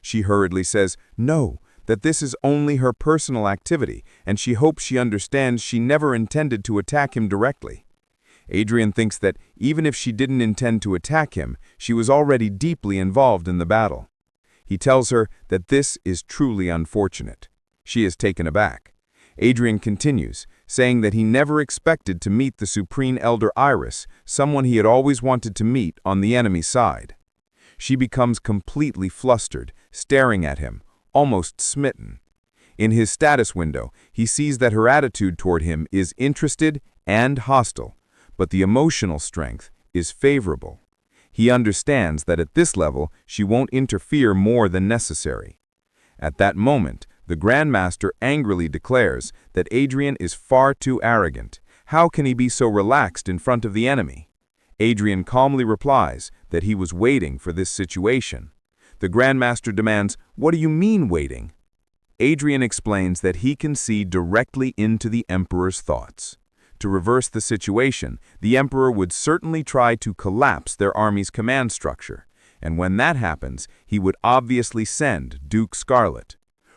She hurriedly says no, that this is only her personal activity, and she hopes she understands she never intended to attack him directly. Adrian thinks that even if she didn't intend to attack him, she was already deeply involved in the battle. He tells her that this is truly unfortunate. She is taken aback. Adrian continues, saying that he never expected to meet the Supreme Elder Iris, someone he had always wanted to meet on the enemy side. She becomes completely flustered, staring at him, almost smitten. In his status window, he sees that her attitude toward him is interested and hostile, but the emotional strength is favorable. He understands that at this level, she won't interfere more than necessary. At that moment, the Grand Master angrily declares that Adrian is far too arrogant. How can he be so relaxed in front of the enemy? Adrian calmly replies that he was waiting for this situation. The Grand Master demands, "What do you mean waiting?" Adrian explains that he can see directly into the Emperor's thoughts. To reverse the situation, the Emperor would certainly try to collapse their army's command structure, and when that happens, he would obviously send Duke Scarlet.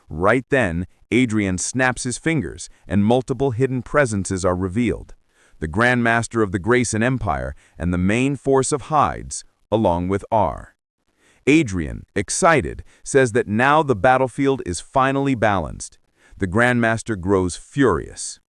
Right then, Adrian snaps his fingers, and multiple hidden presences are revealed. The Grandmaster of the Grayson Empire and the main force of Hydes, along with R. Adrian, excited, says that now the battlefield is finally balanced. The Grandmaster grows furious.